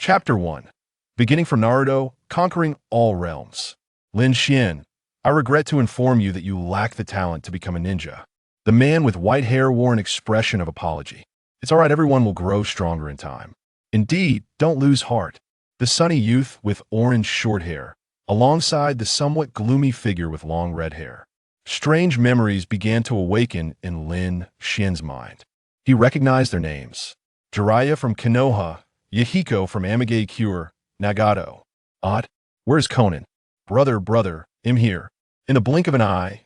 Chapter 1. Beginning from Naruto, Conquering All Realms. Lin Xuan, I regret to inform you that you lack the talent to become a ninja. The man with white hair wore an expression of apology. It's alright, everyone will grow stronger in time. Indeed, don't lose heart. The sunny youth with orange short hair, alongside the somewhat gloomy figure with long red hair. Strange memories began to awaken in Lin Xuan's mind. He recognized their names. Jiraiya from Konoha, Yahiko from Amage Cure, Nagato. Odd. Where's Conan? Brother, I'm here. In the blink of an eye,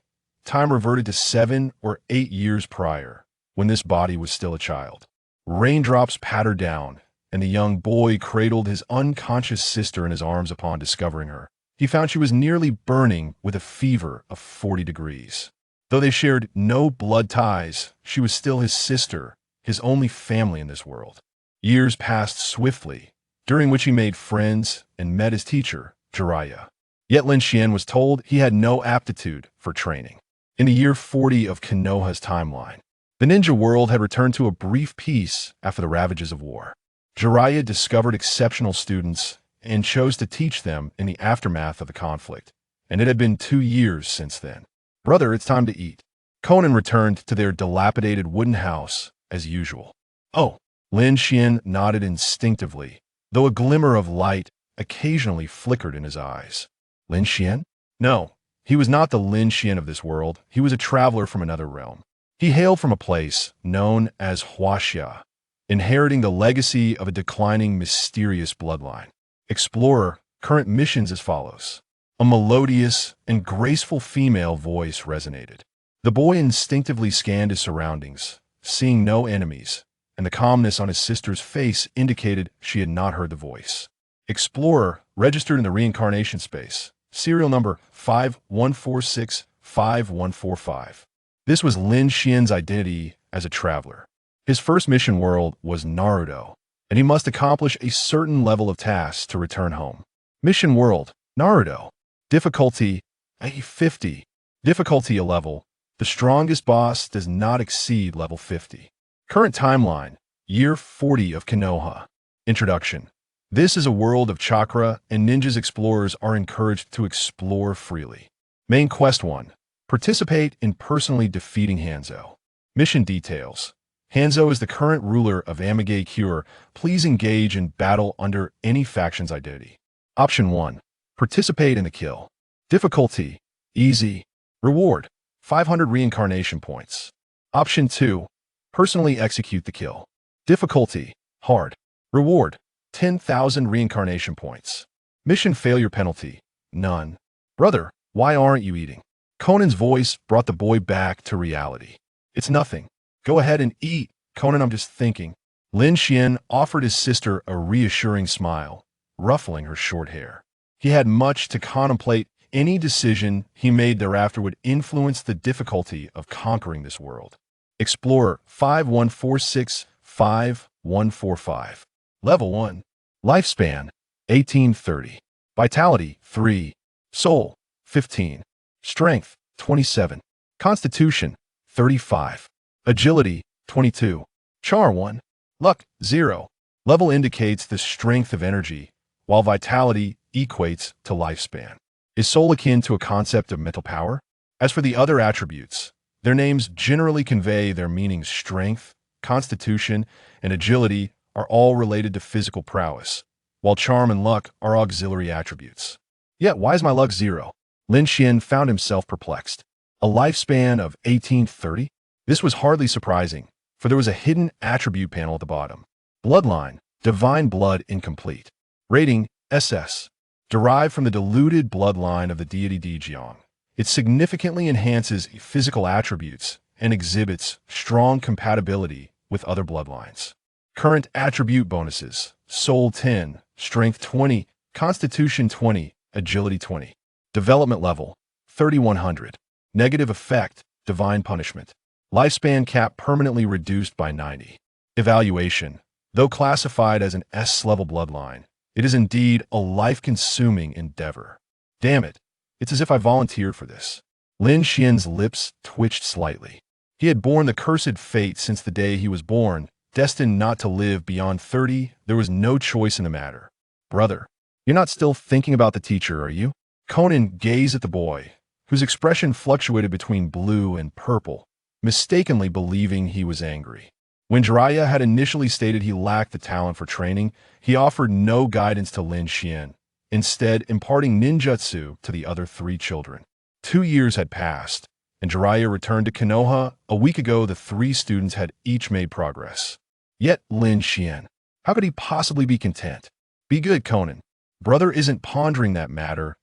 time reverted to 7 or 8 years prior, when this body was still a child. Raindrops pattered down, and the young boy cradled his unconscious sister in his arms upon discovering her. He found she was nearly burning with a fever of 40 degrees. Though they shared no blood ties, she was still his sister, his only family in this world. Years passed swiftly, during which he made friends and met his teacher, Jiraiya. Yet Lin Xuan was told he had no aptitude for training. In the year 40 of Konoha's timeline, the ninja world had returned to a brief peace after the ravages of war. Jiraiya discovered exceptional students and chose to teach them in the aftermath of the conflict, and it had been 2 years since then. Brother, it's time to eat. Conan returned to their dilapidated wooden house as usual. Oh, Lin Xuan nodded instinctively, though a glimmer of light occasionally flickered in his eyes. Lin Xuan? No, he was not the Lin Xuan of this world. He was a traveler from another realm. He hailed from a place known as Huaxia, inheriting the legacy of a declining, mysterious bloodline. Explorer, current missions as follows. A melodious and graceful female voice resonated. The boy instinctively scanned his surroundings, seeing no enemies, and the calmness on his sister's face indicated she had not heard the voice. Explorer, registered in the reincarnation space, serial number 51465145. This was Lin Xuan's identity as a traveler. His first mission world was Naruto, and he must accomplish a certain level of tasks to return home. Mission world, Naruto. Difficulty, A50. Difficulty a level. The strongest boss does not exceed level 50. Current timeline, year 40 of Konoha. Introduction. This is a world of chakra, and ninjas explorers are encouraged to explore freely. Main quest 1. Participate in personally defeating Hanzo. Mission details. Hanzo is the current ruler of Amage Cure. Please engage in battle under any faction's identity. Option 1. Participate in the kill. Difficulty, easy. Reward, 500 reincarnation points. Option 2. Personally execute the kill. Difficulty, hard. Reward, 10,000 reincarnation points. Mission failure penalty, none. Brother, why aren't you eating? Conan's voice brought the boy back to reality. It's nothing. Go ahead and eat. Conan, I'm just thinking. Lin Xuan offered his sister a reassuring smile, ruffling her short hair. He had much to contemplate. Any decision he made thereafter would influence the difficulty of conquering this world. Explorer 51465145. Level 1. Lifespan 1830. Vitality 3. Soul 15. Strength 27. Constitution 35. Agility 22. Char 1. Luck 0. Level indicates the strength of energy, while vitality equates to lifespan. Is soul akin to a concept of mental power? As for the other attributes, their names generally convey their meanings. Strength, constitution, and agility are all related to physical prowess, while charm and luck are auxiliary attributes. Yet why is my luck 0? Lin Xuan found himself perplexed. A lifespan of 1830? This was hardly surprising, for there was a hidden attribute panel at the bottom. Bloodline, divine blood incomplete. Rating, SS. Derived from the diluted bloodline of the deity Dejiang. It significantly enhances physical attributes and exhibits strong compatibility with other bloodlines. Current attribute bonuses: Soul 10, Strength 20, Constitution 20, Agility 20. Development level, 3100. Negative effect, Divine Punishment. Lifespan cap permanently reduced by 90. Evaluation. Though classified as an S-level bloodline, it is indeed a life-consuming endeavor. Damn it, it's as if I volunteered for this. Lin Xuan's lips twitched slightly. He had borne the cursed fate since the day he was born, destined not to live beyond 30, there was no choice in the matter. Brother, you're not still thinking about the teacher, are you? Conan gazed at the boy, whose expression fluctuated between blue and purple, mistakenly believing he was angry. When Jiraiya had initially stated he lacked the talent for training, he offered no guidance to Lin Xuan, instead imparting ninjutsu to the other three children. 2 years had passed, and Jiraiya returned to Konoha. A week ago, the three students had each made progress. Yet Lin Xuan, how could he possibly be content? Be good, Conan. Brother isn't pondering that matter,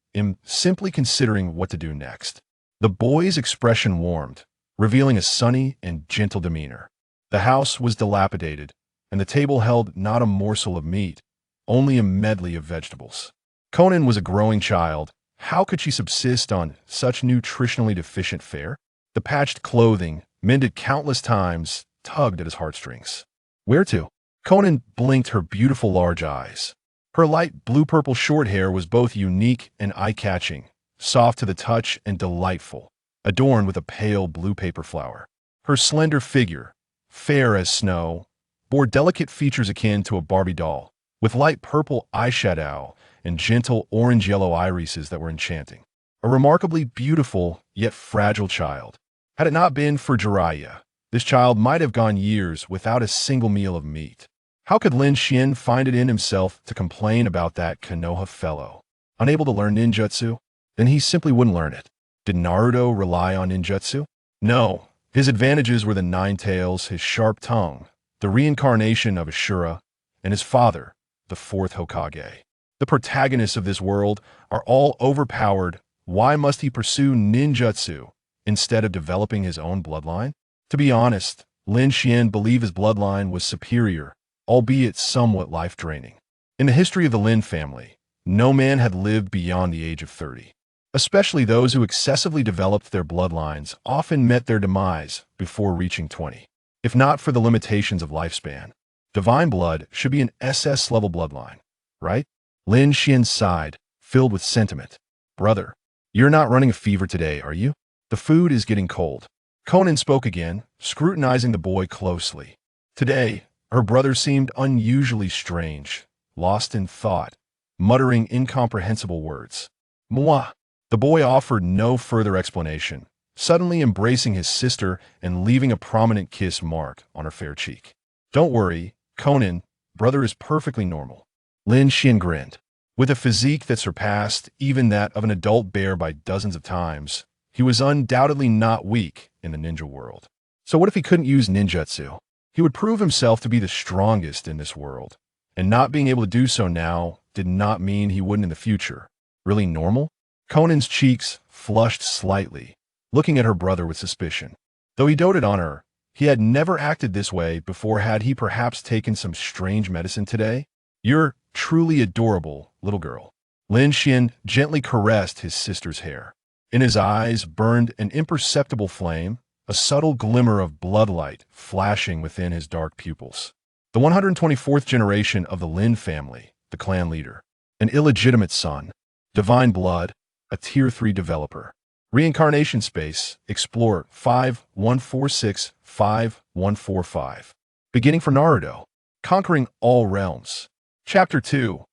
simply considering what to do next. The boy's expression warmed, revealing a sunny and gentle demeanor. The house was dilapidated, and the table held not a morsel of meat, only a medley of vegetables. Conan was a growing child. How could she subsist on such nutritionally deficient fare? The patched clothing, mended countless times, tugged at his heartstrings. Where to? Conan blinked her beautiful large eyes. Her light blue-purple short hair was both unique and eye-catching, soft to the touch and delightful, adorned with a pale blue paper flower. Her slender figure, fair as snow, bore delicate features akin to a Barbie doll, with light purple eyeshadow and gentle orange-yellow irises that were enchanting. A remarkably beautiful, yet fragile child. Had it not been for Jiraiya, this child might have gone years without a single meal of meat. How could Lin Xuan find it in himself to complain about that Konoha fellow? Unable to learn ninjutsu? Then he simply wouldn't learn it. Did Naruto rely on ninjutsu? No. His advantages were the nine tails, his sharp tongue, the reincarnation of Ashura, and his father, the fourth Hokage. The protagonists of this world are all overpowered. Why must he pursue ninjutsu instead of developing his own bloodline? To be honest, Lin Xuan believed his bloodline was superior, albeit somewhat life-draining. In the history of the Lin family, no man had lived beyond the age of 30. Especially those who excessively developed their bloodlines often met their demise before reaching 20. If not for the limitations of lifespan, divine blood should be an SS-level bloodline, right? Lin Xuan sighed, filled with sentiment. Brother, you're not running a fever today, are you? The food is getting cold. Conan spoke again, scrutinizing the boy closely. Today, her brother seemed unusually strange, lost in thought, muttering incomprehensible words. Moi. The boy offered no further explanation, suddenly embracing his sister and leaving a prominent kiss mark on her fair cheek. Don't worry, Conan, brother is perfectly normal. Lin Xuan grinned. With a physique that surpassed even that of an adult bear by dozens of times, he was undoubtedly not weak in the ninja world. So what if he couldn't use ninjutsu? He would prove himself to be the strongest in this world, and not being able to do so now did not mean he wouldn't in the future. Really normal? Conan's cheeks flushed slightly, looking at her brother with suspicion. Though he doted on her, he had never acted this way before. Had he perhaps taken some strange medicine today? You're truly adorable, little girl. Lin Xuan gently caressed his sister's hair. In his eyes burned an imperceptible flame, a subtle glimmer of bloodlight flashing within his dark pupils. The 124th generation of the Lin family, the clan leader, an illegitimate son, divine blood, a Tier 3 developer. Reincarnation space, explore 5146-5145. Beginning for Naruto, conquering all realms. Chapter 2.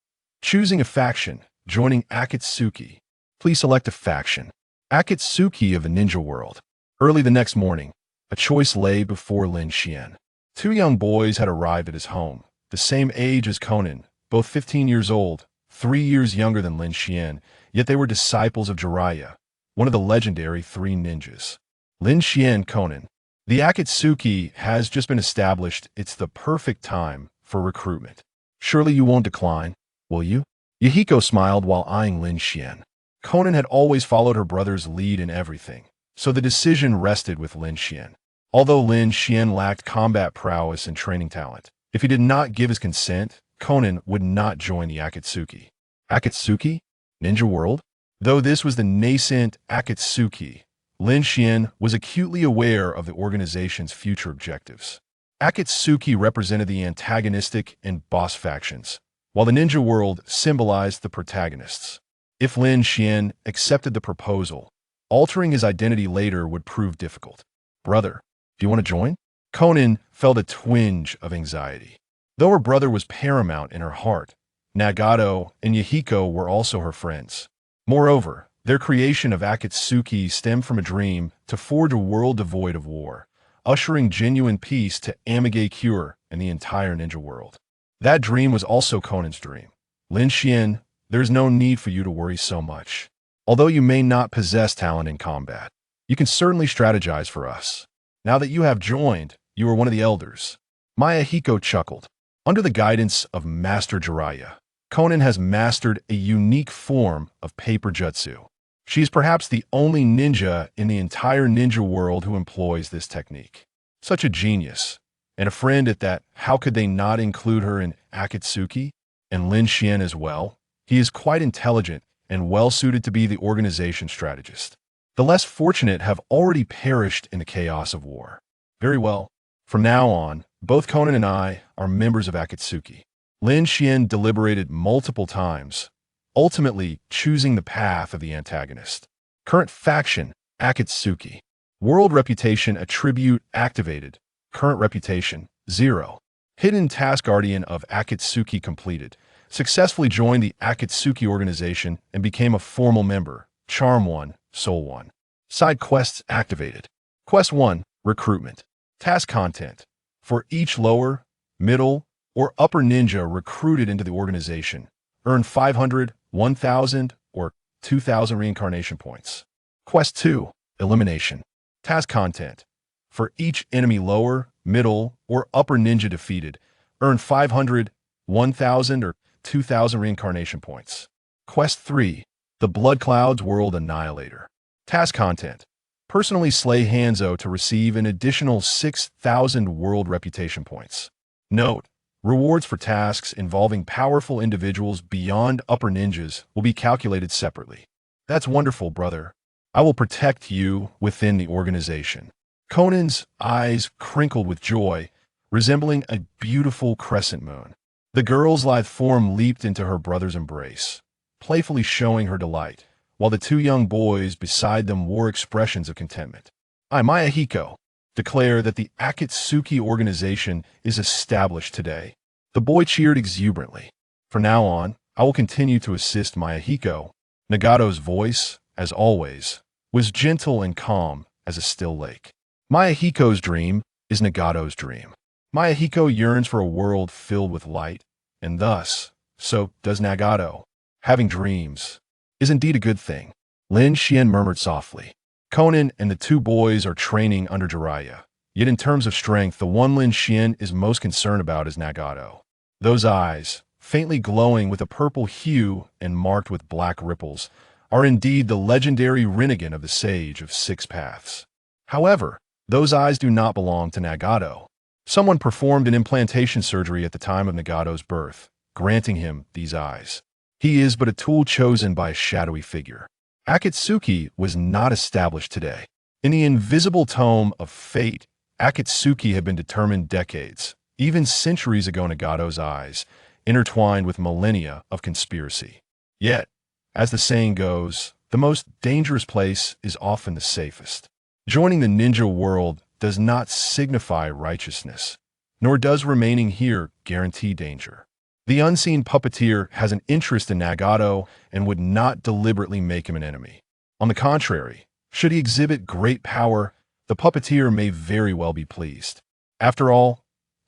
Choosing a faction, joining Akatsuki. Please select a faction. Akatsuki of the ninja world. Early the next morning, a choice lay before Lin Xuan. 2 young boys had arrived at his home, the same age as Conan, both 15 years old, 3 years younger than Lin Xuan, yet they were disciples of Jiraiya, one of the legendary 3 ninjas. Lin Xuan, Conan. The Akatsuki has just been established. It's the perfect time for recruitment. Surely you won't decline, will you? Yahiko smiled while eyeing Lin Xuan. Conan had always followed her brother's lead in everything, so the decision rested with Lin Xuan. Although Lin Xuan lacked combat prowess and training talent, if he did not give his consent, Conan would not join the Akatsuki. Akatsuki? Ninja world? Though this was the nascent Akatsuki, Lin Xuan was acutely aware of the organization's future objectives. Akatsuki represented the antagonistic and boss factions, while the ninja world symbolized the protagonists. If Lin Xuan accepted the proposal, altering his identity later would prove difficult. Brother, do you want to join? Conan felt a twinge of anxiety. Though her brother was paramount in her heart, Nagato and Yahiko were also her friends. Moreover, their creation of Akatsuki stemmed from a dream to forge a world devoid of war, ushering genuine peace to Amage Cure and the entire ninja world. That dream was also Conan's dream. Lin Xuan, there's no need for you to worry so much. Although you may not possess talent in combat, you can certainly strategize for us. Now that you have joined, you are one of the elders. Mayahiko chuckled. Under the guidance of Master Jiraiya, Conan has mastered a unique form of paper jutsu. She is perhaps the only ninja in the entire ninja world who employs this technique. Such a genius. And a friend at that, how could they not include her in Akatsuki? And Lin Xuan as well? He is quite intelligent and well-suited to be the organization strategist. The less fortunate have already perished in the chaos of war. Very well. From now on, both Conan and I are members of Akatsuki. Lin Xuan deliberated multiple times, ultimately choosing the path of the antagonist. Current faction, Akatsuki. World reputation attribute activated. Current reputation, 0. Hidden task guardian of Akatsuki completed. Successfully joined the Akatsuki organization and became a formal member. Charm 1, Soul 1. Side quests activated. Quest 1, Recruitment. Task content. For each lower, middle, or upper ninja recruited into the organization, earn 500, 1,000, or 2,000 reincarnation points. Quest 2, Elimination. Task content. For each enemy lower, middle, or upper ninja defeated, earn 500, 1,000, or 2,000 reincarnation points. Quest 3, The Blood Clouds World Annihilator. Task content. Personally slay Hanzo to receive an additional 6,000 world reputation points. Note, rewards for tasks involving powerful individuals beyond upper ninjas will be calculated separately. That's wonderful, brother. I will protect you within the organization. Conan's eyes crinkled with joy, resembling a beautiful crescent moon. The girl's lithe form leaped into her brother's embrace, playfully showing her delight, while the two young boys beside them wore expressions of contentment. I, Mayahiko, declare that the Akatsuki organization is established today. The boy cheered exuberantly. From now on, I will continue to assist Mayahiko. Nagato's voice, as always, was gentle and calm as a still lake. Mayahiko's dream is Nagato's dream. Mayahiko yearns for a world filled with light, and thus, so does Nagato. Having dreams is indeed a good thing. Lin Xuan murmured softly. Conan and the two boys are training under Jiraiya. Yet in terms of strength, the one Lin Xuan is most concerned about is Nagato. Those eyes, faintly glowing with a purple hue and marked with black ripples, are indeed the legendary Rinnegan of the Sage of Six Paths. However, those eyes do not belong to Nagato. Someone performed an implantation surgery at the time of Nagato's birth, granting him these eyes. He is but a tool chosen by a shadowy figure. Akatsuki was not established today. In the invisible tome of fate, Akatsuki had been determined decades, even centuries ago. Nagato's eyes, intertwined with millennia of conspiracy. Yet, as the saying goes, the most dangerous place is often the safest. Joining the ninja world does not signify righteousness, nor does remaining here guarantee danger. The unseen puppeteer has an interest in Nagato and would not deliberately make him an enemy. On the contrary, should he exhibit great power, the puppeteer may very well be pleased. After all,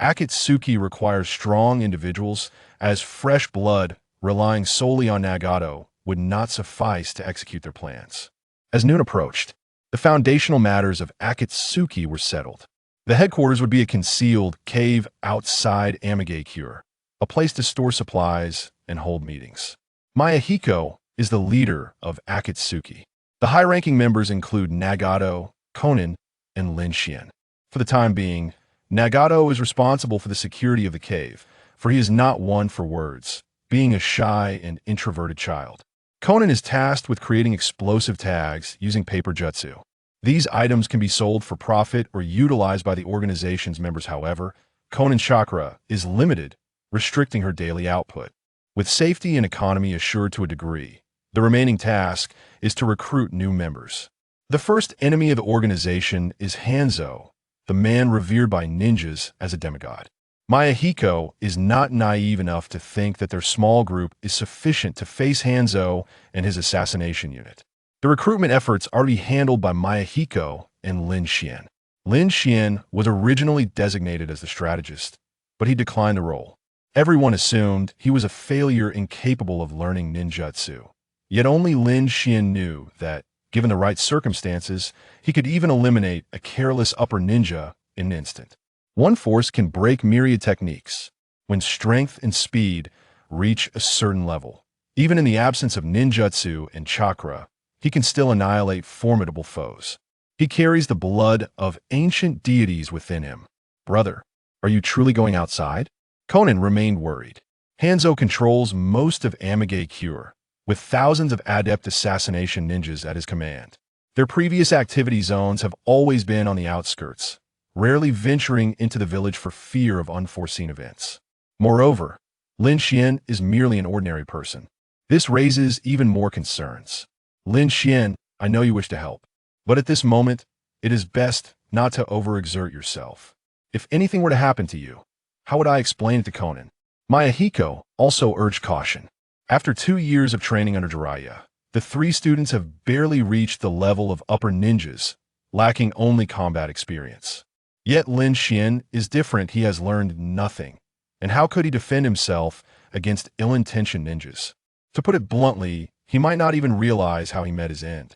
Akatsuki requires strong individuals, as fresh blood relying solely on Nagato would not suffice to execute their plans. As noon approached, the foundational matters of Akatsuki were settled. The headquarters would be a concealed cave outside Amage Cure, a place to store supplies and hold meetings. Mayahiko is the leader of Akatsuki. The high-ranking members include Nagato, Conan, and Lin Xuan. For the time being, Nagato is responsible for the security of the cave, for he is not one for words, being a shy and introverted child. Conan is tasked with creating explosive tags using paper jutsu. These items can be sold for profit or utilized by the organization's members. However, Conan's chakra is limited, restricting her daily output. With safety and economy assured to a degree, the remaining task is to recruit new members. The first enemy of the organization is Hanzo, the man revered by ninjas as a demigod. Mayahiko is not naive enough to think that their small group is sufficient to face Hanzo and his assassination unit. The recruitment efforts are to be handled by Mayahiko and Lin Xuan. Lin Xuan was originally designated as the strategist, but he declined the role. Everyone assumed he was a failure incapable of learning ninjutsu. Yet only Lin Xuan knew that, given the right circumstances, he could even eliminate a careless upper ninja in an instant. One force can break myriad techniques when strength and speed reach a certain level. Even in the absence of ninjutsu and chakra, he can still annihilate formidable foes. He carries the blood of ancient deities within him. Brother, are you truly going outside? Conan remained worried. Hanzo controls most of Amage Cure, with thousands of adept assassination ninjas at his command. Their previous activity zones have always been on the outskirts, rarely venturing into the village for fear of unforeseen events. Moreover, Lin Xuan is merely an ordinary person. This raises even more concerns. Lin Xuan, I know you wish to help, but at this moment, it is best not to overexert yourself. If anything were to happen to you, how would I explain it to Conan? Mayahiko also urged caution. After 2 years of training under Jiraiya, the 3 students have barely reached the level of upper ninjas, lacking only combat experience. Yet Lin Xuan is different. He has learned nothing. And how could he defend himself against ill-intentioned ninjas? To put it bluntly, he might not even realize how he met his end.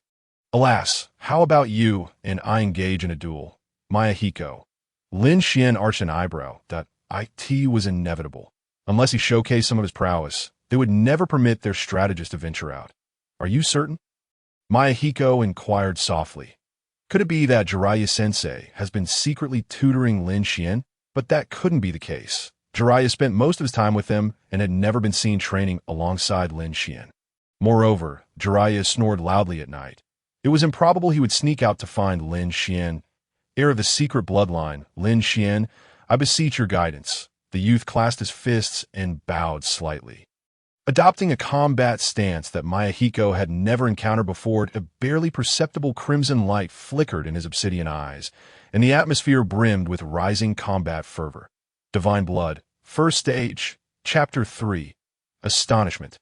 Alas, how about you and I engage in a duel? Mayahiko. Lin Xuan arched an eyebrow. That it was inevitable. Unless he showcased some of his prowess, they would never permit their strategist to venture out. Are you certain? Mayahiko inquired softly. Could it be that Jiraiya-sensei has been secretly tutoring Lin Xuan? But that couldn't be the case. Jiraiya spent most of his time with him and had never been seen training alongside Lin Xuan. Moreover, Jiraiya snored loudly at night. It was improbable he would sneak out to find Lin Xuan. Heir of the secret bloodline, Lin Xuan, I beseech your guidance. The youth clasped his fists and bowed slightly. Adopting a combat stance that Mayahiko had never encountered before, a barely perceptible crimson light flickered in his obsidian eyes, and the atmosphere brimmed with rising combat fervor. Divine Blood, First Stage, Chapter 3. Astonishment.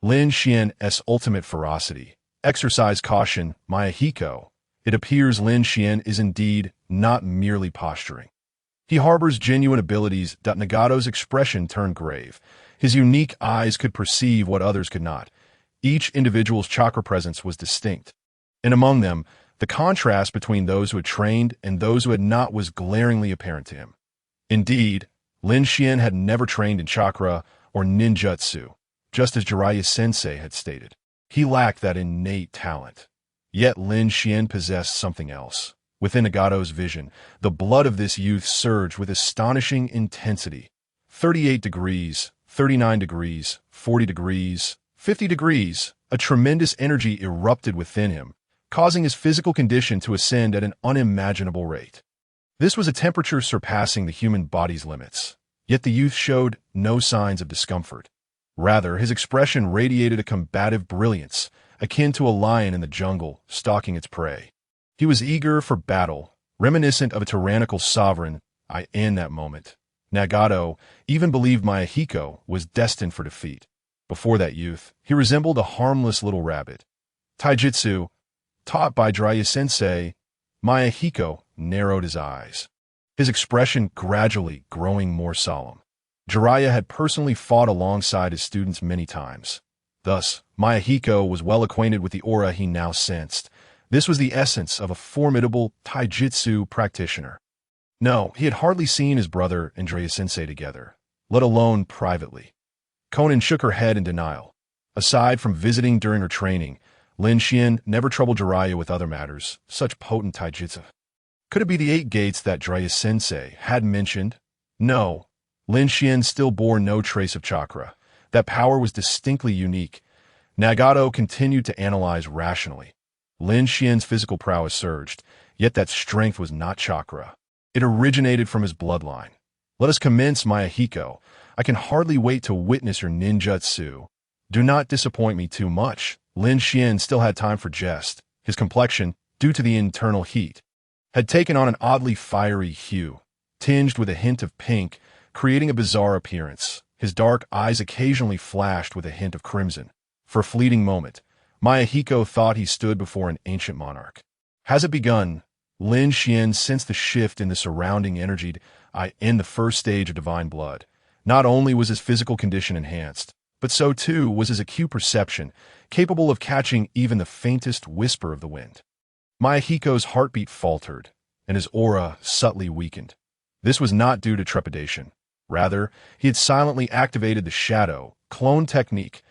Lin Xuan's ultimate ferocity. Exercise caution, Mayahiko. It appears Lin Xuan is indeed not merely posturing. He harbors genuine abilities. Nagato's expression turned grave. His unique eyes could perceive what others could not. Each individual's chakra presence was distinct. And among them, the contrast between those who had trained and those who had not was glaringly apparent to him. Indeed, Lin Xuan had never trained in chakra or ninjutsu, just as Jiraiya-sensei had stated. He lacked that innate talent. Yet Lin Xuan possessed something else. Within Nagato's vision, the blood of this youth surged with astonishing intensity. 38 degrees, 39 degrees, 40 degrees, 50 degrees, a tremendous energy erupted within him, causing his physical condition to ascend at an unimaginable rate. This was a temperature surpassing the human body's limits, yet the youth showed no signs of discomfort. Rather, his expression radiated a combative brilliance, akin to a lion in the jungle stalking its prey. He was eager for battle, reminiscent of a tyrannical sovereign. In that moment, Nagato even believed Mayahiko was destined for defeat. Before that youth, he resembled a harmless little rabbit. Taijutsu, taught by Jiraiya-sensei, Mayahiko narrowed his eyes, his expression gradually growing more solemn. Jiraiya had personally fought alongside his students many times. Thus, Mayahiko was well acquainted with the aura he now sensed. This was the essence of a formidable taijutsu practitioner. No, he had hardly seen his brother and Jiraiya-sensei together, let alone privately. Conan shook her head in denial. Aside from visiting during her training, Lin Xuan never troubled Jiraiya with other matters, such potent taijutsu. Could it be the 8 gates that Jiraiya-sensei had mentioned? No, Lin Xuan still bore no trace of chakra. That power was distinctly unique. Nagato continued to analyze rationally. Lin Xuan's physical prowess surged, yet that strength was not chakra. It originated from his bloodline. Let us commence, Mayahiko. I can hardly wait to witness your ninjutsu. Do not disappoint me too much. Lin Xuan still had time for jest. His complexion, due to the internal heat, had taken on an oddly fiery hue, tinged with a hint of pink, creating a bizarre appearance. His dark eyes occasionally flashed with a hint of crimson. For a fleeting moment, Mayahiko thought he stood before an ancient monarch. Has it begun? Lin Xuan sensed the shift in the surrounding energy in the first stage of divine blood. Not only was his physical condition enhanced, but so too was his acute perception, capable of catching even the faintest whisper of the wind. Mayahiko's heartbeat faltered, and his aura subtly weakened. This was not due to trepidation. Rather, he had silently activated the shadow clone technique.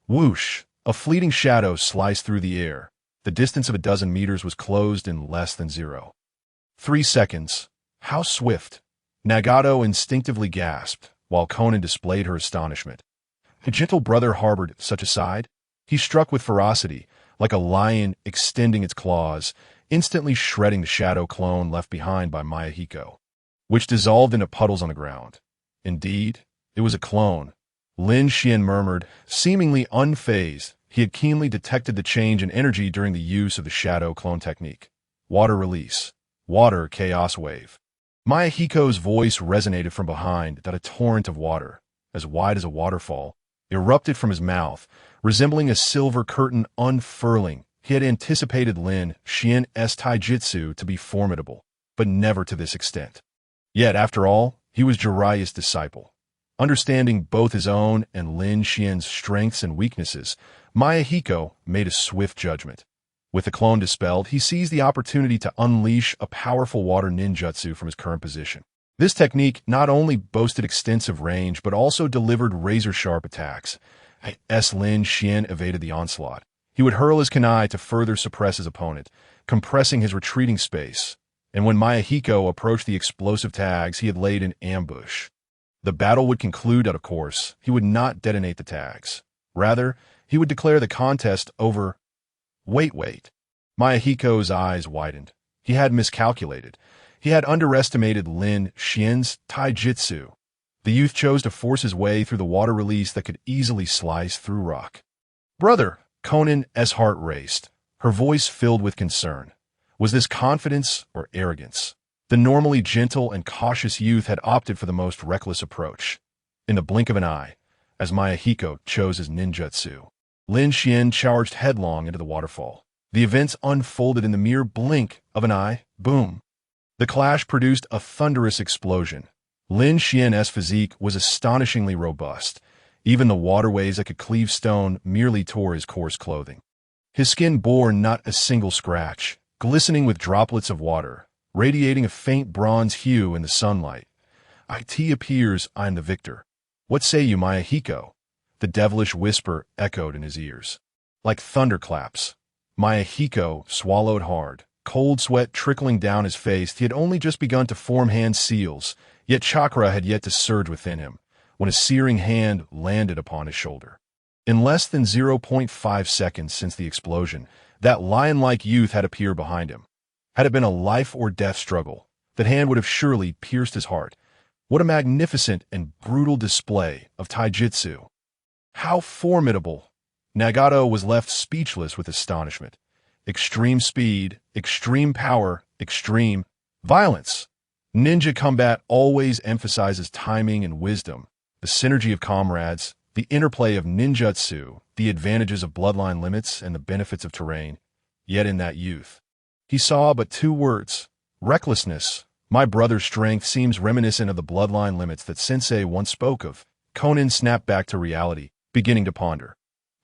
Whoosh! A fleeting shadow sliced through the air. The distance of a dozen meters was closed in less than 0.3 seconds. How swift! Nagato instinctively gasped, while Conan displayed her astonishment. A gentle brother harbored such a side? He struck with ferocity, like a lion extending its claws, instantly shredding the shadow clone left behind by Mayahiko, which dissolved into puddles on the ground. Indeed, it was a clone. Lin Xuan murmured, seemingly unfazed. He had keenly detected the change in energy during the use of the shadow clone technique. Water release. Water chaos wave. Mayahiko's voice resonated from behind that a torrent of water, as wide as a waterfall, erupted from his mouth, resembling a silver curtain unfurling. He had anticipated Lin Xuan's taijutsu to be formidable, but never to this extent. Yet, after all, he was Jiraiya's disciple. Understanding both his own and Lin Xuan's strengths and weaknesses, Mayahiko made a swift judgment. With the clone dispelled, he seized the opportunity to unleash a powerful water ninjutsu from his current position. This technique not only boasted extensive range, but also delivered razor-sharp attacks. As Lin Xuan evaded the onslaught, he would hurl his kunai to further suppress his opponent, compressing his retreating space. And when Mayahiko approached the explosive tags, he had laid in ambush. The battle would conclude, of course. He would not detonate the tags. Rather, he would declare the contest over. Wait. Mayahiko's eyes widened. He had miscalculated. He had underestimated Lin Xuan's taijutsu. The youth chose to force his way through the water release that could easily slice through rock. Brother, Conan's heart raced, her voice filled with concern. Was this confidence or arrogance? The normally gentle and cautious youth had opted for the most reckless approach. In the blink of an eye, as Mayahiko chose his ninjutsu, Lin Xuan charged headlong into the waterfall. The events unfolded in the mere blink of an eye. Boom! The clash produced a thunderous explosion. Lin Xuan's physique was astonishingly robust. Even the waterways that could cleave stone merely tore his coarse clothing. His skin bore not a single scratch, glistening with droplets of water, radiating a faint bronze hue in the sunlight. It appears I'm the victor. What say you, Mayahiko? The devilish whisper echoed in his ears. Like thunderclaps, Mayahiko swallowed hard, cold sweat trickling down his face. He had only just begun to form hand seals, yet chakra had yet to surge within him, when a searing hand landed upon his shoulder. In less than 0.5 seconds since the explosion, that lion-like youth had appeared behind him. Had it been a life-or-death struggle, that hand would have surely pierced his heart. What a magnificent and brutal display of taijutsu! How formidable! Nagato was left speechless with astonishment. Extreme speed, extreme power, extreme violence. Ninja combat always emphasizes timing and wisdom, the synergy of comrades, the interplay of ninjutsu, the advantages of bloodline limits, and the benefits of terrain. Yet in that youth, he saw but two words: recklessness. My brother's strength seems reminiscent of the bloodline limits that Sensei once spoke of. Conan snapped back to reality, beginning to ponder.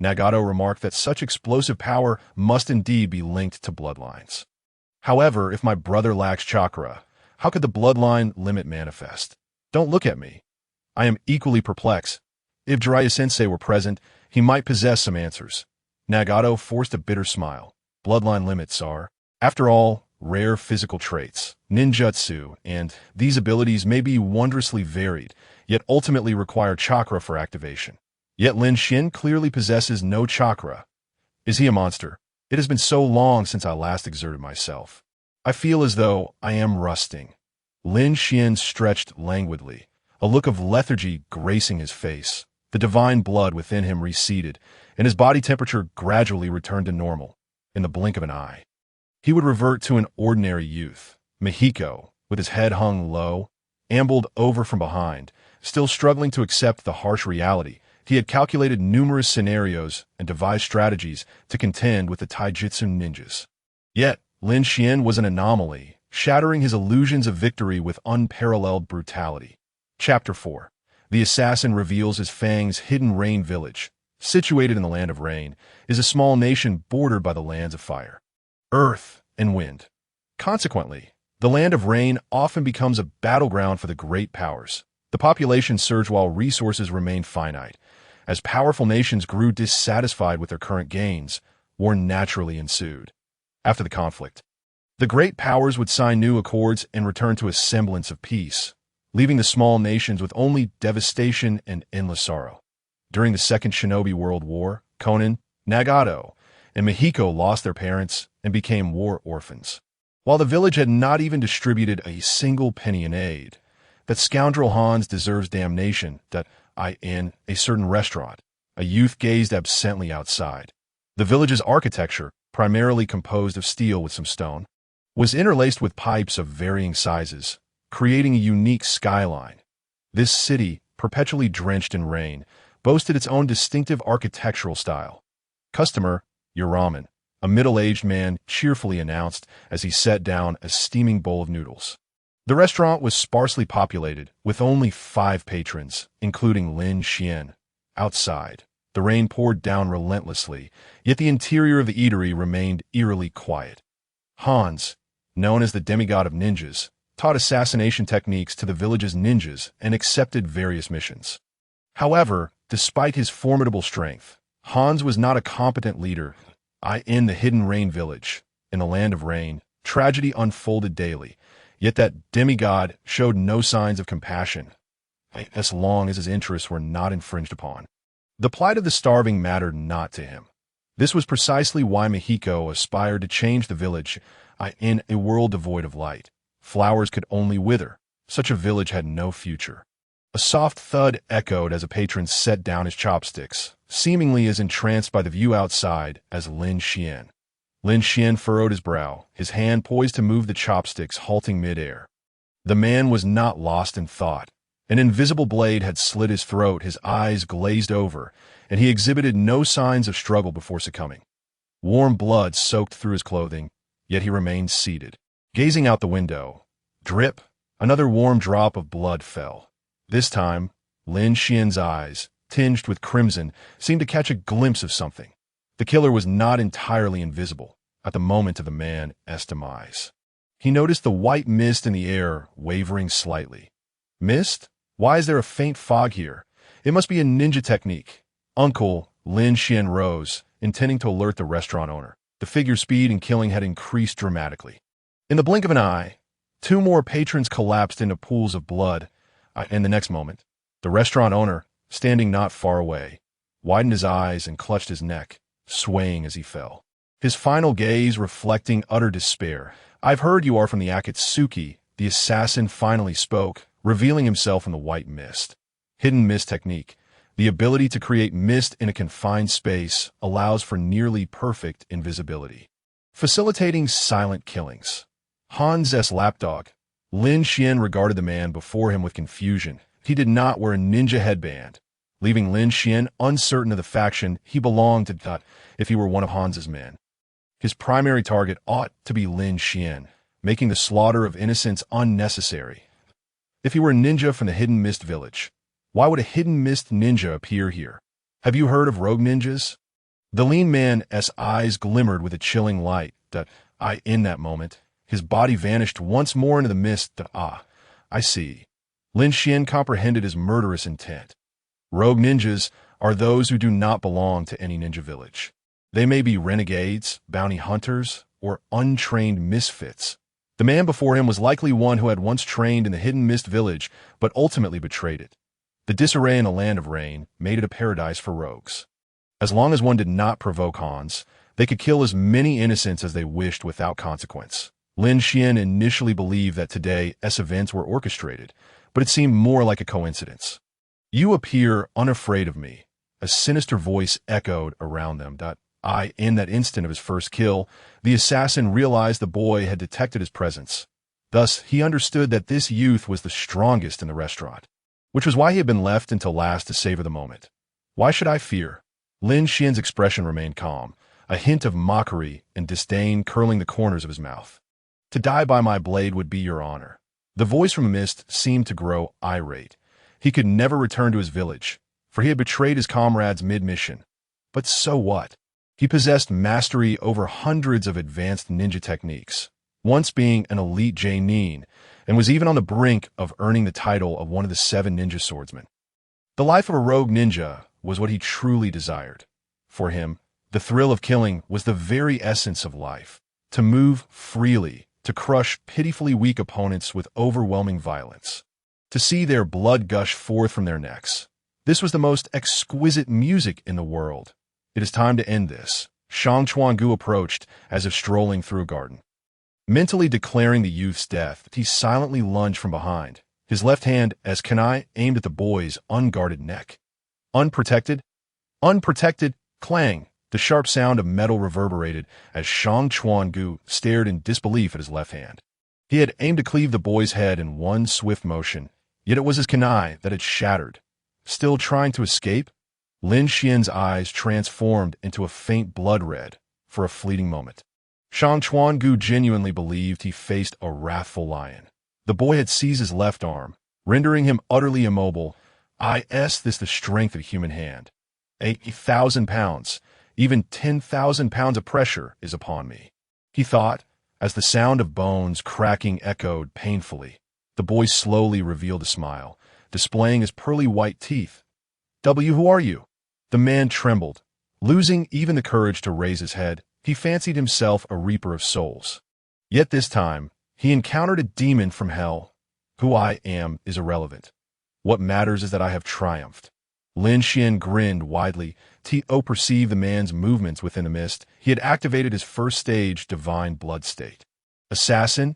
Nagato remarked that such explosive power must indeed be linked to bloodlines. However, if my brother lacks chakra, how could the bloodline limit manifest? Don't look at me. I am equally perplexed. If Jiraiya-sensei were present, he might possess some answers. Nagato forced a bitter smile. Bloodline limits are, after all, rare physical traits, ninjutsu, and these abilities may be wondrously varied, yet ultimately require chakra for activation. Yet Lin Xuan clearly possesses no chakra. Is he a monster? It has been so long since I last exerted myself. I feel as though I am rusting. Lin Xuan stretched languidly, a look of lethargy gracing his face. The divine blood within him receded, and his body temperature gradually returned to normal. In the blink of an eye, he would revert to an ordinary youth. Mexico, with his head hung low, ambled over from behind, still struggling to accept the harsh reality. He had calculated numerous scenarios and devised strategies to contend with the taijutsu ninjas. Yet, Lin Xuan was an anomaly, shattering his illusions of victory with unparalleled brutality. Chapter 4. The assassin reveals his Fang's hidden rain village. Situated in the land of rain, is a small nation bordered by the lands of fire, earth, and wind. Consequently, the land of rain often becomes a battleground for the great powers. The population surged while resources remained finite. As powerful nations grew dissatisfied with their current gains, war naturally ensued. After the conflict, the great powers would sign new accords and return to a semblance of peace, leaving the small nations with only devastation and endless sorrow. During the Second Shinobi World War, Conan, Nagato, and Mexico lost their parents and became war orphans. While the village had not even distributed a single penny in aid, that scoundrel Hans deserves damnation, in a certain restaurant, a youth gazed absently outside. The village's architecture, primarily composed of steel with some stone, was interlaced with pipes of varying sizes, creating a unique skyline. This city, perpetually drenched in rain, boasted its own distinctive architectural style. "Customer, your ramen," a middle-aged man cheerfully announced as he set down a steaming bowl of noodles. The restaurant was sparsely populated, with only 5 patrons, including Lin Xuan. Outside, the rain poured down relentlessly, yet the interior of the eatery remained eerily quiet. Hans, known as the demigod of ninjas, taught assassination techniques to the village's ninjas and accepted various missions. However, despite his formidable strength, Hans was not a competent leader. In the hidden rain village, in the land of rain, tragedy unfolded daily, yet that demigod showed no signs of compassion, as long as his interests were not infringed upon. The plight of the starving mattered not to him. This was precisely why Mexico aspired to change the village. In a world devoid of light, flowers could only wither. Such a village had no future. A soft thud echoed as a patron set down his chopsticks, seemingly as entranced by the view outside as Lin Xuan. Lin Xuan furrowed his brow, his hand poised to move the chopsticks, halting midair. The man was not lost in thought. An invisible blade had slit his throat, his eyes glazed over, and he exhibited no signs of struggle before succumbing. Warm blood soaked through his clothing, yet he remained seated. Gazing out the window, drip, another warm drop of blood fell. This time, Lin Xuan's eyes, tinged with crimson, seemed to catch a glimpse of something. The killer was not entirely invisible at the moment of the man's demise. He noticed the white mist in the air wavering slightly. Mist? Why is there a faint fog here? It must be a ninja technique. Uncle Lin Xuan rose, intending to alert the restaurant owner. The figure's speed and killing had increased dramatically. In the blink of an eye, 2 more patrons collapsed into pools of blood. In the next moment, the restaurant owner, standing not far away, widened his eyes and clutched his neck, swaying as he fell. His final gaze reflecting utter despair. "I've heard you are from the Akatsuki," the assassin finally spoke, revealing himself in the white mist. Hidden mist technique. The ability to create mist in a confined space allows for nearly perfect invisibility, facilitating silent killings. Hans' lapdog. Lin Xuan regarded the man before him with confusion. He did not wear a ninja headband, leaving Lin Xuan uncertain of the faction he belonged to if he were one of Hans's men. His primary target ought to be Lin Xuan, making the slaughter of innocents unnecessary. If he were a ninja from the Hidden Mist Village, why would a Hidden Mist ninja appear here? Have you heard of rogue ninjas? The lean man's eyes glimmered with a chilling light. In that moment, his body vanished once more into the mist. I see. Lin Xuan comprehended his murderous intent. Rogue ninjas are those who do not belong to any ninja village. They may be renegades, bounty hunters, or untrained misfits. The man before him was likely one who had once trained in the Hidden Mist Village, but ultimately betrayed it. The disarray in the land of rain made it a paradise for rogues. As long as one did not provoke Hans, they could kill as many innocents as they wished without consequence. Lin Xuan initially believed that today's events were orchestrated, but it seemed more like a coincidence. "You appear unafraid of me," a sinister voice echoed around them. In that instant of his first kill, the assassin realized the boy had detected his presence. Thus, he understood that this youth was the strongest in the restaurant, which was why he had been left until last to savor the moment. Why should I fear? Lin Xian's expression remained calm, a hint of mockery and disdain curling the corners of his mouth. To die by my blade would be your honor. The voice from the mist seemed to grow irate. He could never return to his village, for he had betrayed his comrades mid-mission. But so what? He possessed mastery over hundreds of advanced ninja techniques, once being an elite Jainin, and was even on the brink of earning the title of one of the 7 ninja swordsmen. The life of a rogue ninja was what he truly desired. For him, the thrill of killing was the very essence of life. To move freely, to crush pitifully weak opponents with overwhelming violence, to see their blood gush forth from their necks. This was the most exquisite music in the world. It is time to end this. Shang Chuangu approached, as if strolling through a garden. Mentally declaring the youth's death, he silently lunged from behind, his left hand as kunai aimed at the boy's unguarded neck. Unprotected, clang! The sharp sound of metal reverberated as Shang Chuangu stared in disbelief at his left hand. He had aimed to cleave the boy's head in one swift motion, yet it was his kunai that had shattered. Still trying to escape? Lin Xian's eyes transformed into a faint blood red for a fleeting moment. Shang Chuangu genuinely believed he faced a wrathful lion. The boy had seized his left arm, rendering him utterly immobile. Is this the strength of a human hand? 80,000 pounds, even 10,000 pounds of pressure is upon me, he thought, as the sound of bones cracking echoed painfully. The boy slowly revealed a smile, displaying his pearly white teeth. Who are you? The man trembled. Losing even the courage to raise his head, he fancied himself a reaper of souls. Yet this time, he encountered a demon from hell. Who I am is irrelevant. What matters is that I have triumphed. Lin Xian grinned widely. T.O. perceived the man's movements within the mist. He had activated his first stage divine blood state. Assassin?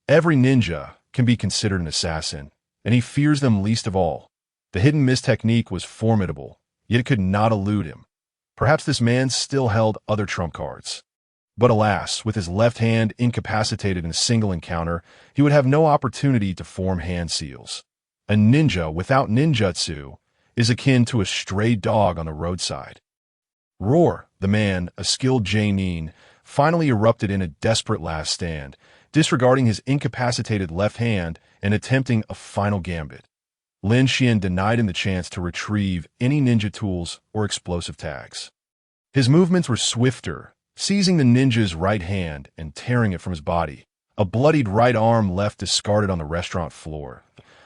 Every ninja can be considered an assassin, and he fears them least of all. The hidden mist technique was formidable, yet it could not elude him. Perhaps this man still held other trump cards. But alas, with his left hand incapacitated in a single encounter, he would have no opportunity to form hand seals. A ninja without ninjutsu is akin to a stray dog on the roadside. Roar! The man, a skilled Jainin, finally erupted in a desperate last stand, disregarding his incapacitated left hand and attempting a final gambit. Lin Xian denied him the chance to retrieve any ninja tools or explosive tags. His movements were swifter, seizing the ninja's right hand and tearing it from his body. A bloodied right arm left discarded on the restaurant floor.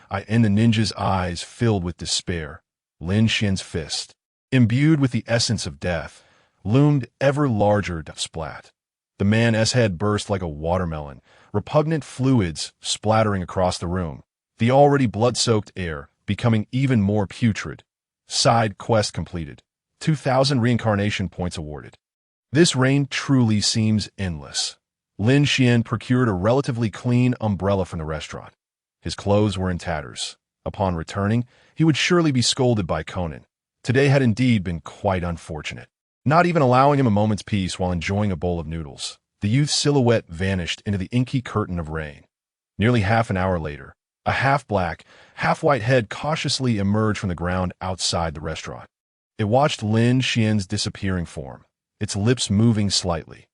And the ninja's eyes filled with despair. Lin Xian's fist, imbued with the essence of death, loomed ever larger. Splat. The man's head burst like a watermelon, repugnant fluids splattering across the room, the already blood-soaked air becoming even more putrid. Side quest completed. 2,000 reincarnation points awarded. This reign truly seems endless. Lin Xian procured a relatively clean umbrella from the restaurant. His clothes were in tatters. Upon returning, he would surely be scolded by Conan. Today had indeed been quite unfortunate. Not even allowing him a moment's peace while enjoying a bowl of noodles, the youth's silhouette vanished into the inky curtain of rain. Nearly half an hour later, a half-black, half-white head cautiously emerged from the ground outside the restaurant. It watched Lin Xian's disappearing form, its lips moving slightly.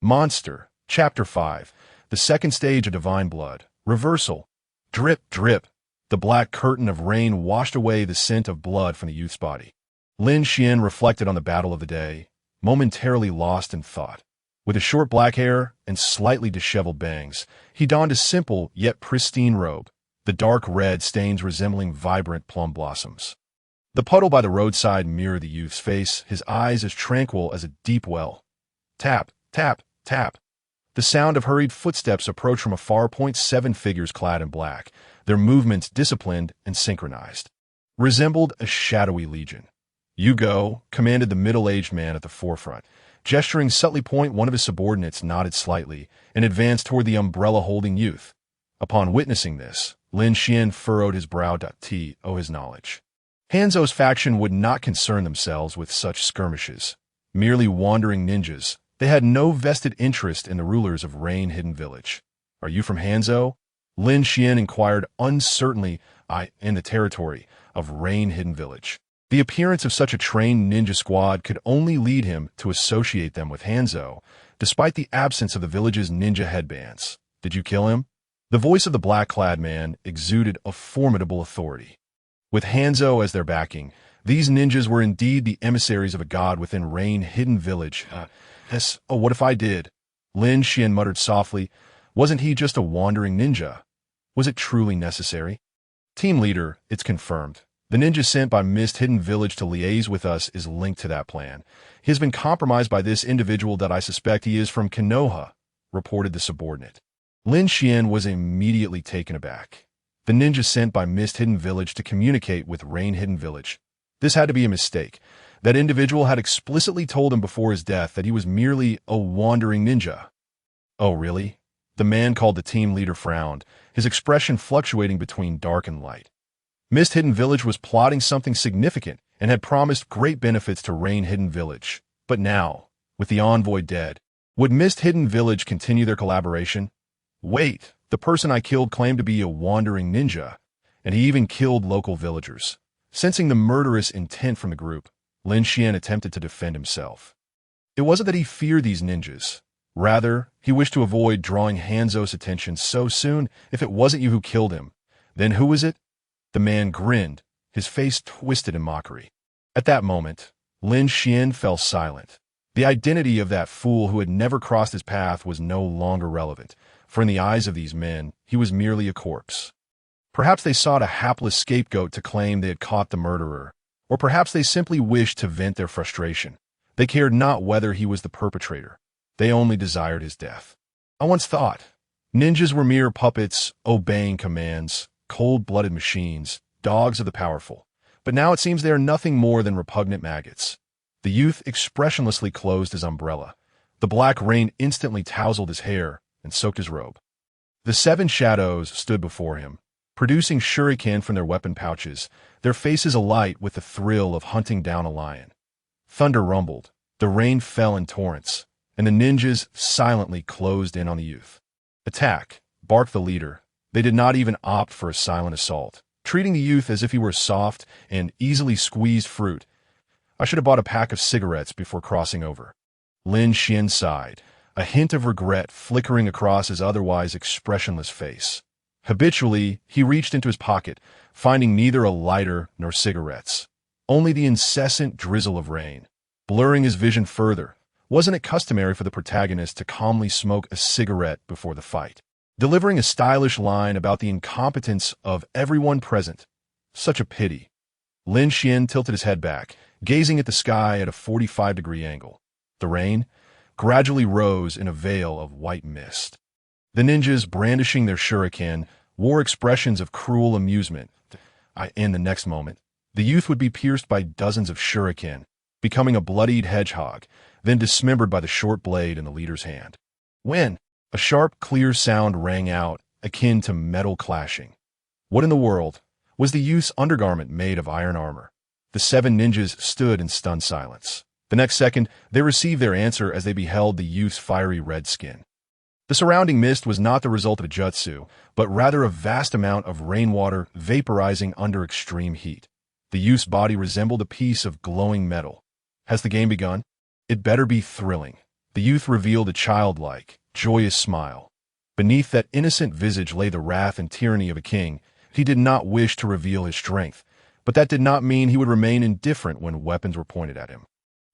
Monster, Chapter 5, the second stage of divine blood, reversal. Drip, drip. The black curtain of rain washed away the scent of blood from the youth's body. Lin Xian reflected on the battle of the day, momentarily lost in thought. With his short black hair and slightly disheveled bangs, he donned a simple yet pristine robe, the dark red stains resembling vibrant plum blossoms. The puddle by the roadside mirrored the youth's face, his eyes as tranquil as a deep well. Tap, tap, tap. The sound of hurried footsteps approached from afar. 7 figures clad in black, their movements disciplined and synchronized. Resembled a shadowy legion. You go, commanded the middle-aged man at the forefront. Gesturing subtly, one of his subordinates nodded slightly and advanced toward the umbrella-holding youth. Upon witnessing this, Lin Xian furrowed his brow. His knowledge. Hanzo's faction would not concern themselves with such skirmishes. Merely wandering ninjas, they had no vested interest in the rulers of Rain Hidden Village. Are you from Hanzo? Lin Xuan inquired uncertainly in the territory of Rain Hidden Village. The appearance of such a trained ninja squad could only lead him to associate them with Hanzo, despite the absence of the village's ninja headbands. Did you kill him? The voice of the black-clad man exuded a formidable authority. With Hanzo as their backing, these ninjas were indeed the emissaries of a god within Rain Hidden Village. Oh, what if I did? Lin Xuan muttered softly. Wasn't he just a wandering ninja? Was it truly necessary? Team leader, it's confirmed. The ninja sent by Mist Hidden Village to liaise with us is linked to that plan. He has been compromised by this individual that I suspect he is from Konoha, reported the subordinate. Lin Xuan was immediately taken aback. The ninja sent by Mist Hidden Village to communicate with Rain Hidden Village. This had to be a mistake. That individual had explicitly told him before his death that he was merely a wandering ninja. Oh, really? The man called the team leader frowned, his expression fluctuating between dark and light. Mist Hidden Village was plotting something significant and had promised great benefits to Rain Hidden Village. But now, with the envoy dead, would Mist Hidden Village continue their collaboration? Wait, the person I killed claimed to be a wandering ninja, and he even killed local villagers. Sensing the murderous intent from the group, Lin Xuan attempted to defend himself. It wasn't that he feared these ninjas. Rather, he wished to avoid drawing Hanzo's attention so soon. If it wasn't you who killed him, then who was it? The man grinned, his face twisted in mockery. At that moment, Lin Xuan fell silent. The identity of that fool who had never crossed his path was no longer relevant, for in the eyes of these men, he was merely a corpse. Perhaps they sought a hapless scapegoat to claim they had caught the murderer, or perhaps they simply wished to vent their frustration. They cared not whether he was the perpetrator. They only desired his death. I once thought, ninjas were mere puppets, obeying commands, cold-blooded machines, dogs of the powerful. But now it seems they are nothing more than repugnant maggots. The youth expressionlessly closed his umbrella. The black rain instantly tousled his hair and soaked his robe. The 7 shadows stood before him, producing shuriken from their weapon pouches, their faces alight with the thrill of hunting down a lion. Thunder rumbled, the rain fell in torrents, and the ninjas silently closed in on the youth. Attack, barked the leader. They did not even opt for a silent assault, treating the youth as if he were soft and easily squeezed fruit. I should have bought a pack of cigarettes before crossing over. Lin Xuan sighed, a hint of regret flickering across his otherwise expressionless face. Habitually, he reached into his pocket, finding neither a lighter nor cigarettes, only the incessant drizzle of rain. Blurring his vision further, wasn't it customary for the protagonist to calmly smoke a cigarette before the fight, delivering a stylish line about the incompetence of everyone present? Such a pity. Lin Xuan tilted his head back, gazing at the sky at a 45-degree angle. The rain gradually rose in a veil of white mist. The ninjas, brandishing their shuriken, wore expressions of cruel amusement. In the next moment, the youth would be pierced by dozens of shuriken, becoming a bloodied hedgehog, then dismembered by the short blade in the leader's hand. When a sharp, clear sound rang out, akin to metal clashing. What in the world? Was the youth's undergarment made of iron armor? The 7 ninjas stood in stunned silence. The next second, they received their answer as they beheld the youth's fiery red skin. The surrounding mist was not the result of a jutsu, but rather a vast amount of rainwater vaporizing under extreme heat. The youth's body resembled a piece of glowing metal. Has the game begun? It better be thrilling. The youth revealed a childlike, joyous smile. Beneath that innocent visage lay the wrath and tyranny of a king. He did not wish to reveal his strength, but that did not mean he would remain indifferent when weapons were pointed at him.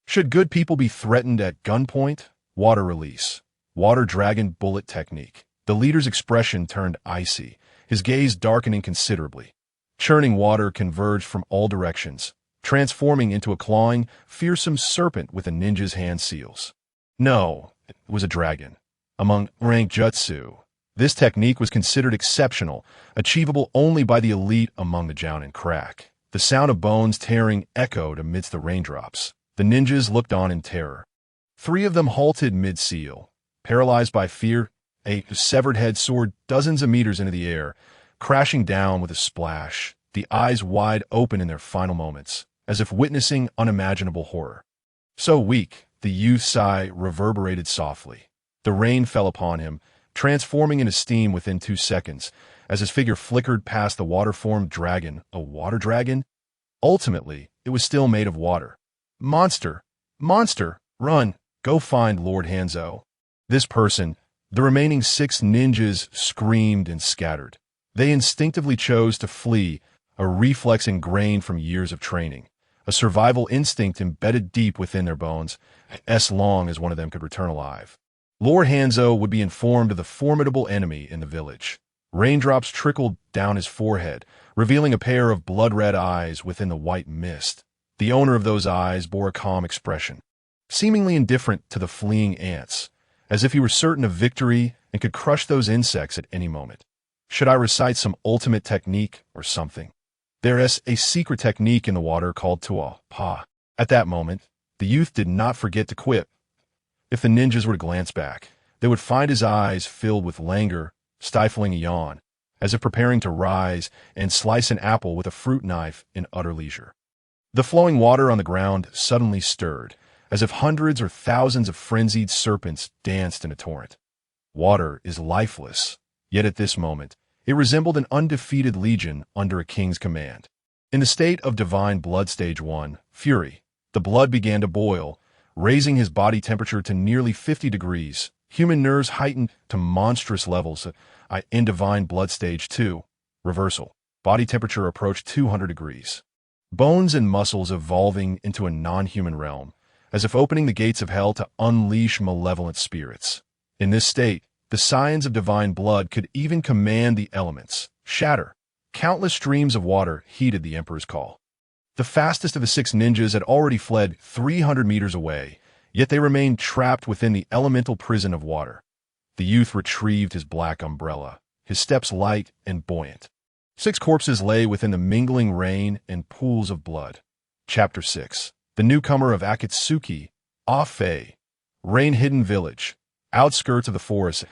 Should good people be threatened at gunpoint? Water release. Water dragon bullet technique. The leader's expression turned icy, his gaze darkening considerably. Churning water converged from all directions, transforming into a clawing, fearsome serpent with a ninja's hand seals. No, it was a dragon. Among rank jutsu, this technique was considered exceptional, achievable only by the elite among the Jounin crack. The sound of bones tearing echoed amidst the raindrops. The ninjas looked on in terror. 3 of them halted mid-seal. Paralyzed by fear, a severed head soared dozens of meters into the air, crashing down with a splash, the eyes wide open in their final moments, as if witnessing unimaginable horror. So weak, the youth's sigh reverberated softly. The rain fell upon him, transforming into steam within 2 seconds, as his figure flickered past the water-formed dragon, a water dragon. Ultimately, it was still made of water. Monster! Monster! Run! Go find Lord Hanzo. This person, the remaining 6 ninjas screamed and scattered. They instinctively chose to flee, a reflex ingrained from years of training, a survival instinct embedded deep within their bones, as long as one of them could return alive. Lord Hanzo would be informed of the formidable enemy in the village. Raindrops trickled down his forehead, revealing a pair of blood-red eyes within the white mist. The owner of those eyes bore a calm expression, seemingly indifferent to the fleeing ants, as if he were certain of victory and could crush those insects at any moment. Should I recite some ultimate technique or something? There is a secret technique in the water called Tuo Pa. At that moment, the youth did not forget to quip. If the ninjas were to glance back, they would find his eyes filled with languor, stifling a yawn, as if preparing to rise and slice an apple with a fruit knife in utter leisure. The flowing water on the ground suddenly stirred, as if hundreds or thousands of frenzied serpents danced in a torrent. Water is lifeless, yet at this moment, it resembled an undefeated legion under a king's command. In the state of divine blood stage 1, fury, the blood began to boil, raising his body temperature to nearly 50 degrees. Human nerves heightened to monstrous levels. In divine blood stage 2, reversal, body temperature approached 200 degrees. Bones and muscles evolving into a non-human realm, as if opening the gates of hell to unleash malevolent spirits. In this state, the scions of divine blood could even command the elements, shatter. Countless streams of water heeded the Emperor's call. The fastest of the 6 ninjas had already fled 300 meters away, yet they remained trapped within the elemental prison of water. The youth retrieved his black umbrella, his steps light and buoyant. 6 corpses lay within the mingling rain and pools of blood. Chapter 6. The newcomer of Akatsuki, Ah-Fei, rain-hidden village, outskirts of the forest.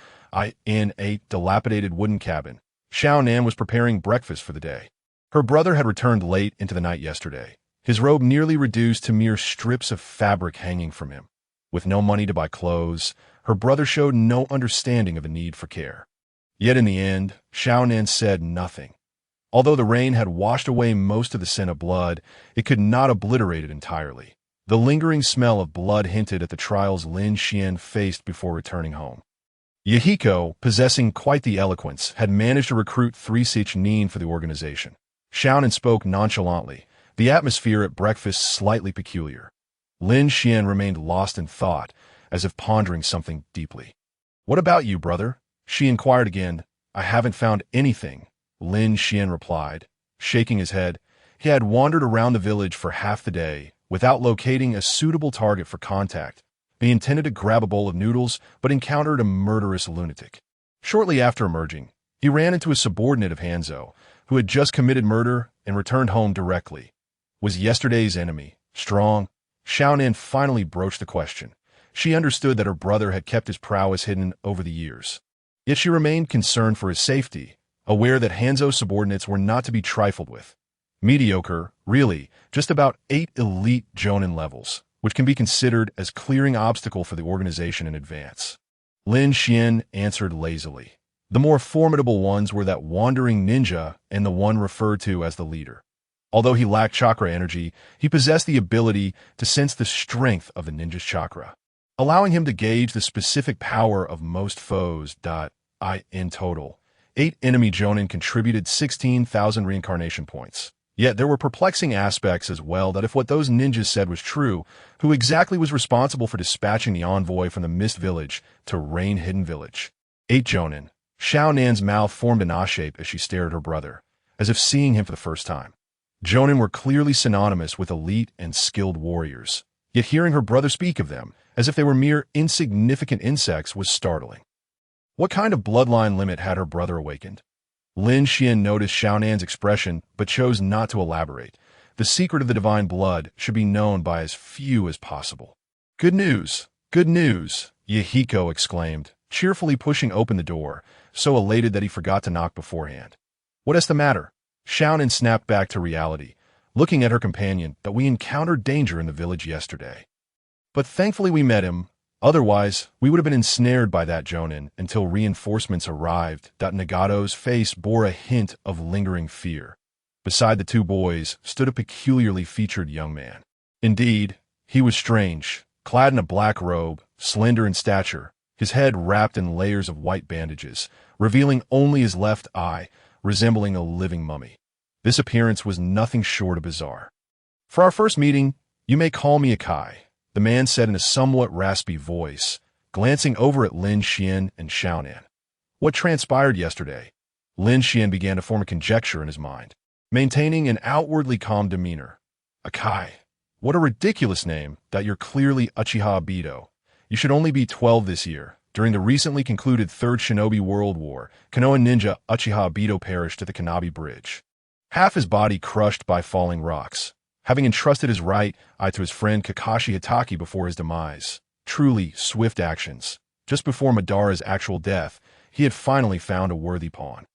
In a dilapidated wooden cabin, Xiaonan was preparing breakfast for the day. Her brother had returned late into the night yesterday, his robe nearly reduced to mere strips of fabric hanging from him. With no money to buy clothes, her brother showed no understanding of the need for care. Yet in the end, Xiaonan said nothing. Although the rain had washed away most of the scent of blood, it could not obliterate it entirely. The lingering smell of blood hinted at the trials Lin Xuan faced before returning home. Yahiko, possessing quite the eloquence, had managed to recruit 3 Sichnin for the organization. Xiaonan spoke nonchalantly, the atmosphere at breakfast slightly peculiar. Lin Xuan remained lost in thought, as if pondering something deeply. "What about you, brother?" she inquired again. "I haven't found anything," Lin Xuan replied, shaking his head. He had wandered around the village for half the day, without locating a suitable target for contact. He intended to grab a bowl of noodles, but encountered a murderous lunatic. Shortly after emerging, he ran into a subordinate of Hanzo, who had just committed murder and returned home directly. Was yesterday's enemy strong? Xiaonan finally broached the question. She understood that her brother had kept his prowess hidden over the years. Yet she remained concerned for his safety, aware that Hanzo's subordinates were not to be trifled with. Mediocre, really, just about 8 elite Jonin levels, which can be considered as clearing obstacle for the organization in advance. Lin Xuan answered lazily. The more formidable ones were that wandering ninja and the one referred to as the leader. Although he lacked chakra energy, he possessed the ability to sense the strength of the ninja's chakra, allowing him to gauge the specific power of most foes. In total, 8 enemy Jonin contributed 16,000 reincarnation points. Yet there were perplexing aspects as well that if what those ninjas said was true, who exactly was responsible for dispatching the envoy from the Mist Village to Rain-Hidden Village? 8 Jonin. Xiaonan's mouth formed an Ah shape as she stared at her brother, as if seeing him for the first time. Jonin were clearly synonymous with elite and skilled warriors, yet hearing her brother speak of them, as if they were mere insignificant insects, was startling. What kind of bloodline limit had her brother awakened? Lin Xuan noticed Xiaonan's expression, but chose not to elaborate. The secret of the divine blood should be known by as few as possible. "Good news! Good news!" Yahiko exclaimed, cheerfully pushing open the door, so elated that he forgot to knock beforehand. "What is the matter?" Xiaonan snapped back to reality, looking at her companion. "That we encountered danger in the village yesterday. But thankfully we met him. Otherwise, we would have been ensnared by that Jonin until reinforcements arrived. Nagato's face bore a hint of lingering fear. Beside the two boys stood a peculiarly featured young man. Indeed, he was strange, clad in a black robe, slender in stature, his head wrapped in layers of white bandages, revealing only his left eye, resembling a living mummy. This appearance was nothing short of bizarre. "For our first meeting, you may call me Akai," the man said in a somewhat raspy voice, glancing over at Lin Xuan and Xiaonan. What transpired yesterday? Lin Xuan began to form a conjecture in his mind, maintaining an outwardly calm demeanor. "Akai, what a ridiculous name, that you're clearly Uchiha Obito. You should only be 12 this year. During the recently concluded Third Shinobi World War, Konoha ninja Uchiha Obito perished at the Kanabi Bridge. Half his body crushed by falling rocks, having entrusted his right eye to his friend Kakashi Hitaki before his demise. Truly swift actions. Just before Madara's actual death, he had finally found a worthy pawn.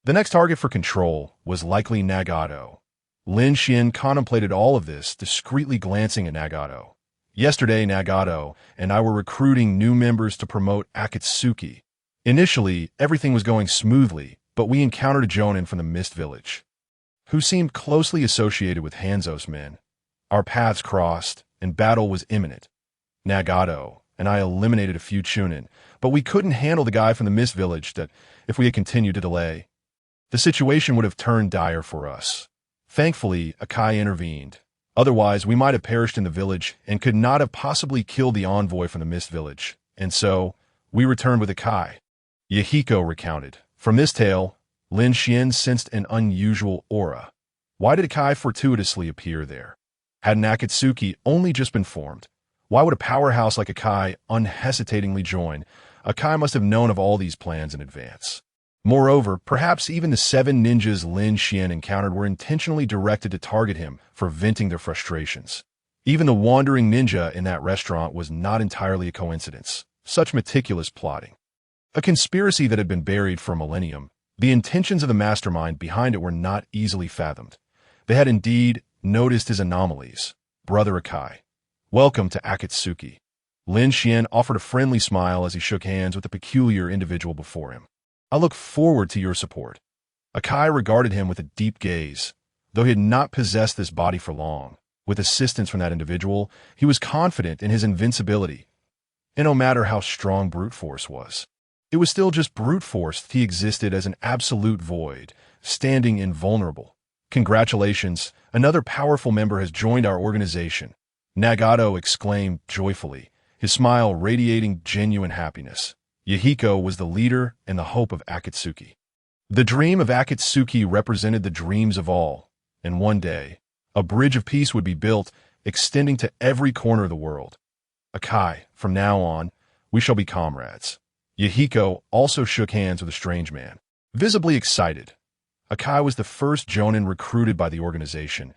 The next target for control was likely Nagato. Lin Xuan contemplated all of this, discreetly glancing at Nagato. Yesterday, Nagato and I were recruiting new members to promote Akatsuki. Initially, everything was going smoothly, but we encountered a Jonin from the Mist Village, who seemed closely associated with Hanzo's men. Our paths crossed, and battle was imminent. Nagato and I eliminated a few Chunin, but we couldn't handle the guy from the Mist Village. That if we had continued to delay, the situation would have turned dire for us. Thankfully, Akai intervened. Otherwise, we might have perished in the village and could not have possibly killed the envoy from the Mist Village. And so, we returned with Akai. Yahiko recounted. From this tale, Lin Xuan sensed an unusual aura. Why did Akai fortuitously appear there? Had Akatsuki only just been formed? Why would a powerhouse like Akai unhesitatingly join? Akai must have known of all these plans in advance. Moreover, perhaps even the 7 ninjas Lin Xuan encountered were intentionally directed to target him for venting their frustrations. Even the wandering ninja in that restaurant was not entirely a coincidence. Such meticulous plotting. A conspiracy that had been buried for a millennium. The intentions of the mastermind behind it were not easily fathomed. They had indeed noticed his anomalies. Brother Akai, welcome to Akatsuki. Lin Xuan offered a friendly smile as he shook hands with the peculiar individual before him. I look forward to your support. Akai regarded him with a deep gaze. Though he had not possessed this body for long, with assistance from that individual, he was confident in his invincibility. And no matter how strong brute force was, it was still just brute force. He existed as an absolute void, standing invulnerable. Congratulations, another powerful member has joined our organization. Nagato exclaimed joyfully, his smile radiating genuine happiness. Yahiko was the leader and the hope of Akatsuki. The dream of Akatsuki represented the dreams of all, and one day, a bridge of peace would be built, extending to every corner of the world. Akai, from now on, we shall be comrades. Yahiko also shook hands with a strange man, visibly excited. Akai was the first Jonin recruited by the organization.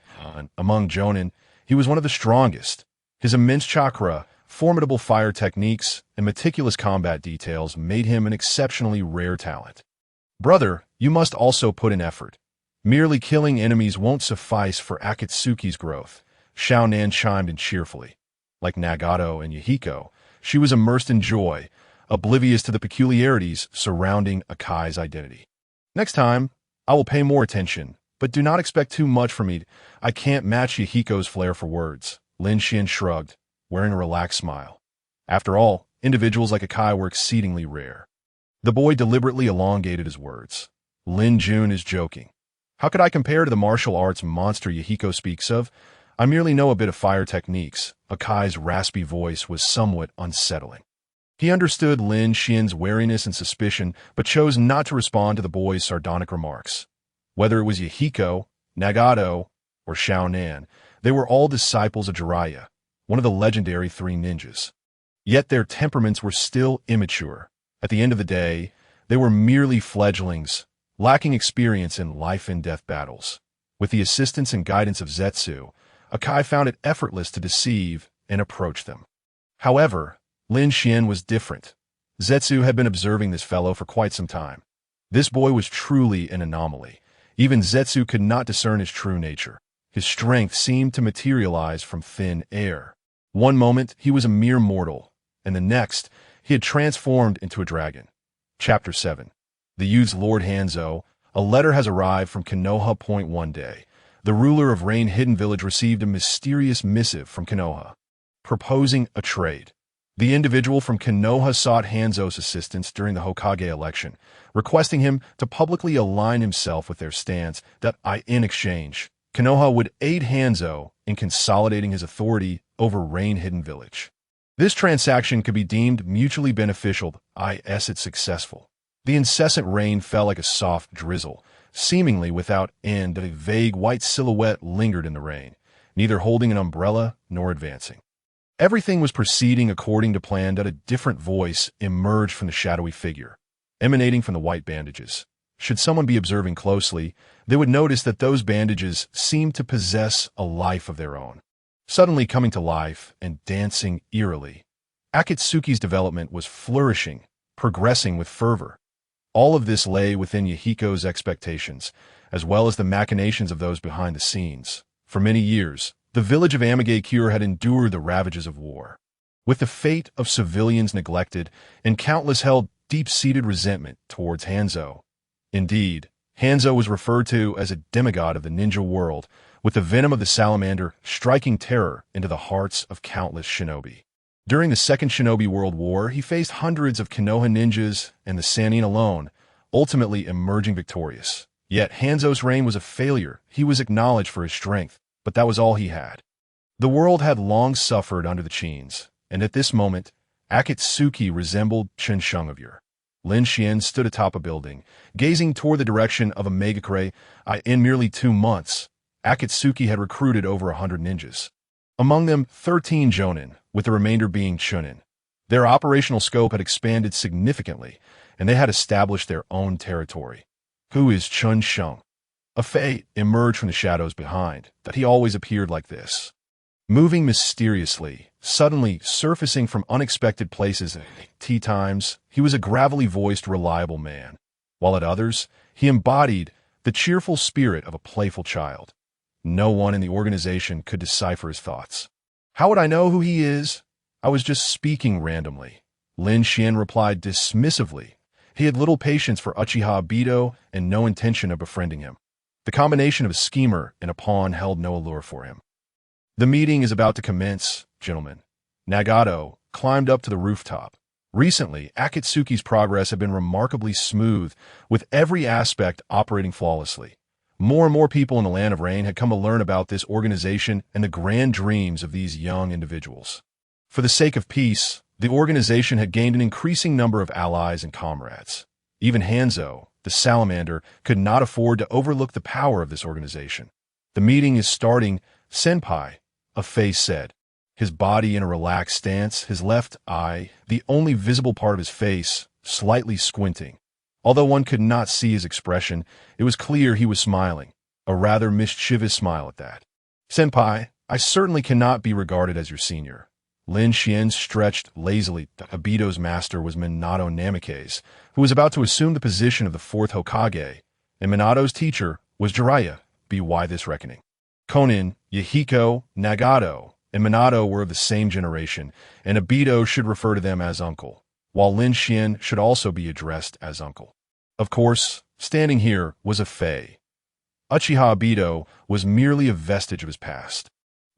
Among Jonin, he was one of the strongest. His immense chakra, formidable fire techniques, and meticulous combat details made him an exceptionally rare talent. Brother, you must also put in effort. Merely killing enemies won't suffice for Akatsuki's growth, Xiaonan chimed in cheerfully. Like Nagato and Yahiko, she was immersed in joy, oblivious to the peculiarities surrounding Akai's identity. Next time, I will pay more attention, but do not expect too much from me. I can't match Yahiko's flair for words. Lin Xuan shrugged, wearing a relaxed smile. After all, individuals like Akai were exceedingly rare. The boy deliberately elongated his words. Lin Jun is joking. How could I compare to the martial arts monster Yahiko speaks of? I merely know a bit of fire techniques. Akai's raspy voice was somewhat unsettling. He understood Lin Xuan's wariness and suspicion, but chose not to respond to the boy's sardonic remarks. Whether it was Yahiko, Nagato, or Xiaonan, they were all disciples of Jiraiya, one of the legendary 3 ninjas. Yet their temperaments were still immature. At the end of the day, they were merely fledglings, lacking experience in life-and-death battles. With the assistance and guidance of Zetsu, Akai found it effortless to deceive and approach them. However, Lin Xuan was different. Zetsu had been observing this fellow for quite some time. This boy was truly an anomaly. Even Zetsu could not discern his true nature. His strength seemed to materialize from thin air. One moment, he was a mere mortal, and the next, he had transformed into a dragon. Chapter 7. The youth's Lord Hanzo. A letter has arrived from Konoha Point one day. The ruler of Rain Hidden Village received a mysterious missive from Konoha, proposing a trade. The individual from Konoha sought Hanzo's assistance during the Hokage election, requesting him to publicly align himself with their stance that in exchange, Konoha would aid Hanzo in consolidating his authority over Rain Hidden Village. This transaction could be deemed mutually beneficial if it's successful. The incessant rain fell like a soft drizzle, seemingly without end. A vague white silhouette lingered in the rain, neither holding an umbrella nor advancing. Everything was proceeding according to plan, that a different voice emerged from the shadowy figure, emanating from the white bandages. Should someone be observing closely, they would notice that those bandages seemed to possess a life of their own, suddenly coming to life and dancing eerily. Akatsuki's development was flourishing, progressing with fervor. All of this lay within Yahiko's expectations, as well as the machinations of those behind the scenes. For many years, the village of Amigakure had endured the ravages of war. With the fate of civilians neglected, and countless held deep-seated resentment towards Hanzo. Indeed, Hanzo was referred to as a demigod of the ninja world, with the venom of the salamander striking terror into the hearts of countless shinobi. During the Second Shinobi World War, he faced hundreds of Konoha ninjas and the Sannin alone, ultimately emerging victorious. Yet Hanzo's reign was a failure. He was acknowledged for his strength, but that was all he had. The world had long suffered under the chains, and at this moment, Akatsuki resembled Chen Shengavure. Lin Xuan stood atop a building, gazing toward the direction of a megakure. In merely 2 months, Akatsuki had recruited over 100 ninjas. Among them, 13 jonin, with the remainder being chunin. Their operational scope had expanded significantly, and they had established their own territory. Who is Chun Sheng? A Fei emerged from the shadows behind, that he always appeared like this. Moving mysteriously, suddenly surfacing from unexpected places at tea times, he was a gravelly-voiced, reliable man, while at others, he embodied the cheerful spirit of a playful child. No one in the organization could decipher his thoughts. How would I know who he is? I was just speaking randomly. Lin Xuan replied dismissively. He had little patience for Uchiha Obito and no intention of befriending him. The combination of a schemer and a pawn held no allure for him. The meeting is about to commence, gentlemen. Nagato climbed up to the rooftop. Recently, Akatsuki's progress had been remarkably smooth, with every aspect operating flawlessly. More and more people in the Land of Rain had come to learn about this organization and the grand dreams of these young individuals. For the sake of peace, the organization had gained an increasing number of allies and comrades. Even Hanzo, the salamander, could not afford to overlook the power of this organization. The meeting is starting, Senpai, a face said, his body in a relaxed stance, his left eye, the only visible part of his face, slightly squinting. Although one could not see his expression, it was clear he was smiling, a rather mischievous smile at that. Senpai, I certainly cannot be regarded as your senior. Lin Xuan stretched lazily. Obito's master was Minato Namikaze, who was about to assume the position of the 4th Hokage, and Minato's teacher was Jiraiya. Why this reckoning? Konin, Yahiko, Nagato, and Minato were of the same generation, and Obito should refer to them as uncle, while Lin Xuan should also be addressed as uncle. Of course, standing here was a Fei. Uchiha Obito was merely a vestige of his past.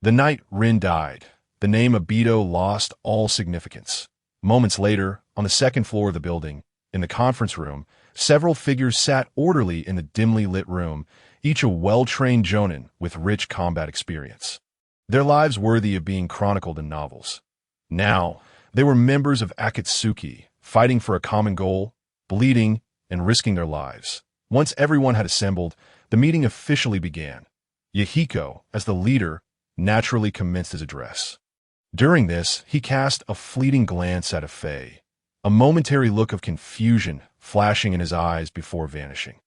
The night Rin died, the name Obito lost all significance. Moments later, on the 2nd floor of the building, in the conference room, several figures sat orderly in the dimly lit room, each a well-trained jonin with rich combat experience. Their lives worthy of being chronicled in novels. Now, they were members of Akatsuki, fighting for a common goal, bleeding, and risking their lives. Once everyone had assembled, the meeting officially began. Yahiko, as the leader, naturally commenced his address. During this, he cast a fleeting glance at a Fei, a momentary look of confusion flashing in his eyes before vanishing.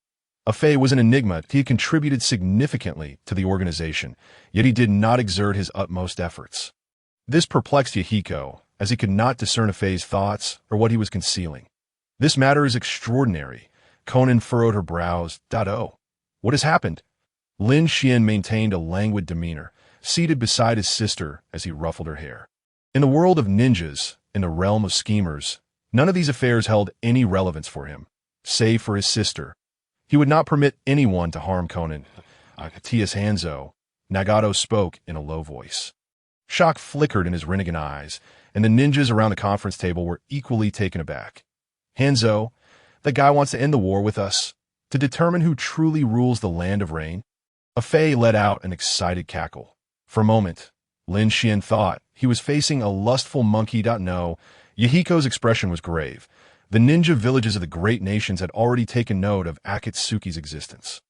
A Fei was an enigma. He had contributed significantly to the organization, yet he did not exert his utmost efforts. This perplexed Yahiko, as he could not discern a Fei's thoughts or what he was concealing. This matter is extraordinary. Konin furrowed her brows. Oh, what has happened? Lin Xuan maintained a languid demeanor, seated beside his sister as he ruffled her hair. In the world of ninjas, in the realm of schemers, none of these affairs held any relevance for him, save for his sister. He would not permit anyone to harm Conan. T.S. Hanzo, Nagato spoke in a low voice. Shock flickered in his Rinnegan eyes, and the ninjas around the conference table were equally taken aback. Hanzo, that guy wants to end the war with us, to determine who truly rules the land of rain? A Fei let out an excited cackle. For a moment, Lin Xuan thought he was facing a lustful monkey. No, Yahiko's expression was grave. The ninja villages of the great nations had already taken note of Akatsuki's existence,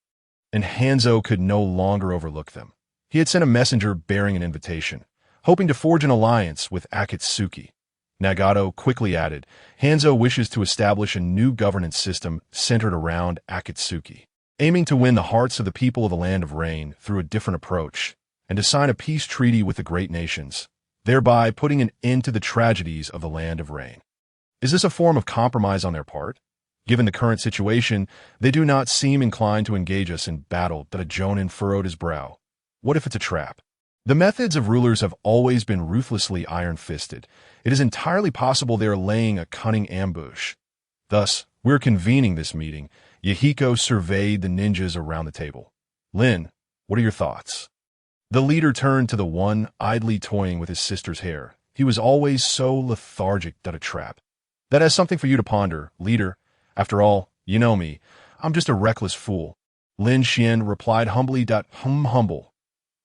and Hanzo could no longer overlook them. He had sent a messenger bearing an invitation, hoping to forge an alliance with Akatsuki. Nagato quickly added, Hanzo wishes to establish a new governance system centered around Akatsuki, aiming to win the hearts of the people of the Land of Rain through a different approach, and to sign a peace treaty with the great nations, thereby putting an end to the tragedies of the Land of Rain. Is this a form of compromise on their part? Given the current situation, they do not seem inclined to engage us in battle. That a Jonin furrowed his brow. What if it's a trap? The methods of rulers have always been ruthlessly iron-fisted. It is entirely possible they are laying a cunning ambush. Thus, we're convening this meeting. Yahiko surveyed the ninjas around the table. Lin, what are your thoughts? The leader turned to the one idly toying with his sister's hair. He was always so lethargic. That a trap. That has something for you to ponder, leader. After all, you know me. I'm just a reckless fool. Lin Xuan replied humbly. Humble.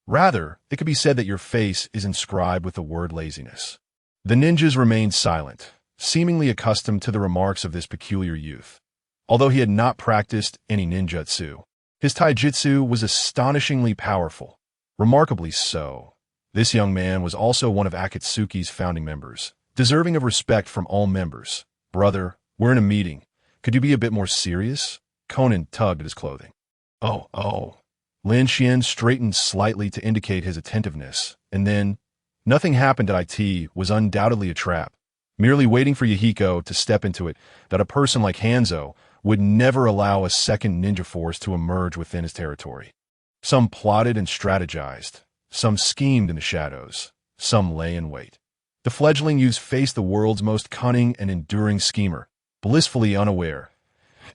Rather, it could be said that your face is inscribed with the word laziness. The ninjas remained silent, seemingly accustomed to the remarks of this peculiar youth. Although he had not practiced any ninjutsu, his taijutsu was astonishingly powerful. Remarkably so. This young man was also one of Akatsuki's founding members, deserving of respect from all members. Brother, we're in a meeting. Could you be a bit more serious? Conan tugged at his clothing. Oh. Lin Xuan straightened slightly to indicate his attentiveness, and then, nothing happened at IT was undoubtedly a trap, merely waiting for Yahiko to step into it, that a person like Hanzo would never allow a second ninja force to emerge within his territory. Some plotted and strategized, some schemed in the shadows, some lay in wait. The fledgling youths faced the world's most cunning and enduring schemer, blissfully unaware.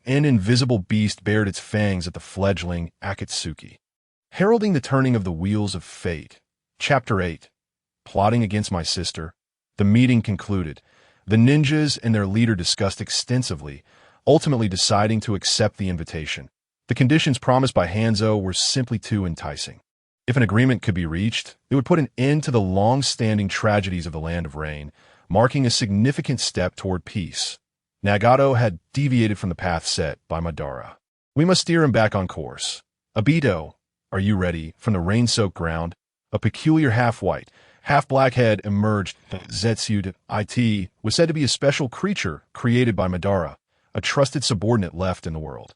An invisible beast bared its fangs at the fledgling Akatsuki. Heralding the turning of the wheels of fate. Chapter 8. Plotting against my sister. The meeting concluded. The ninjas and their leader discussed extensively, ultimately deciding to accept the invitation. The conditions promised by Hanzo were simply too enticing. If an agreement could be reached, it would put an end to the long-standing tragedies of the Land of Rain, marking a significant step toward peace. Nagato had deviated from the path set by Madara. We must steer him back on course. Obito, are you ready? From the rain-soaked ground, a peculiar half-white, half-black head emerged. Zetsu IT was said to be a special creature created by Madara, a trusted subordinate left in the world.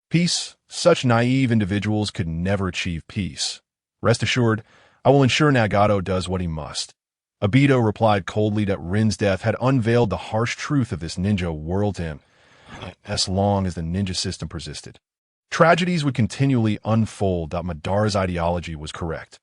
Peace? Such naive individuals could never achieve peace. Rest assured, I will ensure Nagato does what he must. Obito replied coldly that Rin's death had unveiled the harsh truth of this ninja world to him, as long as the ninja system persisted. Tragedies would continually unfold. Madara's ideology was correct.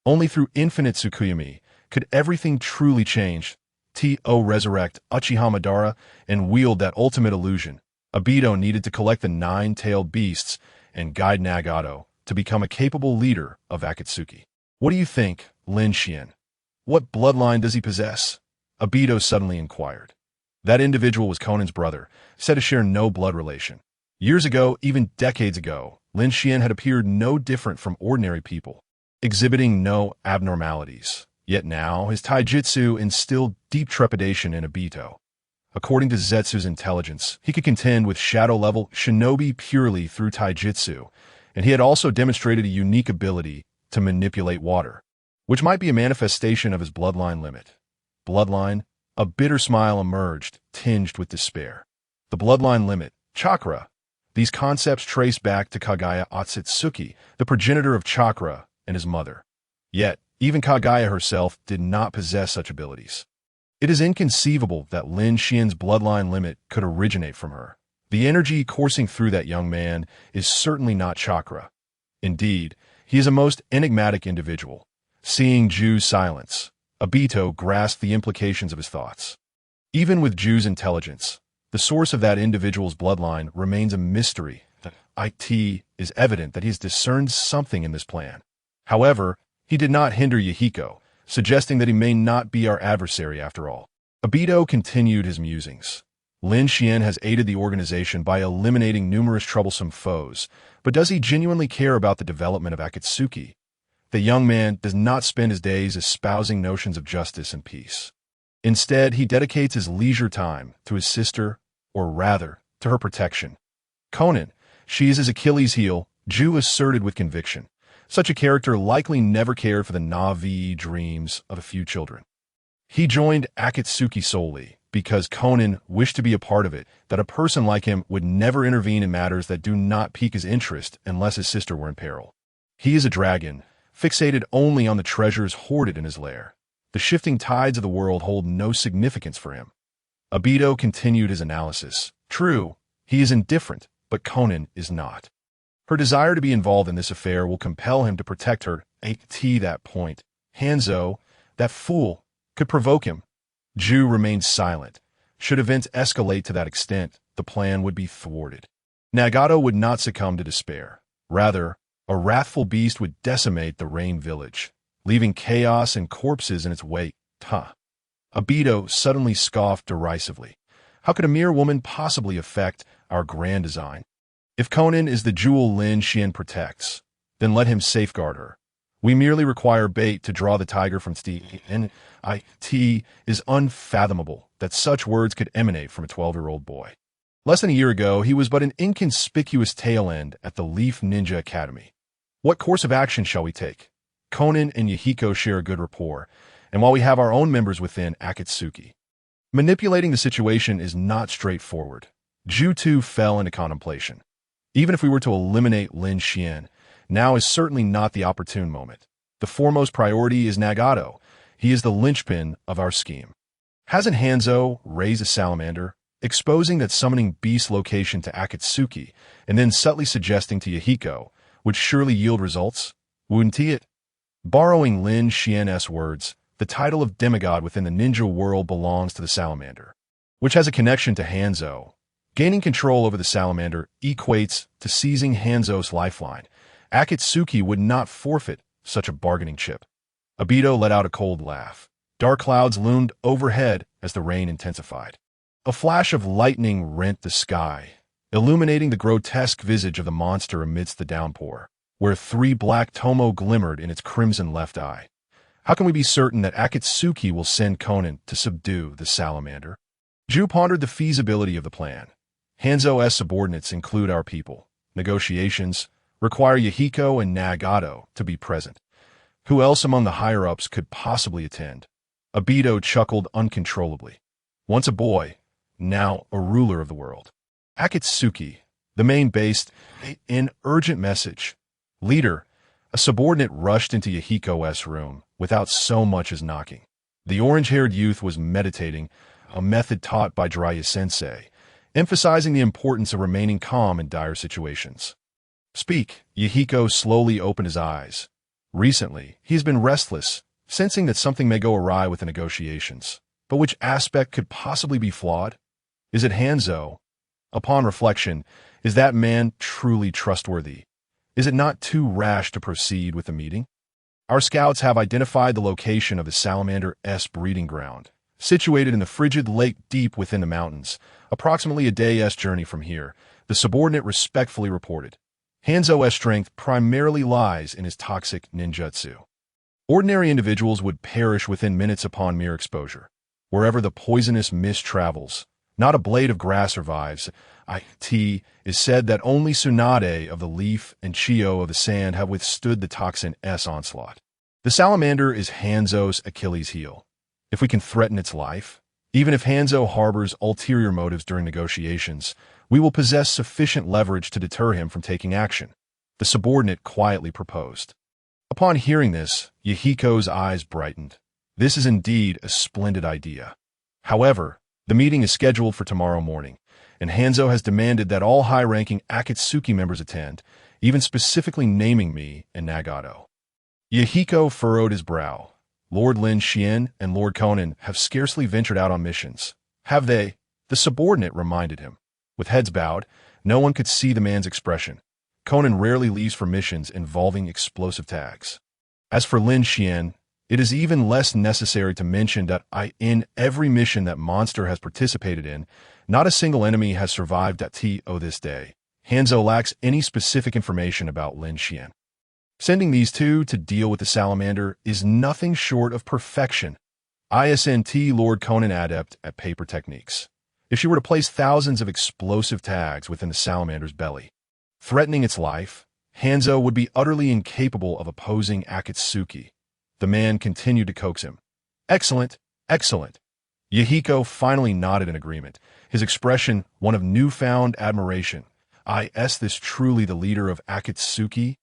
Only through infinite Tsukuyomi could everything truly change. To resurrect Uchiha Madara and wield that ultimate illusion, Obito needed to collect the nine-tailed beasts and guide Nagato to become a capable leader of Akatsuki. What do you think, Lin Xuan? What bloodline does he possess? Obito suddenly inquired. That individual was Conan's brother, said to share no blood relation. Years ago, even decades ago, Lin Xuan had appeared no different from ordinary people, exhibiting no abnormalities. Yet now, his taijutsu instilled deep trepidation in Obito. According to Zetsu's intelligence, he could contend with shadow-level shinobi purely through taijutsu, and he had also demonstrated a unique ability to manipulate water, which might be a manifestation of his bloodline limit. Bloodline? A bitter smile emerged, tinged with despair. The bloodline limit, chakra. These concepts trace back to Kaguya Otsutsuki, the progenitor of chakra, and his mother. Yet, even Kaguya herself did not possess such abilities. It is inconceivable that Lin Xuan's bloodline limit could originate from her. The energy coursing through that young man is certainly not chakra. Indeed, he is a most enigmatic individual. Seeing Ju's silence, Obito grasped the implications of his thoughts. Even with Ju's intelligence, the source of that individual's bloodline remains a mystery. It is evident that he has discerned something in this plan. However, he did not hinder Yahiko, suggesting that he may not be our adversary after all. Obito continued his musings. Lin Xuan has aided the organization by eliminating numerous troublesome foes, but does he genuinely care about the development of Akatsuki? The young man does not spend his days espousing notions of justice and peace. Instead, he dedicates his leisure time to his sister, or rather, to her protection. Conan, she is his Achilles heel, Ju asserted with conviction. Such a character likely never cared for the Na'vi dreams of a few children. He joined Akatsuki solely because Conan wished to be a part of it, that a person like him would never intervene in matters that do not pique his interest unless his sister were in peril. He is a dragon, fixated only on the treasures hoarded in his lair. The shifting tides of the world hold no significance for him. Obito continued his analysis. True, he is indifferent, but Conan is not. Her desire to be involved in this affair will compel him to protect her. At that point, Hanzo, that fool, could provoke him. Ju remained silent. Should events escalate to that extent, the plan would be thwarted. Nagato would not succumb to despair. Rather, a wrathful beast would decimate the Rain Village, leaving chaos and corpses in its wake. Obito suddenly scoffed derisively. How could a mere woman possibly affect our grand design? If Conan is the jewel Lin Xuan protects, then let him safeguard her. We merely require bait to draw the tiger from Steve, and it is unfathomable that such words could emanate from a 12-year-old boy. Less than a year ago, he was but an inconspicuous tail end at the Leaf Ninja Academy. What course of action shall we take? Conan and Yahiko share a good rapport, and while we have our own members within Akatsuki, manipulating the situation is not straightforward. Ju too fell into contemplation. Even if we were to eliminate Lin Xuan, now is certainly not the opportune moment. The foremost priority is Nagato. He is the linchpin of our scheme. Hasn't Hanzo raised a salamander, exposing that summoning beast location to Akatsuki, and then subtly suggesting to Yahiko, would surely yield results? Wouldn't it? Borrowing Lin Xian's words, the title of demigod within the ninja world belongs to the salamander, which has a connection to Hanzo. Gaining control over the salamander equates to seizing Hanzo's lifeline. Akatsuki would not forfeit such a bargaining chip. Obito let out a cold laugh. Dark clouds loomed overhead as the rain intensified. A flash of lightning rent the sky, illuminating the grotesque visage of the monster amidst the downpour, where 3 black tomo glimmered in its crimson left eye. How can we be certain that Akatsuki will send Conan to subdue the salamander? Ju pondered the feasibility of the plan. Hanzo's subordinates include our people. Negotiations require Yahiko and Nagato to be present. Who else among the higher-ups could possibly attend? Obito chuckled uncontrollably. Once a boy, now a ruler of the world. Akatsuki, the main base, an urgent message. Leader, a subordinate rushed into Yahiko's room without so much as knocking. The orange-haired youth was meditating, a method taught by Jiraiya-sensei, emphasizing the importance of remaining calm in dire situations. Speak. Yahiko slowly opened his eyes. Recently, he has been restless, sensing that something may go awry with the negotiations. But which aspect could possibly be flawed? Is it Hanzo? Upon reflection, is that man truly trustworthy? Is it not too rash to proceed with the meeting? Our scouts have identified the location of the salamander's breeding ground, situated in the frigid lake deep within the mountains, approximately a day's journey from here, the subordinate respectfully reported. Hanzo's strength primarily lies in his toxic ninjutsu. Ordinary individuals would perish within minutes upon mere exposure. Wherever the poisonous mist travels, not a blade of grass survives. It is said that only Tsunade of the leaf and Chio of the sand have withstood the toxin's onslaught. The salamander is Hanzo's Achilles heel. If we can threaten its life, even if Hanzo harbors ulterior motives during negotiations, we will possess sufficient leverage to deter him from taking action, the subordinate quietly proposed. Upon hearing this, Yahiko's eyes brightened. This is indeed a splendid idea. However, the meeting is scheduled for tomorrow morning, and Hanzo has demanded that all high-ranking Akatsuki members attend, even specifically naming me and Nagato. Yahiko furrowed his brow. Lord Lin Xuan and Lord Conan have scarcely ventured out on missions. Have they? The subordinate reminded him. With heads bowed, no one could see the man's expression. Conan rarely leaves for missions involving explosive tags. As for Lin Xuan, it is even less necessary to mention that in every mission that Monster has participated in, not a single enemy has survived at this day. Hanzo lacks any specific information about Lin Xuan. Sending these two to deal with the salamander is nothing short of perfection. ISNT Lord Conan adept at paper techniques. If she were to place thousands of explosive tags within the salamander's belly, threatening its life, Hanzo would be utterly incapable of opposing Akatsuki. The man continued to coax him. Excellent, excellent. Yahiko finally nodded in agreement, his expression one of newfound admiration. Is this truly the leader of Akatsuki?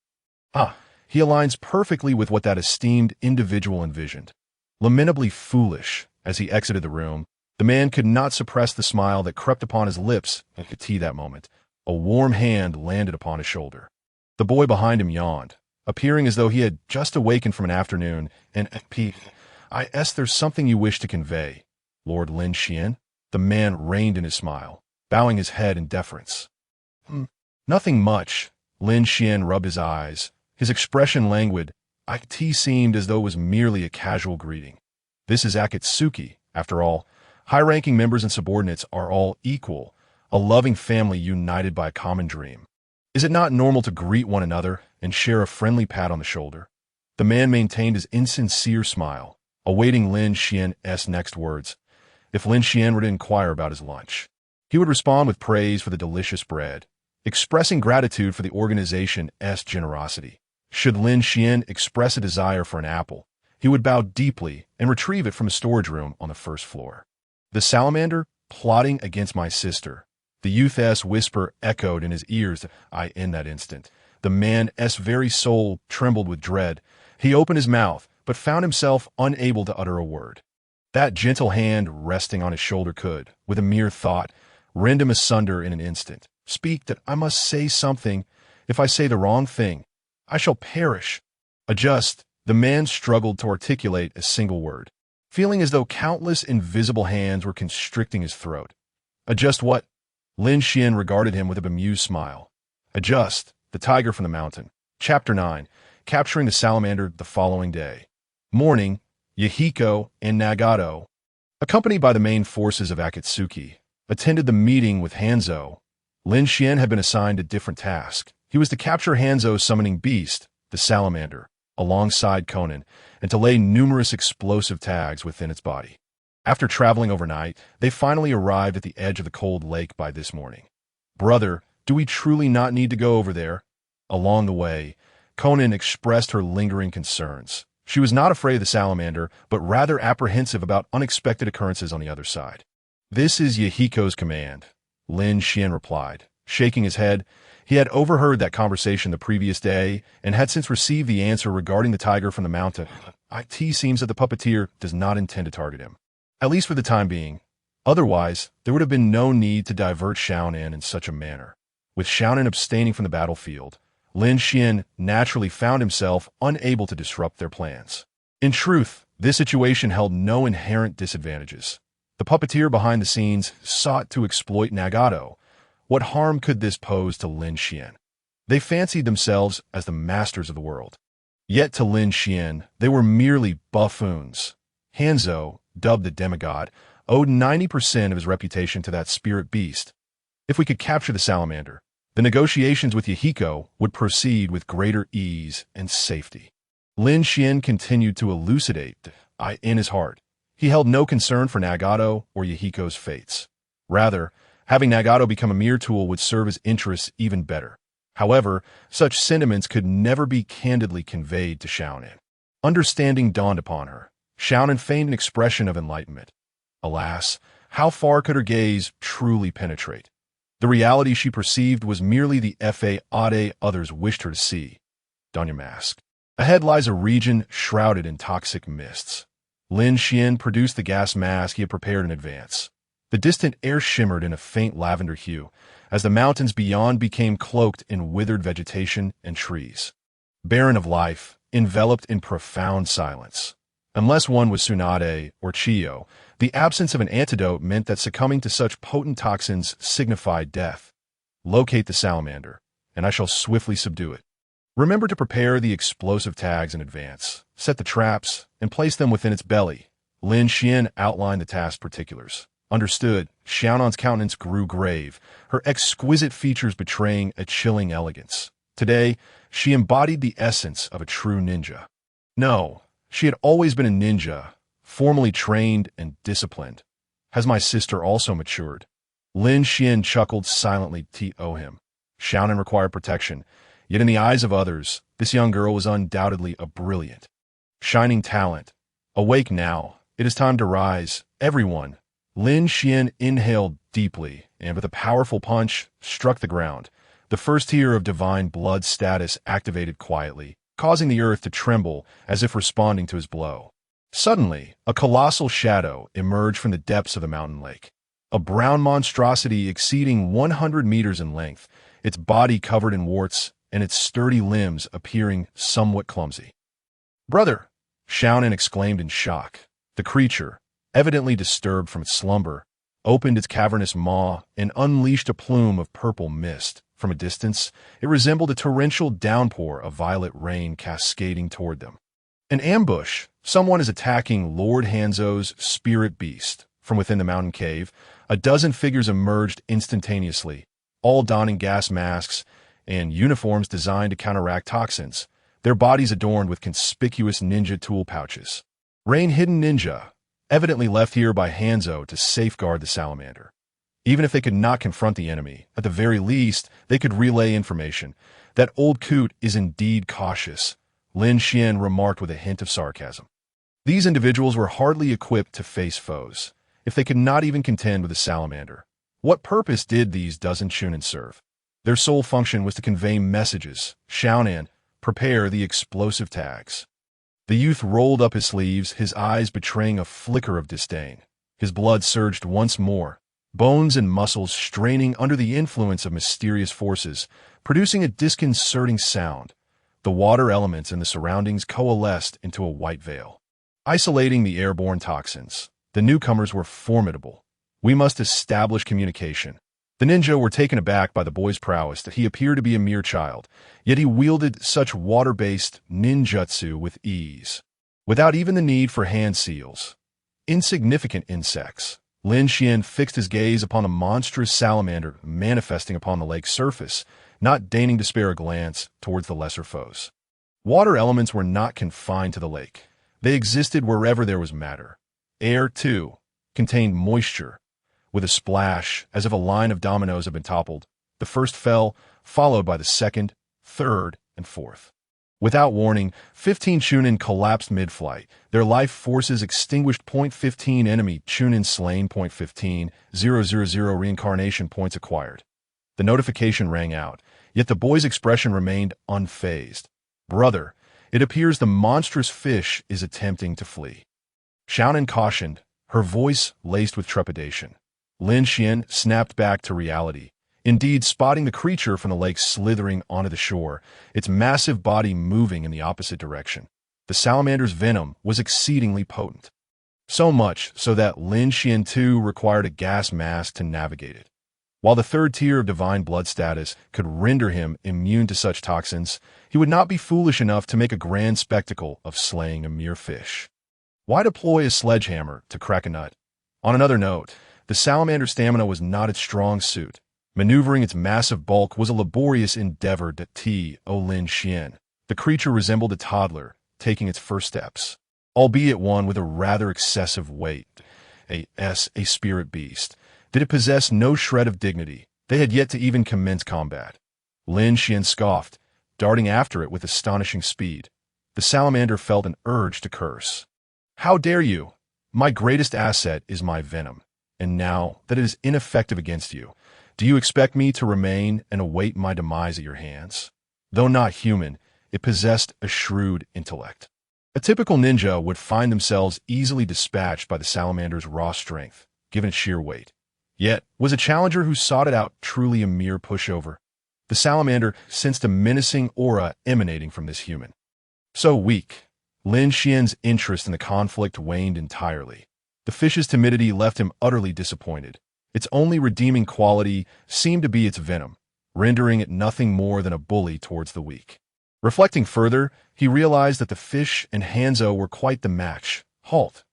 He aligns perfectly with what that esteemed individual envisioned. Lamentably foolish, as he exited the room, the man could not suppress the smile that crept upon his lips at that moment. A warm hand landed upon his shoulder. The boy behind him yawned, appearing as though he had just awakened from an afternoon, and there's something you wish to convey, Lord Lin Xuan? The man reined in his smile, bowing his head in deference. Nothing much. Lin Xuan rubbed his eyes, his expression languid. It seemed as though it was merely a casual greeting. This is Akatsuki, after all. High-ranking members and subordinates are all equal, a loving family united by a common dream. Is it not normal to greet one another and share a friendly pat on the shoulder? The man maintained his insincere smile, awaiting Lin Xuan's next words. If Lin Xuan were to inquire about his lunch, he would respond with praise for the delicious bread, expressing gratitude for the organization's generosity. Should Lin Xuan express a desire for an apple, he would bow deeply and retrieve it from a storage room on the first floor. The salamander, plotting against my sister. The youth's whisper echoed in his ears. In that instant, the man's very soul trembled with dread. He opened his mouth, but found himself unable to utter a word. That gentle hand resting on his shoulder could, with a mere thought, rend him asunder in an instant. Speak, that I must say something. If I say the wrong thing, I shall perish. Adjust. The man struggled to articulate a single word, feeling as though countless invisible hands were constricting his throat. Adjust what? Lin Xuan regarded him with a bemused smile. Adjust. The Tiger from the Mountain. Chapter 9. Capturing the salamander the following day. Morning, Yahiko and Nagato, accompanied by the main forces of Akatsuki, attended the meeting with Hanzo. Lin Xuan had been assigned a different task. He was to capture Hanzo's summoning beast, the salamander, alongside Conan, and to lay numerous explosive tags within its body. After traveling overnight, they finally arrived at the edge of the cold lake by this morning. Brother, do we truly not need to go over there? Along the way, Conan expressed her lingering concerns. She was not afraid of the salamander, but rather apprehensive about unexpected occurrences on the other side. This is Yahiko's command, Lin Xuan replied, shaking his head. He had overheard that conversation the previous day and had since received the answer regarding the tiger from the mountain. It seems that the puppeteer does not intend to target him, at least for the time being. Otherwise, there would have been no need to divert Xiaonan in such a manner. With Xiaonan abstaining from the battlefield, Lin Xuan naturally found himself unable to disrupt their plans. In truth, this situation held no inherent disadvantages. The puppeteer behind the scenes sought to exploit Nagato. What harm could this pose to Lin Xuan? They fancied themselves as the masters of the world. Yet to Lin Xuan, they were merely buffoons. Hanzo, dubbed the demigod, owed 90% of his reputation to that spirit beast. If we could capture the salamander, the negotiations with Yahiko would proceed with greater ease and safety. Lin Xuan continued to elucidate in his heart. He held no concern for Nagato or Yahiko's fates. Rather, having Nagato become a mere tool would serve his interests even better. However, such sentiments could never be candidly conveyed to Xiaonan. Understanding dawned upon her. Xiaonan feigned an expression of enlightenment. Alas, how far could her gaze truly penetrate? The reality she perceived was merely the fade others wished her to see. Don your mask. Ahead lies a region shrouded in toxic mists. Lin Xuan produced the gas mask he had prepared in advance. The distant air shimmered in a faint lavender hue, as the mountains beyond became cloaked in withered vegetation and trees. Barren of life, enveloped in profound silence. Unless one was Tsunade or Chiyo, The absence of an antidote meant that succumbing to such potent toxins signified death. Locate the salamander, and I shall swiftly subdue it. Remember to prepare the explosive tags in advance, set the traps, and place them within its belly. Lin Xuan outlined the task particulars. Understood, Xiaonan's countenance grew grave, her exquisite features betraying a chilling elegance. Today, she embodied the essence of a true ninja. No, she had always been a ninja, formally trained and disciplined. Has my sister also matured? Lin Xuan chuckled silently to him. Xiaonan required protection, yet in the eyes of others, this young girl was undoubtedly a brilliant, shining talent. Awake now, it is time to rise, everyone. Lin Xuan inhaled deeply, and with a powerful punch, struck the ground. The first tier of divine blood status activated quietly, causing the earth to tremble as if responding to his blow. Suddenly, a colossal shadow emerged from the depths of the mountain lake. A brown monstrosity exceeding 100 meters in length, its body covered in warts and its sturdy limbs appearing somewhat clumsy. "Brother!" Xiaonan exclaimed in shock. The creature, evidently disturbed from its slumber, opened its cavernous maw and unleashed a plume of purple mist. From a distance, it resembled a torrential downpour of violet rain cascading toward them. An ambush! Someone is attacking Lord Hanzo's spirit beast. From within the mountain cave, a dozen figures emerged instantaneously, all donning gas masks and uniforms designed to counteract toxins, their bodies adorned with conspicuous ninja tool pouches. Rain-hidden ninja, evidently left here by Hanzo to safeguard the salamander. Even if they could not confront the enemy, at the very least, they could relay information. That old coot is indeed cautious, Lin Xuan remarked with a hint of sarcasm. These individuals were hardly equipped to face foes. If they could not even contend with a salamander, what purpose did these dozen Chunin serve? Their sole function was to convey messages. Xiaonan, prepare the explosive tags. The youth rolled up his sleeves, his eyes betraying a flicker of disdain. His blood surged once more, bones and muscles straining under the influence of mysterious forces, producing a disconcerting sound. The water elements in the surroundings coalesced into a white veil, isolating the airborne toxins. The newcomers were formidable. We must establish communication. The ninja were taken aback by the boy's prowess that he appeared to be a mere child, yet he wielded such water-based ninjutsu with ease, without even the need for hand seals. Insignificant insects. Lin Xuan fixed his gaze upon a monstrous salamander manifesting upon the lake's surface, not deigning to spare a glance towards the lesser foes. Water elements were not confined to the lake. They existed wherever there was matter. Air, too, contained moisture. With a splash, as if a line of dominoes had been toppled, the first fell, followed by the second, third, and fourth. Without warning, 15 Chunin collapsed mid-flight. Their life forces extinguished. 15 enemy Chunin slain. 15 000 reincarnation points acquired. The notification rang out, yet the boy's expression remained unfazed. "Brother, it appears the monstrous fish is attempting to flee." Xiaonan cautioned, her voice laced with trepidation. Lin Xuan snapped back to reality, indeed spotting the creature from the lake slithering onto the shore, its massive body moving in the opposite direction. The salamander's venom was exceedingly potent. So much so that Lin Xuan too required a gas mask to navigate it. While the third tier of divine blood status could render him immune to such toxins, he would not be foolish enough to make a grand spectacle of slaying a mere fish. Why deploy a sledgehammer to crack a nut? On another note, the salamander's stamina was not its strong suit. Maneuvering its massive bulk was a laborious endeavor to Lin Xuan. The creature resembled a toddler, taking its first steps, albeit one with a rather excessive weight. A spirit beast. Did it possess no shred of dignity? They had yet to even commence combat. Lin Xuan scoffed, darting after it with astonishing speed. The salamander felt an urge to curse. "How dare you? My greatest asset is my venom, and now that it is ineffective against you, do you expect me to remain and await my demise at your hands?" Though not human, it possessed a shrewd intellect. A typical ninja would find themselves easily dispatched by the salamander's raw strength, given its sheer weight. Yet, was a challenger who sought it out truly a mere pushover? The salamander sensed a menacing aura emanating from this human. So weak, Lin Xuan's interest in the conflict waned entirely. The fish's timidity left him utterly disappointed. Its only redeeming quality seemed to be its venom, rendering it nothing more than a bully towards the weak. Reflecting further, he realized that the fish and Hanzo were quite the match. Halt!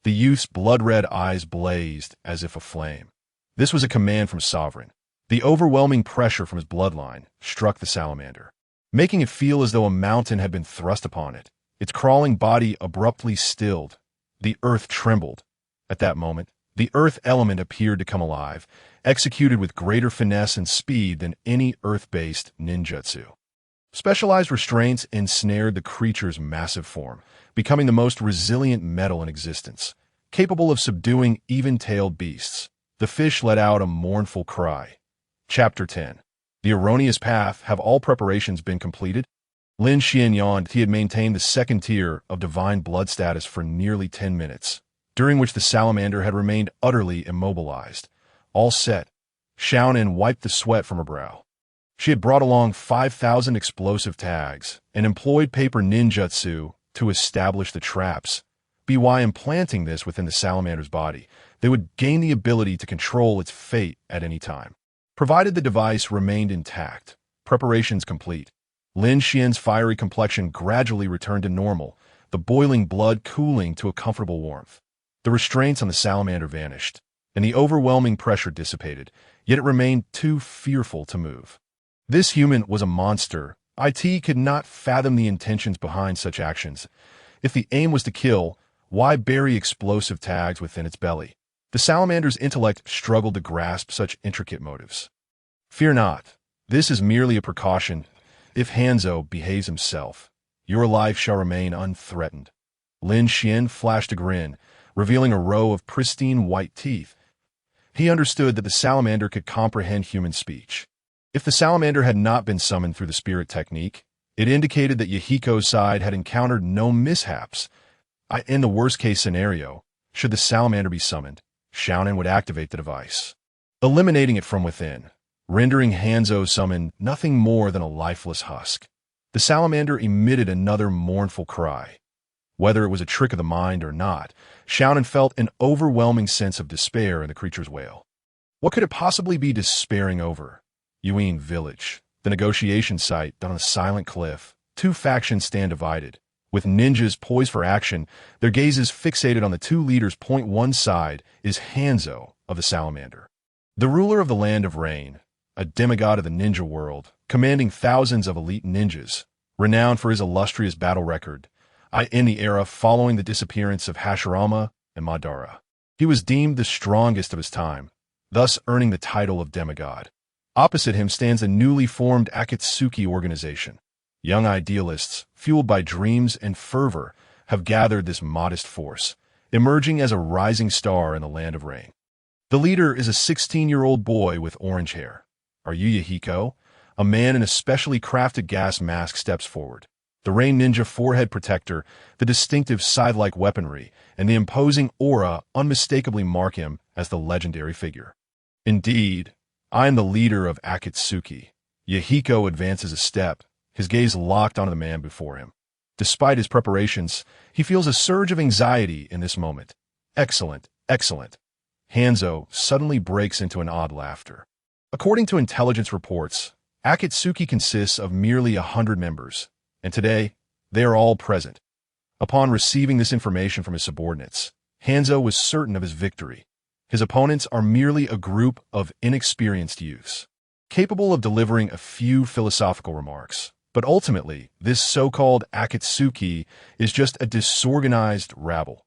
The youth's blood-red eyes blazed as if aflame. This was a command from Sovereign. The overwhelming pressure from his bloodline struck the salamander, making it feel as though a mountain had been thrust upon it. Its crawling body abruptly stilled. The earth trembled. At that moment, the earth element appeared to come alive, executed with greater finesse and speed than any earth-based ninjutsu. Specialized restraints ensnared the creature's massive form, becoming the most resilient metal in existence, capable of subduing even-tailed beasts. The fish let out a mournful cry. Chapter 10. The Erroneous Path. Have all preparations been completed? Lin Xuan yawned. He had maintained the second tier of divine blood status for nearly 10 minutes, during which the salamander had remained utterly immobilized. All set. Xiaonan wiped the sweat from her brow. She had brought along 5,000 explosive tags and employed paper ninjutsu to establish the traps. By implanting this within the salamander's body, they would gain the ability to control its fate at any time, provided the device remained intact. Preparations complete. Lin Xian's fiery complexion gradually returned to normal, the boiling blood cooling to a comfortable warmth. The restraints on the salamander vanished, and the overwhelming pressure dissipated, yet it remained too fearful to move. This human was a monster. IT could not fathom the intentions behind such actions. If the aim was to kill, why bury explosive tags within its belly? The salamander's intellect struggled to grasp such intricate motives. Fear not. This is merely a precaution. If Hanzo behaves himself, your life shall remain unthreatened. Lin Xuan flashed a grin, revealing a row of pristine white teeth. He understood that the salamander could comprehend human speech. If the salamander had not been summoned through the spirit technique, it indicated that Yahiko's side had encountered no mishaps. In the worst-case scenario, should the salamander be summoned, Xiaonan would activate the device, eliminating it from within, rendering Hanzo's summon nothing more than a lifeless husk. The salamander emitted another mournful cry. Whether it was a trick of the mind or not, Xiaonan felt an overwhelming sense of despair in the creature's wail. What could it possibly be despairing over? Yuan Village, the negotiation site on a silent cliff. Two factions stand divided. With ninjas poised for action, their gazes fixated on the two leaders. One side is Hanzo of the Salamander, the ruler of the Land of Rain, a demigod of the ninja world, commanding thousands of elite ninjas, renowned for his illustrious battle record. In the era following the disappearance of Hashirama and Madara, he was deemed the strongest of his time, thus earning the title of demigod. Opposite him stands a newly formed Akatsuki organization. Young idealists, fueled by dreams and fervor, have gathered this modest force, emerging as a rising star in the Land of Rain. The leader is a 16-year-old boy with orange hair. Are you Yahiko? A man in a specially crafted gas mask steps forward. The Rain Ninja forehead protector, the distinctive scythe-like weaponry, and the imposing aura unmistakably mark him as the legendary figure. Indeed, I am the leader of Akatsuki. Yahiko advances a step, his gaze locked onto the man before him. Despite his preparations, he feels a surge of anxiety in this moment. Excellent, excellent. Hanzo suddenly breaks into an odd laughter. According to intelligence reports, Akatsuki consists of merely 100 members, and today, they are all present. Upon receiving this information from his subordinates, Hanzo was certain of his victory. His opponents are merely a group of inexperienced youths, capable of delivering a few philosophical remarks. But ultimately, this so-called Akatsuki is just a disorganized rabble.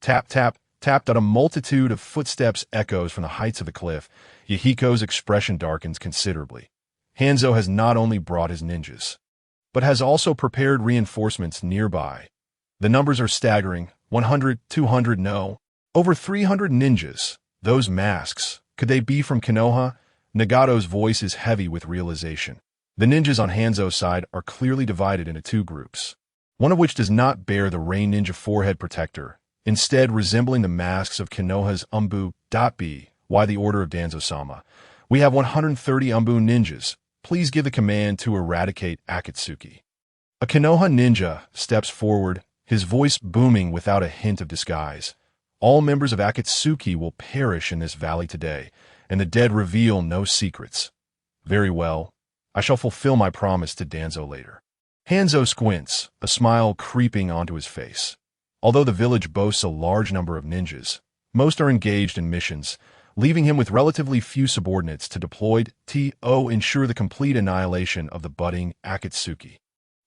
Tap, tap, tapped at a multitude of footsteps echoes from the heights of the cliff. Yahiko's expression darkens considerably. Hanzo has not only brought his ninjas, but has also prepared reinforcements nearby. The numbers are staggering. 100, 200, no. Over 300 ninjas. Those masks, could they be from Konoha? Nagato's voice is heavy with realization. The ninjas on Hanzo's side are clearly divided into two groups, one of which does not bear the Rain Ninja forehead protector, instead resembling the masks of Konoha's Umbu.B. Why the order of Danzo-sama? We have 130 Umbu ninjas. Please give the command to eradicate Akatsuki. A Konoha ninja steps forward, his voice booming without a hint of disguise. All members of Akatsuki will perish in this valley today, and the dead reveal no secrets. Very well. I shall fulfill my promise to Danzo later. Hanzo squints, a smile creeping onto his face. Although the village boasts a large number of ninjas, most are engaged in missions, leaving him with relatively few subordinates to deploy to ensure the complete annihilation of the budding Akatsuki.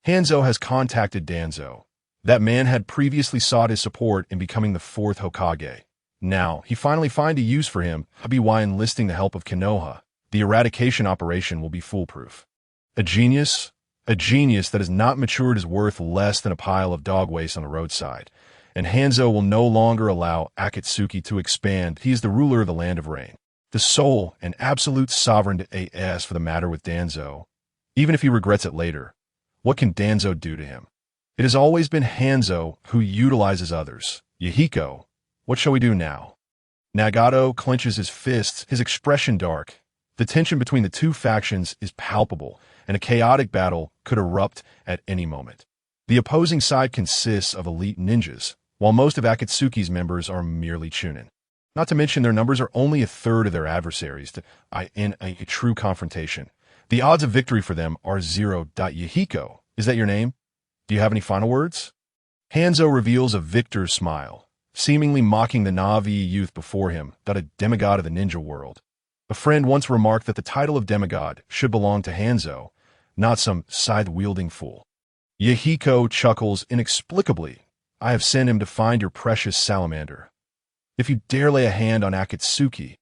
Hanzo has contacted Danzo. That man had previously sought his support in becoming the fourth Hokage. Now, he finally finds a use for him, by enlisting the help of Konoha. The eradication operation will be foolproof. A genius that has not matured is worth less than a pile of dog waste on the roadside. And Hanzo will no longer allow Akatsuki to expand. He is the ruler of the Land of Rain, the sole and absolute sovereign as for the matter with Danzo. Even if he regrets it later, what can Danzo do to him? It has always been Hanzo who utilizes others. Yahiko, what shall we do now? Nagato clenches his fists, his expression dark. The tension between the two factions is palpable, and a chaotic battle could erupt at any moment. The opposing side consists of elite ninjas, while most of Akatsuki's members are merely chunin. Not to mention their numbers are only a third of their adversaries in a true confrontation. The odds of victory for them are 0. Yahiko, is that your name? Do you have any final words? Hanzo reveals a victor's smile, seemingly mocking the Navi youth before him, a demigod of the ninja world. A friend once remarked that the title of demigod should belong to Hanzo, not some scythe-wielding fool. Yahiko chuckles inexplicably. I have sent him to find your precious salamander. If you dare lay a hand on Akatsuki,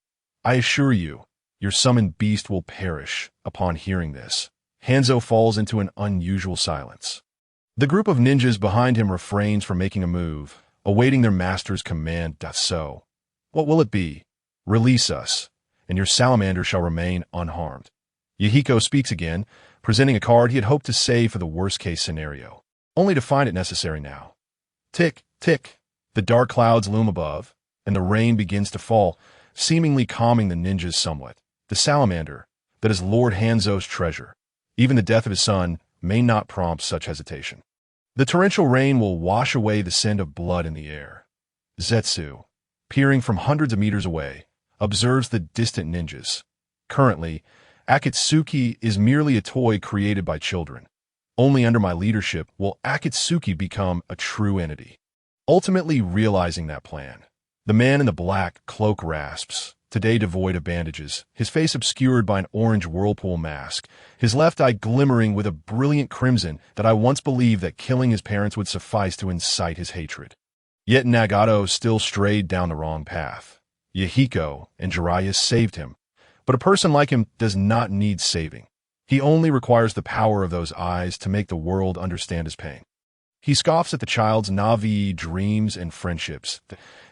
I assure you, your summoned beast will perish. Upon hearing this, Hanzo falls into an unusual silence. The group of ninjas behind him refrains from making a move, awaiting their master's command. So, what will it be? Release us, and your salamander shall remain unharmed. Yahiko speaks again, presenting a card he had hoped to save for the worst-case scenario, only to find it necessary now. Tick, tick, the dark clouds loom above, and the rain begins to fall, seemingly calming the ninjas somewhat. The salamander, that is Lord Hanzo's treasure. Even the death of his son may not prompt such hesitation. The torrential rain will wash away the scent of blood in the air. Zetsu, peering from hundreds of meters away, observes the distant ninjas. Currently, Akatsuki is merely a toy created by children. Only under my leadership will Akatsuki become a true entity. Ultimately realizing that plan, the man in the black cloak rasps, today devoid of bandages, his face obscured by an orange whirlpool mask, his left eye glimmering with a brilliant crimson that I once believed that killing his parents would suffice to incite his hatred. Yet Nagato still strayed down the wrong path. Yahiko and Jiraiya saved him, but a person like him does not need saving. He only requires the power of those eyes to make the world understand his pain. He scoffs at the child's Navi dreams and friendships.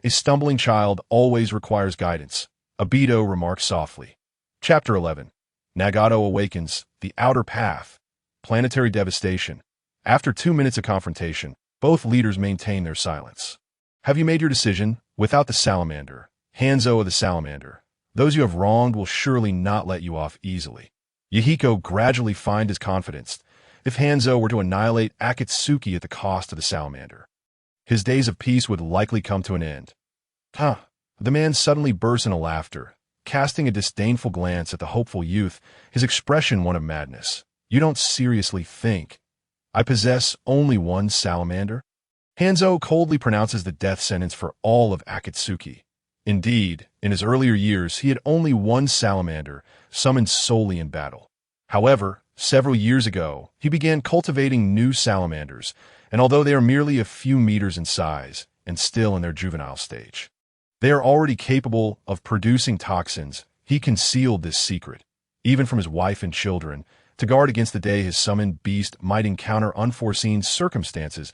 A stumbling child always requires guidance. Obito remarks softly. Chapter 11. Nagato awakens. The outer path. Planetary devastation. After 2 minutes of confrontation, both leaders maintain their silence. Have you made your decision? Without the salamander, Hanzo of the salamander, those you have wronged will surely not let you off easily. Yahiko gradually finds his confidence. If Hanzo were to annihilate Akatsuki at the cost of the salamander, his days of peace would likely come to an end. The man suddenly bursts into laughter, casting a disdainful glance at the hopeful youth, his expression one of madness. You don't seriously think I possess only one salamander? Hanzo coldly pronounces the death sentence for all of Akatsuki. Indeed, in his earlier years, he had only one salamander, summoned solely in battle. However, several years ago, he began cultivating new salamanders, and although they are merely a few meters in size and still in their juvenile stage, they are already capable of producing toxins. He concealed this secret, even from his wife and children, to guard against the day his summoned beast might encounter unforeseen circumstances.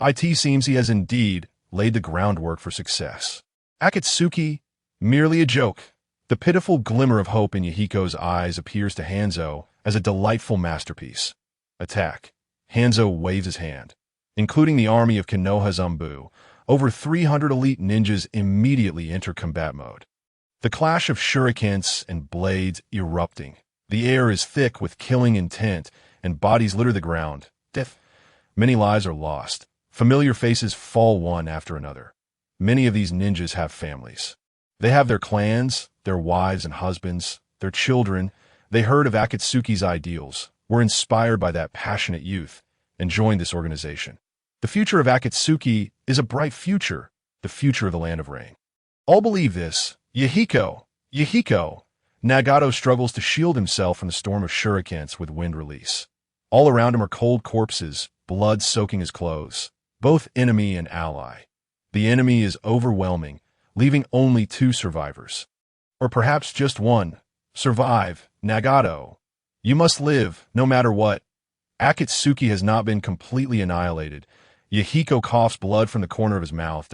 It seems he has indeed laid the groundwork for success. Akatsuki, merely a joke. The pitiful glimmer of hope in Yahiko's eyes appears to Hanzo as a delightful masterpiece. Attack. Hanzo waves his hand. Including the army of Konoha Zumbu, over 300 elite ninjas immediately enter combat mode. The clash of shurikens and blades erupting. The air is thick with killing intent, and bodies litter the ground. Death. Many lives are lost. Familiar faces fall one after another. Many of these ninjas have families. They have their clans, their wives and husbands, their children. They heard of Akatsuki's ideals, were inspired by that passionate youth, and joined this organization. The future of Akatsuki is a bright future, the future of the Land of Rain. All believe this. Yahiko! Yahiko! Nagato struggles to shield himself from the storm of shurikens with wind release. All around him are cold corpses, blood soaking his clothes, both enemy and ally. The enemy is overwhelming, leaving only 2 survivors. Or perhaps just one. Survive, Nagato. You must live, no matter what. Akatsuki has not been completely annihilated. Yahiko coughs blood from the corner of his mouth.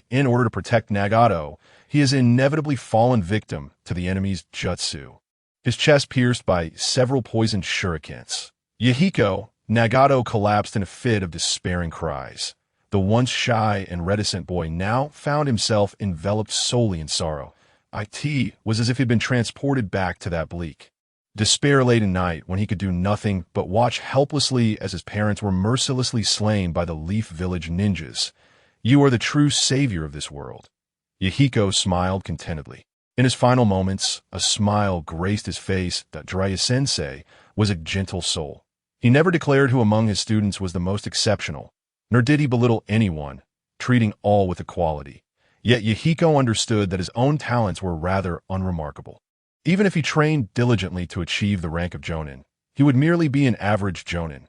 In order to protect Nagato, he has inevitably fallen victim to the enemy's jutsu. His chest pierced by several poisoned shurikens. Yahiko, Nagato collapsed in a fit of despairing cries. The once shy and reticent boy now found himself enveloped solely in sorrow. It was as if he'd been transported back to that bleak, despair-laden night when he could do nothing but watch helplessly as his parents were mercilessly slain by the Leaf Village ninjas. You are the true savior of this world. Yahiko smiled contentedly. In his final moments, a smile graced his face. That Jiraiya-sensei was a gentle soul. He never declared who among his students was the most exceptional, nor did he belittle anyone, treating all with equality. Yet Yahiko understood that his own talents were rather unremarkable. Even if he trained diligently to achieve the rank of Jonin, he would merely be an average Jonin.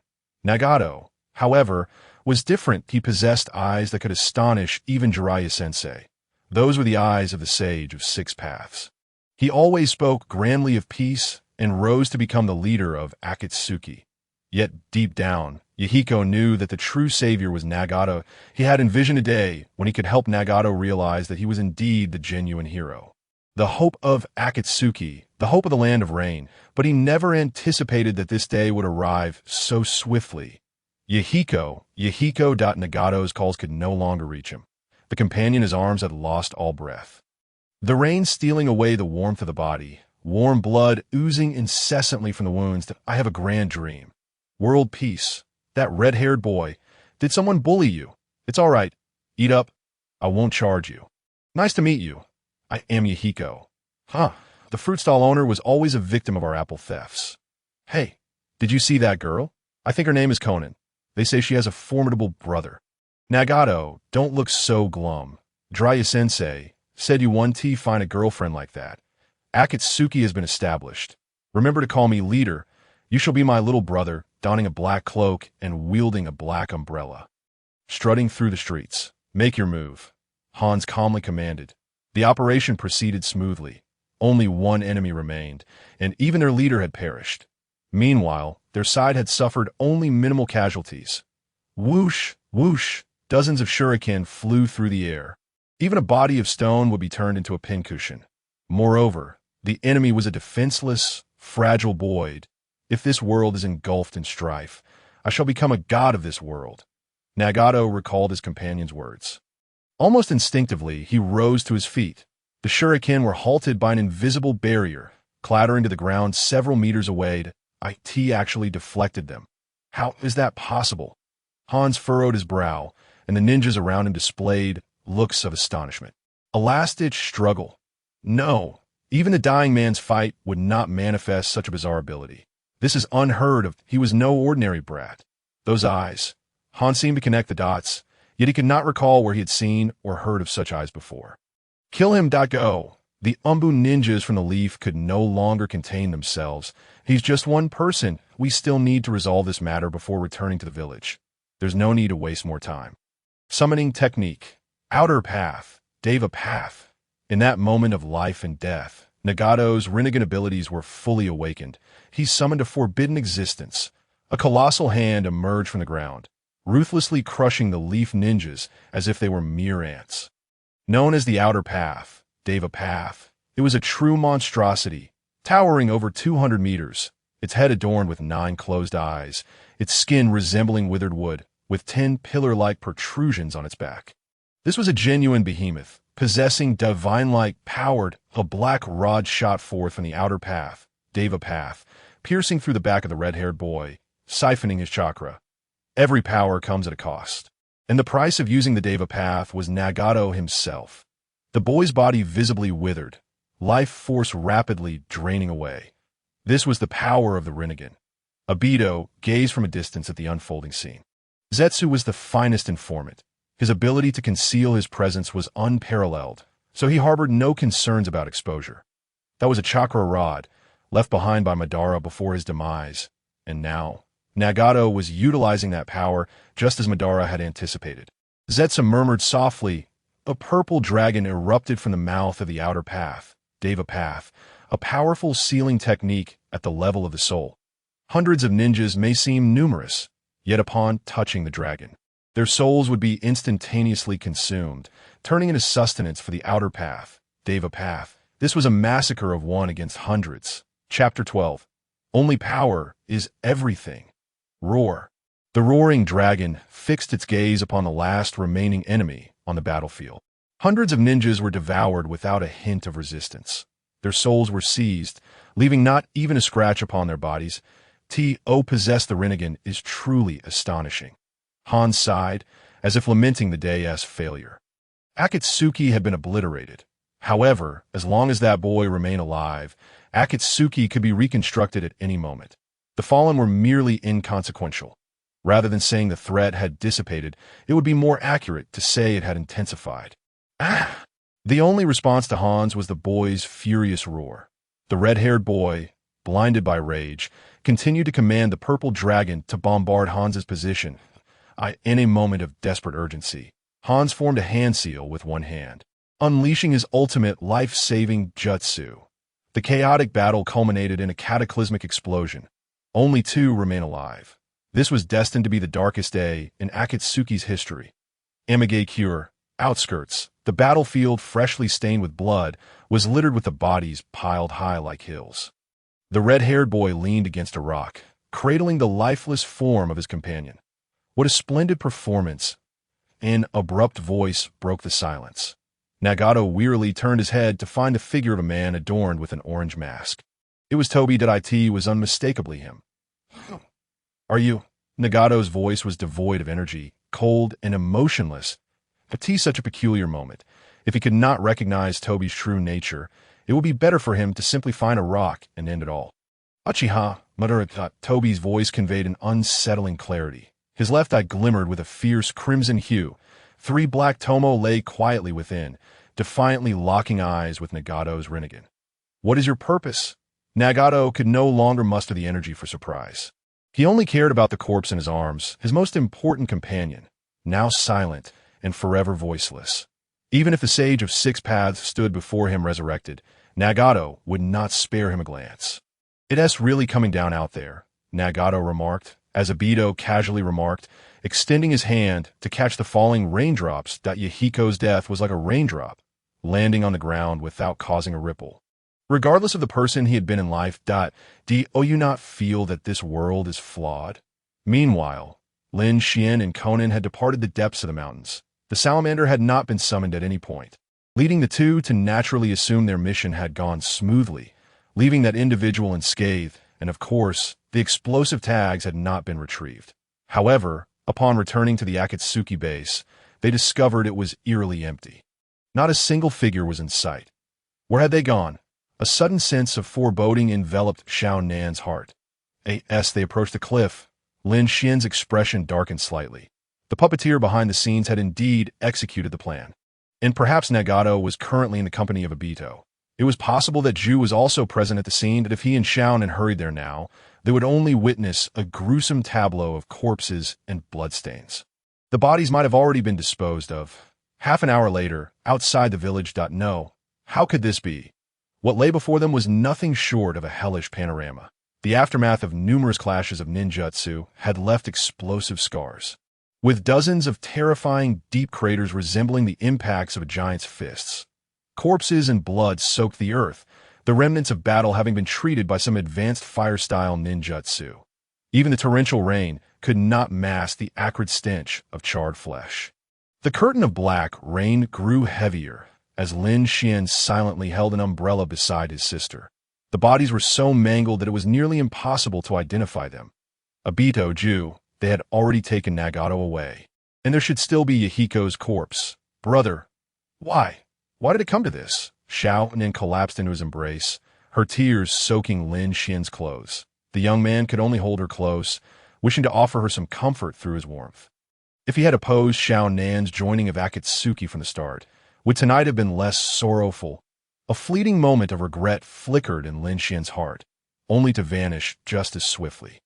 Nagato, however, was different. He possessed eyes that could astonish even Jiraiya-sensei. Those were the eyes of the sage of 6 paths. He always spoke grandly of peace and rose to become the leader of Akatsuki. Yet deep down, Yahiko knew that the true savior was Nagato. He had envisioned a day when he could help Nagato realize that he was indeed the genuine hero. The hope of Akatsuki, the hope of the Land of Rain, but he never anticipated that this day would arrive so swiftly. Yahiko, Nagato's calls could no longer reach him. The companion in his arms had lost all breath. The rain stealing away the warmth of the body, warm blood oozing incessantly from the wounds. I have a grand dream. World peace. That red-haired boy. Did someone bully you? It's all right. Eat up. I won't charge you. Nice to meet you. I am Yahiko. The fruit stall owner was always a victim of our apple thefts. Hey, did you see that girl? I think her name is Conan. They say she has a formidable brother. Nagato, don't look so glum. Jiraiya-sensei said you want to find a girlfriend like that. Akatsuki has been established. Remember to call me leader. You shall be my little brother, donning a black cloak and wielding a black umbrella. Strutting through the streets. Make your move. Hans calmly commanded. The operation proceeded smoothly. Only one enemy remained, and even their leader had perished. Meanwhile, their side had suffered only minimal casualties. Whoosh, whoosh, dozens of shuriken flew through the air. Even a body of stone would be turned into a pincushion. Moreover, the enemy was a defenseless, fragile void. If this world is engulfed in strife, I shall become a god of this world. Nagato recalled his companion's words. Almost instinctively, he rose to his feet. The shuriken were halted by an invisible barrier, clattering to the ground several meters away. It actually deflected them. How is that possible? Hans furrowed his brow, and the ninjas around him displayed looks of astonishment. A last-ditch struggle. No, even the dying man's fight would not manifest such a bizarre ability. This is unheard of. He was no ordinary brat. Those eyes. Hans seemed to connect the dots, yet he could not recall where he had seen or heard of such eyes before. Kill him. Go. The Umbu ninjas from the Leaf could no longer contain themselves. He's just one person. We still need to resolve this matter before returning to the village. There's no need to waste more time. Summoning technique. Outer path. Deva path. In that moment of life and death, Nagato's renegade abilities were fully awakened. He summoned a forbidden existence. A colossal hand emerged from the ground, ruthlessly crushing the Leaf ninjas as if they were mere ants. Known as the Outer Path, Deva Path, it was a true monstrosity, towering over 200 meters, its head adorned with 9 closed eyes, its skin resembling withered wood, with 10 pillar-like protrusions on its back. This was a genuine behemoth, possessing divine-like power. A black rod shot forth from the Outer Path, Deva Path, piercing through the back of the red-haired boy, siphoning his chakra. Every power comes at a cost. And the price of using the Deva path was Nagato himself. The boy's body visibly withered, life force rapidly draining away. This was the power of the Rinnegan. Obito gazed from a distance at the unfolding scene. Zetsu was the finest informant. His ability to conceal his presence was unparalleled, so he harbored no concerns about exposure. That was a chakra rod, left behind by Madara before his demise, and now, Nagato was utilizing that power just as Madara had anticipated. Zetsu murmured softly. A purple dragon erupted from the mouth of the outer path, Deva path, a powerful sealing technique at the level of the soul. Hundreds of ninjas may seem numerous, yet upon touching the dragon, their souls would be instantaneously consumed, turning into sustenance for the outer path, Deva path. This was a massacre of one against hundreds. Chapter 12. Only power is everything. Roar. The roaring dragon fixed its gaze upon the last remaining enemy on the battlefield. Hundreds of ninjas were devoured without a hint of resistance. Their souls were seized, leaving not even a scratch upon their bodies. To possess the Rinnegan is truly astonishing. Hans sighed, as if lamenting the day's failure. Akatsuki had been obliterated. However, as long as that boy remained alive, Akatsuki could be reconstructed at any moment. The fallen were merely inconsequential. Rather than saying the threat had dissipated, it would be more accurate to say it had intensified. Ah! The only response to Hans was the boy's furious roar. The red-haired boy, blinded by rage, continued to command the purple dragon to bombard Hans's position. In a moment of desperate urgency, Hans formed a hand seal with one hand, unleashing his ultimate life-saving jutsu. The chaotic battle culminated in a cataclysmic explosion. Only two remain alive. This was destined to be the darkest day in Akatsuki's history. Amigakure, outskirts, the battlefield freshly stained with blood, was littered with the bodies piled high like hills. The red-haired boy leaned against a rock, cradling the lifeless form of his companion. What a splendid performance! An abrupt voice broke the silence. Nagato wearily turned his head to find the figure of a man adorned with an orange mask. It was Tobi. It was unmistakably him. Are you? Nagato's voice was devoid of energy, cold and emotionless. Such a peculiar moment. If he could not recognize Tobi's true nature, it would be better for him to simply find a rock and end it all. Uchiha, Madara. Tobi's voice conveyed an unsettling clarity. His left eye glimmered with a fierce crimson hue. Three black tomo lay quietly within, defiantly locking eyes with Nagato's Rinnegan. What is your purpose? Nagato could no longer muster the energy for surprise. He only cared about the corpse in his arms, his most important companion, now silent and forever voiceless. Even if the Sage of Six Paths stood before him resurrected, Nagato would not spare him a glance. It's really coming down out there, Nagato remarked, as Obito casually remarked, extending his hand to catch the falling raindrops. Yahiko's death was like a raindrop, landing on the ground without causing a ripple. Regardless of the person he had been in life, do you not feel that this world is flawed? Meanwhile, Lin Xuan and Conan had departed the depths of the mountains. The salamander had not been summoned at any point, leading the two to naturally assume their mission had gone smoothly, leaving that individual unscathed, and of course, the explosive tags had not been retrieved. However, upon returning to the Akatsuki base, they discovered it was eerily empty. Not a single figure was in sight. Where had they gone? A sudden sense of foreboding enveloped Xiao Nan's heart. As they approached the cliff, Lin Xuan's expression darkened slightly. The puppeteer behind the scenes had indeed executed the plan. And perhaps Nagato was currently in the company of Obito. It was possible that Ju was also present at the scene, that if he and Xiao Nan hurried there now, they would only witness a gruesome tableau of corpses and bloodstains. The bodies might have already been disposed of. Half an hour later, outside the village. No, how could this be? What lay before them was nothing short of a hellish panorama. The aftermath of numerous clashes of ninjutsu had left explosive scars, with dozens of terrifying deep craters resembling the impacts of a giant's fists. Corpses and blood soaked the earth, the remnants of battle having been treated by some advanced fire-style ninjutsu. Even the torrential rain could not mask the acrid stench of charred flesh. The curtain of black rain grew heavier as Lin Xuan silently held an umbrella beside his sister. The bodies were so mangled that it was nearly impossible to identify them. Obito, Ju, they had already taken Nagato away. And there should still be Yahiko's corpse. Brother, why? Why did it come to this? Xiao Nin collapsed into his embrace, her tears soaking Lin Xian's clothes. The young man could only hold her close, wishing to offer her some comfort through his warmth. If he had opposed Xiao Nan's joining of Akatsuki from the start, would tonight have been less sorrowful? A fleeting moment of regret flickered in Lin Xian's heart, only to vanish just as swiftly.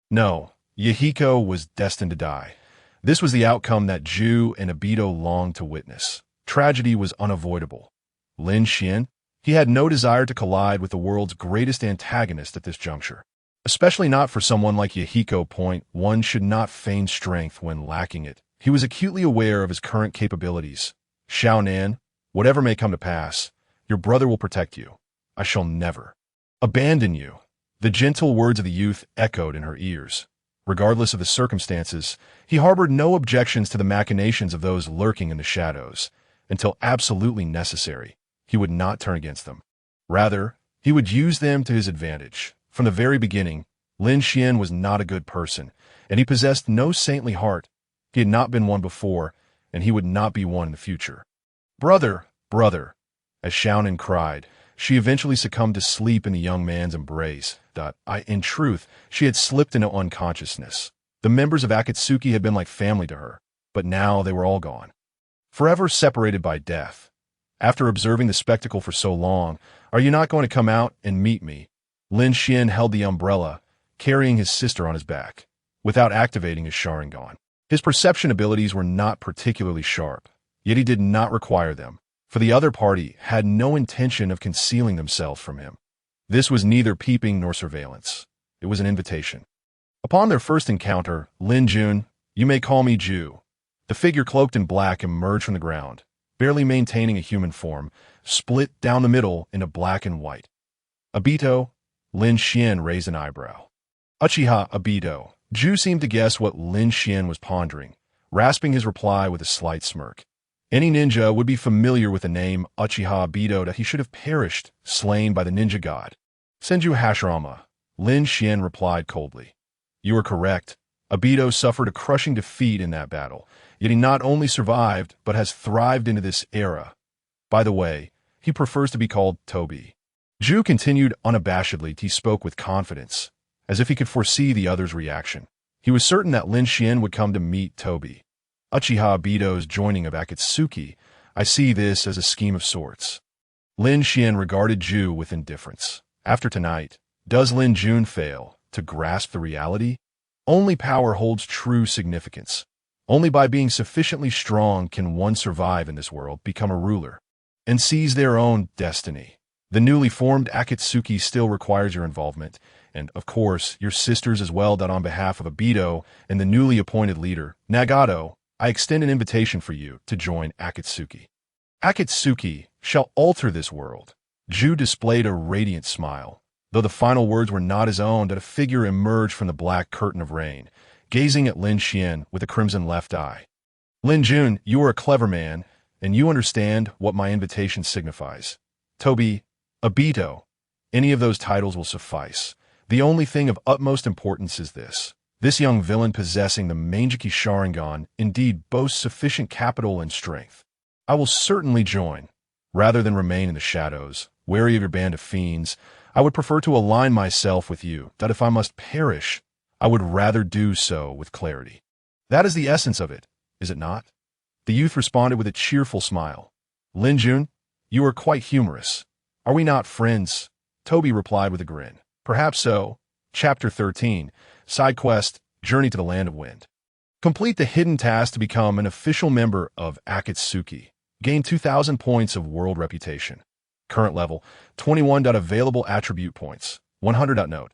No, Yahiko was destined to die. This was the outcome that Ju and Obito longed to witness. Tragedy was unavoidable. Lin Xian, he had no desire to collide with the world's greatest antagonist at this juncture. Especially not for someone like Yahiko. One should not feign strength when lacking it. He was acutely aware of his current capabilities. Xiao Nan, whatever may come to pass, your brother will protect you. I shall never abandon you. The gentle words of the youth echoed in her ears. Regardless of the circumstances, he harbored no objections to the machinations of those lurking in the shadows. Until absolutely necessary, he would not turn against them. Rather, he would use them to his advantage. From the very beginning, Lin Xian was not a good person, and he possessed no saintly heart. He had not been one before, and he would not be one in the future. Brother, brother, as Xiao Nin cried, she eventually succumbed to sleep in the young man's embrace. In truth, she had slipped into unconsciousness. The members of Akatsuki had been like family to her, but now they were all gone. Forever separated by death. After observing the spectacle for so long, are you not going to come out and meet me? Lin Xian held the umbrella, carrying his sister on his back, without activating his Sharingan. His perception abilities were not particularly sharp, yet he did not require them, for the other party had no intention of concealing themselves from him. This was neither peeping nor surveillance. It was an invitation. Upon their first encounter, Lin Jun, you may call me Ju. The figure cloaked in black emerged from the ground, barely maintaining a human form, split down the middle into black and white. Obito, Lin Xian raised an eyebrow. Uchiha Obito. Ju seemed to guess what Lin Xian was pondering, rasping his reply with a slight smirk. Any ninja would be familiar with the name Uchiha Obito that he should have perished, slain by the ninja god. Senju Hashirama, Lin Xian replied coldly. You are correct. Obito suffered a crushing defeat in that battle, yet he not only survived, but has thrived into this era. By the way, he prefers to be called Toby. Ju continued unabashedly. He spoke with confidence, as if he could foresee the other's reaction. He was certain that Lin Xian would come to meet Toby. Uchiha Obito's joining of Akatsuki, I see this as a scheme of sorts. Lin Xian regarded Ju with indifference. After tonight, does Lin Jun fail to grasp the reality? Only power holds true significance. Only by being sufficiently strong can one survive in this world, become a ruler, and seize their own destiny. The newly formed Akatsuki still requires your involvement, and, of course, your sisters as well. That on behalf of Obito and the newly appointed leader, Nagato, I extend an invitation for you to join Akatsuki. Akatsuki shall alter this world. Ju displayed a radiant smile. Though the final words were not his own, that a figure emerged from the black curtain of rain, gazing at Lin Xian with a crimson left eye. Lin Jun, you are a clever man, and you understand what my invitation signifies. Toby, Obito, any of those titles will suffice. The only thing of utmost importance is this. This young villain possessing the Manjiki Sharingan indeed boasts sufficient capital and strength. I will certainly join. Rather than remain in the shadows, wary of your band of fiends, I would prefer to align myself with you, that if I must perish, I would rather do so with clarity. That is the essence of it, is it not? The youth responded with a cheerful smile. Lin Jun, you are quite humorous. Are we not friends? Toby replied with a grin. Perhaps so. Chapter 13, Side Quest, Journey to the Land of Wind. Complete the hidden task to become an official member of Akatsuki. Gain 2,000 points of world reputation. Current level, 21. Available attribute points, 100. Note.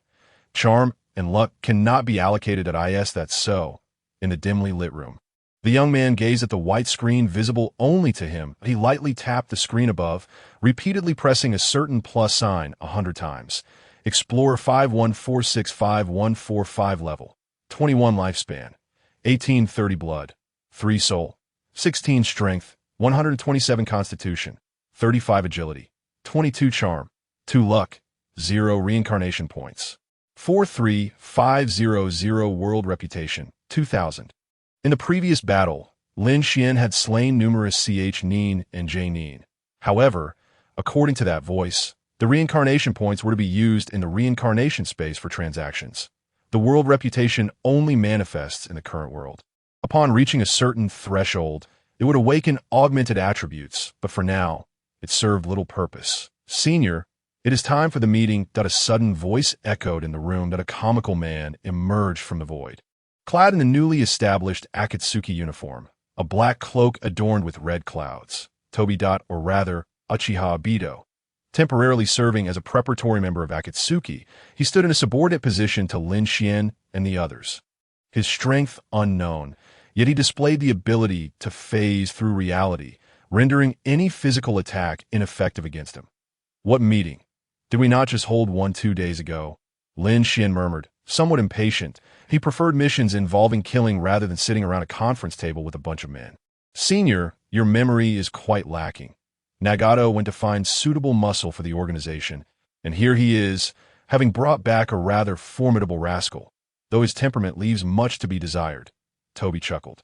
Charm and luck cannot be allocated at IS. That's so. In the dimly lit room. The young man gazed at the white screen visible only to him. He lightly tapped the screen above, repeatedly pressing a certain plus sign 100 times. Explorer 5146545 level. 21 lifespan. 1830 blood. 3 soul. 16 strength. 127 constitution. 35 agility. 22 charm. 2 luck. 0 reincarnation points. 43500 world reputation. 2000. In the previous battle, Lin Xuan had slain numerous Nin and Nin. However, according to that voice, the reincarnation points were to be used in the reincarnation space for transactions. The world reputation only manifests in the current world. Upon reaching a certain threshold, it would awaken augmented attributes, but for now, it served little purpose. Senior, it is time for the meeting. A sudden voice echoed in the room that a comical man emerged from the void. Clad in the newly established Akatsuki uniform, a black cloak adorned with red clouds, Toby. Or rather, Uchiha Bido. Temporarily serving as a preparatory member of Akatsuki, he stood in a subordinate position to Lin Xuan and the others. His strength unknown, yet he displayed the ability to phase through reality, rendering any physical attack ineffective against him. What meeting? Did we not just hold one 2 days ago? Lin Xuan murmured, somewhat impatient. He preferred missions involving killing rather than sitting around a conference table with a bunch of men. Senior, your memory is quite lacking. Nagato went to find suitable muscle for the organization, and here he is, having brought back a rather formidable rascal, though his temperament leaves much to be desired. Toby chuckled.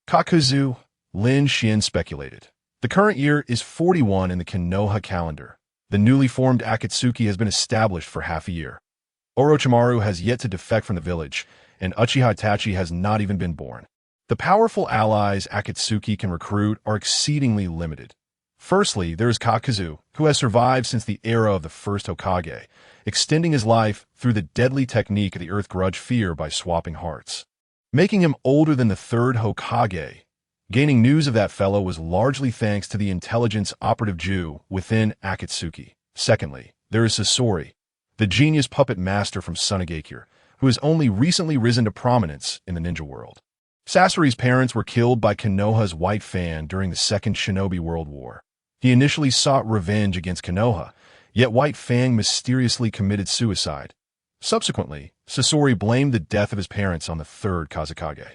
Kakuzu, Lin Xuan speculated. The current year is 41 in the Konoha calendar. The newly formed Akatsuki has been established for half a year. Orochimaru has yet to defect from the village, and Uchiha Itachi has not even been born. The powerful allies Akatsuki can recruit are exceedingly limited. Firstly, there is Kakuzu, who has survived since the era of the first Hokage, extending his life through the deadly technique of the Earth Grudge Fear by swapping hearts, making him older than the third Hokage. Gaining news of that fellow was largely thanks to the intelligence operative Jew within Akatsuki. Secondly, there is Sasori, the genius puppet master from Sunagakure, who has only recently risen to prominence in the ninja world. Sasori's parents were killed by Konoha's White Fan during the Second Shinobi World War. He initially sought revenge against Konoha, yet White Fang mysteriously committed suicide. Subsequently, Sasori blamed the death of his parents on the third Kazekage.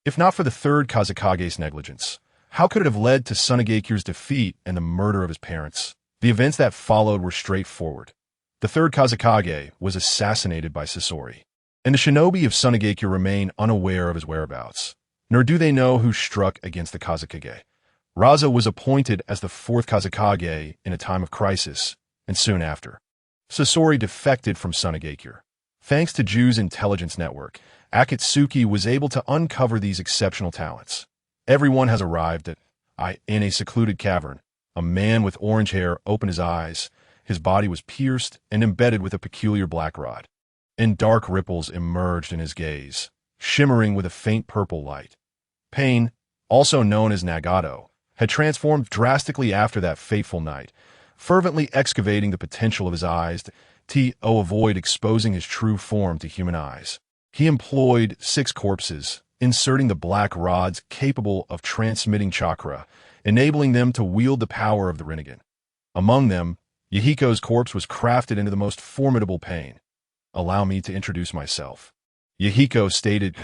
If not for the third Kazekage's negligence, how could it have led to Sunagakure's defeat and the murder of his parents? The events that followed were straightforward. The third Kazekage was assassinated by Sasori, and the shinobi of Sunagakure remain unaware of his whereabouts, nor do they know who struck against the Kazekage. Raza was appointed as the fourth Kazekage in a time of crisis, and soon after, Sasori defected from Sunagakure. Thanks to Ju's intelligence network, Akatsuki was able to uncover these exceptional talents. Everyone has arrived in a secluded cavern. A man with orange hair opened his eyes. His body was pierced and embedded with a peculiar black rod, and dark ripples emerged in his gaze, shimmering with a faint purple light. Pain, also known as Nagato, had transformed drastically after that fateful night, fervently excavating the potential of his eyes to avoid exposing his true form to human eyes. He employed 6 corpses, inserting the black rods capable of transmitting chakra, enabling them to wield the power of the Rinnegan. Among them, Yahiko's corpse was crafted into the most formidable pain. Allow me to introduce myself. Yahiko stated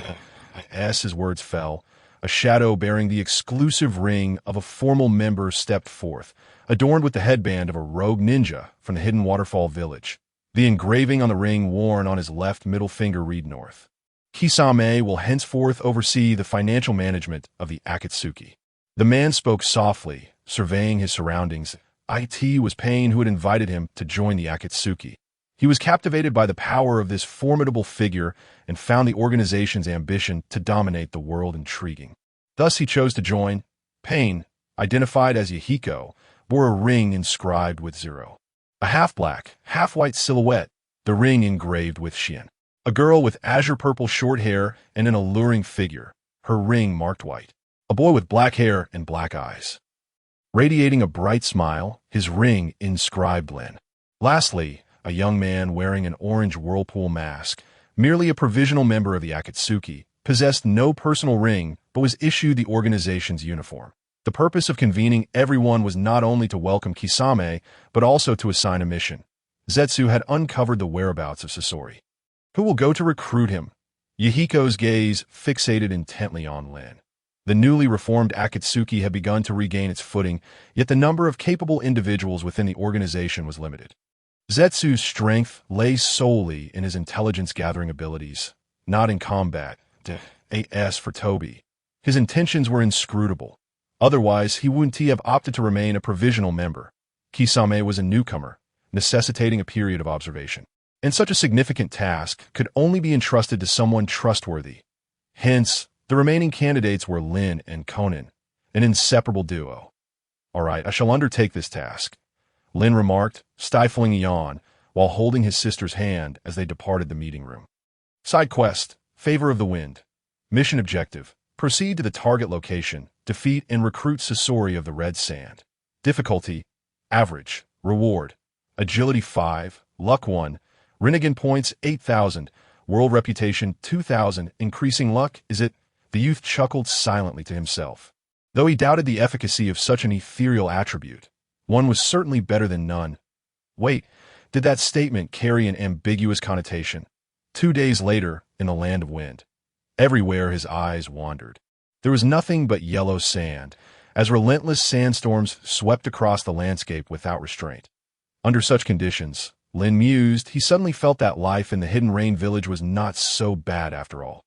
as his words fell. A shadow bearing the exclusive ring of a formal member stepped forth, adorned with the headband of a rogue ninja from the hidden waterfall village. The engraving on the ring worn on his left middle finger read North. Kisame will henceforth oversee the financial management of the Akatsuki. The man spoke softly, surveying his surroundings. It was Pain who had invited him to join the Akatsuki. He was captivated by the power of this formidable figure and found the organization's ambition to dominate the world intriguing. Thus he chose to join. Pain, identified as Yahiko, bore a ring inscribed with 0. A half-black, half-white silhouette, the ring engraved with Xian. A girl with azure-purple short hair and an alluring figure, her ring marked white. A boy with black hair and black eyes, radiating a bright smile, his ring inscribed Lin. Lastly, a young man wearing an orange whirlpool mask, merely a provisional member of the Akatsuki, possessed no personal ring but was issued the organization's uniform. The purpose of convening everyone was not only to welcome Kisame, but also to assign a mission. Zetsu had uncovered the whereabouts of Sasori. Who will go to recruit him? Yahiko's gaze fixated intently on Lin. The newly reformed Akatsuki had begun to regain its footing, yet the number of capable individuals within the organization was limited. Zetsu's strength lay solely in his intelligence-gathering abilities, not in combat. As for Toby, His intentions were inscrutable. Otherwise, he wouldn't have opted to remain a provisional member. Kisame was a newcomer, necessitating a period of observation. And such a significant task could only be entrusted to someone trustworthy. Hence, the remaining candidates were Lin and Conan, an inseparable duo. "All right, I shall undertake this task," Lin remarked, stifling a yawn, while holding his sister's hand as they departed the meeting room. Side quest, Favor of the Wind. Mission objective, proceed to the target location, defeat and recruit Sasori of the Red Sand. Difficulty, average. Reward, agility 5, luck 1, Rinnegan points 8,000, world reputation 2,000, increasing luck, is it? The youth chuckled silently to himself. Though he doubted the efficacy of such an ethereal attribute, one was certainly better than none. Wait, did that statement carry an ambiguous connotation? 2 days later, in the Land of Wind. Everywhere his eyes wandered. There was nothing but yellow sand, as relentless sandstorms swept across the landscape without restraint. Under such conditions, Lin mused, he suddenly felt that life in the Hidden Rain village was not so bad after all.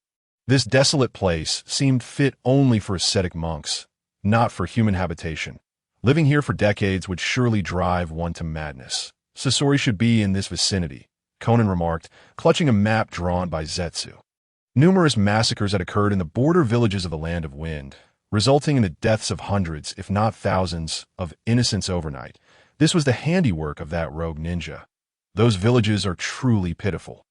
This desolate place seemed fit only for ascetic monks, not for human habitation. Living here for decades would surely drive one to madness. Sasori should be in this vicinity, Conan remarked, clutching a map drawn by Zetsu. Numerous massacres had occurred in the border villages of the Land of Wind, resulting in the deaths of hundreds, if not thousands, of innocents overnight. This was the handiwork of that rogue ninja. Those villages are truly pitiful.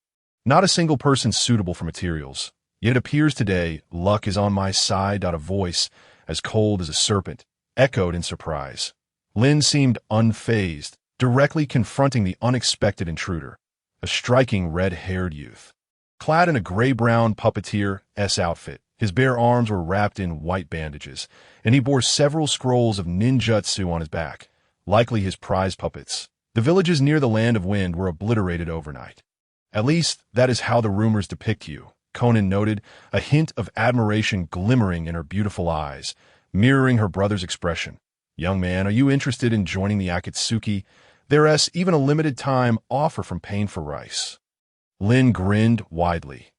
Not a single person suitable for materials. Yet it appears today, luck is on my side. A voice, as cold as a serpent, echoed in surprise. Lin seemed unfazed, directly confronting the unexpected intruder, a striking red-haired youth. Clad in a gray-brown puppeteer's outfit, his bare arms were wrapped in white bandages, and he bore several scrolls of ninjutsu on his back, likely his prize puppets. The villages near the Land of Wind were obliterated overnight. At least, that is how the rumors depict you, Conan noted, a hint of admiration glimmering in her beautiful eyes, mirroring her brother's expression. Young man, are you interested in joining the Akatsuki? There's even a limited-time offer from Pain for Rice. Lin grinned widely.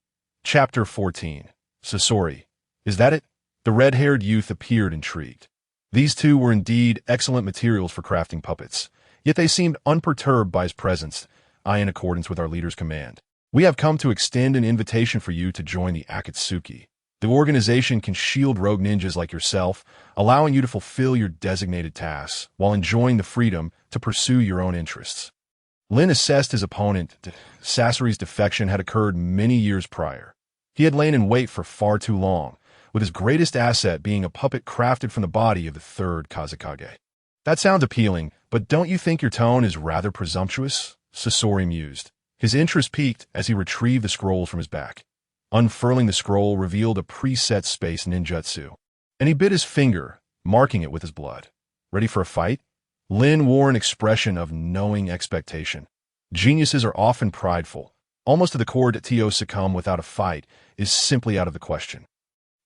Chapter 14. Sasori. Is that it? The red-haired youth appeared intrigued. These two were indeed excellent materials for crafting puppets, yet they seemed unperturbed by his presence, in accordance with our leader's command. We have come to extend an invitation for you to join the Akatsuki. The organization can shield rogue ninjas like yourself, allowing you to fulfill your designated tasks, while enjoying the freedom to pursue your own interests. Lin assessed his opponent. Sasori's defection had occurred many years prior. He had lain in wait for far too long, with his greatest asset being a puppet crafted from the body of the third Kazekage. That sounds appealing, but don't you think your tone is rather presumptuous? Sasori mused. His interest peaked as he retrieved the scrolls from his back. Unfurling the scroll revealed a preset space ninjutsu, and he bit his finger, marking it with his blood. Ready for a fight? Lin wore an expression of knowing expectation. Geniuses are often prideful. Almost to the core that to succumb without a fight is simply out of the question.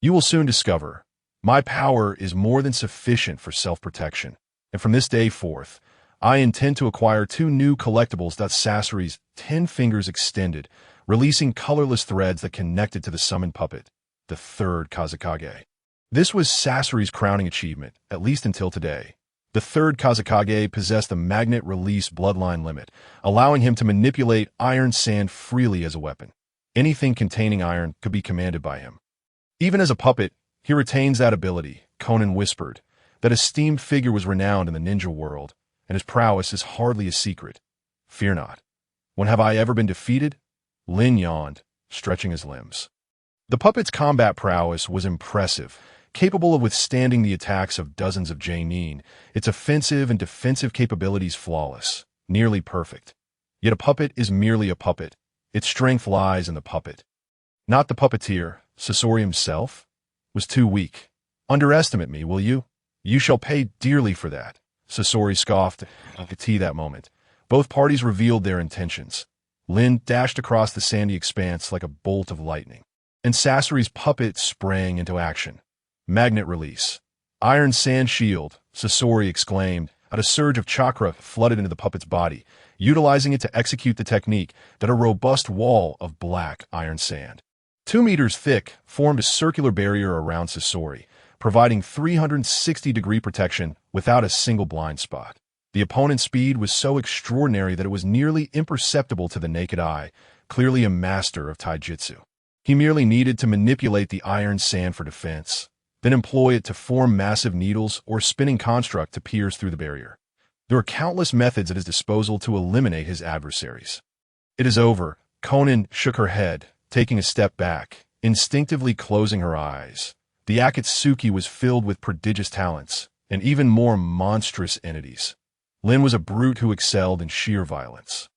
You will soon discover, my power is more than sufficient for self-protection, and from this day forth, I intend to acquire 2 new collectibles. Sasori's 10 fingers extended, releasing colorless threads that connected to the summoned puppet, the third Kazekage. This was Sasori's crowning achievement, at least until today. The third Kazekage possessed a magnet release bloodline limit, allowing him to manipulate iron sand freely as a weapon. Anything containing iron could be commanded by him. Even as a puppet, he retains that ability, Conan whispered. That esteemed figure was renowned in the ninja world, and his prowess is hardly a secret. Fear not. When have I ever been defeated? Lin yawned, stretching his limbs. The puppet's combat prowess was impressive, capable of withstanding the attacks of dozens of genin, its offensive and defensive capabilities flawless, nearly perfect. Yet a puppet is merely a puppet. Its strength lies in the puppet. Not the puppeteer. Sasori himself was too weak. Underestimate me, will you? You shall pay dearly for that. Sasori scoffed at that moment. Both parties revealed their intentions. Lin dashed across the sandy expanse like a bolt of lightning, and Sasori's puppet sprang into action. Magnet release. Iron sand shield, Sasori exclaimed. A surge of chakra flooded into the puppet's body, utilizing it to execute the technique that a robust wall of black iron sand. 2 meters thick, formed a circular barrier around Sasori, providing 360-degree protection without a single blind spot. The opponent's speed was so extraordinary that it was nearly imperceptible to the naked eye, clearly a master of taijutsu. He merely needed to manipulate the iron sand for defense, then employ it to form massive needles or spinning construct to pierce through the barrier. There were countless methods at his disposal to eliminate his adversaries. "It is over." Conan shook her head, taking a step back, instinctively closing her eyes. The Akatsuki was filled with prodigious talents, and even more monstrous entities. Lin was a brute who excelled in sheer violence.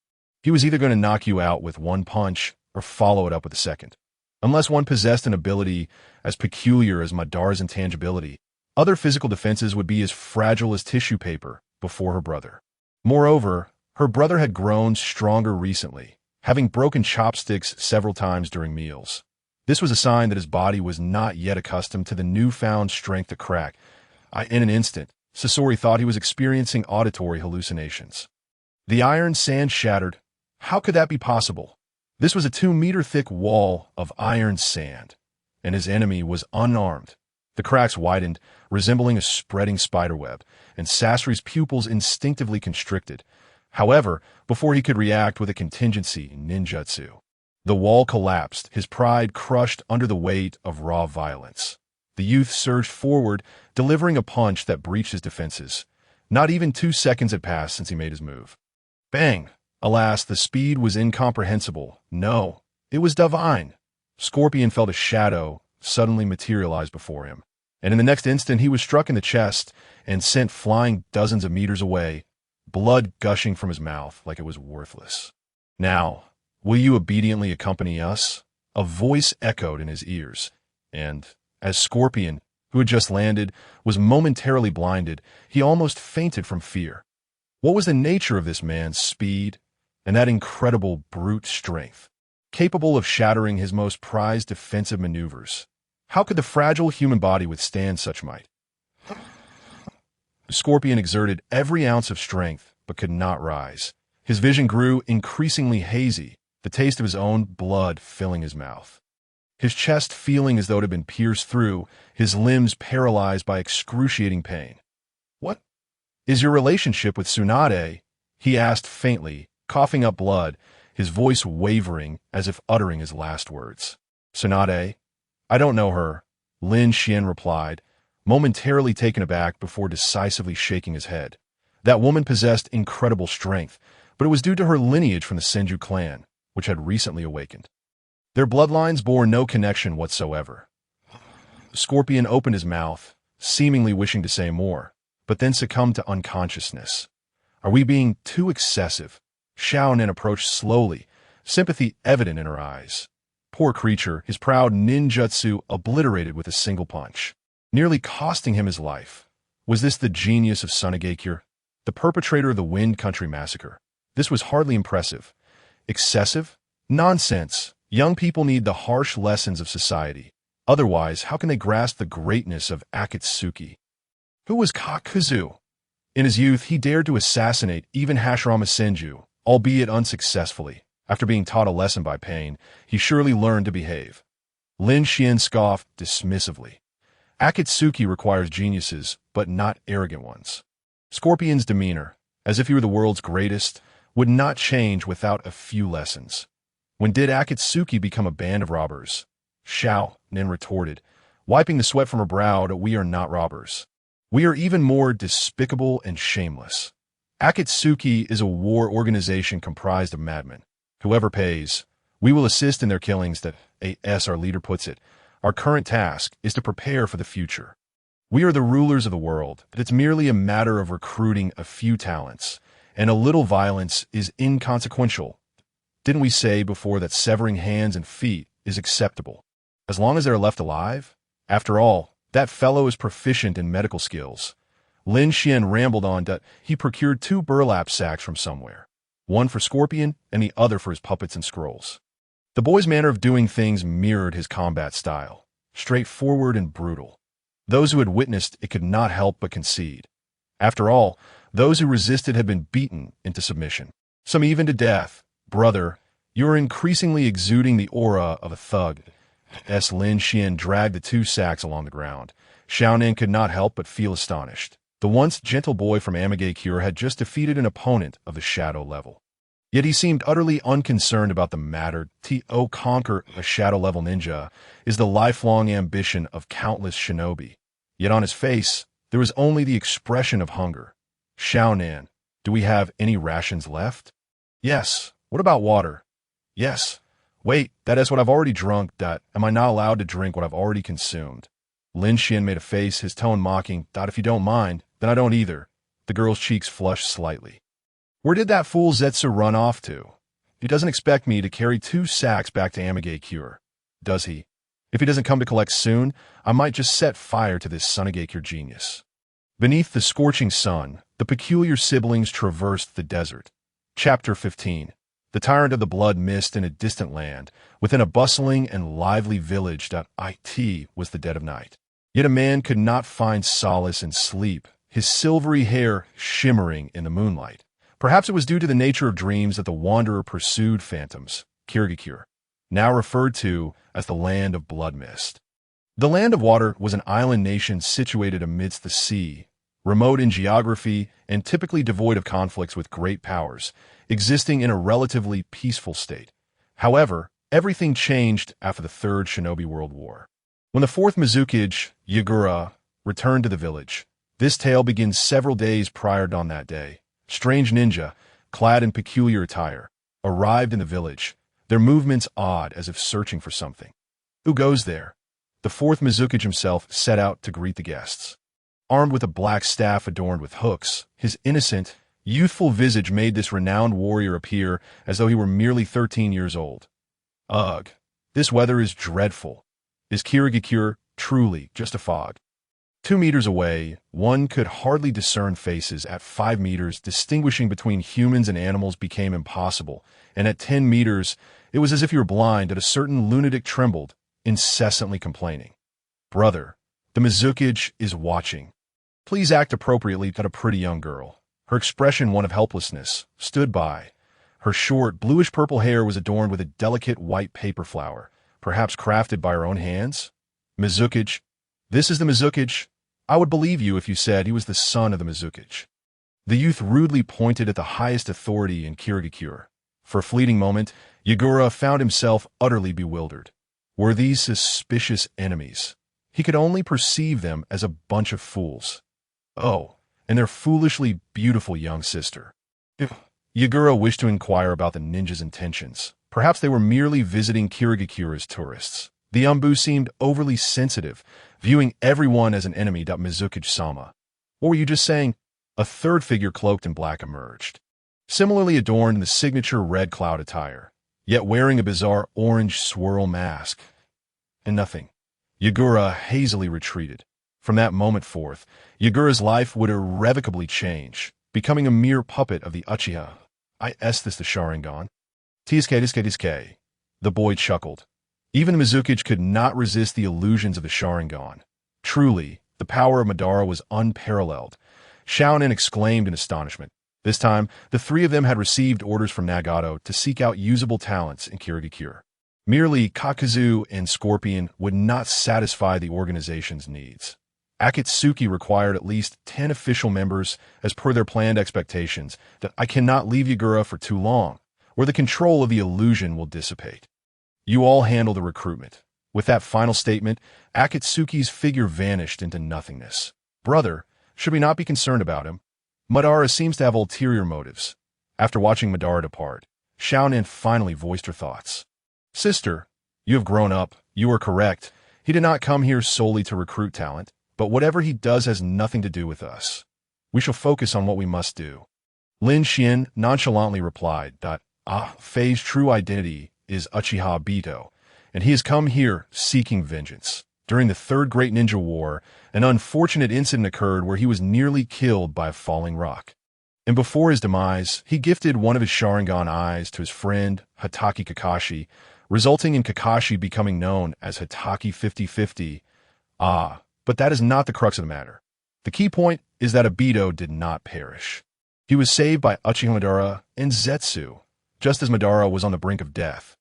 He was either going to knock you out with one punch or follow it up with a second. Unless one possessed an ability as peculiar as Madar's intangibility, other physical defenses would be as fragile as tissue paper before her brother. Moreover, her brother had grown stronger recently, having broken chopsticks several times during meals. This was a sign that his body was not yet accustomed to the newfound strength to crack. In an instant, Sasori thought he was experiencing auditory hallucinations. The iron sand shattered. How could that be possible? This was a 2-meter-thick wall of iron sand, and his enemy was unarmed. The cracks widened, resembling a spreading spiderweb, and Sasori's pupils instinctively constricted. However, before he could react with a contingency ninjutsu, the wall collapsed, his pride crushed under the weight of raw violence. The youth surged forward, delivering a punch that breached his defenses. Not even 2 seconds had passed since he made his move. Bang! Alas, the speed was incomprehensible. No, it was divine. Scorpion felt a shadow suddenly materialize before him, and in the next instant he was struck in the chest and sent flying dozens of meters away, blood gushing from his mouth like it was worthless. "Now, will you obediently accompany us?" A voice echoed in his ears, and as Scorpion, who had just landed, was momentarily blinded, he almost fainted from fear. What was the nature of this man's speed and that incredible brute strength, capable of shattering his most prized defensive maneuvers? How could the fragile human body withstand such might? The Scorpion exerted every ounce of strength, but could not rise. His vision grew increasingly hazy, the taste of his own blood filling his mouth. His chest feeling as though it had been pierced through, his limbs paralyzed by excruciating pain. "What is your relationship with Tsunade?" he asked faintly, coughing up blood, his voice wavering as if uttering his last words. "Tsunade? I don't know her," Lin Xuan replied, momentarily taken aback before decisively shaking his head. That woman possessed incredible strength, but it was due to her lineage from the Senju clan, which had recently awakened. Their bloodlines bore no connection whatsoever. Scorpion opened his mouth, seemingly wishing to say more, but then succumbed to unconsciousness. "Are we being too excessive?" Xiaonan approached slowly, sympathy evident in her eyes. Poor creature, his proud ninjutsu obliterated with a single punch, nearly costing him his life. Was this the genius of Sunagakure, the perpetrator of the Wind Country massacre? This was hardly impressive. Excessive? Nonsense. Young people need the harsh lessons of society. Otherwise, how can they grasp the greatness of Akatsuki? Who was Kakuzu? In his youth, he dared to assassinate even Hashirama Senju, albeit unsuccessfully. After being taught a lesson by pain, he surely learned to behave. Lin Xuan scoffed dismissively. Akatsuki requires geniuses, but not arrogant ones. Scorpion's demeanor, as if he were the world's greatest, would not change without a few lessons. When did Akatsuki become a band of robbers? Xiaonan retorted, wiping the sweat from her brow. "We are not robbers. We are even more despicable and shameless. Akatsuki is a war organization comprised of madmen. Whoever pays, we will assist in their killings. That, as our leader puts it, our current task is to prepare for the future. We are the rulers of the world, but it's merely a matter of recruiting a few talents, and a little violence is inconsequential. Didn't we say before that severing hands and feet is acceptable, as long as they are left alive? After all, that fellow is proficient in medical skills." Lin Xuan rambled on that he procured 2 burlap sacks from somewhere, one for Scorpion and the other for his puppets and scrolls. The boy's manner of doing things mirrored his combat style, straightforward and brutal. Those who had witnessed it could not help but concede. After all, those who resisted had been beaten into submission, some even to death. "Brother, you are increasingly exuding the aura of a thug." Lin Xuan dragged the two sacks along the ground. Xiaonan could not help but feel astonished. The once gentle boy from Amage Cure had just defeated an opponent of the shadow level. Yet he seemed utterly unconcerned about the matter. To conquer a shadow-level ninja is the lifelong ambition of countless shinobi. Yet on his face, there was only the expression of hunger. Xiaonan, do we have any rations left? Yes. What about water? Yes. Wait, that is what I've already drunk. Am I not allowed to drink what I've already consumed? Lin Xuan made a face, his tone mocking. If you don't mind, then I don't either. The girl's cheeks flushed slightly. Where did that fool Zetsu run off to? He doesn't expect me to carry 2 sacks back to Amage Cure, does he? If he doesn't come to collect soon, I might just set fire to this Sunage Cure genius. Beneath the scorching sun, the peculiar siblings traversed the desert. Chapter 15. The tyrant of the blood mist in a distant land, within a bustling and lively village. It was the dead of night. Yet a man could not find solace in sleep, his silvery hair shimmering in the moonlight. Perhaps it was due to the nature of dreams that the wanderer pursued phantoms, Kirigakure, now referred to as the Land of Blood Mist. The Land of Water was an island nation situated amidst the sea, remote in geography and typically devoid of conflicts with great powers, existing in a relatively peaceful state. However, everything changed after the Third Shinobi World War. When the fourth Mizukage, Yagura, returned to the village, this tale begins several days prior on that day. Strange ninja, clad in peculiar attire, arrived in the village, their movements odd as if searching for something. Who goes there? The fourth Mizukage himself set out to greet the guests. Armed with a black staff adorned with hooks, his innocent, youthful visage made this renowned warrior appear as though he were merely 13 years old. Ugh, this weather is dreadful. Is Kirigakure truly just a fog? 2 meters away, one could hardly discern faces. At 5 meters, distinguishing between humans and animals became impossible, and at 10 meters, it was as if you were blind. At a certain lunatic trembled, incessantly complaining. Brother, the Mizukage is watching. Please act appropriately. At a pretty young girl, her expression one of helplessness, stood by. Her short, bluish-purple hair was adorned with a delicate white paper flower, perhaps crafted by her own hands. Mizukage, this is the Mizukage. I would believe you if you said he was the son of the Mizukage. The youth rudely pointed at the highest authority in Kirigakure. For a fleeting moment, Yagura found himself utterly bewildered. Were these suspicious enemies? He could only perceive them as a bunch of fools. Oh, and their foolishly beautiful young sister. Yagura wished to inquire about the ninja's intentions. Perhaps they were merely visiting Kirigakure as tourists. The Umbu seemed overly sensitive, viewing everyone as an enemy. Mizukage-sama. What were you just saying? A third figure cloaked in black emerged. Similarly adorned in the signature red cloud attire, yet wearing a bizarre orange swirl mask. And nothing. Yagura hazily retreated. From that moment forth, Yagura's life would irrevocably change, becoming a mere puppet of the Uchiha. This the Sharingan. Tsk. The boy chuckled. Even Mizukage could not resist the illusions of the Sharingan. Truly, the power of Madara was unparalleled. Xiaonan exclaimed in astonishment. This time, the 3 of them had received orders from Nagato to seek out usable talents in Kirigakure. Merely Kakazu and Scorpion would not satisfy the organization's needs. Akatsuki required at least 10 official members as per their planned expectations. That I cannot leave Yagura for too long, where the control of the illusion will dissipate. You all handle the recruitment. With that final statement, Akatsuki's figure vanished into nothingness. Brother, should we not be concerned about him? Madara seems to have ulterior motives. After watching Madara depart, Xiaonan finally voiced her thoughts. Sister, you have grown up. You are correct. He did not come here solely to recruit talent, but whatever he does has nothing to do with us. We shall focus on what we must do. Lin Xuan nonchalantly replied, Fei's true identity is Uchiha Bito, and he has come here seeking vengeance. During the Third Great Ninja War, an unfortunate incident occurred where he was nearly killed by a falling rock. And before his demise, he gifted one of his Sharingan eyes to his friend, Hatake Kakashi, resulting in Kakashi becoming known as Hatake 50/50. But that is not the crux of the matter. The key point is that Obito did not perish. He was saved by Uchiha Madara and Zetsu, just as Madara was on the brink of death.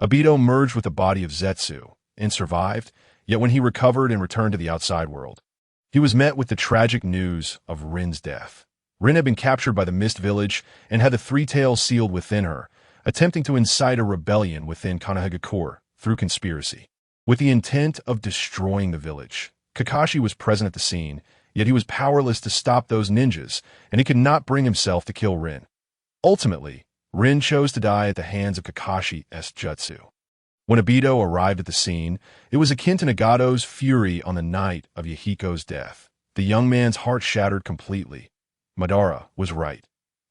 Obito merged with the body of Zetsu, and survived, yet when he recovered and returned to the outside world, he was met with the tragic news of Rin's death. Rin had been captured by the Mist Village and had the three tails sealed within her, attempting to incite a rebellion within Konohagakure through conspiracy. With the intent of destroying the village, Kakashi was present at the scene, yet he was powerless to stop those ninjas, and he could not bring himself to kill Rin. Ultimately, Rin chose to die at the hands of Kakashi's jutsu. When Obito arrived at the scene, it was akin to Nagato's fury on the night of Yahiko's death. The young man's heart shattered completely. Madara was right.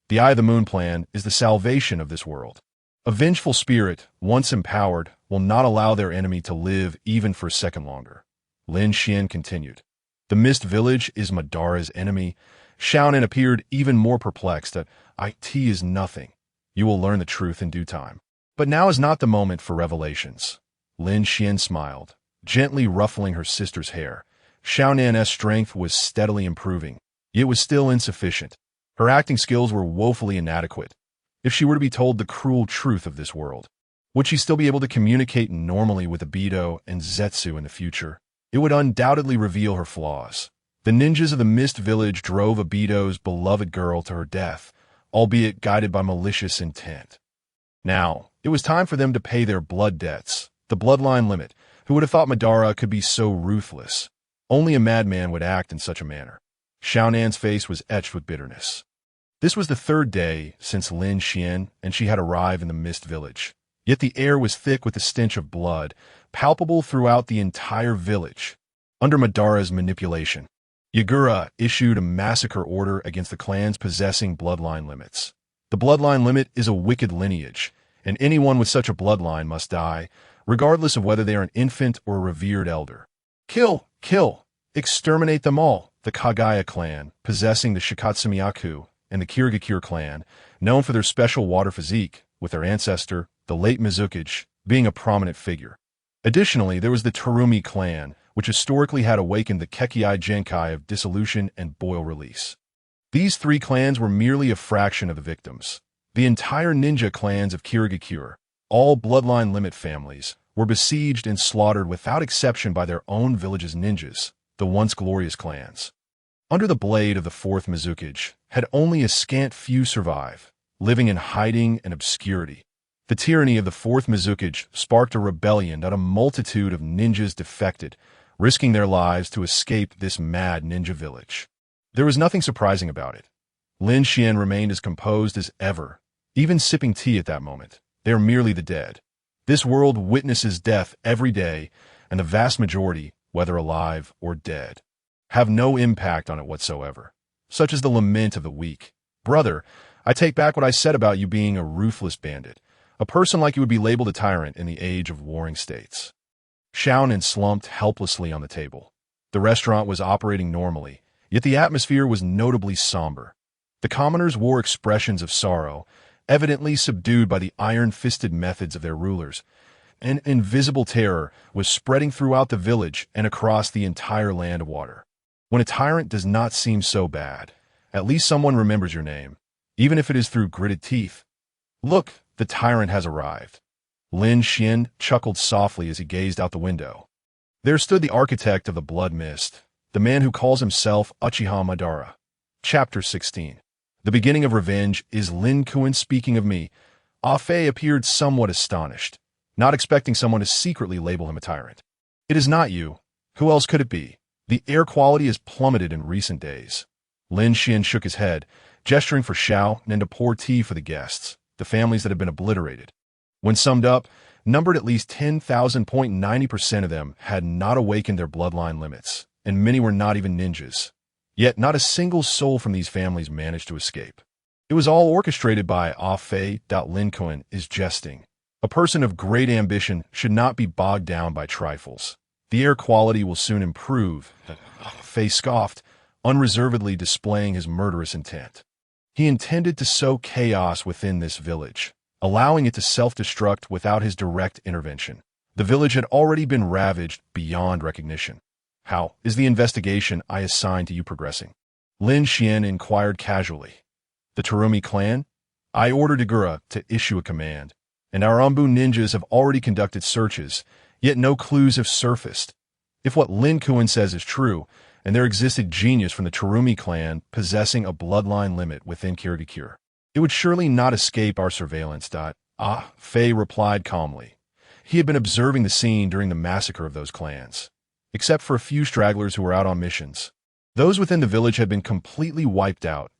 The Eye of the Moon plan is the salvation of this world. A vengeful spirit, once empowered, will not allow their enemy to live even for a second longer. Lin Xuan continued. The Mist Village is Madara's enemy. Xiaonan appeared even more perplexed that it is nothing. You will learn the truth in due time. But now is not the moment for revelations. Lin Xuan smiled, gently ruffling her sister's hair. Xiaonan's strength was steadily improving. It was still insufficient. Her acting skills were woefully inadequate. If she were to be told the cruel truth of this world, would she still be able to communicate normally with Obito and Zetsu in the future? It would undoubtedly reveal her flaws. The ninjas of the Mist Village drove Obito's beloved girl to her death, albeit guided by malicious intent. Now, it was time for them to pay their blood debts. The bloodline limit. Who would have thought Madara could be so ruthless? Only a madman would act in such a manner. Xiaonan's face was etched with bitterness. This was the third day since Lin Xuan and she had arrived in the Mist Village. Yet the air was thick with the stench of blood, palpable throughout the entire village. Under Madara's manipulation, Yagura issued a massacre order against the clans possessing bloodline limits. The bloodline limit is a wicked lineage, and anyone with such a bloodline must die, regardless of whether they are an infant or a revered elder. Kill! Kill! Exterminate them all! The Kagaya clan, possessing the Shikatsumiyaku, and the Kirigakure clan, known for their special water physique, with their ancestor, the late Mizukage, being a prominent figure. Additionally, there was the Terumi clan, which historically had awakened the Kekkei Genkai of dissolution and boil release. These three clans were merely a fraction of the victims. The entire ninja clans of Kirigakure, all bloodline limit families, were besieged and slaughtered without exception by their own village's ninjas, the once glorious clans. Under the blade of the fourth Mizukage, had only a scant few survive, living in hiding and obscurity. The tyranny of the fourth Mizukage sparked a rebellion that a multitude of ninjas defected, risking their lives to escape this mad ninja village. There was nothing surprising about it. Lin Xuan remained as composed as ever, even sipping tea at that moment. They are merely the dead. This world witnesses death every day, and the vast majority, whether alive or dead, have no impact on it whatsoever. Such is the lament of the weak. Brother, I take back what I said about you being a ruthless bandit, a person like you would be labeled a tyrant in the age of warring states. Xiaonan slumped helplessly on the table. The restaurant was operating normally, yet the atmosphere was notably somber. The commoners wore expressions of sorrow, evidently subdued by the iron-fisted methods of their rulers. An invisible terror was spreading throughout the village and across the entire land of water. When a tyrant does not seem so bad, at least someone remembers your name, even if it is through gritted teeth. Look, the tyrant has arrived. Lin Xuan chuckled softly as he gazed out the window. There stood the architect of the blood mist, the man who calls himself Uchiha Madara. Chapter 16. The beginning of revenge is Lin Xuan speaking of me. Ah-Fei appeared somewhat astonished, not expecting someone to secretly label him a tyrant. It is not you. Who else could it be? The air quality has plummeted in recent days. Lin Xuan shook his head, gesturing for Xiao and to pour tea for the guests, the families that had been obliterated. When summed up, numbered at least 10,000.90% of them had not awakened their bloodline limits, and many were not even ninjas. Yet not a single soul from these families managed to escape. It was all orchestrated by Ah-Fei. Lin Xuan is jesting. A person of great ambition should not be bogged down by trifles. The air quality will soon improve. Ah-Fei scoffed, unreservedly displaying his murderous intent. He intended to sow chaos within this village, allowing it to self-destruct without his direct intervention. The village had already been ravaged beyond recognition. How is the investigation I assigned to you progressing? Lin Xuan inquired casually. The Terumi clan? I ordered Igura to issue a command, and our Umbu ninjas have already conducted searches, Yet no clues have surfaced. If what Lin Xuan says is true, and there existed genius from the Chirumi clan possessing a bloodline limit within Kirigakure, it would surely not escape our surveillance. Fei replied calmly. He had been observing the scene during the massacre of those clans. Except for a few stragglers who were out on missions. Those within the village had been completely wiped out.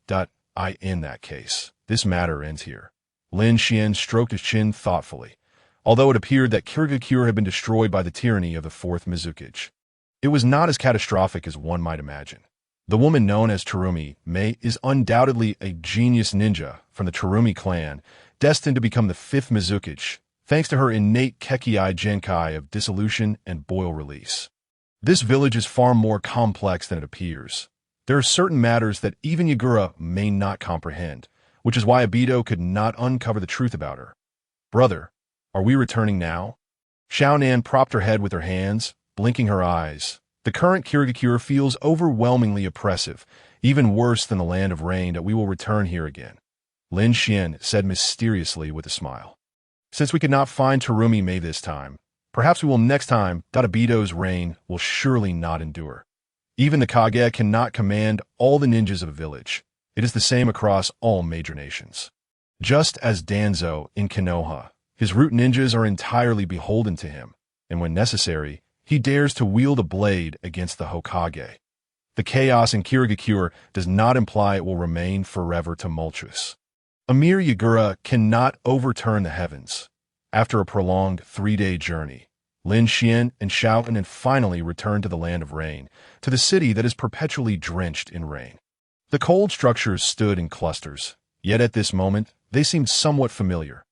In that case, this matter ends here. Lin Xuan stroked his chin thoughtfully, although it appeared that Kirigakure had been destroyed by the tyranny of the fourth Mizukage. It was not as catastrophic as one might imagine. The woman known as Chirumi Mei is undoubtedly a genius ninja from the Chirumi clan, destined to become the fifth Mizukage, thanks to her innate Kekkei Genkai of dissolution and boil release. This village is far more complex than it appears. There are certain matters that even Yagura may not comprehend, which is why Abito could not uncover the truth about her. Brother, are we returning now? Xiaonan propped her head with her hands, blinking her eyes. The current Kirigakure feels overwhelmingly oppressive, even worse than the land of rain that we will return here again. Lin Xuan said mysteriously with a smile. Since we could not find Chirumi Mei this time, perhaps we will next time. Abito's reign will surely not endure. Even the Kage cannot command all the ninjas of a village. It is the same across all major nations. Just as Danzo in Konoha, his root ninjas are entirely beholden to him, and when necessary, he dares to wield a blade against the Hokage. The chaos in Kirigakure does not imply it will remain forever tumultuous. A mere Yagura cannot overturn the heavens. After a prolonged 3-day journey, Lin Xuan and Xiaonan finally returned to the land of rain, to the city that is perpetually drenched in rain. The cold structures stood in clusters, yet at this moment, they seemed somewhat familiar.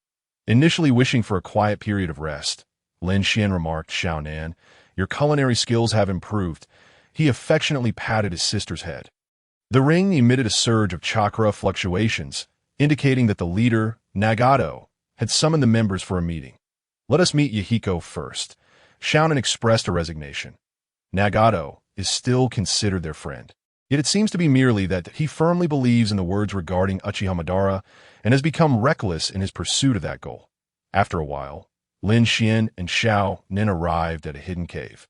Initially wishing for a quiet period of rest, Lin Xuan remarked, Xiaonan, your culinary skills have improved. He affectionately patted his sister's head. The ring emitted a surge of chakra fluctuations, indicating that the leader, Nagato, had summoned the members for a meeting. Let us meet Yahiko first. Xiaonan expressed a resignation. Nagato is still considered their friend. Yet it seems to be merely that he firmly believes in the words regarding Uchiha Madara and has become reckless in his pursuit of that goal. After a while, Lin Xuan and Xiao Nin arrived at a hidden cave.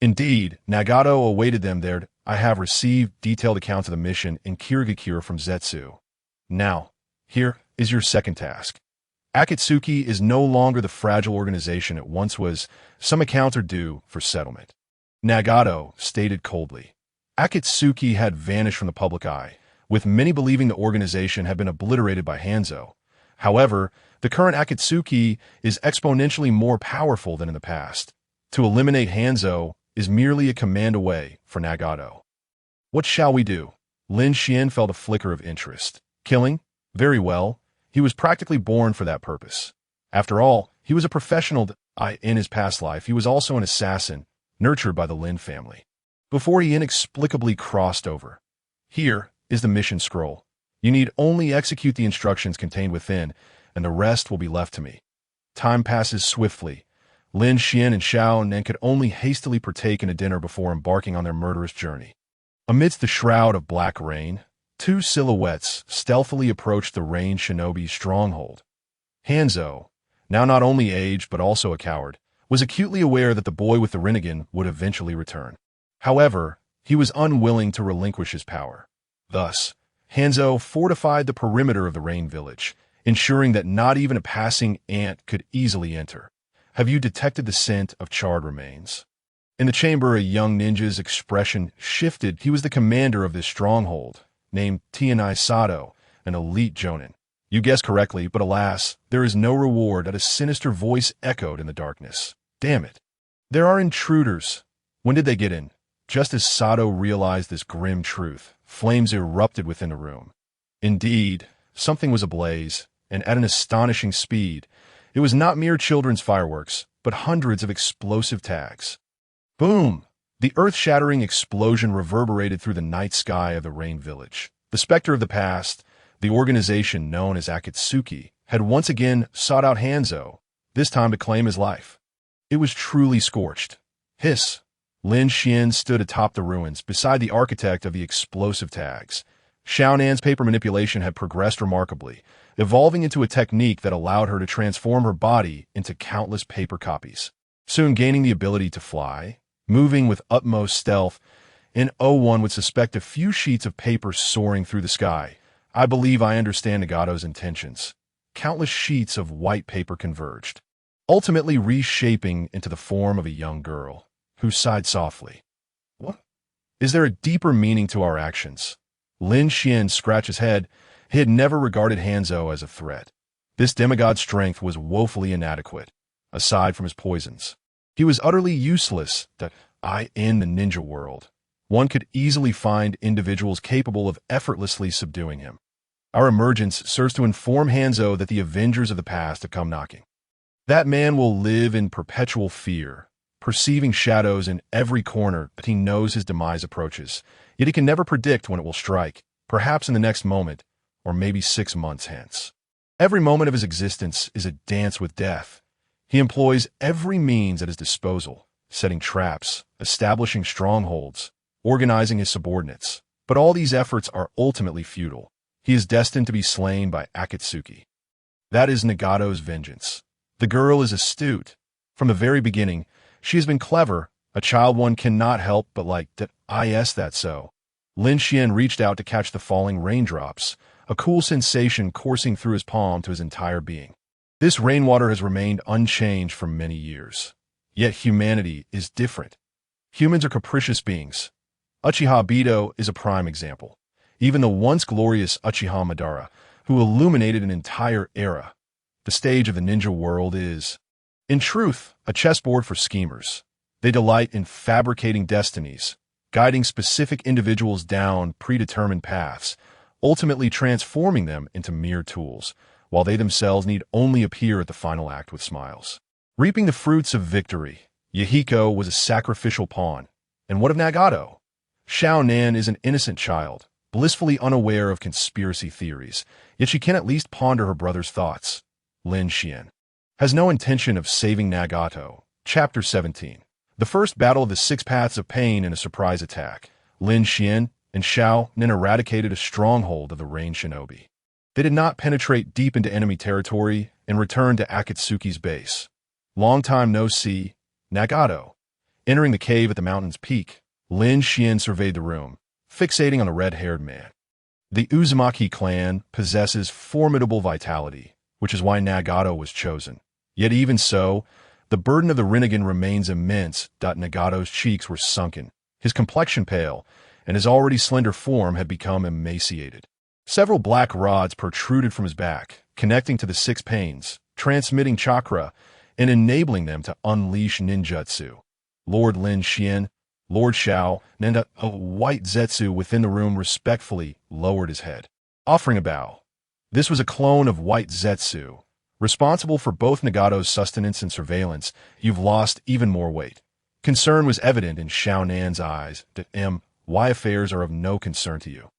Indeed, Nagato awaited them there. I have received detailed accounts of the mission in Kirigakure from Zetsu. Now, here is your second task. Akatsuki is no longer the fragile organization it once was. Some accounts are due for settlement. Nagato stated coldly. Akatsuki had vanished from the public eye, with many believing the organization had been obliterated by Hanzo. However, the current Akatsuki is exponentially more powerful than in the past. To eliminate Hanzo is merely a command away for Nagato. What shall we do? Lin Xuan felt a flicker of interest. Killing? Very well. He was practically born for that purpose. After all, he was a professional. In his past life, he was also an assassin, nurtured by the Lin family. Before he inexplicably crossed over. Here is the mission scroll. You need only execute the instructions contained within, and the rest will be left to me. Time passes swiftly. Lin Xuan and Xiao Nen could only hastily partake in a dinner before embarking on their murderous journey. Amidst the shroud of black rain, two silhouettes stealthily approached the rain shinobi's stronghold. Hanzo, now not only aged but also a coward, was acutely aware that the boy with the Rinnegan would eventually return. However, he was unwilling to relinquish his power. Thus, Hanzo fortified the perimeter of the rain village, ensuring that not even a passing ant could easily enter. Have you detected the scent of charred remains? In the chamber, a young ninja's expression shifted. He was the commander of this stronghold, named Tianai Sato, an elite jonin. You guessed correctly, but alas, there is no reward. A sinister voice echoed in the darkness. Damn it. There are intruders. When did they get in? Just as Sato realized this grim truth, flames erupted within the room. Indeed, something was ablaze, and at an astonishing speed. It was not mere children's fireworks, but hundreds of explosive tags. Boom! The earth-shattering explosion reverberated through the night sky of the rain village. The specter of the past, the organization known as Akatsuki, had once again sought out Hanzo, this time to claim his life. It was truly scorched. Hiss! Lin Xuan stood atop the ruins, beside the architect of the explosive tags. Xiaonan's paper manipulation had progressed remarkably, evolving into a technique that allowed her to transform her body into countless paper copies. soon gaining the ability to fly, moving with utmost stealth, and one would suspect a few sheets of paper soaring through the sky. I believe I understand Nagato's intentions. Countless sheets of white paper converged, ultimately reshaping into the form of a young girl, who sighed softly. What? Is there a deeper meaning to our actions? Lin Xuan scratched his head. He had never regarded Hanzo as a threat. This demigod's strength was woefully inadequate, aside from his poisons. He was utterly useless in the ninja world. One could easily find individuals capable of effortlessly subduing him. Our emergence serves to inform Hanzo that the avengers of the past have come knocking. That man will live in perpetual fear, perceiving shadows in every corner that he knows his demise approaches, yet he can never predict when it will strike, perhaps in the next moment, or maybe 6 months hence. Every moment of his existence is a dance with death. He employs every means at his disposal, setting traps, establishing strongholds, organizing his subordinates. But all these efforts are ultimately futile. He is destined to be slain by Akatsuki. That is Nagato's vengeance. The girl is astute. From the very beginning, she has been clever. A child one cannot help but like that so. Lin Xuan reached out to catch the falling raindrops, a cool sensation coursing through his palm to his entire being. This rainwater has remained unchanged for many years. Yet humanity is different. Humans are capricious beings. Uchiha Obito is a prime example. Even the once glorious Uchiha Madara, who illuminated an entire era. The stage of the ninja world is, in truth, a chessboard for schemers. They delight in fabricating destinies, guiding specific individuals down predetermined paths, ultimately transforming them into mere tools, while they themselves need only appear at the final act with smiles. Reaping the fruits of victory, Yahiko was a sacrificial pawn. And what of Nagato? Xiao Nan is an innocent child, blissfully unaware of conspiracy theories, yet she can at least ponder her brother's thoughts. Lin Xuan has no intention of saving Nagato. Chapter 17. The first battle of the 6 paths of pain in a surprise attack. Lin Xuan and Xiao Nan eradicated a stronghold of the Rain Shinobi. They did not penetrate deep into enemy territory and returned to Akatsuki's base. Long time no see, Nagato. Entering the cave at the mountain's peak, Lin Xuan surveyed the room, fixating on the red-haired man. The Uzumaki clan possesses formidable vitality, which is why Nagato was chosen. Yet even so, the burden of the Rinnegan remains immense. Nagato's cheeks were sunken, his complexion pale, and his already slender form had become emaciated. Several black rods protruded from his back, connecting to the 6 panes, transmitting chakra, and enabling them to unleash ninjutsu. Lord Lin Xuan, Lord Xiao, and a white zetsu within the room respectfully lowered his head, offering a bow. This was a clone of white zetsu, responsible for both Nagato's sustenance and surveillance. You've lost even more weight. Concern was evident in Xiao Nan's eyes. Why affairs are of no concern to you?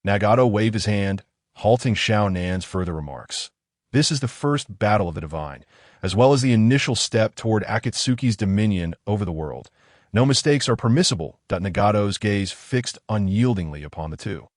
Nagato waved his hand, halting Xiao Nan's further remarks. This is the first battle of the divine, as well as the initial step toward Akatsuki's dominion over the world. No mistakes are permissible. Nagato's gaze fixed unyieldingly upon the two.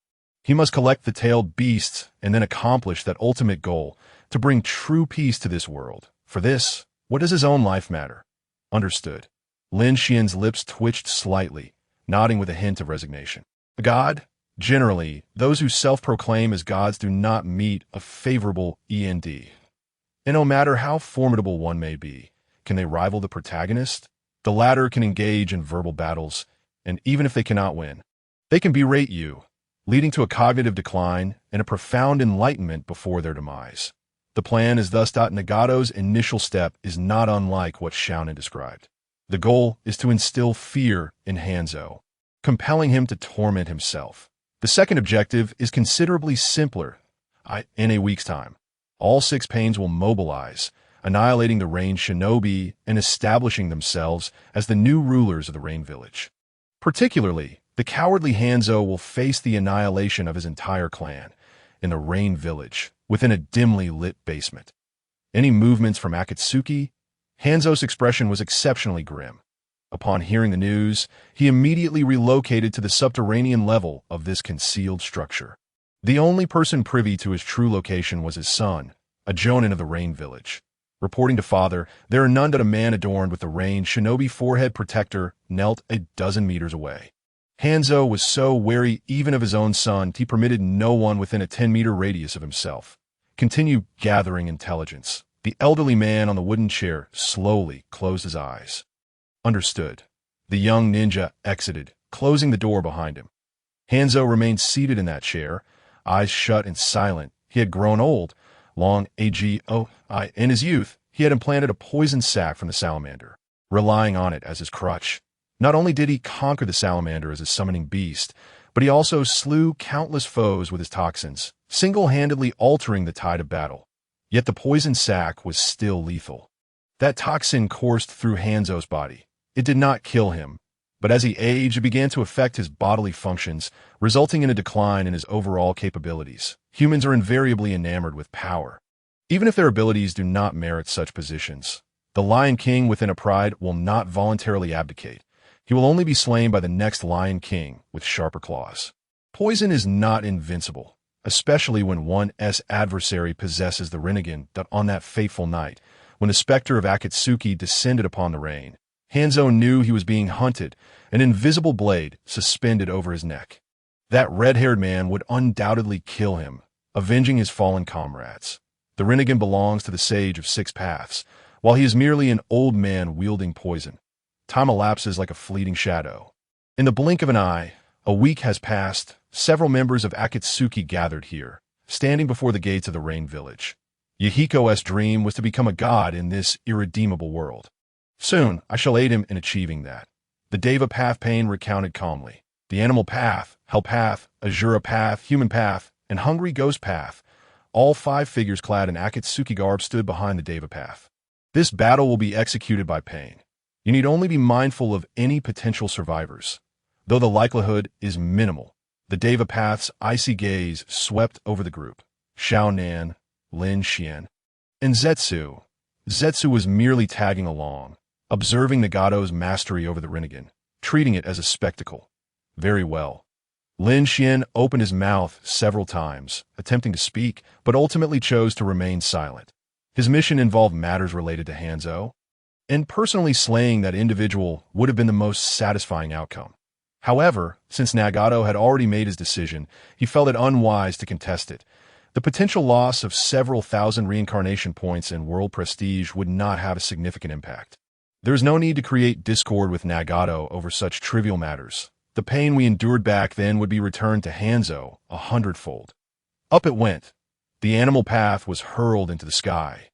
He must collect the tailed beasts and then accomplish that ultimate goal, to bring true peace to this world. For this, what does his own life matter? Understood. Lin Xuan's lips twitched slightly, nodding with a hint of resignation. A god? Generally, those who self-proclaim as gods do not meet a favorable end. And no matter how formidable one may be, can they rival the protagonist? The latter can engage in verbal battles, and even if they cannot win, they can berate you, leading to a cognitive decline and a profound enlightenment before their demise. The plan is thus Nagato's initial step is not unlike what Xiaonan described. The goal is to instill fear in Hanzo, compelling him to torment himself. The second objective is considerably simpler. In a week's time, all 6 panes will mobilize, annihilating the Rain Shinobi and establishing themselves as the new rulers of the Rain Village. Particularly, the cowardly Hanzo will face the annihilation of his entire clan in the Rain Village within a dimly lit basement. Any movements from Akatsuki? Hanzo's expression was exceptionally grim. Upon hearing the news, he immediately relocated to the subterranean level of this concealed structure. The only person privy to his true location was his son, a jonin of the Rain Village. Reporting to father, there are none but a man adorned with the range shinobi forehead protector knelt a dozen meters away. Hanzo was so wary even of his own son, he permitted no one within a 10-meter radius of himself. Continue gathering intelligence. The elderly man on the wooden chair slowly closed his eyes. Understood. The young ninja exited, closing the door behind him. Hanzo remained seated in that chair, eyes shut and silent. He had grown old. Long ago, in his youth, he had implanted a poison sac from the salamander, relying on it as his crutch. Not only did he conquer the salamander as a summoning beast, but he also slew countless foes with his toxins, single-handedly altering the tide of battle. Yet the poison sac was still lethal. That toxin coursed through Hanzo's body. It did not kill him, but as he aged, it began to affect his bodily functions, resulting in a decline in his overall capabilities. Humans are invariably enamored with power, even if their abilities do not merit such positions. The Lion King within a pride will not voluntarily abdicate. He will only be slain by the next Lion King with sharper claws. Poison is not invincible, especially when one's adversary possesses the Rinnegan that on that fateful night, when the specter of Akatsuki descended upon the rain, Hanzo knew he was being hunted, an invisible blade suspended over his neck. That red-haired man would undoubtedly kill him, avenging his fallen comrades. The Rinnegan belongs to the Sage of Six Paths, while he is merely an old man wielding poison. Time elapses like a fleeting shadow. In the blink of an eye, a week has passed. Several members of Akatsuki gathered here, standing before the gates of the Rain Village. Yahiko's dream was to become a god in this irredeemable world. Soon, I shall aid him in achieving that. The Deva Path Pain recounted calmly. The Animal Path, Hell Path, Azura Path, Human Path, and Hungry Ghost Path, all 5 figures clad in Akatsuki garb stood behind the Deva Path. This battle will be executed by Pain. You need only be mindful of any potential survivors. Though the likelihood is minimal, the Deva Path's icy gaze swept over the group. Xiao Nan, Lin Xuan, and Zetsu. Zetsu was merely tagging along, observing Nagato's mastery over the Rinnegan, treating it as a spectacle. Very well. Lin Xuan opened his mouth several times, attempting to speak, but ultimately chose to remain silent. His mission involved matters related to Hanzo, and personally slaying that individual would have been the most satisfying outcome. However, since Nagato had already made his decision, he felt it unwise to contest it. The potential loss of several thousand reincarnation points and world prestige would not have a significant impact. There is no need to create discord with Nagato over such trivial matters. The pain we endured back then would be returned to Hanzo 100-fold. Up it went. The Animal Path was hurled into the sky.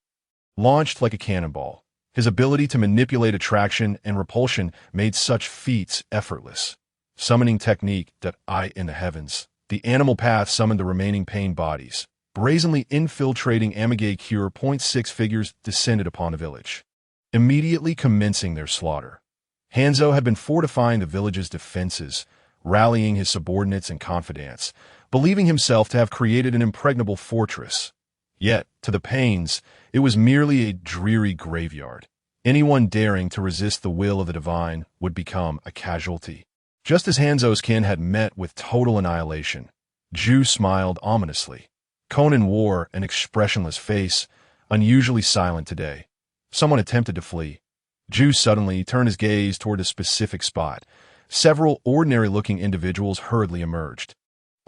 Launched like a cannonball, his ability to manipulate attraction and repulsion made such feats effortless. Summoning technique that in the heavens, the Animal Path summoned the remaining Pain bodies. Brazenly infiltrating Amigay Cure. 6 figures descended upon the village, immediately commencing their slaughter. Hanzo had been fortifying the village's defenses, rallying his subordinates and confidants, believing himself to have created an impregnable fortress. Yet, to the Pains, it was merely a dreary graveyard. Anyone daring to resist the will of the divine would become a casualty. Just as Hanzo's kin had met with total annihilation, Ju smiled ominously. Conan wore an expressionless face, unusually silent today. Someone attempted to flee. Ju suddenly turned his gaze toward a specific spot. Several ordinary-looking individuals hurriedly emerged,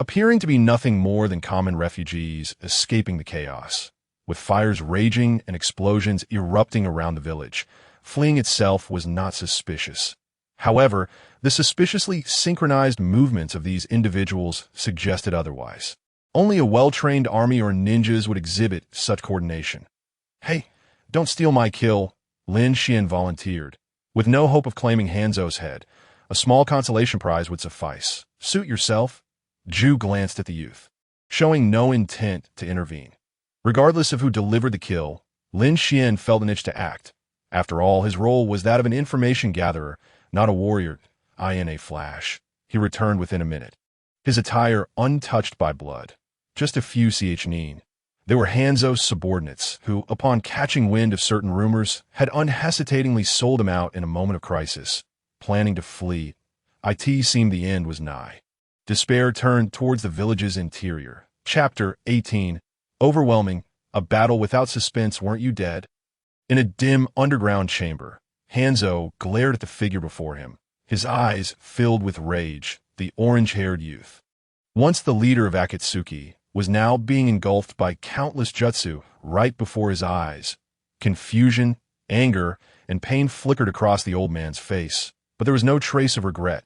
appearing to be nothing more than common refugees escaping the chaos. With fires raging and explosions erupting around the village, fleeing itself was not suspicious. However, the suspiciously synchronized movements of these individuals suggested otherwise. Only a well-trained army or ninjas would exhibit such coordination. "Hey, don't steal my kill," Lin Xuan volunteered. With no hope of claiming Hanzo's head, a small consolation prize would suffice. "Suit yourself." Ju glanced at the youth, showing no intent to intervene. Regardless of who delivered the kill, Lin Xuan felt an itch to act. After all, his role was that of an information gatherer, not a warrior. In a flash, he returned within a minute, his attire untouched by blood. Just a few ch. They were Hanzo's subordinates, who, upon catching wind of certain rumors, had unhesitatingly sold him out in a moment of crisis, planning to flee. It seemed the end was nigh. Despair turned towards the village's interior. Chapter 18. Overwhelming. A battle without suspense. Weren't you dead? In a dim underground chamber, Hanzo glared at the figure before him, his eyes filled with rage, the orange-haired youth. Once the leader of Akatsuki, was now being engulfed by countless jutsu right before his eyes. Confusion, anger, and pain flickered across the old man's face, but there was no trace of regret.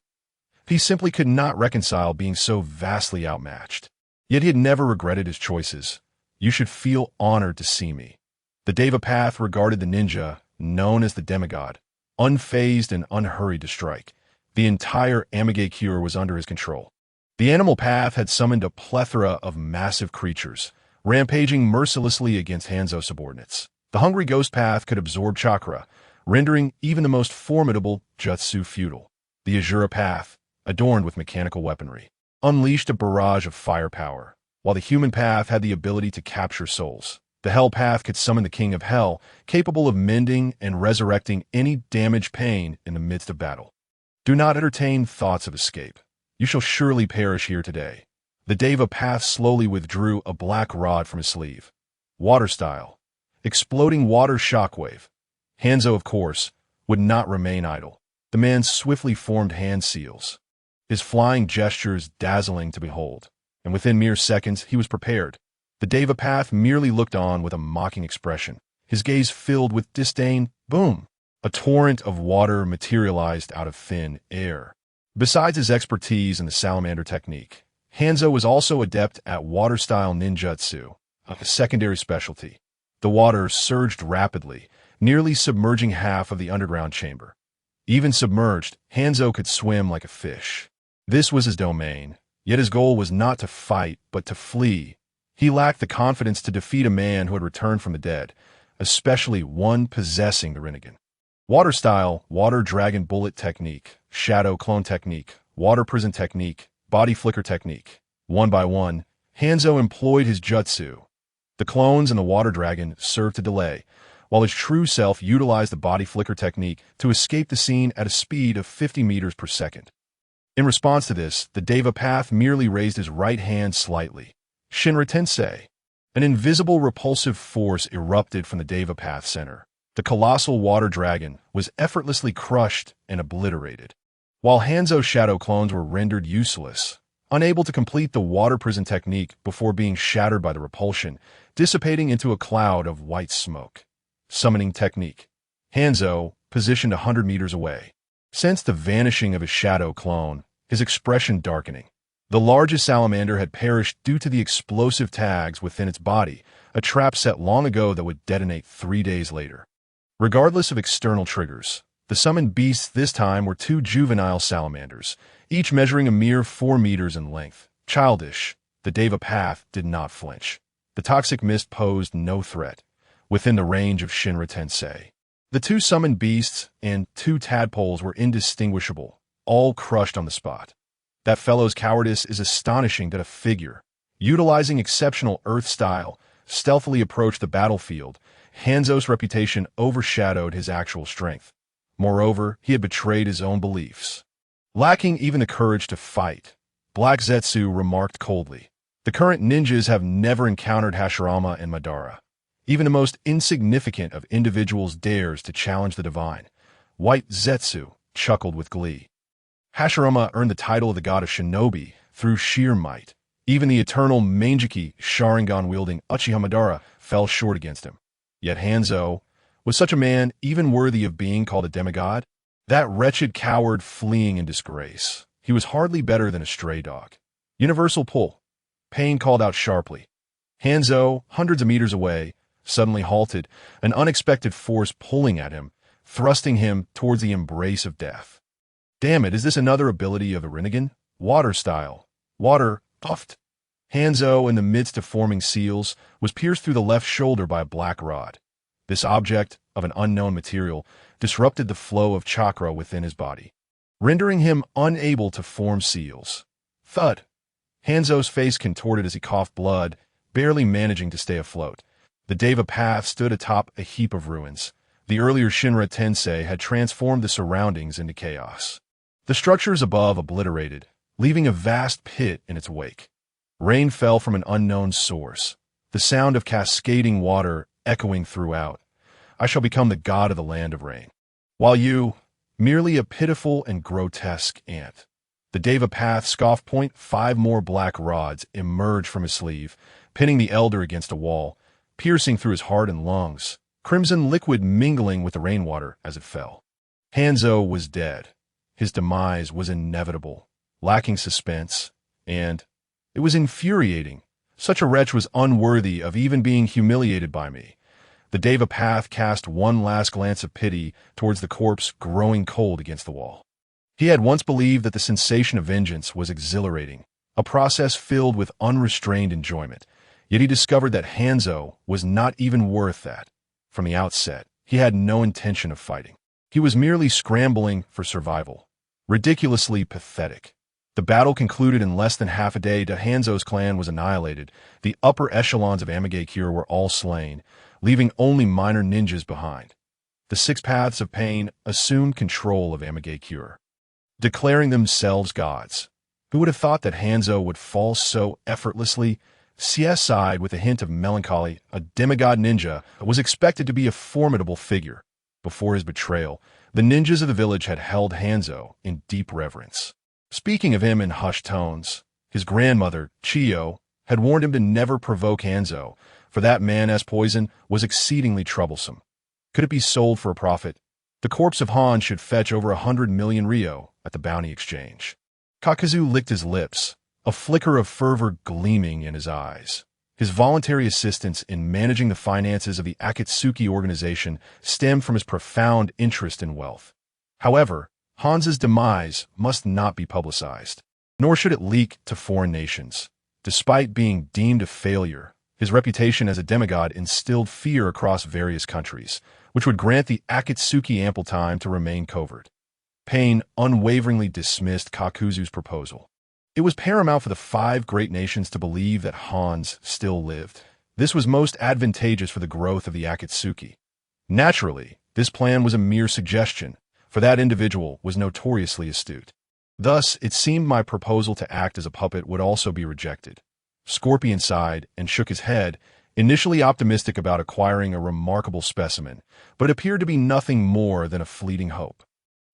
He simply could not reconcile being so vastly outmatched. Yet he had never regretted his choices. You should feel honored to see me. The Devapath regarded the ninja, known as the demigod, unfazed and unhurried to strike. The entire Amage Cure was under his control. The animal path had summoned a plethora of massive creatures, rampaging mercilessly against Hanzo's subordinates. The hungry ghost path could absorb chakra, rendering even the most formidable jutsu futile. The Azura path, adorned with mechanical weaponry, unleashed a barrage of firepower, while the human path had the ability to capture souls. The hell path could summon the king of hell, capable of mending and resurrecting any damaged pain in the midst of battle. Do not entertain thoughts of escape. You shall surely perish here today. The Deva path slowly withdrew a black rod from his sleeve. Water style. Exploding water shockwave. Hanzo, of course, would not remain idle. The man swiftly formed hand seals, his flying gestures dazzling to behold, and within mere seconds he was prepared. The Devapath merely looked on with a mocking expression, his gaze filled with disdain. Boom! A torrent of water materialized out of thin air. Besides his expertise in the salamander technique, Hanzo was also adept at water-style ninjutsu, a secondary specialty. The water surged rapidly, nearly submerging half of the underground chamber. Even submerged, Hanzo could swim like a fish. This was his domain, yet his goal was not to fight, but to flee. He lacked the confidence to defeat a man who had returned from the dead, especially one possessing the Rinnegan. Water style, water dragon bullet technique, shadow clone technique, water prison technique, body flicker technique. One by one, Hanzo employed his jutsu. The clones and the water dragon served to delay, while his true self utilized the body flicker technique to escape the scene at a speed of 50 meters per second. In response to this, the Devapath merely raised his right hand slightly. Shinra Tensei. An invisible repulsive force erupted from the Devapath center. The colossal water dragon was effortlessly crushed and obliterated, while Hanzo's shadow clones were rendered useless, unable to complete the water prison technique before being shattered by the repulsion, dissipating into a cloud of white smoke. Summoning technique. Hanzo, positioned 100 meters away, sensed the vanishing of his shadow clone, his expression darkening. The largest salamander had perished due to the explosive tags within its body, a trap set long ago that would detonate 3 days later. Regardless of external triggers, the summoned beasts this time were 2 juvenile salamanders, each measuring a mere 4 meters in length. Childish, the Devapath did not flinch. The toxic mist posed no threat, within the range of Shinra Tensei. The 2 summoned beasts and 2 tadpoles were indistinguishable, all crushed on the spot. That fellow's cowardice is astonishing that a figure, utilizing exceptional earth style, stealthily approached the battlefield. Hanzo's reputation overshadowed his actual strength. Moreover, he had betrayed his own beliefs. Lacking even the courage to fight, Black Zetsu remarked coldly, "The current ninjas have never encountered Hashirama and Madara. Even the most insignificant of individuals dares to challenge the divine." White Zetsu chuckled with glee. Hashirama earned the title of the god of shinobi through sheer might. Even the eternal Mangeki Sharingan-wielding Uchiha Madara fell short against him. Yet Hanzo, was such a man even worthy of being called a demigod? That wretched coward fleeing in disgrace. He was hardly better than a stray dog. Universal pull. Pain called out sharply. Hanzo, hundreds of meters away, suddenly halted, an unexpected force pulling at him, thrusting him towards the embrace of death. Damn it, is this another ability of the Rinnegan? Water style. Water, puffed. Hanzo, in the midst of forming seals, was pierced through the left shoulder by a black rod. This object, of an unknown material, disrupted the flow of chakra within his body, rendering him unable to form seals. Thud! Hanzo's face contorted as he coughed blood, barely managing to stay afloat. The Devapath stood atop a heap of ruins. The earlier Shinra Tensei had transformed the surroundings into chaos. The structures above obliterated, leaving a vast pit in its wake. Rain fell from an unknown source, the sound of cascading water echoing throughout. I shall become the god of the land of rain. While you, merely a pitiful and grotesque ant. The Deva Path scoffed. 5 more black rods emerged from his sleeve, pinning the elder against a wall, piercing through his heart and lungs, crimson liquid mingling with the rainwater as it fell. Hanzo was dead. His demise was inevitable, lacking suspense, and it was infuriating. Such a wretch was unworthy of even being humiliated by me. The Deva Path cast one last glance of pity towards the corpse growing cold against the wall. He had once believed that the sensation of vengeance was exhilarating, a process filled with unrestrained enjoyment, yet he discovered that Hanzo was not even worth that. From the outset, he had no intention of fighting. He was merely scrambling for survival. Ridiculously pathetic. The battle concluded in less than half a day. Hanzo's clan was annihilated. The upper echelons of Amigakure were all slain, leaving only minor ninjas behind. The 6 Paths of Pain assumed control of Amigakure, declaring themselves gods. Who would have thought that Hanzo would fall so effortlessly? CS sighed with a hint of melancholy. A demigod ninja was expected to be a formidable figure. Before his betrayal, the ninjas of the village had held Hanzo in deep reverence. Speaking of him in hushed tones, his grandmother, Chiyo, had warned him to never provoke Hanzo, for that man-as poison was exceedingly troublesome. Could it be sold for a profit? The corpse of Han should fetch over 100 million ryo at the bounty exchange. Kakazu licked his lips, a flicker of fervor gleaming in his eyes. His voluntary assistance in managing the finances of the Akatsuki organization stemmed from his profound interest in wealth. However, Han's demise must not be publicized, nor should it leak to foreign nations. Despite being deemed a failure, his reputation as a demigod instilled fear across various countries, which would grant the Akatsuki ample time to remain covert. Pain unwaveringly dismissed Kakuzu's proposal. It was paramount for the 5 great nations to believe that Hans still lived. This was most advantageous for the growth of the Akatsuki. Naturally, this plan was a mere suggestion, for that individual was notoriously astute. Thus, it seemed my proposal to act as a puppet would also be rejected. Scorpion sighed and shook his head, initially optimistic about acquiring a remarkable specimen, but it appeared to be nothing more than a fleeting hope.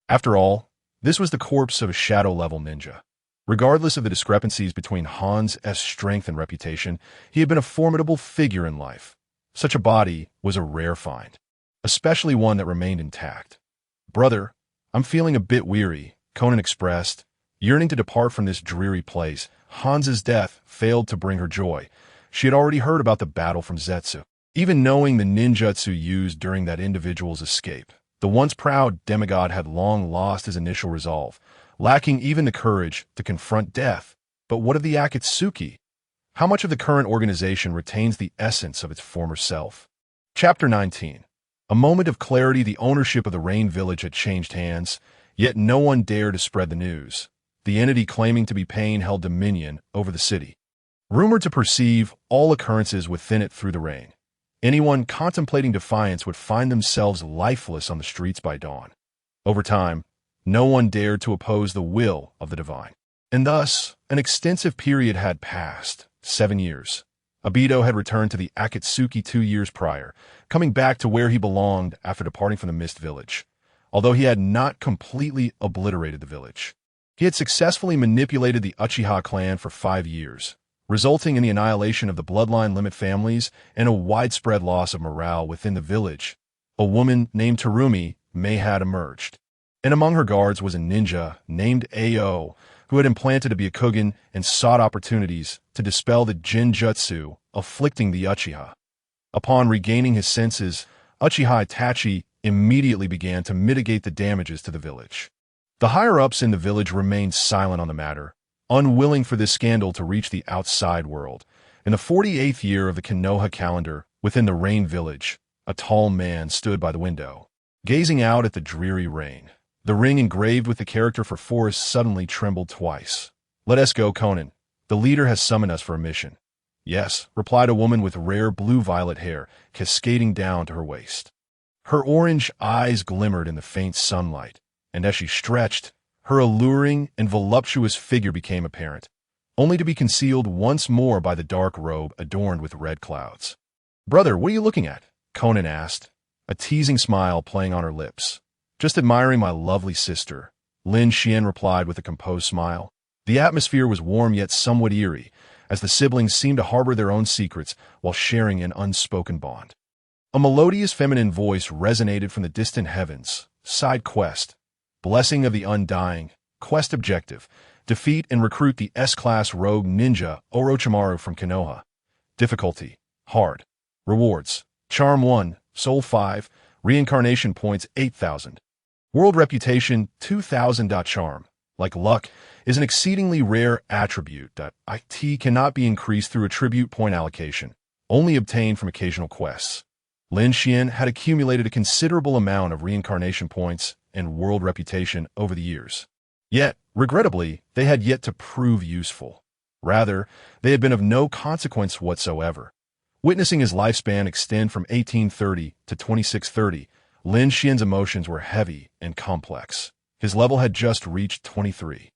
After all, this was the corpse of a shadow-level ninja. Regardless of the discrepancies between Han's strength and reputation, he had been a formidable figure in life. Such a body was a rare find, especially one that remained intact. "Brother, I'm feeling a bit weary," Conan expressed, yearning to depart from this dreary place. Hans's death failed to bring her joy. She had already heard about the battle from Zetsu. Even knowing the ninjutsu used during that individual's escape, the once proud demigod had long lost his initial resolve, lacking even the courage to confront death. But what of the Akatsuki? How much of the current organization retains the essence of its former self? Chapter 19. A moment of clarity. The ownership of the Rain Village had changed hands, yet no one dared to spread the news. The entity claiming to be Pain held dominion over the city, rumored to perceive all occurrences within it through the rain. Anyone contemplating defiance would find themselves lifeless on the streets by dawn. Over time, no one dared to oppose the will of the divine. And thus, an extensive period had passed, 7 years. Abito had returned to the Akatsuki 2 years prior, coming back to where he belonged after departing from the Mist Village. Although he had not completely obliterated the village, he had successfully manipulated the Uchiha clan for 5 years, resulting in the annihilation of the bloodline limit families and a widespread loss of morale within the village. A woman named Terumi may had emerged, and among her guards was a ninja named Ao, who had implanted to be a Kugan and sought opportunities to dispel the Jinjutsu afflicting the Uchiha. Upon regaining his senses, Uchiha Itachi immediately began to mitigate the damages to the village. The higher-ups in the village remained silent on the matter, unwilling for this scandal to reach the outside world. In the 48th year of the Konoha calendar, within the Rain Village, a tall man stood by the window, gazing out at the dreary rain. The ring engraved with the character for Forest suddenly trembled twice. "Let us go, Conan. The leader has summoned us for a mission." "Yes," replied a woman with rare blue-violet hair cascading down to her waist. Her orange eyes glimmered in the faint sunlight, and as she stretched, her alluring and voluptuous figure became apparent, only to be concealed once more by the dark robe adorned with red clouds. "Brother, what are you looking at?" Conan asked. a teasing smile playing on her lips. "Just admiring my lovely sister," Lin Xuan replied with a composed smile. The atmosphere was warm yet somewhat eerie, as the siblings seemed to harbor their own secrets while sharing an unspoken bond. A melodious feminine voice resonated from the distant heavens. Side quest. Blessing of the Undying. Quest objective. Defeat and recruit the S-class rogue ninja Orochimaru from Konoha. Difficulty. Hard. Rewards. Charm 1. Soul 5. Reincarnation points 8,000. World reputation 2,000. Charm, like luck, is an exceedingly rare attribute that it cannot be increased through attribute point allocation, only obtained from occasional quests. Lin Xuan had accumulated a considerable amount of reincarnation points and world reputation over the years. Yet, regrettably, they had yet to prove useful. Rather, they had been of no consequence whatsoever. Witnessing his lifespan extend from 1830 to 2630, Lin Xuan's emotions were heavy and complex. His level had just reached 23.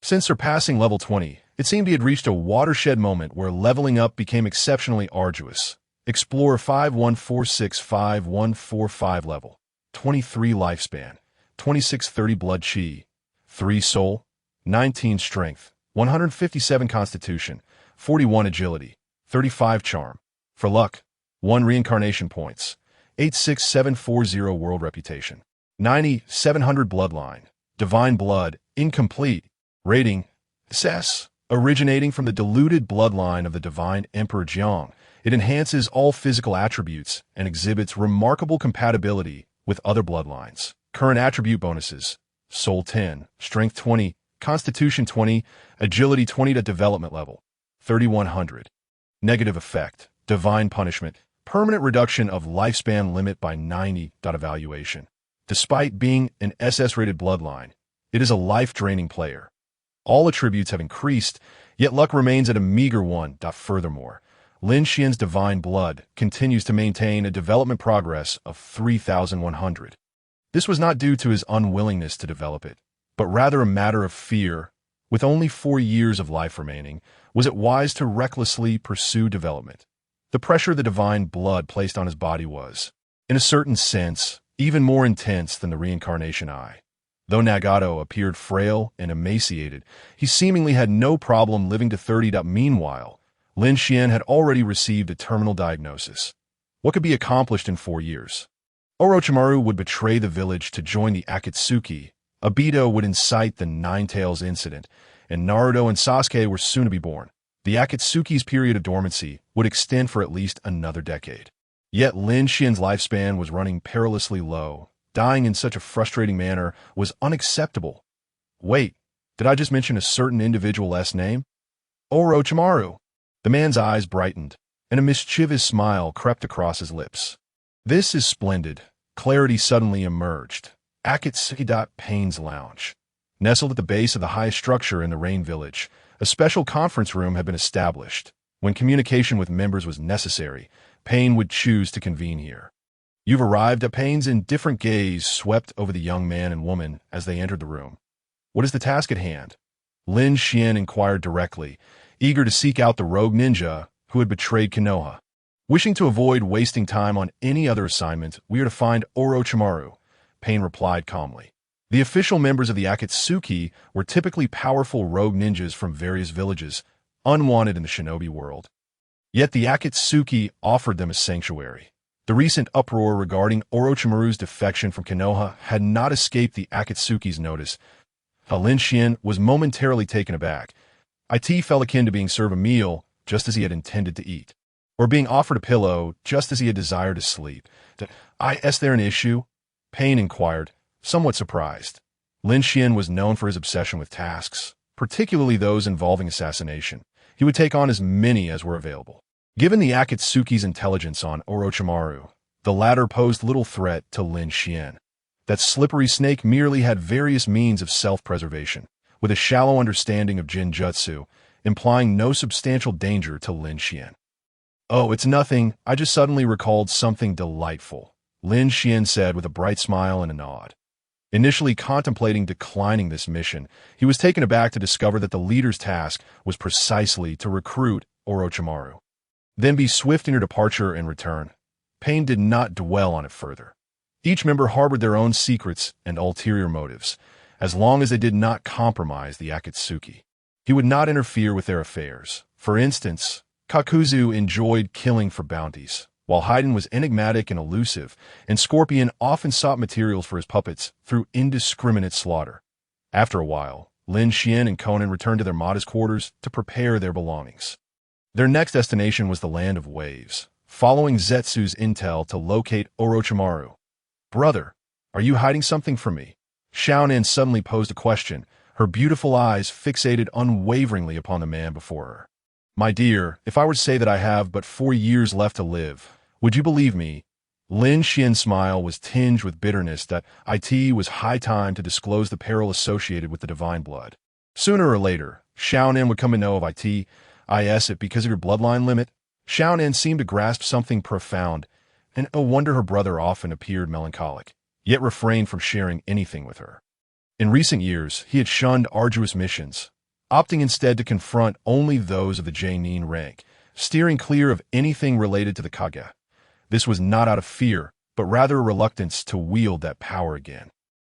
Since surpassing level 20, it seemed he had reached a watershed moment where leveling up became exceptionally arduous. Explorer 51465145 level, 23 lifespan, 2630 blood chi, 3 soul, 19 strength, 157 constitution, 41 agility, 35 charm. For luck, 1 reincarnation points, 86740 world reputation, 9700 bloodline, divine blood, incomplete, rating, SS, originating from the diluted bloodline of the divine Emperor Jiang. It enhances all physical attributes and exhibits remarkable compatibility with other bloodlines. Current attribute bonuses: Soul 10, Strength 20, Constitution 20, Agility 20 to development level, 3100. Negative effect: Divine punishment, permanent reduction of lifespan limit by 90. Evaluation. Despite being an SS-rated bloodline, it is a life-draining player. All attributes have increased, yet luck remains at a meager 1. Furthermore, Lin Xuan's divine blood continues to maintain a development progress of 3,100. This was not due to his unwillingness to develop it, but rather a matter of fear. With only 4 years of life remaining, was it wise to recklessly pursue development? The pressure the divine blood placed on his body was, in a certain sense, even more intense than the reincarnation eye. Though Nagato appeared frail and emaciated, he seemingly had no problem living to 30. Meanwhile, Lin Xuan had already received a terminal diagnosis. What could be accomplished in 4 years? Orochimaru would betray the village to join the Akatsuki, Obito would incite the Nine Tails incident, and Naruto and Sasuke were soon to be born. The Akatsuki's period of dormancy would extend for at least another decade. Yet Lin Xuan's lifespan was running perilously low. Dying in such a frustrating manner was unacceptable. Wait, did I just mention a certain individual's name? Orochimaru. The man's eyes brightened, and a mischievous smile crept across his lips. This is splendid. Clarity suddenly emerged. Akatsuki. Payne's Lounge. Nestled at the base of the highest structure in the Rain Village, a special conference room had been established. When communication with members was necessary, Payne would choose to convene here. You've arrived at Payne's indifferent gaze swept over the young man and woman as they entered the room. What is the task at hand? Lin Xuan inquired directly, eager to seek out the rogue ninja who had betrayed Konoha. Wishing to avoid wasting time on any other assignment, we are to find Orochimaru, Payne replied calmly. The official members of the Akatsuki were typically powerful rogue ninjas from various villages, unwanted in the shinobi world. Yet the Akatsuki offered them a sanctuary. The recent uproar regarding Orochimaru's defection from Konoha had not escaped the Akatsuki's notice. Lin Xuan was momentarily taken aback. It felt akin to being served a meal just as he had intended to eat, or being offered a pillow just as he had desired to sleep. Is there an issue? Payne inquired, somewhat surprised. Lin Xuan was known for his obsession with tasks, particularly those involving assassination. He would take on as many as were available. Given the Akatsuki's intelligence on Orochimaru, the latter posed little threat to Lin Xuan. That slippery snake merely had various means of self-preservation, with a shallow understanding of ninjutsu, implying no substantial danger to Lin Xuan. Oh, it's nothing. I just suddenly recalled something delightful, Lin Xuan said with a bright smile and a nod. Initially contemplating declining this mission, he was taken aback to discover that the leader's task was precisely to recruit Orochimaru. Then be swift in your departure and return. Pain did not dwell on it further. Each member harbored their own secrets and ulterior motives, as long as they did not compromise the Akatsuki. He would not interfere with their affairs. For instance, Kakuzu enjoyed killing for bounties, while Haiden was enigmatic and elusive, and Scorpion often sought materials for his puppets through indiscriminate slaughter. After a while, Lin Xuan and Conan returned to their modest quarters to prepare their belongings. Their next destination was the Land of Waves, following Zetsu's intel to locate Orochimaru. "Brother, are you hiding something from me?" Xiaonan suddenly posed a question, her beautiful eyes fixated unwaveringly upon the man before her. "My dear, if I were to say that I have but 4 years left to live, would you believe me?" Lin Xian's smile was tinged with bitterness that it was high time to disclose the peril associated with the divine blood. Sooner or later, Xiaonan would come to know of it. Is it because of your bloodline limit? Xiaonan seemed to grasp something profound, and no wonder her brother often appeared melancholic, yet refrained from sharing anything with her. In recent years, he had shunned arduous missions, opting instead to confront only those of the Jainin rank, steering clear of anything related to the Kage. This was not out of fear, but rather a reluctance to wield that power again.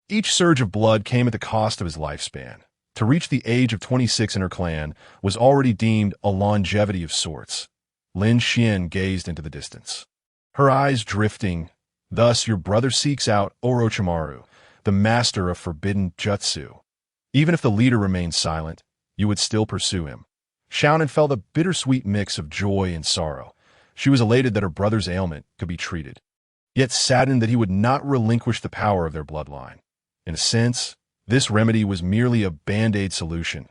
Each surge of blood came at the cost of his lifespan. To reach the age of 26 in her clan was already deemed a longevity of sorts. Lin Xuan gazed into the distance, her eyes drifting. "Thus your brother seeks out Orochimaru, the master of forbidden jutsu. Even if the leader remained silent, you would still pursue him." Xiaonan felt a bittersweet mix of joy and sorrow. She was elated that her brother's ailment could be treated, yet saddened that he would not relinquish the power of their bloodline. In a sense, this remedy was merely a band-aid solution.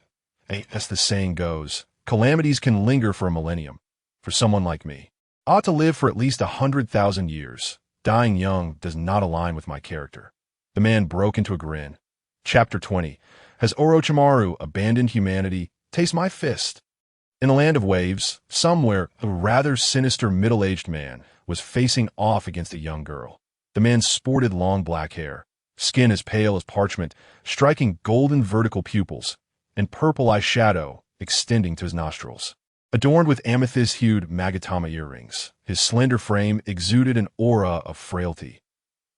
As the saying goes, calamities can linger for a millennium. For someone like me, I ought to live for at least 100,000 years. Dying young does not align with my character. The man broke into a grin. Chapter 20. Has Orochimaru abandoned humanity? Taste my fist. In the Land of Waves, somewhere, a rather sinister middle-aged man was facing off against a young girl. The man sported long black hair, skin as pale as parchment, striking golden vertical pupils, and purple eyeshadow extending to his nostrils. Adorned with amethyst-hued Magatama earrings, his slender frame exuded an aura of frailty.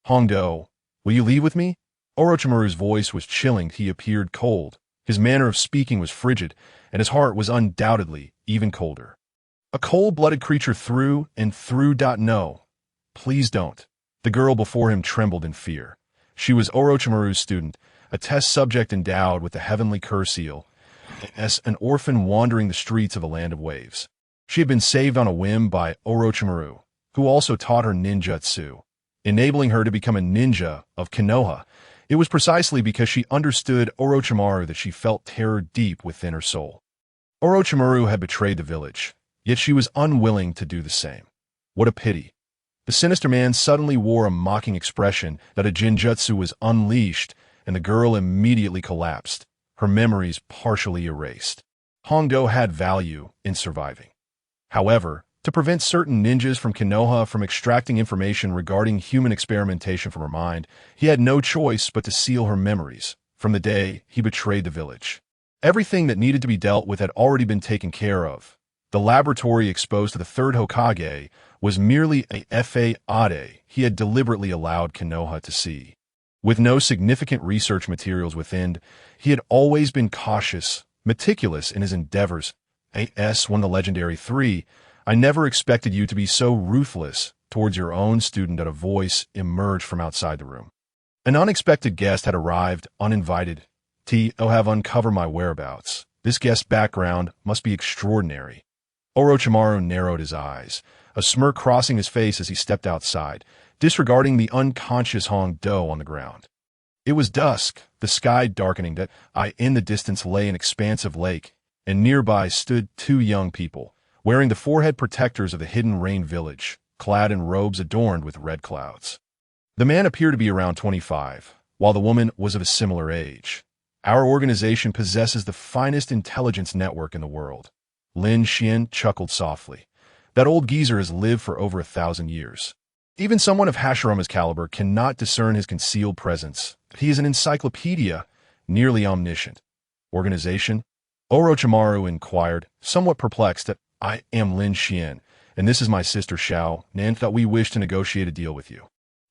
"Hongdo, will you leave with me?" Orochimaru's voice was chilling. He appeared cold. His manner of speaking was frigid, and his heart was undoubtedly even colder. A cold-blooded creature through and through. No, please don't. The girl before him trembled in fear. She was Orochimaru's student, a test subject endowed with the heavenly curseal, as an orphan wandering the streets of the Land of Waves. She had been saved on a whim by Orochimaru, who also taught her ninjutsu, enabling her to become a ninja of Konoha. It was precisely because she understood Orochimaru that she felt terror deep within her soul. Orochimaru had betrayed the village, yet she was unwilling to do the same. What a pity. The sinister man suddenly wore a mocking expression that a genjutsu was unleashed, and the girl immediately collapsed, her memories partially erased. Hongdo had value in surviving. However, to prevent certain ninjas from Konoha from extracting information regarding human experimentation from her mind, he had no choice but to seal her memories from the day he betrayed the village. Everything that needed to be dealt with had already been taken care of. The laboratory exposed to the third Hokage was merely a fade he had deliberately allowed Konoha to see. With no significant research materials within, he had always been cautious, meticulous in his endeavors. One of the legendary 3, "I never expected you to be so ruthless towards your own student," a voice emerged from outside the room. An unexpected guest had arrived, uninvited. Have uncovered my whereabouts. This guest's background must be extraordinary. Orochimaru narrowed his eyes, a smirk crossing his face as he stepped outside, disregarding the unconscious Hongdo on the ground. It was dusk, the sky darkening. In the distance lay an expansive lake, and nearby stood 2 young people, wearing the forehead protectors of the hidden rain village, clad in robes adorned with red clouds. The man appeared to be around 25, while the woman was of a similar age. "Our organization possesses the finest intelligence network in the world." Lin Xuan chuckled softly. "That old geezer has lived for over 1,000 years. Even someone of Hashiroma's caliber cannot discern his concealed presence. He is an encyclopedia, nearly omniscient." "Organization?" Orochimaru inquired, somewhat perplexed. "I am Lin Xuan, and this is my sister Xiao. Nan thought we wish to negotiate a deal with you.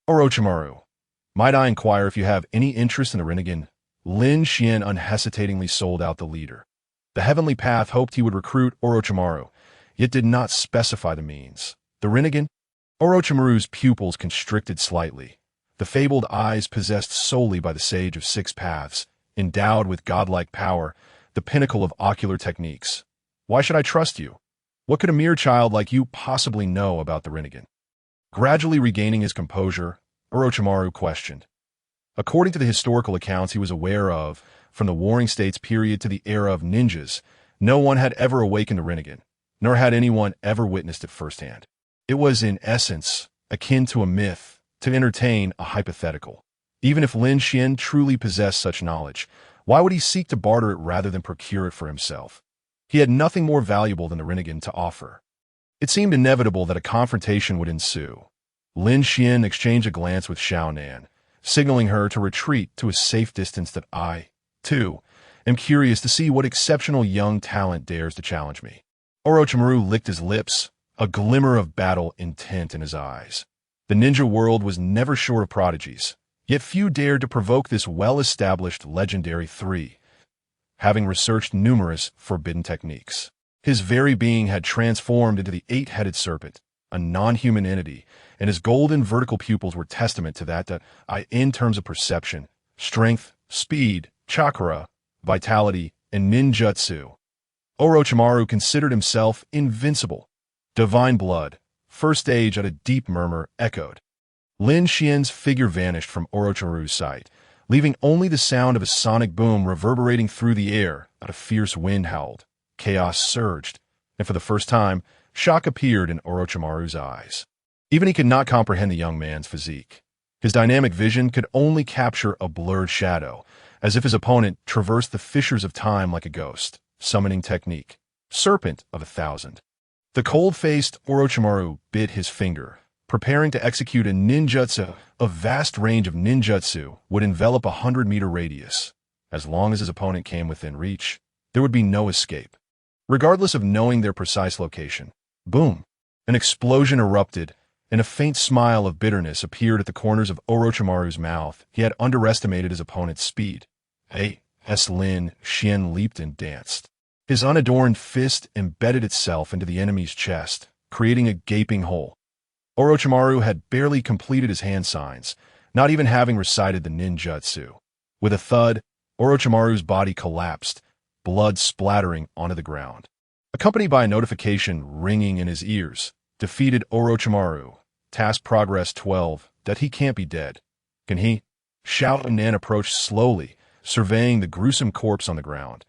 Orochimaru, might I inquire if you have any interest in the Rinnegan? Lin Xuan unhesitatingly sold out the leader. The Heavenly Path hoped he would recruit Orochimaru, yet did not specify the means. The Rinnegan? Orochimaru's pupils constricted slightly. The fabled eyes possessed solely by the Sage of Six Paths, endowed with godlike power, the pinnacle of ocular techniques. Why should I trust you? What could a mere child like you possibly know about the Rinnegan? Gradually regaining his composure, Orochimaru questioned. According to the historical accounts he was aware of, from the Warring States period to the era of ninjas, no one had ever awakened the Rinnegan, nor had anyone ever witnessed it firsthand. It was, in essence, akin to a myth, to entertain a hypothetical. Even if Lin Xuan truly possessed such knowledge, why would he seek to barter it rather than procure it for himself? He had nothing more valuable than the Rinnegan to offer. It seemed inevitable that a confrontation would ensue. Lin Xuan exchanged a glance with Xiao Nan, signaling her to retreat to a safe distance that I, too, am curious to see what exceptional young talent dares to challenge me. Orochimaru licked his lips, a glimmer of battle intent in his eyes. The ninja world was never short of prodigies, yet few dared to provoke this well-established legendary three, having researched numerous forbidden techniques. His very being had transformed into the eight-headed serpent, a non-human entity, and his golden vertical pupils were testament to that in terms of perception, strength, speed, chakra, vitality, and ninjutsu. Orochimaru considered himself invincible. Divine blood, first stage at a deep murmur, echoed. Lin Xuan's figure vanished from Orochimaru's sight, leaving only the sound of a sonic boom reverberating through the air. A fierce wind howled. Chaos surged, and for the first time, shock appeared in Orochimaru's eyes. Even he could not comprehend the young man's physique. His dynamic vision could only capture a blurred shadow, as if his opponent traversed the fissures of time like a ghost. Summoning technique. Serpent of 1,000. The cold-faced Orochimaru bit his finger, preparing to execute a ninjutsu. A vast range of ninjutsu would envelop a 100-meter radius. As long as his opponent came within reach, there would be no escape. Regardless of knowing their precise location. Boom! An explosion erupted, and a faint smile of bitterness appeared at the corners of Orochimaru's mouth. He had underestimated his opponent's speed. Lin Xuan leaped and danced. His unadorned fist embedded itself into the enemy's chest, creating a gaping hole. Orochimaru had barely completed his hand signs, not even having recited the ninjutsu. With a thud, Orochimaru's body collapsed, blood splattering onto the ground. Accompanied by a notification ringing in his ears, defeated Orochimaru. Task progress 12, that he can't be dead. Can he? Xiao Nan approached slowly, surveying the gruesome corpse on the ground.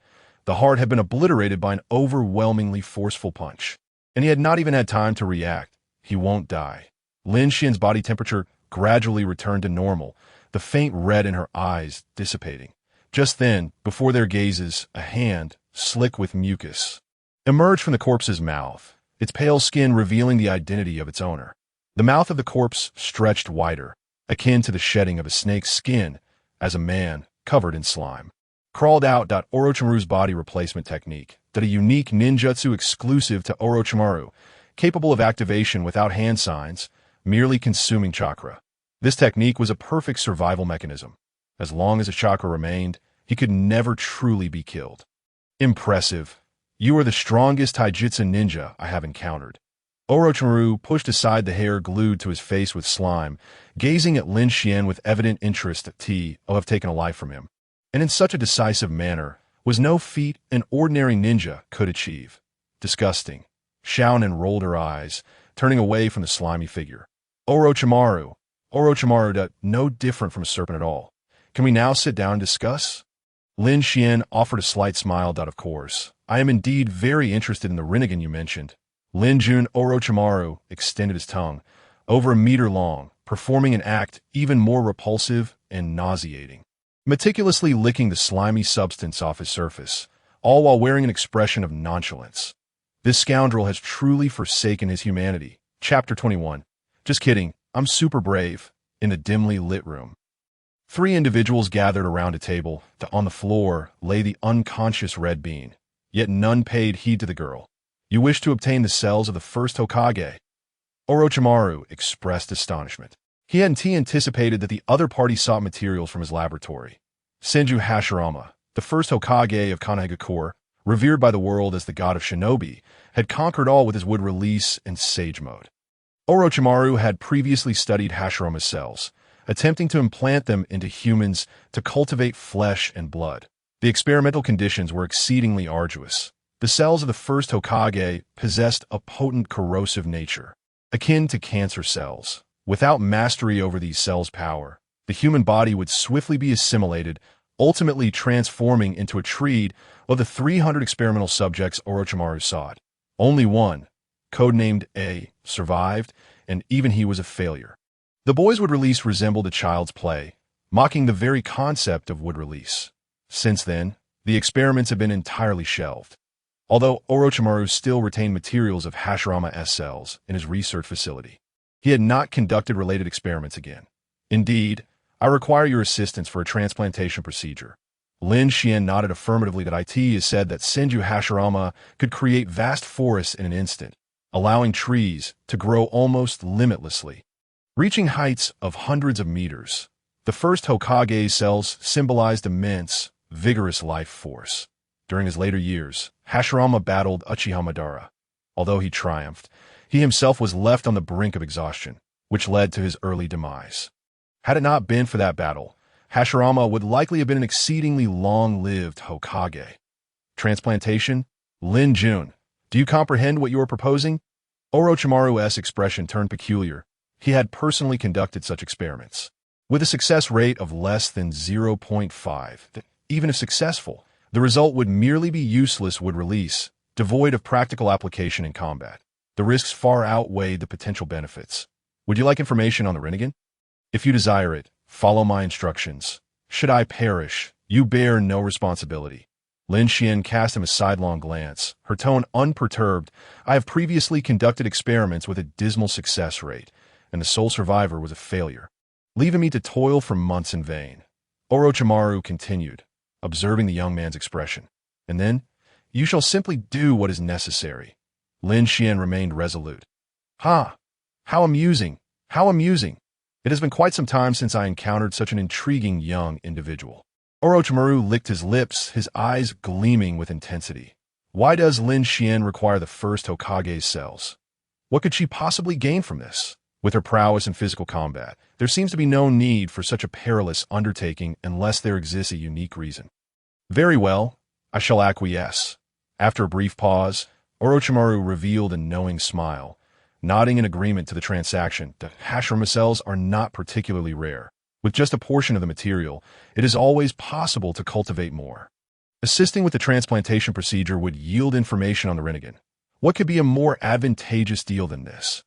The heart had been obliterated by an overwhelmingly forceful punch, and he had not even had time to react. He won't die. Lin Xuan's body temperature gradually returned to normal, the faint red in her eyes dissipating. Just then, before their gazes, a hand, slick with mucus, emerged from the corpse's mouth, its pale skin revealing the identity of its owner. The mouth of the corpse stretched wider, akin to the shedding of a snake's skin, as a man, covered in slime, crawled out. Orochimaru's body replacement technique, a unique ninjutsu exclusive to Orochimaru, capable of activation without hand signs, merely consuming chakra. This technique was a perfect survival mechanism. As long as his chakra remained, he could never truly be killed. Impressive. You are the strongest taijutsu ninja I have encountered. Orochimaru pushed aside the hair glued to his face with slime, gazing at Lin Xuan with evident interest. Have taken a life from him, and in such a decisive manner, was no feat an ordinary ninja could achieve. Disgusting. Xiao Nan rolled her eyes, turning away from the slimy figure. Orochimaru, no different from a serpent at all. Can we now sit down and discuss? Lin Xuan offered a slight smile. Of course, I am indeed very interested in the Rinnegan you mentioned. Lin Jun Orochimaru extended his tongue, over a meter long, performing an act even more repulsive and nauseating. Meticulously licking the slimy substance off his surface, all while wearing an expression of nonchalance. This scoundrel has truly forsaken his humanity. Chapter 21. Just kidding, I'm super brave. In the dimly lit room, 3 individuals gathered around a table. On the floor lay the unconscious Red Bean, yet none paid heed to the girl. You wish to obtain the cells of the first Hokage? Orochimaru expressed astonishment. He hadn't anticipated that the other party sought materials from his laboratory. Senju Hashirama, the first Hokage of Konohagakure, revered by the world as the god of shinobi, had conquered all with his wood release and sage mode. Orochimaru had previously studied Hashirama's cells, attempting to implant them into humans to cultivate flesh and blood. The experimental conditions were exceedingly arduous. The cells of the first Hokage possessed a potent corrosive nature, akin to cancer cells. Without mastery over these cells' power, the human body would swiftly be assimilated, ultimately transforming into a tree of the 300 experimental subjects Orochimaru sought. Only one, codenamed A, survived, and even he was a failure. The boy's wood release resembled a child's play, mocking the very concept of wood release. Since then, the experiments have been entirely shelved. Although Orochimaru still retained materials of Hashirama-S cells in his research facility, he had not conducted related experiments again. Indeed, I require your assistance for a transplantation procedure. Lin Xuan nodded affirmatively that IT has said that Senju Hashirama could create vast forests in an instant, allowing trees to grow almost limitlessly, reaching heights of hundreds of meters. The first Hokage's cells symbolized immense, vigorous life force. During his later years, Hashirama battled Uchiha Madara. Although he triumphed, he himself was left on the brink of exhaustion, which led to his early demise. Had it not been for that battle, Hashirama would likely have been an exceedingly long-lived Hokage. Transplantation? Lin Jun, do you comprehend what you are proposing? Orochimaru's expression turned peculiar. He had personally conducted such experiments. With a success rate of less than 0.5, even if successful, the result would merely be useless wood release, devoid of practical application in combat. The risks far outweighed the potential benefits. Would you like information on the Rinnegan? If you desire it, follow my instructions. Should I perish, you bear no responsibility. Lin Xuan cast him a sidelong glance, her tone unperturbed. I have previously conducted experiments with a dismal success rate, and the sole survivor was a failure, leaving me to toil for months in vain. Orochimaru continued, observing the young man's expression. And then, you shall simply do what is necessary. Lin Xuan remained resolute. Ha! How amusing! How amusing! It has been quite some time since I encountered such an intriguing young individual. Orochimaru licked his lips, his eyes gleaming with intensity. Why does Lin Xuan require the first Hokage's cells? What could she possibly gain from this? With her prowess in physical combat, there seems to be no need for such a perilous undertaking unless there exists a unique reason. Very well, I shall acquiesce. After a brief pause, Orochimaru revealed a knowing smile, nodding in agreement to the transaction. The Hashirama cells are not particularly rare. With just a portion of the material, it is always possible to cultivate more. Assisting with the transplantation procedure would yield information on the Rinnegan. What could be a more advantageous deal than this?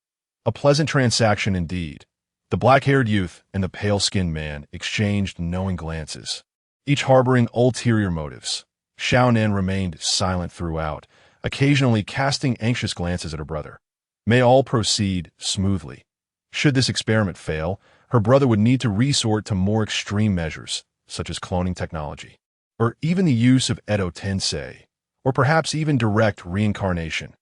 A pleasant transaction indeed. The black-haired youth and the pale-skinned man exchanged knowing glances, each harboring ulterior motives. Xiaonan remained silent throughout, occasionally casting anxious glances at her brother. May all proceed smoothly. Should this experiment fail, her brother would need to resort to more extreme measures, such as cloning technology, or even the use of Edo Tensei, or perhaps even direct reincarnation.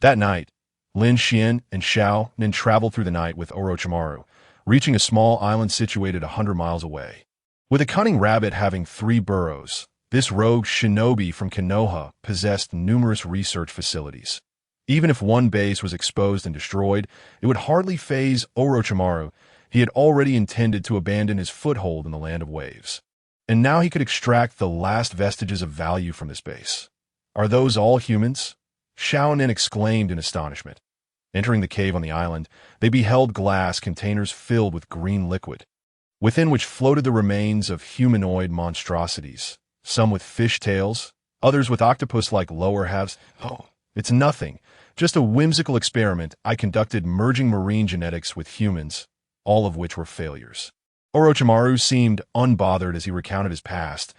That night, Lin Xuan and Xiaonan traveled through the night with Orochimaru, reaching a small island situated 100 miles away. With a cunning rabbit having 3 burrows, this rogue shinobi from Konoha possessed numerous research facilities. Even if one base was exposed and destroyed, it would hardly faze Orochimaru. He had already intended to abandon his foothold in the land of waves. And now he could extract the last vestiges of value from this base. Are those all humans? Xiaonan exclaimed in astonishment. Entering the cave on the island, they beheld glass containers filled with green liquid, within which floated the remains of humanoid monstrosities, some with fish tails, others with octopus-like lower halves. Oh, it's nothing, just a whimsical experiment I conducted merging marine genetics with humans, all of which were failures. Orochimaru seemed unbothered as he recounted his past.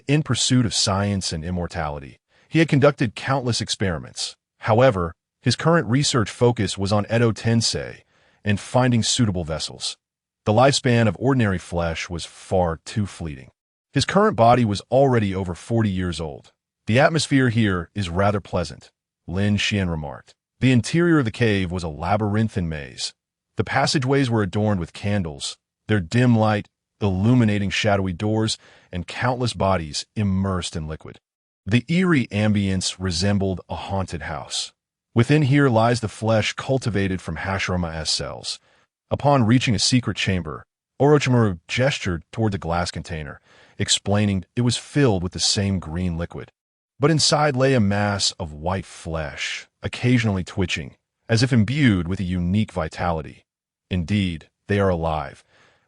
In pursuit of science and immortality, he had conducted countless experiments. However, his current research focus was on Edo Tensei and finding suitable vessels. The lifespan of ordinary flesh was far too fleeting. His current body was already over 40 years old. The atmosphere here is rather pleasant. Lin Xuan remarked. The interior of the cave was a labyrinthine maze. The passageways were adorned with candles, their dim light illuminating shadowy doors and countless bodies immersed in liquid. The eerie ambience resembled a haunted house. Within here lies the flesh cultivated from Hashirama cells. Upon reaching a secret chamber, Orochimaru gestured toward the glass container, explaining it was filled with the same green liquid. But inside lay a mass of white flesh, occasionally twitching, as if imbued with a unique vitality. Indeed, they are alive.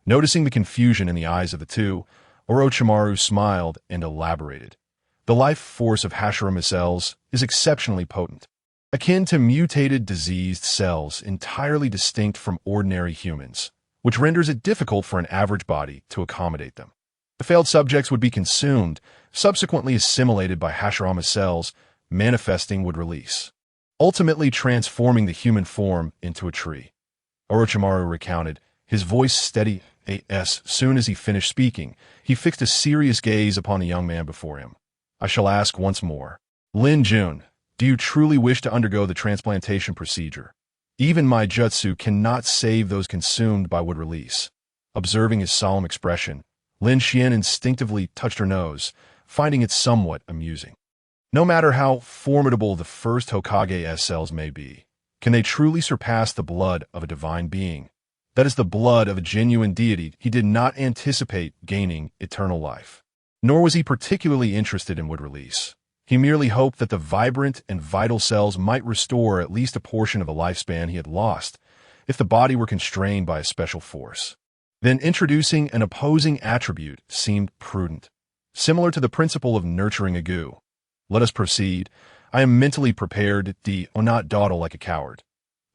Noticing the confusion in the eyes of the two, Orochimaru smiled and elaborated. The life force of Hashirama cells is exceptionally potent, akin to mutated diseased cells entirely distinct from ordinary humans, which renders it difficult for an average body to accommodate them. The failed subjects would be consumed, subsequently assimilated by Hashirama cells, manifesting would release, ultimately transforming the human form into a tree. Orochimaru recounted, his voice steady as soon as he finished speaking. He fixed a serious gaze upon the young man before him. I shall ask once more. Lin Jun, do you truly wish to undergo the transplantation procedure? Even my jutsu cannot save those consumed by wood release. Observing his solemn expression, Lin Xuan instinctively touched her nose, finding it somewhat amusing. No matter how formidable the first Hokage cells may be, can they truly surpass the blood of a divine being? That is the blood of a genuine deity. He did not anticipate gaining eternal life. Nor was he particularly interested in wood release. He merely hoped that the vibrant and vital cells might restore at least a portion of the lifespan he had lost, if the body were constrained by a special force. Then introducing an opposing attribute seemed prudent, similar to the principle of nurturing a goo. Let us proceed. I am mentally prepared, not dawdle like a coward.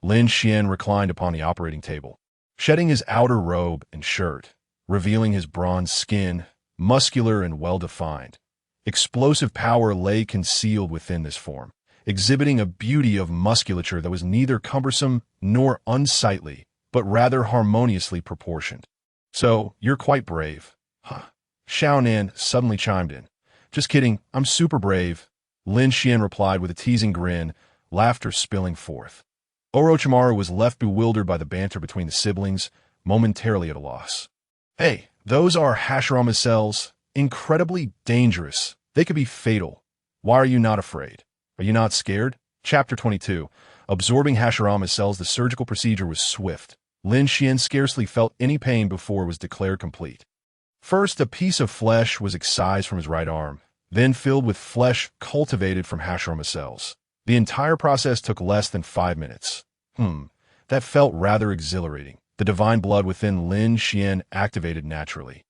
Lin Xuan reclined upon the operating table, shedding his outer robe and shirt, revealing his bronze skin, muscular and well-defined. Explosive power lay concealed within this form, exhibiting a beauty of musculature that was neither cumbersome nor unsightly, but rather harmoniously proportioned. So, you're quite brave. Huh. Xiaonan suddenly chimed in. Just kidding, I'm super brave. Lin Xuan replied with a teasing grin, laughter spilling forth. Orochimaru was left bewildered by the banter between the siblings, momentarily at a loss. Hey, those are Hashirama cells. Incredibly dangerous. They could be fatal. Why are you not afraid? Are you not scared? Chapter 22. Absorbing Hashirama cells, the surgical procedure was swift. Lin Xuan scarcely felt any pain before it was declared complete. First, a piece of flesh was excised from his right arm, then filled with flesh cultivated from Hashirama cells. The entire process took less than 5 minutes. That felt rather exhilarating. The divine blood within Lin Xuan activated naturally.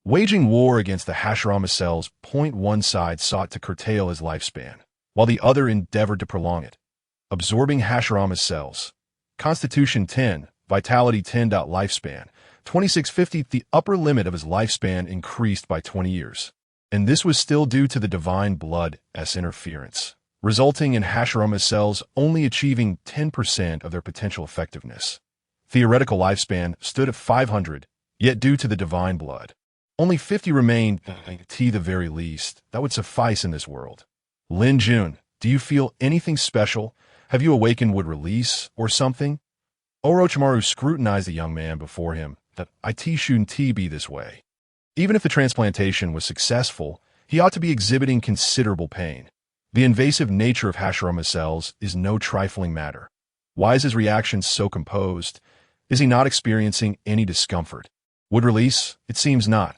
Waging war against the Hashirama cells, one side sought to curtail his lifespan, while the other endeavored to prolong it. Absorbing Hashirama cells. Constitution 10, Vitality 10. Lifespan 2650. The upper limit of his lifespan increased by 20 years. And this was still due to the divine blood's interference, resulting in Hashirama cells only achieving 10% of their potential effectiveness. Theoretical lifespan stood at 500, yet due to the divine blood, only 50 remained. At the very least, that would suffice in this world. Lin Jun, do you feel anything special? Have you awakened wood release or something? Orochimaru scrutinized the young man before him. That it shouldn't be this way. Even if the transplantation was successful, he ought to be exhibiting considerable pain. The invasive nature of Hashirama cells is no trifling matter. Why is his reaction so composed? Is he not experiencing any discomfort? Wood release? It seems not.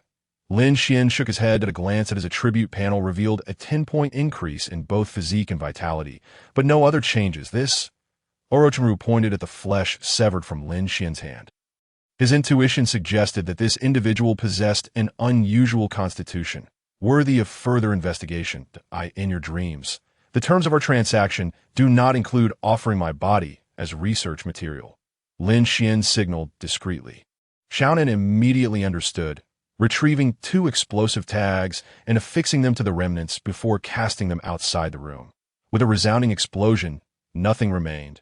Lin Xuan shook his head at a glance at his attribute panel revealed a 10-point increase in both physique and vitality, but no other changes. This? Orochimaru pointed at the flesh severed from Lin Xuan's hand. His intuition suggested that this individual possessed an unusual constitution, worthy of further investigation. In your dreams. The terms of our transaction do not include offering my body as research material. Lin Xuan signaled discreetly. Xiaonan immediately understood, retrieving 2 explosive tags and affixing them to the remnants before casting them outside the room. With a resounding explosion, nothing remained.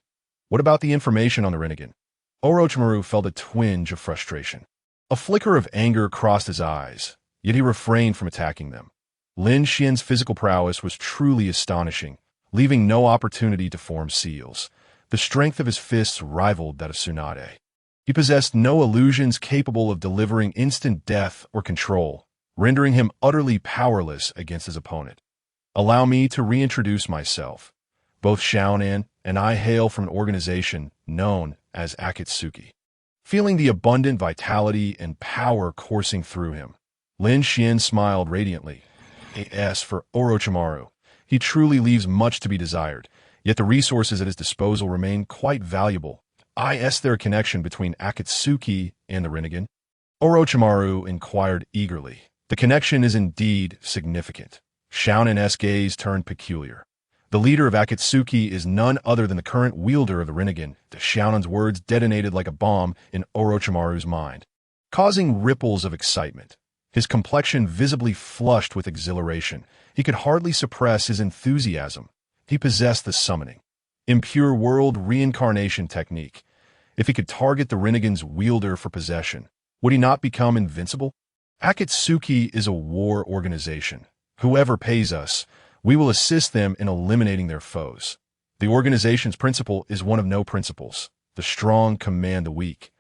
What about the information on the Rinnegan? Orochimaru felt a twinge of frustration. A flicker of anger crossed his eyes, yet he refrained from attacking them. Lin Xuan's physical prowess was truly astonishing, leaving no opportunity to form seals. The strength of his fists rivaled that of Tsunade. He possessed no illusions capable of delivering instant death or control, rendering him utterly powerless against his opponent. Allow me to reintroduce myself. Both Xiaonan and I hail from an organization known as Akatsuki. Feeling the abundant vitality and power coursing through him, Lin Xuan smiled radiantly. As for Orochimaru, he truly leaves much to be desired, yet the resources at his disposal remain quite valuable. Is there a connection between Akatsuki and the Rinnegan? Orochimaru inquired eagerly. The connection is indeed significant. Xiaonan's gaze turned peculiar. The leader of Akatsuki is none other than the current wielder of the Rinnegan. The Xiaonan's words detonated like a bomb in Orochimaru's mind, causing ripples of excitement. His complexion visibly flushed with exhilaration. He could hardly suppress his enthusiasm. He possessed the summoning, impure world reincarnation technique. If he could target the Rinnegan's wielder for possession, would he not become invincible? Akatsuki is a war organization. Whoever pays us, we will assist them in eliminating their foes. The organization's principle is one of no principles. The strong command the weak.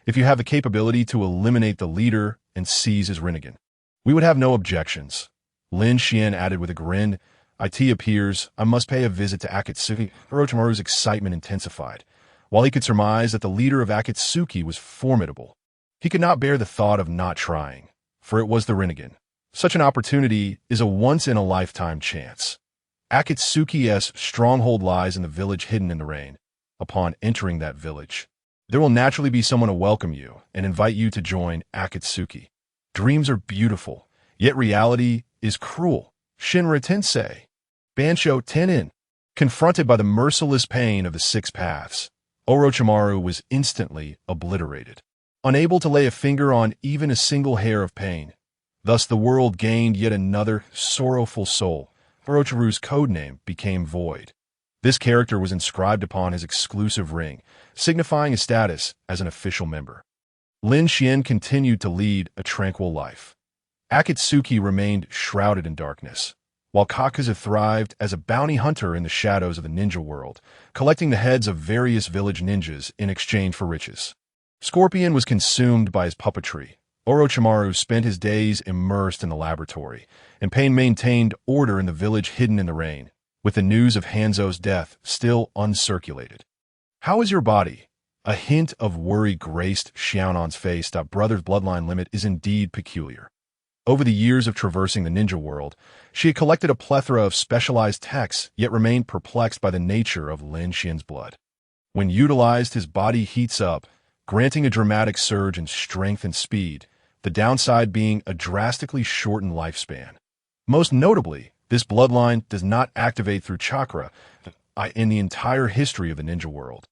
If you have the capability to eliminate the leader and seize his Rinnegan, we would have no objections. Lin Xuan added with a grin. It appears I must pay a visit to Akatsuki. Orochimaru's excitement intensified. While he could surmise that the leader of Akatsuki was formidable, he could not bear the thought of not trying, for it was the Rinnegan. Such an opportunity is a once-in-a-lifetime chance. Akatsuki's stronghold lies in the village hidden in the rain. Upon entering that village, there will naturally be someone to welcome you and invite you to join Akatsuki. Dreams are beautiful, yet reality is cruel. Shinra Tensei. Bansho Tenin. Confronted by the merciless pain of the six paths, Orochimaru was instantly obliterated, unable to lay a finger on even a single hair of pain. Thus the world gained yet another sorrowful soul. Orochimaru's codename became Void. This character was inscribed upon his exclusive ring, signifying his status as an official member. Lin Xuan continued to lead a tranquil life. Akatsuki remained shrouded in darkness, while Kakuzu thrived as a bounty hunter in the shadows of the ninja world, collecting the heads of various village ninjas in exchange for riches. Scorpion was consumed by his puppetry. Orochimaru spent his days immersed in the laboratory, and Pain maintained order in the village hidden in the rain, with the news of Hanzo's death still uncirculated. "How is your body?" A hint of worry graced Xiaonan's face. Brother's bloodline limit is indeed peculiar. Over the years of traversing the ninja world, she had collected a plethora of specialized texts, yet remained perplexed by the nature of Lin Xuan's blood. When utilized, his body heats up, granting a dramatic surge in strength and speed, the downside being a drastically shortened lifespan. Most notably, this bloodline does not activate through chakra in the entire history of the ninja world.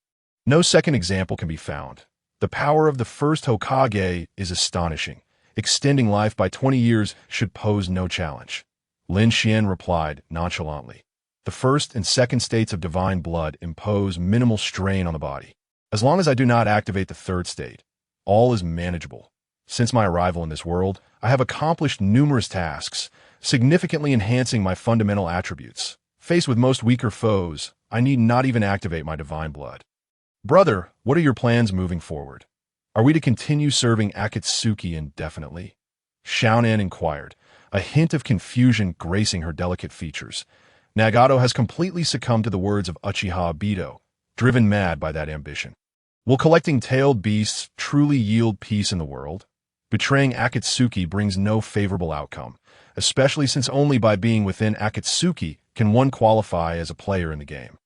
No second example can be found. The power of the first Hokage is astonishing. Extending life by 20 years should pose no challenge. Lin Xuan replied nonchalantly. The first and second states of divine blood impose minimal strain on the body. As long as I do not activate the third state, all is manageable. Since my arrival in this world, I have accomplished numerous tasks, significantly enhancing my fundamental attributes. Faced with most weaker foes, I need not even activate my divine blood. Brother, what are your plans moving forward? Are we to continue serving Akatsuki indefinitely? Xiaonan inquired, a hint of confusion gracing her delicate features. Nagato has completely succumbed to the words of Uchiha Obito, driven mad by that ambition. Will collecting tailed beasts truly yield peace in the world? Betraying Akatsuki brings no favorable outcome, especially since only by being within Akatsuki can one qualify as a player in the game.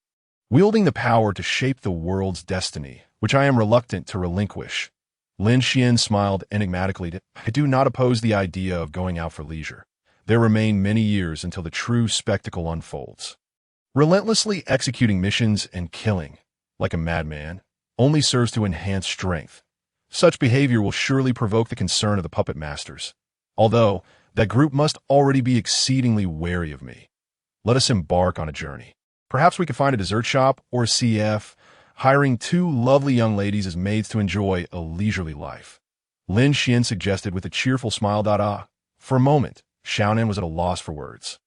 Wielding the power to shape the world's destiny, which I am reluctant to relinquish. Lin Xuan smiled enigmatically. I do not oppose the idea of going out for leisure. There remain many years until the true spectacle unfolds. Relentlessly executing missions and killing, like a madman, only serves to enhance strength. Such behavior will surely provoke the concern of the puppet masters. Although, that group must already be exceedingly wary of me. Let us embark on a journey. Perhaps we could find a dessert shop or a CF, hiring two lovely young ladies as maids to enjoy a leisurely life. Lin Xuan suggested with a cheerful smile. For a moment, Xiaonan was at a loss for words.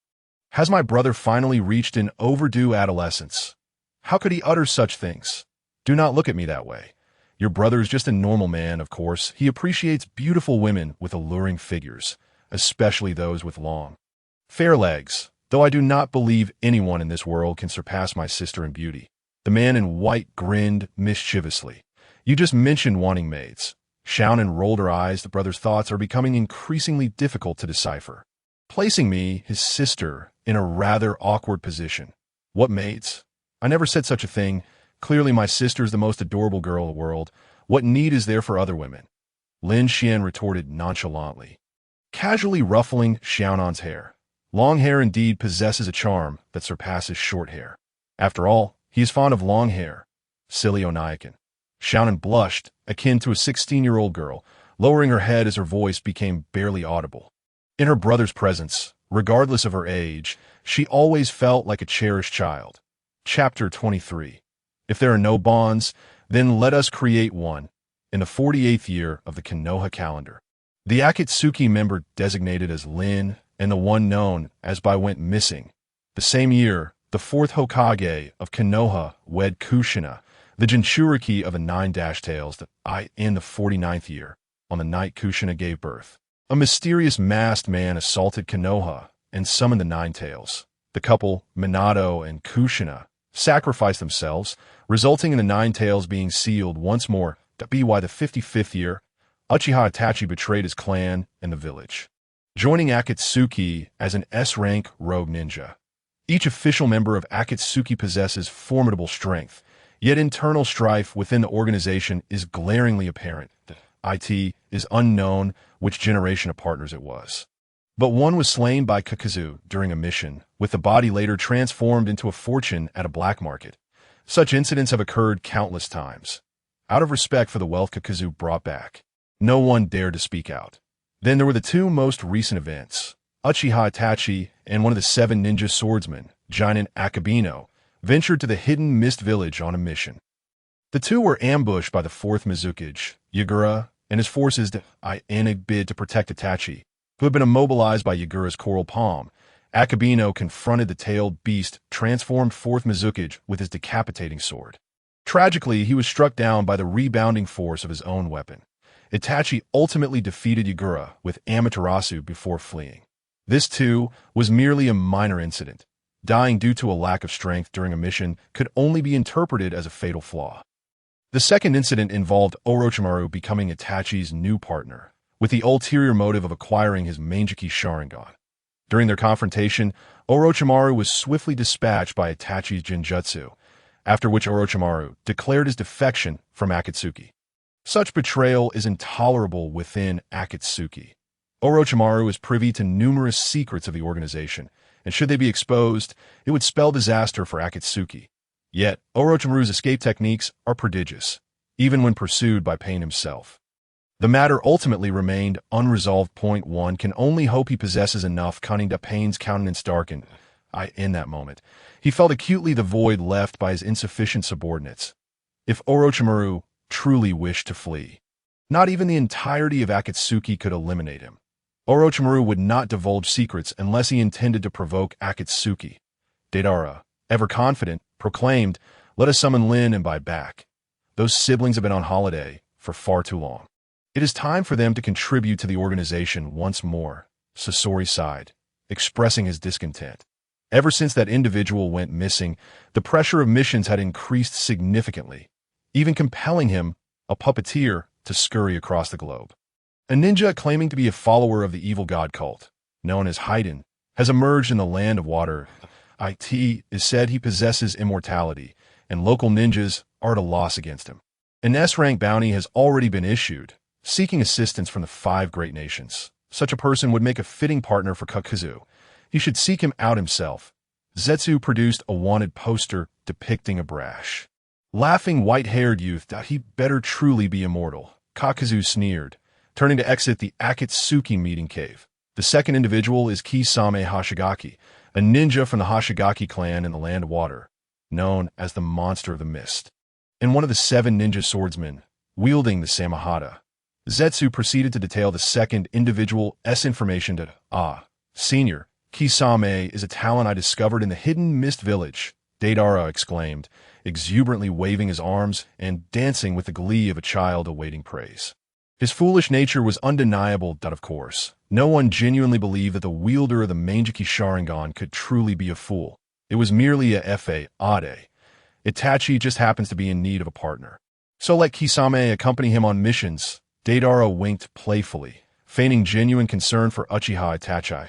Has my brother finally reached an overdue adolescence? How could he utter such things? Do not look at me that way. Your brother is just a normal man, of course. He appreciates beautiful women with alluring figures, especially those with long, fair legs, though I do not believe anyone in this world can surpass my sister in beauty. The man in white grinned mischievously. You just mentioned wanting maids. Xiaonan rolled her eyes. The brother's thoughts are becoming increasingly difficult to decipher, placing me, his sister, in a rather awkward position. What maids? I never said such a thing. Clearly my sister's the most adorable girl in the world. What need is there for other women? Lin Xuan retorted nonchalantly, casually ruffling Xiaonan's hair. Long hair indeed possesses a charm that surpasses short hair. After all, he is fond of long hair. Silly Onaikan. Xiaonan blushed, akin to a 16-year-old girl, lowering her head as her voice became barely audible. In her brother's presence, regardless of her age, she always felt like a cherished child. Chapter 23. If there are no bonds, then let us create one. In the 48th year of the Konoha calendar, the Akatsuki member designated as Lin and the one known as Bai went missing. The same year, the fourth Hokage of Konoha wed Kushina, the Jinchuriki of the Nine-Tails, in the 49th year, on the night Kushina gave birth. A mysterious masked man assaulted Konoha and summoned the Nine-Tails. The couple, Minato and Kushina, sacrificed themselves, resulting in the Nine-Tails being sealed once more. By the 55th year, Uchiha Itachi betrayed his clan and the village, joining Akatsuki as an S-rank rogue ninja. Each official member of Akatsuki possesses formidable strength, yet internal strife within the organization is glaringly apparent. It is unknown which generation of partners it was, but one was slain by Kakazu during a mission, with the body later transformed into a fortune at a black market. Such incidents have occurred countless times. Out of respect for the wealth Kakazu brought back, no one dared to speak out. Then there were the two most recent events. Uchiha Itachi and one of the 7 ninja swordsmen, Jinin Akabino, ventured to the hidden mist village on a mission. The two were ambushed by the 4th Mizukage, Yagura, and his forces in a bid to protect Itachi, who had been immobilized by Yagura's coral palm. Akabino confronted the tailed beast, transformed 4th Mizukage with his decapitating sword. Tragically, he was struck down by the rebounding force of his own weapon. Itachi ultimately defeated Yagura with Amaterasu before fleeing. This, too, was merely a minor incident. Dying due to a lack of strength during a mission could only be interpreted as a fatal flaw. The second incident involved Orochimaru becoming Itachi's new partner, with the ulterior motive of acquiring his Mangekyou Sharingan. During their confrontation, Orochimaru was swiftly dispatched by Itachi's Genjutsu, after which Orochimaru declared his defection from Akatsuki. Such betrayal is intolerable within Akatsuki. Orochimaru is privy to numerous secrets of the organization, and should they be exposed, it would spell disaster for Akatsuki. Yet, Orochimaru's escape techniques are prodigious, even when pursued by Pain himself. The matter ultimately remained unresolved. One can only hope he possesses enough cunning to Pain's countenance darkened. In that moment, he felt acutely the void left by his insufficient subordinates. If Orochimaru truly wished to flee, not even the entirety of Akatsuki could eliminate him. Orochimaru would not divulge secrets unless he intended to provoke Akatsuki. Deidara, ever confident, proclaimed, "Let us summon Lin and Bai back. Those siblings have been on holiday for far too long. It is time for them to contribute to the organization once more." Sasori sighed, expressing his discontent. Ever since that individual went missing, the pressure of missions had increased significantly, even compelling him, a puppeteer, to scurry across the globe. A ninja claiming to be a follower of the evil god cult, known as Haiden, has emerged in the land of water. It is said he possesses immortality, and local ninjas are at a loss against him. An S-rank bounty has already been issued, seeking assistance from the 5 great nations. Such a person would make a fitting partner for Kakazu. He should seek him out himself. Zetsu produced a wanted poster depicting a brash, laughing white-haired youth. He better truly be immortal. Kakazu sneered, turning to exit the Akatsuki meeting cave. The second individual is Kisame Hashigaki, a ninja from the Hashigaki clan in the Land of Water, known as the Monster of the Mist, and one of the 7 ninja swordsmen, wielding the Samahata. Zetsu proceeded to detail the second individual's information to Senior Kisame is a talent I discovered in the hidden mist village, Deidara exclaimed, exuberantly waving his arms and dancing with the glee of a child awaiting praise. His foolish nature was undeniable, of course. No one genuinely believed that the wielder of the Mangeki Sharingan could truly be a fool. It was merely a fade. Itachi just happens to be in need of a partner. So let Kisame accompany him on missions. Deidara winked playfully, feigning genuine concern for Uchiha Itachi.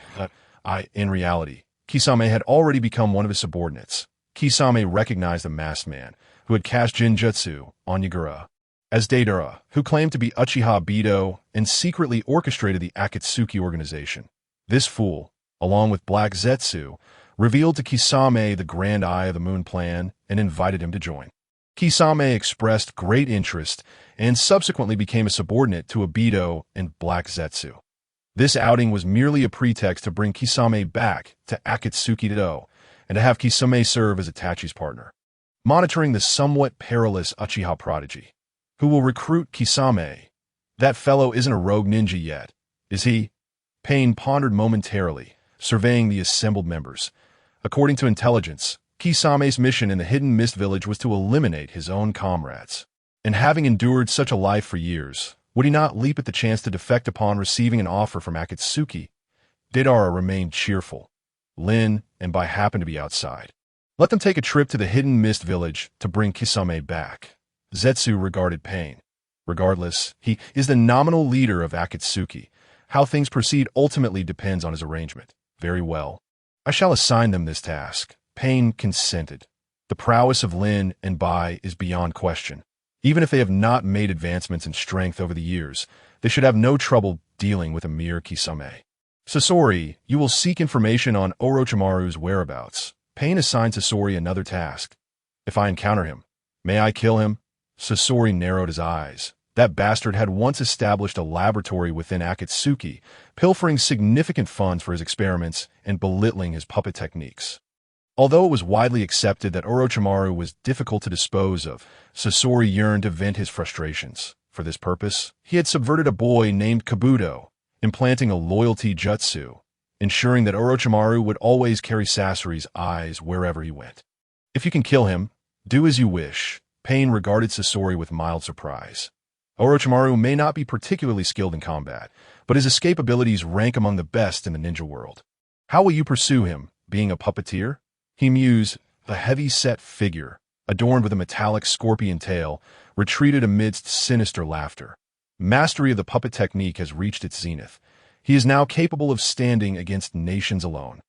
In reality, Kisame had already become one of his subordinates. Kisame recognized the masked man, who had cast Jinjutsu on Yagura, as Deidara, who claimed to be Uchiha Bido and secretly orchestrated the Akatsuki organization. This fool, along with Black Zetsu, revealed to Kisame the Grand Eye of the Moon plan and invited him to join. Kisame expressed great interest and subsequently became a subordinate to Abido and Black Zetsu. This outing was merely a pretext to bring Kisame back to Akatsuki Do and to have Kisame serve as Itachi's partner, monitoring the somewhat perilous Uchiha prodigy, who will recruit Kisame. That fellow isn't a rogue ninja yet, is he? Pain pondered momentarily, surveying the assembled members. According to intelligence, Kisame's mission in the hidden mist village was to eliminate his own comrades. And having endured such a life for years, would he not leap at the chance to defect upon receiving an offer from Akatsuki? Deidara remained cheerful. Lin and Bai happened to be outside. Let them take a trip to the hidden mist village to bring Kisame back. Zetsu regarded Pain. Regardless, he is the nominal leader of Akatsuki. How things proceed ultimately depends on his arrangement. Very well. I shall assign them this task. Pain consented. The prowess of Lin and Bai is beyond question. Even if they have not made advancements in strength over the years, they should have no trouble dealing with a mere Kisame. Sasori, you will seek information on Orochimaru's whereabouts. Pain assigned Sasori another task. If I encounter him, may I kill him? Sasori narrowed his eyes. That bastard had once established a laboratory within Akatsuki, pilfering significant funds for his experiments and belittling his puppet techniques. Although it was widely accepted that Orochimaru was difficult to dispose of, Sasori yearned to vent his frustrations. For this purpose, he had subverted a boy named Kabuto, implanting a loyalty jutsu, ensuring that Orochimaru would always carry Sasori's eyes wherever he went. If you can kill him, do as you wish. Pain regarded Sasori with mild surprise. Orochimaru may not be particularly skilled in combat, but his escape abilities rank among the best in the ninja world. How will you pursue him, being a puppeteer? He mused. The heavy-set figure, adorned with a metallic scorpion tail, retreated amidst sinister laughter. Mastery of the puppet technique has reached its zenith. He is now capable of standing against nations alone.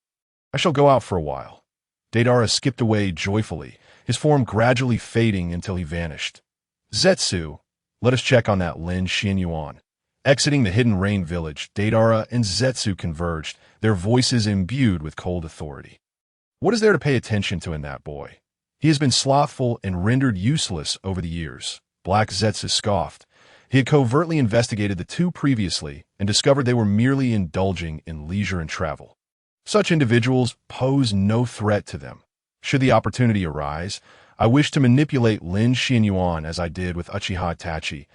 I shall go out for a while. Deidara skipped away joyfully, his form gradually fading until he vanished. Zetsu, let us check on that Lin Xuan. Exiting the hidden rain village, Deidara and Zetsu converged, their voices imbued with cold authority. What is there to pay attention to in that boy? He has been slothful and rendered useless over the years. Black Zetsu scoffed. He had covertly investigated the two previously and discovered they were merely indulging in leisure and travel. Such individuals pose no threat to them. Should the opportunity arise, I wish to manipulate Lin Xuan as I did with Uchiha Itachi,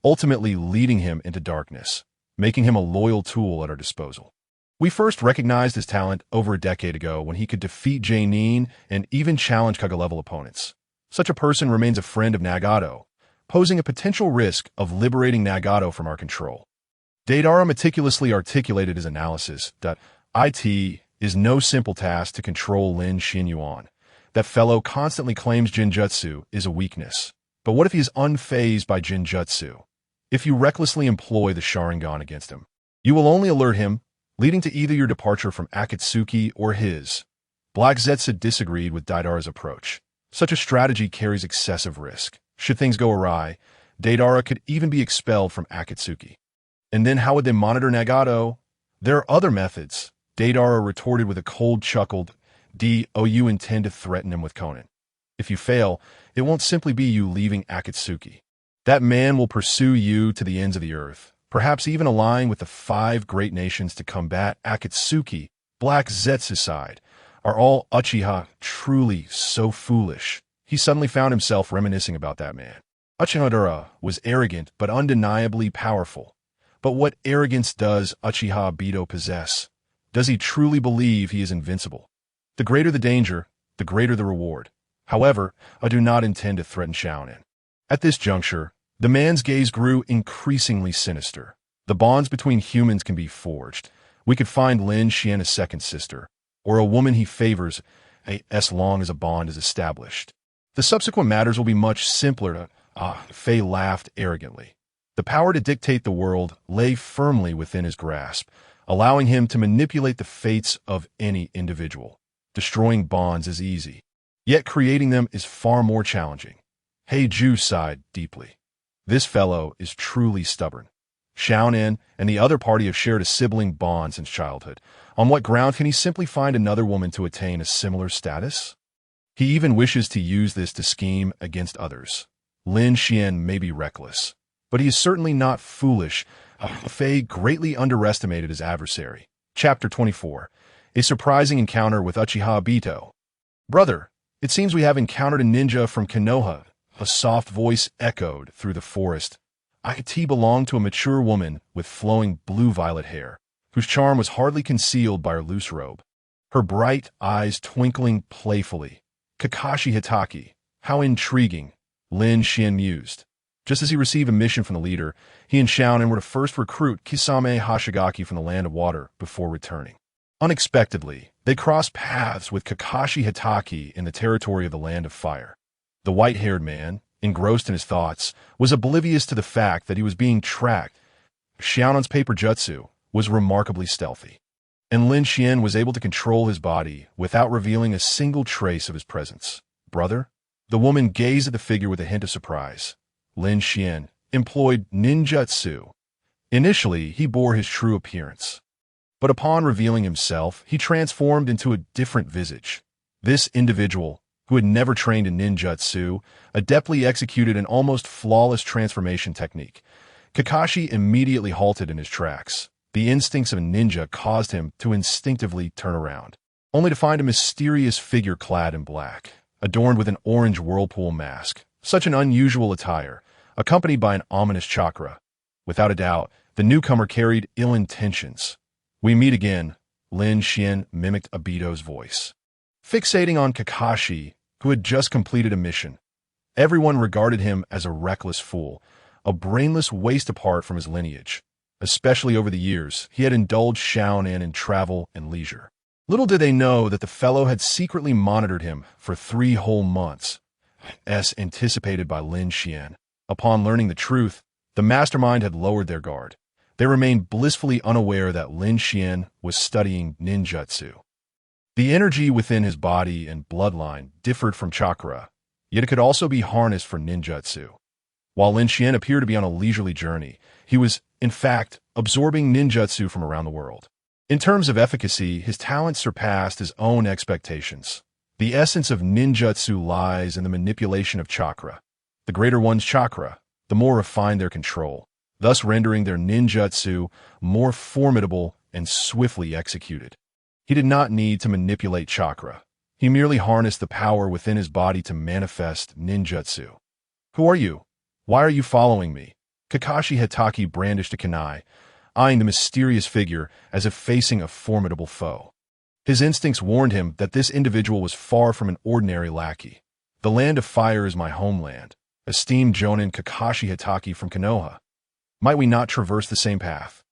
ultimately leading him into darkness, making him a loyal tool at our disposal. We first recognized his talent over a decade ago when he could defeat Jainin and even challenge Kaga-level opponents. Such a person remains a friend of Nagato, posing a potential risk of liberating Nagato from our control. Deidara meticulously articulated his analysis that it is no simple task to control Lin Xuan. That fellow constantly claims Jinjutsu is a weakness. But what if he is unfazed by Jinjutsu? If you recklessly employ the Sharingan against him, you will only alert him, leading to either your departure from Akatsuki or his. Black Zetsu disagreed with Deidara's approach. Such a strategy carries excessive risk. Should things go awry, Deidara could even be expelled from Akatsuki. And then how would they monitor Nagato? There are other methods. Deidara retorted with a cold chuckle. You intend to threaten him with Konin. If you fail, it won't simply be you leaving Akatsuki. That man will pursue you to the ends of the earth, perhaps even align with the 5 great nations to combat Akatsuki. Black Zetsu side. Are all Uchiha truly so foolish? He suddenly found himself reminiscing about that man. Uchiha was arrogant but undeniably powerful. But what arrogance does Uchiha Bido possess? Does he truly believe he is invincible? The greater the danger, the greater the reward. However, I do not intend to threaten Xiaonan. At this juncture, the man's gaze grew increasingly sinister. The bonds between humans can be forged. We could find Lin Xuan a second sister, or a woman he favors, as long as a bond is established. The subsequent matters will be much simpler. Fei laughed arrogantly. The power to dictate the world lay firmly within his grasp, allowing him to manipulate the fates of any individual. Destroying bonds is easy, yet creating them is far more challenging. He Ju sighed deeply. This fellow is truly stubborn. Xiaonan and the other party have shared a sibling bond since childhood. On what ground can he simply find another woman to attain a similar status? He even wishes to use this to scheme against others. Lin Xuan may be reckless, but he is certainly not foolish. Fei greatly underestimated his adversary. Chapter 24. A surprising encounter with Uchiha Obito. Brother, it seems we have encountered a ninja from Konoha. A soft voice echoed through the forest. It belonged to a mature woman with flowing blue-violet hair, whose charm was hardly concealed by her loose robe. Her bright eyes twinkling playfully. Kakashi Hitaki. How intriguing, Lin Xuan mused. Just as he received a mission from the leader, he and Xiaonan were to first recruit Kisame Hashigaki from the Land of Water before returning. Unexpectedly, they crossed paths with Kakashi Hitaki in the territory of the Land of Fire. The white-haired man, engrossed in his thoughts, was oblivious to the fact that he was being tracked. Xiaonan's paper jutsu was remarkably stealthy, and Lin Xuan was able to control his body without revealing a single trace of his presence. Brother? The woman gazed at the figure with a hint of surprise. Lin Xuan employed ninjutsu. Initially, he bore his true appearance, but upon revealing himself, he transformed into a different visage. This individual, who had never trained in ninjutsu, adeptly executed an almost flawless transformation technique. Kakashi immediately halted in his tracks. The instincts of a ninja caused him to instinctively turn around, only to find a mysterious figure clad in black, adorned with an orange whirlpool mask. Such an unusual attire, accompanied by an ominous chakra. Without a doubt, the newcomer carried ill intentions. We meet again, Lin Xuan mimicked Obito's voice. Fixating on Kakashi, who had just completed a mission, everyone regarded him as a reckless fool, a brainless waste apart from his lineage. Especially over the years, he had indulged Xiaonan in travel and leisure. Little did they know that the fellow had secretly monitored him for 3 whole months, as anticipated by Lin Xuan. Upon learning the truth, the mastermind had lowered their guard. They remained blissfully unaware that Lin Xuan was studying ninjutsu. The energy within his body and bloodline differed from chakra, yet it could also be harnessed for ninjutsu. While Lin Xuan appeared to be on a leisurely journey, he was, in fact, absorbing ninjutsu from around the world. In terms of efficacy, his talent surpassed his own expectations. The essence of ninjutsu lies in the manipulation of chakra. The greater one's chakra, the more refined their control, thus rendering their ninjutsu more formidable and swiftly executed. He did not need to manipulate chakra. He merely harnessed the power within his body to manifest ninjutsu. Who are you? Why are you following me? Kakashi Hitaki brandished a kunai, eyeing the mysterious figure as if facing a formidable foe. His instincts warned him that this individual was far from an ordinary lackey. The Land of Fire is my homeland, esteemed Jonin Kakashi Hitaki from Konoha. Might we not traverse the same path?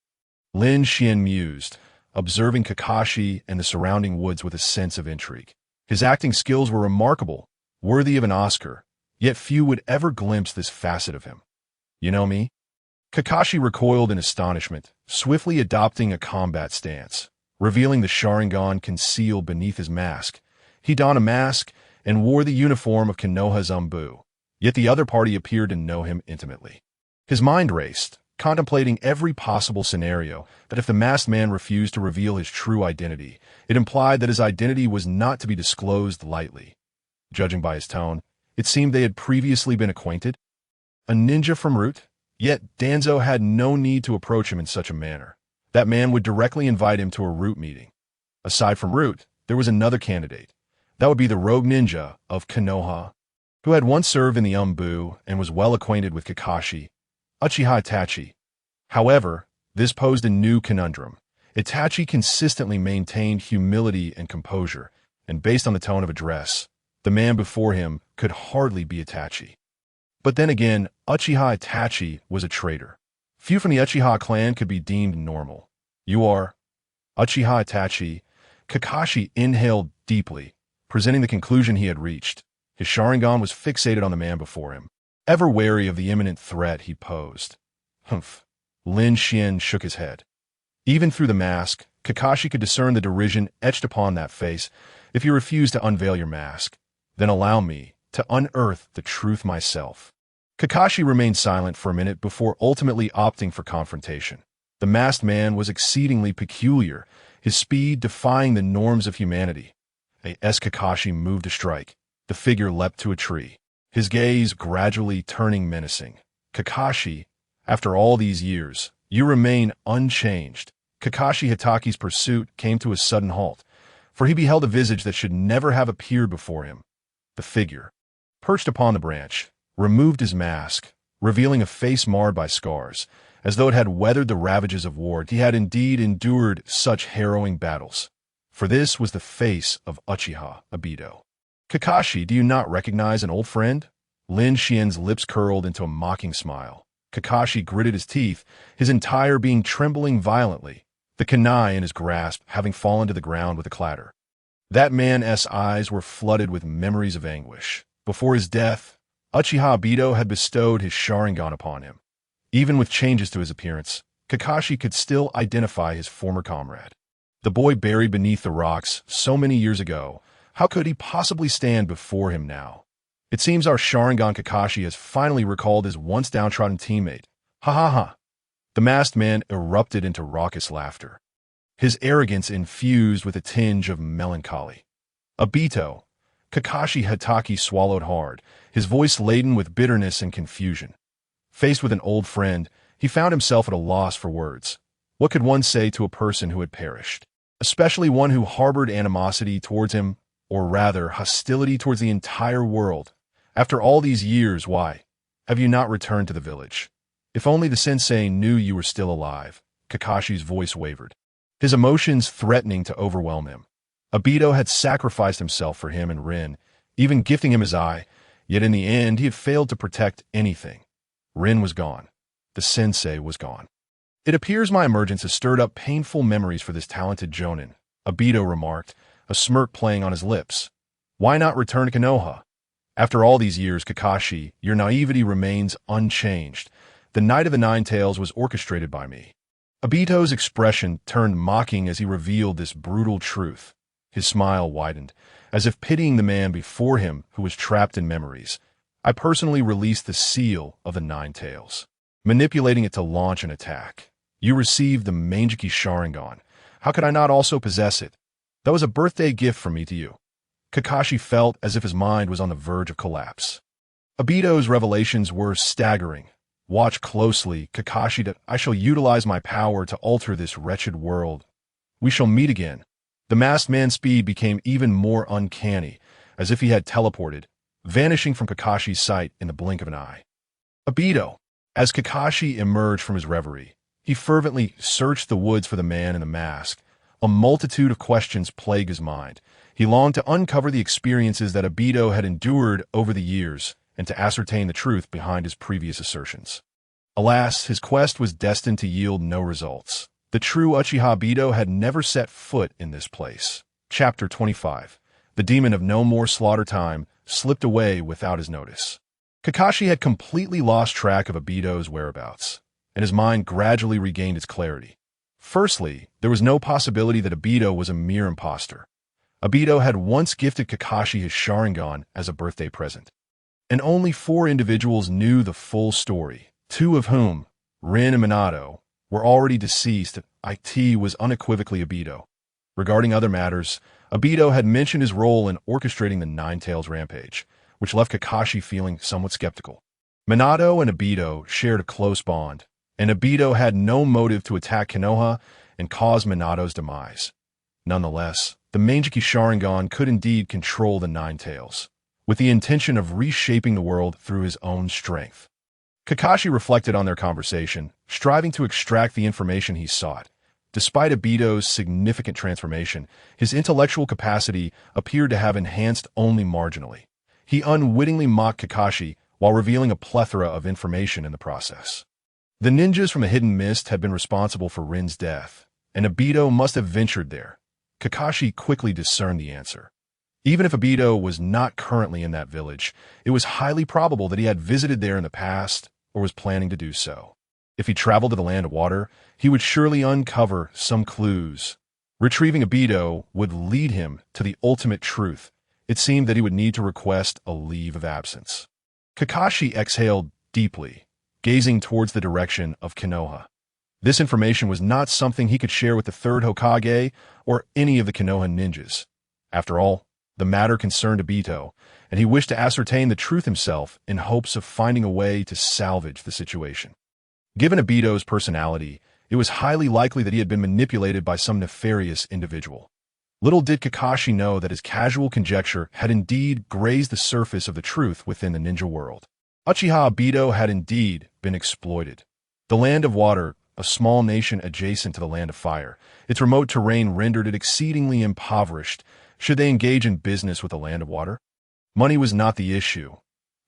Lin Xuan mused, observing Kakashi and the surrounding woods with a sense of intrigue. His acting skills were remarkable, worthy of an Oscar, yet few would ever glimpse this facet of him. You know me? Kakashi recoiled in astonishment, swiftly adopting a combat stance, revealing the Sharingan concealed beneath his mask. He donned a mask and wore the uniform of Konoha Zanbu, yet the other party appeared to know him intimately. His mind raced, contemplating every possible scenario that if the masked man refused to reveal his true identity, it implied that his identity was not to be disclosed lightly. Judging by his tone, it seemed they had previously been acquainted. A ninja from Root? Yet Danzo had no need to approach him in such a manner. That man would directly invite him to a Root meeting. Aside from Root, there was another candidate. That would be the rogue ninja of Konoha, who had once served in the Umbu and was well acquainted with Kakashi, Uchiha Itachi. However, this posed a new conundrum. Itachi consistently maintained humility and composure, and based on the tone of address, the man before him could hardly be Itachi. But then again, Uchiha Itachi was a traitor. Few from the Uchiha clan could be deemed normal. You are Uchiha Itachi. Kakashi inhaled deeply, presenting the conclusion he had reached. His Sharingan was fixated on the man before him, ever wary of the imminent threat he posed. Humph. Lin Xuan shook his head. Even through the mask, Kakashi could discern the derision etched upon that face. If you refuse to unveil your mask, then allow me to unearth the truth myself. Kakashi remained silent for a minute before ultimately opting for confrontation. The masked man was exceedingly peculiar, his speed defying the norms of humanity. As Kakashi moved to strike, the figure leapt to a tree, his gaze gradually turning menacing. Kakashi, after all these years, you remain unchanged. Kakashi Hitaki's pursuit came to a sudden halt, for he beheld a visage that should never have appeared before him. The figure, perched upon the branch, removed his mask, revealing a face marred by scars, as though it had weathered the ravages of war. He had indeed endured such harrowing battles. For this was the face of Uchiha Obito. Kakashi, do you not recognize an old friend? Lin Xian's lips curled into a mocking smile. Kakashi gritted his teeth, his entire being trembling violently, the kunai in his grasp having fallen to the ground with a clatter. That man's eyes were flooded with memories of anguish. Before his death, Uchiha Obito had bestowed his Sharingan upon him. Even with changes to his appearance, Kakashi could still identify his former comrade. The boy buried beneath the rocks so many years ago, how could he possibly stand before him now? It seems our Sharingan Kakashi has finally recalled his once downtrodden teammate. Ha ha ha. The masked man erupted into raucous laughter, his arrogance infused with a tinge of melancholy. Obito, Kakashi Hitaki swallowed hard, his voice laden with bitterness and confusion. Faced with an old friend, he found himself at a loss for words. What could one say to a person who had perished? Especially one who harbored animosity towards him, or rather, hostility towards the entire world. After all these years, why have you not returned to the village? If only the sensei knew you were still alive. Kakashi's voice wavered, his emotions threatening to overwhelm him. Obito had sacrificed himself for him and Rin, even gifting him his eye, yet in the end he had failed to protect anything. Rin was gone. The sensei was gone. It appears my emergence has stirred up painful memories for this talented jonin, Obito remarked, a smirk playing on his lips. Why not return to Konoha? After all these years, Kakashi, your naivety remains unchanged. The Night of the Nine Tails was orchestrated by me. Obito's expression turned mocking as he revealed this brutal truth. His smile widened, as if pitying the man before him who was trapped in memories. I personally released the seal of the Nine Tails, manipulating it to launch an attack. You received the Manjiki Sharingan. How could I not also possess it? That was a birthday gift from me to you. Kakashi felt as if his mind was on the verge of collapse. Obito's revelations were staggering. Watch closely, Kakashi. I shall utilize my power to alter this wretched world. We shall meet again. The masked man's speed became even more uncanny, as if he had teleported, vanishing from Kakashi's sight in the blink of an eye. Obito. As Kakashi emerged from his reverie, he fervently searched the woods for the man in the mask. A multitude of questions plagued his mind. He longed to uncover the experiences that Obito had endured over the years and to ascertain the truth behind his previous assertions. Alas, his quest was destined to yield no results. The true Uchiha Obito had never set foot in this place. Chapter 25. The demon of no more slaughter time slipped away without his notice. Kakashi had completely lost track of Obito's whereabouts, and his mind gradually regained its clarity. Firstly, there was no possibility that Obito was a mere imposter. Obito had once gifted Kakashi his Sharingan as a birthday present, and only 4 individuals knew the full story, 2 of whom, Rin and Minato, were already deceased. It was unequivocally Obito. Regarding other matters, Obito had mentioned his role in orchestrating the Nine Tails rampage, which left Kakashi feeling somewhat skeptical. Minato and Obito shared a close bond, and Obito had no motive to attack Konoha and cause Minato's demise. Nonetheless, the Manjiki Sharingan could indeed control the Nine Tails, with the intention of reshaping the world through his own strength. Kakashi reflected on their conversation, striving to extract the information he sought. Despite Obito's significant transformation, his intellectual capacity appeared to have enhanced only marginally. He unwittingly mocked Kakashi while revealing a plethora of information in the process. The ninjas from the Hidden Mist had been responsible for Rin's death, and Obito must have ventured there. Kakashi quickly discerned the answer. Even if Obito was not currently in that village, it was highly probable that he had visited there in the past or was planning to do so. If he traveled to the Land of Water, he would surely uncover some clues. Retrieving Obito would lead him to the ultimate truth. It seemed that he would need to request a leave of absence. Kakashi exhaled deeply, gazing towards the direction of Konoha. This information was not something he could share with the third Hokage or any of the Konoha ninjas. After all, the matter concerned Obito, and he wished to ascertain the truth himself in hopes of finding a way to salvage the situation. Given Obito's personality, it was highly likely that he had been manipulated by some nefarious individual. Little did Kakashi know that his casual conjecture had indeed grazed the surface of the truth within the ninja world. Uchiha Obito had indeed been exploited. The Land of Water, a small nation adjacent to the Land of Fire, its remote terrain rendered it exceedingly impoverished. Should they engage in business with the Land of Water? Money was not the issue.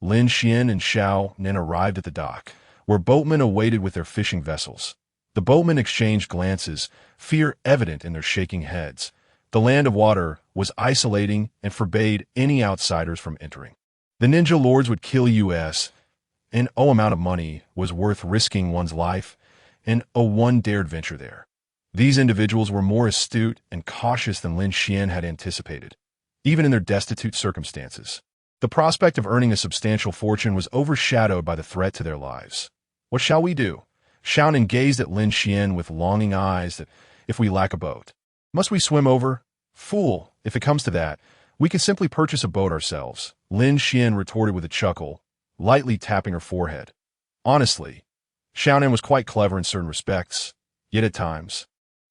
Lin Xuan and Xiao Nin arrived at the dock, where boatmen awaited with their fishing vessels. The boatmen exchanged glances, fear evident in their shaking heads. The Land of Water was isolating and forbade any outsiders from entering. The ninja lords would kill us, and no amount of money was worth risking one's life, and one dared venture there. These individuals were more astute and cautious than Lin Xuan had anticipated, even in their destitute circumstances. The prospect of earning a substantial fortune was overshadowed by the threat to their lives. What shall we do? Xiao Nin gazed at Lin Xuan with longing eyes. That if we lack a boat, must we swim over? Fool, if it comes to that, we can simply purchase a boat ourselves, Lin Xuan retorted with a chuckle, lightly tapping her forehead. Honestly, Xiao Nin was quite clever in certain respects, yet at times,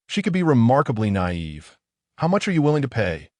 she could be remarkably naive. How much are you willing to pay?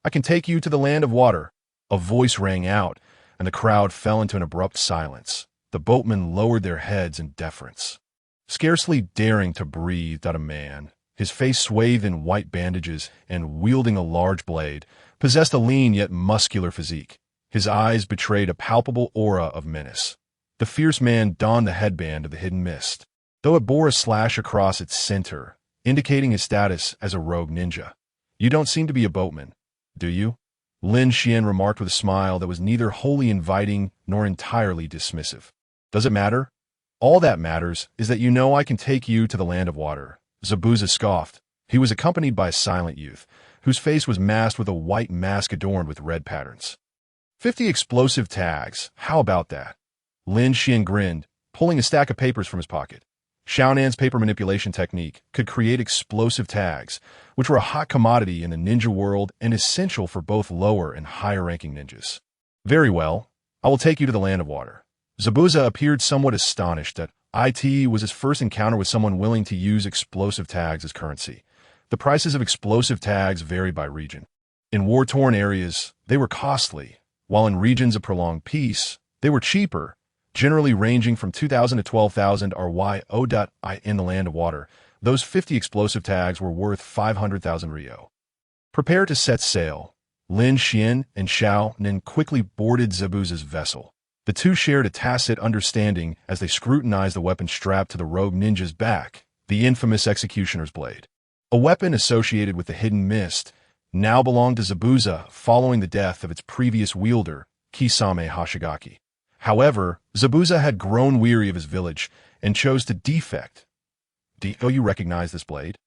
I can take you to the Land of Water. A voice rang out, and the crowd fell into an abrupt silence. The boatmen lowered their heads in deference. Scarcely daring to breathe out a man, his face swathed in white bandages and wielding a large blade, possessed a lean yet muscular physique. His eyes betrayed a palpable aura of menace. The fierce man donned the headband of the Hidden Mist, though it bore a slash across its center, indicating his status as a rogue ninja. You don't seem to be a boatman, do you? Lin Xuan remarked with a smile that was neither wholly inviting nor entirely dismissive. Does it matter? All that matters is that you know I can take you to the Land of Water. Zabuza scoffed. He was accompanied by a silent youth, whose face was masked with a white mask adorned with red patterns. 50 explosive tags, how about that? Lin Xuan grinned, pulling a stack of papers from his pocket. Xiao Nin's paper manipulation technique could create explosive tags, which were a hot commodity in the ninja world and essential for both lower and higher-ranking ninjas. Very well, I will take you to the Land of Water. Zabuza appeared somewhat astonished that it was his first encounter with someone willing to use explosive tags as currency. The prices of explosive tags varied by region. In war-torn areas, they were costly, while in regions of prolonged peace, they were cheaper, generally ranging from 2,000 to 12,000 RYO.I. In the Land of Water, those 50 explosive tags were worth 500,000 Ryo. Prepare to set sail. Lin Xuan and Xiao Nin quickly boarded Zabuza's vessel. The two shared a tacit understanding as they scrutinized the weapon strapped to the rogue ninja's back, the infamous executioner's blade. A weapon associated with the Hidden Mist now belonged to Zabuza following the death of its previous wielder, Kisame Hashigaki. However, Zabuza had grown weary of his village and chose to defect. Do you recognize this blade?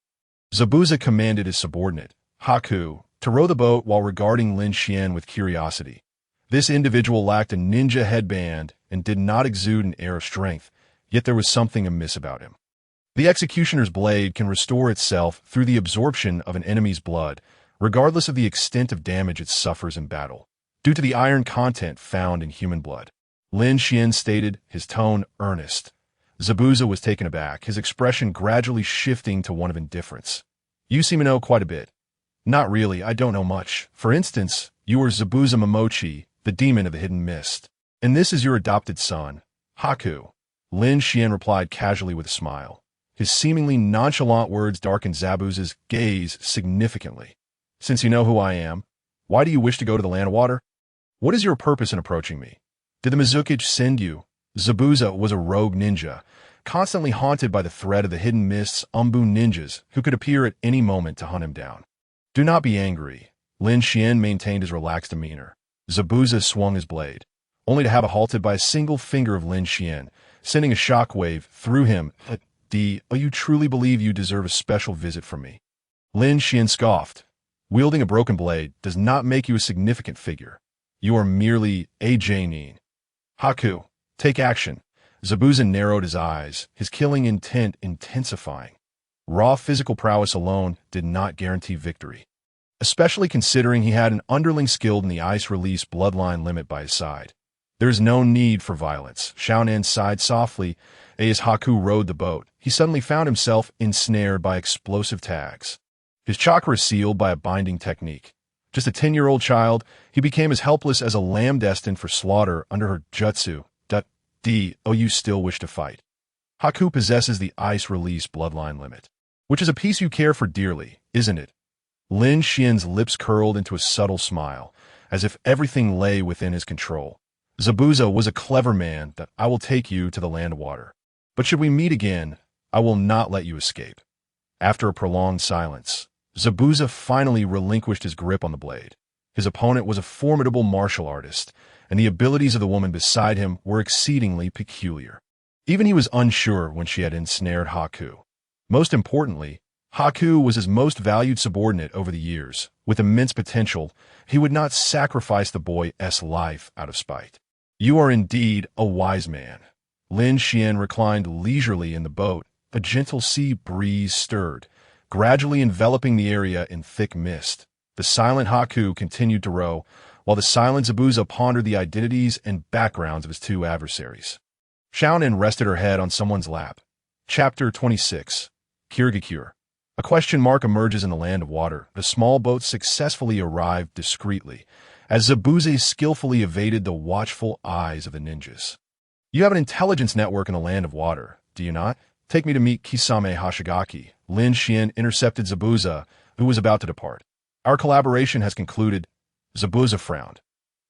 Zabuza commanded his subordinate, Haku, to row the boat while regarding Lin Xuan with curiosity. This individual lacked a ninja headband and did not exude an air of strength, yet there was something amiss about him. The executioner's blade can restore itself through the absorption of an enemy's blood, regardless of the extent of damage it suffers in battle, due to the iron content found in human blood. Lin Xuan stated, his tone earnest. Zabuza was taken aback, his expression gradually shifting to one of indifference. You seem to know quite a bit. Not really, I don't know much. For instance, you are Zabuza Momochi, the demon of the Hidden Mist. And this is your adopted son, Haku. Lin Xuan replied casually with a smile. His seemingly nonchalant words darkened Zabuza's gaze significantly. Since you know who I am, why do you wish to go to the land of water? What is your purpose in approaching me? Did the Mizukichi send you? Zabuza was a rogue ninja, constantly haunted by the threat of the hidden mists Umbun ninjas who could appear at any moment to hunt him down. Do not be angry. Lin Xuan maintained his relaxed demeanor. Zabuza swung his blade, only to have it halted by a single finger of Lin Xuan, sending a shockwave through him. You truly believe you deserve a special visit from me? Lin Xuan scoffed. Wielding a broken blade does not make you a significant figure. You are merely a Jainin. Haku, take action. Zabuza narrowed his eyes, his killing intent intensifying. Raw physical prowess alone did not guarantee victory, especially considering he had an underling skilled in the ice-release bloodline limit by his side. There is no need for violence. Xiaonan sighed softly as Haku rowed the boat. He suddenly found himself ensnared by explosive tags. His chakra sealed by a binding technique. Just a 10-year-old child, he became as helpless as a lamb destined for slaughter under her jutsu. You still wish to fight. Haku possesses the ice-release bloodline limit, which is a piece you care for dearly, isn't it? Lin Xian's lips curled into a subtle smile, as if everything lay within his control. Zabuza was a clever man. I will take you to the land of water. But should we meet again, I will not let you escape. After a prolonged silence, Zabuza finally relinquished his grip on the blade. His opponent was a formidable martial artist, and the abilities of the woman beside him were exceedingly peculiar. Even he was unsure when she had ensnared Haku. Most importantly, Haku was his most valued subordinate over the years. With immense potential, he would not sacrifice the boy's life out of spite. You are indeed a wise man. Lin Xuan reclined leisurely in the boat. A gentle sea breeze stirred, gradually enveloping the area in thick mist. The silent Haku continued to row, while the silent Zabuza pondered the identities and backgrounds of his two adversaries. Xiaonan rested her head on someone's lap. Chapter 26. Kirigakure. A question mark emerges in the land of water. The small boat successfully arrived discreetly, as Zabuza skillfully evaded the watchful eyes of the ninjas. You have an intelligence network in the land of water, do you not? Take me to meet Kisame Hashigaki. Lin Xuan intercepted Zabuza, who was about to depart. Our collaboration has concluded. Zabuza frowned.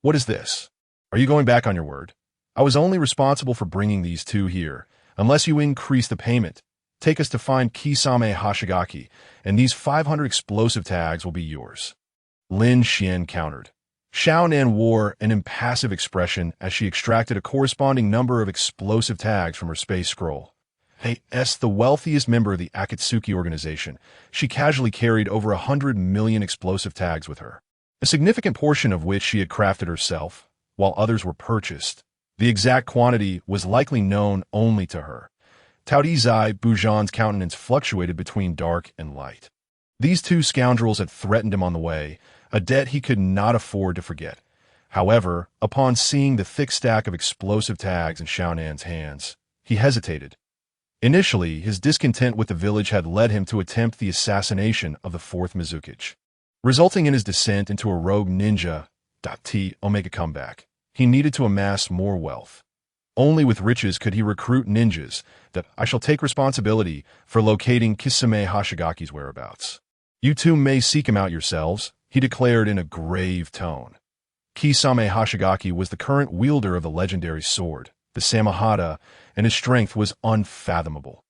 What is this? Are you going back on your word? I was only responsible for bringing these two here. Unless you increase the payment, take us to find Kisame Hashigaki, and these 500 explosive tags will be yours. Lin Xuan countered. Xiaonan wore an impassive expression as she extracted a corresponding number of explosive tags from her space scroll. The wealthiest member of the Akatsuki organization, she casually carried over 100 million explosive tags with her, a significant portion of which she had crafted herself, while others were purchased. The exact quantity was likely known only to her. Taorizai Bujan's countenance fluctuated between dark and light. These two scoundrels had threatened him on the way, a debt he could not afford to forget. However, upon seeing the thick stack of explosive tags in Xiaonan's hands, he hesitated. Initially, his discontent with the village had led him to attempt the assassination of the fourth Mizukichi, resulting in his descent into a rogue ninja. Make a comeback. He needed to amass more wealth. Only with riches could he recruit ninjas. I shall take responsibility for locating Kisame Hashigaki's whereabouts. You two may seek him out yourselves, he declared in a grave tone. Kisame Hashigaki was the current wielder of the legendary sword, the Samahata, and his strength was unfathomable.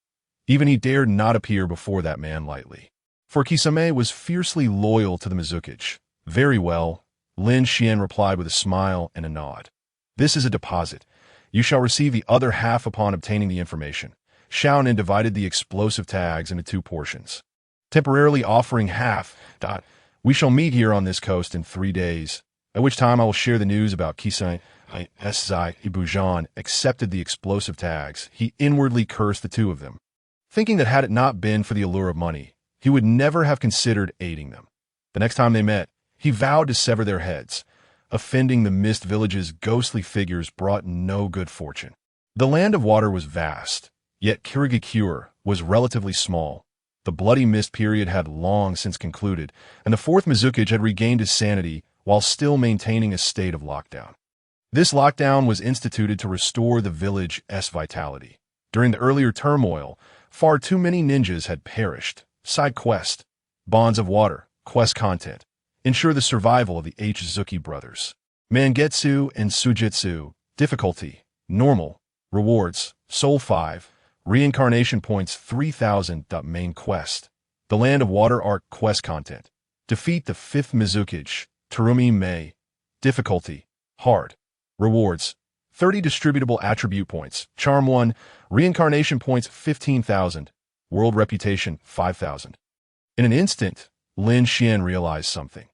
Even he dared not appear before that man lightly. For Kisame was fiercely loyal to the Mizukichi. Very well, Lin Xuan replied with a smile and a nod. This is a deposit. You shall receive the other half upon obtaining the information. Xiaonan divided the explosive tags into two portions, temporarily offering half. We shall meet here on this coast in 3 days, at which time I will share the news about Kisame. Bujan accepted the explosive tags. He inwardly cursed the two of them, thinking that had it not been for the allure of money, he would never have considered aiding them. The next time they met, he vowed to sever their heads. Offending the mist village's ghostly figures brought no good fortune. The land of water was vast, yet Kirigakure was relatively small. The bloody mist period had long since concluded, and the fourth Mizukichi had regained his sanity while still maintaining a state of lockdown. This lockdown was instituted to restore the village's vitality. During the earlier turmoil, Far too many ninjas had perished. Side quest. Bonds of Water. Quest content. Ensure the survival of the Zuki brothers. Mangetsu and Sujitsu. Difficulty. Normal. Rewards. Soul 5. Reincarnation points 3000. Main quest. The Land of Water Arc quest content. Defeat the 5th Mizukage. Terumi Mei. Difficulty. Hard. Rewards. 30 distributable attribute points. Charm 1. Reincarnation points 15,000. World reputation 5,000. In an instant, Lin Xuan realized something.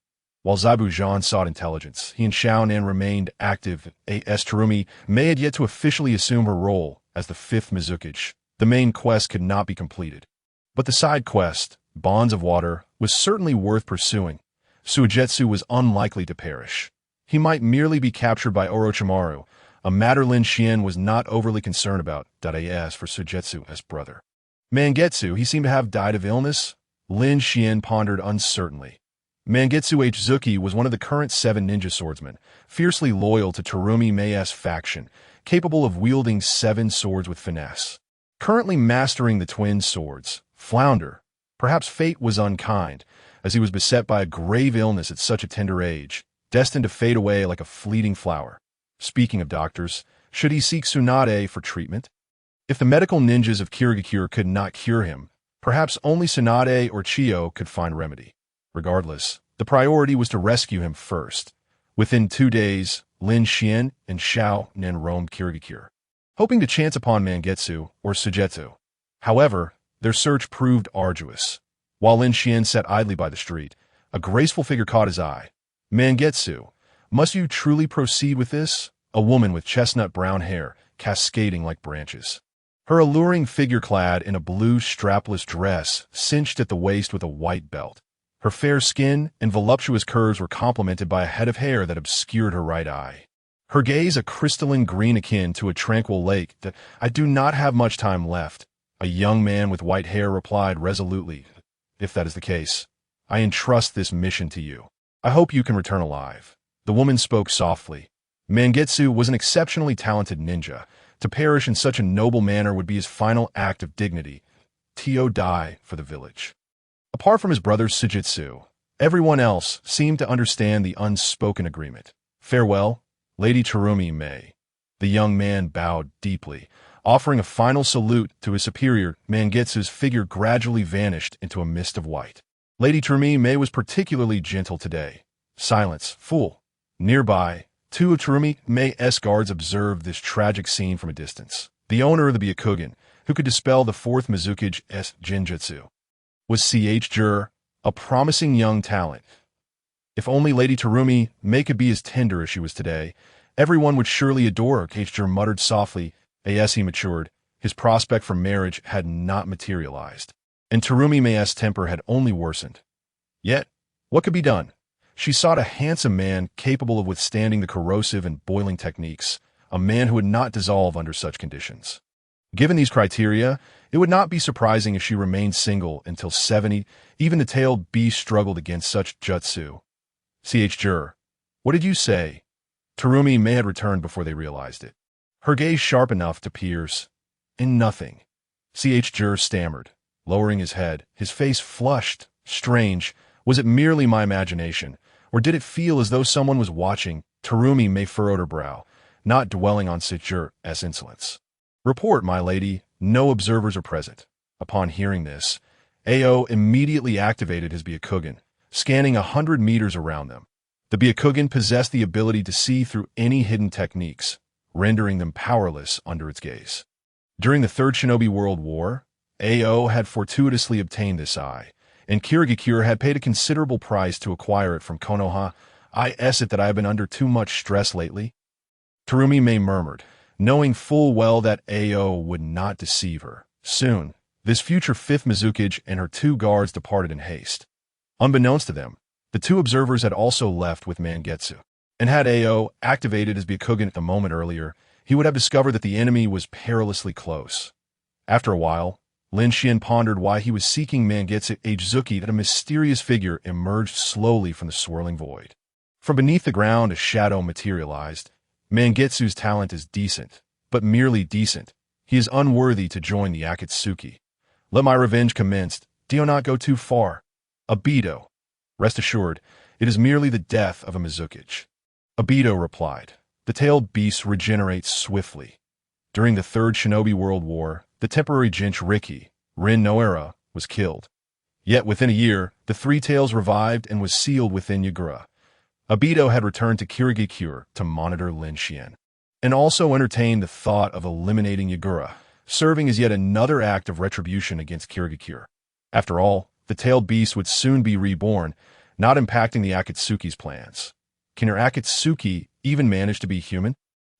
While Zaibu Zhan sought intelligence, he and Xiaonan remained active. A.S. Terumi Mei had yet to officially assume her role as the 5th Mizukage. The main quest could not be completed. But the side quest, Bonds of Water, was certainly worth pursuing. Suigetsu was unlikely to perish. He might merely be captured by Orochimaru, a matter Lin Xuan was not overly concerned about. As for Suigetsu's brother Mangetsu, he seemed to have died of illness. Lin Xuan pondered uncertainly. Mangetsu Zuki was one of the current 7 ninja swordsmen, fiercely loyal to Terumi Mei's faction, capable of wielding 7 swords with finesse. Currently mastering the twin swords, Flounder, perhaps fate was unkind, as he was beset by a grave illness at such a tender age, destined to fade away like a fleeting flower. Speaking of doctors, should he seek Tsunade for treatment? If the medical ninjas of Kirigakure could not cure him, perhaps only Tsunade or Chiyo could find remedy. Regardless, the priority was to rescue him first. Within 2 days, Lin Xuan and Xiaonan roamed Kirigakure, hoping to chance upon Mangetsu or Suigetsu. However, their search proved arduous. While Lin Xuan sat idly by the street, a graceful figure caught his eye. Mangetsu, must you truly proceed with this? A woman with chestnut brown hair, cascading like branches. Her alluring figure clad in a blue strapless dress, cinched at the waist with a white belt. Her fair skin and voluptuous curves were complemented by a head of hair that obscured her right eye. Her gaze a crystalline green akin to a tranquil lake. I do not have much time left. A young man with white hair replied resolutely. If that is the case, I entrust this mission to you. I hope you can return alive. The woman spoke softly. Mangetsu was an exceptionally talented ninja. To perish in such a noble manner would be his final act of dignity. To die for the village. Apart from his brother Sujitsu, everyone else seemed to understand the unspoken agreement. Farewell, Lady Terumi Mei. The young man bowed deeply, offering a final salute to his superior. Mangetsu's figure gradually vanished into a mist of white. Lady Terumi Mei was particularly gentle today. Silence, fool. Nearby, 2 of Terumi Mei's guards observed this tragic scene from a distance. The owner of the Byakugan, who could dispel the 4th Mizukage's Jinjutsu, was Jur, a promising young talent. If only Lady Terumi Mei could be as tender as she was today, everyone would surely adore her. Jur muttered softly. As he matured, his prospect for marriage had not materialized, and Terumi Mei's temper had only worsened. Yet, what could be done? She sought a handsome man capable of withstanding the corrosive and boiling techniques, a man who would not dissolve under such conditions. Given these criteria, it would not be surprising if she remained single until 70. Even the tailed beast struggled against such jutsu. Jur, what did you say? Terumi Mei had returned before they realized it. Her gaze sharp enough to pierce. In nothing. Jur stammered, lowering his head, his face flushed. Strange, was it merely my imagination, or did it feel as though someone was watching? Terumi Mei furrowed her brow, not dwelling on Jur's insolence. Report, my lady, no observers are present. Upon hearing this, Ao immediately activated his Byakugan, scanning 100 meters around them. The Byakugan possessed the ability to see through any hidden techniques, rendering them powerless under its gaze. During the Third Shinobi World War, Ao had fortuitously obtained this eye, and Kirigakure had paid a considerable price to acquire it from Konoha. I it that I have been under too much stress lately? Terumi Mei murmured, knowing full well that Ao would not deceive her. Soon, this future 5th Mizukage and her 2 guards departed in haste. Unbeknownst to them, the 2 observers had also left with Mangetsu, and had Ao activated his Byakugan a moment earlier, he would have discovered that the enemy was perilously close. After a while, Lin Xuan pondered why he was seeking Mangetsu Zuki. That a mysterious figure emerged slowly from the swirling void. From beneath the ground, a shadow materialized. Mangetsu's talent is decent, but merely decent. He is unworthy to join the Akatsuki. Let my revenge commence. Do not go too far. Obito. Rest assured, it is merely the death of a Mizuki. Obito replied. The tailed beast regenerates swiftly. During the Third Shinobi World War, the temporary Jinchuriki, Rin Noara, was killed. Yet within a year, the Three Tails revived and was sealed within Yagura. Obito had returned to Kirigakure to monitor Lin Xuan, and also entertained the thought of eliminating Yagura, serving as yet another act of retribution against Kirigakure. After all, the tailed beast would soon be reborn, not impacting the Akatsuki's plans. Can your Akatsuki even manage to be human?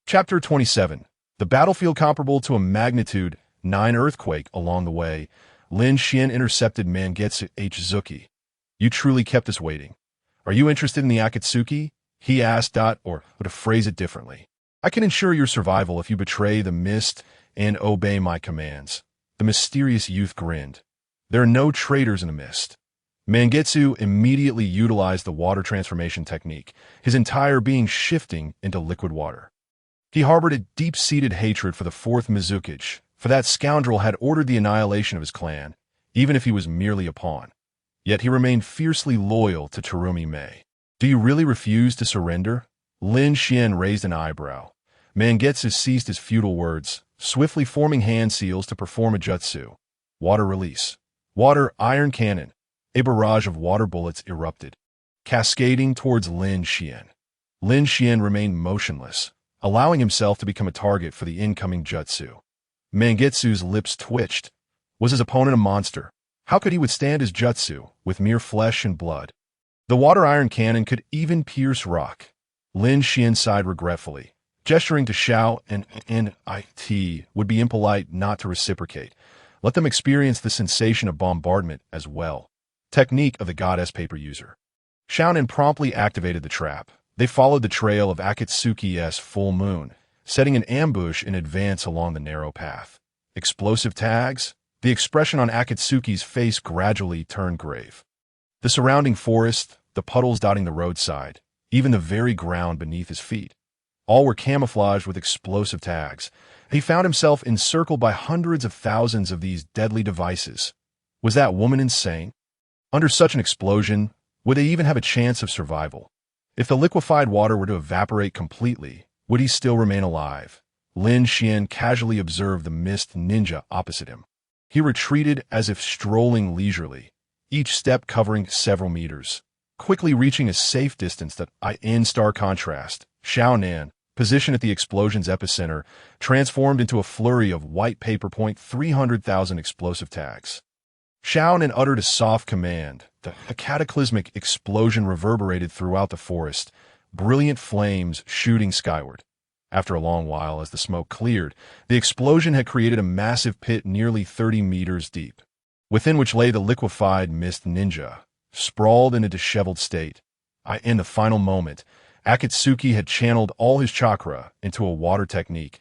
Chapter 27. The battlefield comparable to a magnitude 9 earthquake along the way, Lin Xuan intercepted Mangetsu Zuki. You truly kept us waiting. Are you interested in the Akatsuki? He asked. Or to phrase it differently, I can ensure your survival if you betray the mist and obey my commands. The mysterious youth grinned. There are no traitors in the mist. Mangetsu immediately utilized the water transformation technique, his entire being shifting into liquid water. He harbored a deep-seated hatred for the fourth Mizuki, for that scoundrel had ordered the annihilation of his clan, even if he was merely a pawn. Yet he remained fiercely loyal to Terumi Mei. Do you really refuse to surrender? Lin Xuan raised an eyebrow. Mangetsu ceased his futile words, swiftly forming hand seals to perform a jutsu. Water release. Water iron cannon. A barrage of water bullets erupted, cascading towards Lin Xuan. Lin Xuan remained motionless, allowing himself to become a target for the incoming jutsu. Mangetsu's lips twitched. Was his opponent a monster? How could he withstand his jutsu, with mere flesh and blood? The water iron cannon could even pierce rock. Lin Xuan sighed regretfully, gesturing to Xiao and innate would be impolite not to reciprocate. Let them experience the sensation of bombardment as well. Technique of the goddess paper user. Xiaonan promptly activated the trap. They followed the trail of Akatsuki's full moon, setting an ambush in advance along the narrow path. Explosive tags? The expression on Akatsuki's face gradually turned grave. The surrounding forest, the puddles dotting the roadside, even the very ground beneath his feet, all were camouflaged with explosive tags. He found himself encircled by hundreds of thousands of these deadly devices. Was that woman insane? Under such an explosion, would they even have a chance of survival? If the liquefied water were to evaporate completely, would he still remain alive? Lin Xuan casually observed the mist ninja opposite him. He retreated as if strolling leisurely, each step covering several meters, quickly reaching a safe distance that in stark contrast, Xiaonan, positioned at the explosion's epicenter, transformed into a flurry of white paper point 300,000 explosive tags. Xiaonan uttered a soft command. A cataclysmic explosion reverberated throughout the forest, brilliant flames shooting skyward. After a long while, as the smoke cleared, the explosion had created a massive pit nearly 30 meters deep, within which lay the liquefied mist ninja, sprawled in a disheveled state. In the final moment, Akatsuki had channeled all his chakra into a water technique,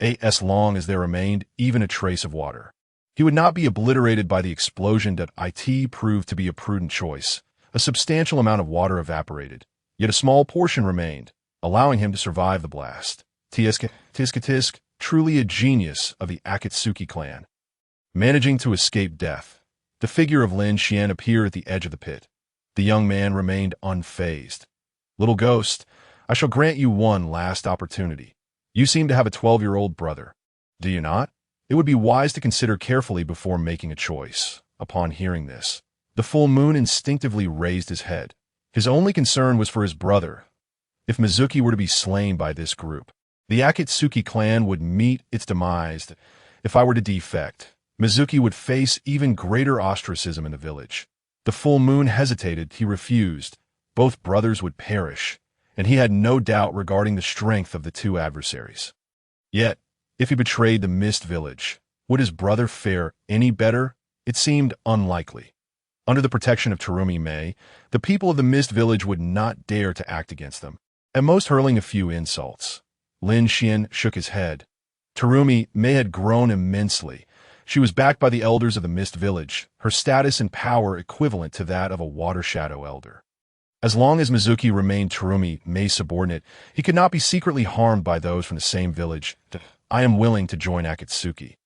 as long as there remained even a trace of water. He would not be obliterated by the explosion that it proved to be a prudent choice. A substantial amount of water evaporated, yet a small portion remained, allowing him to survive the blast. Tisk, truly a genius of the Akatsuki clan. Managing to escape death, the figure of Lin Xuan appeared at the edge of the pit. The young man remained unfazed. Little ghost, I shall grant you one last opportunity. You seem to have a 12-year-old brother. Do you not? It would be wise to consider carefully before making a choice. Upon hearing this, the full moon instinctively raised his head. His only concern was for his brother. If Mizuki were to be slain by this group, the Akatsuki clan would meet its demise. If I were to defect, Mizuki would face even greater ostracism in the village. The full moon hesitated. He refused. Both brothers would perish, and he had no doubt regarding the strength of the two adversaries. Yet, if he betrayed the Mist Village, would his brother fare any better? It seemed unlikely. Under the protection of Terumi Mei, the people of the Mist Village would not dare to act against them, at most hurling a few insults. Lin Xuan shook his head. Terumi Mei had grown immensely. She was backed by the elders of the Mist Village, her status and power equivalent to that of a Water Shadow elder. As long as Mizuki remained Terumi Mei's subordinate, he could not be secretly harmed by those from the same village. I am willing to join Akatsuki.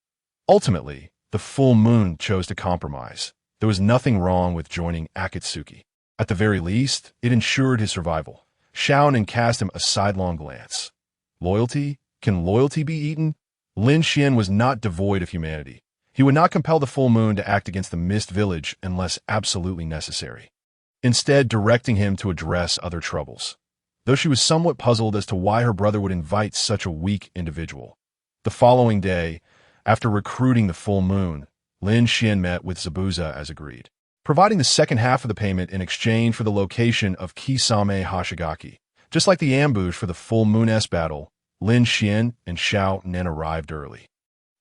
Ultimately, The full moon chose to compromise. There was nothing wrong with joining Akatsuki. At the very least, it ensured his survival. Xiaonan cast him a sidelong glance. Loyalty? Can loyalty be eaten? Lin Xuan was not devoid of humanity. He would not compel the full moon to act against the Mist Village unless absolutely necessary, instead directing him to address other troubles. Though she was somewhat puzzled as to why her brother would invite such a weak individual. The following day, after recruiting the full moon, Lin Xuan met with Zabuza as agreed, providing the second half of the payment in exchange for the location of Kisame Hashigaki. Just like the ambush for the full moon S battle, Lin Xuan and Xiao Nen arrived early.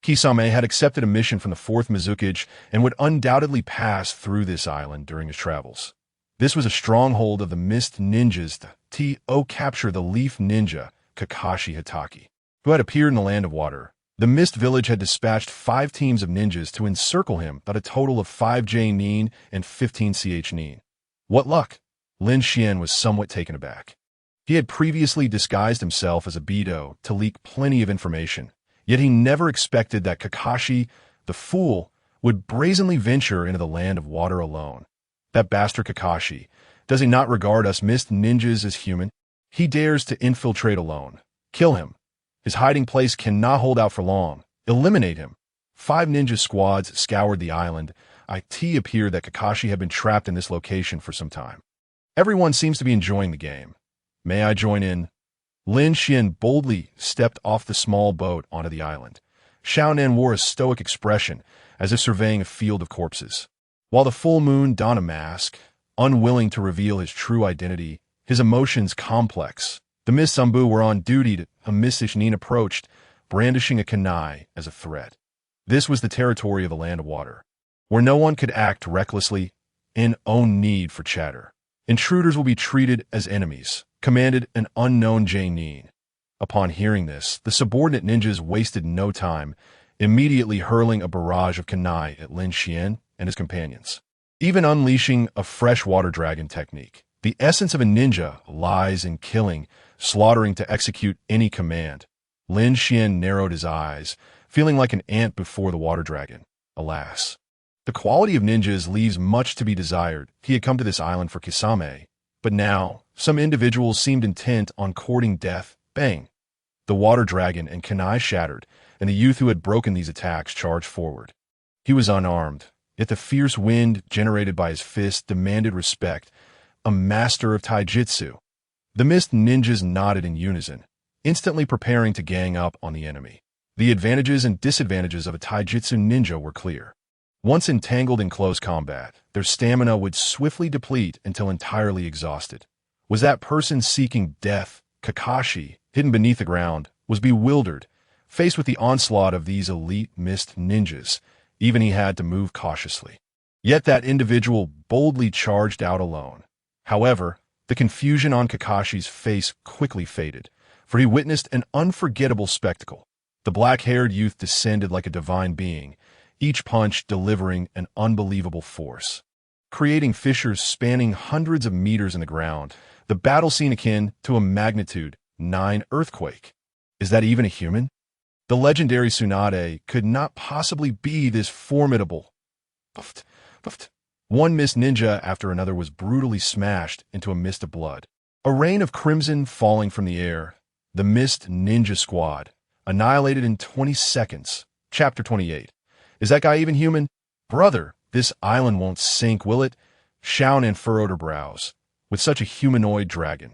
Kisame had accepted a mission from the 4th Mizukage and would undoubtedly pass through this island during his travels. This was a stronghold of the Mist Ninjas to capture the Leaf Ninja, Kakashi Hatake, who had appeared in the Land of Water. The Mist Village had dispatched 5 teams of ninjas to encircle him, but a total of 5 J Nin and 15 CH Nin. What luck! Lin Xuan was somewhat taken aback. He had previously disguised himself as a Beidou to leak plenty of information, yet he never expected that Kakashi, the fool, would brazenly venture into the Land of Water alone. That bastard Kakashi, does he not regard us Mist Ninjas as human? He dares to infiltrate alone. Kill him. His hiding place cannot hold out for long. Eliminate him. 5 ninja squads scoured the island. It appeared that Kakashi had been trapped in this location for some time. Everyone seems to be enjoying the game. May I join in? Lin Xuan boldly stepped off the small boat onto the island. Xiaonan wore a stoic expression, as if surveying a field of corpses. While the full moon donned a mask, unwilling to reveal his true identity, his emotions complex. The Miss Sambu were on duty a Miss Ishnin approached, brandishing a kunai as a threat. This was the territory of the Land of Water, where no one could act recklessly, in own need for chatter. Intruders will be treated as enemies, commanded an unknown J-Nin. Upon hearing this, the subordinate ninjas wasted no time, immediately hurling a barrage of kunai at Lin Xuan and his companions, even unleashing a freshwater dragon technique. The essence of a ninja lies in killing, slaughtering to execute any command. Lin Xuan narrowed his eyes, feeling like an ant before the water dragon. Alas, the quality of ninjas leaves much to be desired. He had come to this island for Kisame, but now some individuals seemed intent on courting death. Bang! The water dragon and kunai shattered, and the youth who had broken these attacks charged forward. He was unarmed, yet the fierce wind generated by his fist demanded respect. A master of taijutsu. The Mist Ninjas nodded in unison, instantly preparing to gang up on the enemy. The advantages and disadvantages of a taijutsu ninja were clear. Once entangled in close combat, their stamina would swiftly deplete until entirely exhausted. Was that person seeking death? Kakashi, hidden beneath the ground, was bewildered, faced with the onslaught of these elite Mist Ninjas. Even he had to move cautiously. Yet that individual boldly charged out alone. However, the confusion on Kakashi's face quickly faded, for he witnessed an unforgettable spectacle. The black-haired youth descended like a divine being, each punch delivering an unbelievable force, creating fissures spanning hundreds of meters in the ground. The battle scene akin to a magnitude 9 earthquake. Is that even a human? The legendary Tsunade could not possibly be this formidable. One Mist Ninja after another was brutally smashed into a mist of blood. A rain of crimson falling from the air. The Mist Ninja Squad, annihilated in 20 seconds. Chapter 28. Is that guy even human? Brother, this island won't sink, will it? Xiaonan furrowed her brows. With such a humanoid dragon,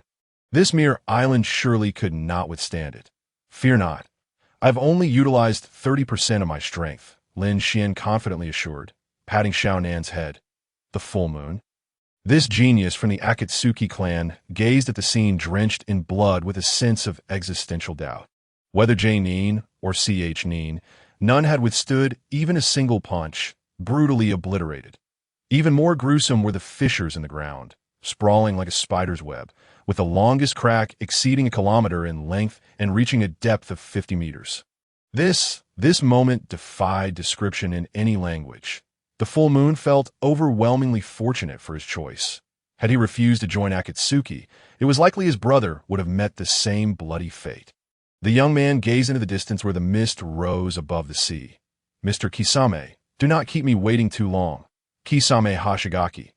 this mere island surely could not withstand it. Fear not. I've only utilized 30% of my strength, Lin Xuan confidently assured, patting Xiaonan's head. The full moon. This genius from the Akatsuki clan gazed at the scene drenched in blood with a sense of existential doubt. Whether J-Nin or CH Nin, none had withstood even a single punch, brutally obliterated. Even more gruesome were the fissures in the ground, sprawling like a spider's web, with the longest crack exceeding a kilometer in length and reaching a depth of 50 meters. This moment defied description in any language. The full moon felt overwhelmingly fortunate for his choice. Had he refused to join Akatsuki, it was likely his brother would have met the same bloody fate. The young man gazed into the distance where the mist rose above the sea. Mr. Kisame, Do not keep me waiting too long. Kisame Hashigaki.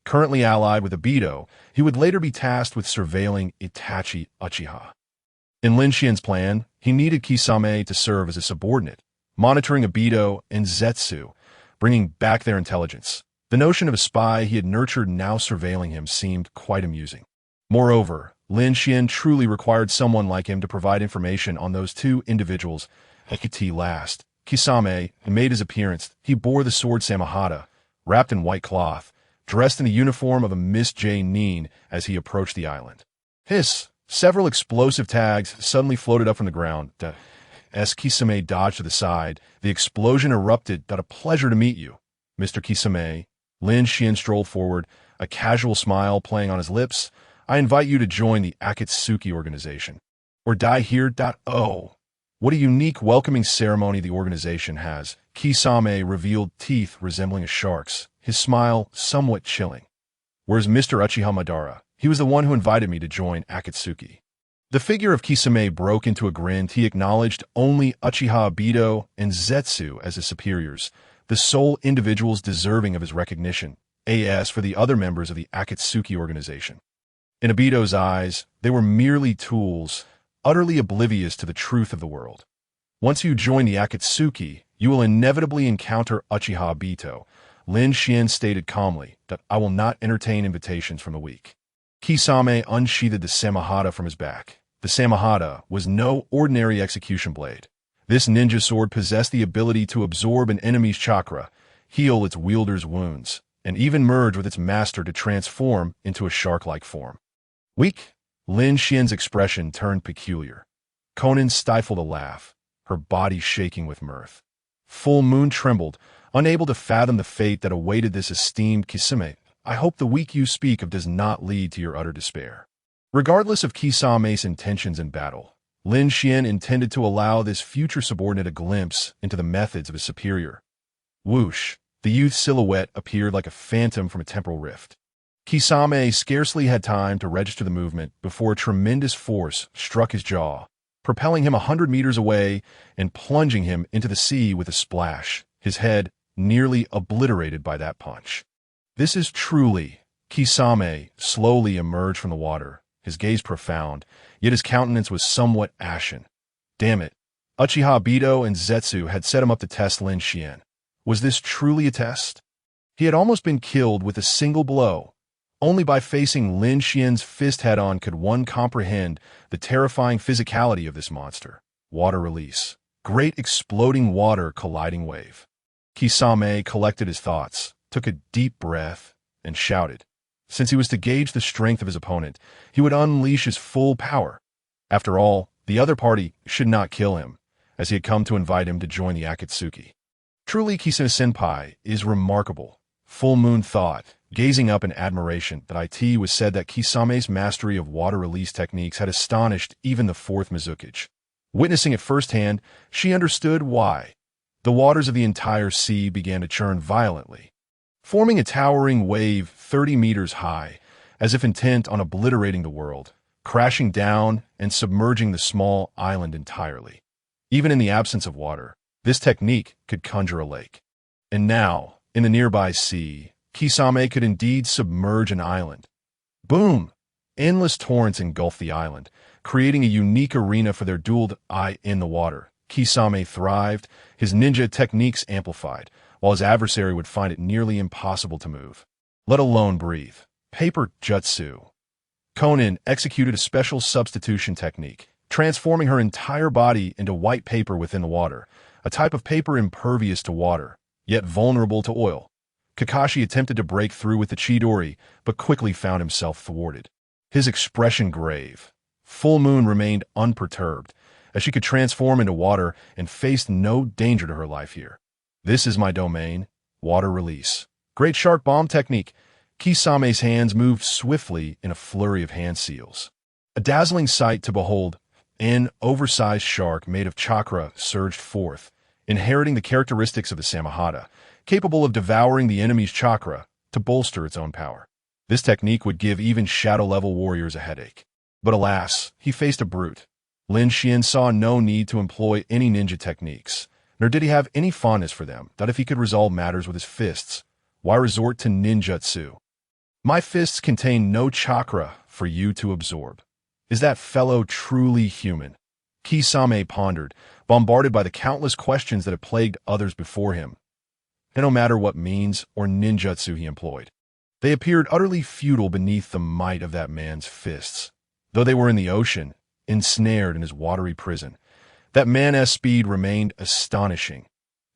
Currently allied with Obito, he would later be tasked with surveilling Itachi Uchiha. In Lin Xian's plan, he needed Kisame to serve as a subordinate, monitoring Obito and Zetsu, bringing back their intelligence. The notion of a spy he had nurtured now surveilling him seemed quite amusing. Moreover, Lin Xian truly required someone like him to provide information on those two individuals. At last, Kisame made his appearance. He bore the sword Samahata, wrapped in white cloth, dressed in the uniform of a Miss J. Neen as he approached the island. Hiss! Several explosive tags suddenly floated up from the ground. As Kisame dodged to the side, the explosion erupted. A pleasure to meet you, Mr. Kisame. Lin Xian strolled forward, a casual smile playing on his lips. I invite you to join the Akatsuki organization. Or die here. Oh, what a unique welcoming ceremony the organization has. Kisame revealed teeth resembling a shark's, his smile somewhat chilling. Where's Mr. Uchiha Madara? He was the one who invited me to join Akatsuki. The figure of Kisame broke into a grin. He acknowledged only Uchiha Obito and Zetsu as his superiors, the sole individuals deserving of his recognition, as for the other members of the Akatsuki organization. In Obito's eyes, they were merely tools, utterly oblivious to the truth of the world. Once you join the Akatsuki, you will inevitably encounter Uchiha Obito. Lin Xian stated calmly that I will not entertain invitations from the weak. Kisame unsheathed the Samahata from his back. The Samahata was no ordinary execution blade. This ninja sword possessed the ability to absorb an enemy's chakra, heal its wielder's wounds, and even merge with its master to transform into a shark-like form. Weak? Lin Xian's expression turned peculiar. Conan stifled a laugh, her body shaking with mirth. Full Moon trembled, unable to fathom the fate that awaited this esteemed Kisame. I hope the weak you speak of does not lead to your utter despair. Regardless of Kisame's intentions in battle, Lin Xian intended to allow this future subordinate a glimpse into the methods of his superior. Whoosh! The youth's silhouette appeared like a phantom from a temporal rift. Kisame scarcely had time to register the movement before a tremendous force struck his jaw, propelling him 100 meters away and plunging him into the sea with a splash, his head nearly obliterated by that punch. This is truly... Kisame slowly emerged from the water, his gaze profound, yet his countenance was somewhat ashen. Damn it. Uchiha Obito and Zetsu had set him up to test Lin Xian. Was this truly a test? He had almost been killed with a single blow. Only by facing Lin Xian's fist head-on could one comprehend the terrifying physicality of this monster. Water release. Great exploding water colliding wave. Kisame collected his thoughts, took a deep breath, and shouted. Since he was to gauge the strength of his opponent, he would unleash his full power. After all, the other party should not kill him, as he had come to invite him to join the Akatsuki. Truly, Kisame-senpai is remarkable. Full Moon thought, gazing up in admiration, that it was said that Kisame's mastery of water release techniques had astonished even the fourth Mizukage. Witnessing it firsthand, she understood why. The waters of the entire sea began to churn violently, forming a towering wave 30 meters high, as if intent on obliterating the world, crashing down and submerging the small island entirely. Even in the absence of water, this technique could conjure a lake. And now, in the nearby sea, Kisame could indeed submerge an island. Boom! Endless torrents engulfed the island, creating a unique arena for their duel in the water. Kisame thrived, his ninja techniques amplified, while his adversary would find it nearly impossible to move, let alone breathe. Paper jutsu. Conan executed a special substitution technique, transforming her entire body into white paper within the water, a type of paper impervious to water, yet vulnerable to oil. Kakashi attempted to break through with the Chidori, but quickly found himself thwarted. His expression grave. Full Moon remained unperturbed, as she could transform into water and faced no danger to her life here. This is my domain, water release. Great shark bomb technique. Kisame's hands moved swiftly in a flurry of hand seals. A dazzling sight to behold. An oversized shark made of chakra surged forth, inheriting the characteristics of the Samahata, capable of devouring the enemy's chakra to bolster its own power. This technique would give even shadow-level warriors a headache. But alas, he faced a brute. Lin Xian saw no need to employ any ninja techniques, nor did he have any fondness for them, that if he could resolve matters with his fists, why resort to ninjutsu? My fists contain no chakra for you to absorb. Is that fellow truly human? Kisame pondered, bombarded by the countless questions that had plagued others before him. And no matter what means or ninjutsu he employed, they appeared utterly futile beneath the might of that man's fists. Though they were in the ocean, ensnared in his watery prison, that man's speed remained astonishing.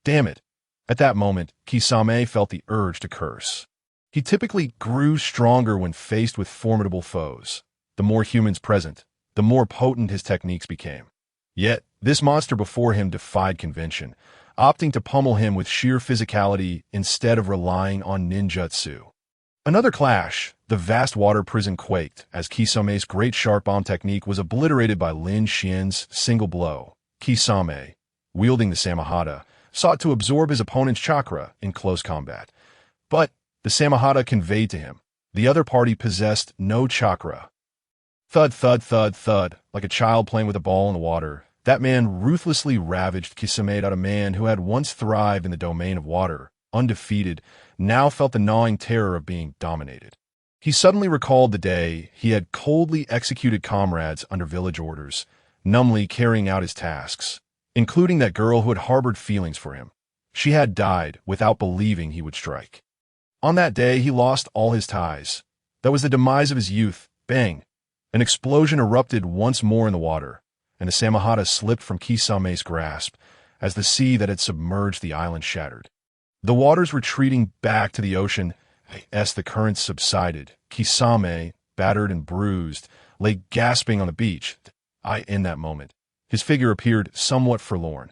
Damn it! At that moment, Kisame felt the urge to curse. He typically grew stronger when faced with formidable foes. The more humans present, the more potent his techniques became. Yet, this monster before him defied convention, opting to pummel him with sheer physicality instead of relying on ninjutsu. Another clash, the vast water prison quaked as Kisame's great sharp bomb technique was obliterated by Lin Xuan's single blow. Kisame, wielding the Samahata, sought to absorb his opponent's chakra in close combat. But the Samahata conveyed to him, the other party possessed no chakra. Thud, thud, thud, thud, like a child playing with a ball in the water, that man ruthlessly ravaged Kisame. A man who had once thrived in the domain of water, undefeated, now felt the gnawing terror of being dominated. He suddenly recalled the day he had coldly executed comrades under village orders, numbly carrying out his tasks, including that girl who had harbored feelings for him. She had died without believing he would strike. On that day, he lost all his ties. That was the demise of his youth. Bang! An explosion erupted once more in the water, and the Samahata slipped from Kisame's grasp as the sea that had submerged the island shattered. The waters retreating back to the ocean as the currents subsided. Kisame, battered and bruised, lay gasping on the beach. In that moment, his figure appeared somewhat forlorn.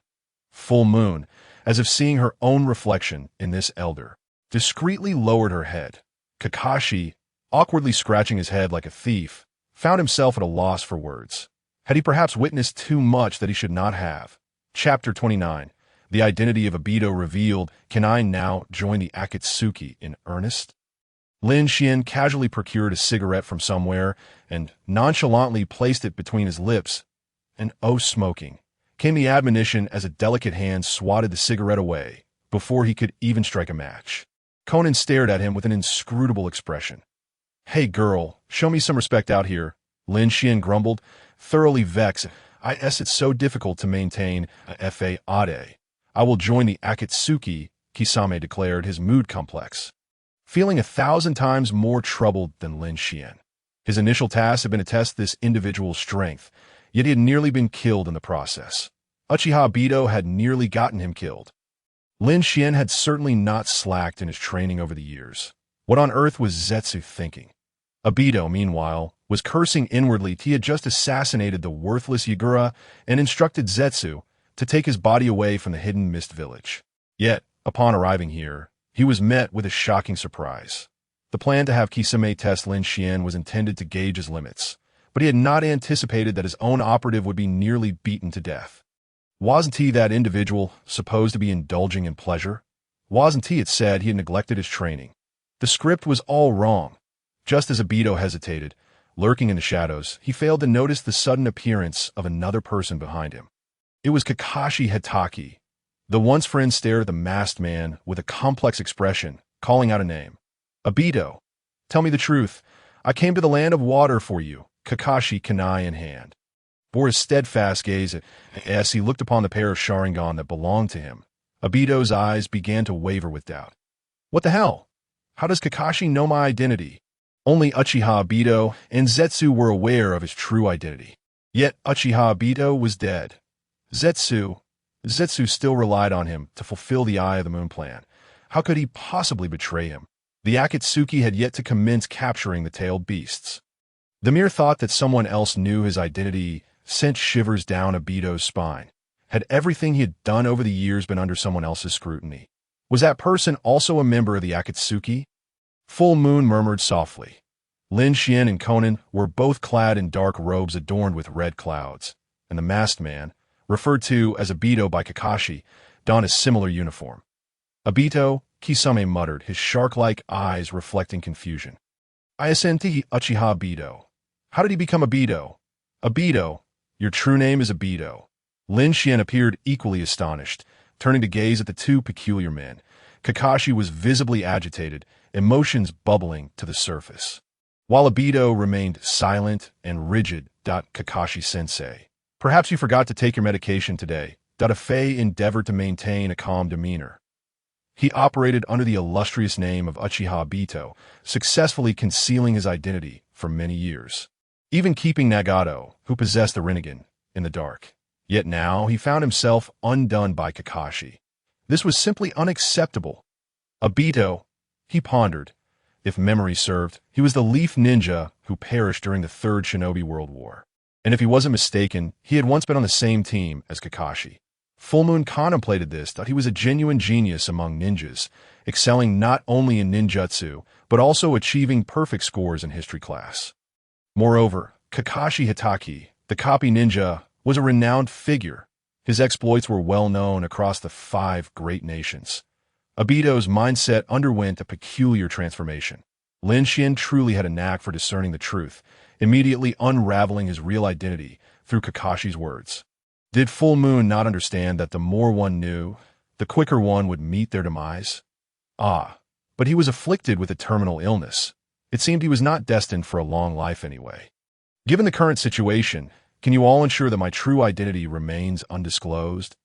Full Moon, as if seeing her own reflection in this elder, discreetly lowered her head. Kakashi, awkwardly scratching his head like a thief, found himself at a loss for words. Had he perhaps witnessed too much that he should not have? Chapter 29. The identity of Obito revealed. Can I now join the Akatsuki in earnest? Lin Xuan casually procured a cigarette from somewhere and nonchalantly placed it between his lips. And oh, smoking, came the admonition as a delicate hand swatted the cigarette away before he could even strike a match. Conan stared at him with an inscrutable expression. Hey girl, show me some respect out here, Lin Xuan grumbled, thoroughly vexed. It's so difficult to maintain a fa ade. I will join the Akatsuki, Kisame declared, his mood complex, feeling 1,000 times more troubled than Lin Xuan. His initial task had been to test this individual's strength, yet he had nearly been killed in the process. Uchiha Obito had nearly gotten him killed. Lin Xuan had certainly not slacked in his training over the years. What on earth was Zetsu thinking? Obito, meanwhile, was cursing inwardly. He had just assassinated the worthless Yagura and instructed Zetsu to take his body away from the hidden mist village. Yet, upon arriving here, he was met with a shocking surprise. The plan to have Kisame test Lin Xuan was intended to gauge his limits, but he had not anticipated that his own operative would be nearly beaten to death. Wasn't he that individual supposed to be indulging in pleasure? Wasn't he, it said, he had neglected his training? The script was all wrong. Just as Obito hesitated, lurking in the shadows, he failed to notice the sudden appearance of another person behind him. It was Kakashi Hatake. The once friend stared at the masked man with a complex expression, calling out a name. Obito, tell me the truth. I came to the land of water for you, Kakashi kunai in hand. Bore a steadfast gaze as he looked upon the pair of Sharingan that belonged to him. Obito's eyes began to waver with doubt. What the hell? How does Kakashi know my identity? Only Uchiha Obito and Zetsu were aware of his true identity. Yet Uchiha Obito was dead. Zetsu still relied on him to fulfill the Eye of the Moon plan. How could he possibly betray him? The Akatsuki had yet to commence capturing the tailed beasts. The mere thought that someone else knew his identity sent shivers down Obito's spine. Had everything he had done over the years been under someone else's scrutiny? Was that person also a member of the Akatsuki? Full Moon murmured softly. Lin Xuan and Conan were both clad in dark robes adorned with red clouds, and the masked man, referred to as Obito by Kakashi, donned a similar uniform. Obito, Kisame muttered, his shark-like eyes reflecting confusion. Isenti Uchiha Obito. How did he become Obito? Obito, your true name is Obito. Lin Xuan appeared equally astonished, turning to gaze at the two peculiar men. Kakashi was visibly agitated, emotions bubbling to the surface, while Obito remained silent and rigid. Kakashi-sensei, perhaps you forgot to take your medication today. Fei endeavored to maintain a calm demeanor. He operated under the illustrious name of Uchiha Obito, successfully concealing his identity for many years, even keeping Nagato, who possessed the Rinnegan, in the dark. Yet now he found himself undone by Kakashi. This was simply unacceptable. Obito, he pondered. If memory served, he was the Leaf Ninja who perished during the Third Shinobi World War. And if he wasn't mistaken, he had once been on the same team as Kakashi. Full Moon contemplated this, thought he was a genuine genius among ninjas, excelling not only in ninjutsu, but also achieving perfect scores in history class. Moreover, Kakashi Hitaki, the copy ninja, was a renowned figure. His exploits were well known across the 5 great nations. Obito's mindset underwent a peculiar transformation. Lin Xuan truly had a knack for discerning the truth, immediately unraveling his real identity through Kakashi's words. Did Full Moon not understand that the more one knew, the quicker one would meet their demise? But he was afflicted with a terminal illness. It seemed he was not destined for a long life anyway. Given the current situation, can you all ensure that my true identity remains undisclosed?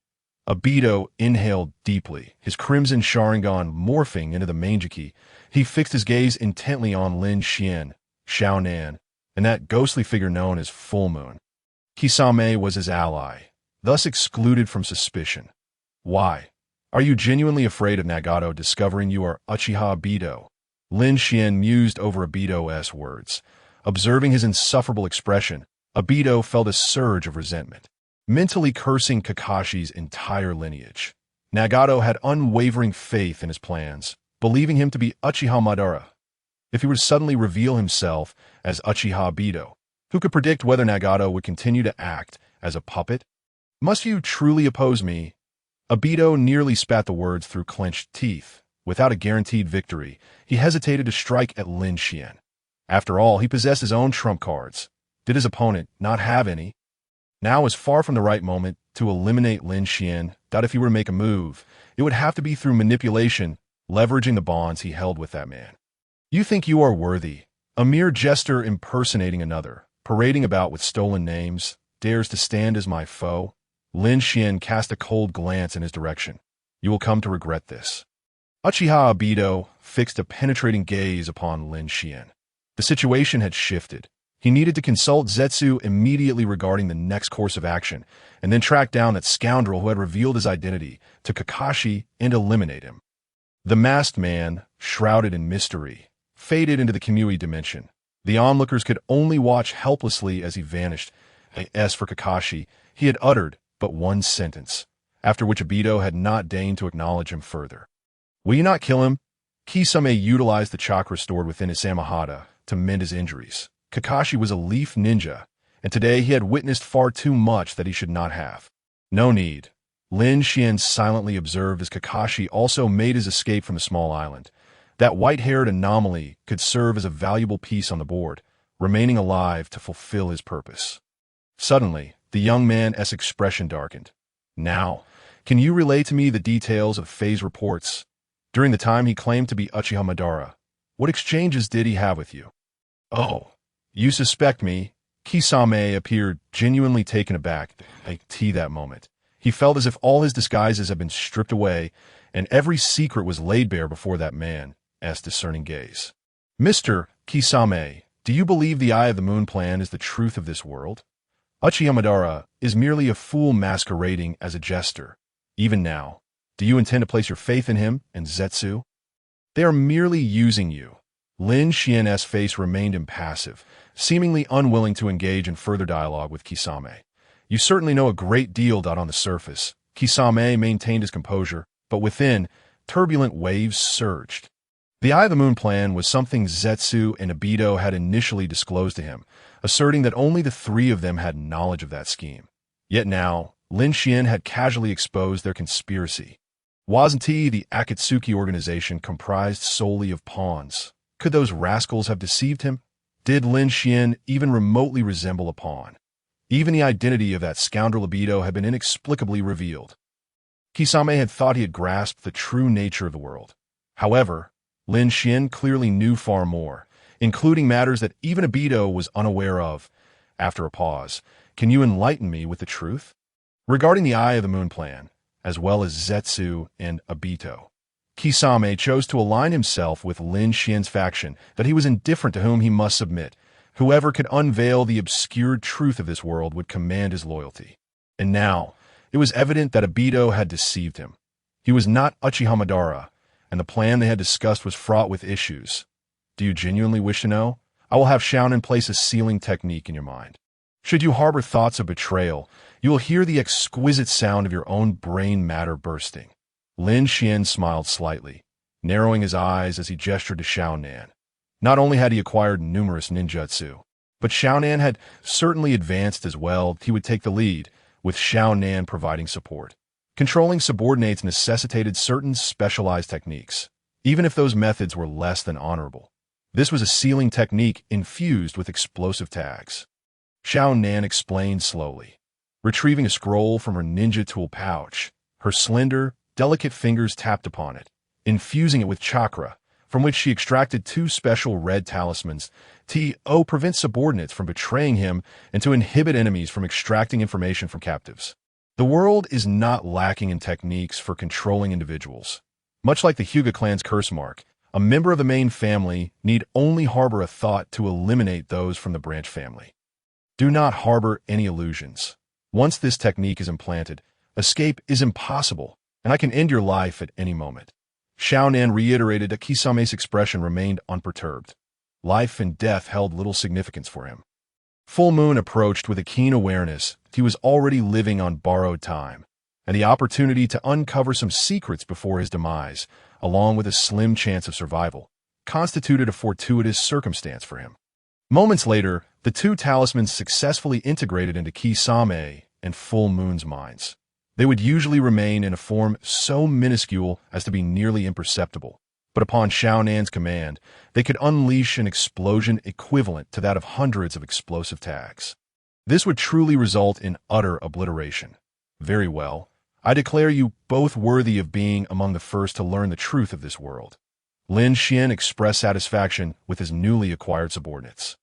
Obito inhaled deeply, his crimson Sharingan morphing into the Mangeki. He fixed his gaze intently on Lin Xuan, Xiaonan, and that ghostly figure known as Full Moon. Kisame was his ally, thus excluded from suspicion. Why? Are you genuinely afraid of Nagato discovering you are Uchiha Obito? Lin Xuan mused over Obito's words. Observing his insufferable expression, Obito felt a surge of resentment, mentally cursing Kakashi's entire lineage. Nagato had unwavering faith in his plans, believing him to be Uchiha Madara. If he were to suddenly reveal himself as Uchiha Obito, who could predict whether Nagato would continue to act as a puppet? Must you truly oppose me? Obito nearly spat the words through clenched teeth. Without a guaranteed victory, he hesitated to strike at Lin Xuan. After all, he possessed his own trump cards. Did his opponent not have any? Now was far from the right moment to eliminate Lin Xuan. If he were to make a move, it would have to be through manipulation, leveraging the bonds he held with that man. You think you are worthy? A mere jester impersonating another, parading about with stolen names, dares to stand as my foe? Lin Xuan cast a cold glance in his direction. You will come to regret this. Uchiha Obito fixed a penetrating gaze upon Lin Xuan. The situation had shifted. He needed to consult Zetsu immediately regarding the next course of action, and then track down that scoundrel who had revealed his identity to Kakashi and eliminate him. The masked man, shrouded in mystery, faded into the Kamui dimension. The onlookers could only watch helplessly as he vanished. As for Kakashi, he had uttered but one sentence, after which Obito had not deigned to acknowledge him further. Will you not kill him? Kisame utilized the chakra stored within his Samahata to mend his injuries. Kakashi was a leaf ninja, and today he had witnessed far too much that he should not have. No need. Lin Xuan silently observed as Kakashi also made his escape from the small island. That white-haired anomaly could serve as a valuable piece on the board, remaining alive to fulfill his purpose. Suddenly, the young man's expression darkened. Now, can you relay to me the details of Fei's reports? During the time he claimed to be Uchiha Madara, what exchanges did he have with you? Oh, you suspect me? Kisame appeared genuinely taken aback at that moment. He felt as if all his disguises had been stripped away, and every secret was laid bare before that man's discerning gaze. Mr. Kisame, do you believe the Eye of the Moon plan is the truth of this world? Uchiha Madara is merely a fool masquerading as a jester. Even now, do you intend to place your faith in him and Zetsu? They are merely using you. Lin Xuan's face remained impassive, seemingly unwilling to engage in further dialogue with Kisame. You certainly know a great deal. On the surface, Kisame maintained his composure, but within, turbulent waves surged. The Eye of the Moon plan was something Zetsu and Obito had initially disclosed to him, asserting that only the 3 of them had knowledge of that scheme. Yet now, Lin Xuan had casually exposed their conspiracy. Wasn't the Akatsuki organization comprised solely of pawns? Could those rascals have deceived him? Did Lin Xuan even remotely resemble a pawn? Even the identity of that scoundrel Obito had been inexplicably revealed. Kisame had thought he had grasped the true nature of the world. However, Lin Xuan clearly knew far more, including matters that even Obito was unaware of. After a pause, can you enlighten me with the truth? Regarding the Eye of the Moon plan, as well as Zetsu and Obito, Kisame chose to align himself with Lin Xuan's faction, that he was indifferent to whom he must submit. Whoever could unveil the obscured truth of this world would command his loyalty. And now, it was evident that Obito had deceived him. He was not Uchiha Madara, and the plan they had discussed was fraught with issues. Do you genuinely wish to know? I will have Xiaonan place a sealing technique in your mind. Should you harbor thoughts of betrayal, you will hear the exquisite sound of your own brain matter bursting. Lin Xuan smiled slightly, narrowing his eyes as he gestured to Xiaonan. Not only had he acquired numerous ninjutsu, but Xiaonan had certainly advanced as well. He would take the lead, with Xiaonan providing support. Controlling subordinates necessitated certain specialized techniques, even if those methods were less than honorable. This was a sealing technique infused with explosive tags. Xiaonan explained slowly, retrieving a scroll from her ninja tool pouch. Her slender, delicate fingers tapped upon it, infusing it with chakra, from which she extracted 2 special red talismans to prevent subordinates from betraying him and to inhibit enemies from extracting information from captives. The world is not lacking in techniques for controlling individuals. Much like the Hyuga clan's curse mark, a member of the main family need only harbor a thought to eliminate those from the branch family. Do not harbor any illusions. Once this technique is implanted, escape is impossible, and I can end your life at any moment. Xiaonan reiterated that Kisame's expression remained unperturbed. Life and death held little significance for him. Full Moon approached with a keen awareness that he was already living on borrowed time, and the opportunity to uncover some secrets before his demise, along with a slim chance of survival, constituted a fortuitous circumstance for him. Moments later, the 2 talismans successfully integrated into Kisame and Full Moon's minds. They would usually remain in a form so minuscule as to be nearly imperceptible, but upon Xiaonan's command, they could unleash an explosion equivalent to that of hundreds of explosive tags. This would truly result in utter obliteration. Very well. I declare you both worthy of being among the first to learn the truth of this world. Lin Xuan expressed satisfaction with his newly acquired subordinates.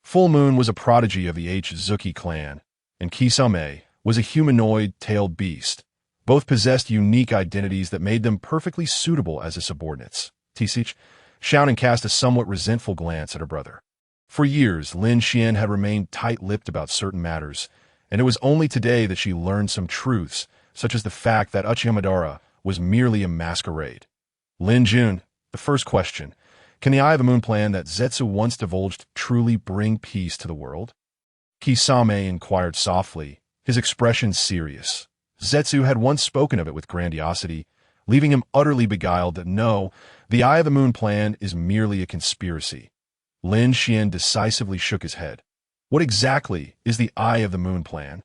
Full Moon was a prodigy of the Zuki clan, and Kisame was a humanoid-tailed beast. Both possessed unique identities that made them perfectly suitable as his subordinates. Xiaonan cast a somewhat resentful glance at her brother. For years, Lin Xuan had remained tight-lipped about certain matters, and it was only today that she learned some truths, such as the fact that Uchiha Madara was merely a masquerade. Lin Jun, the first question: can the Eye of the Moon plan that Zetsu once divulged truly bring peace to the world? Kisame inquired softly, his expression serious. Zetsu had once spoken of it with grandiosity, leaving him utterly beguiled that no, the Eye of the Moon plan is merely a conspiracy. Lin Xuan decisively shook his head. What exactly is the Eye of the Moon plan?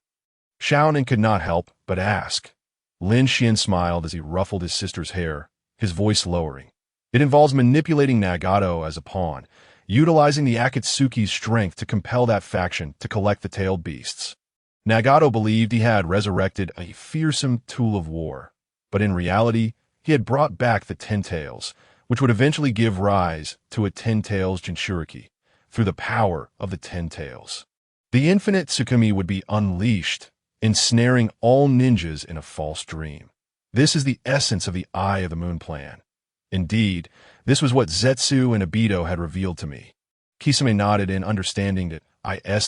Xiaonan could not help but ask. Lin Xuan smiled as he ruffled his sister's hair, his voice lowering. It involves manipulating Nagato as a pawn, utilizing the Akatsuki's strength to compel that faction to collect the tailed beasts. Nagato believed he had resurrected a fearsome tool of war, but in reality, he had brought back the Ten Tails, which would eventually give rise to a Ten Tails Jinchuriki, through the power of the Ten Tails. The infinite Tsukumi would be unleashed, ensnaring all ninjas in a false dream. This is the essence of the Eye of the Moon plan. Indeed, this was what Zetsu and Obito had revealed to me. Kisame nodded in understanding that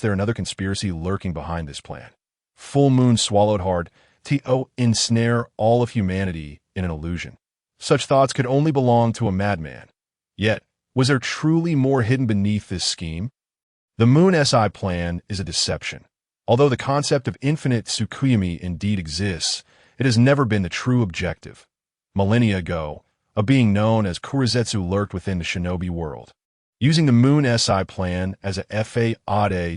there another conspiracy lurking behind this plan. Full Moon swallowed hard. Ensnare all of humanity in an illusion. Such thoughts could only belong to a madman. Yet, was there truly more hidden beneath this scheme? The Moon SI plan is a deception. Although the concept of infinite Tsukuyami indeed exists, it has never been the true objective. Millennia ago, a being known as Kurizetsu lurked within the shinobi world. Using the Moon SI plan as a fade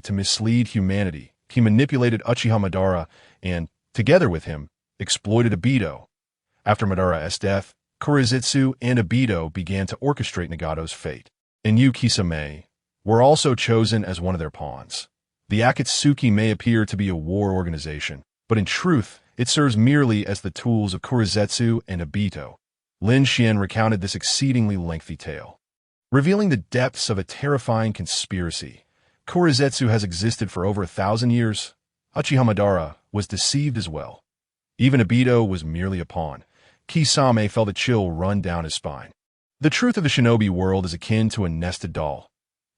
to mislead humanity, he manipulated Uchiha Madara and, together with him, exploited Obito. After Madara's death, Kurizetsu and Obito began to orchestrate Nagato's fate, and you, Kisame, were also chosen as one of their pawns. The Akatsuki may appear to be a war organization, but in truth, It serves merely as the tools of Kurizetsu and Obito. Lin Xuan recounted this exceedingly lengthy tale, revealing the depths of a terrifying conspiracy. Kurizetsu has existed for over 1,000 years. Uchiha Madara was deceived as well. Even Obito was merely a pawn. Kisame felt a chill run down his spine. The truth of the shinobi world is akin to a nested doll.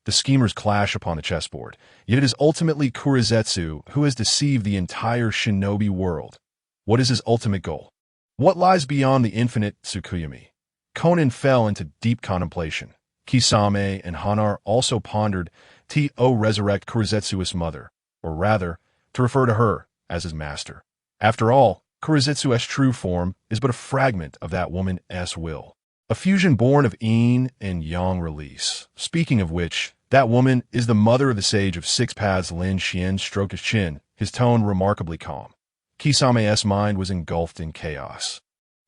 The schemers clash upon the chessboard, yet it is ultimately Kurizetsu who has deceived the entire shinobi world. What is his ultimate goal? What lies beyond the infinite Tsukuyomi? Konan fell into deep contemplation. Kisame and Hanar also pondered to resurrect Kurizetsu's mother, or rather, to refer to her as his master. After all, Kurizetsu's true form is but a fragment of that woman's will. A fusion born of yin and yang release. Speaking of which, that woman is the mother of the sage of six paths. Lin Xuan stroked his chin, his tone remarkably calm. Kisame's mind was engulfed in chaos.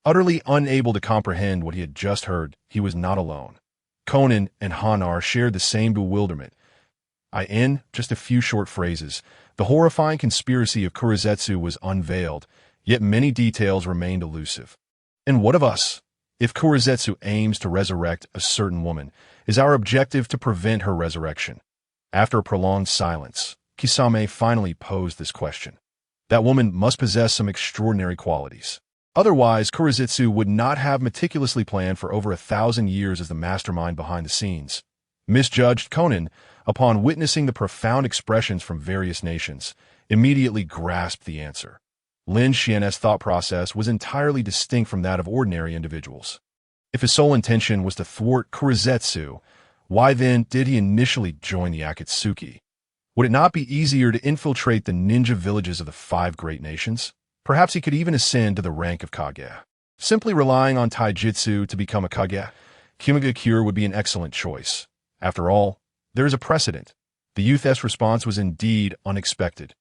Utterly unable to comprehend what he had just heard, he was not alone. Konan and Hanar shared the same bewilderment. In just a few short phrases, the horrifying conspiracy of Kurizetsu was unveiled, yet many details remained elusive. And what of us? If Kurizetsu aims to resurrect a certain woman, is our objective to prevent her resurrection? After a prolonged silence, Kisame finally posed this question. That woman must possess some extraordinary qualities. Otherwise, Kurizetsu would not have meticulously planned for over 1,000 years as the mastermind behind the scenes. Misjudged Konan, upon witnessing the profound expressions from various nations, immediately grasped the answer. Lin Xuan's thought process was entirely distinct from that of ordinary individuals. If his sole intention was to thwart Kurizetsu, why then did he initially join the Akatsuki? Would it not be easier to infiltrate the ninja villages of the 5 great nations? Perhaps he could even ascend to the rank of Kage. Simply relying on taijutsu to become a Kage, Kimagakure would be an excellent choice. After all, there is a precedent. The youth's response was indeed unexpected.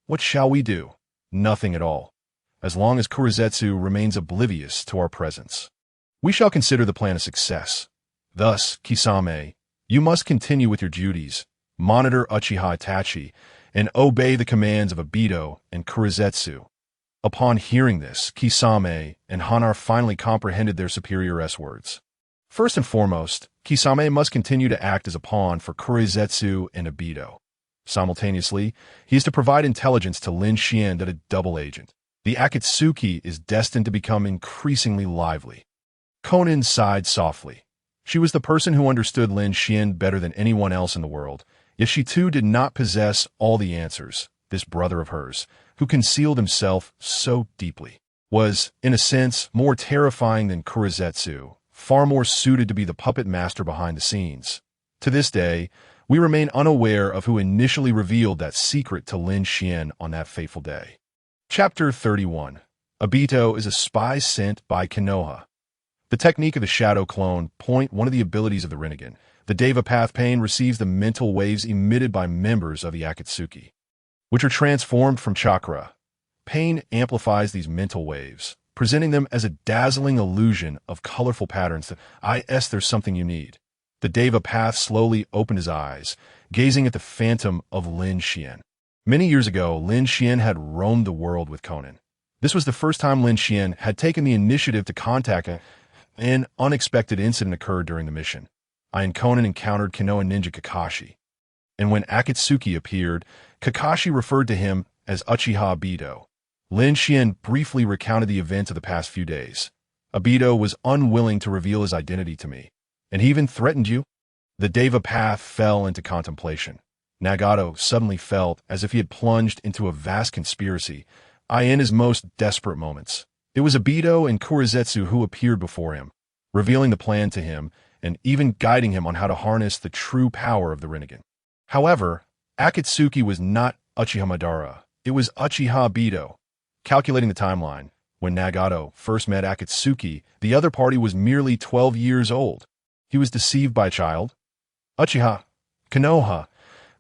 What shall we do? Nothing at all. As long as Kurizetsu remains oblivious to our presence, we shall consider the plan a success. Thus, Kisame, you must continue with your duties, monitor Uchiha Itachi, and obey the commands of Obito and Kurizetsu. Upon hearing this, Kisame and Hanar finally comprehended their superior's words. First and foremost, Kisame must continue to act as a pawn for Kurizetsu and Obito. Simultaneously, he is to provide intelligence to Lin Xuan that a double agent. The Akatsuki is destined to become increasingly lively. Konan sighed softly. She was the person who understood Lin Xuan better than anyone else in the world, yet she too did not possess all the answers. This brother of hers, who concealed himself so deeply, was, in a sense, more terrifying than Kurizetsu, far more suited to be the puppet master behind the scenes. To this day, we remain unaware of who initially revealed that secret to Lin Xuan on that fateful day. Chapter 31. Obito is a spy sent by Konoha. The technique of the shadow clone, one of the abilities of the Rinnegan. The Deva Path Pain receives the mental waves emitted by members of the Akatsuki, which are transformed from chakra. Pain amplifies these mental waves, presenting them as a dazzling illusion of colorful patterns that, there's something you need. The Deva Path slowly opened his eyes, gazing at the phantom of Lin Xuan. Many years ago, Lin Xuan had roamed the world with Konan. This was the first time Lin Xuan had taken the initiative to contact him. An unexpected incident occurred during the mission. Konan encountered Konoha ninja Kakashi. And when Akatsuki appeared, Kakashi referred to him as Uchiha Obito. Lin Xuan briefly recounted the events of the past few days. Obito was unwilling to reveal his identity to me. And he even threatened you? The Deva Path fell into contemplation. Nagato suddenly felt as if he had plunged into a vast conspiracy, in his most desperate moments. It was Obito and Kurizetsu who appeared before him, revealing the plan to him and even guiding him on how to harness the true power of the Rinnegan. However, Akatsuki was not Uchiha Madara. It was Uchiha Obito. Calculating the timeline, when Nagato first met Akatsuki, the other party was merely 12 years old. He was deceived by a child. Uchiha, Konoha.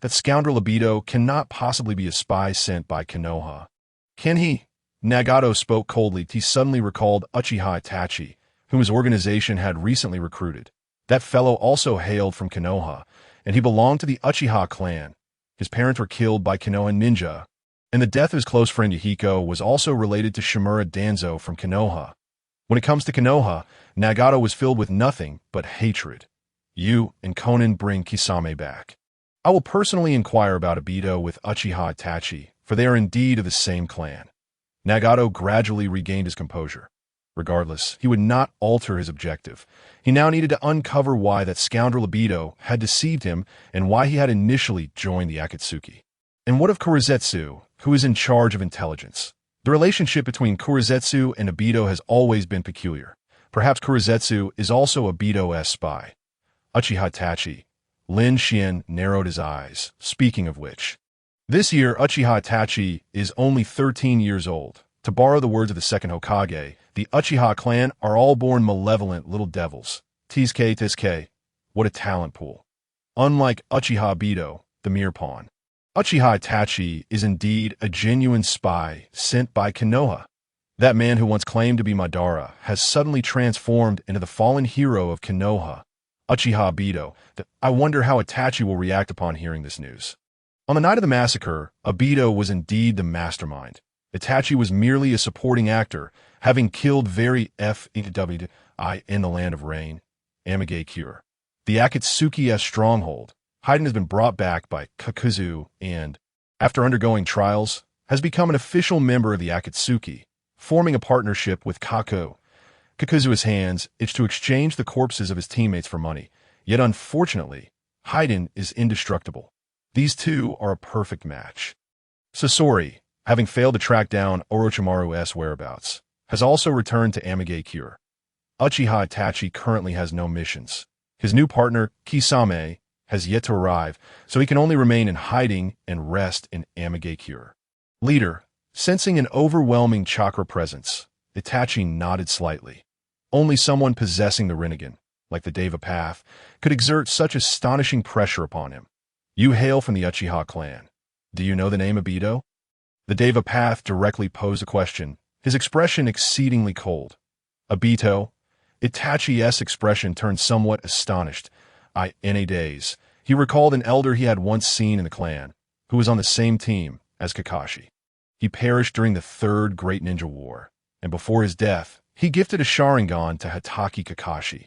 That scoundrel Obito cannot possibly be a spy sent by Konoha. Can he? Nagato spoke coldly. He suddenly recalled Uchiha Itachi, whom his organization had recently recruited. That fellow also hailed from Konoha, and he belonged to the Uchiha clan. His parents were killed by Konoha ninja. and the death of his close friend Yahiko was also related to Shimura Danzo from Konoha. When it comes to Konoha, Nagato was filled with nothing but hatred. You and Konan bring Kisame back. I will personally inquire about Obito with Uchiha Itachi, for they are indeed of the same clan. Nagato gradually regained his composure. Regardless, he would not alter his objective. He now needed to uncover why that scoundrel Obito had deceived him and why he had initially joined the Akatsuki. And what of Kurizetsu, who is in charge of intelligence? The relationship between Kurizetsu and Obito has always been peculiar. Perhaps Kurizetsu is also Obito's spy. Uchiha Itachi. Lin Xuan narrowed his eyes, speaking of which. This year, Uchiha Itachi is only 13 years old. To borrow the words of the second Hokage, the Uchiha clan are all born malevolent little devils. Tsuke. What a talent pool. Unlike Uchiha Obito, the mere pawn. Uchiha Itachi is indeed a genuine spy sent by Konoha. That man who once claimed to be Madara has suddenly transformed into the fallen hero of Konoha, Uchiha Obito. I wonder how Itachi will react upon hearing this news. On the night of the massacre, Obito was indeed the mastermind. Itachi was merely a supporting actor, having killed very in the land of rain, Amigakure. The Akatsuki's stronghold, Haiden has been brought back by Kakuzu and, after undergoing trials, has become an official member of the Akatsuki, forming a partnership with Kaku. Kakuzu's hands itch to exchange the corpses of his teammates for money, yet unfortunately, Haiden is indestructible. These two are a perfect match. Sasori, having failed to track down Orochimaru's whereabouts, has also returned to Amigakure. Uchiha Itachi currently has no missions. His new partner, Kisame, has yet to arrive, so he can only remain in hiding and rest in Amigakure. Leader, sensing an overwhelming chakra presence, Itachi nodded slightly. Only someone possessing the Rinnegan, like the Deva Path, could exert such astonishing pressure upon him. You hail from the Uchiha clan. Do you know the name Obito? The Deva Path directly posed a question, his expression exceedingly cold. Obito? Itachi's expression turned somewhat astonished. In a daze, he recalled an elder he had once seen in the clan, who was on the same team as Kakashi. He perished during the Third Great Ninja War, and before his death, he gifted a Sharingan to Hatake Kakashi.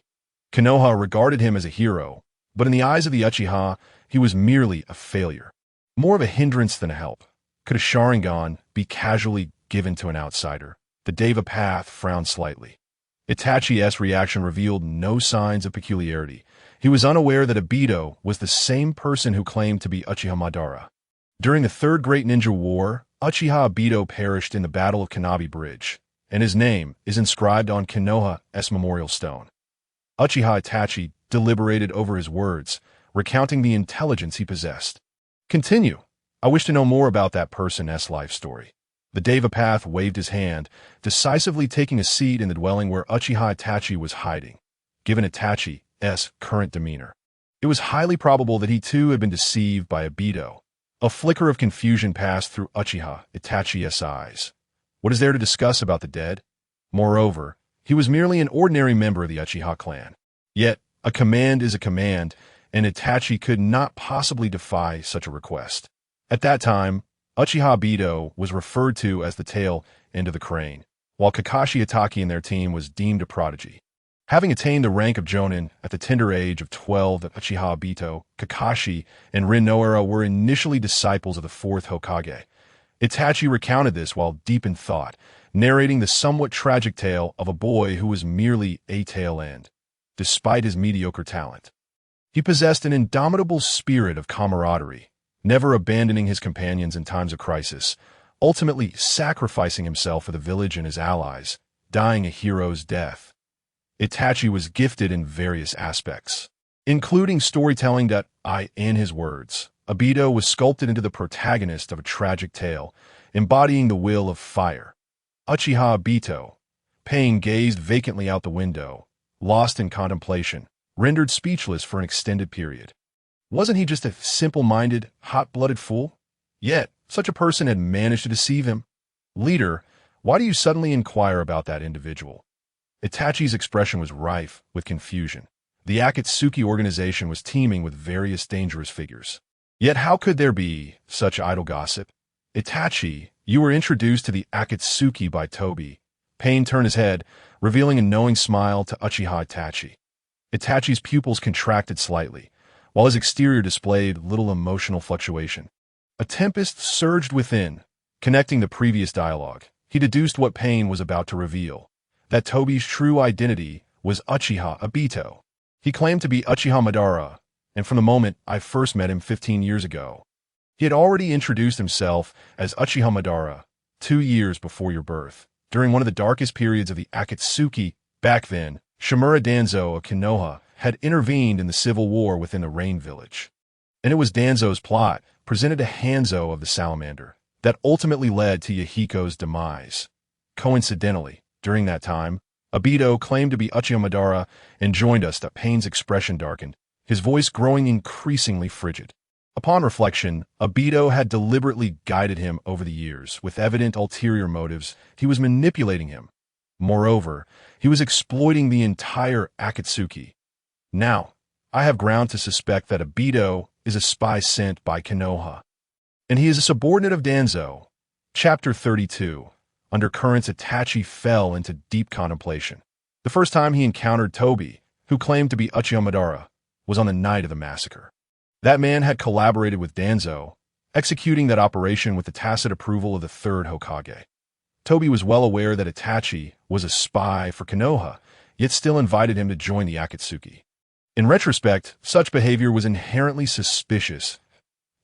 Konoha regarded him as a hero, but in the eyes of the Uchiha, he was merely a failure. More of a hindrance than a help. Could a Sharingan be casually given to an outsider? The Deva Path frowned slightly. Itachi's reaction revealed no signs of peculiarity. He was unaware that Obito was the same person who claimed to be Uchiha Madara. During the Third Great Ninja War, Uchiha Obito perished in the Battle of Kanabi Bridge, and his name is inscribed on Konoha's memorial stone. Uchiha Itachi deliberated over his words, recounting the intelligence he possessed. Continue. I wish to know more about that person's life story. The Deva Path waved his hand, decisively taking a seat in the dwelling where Uchiha Itachi was hiding. Given Itachi's current demeanor, it was highly probable that he too had been deceived by Obito. A flicker of confusion passed through Uchiha Itachi's eyes. What is there to discuss about the dead? Moreover, he was merely an ordinary member of the Uchiha clan. Yet, a command is a command, and Itachi could not possibly defy such a request. At that time, Uchiha Obito was referred to as the tail end of the crane, while Kakashi Hatake and their team was deemed a prodigy. Having attained the rank of Jonin at the tender age of 12, Uchiha Obito, Kakashi, and Rin Noara were initially disciples of the fourth Hokage. Itachi recounted this while deep in thought, narrating the somewhat tragic tale of a boy who was merely a tail end, despite his mediocre talent. He possessed an indomitable spirit of camaraderie, never abandoning his companions in times of crisis, ultimately sacrificing himself for the village and his allies, dying a hero's death. Itachi was gifted in various aspects, including storytelling that, in his words, Obito was sculpted into the protagonist of a tragic tale, embodying the will of fire. Uchiha Obito, Pain gazed vacantly out the window, lost in contemplation, rendered speechless for an extended period. Wasn't he just a simple-minded, hot-blooded fool? Yet, such a person had managed to deceive him. Leader, why do you suddenly inquire about that individual? Itachi's expression was rife with confusion. The Akatsuki organization was teeming with various dangerous figures. Yet how could there be such idle gossip? Itachi, you were introduced to the Akatsuki by Toby. Pain turned his head, revealing a knowing smile to Uchiha Itachi. Itachi's pupils contracted slightly, while his exterior displayed little emotional fluctuation. A tempest surged within, connecting the previous dialogue. He deduced what Pain was about to reveal, that Toby's true identity was Uchiha Obito. He claimed to be Uchiha Madara, and from the moment I first met him 15 years ago, he had already introduced himself as Uchiha Madara 2 years before your birth, during one of the darkest periods of the Akatsuki. Back then, Shimura Danzo of Konoha had intervened in the civil war within the Rain Village. And it was Danzo's plot, presented to Hanzo of the Salamander, that ultimately led to Yahiko's demise. Coincidentally, during that time, Obito claimed to be Uchiha Madara and joined us. That Pain's expression darkened, his voice growing increasingly frigid. Upon reflection, Obito had deliberately guided him over the years. With evident ulterior motives, he was manipulating him. Moreover, he was exploiting the entire Akatsuki. Now, I have ground to suspect that Obito is a spy sent by Konoha, and he is a subordinate of Danzo. Chapter 32. Undercurrents. Itachi fell into deep contemplation. The first time he encountered Toby, who claimed to be Uchiha Madara, was on the night of the massacre. That man had collaborated with Danzo, executing that operation with the tacit approval of the third Hokage. Toby was well aware that Itachi was a spy for Konoha, yet still invited him to join the Akatsuki. In retrospect, such behavior was inherently suspicious.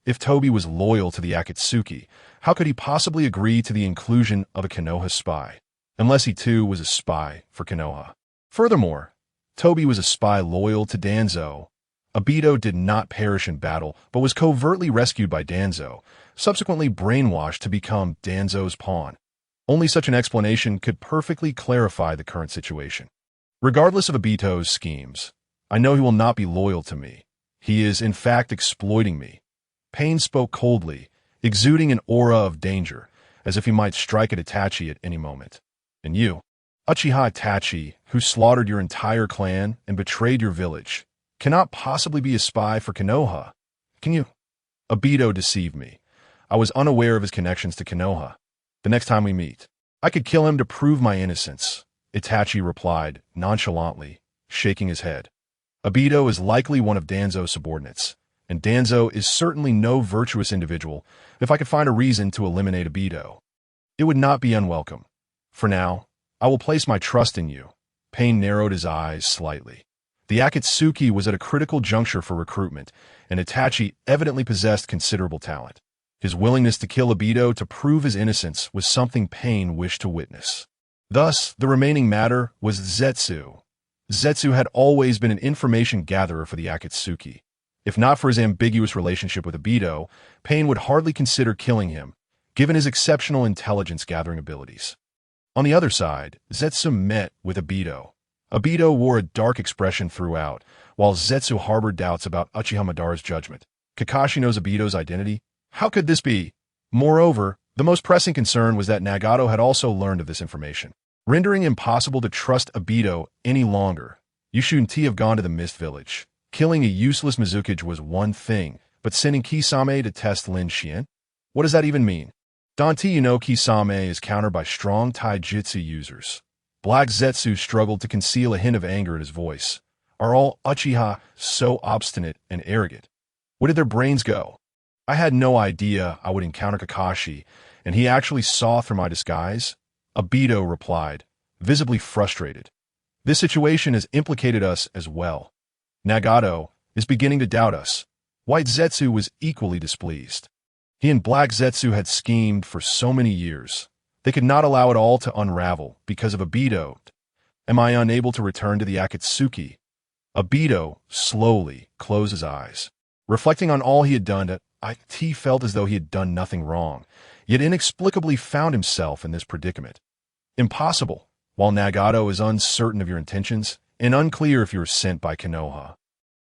If Toby was loyal to the Akatsuki, how could he possibly agree to the inclusion of a Konoha spy, unless he too was a spy for Konoha? Furthermore, Toby was a spy loyal to Danzo. Obito did not perish in battle, but was covertly rescued by Danzo, subsequently brainwashed to become Danzo's pawn. Only such an explanation could perfectly clarify the current situation. Regardless of Obito's schemes, I know he will not be loyal to me. He is, in fact, exploiting me. Pain spoke coldly, exuding an aura of danger, as if he might strike at Itachi at any moment. And you, Uchiha Itachi, who slaughtered your entire clan and betrayed your village, cannot possibly be a spy for Konoha, can you? Obito deceived me. I was unaware of his connections to Konoha. The next time we meet, I could kill him to prove my innocence, Itachi replied, nonchalantly, shaking his head. Obito is likely one of Danzo's subordinates, and Danzo is certainly no virtuous individual. If I could find a reason to eliminate Obito, it would not be unwelcome. For now, I will place my trust in you. Pain narrowed his eyes slightly. The Akatsuki was at a critical juncture for recruitment, and Itachi evidently possessed considerable talent. His willingness to kill Obito to prove his innocence was something Pain wished to witness. Thus, the remaining matter was Zetsu. Zetsu had always been an information gatherer for the Akatsuki. If not for his ambiguous relationship with Obito, Pain would hardly consider killing him, given his exceptional intelligence-gathering abilities. On the other side, Zetsu met with Obito. Obito wore a dark expression throughout, while Zetsu harbored doubts about Uchiha Madara's judgment. Kakashi knows Obito's identity? How could this be? Moreover, the most pressing concern was that Nagato had also learned of this information, rendering impossible to trust Obito any longer. You shouldn't have gone to the Mist Village. Killing a useless Mizukage was one thing, but sending Kisame to test Lin Xuan? What does that even mean? Dante, you know Kisame is countered by strong taijutsu users. Black Zetsu struggled to conceal a hint of anger in his voice. Are all Uchiha so obstinate and arrogant? Where did their brains go? I had no idea I would encounter Kakashi, and he actually saw through my disguise? Obito replied, visibly frustrated. This situation has implicated us as well. Nagato is beginning to doubt us. White Zetsu was equally displeased. He and Black Zetsu had schemed for so many years. They could not allow it all to unravel because of Obito. Am I unable to return to the Akatsuki? Obito slowly closed his eyes. Reflecting on all he had done, he felt as though he had done nothing wrong, yet inexplicably found himself in this predicament. Impossible. While Nagato is uncertain of your intentions, and unclear if you were sent by Konoha.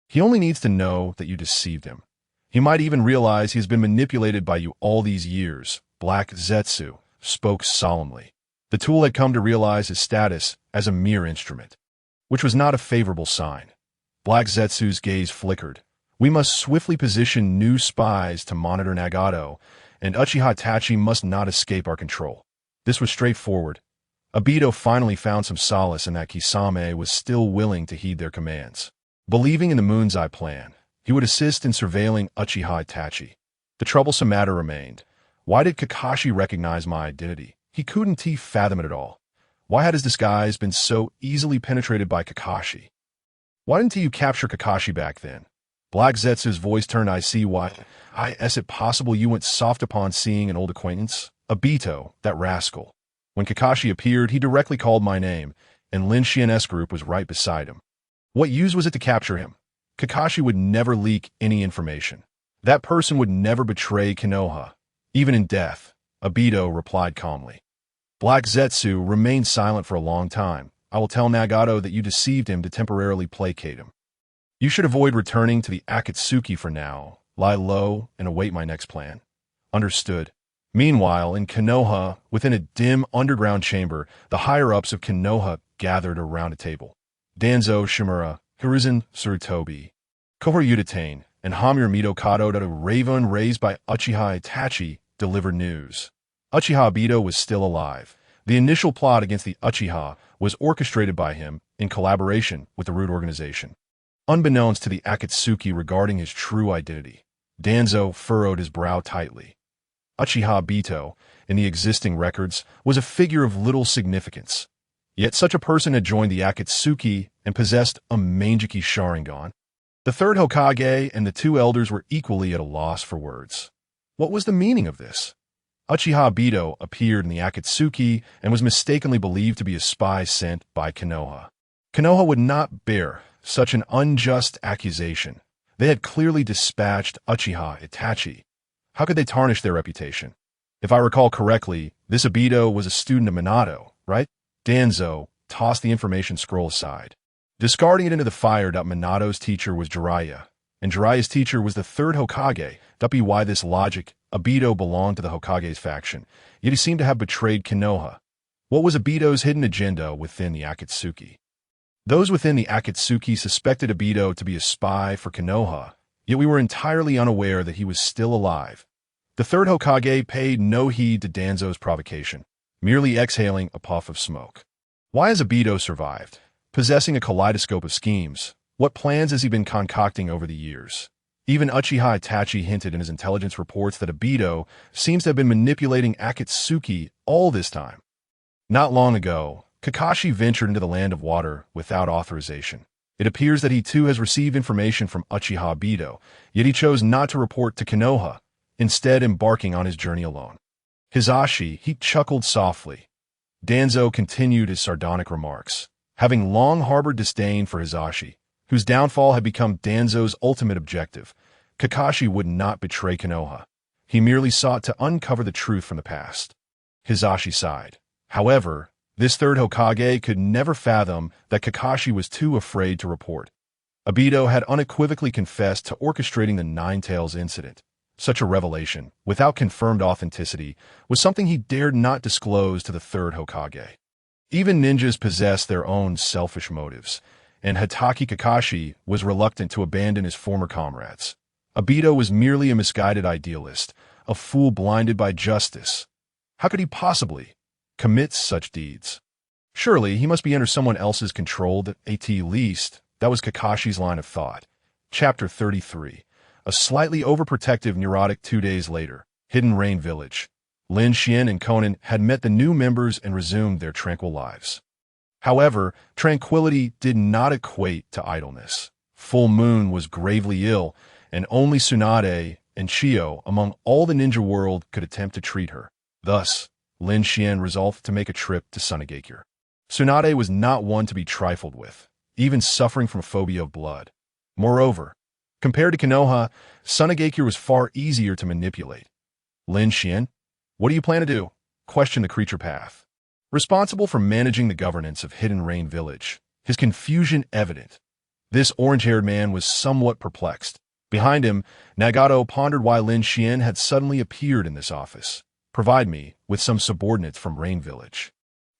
He only needs to know that you deceived him. He might even realize he has been manipulated by you all these years. Black Zetsu spoke solemnly. The tool had come to realize his status as a mere instrument, which was not a favorable sign. Black Zetsu's gaze flickered. We must swiftly position new spies to monitor Nagato and Uchiha Itachi must not escape our control. This was straightforward. Obito finally found some solace in that Kisame was still willing to heed their commands. Believing in the Moon's Eye plan, he would assist in surveilling Uchiha Itachi. The troublesome matter remained. Why did Kakashi recognize my identity? He couldn't fathom it at all. Why had his disguise been so easily penetrated by Kakashi? Why didn't you capture Kakashi back then? Black Zetsu's voice turned. I see why. Is it possible you went soft upon seeing an old acquaintance? Obito, that rascal. When Kakashi appeared, he directly called my name, and Lin Xuan's group was right beside him. What use was it to capture him? Kakashi would never leak any information. That person would never betray Konoha, even in death, Obito replied calmly. Black Zetsu remained silent for a long time. I will tell Nagato that you deceived him to temporarily placate him. You should avoid returning to the Akatsuki for now. Lie low and await my next plan. Understood. Meanwhile, in Konoha, within a dim underground chamber, the higher-ups of Konoha gathered around a table. Danzo Shimura, Hiruzen Tsurutobi, Kohor Udatane, and Hamir Mitokado, that a raven raised by Uchiha Itachi, delivered news. Uchiha Obito was still alive. The initial plot against the Uchiha was orchestrated by him in collaboration with the Root Organization. Unbeknownst to the Akatsuki regarding his true identity, Danzo furrowed his brow tightly. Uchiha Obito, in the existing records, was a figure of little significance. Yet such a person had joined the Akatsuki and possessed a Manjiki Sharingan. The third Hokage and the two elders were equally at a loss for words. What was the meaning of this? Uchiha Obito appeared in the Akatsuki and was mistakenly believed to be a spy sent by Konoha. Konoha would not bear such an unjust accusation. They had clearly dispatched Uchiha Itachi. How could they tarnish their reputation? If I recall correctly, this Obito was a student of Minato, right? Danzo tossed the information scroll aside, discarding it into the fire. Minato's teacher was Jiraiya, and Jiraiya's teacher was the third Hokage. Why this logic? Obito belonged to the Hokage's faction, yet he seemed to have betrayed Konoha. What was Obito's hidden agenda within the Akatsuki? Those within the Akatsuki suspected Obito to be a spy for Konoha, yet we were entirely unaware that he was still alive. The third Hokage paid no heed to Danzo's provocation, merely exhaling a puff of smoke. Why has Obito survived? Possessing a kaleidoscope of schemes, what plans has he been concocting over the years? Even Uchiha Itachi hinted in his intelligence reports that Obito seems to have been manipulating Akatsuki all this time. Not long ago, Kakashi ventured into the Land of Water without authorization. It appears that he too has received information from Uchiha Obito, yet he chose not to report to Konoha, instead embarking on his journey alone. Hizashi, he chuckled softly. Danzo continued his sardonic remarks. Having long harbored disdain for Hizashi, whose downfall had become Danzo's ultimate objective, Kakashi would not betray Konoha. He merely sought to uncover the truth from the past. Hizashi sighed. However, this third Hokage could never fathom that Kakashi was too afraid to report. Obito had unequivocally confessed to orchestrating the Nine Tails incident. Such a revelation, without confirmed authenticity, was something he dared not disclose to the third Hokage. Even ninjas possess their own selfish motives, and Hatake Kakashi was reluctant to abandon his former comrades. Obito was merely a misguided idealist, a fool blinded by justice. How could he possibly commit such deeds? Surely he must be under someone else's control, at least. That was Kakashi's line of thought. Chapter 33. A slightly overprotective neurotic 2 days later, Hidden Rain Village. Lin Xuan and Conan had met the new members and resumed their tranquil lives. However, tranquility did not equate to idleness. Full Moon was gravely ill, and only Tsunade and Chiyo among all the ninja world could attempt to treat her. Thus, Lin Xuan resolved to make a trip to Sunagakure. Tsunade was not one to be trifled with, even suffering from a phobia of blood. Moreover, compared to Konoha, Sunagakure was far easier to manipulate. Lin Xuan, what do you plan to do? Questioned the creature path. Responsible for managing the governance of Hidden Rain Village, his confusion evident. This orange-haired man was somewhat perplexed. Behind him, Nagato pondered why Lin Xuan had suddenly appeared in this office. Provide me with some subordinates from Rain Village.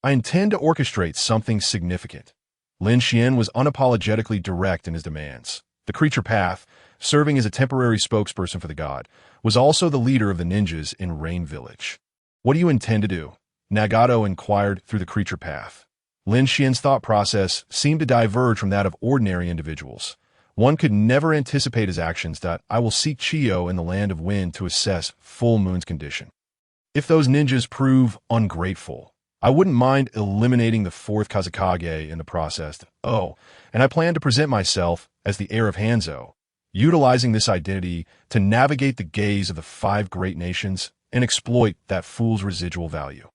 I intend to orchestrate something significant. Lin Xuan was unapologetically direct in his demands. The creature path, serving as a temporary spokesperson for the god, was also the leader of the ninjas in Rain Village. "What do you intend to do?" Nagato inquired through the creature path. Lin Xian's thought process seemed to diverge from that of ordinary individuals. One could never anticipate his actions. "I will seek Chiyo in the land of wind to assess full moon's condition. If those ninjas prove ungrateful, I wouldn't mind eliminating the fourth Kazekage in the process. Oh, and I plan to present myself as the heir of Hanzo, utilizing this identity to navigate the gaze of the five great nations and exploit that fool's residual value."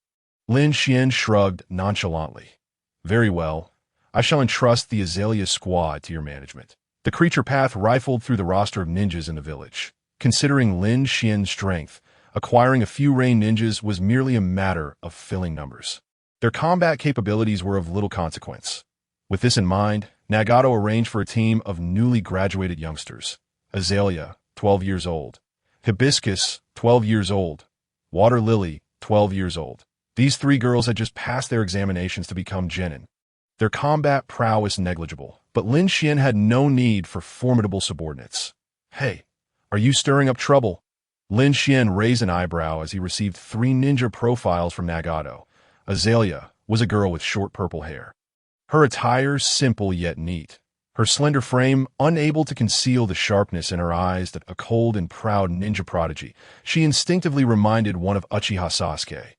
Lin Xian shrugged nonchalantly. "Very well. I shall entrust the Azalea squad to your management." The creature path rifled through the roster of ninjas in the village. Considering Lin Xian's strength, acquiring a few Rain ninjas was merely a matter of filling numbers. Their combat capabilities were of little consequence. With this in mind, Nagato arranged for a team of newly graduated youngsters. Azalea, 12 years old. Hibiscus, 12 years old. Water Lily, 12 years old. These three girls had just passed their examinations to become genin. Their combat prowess negligible, but Lin Xian had no need for formidable subordinates. "Hey, are you stirring up trouble?" Lin Xian raised an eyebrow as he received 3 ninja profiles from Nagato. Azalea was a girl with short purple hair. Her attire simple yet neat. Her slender frame unable to conceal the sharpness in her eyes that a cold and proud ninja prodigy. She instinctively reminded one of Uchiha Sasuke,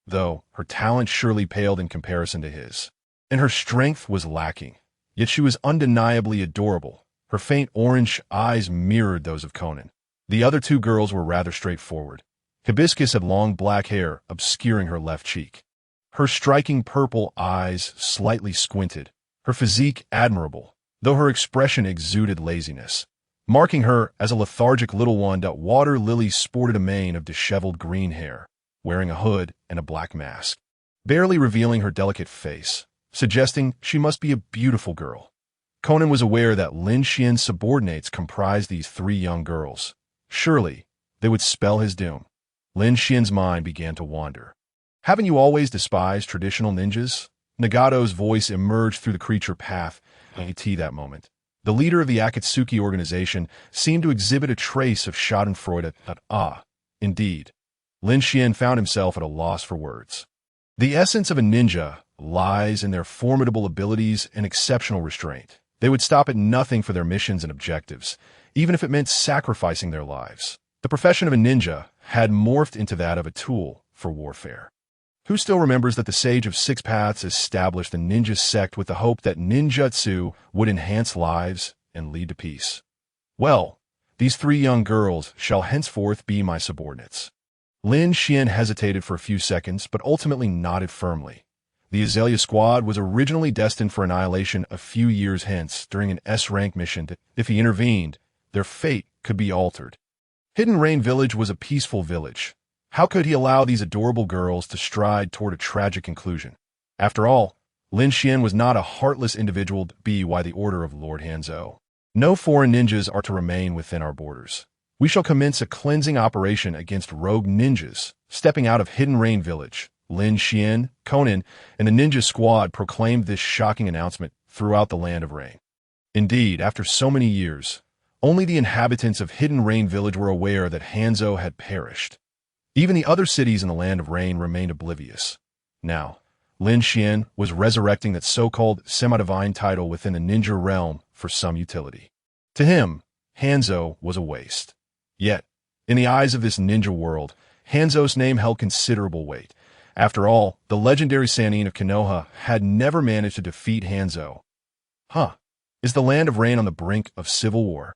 though her talent surely paled in comparison to his. And her strength was lacking, yet she was undeniably adorable. Her faint orange eyes mirrored those of Conan. The other 2 girls were rather straightforward. Hibiscus had long black hair obscuring her left cheek. Her striking purple eyes slightly squinted. Her physique admirable, though her expression exuded laziness, marking her as a lethargic little one. Water Lily sported a mane of disheveled green hair, wearing a hood and a black mask, barely revealing her delicate face, suggesting she must be a beautiful girl. Conan was aware that Lin Xian's subordinates comprised these 3 young girls. Surely, they would spell his doom. Lin Xian's mind began to wander. "Haven't you always despised traditional ninjas?" Nagato's voice emerged through the creature path at that moment. The leader of the Akatsuki organization seemed to exhibit a trace of schadenfreude. Indeed. Lin Xian found himself at a loss for words. The essence of a ninja lies in their formidable abilities and exceptional restraint. They would stop at nothing for their missions and objectives, even if it meant sacrificing their lives. The profession of a ninja had morphed into that of a tool for warfare. Who still remembers that the Sage of Six Paths established a ninja sect with the hope that ninjutsu would enhance lives and lead to peace? Well, these 3 young girls shall henceforth be my subordinates. Lin Xian hesitated for a few seconds, but ultimately nodded firmly. The Azalea squad was originally destined for annihilation a few years hence during an S-rank mission. If he intervened, their fate could be altered. Hidden Rain Village was a peaceful village. How could he allow these adorable girls to stride toward a tragic conclusion? After all, Lin Xian was not a heartless individual by the order of Lord Hanzo. "No foreign ninjas are to remain within our borders. We shall commence a cleansing operation against rogue ninjas." Stepping out of Hidden Rain Village, Lin Xian, Conan, and the ninja squad proclaimed this shocking announcement throughout the Land of Rain. Indeed, after so many years, only the inhabitants of Hidden Rain Village were aware that Hanzo had perished. Even the other cities in the Land of Rain remained oblivious. Now, Lin Xian was resurrecting that so-called semi-divine title within the ninja realm for some utility. To him, Hanzo was a waste. Yet, in the eyes of this ninja world, Hanzo's name held considerable weight. After all, the legendary Sannin of Konoha had never managed to defeat Hanzo. Is the Land of Rain on the brink of civil war?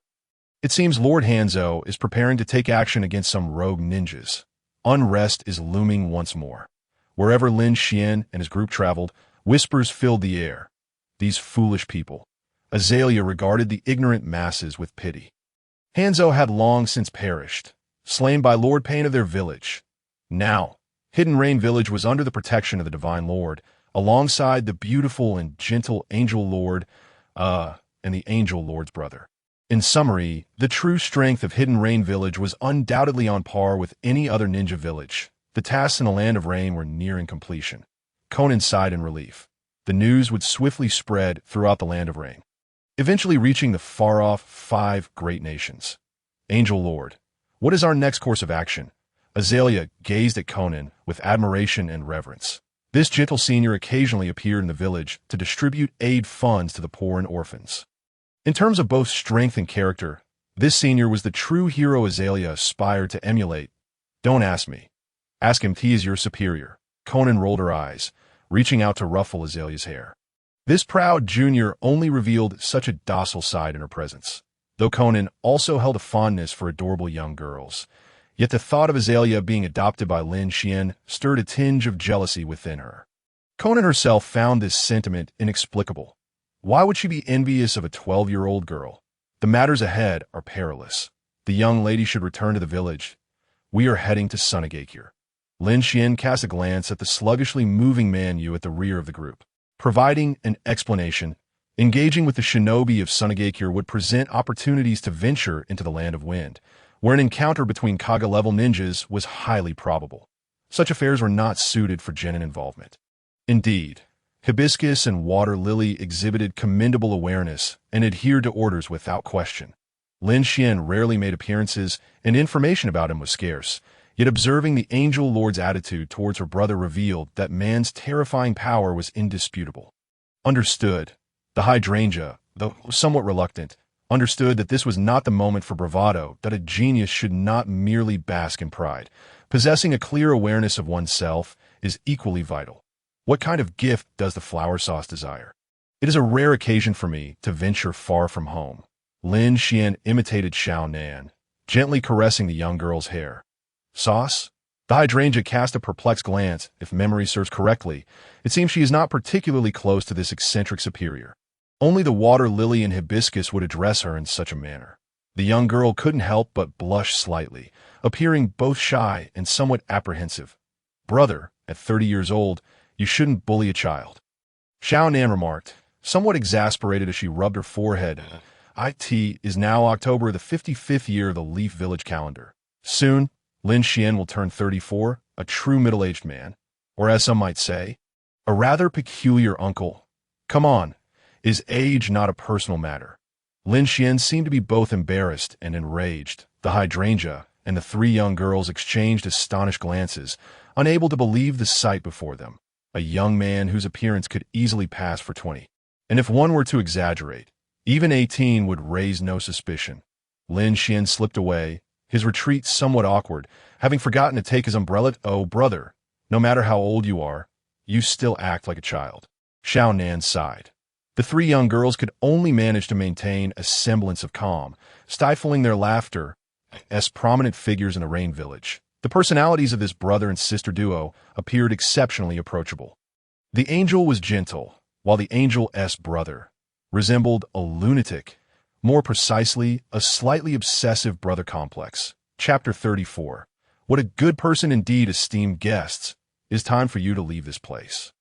It seems Lord Hanzo is preparing to take action against some rogue ninjas. Unrest is looming once more. Wherever Lin Xian and his group traveled, whispers filled the air. These foolish people. Azalea regarded the ignorant masses with pity. Hanzo had long since perished, slain by Lord Pain of their village. Now, Hidden Rain Village was under the protection of the Divine Lord, alongside the beautiful and gentle Angel Lord, and the Angel Lord's brother. In summary, the true strength of Hidden Rain Village was undoubtedly on par with any other ninja village. The tasks in the Land of Rain were nearing completion. Conan sighed in relief. The news would swiftly spread throughout the Land of Rain. eventually reaching the far-off 5 great nations. Angel Lord, what is our next course of action? Azalea gazed at Conan with admiration and reverence. This gentle senior occasionally appeared in the village to distribute aid funds to the poor and orphans. In terms of both strength and character, this senior was the true hero Azalea aspired to emulate. Don't ask me. Ask him, he is your superior. Conan rolled her eyes, reaching out to ruffle Azalea's hair. This proud junior only revealed such a docile side in her presence. Though Conan also held a fondness for adorable young girls, yet the thought of Azalea being adopted by Lin Xuan stirred a tinge of jealousy within her. Conan herself found this sentiment inexplicable. Why would she be envious of a 12-year-old girl? The matters ahead are perilous. The young lady should return to the village. We are heading to Sunagakure. Lin Xuan cast a glance at the sluggishly moving Manyu at the rear of the group. Providing an explanation, engaging with the shinobi of Sunagakure would present opportunities to venture into the Land of Wind, where an encounter between Kaga-level ninjas was highly probable. Such affairs were not suited for genin involvement. Indeed, Hibiscus and Water Lily exhibited commendable awareness and adhered to orders without question. Lin Xuan rarely made appearances, and information about him was scarce, yet observing the Angel Lord's attitude towards her brother revealed that man's terrifying power was indisputable. Understood. The hydrangea, though somewhat reluctant, understood that this was not the moment for bravado, that a genius should not merely bask in pride. Possessing a clear awareness of oneself is equally vital. What kind of gift does the flower sauce desire? It is a rare occasion for me to venture far from home. Lin Xuan imitated Xiao Nan, gently caressing the young girl's hair. Sauce? The hydrangea cast a perplexed glance. If memory serves correctly, it seems she is not particularly close to this eccentric superior. Only the water lily and hibiscus would address her in such a manner. The young girl couldn't help but blush slightly, appearing both shy and somewhat apprehensive. Brother, at 30 years old, you shouldn't bully a child. Xiao Nan remarked, somewhat exasperated as she rubbed her forehead. It is now October, the 55th year of the Leaf Village calendar. Soon, Lin Xuan will turn 34, a true middle-aged man, or as some might say, a rather peculiar uncle. Come on, is age not a personal matter? Lin Xuan seemed to be both embarrassed and enraged. The hydrangea and the 3 young girls exchanged astonished glances, unable to believe the sight before them. A young man whose appearance could easily pass for 20. And if one were to exaggerate, even 18 would raise no suspicion. Lin Xuan slipped away, his retreat somewhat awkward, having forgotten to take his umbrella. Oh, brother, no matter how old you are, you still act like a child. Xiao Nan sighed. The 3 young girls could only manage to maintain a semblance of calm, stifling their laughter as prominent figures in the Rain Village. The personalities of this brother and sister duo appeared exceptionally approachable. The angel was gentle, while the angel's brother resembled a lunatic, more precisely, a slightly obsessive brother complex. Chapter 34. What a good person indeed, esteemed guests. It is time for you to leave this place.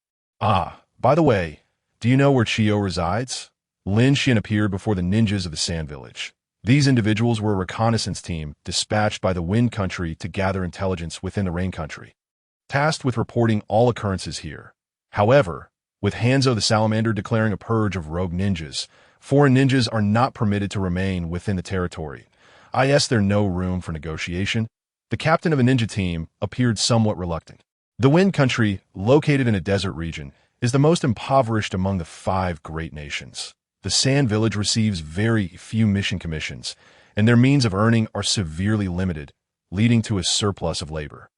Ah, by the way, do you know where Chiyo resides? Lin Xuan appeared before the ninjas of the Sand Village. These individuals were a reconnaissance team dispatched by the Wind Country to gather intelligence within the Rain Country, tasked with reporting all occurrences here. However, with Hanzo the Salamander declaring a purge of rogue ninjas, foreign ninjas are not permitted to remain within the territory. There's no room for negotiation. The captain of a ninja team appeared somewhat reluctant. The Wind Country, located in a desert region, is the most impoverished among the 5 great nations. The Sand Village receives very few mission commissions, and their means of earning are severely limited, leading to a surplus of labor.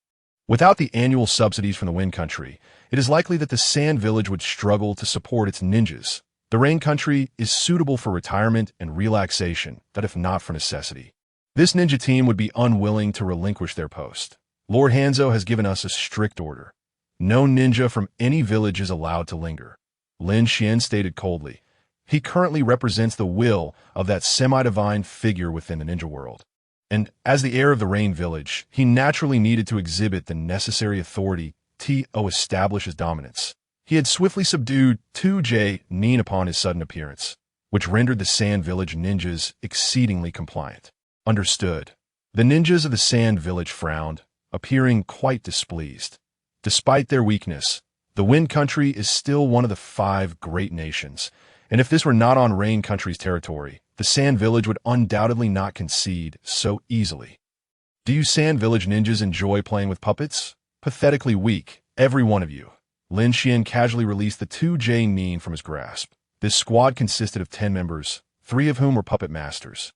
Without the annual subsidies from the Wind Country, it is likely that the Sand Village would struggle to support its ninjas. The Rain Country is suitable for retirement and relaxation, that if not for necessity. This ninja team would be unwilling to relinquish their post. Lord Hanzo has given us a strict order. No ninja from any village is allowed to linger. Lin Xuan stated coldly. He currently represents the will of that semi-divine figure within the ninja world. And as the heir of the Rain Village, he naturally needed to exhibit the necessary authority to establish his dominance. He had swiftly subdued 2J Nin upon his sudden appearance, which rendered the Sand Village ninjas exceedingly compliant. Understood. The ninjas of the Sand Village frowned, appearing quite displeased. Despite their weakness, the Wind Country is still one of the 5 great nations, And if this were not on Rain Country's territory, the Sand Village would undoubtedly not concede so easily. Do you Sand Village ninjas enjoy playing with puppets? Pathetically weak, every one of you. Lin Xuan casually released the 2J Nin from his grasp. This squad consisted of 10 members, 3 of whom were puppet masters.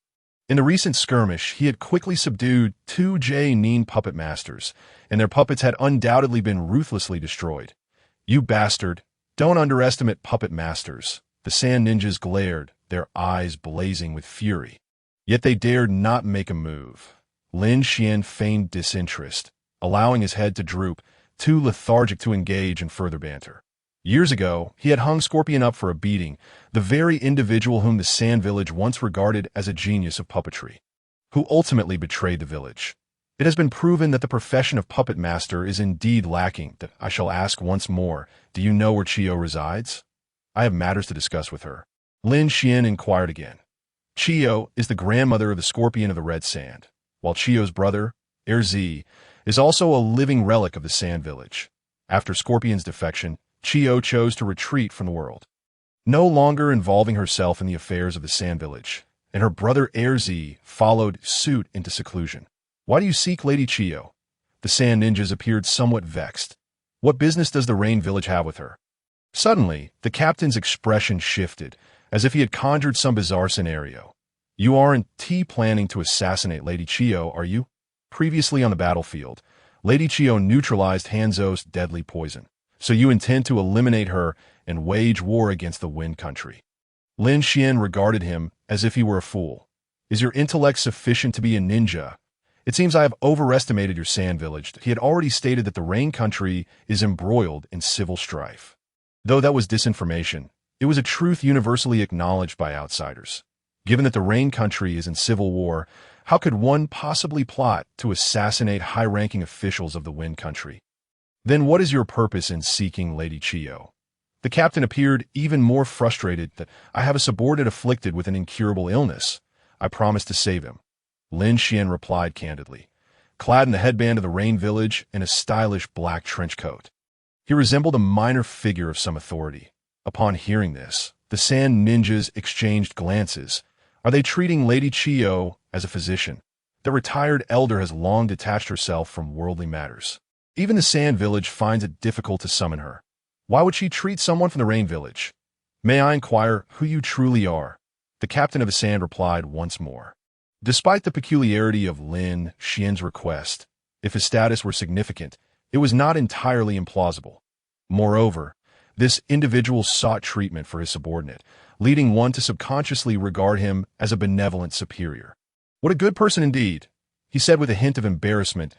In the recent skirmish, he had quickly subdued 2J Nin puppet masters, and their puppets had undoubtedly been ruthlessly destroyed. You bastard, don't underestimate puppet masters. The Sand Ninjas glared, their eyes blazing with fury. Yet they dared not make a move. Lin Xuan feigned disinterest, allowing his head to droop, too lethargic to engage in further banter. Years ago, he had hung Scorpion up for a beating, the very individual whom the Sand Village once regarded as a genius of puppetry, who ultimately betrayed the village. It has been proven that the profession of puppet master is indeed lacking. That I shall ask once more, do you know where Chiyo resides? I have matters to discuss with her. Lin Xuan inquired again. Chiyo is the grandmother of the Scorpion of the Red Sand, while Chiyo's brother, Erzi, is also a living relic of the Sand Village. After Scorpion's defection, Chiyo chose to retreat from the world, no longer involving herself in the affairs of the Sand Village, and her brother Erzi followed suit into seclusion. Why do you seek Lady Chiyo? The Sand Ninjas appeared somewhat vexed. What business does the Rain Village have with her? Suddenly, the captain's expression shifted, as if he had conjured some bizarre scenario. You aren't planning to assassinate Lady Chiyo, are you? Previously on the battlefield, Lady Chiyo neutralized Hanzo's deadly poison. So you intend to eliminate her and wage war against the Wind Country. Lin Xuan regarded him as if he were a fool. Is your intellect sufficient to be a ninja? It seems I have overestimated your Sand Village. He had already stated that the Rain Country is embroiled in civil strife. Though that was disinformation, it was a truth universally acknowledged by outsiders. Given that the Rain Country is in civil war, how could one possibly plot to assassinate high-ranking officials of the Wind Country? Then what is your purpose in seeking Lady Chiyo? The captain appeared even more frustrated. That I have a subordinate afflicted with an incurable illness. I promise to save him. Lin Xuan replied candidly, clad in the headband of the Rain Village and a stylish black trench coat. He resembled a minor figure of some authority. Upon hearing this, the Sand Ninjas exchanged glances. Are they treating Lady Chiyo as a physician? The retired elder has long detached herself from worldly matters. Even the Sand Village finds it difficult to summon her. Why would she treat someone from the Rain Village? May I inquire who you truly are? The captain of the Sand replied once more. Despite the peculiarity of Lin Xuan's request, if his status were significant, it was not entirely implausible. Moreover, this individual sought treatment for his subordinate, leading one to subconsciously regard him as a benevolent superior. What a good person indeed, he said with a hint of embarrassment.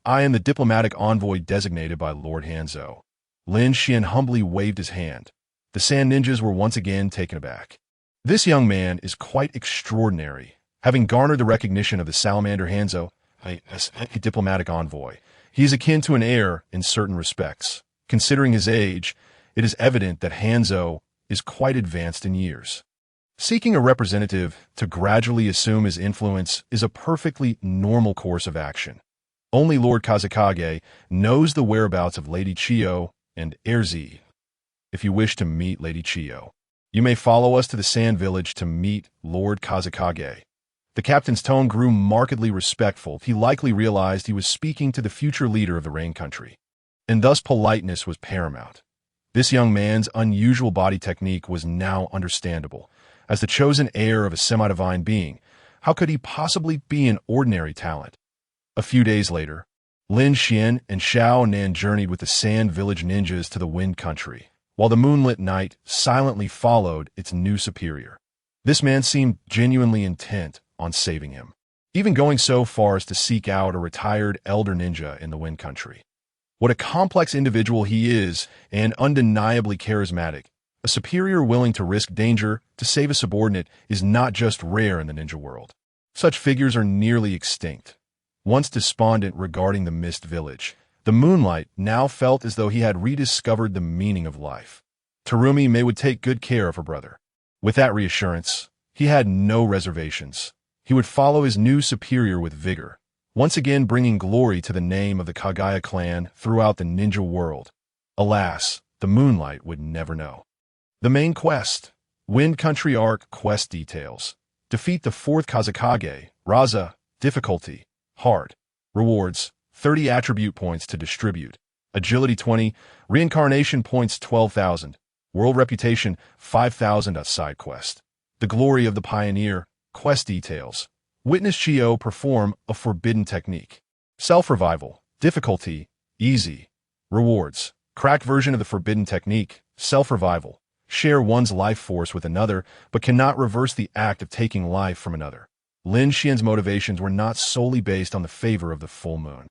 I am the diplomatic envoy designated by Lord Hanzo. Lin Xuan humbly waved his hand. The Sand Ninjas were once again taken aback. This young man is quite extraordinary. Having garnered the recognition of the Salamander Hanzo, a diplomatic envoy, he is akin to an heir in certain respects. Considering his age, it is evident that Hanzo is quite advanced in years. Seeking a representative to gradually assume his influence is a perfectly normal course of action. Only Lord Kazekage knows the whereabouts of Lady Chiyo and Erzi. If you wish to meet Lady Chiyo, you may follow us to the Sand Village to meet Lord Kazekage. The captain's tone grew markedly respectful. He likely realized he was speaking to the future leader of the Rain Country, and thus politeness was paramount. This young man's unusual body technique was now understandable. As the chosen heir of a semi-divine being, how could he possibly be an ordinary talent? A few days later, Lin Xuan and Xiao Nan journeyed with the Sand Village ninjas to the Wind Country, while the moonlit night silently followed its new superior. This man seemed genuinely intent on saving him, even going so far as to seek out a retired elder ninja in the Wind Country. What a complex individual he is, and undeniably charismatic. A superior willing to risk danger to save a subordinate is not just rare in the ninja world. Such figures are nearly extinct. Once despondent regarding the Mist Village, the Moonlight now felt as though he had rediscovered the meaning of life. Terumi May would take good care of her brother. With that reassurance, he had no reservations. He would follow his new superior with vigor, once again bringing glory to the name of the Kagaya clan throughout the ninja world. Alas, the Moonlight would never know. The main quest. Wind Country Arc Quest Details. Defeat the 4th Kazekage, Raza, difficulty, hard. Rewards, 30 attribute points to distribute. Agility 20, reincarnation points 12,000. World reputation 5,000. Side quest. The Glory of the Pioneer, quest details. Witness Chio perform a forbidden technique. Self-revival, difficulty, easy. Rewards, cracked version of the forbidden technique, self-revival. Share one's life force with another, but cannot reverse the act of taking life from another. Lin Xuan's motivations were not solely based on the favor of the full moon.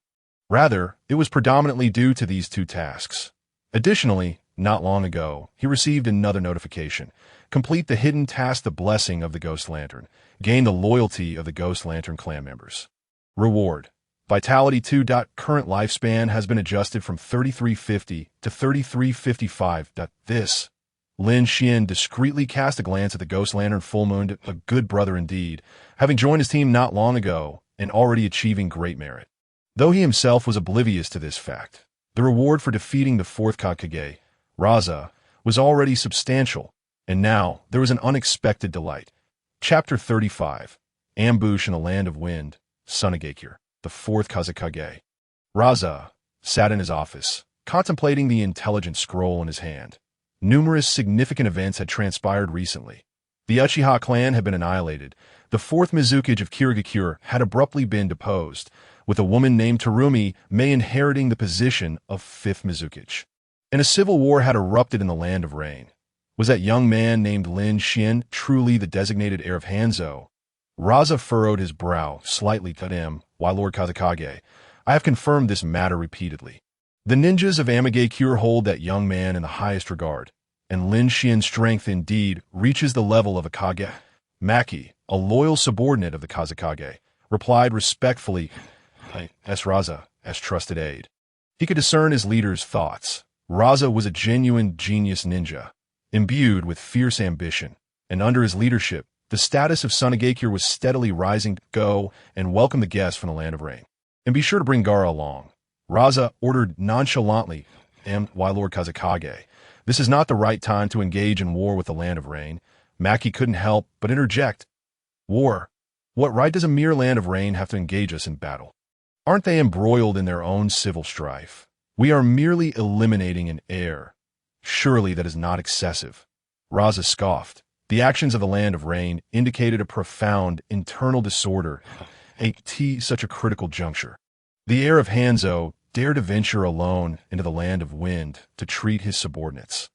Rather, it was predominantly due to these two tasks. Additionally, not long ago, he received another notification. Complete the hidden task, the Blessing of the Ghost Lantern. Gain the loyalty of the Ghost Lantern clan members. Reward. Vitality 2. Current lifespan has been adjusted from 3350 to 3355. This. Lin Xuan discreetly cast a glance at the Ghost Lantern full moon, a good brother indeed, having joined his team not long ago and already achieving great merit. Though he himself was oblivious to this fact, the reward for defeating the 4th Kazekage, Raza, was already substantial, and now there was an unexpected delight. Chapter 35. Ambush in the Land of Wind, Sunagakure, the 4th Kazekage. Raza sat in his office, contemplating the intelligent scroll in his hand. Numerous significant events had transpired recently. The Uchiha clan had been annihilated. The 4th Mizukage of Kirigakure had abruptly been deposed, with a woman named Terumi May inheriting the position of 5th Mizukage. And a civil war had erupted in the Land of Rain. Was that young man named Lin Xuan truly the designated heir of Hanzo? Raza furrowed his brow slightly. Why, Lord Kazekage, I have confirmed this matter repeatedly. The ninjas of Amigakure hold that young man in the highest regard, and Lin Xuan's strength indeed reaches the level of a Kage. Maki, a loyal subordinate of the Kazekage, replied respectfully, as Raza, as trusted aide. He could discern his leader's thoughts. Raza was a genuine genius ninja, imbued with fierce ambition, and under his leadership, the status of Sunagakure was steadily rising. Go and welcome the guests from the Land of Rain. And be sure to bring Gaara along. Raza ordered nonchalantly, why, Lord Kazekage, this is not the right time to engage in war with the Land of Rain. Maki couldn't help but interject. War? What right does a mere Land of Rain have to engage us in battle? Aren't they embroiled in their own civil strife? We are merely eliminating an heir. Surely that is not excessive. Raza scoffed. The actions of the Land of Rain indicated a profound internal disorder at such a critical juncture. The heir of Hanzo dared to venture alone into the Land of Wind to treat his subordinates.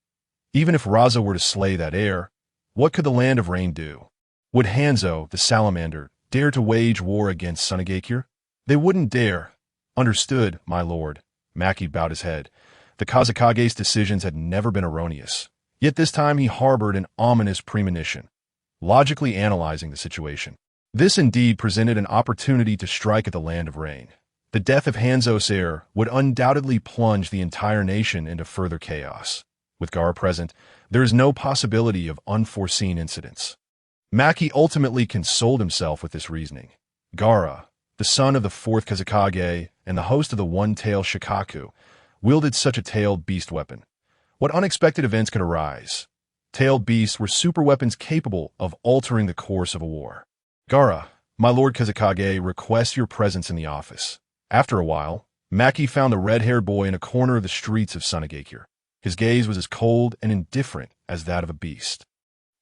Even if Raza were to slay that heir, what could the Land of Rain do? Would Hanzo, the salamander, dare to wage war against Sunagakure? They wouldn't dare. Understood, my lord. Maki bowed his head. The Kazekage's decisions had never been erroneous. Yet this time he harbored an ominous premonition, logically analyzing the situation. This indeed presented an opportunity to strike at the Land of Rain. The death of Hanzo's heir would undoubtedly plunge the entire nation into further chaos. With Gaara present, there is no possibility of unforeseen incidents. Maki ultimately consoled himself with this reasoning. Gaara, the son of the 4th Kazekage and the host of the one-tailed Shikaku, wielded such a tailed beast weapon. What unexpected events could arise? Tailed beasts were super weapons capable of altering the course of a war. Gaara, my Lord Kazekage requests your presence in the office. After a while, Maki found the red-haired boy in a corner of the streets of Sunagakure. His gaze was as cold and indifferent as that of a beast.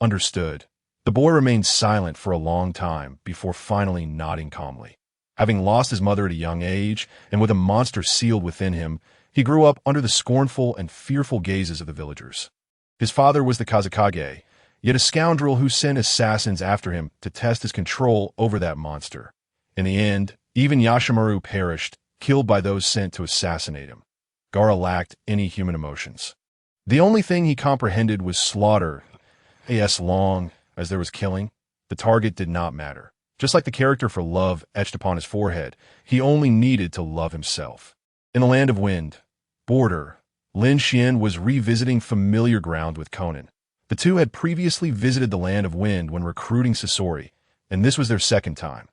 Understood. The boy remained silent for a long time before finally nodding calmly. Having lost his mother at a young age, and with a monster sealed within him, he grew up under the scornful and fearful gazes of the villagers. His father was the Kazekage, yet a scoundrel who sent assassins after him to test his control over that monster. In the end, even Yashimaru perished, killed by those sent to assassinate him. Gaara lacked any human emotions. The only thing he comprehended was slaughter. As long as there was killing, the target did not matter. Just like the character for love etched upon his forehead, he only needed to love himself. In the Land of Wind, Border, Lin Xuan was revisiting familiar ground with Conan. The two had previously visited the Land of Wind when recruiting Sasori, and this was their second time.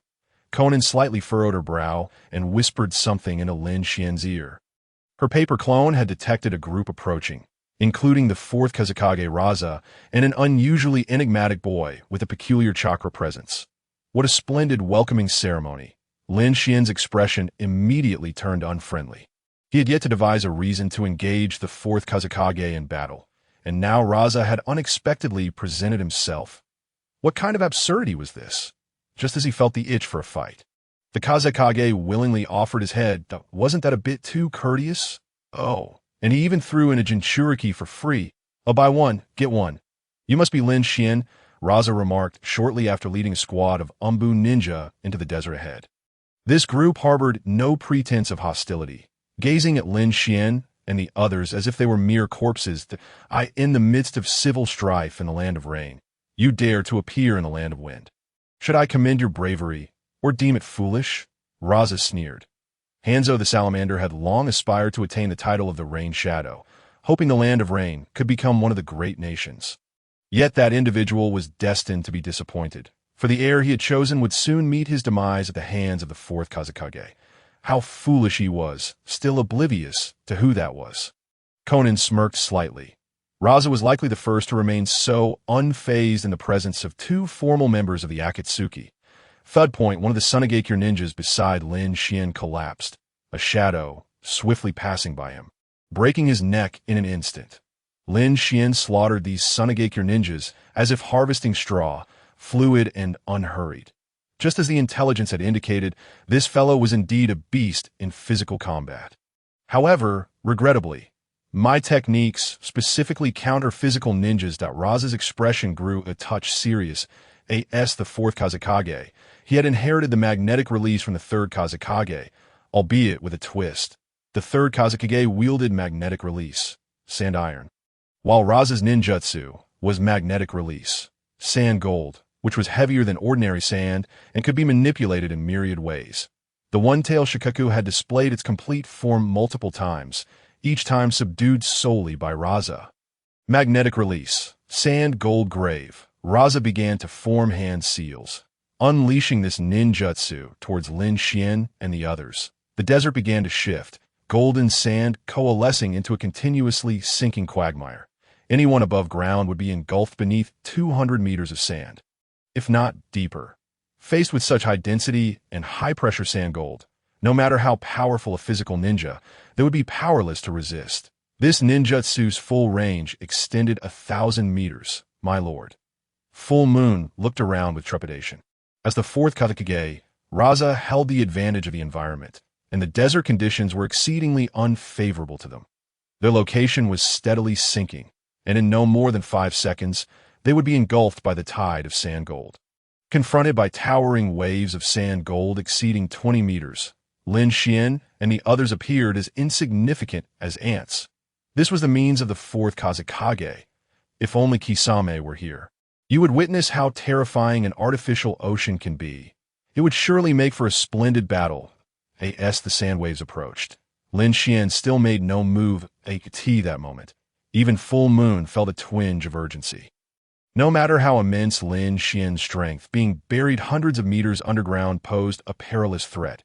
Conan slightly furrowed her brow and whispered something into Lin Xuan's ear. Her paper clone had detected a group approaching. including the fourth Kazakage Raza and an unusually enigmatic boy with a peculiar chakra presence. What a splendid welcoming ceremony. Lin Xian's expression immediately turned unfriendly. He had yet to devise a reason to engage the fourth Kazakage in battle, and now Raza had unexpectedly presented himself. What kind of absurdity was this? Just as he felt the itch for a fight. The Kazakage willingly offered his head. Wasn't that a bit too courteous? Oh, and he even threw in a jinchuriki for free. Oh, buy one, get one. You must be Lin Xian, Raza remarked shortly after leading a squad of Umbu ninja into the desert ahead. This group harbored no pretense of hostility, gazing at Lin Xian and the others as if they were mere corpses in the midst of civil strife in the land of rain. You dare to appear in the land of wind. Should I commend your bravery, or deem it foolish? Raza sneered. Hanzo the Salamander had long aspired to attain the title of the Rain Shadow, hoping the land of rain could become one of the great nations. Yet that individual was destined to be disappointed, for the heir he had chosen would soon meet his demise at the hands of the fourth Kazakage. How foolish he was, still oblivious to who that was. Conan smirked slightly. Raza was likely the first to remain so unfazed in the presence of two formal members of the Akatsuki. Thud Point, one of the Sunagakure ninjas beside Lin Xian, collapsed, a shadow swiftly passing by him, breaking his neck in an instant. Lin Xian slaughtered these Sunagakure ninjas as if harvesting straw, fluid and unhurried. Just as the intelligence had indicated, this fellow was indeed a beast in physical combat. However, regrettably, my techniques specifically counter physical ninjas. Raza's expression grew a touch serious. The fourth Kazakage. He had inherited the magnetic release from the third Kazakage, albeit with a twist. The third Kazakage wielded magnetic release, sand iron, while Raza's ninjutsu was magnetic release, sand gold, which was heavier than ordinary sand and could be manipulated in myriad ways. The one-tail shikaku had displayed its complete form multiple times, each time subdued solely by Raza. Magnetic release, sand gold grave. Raza began to form hand seals, unleashing this ninjutsu towards Lin Xian and the others. The desert began to shift, golden sand coalescing into a continuously sinking quagmire. Anyone above ground would be engulfed beneath 200 meters of sand, if not deeper. Faced with such high density and high-pressure sand gold, no matter how powerful a physical ninja, they would be powerless to resist. This ninjutsu's full range extended 1,000 meters, my lord. Full Moon looked around with trepidation. As the fourth Kazakage, Raza held the advantage of the environment, and the desert conditions were exceedingly unfavorable to them. Their location was steadily sinking, and in no more than 5 seconds, they would be engulfed by the tide of sand gold. Confronted by towering waves of sand gold exceeding 20 meters, Lin Xian and the others appeared as insignificant as ants. This was the means of the fourth Kazakage. If only Kisame were here. You would witness how terrifying an artificial ocean can be. It would surely make for a splendid battle. As the sand waves approached, Lin Xian still made no move that moment. Even Full Moon felt a twinge of urgency. No matter how immense Lin Xian's strength, being buried hundreds of meters underground posed a perilous threat.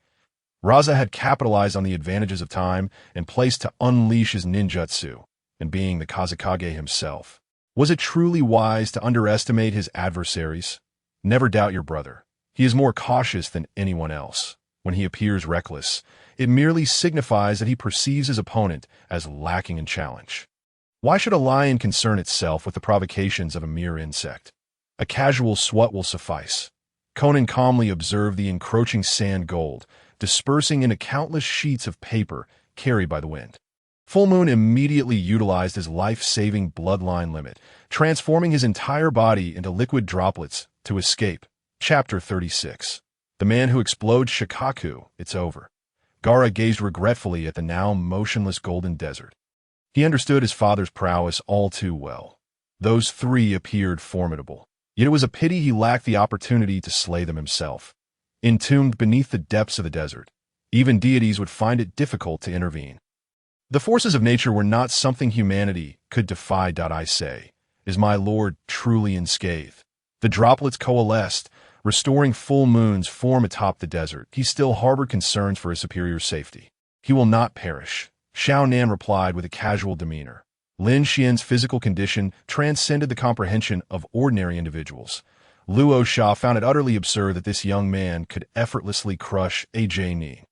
Raza had capitalized on the advantages of time and placed to unleash his ninjutsu, and being the Kazakage himself. Was it truly wise to underestimate his adversaries? Never doubt your brother. He is more cautious than anyone else. When he appears reckless, it merely signifies that he perceives his opponent as lacking in challenge. Why should a lion concern itself with the provocations of a mere insect? A casual swat will suffice. Conan calmly observed the encroaching sand gold, dispersing into countless sheets of paper carried by the wind. Full Moon immediately utilized his life-saving bloodline limit, transforming his entire body into liquid droplets to escape. Chapter 36. The man who explodes Shikaku, it's over. Gaara gazed regretfully at the now motionless golden desert. He understood his father's prowess all too well. Those three appeared formidable, yet it was a pity he lacked the opportunity to slay them himself. Entombed beneath the depths of the desert, even deities would find it difficult to intervene. The forces of nature were not something humanity could defy. I say, is my lord truly unscathed? The droplets coalesced, restoring Full Moon's form atop the desert. He still harbored concerns for his superior's safety. He will not perish, Xiao Nan replied with a casual demeanor. Lin Xian's physical condition transcended the comprehension of ordinary individuals. Luo Sha found it utterly absurd that this young man could effortlessly crush Ni.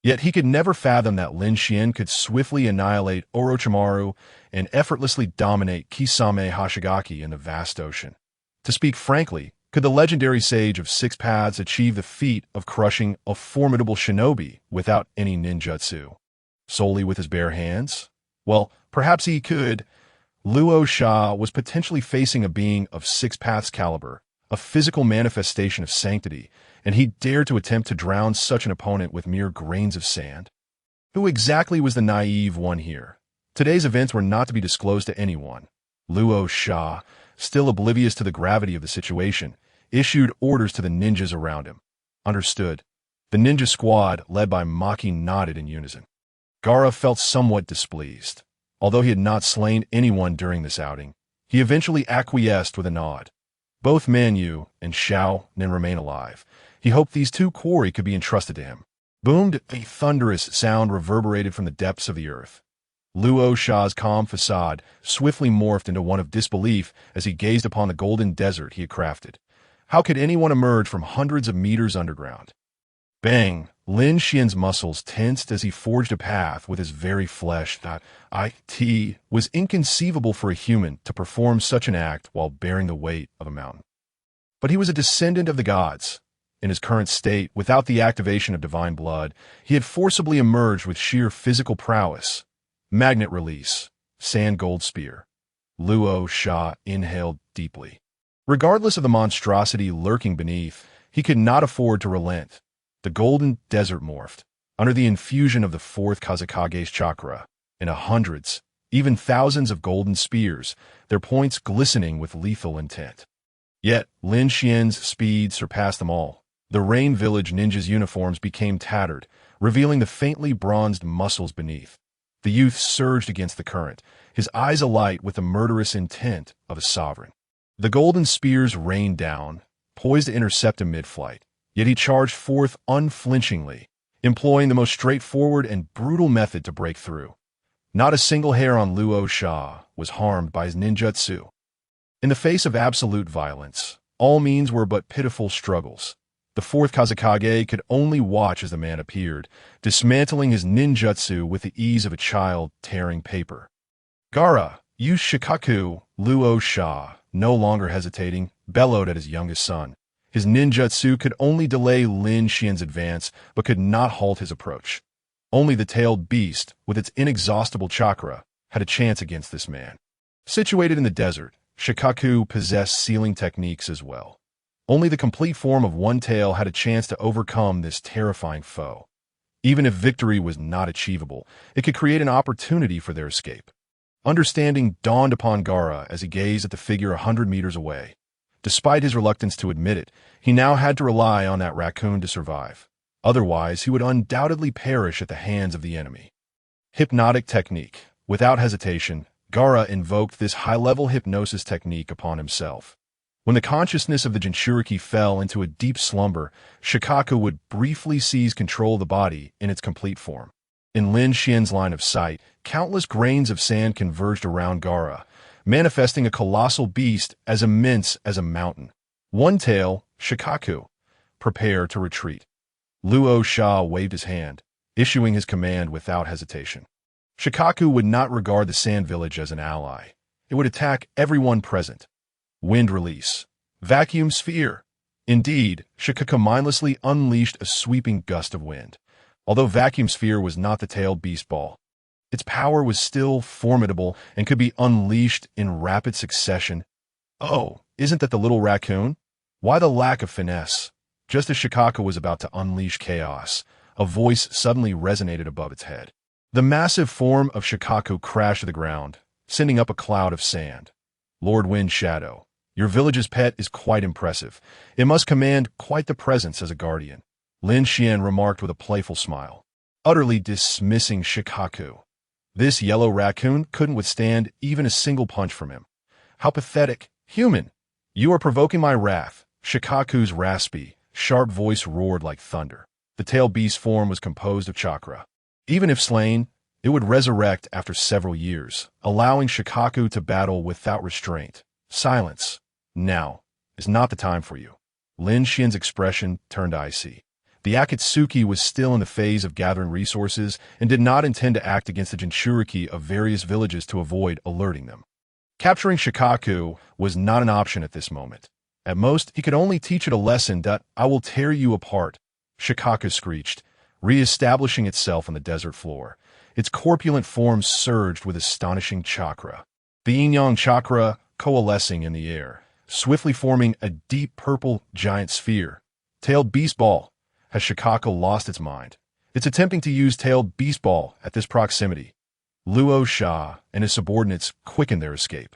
Yet he could never fathom that Lin Xian could swiftly annihilate Orochimaru and effortlessly dominate Kisame Hashigaki in the vast ocean. To speak frankly, could the legendary sage of six paths achieve the feat of crushing a formidable shinobi without any ninjutsu? Solely with his bare hands? Well, perhaps he could. Luo Sha was potentially facing a being of six paths caliber, a physical manifestation of sanctity, and he dared to attempt to drown such an opponent with mere grains of sand. Who exactly was the naive one here? Today's events were not to be disclosed to anyone. Luo Sha, still oblivious to the gravity of the situation, issued orders to the ninjas around him. Understood. The ninja squad, led by Maki, nodded in unison. Gaara felt somewhat displeased. Although he had not slain anyone during this outing, he eventually acquiesced with a nod. Both Man Yu and Xiao Nin remain alive. He hoped these two quarry could be entrusted to him. Boomed, a thunderous sound reverberated from the depths of the earth. Luo Sha's calm facade swiftly morphed into one of disbelief as he gazed upon the golden desert he had crafted. How could anyone emerge from hundreds of meters underground? Bang! Lin Xian's muscles tensed as he forged a path with his very flesh. It was inconceivable for a human to perform such an act while bearing the weight of a mountain. But he was a descendant of the gods. In his current state, without the activation of divine blood, he had forcibly emerged with sheer physical prowess. Magnet release. Sand gold spear. Luo Sha inhaled deeply. Regardless of the monstrosity lurking beneath, he could not afford to relent. The golden desert morphed, under the infusion of the fourth Kazakage's chakra, into hundreds, even thousands of golden spears, their points glistening with lethal intent. Yet, Lin Xian's speed surpassed them all. The Rain Village ninjas' uniforms became tattered, revealing the faintly bronzed muscles beneath. The youth surged against the current, his eyes alight with the murderous intent of a sovereign. The golden spears rained down, poised to intercept him mid-flight. Yet he charged forth unflinchingly, employing the most straightforward and brutal method to break through. Not a single hair on Luo Sha was harmed by his ninjutsu. In the face of absolute violence, all means were but pitiful struggles. The fourth Kazakage could only watch as the man appeared, dismantling his ninjutsu with the ease of a child tearing paper. Gaara, use Shikaku! Luo Sha, no longer hesitating, bellowed at his youngest son. His ninjutsu could only delay Lin Xian's advance, but could not halt his approach. Only the tailed beast, with its inexhaustible chakra, had a chance against this man. Situated in the desert, Shikaku possessed sealing techniques as well. Only the complete form of one tail had a chance to overcome this terrifying foe. Even if victory was not achievable, it could create an opportunity for their escape. Understanding dawned upon Gaara as he gazed at the figure 100 meters away. Despite his reluctance to admit it, he now had to rely on that raccoon to survive. Otherwise, he would undoubtedly perish at the hands of the enemy. Hypnotic technique. Without hesitation, Gaara invoked this high-level hypnosis technique upon himself. When the consciousness of the Jinchuriki fell into a deep slumber, Shikaku would briefly seize control of the body in its complete form. In Lin Xian's line of sight, countless grains of sand converged around Gaara, manifesting a colossal beast as immense as a mountain. One tail, Shikaku. Prepare to retreat. Luo Sha waved his hand, issuing his command without hesitation. Shikaku would not regard the sand village as an ally. It would attack everyone present. Wind release. Vacuum sphere. Indeed, Shikaku mindlessly unleashed a sweeping gust of wind. Although vacuum sphere was not the tailed beast ball, its power was still formidable and could be unleashed in rapid succession. Oh, isn't that the little raccoon? Why the lack of finesse? Just as Shikaku was about to unleash chaos, a voice suddenly resonated above its head. The massive form of Shikaku crashed to the ground, sending up a cloud of sand. Lord Wind Shadow, your village's pet is quite impressive. It must command quite the presence as a guardian. Lin Xian remarked with a playful smile, utterly dismissing Shikaku. This yellow raccoon couldn't withstand even a single punch from him. How pathetic. Human, you are provoking my wrath. Shikaku's raspy, sharp voice roared like thunder. The tailed beast's form was composed of chakra. Even if slain, It would resurrect after several years, allowing Shikaku to battle without restraint. Silence. Now is not the time for you. Lin Xian's expression turned icy. The Akatsuki was still in the phase of gathering resources and did not intend to act against the Jinchuriki of various villages to avoid alerting them. Capturing Shikaku was not an option at this moment. At most, he could only teach it a lesson that I will tear you apart. Shikaku screeched, re-establishing itself on the desert floor. Its corpulent form surged with astonishing chakra. The yin-yang chakra coalescing in the air, swiftly forming a deep purple giant sphere. Tailed beast ball. Has Shikaku lost its mind? It's attempting to use tailed beast ball at this proximity. Luo Sha and his subordinates quickened their escape.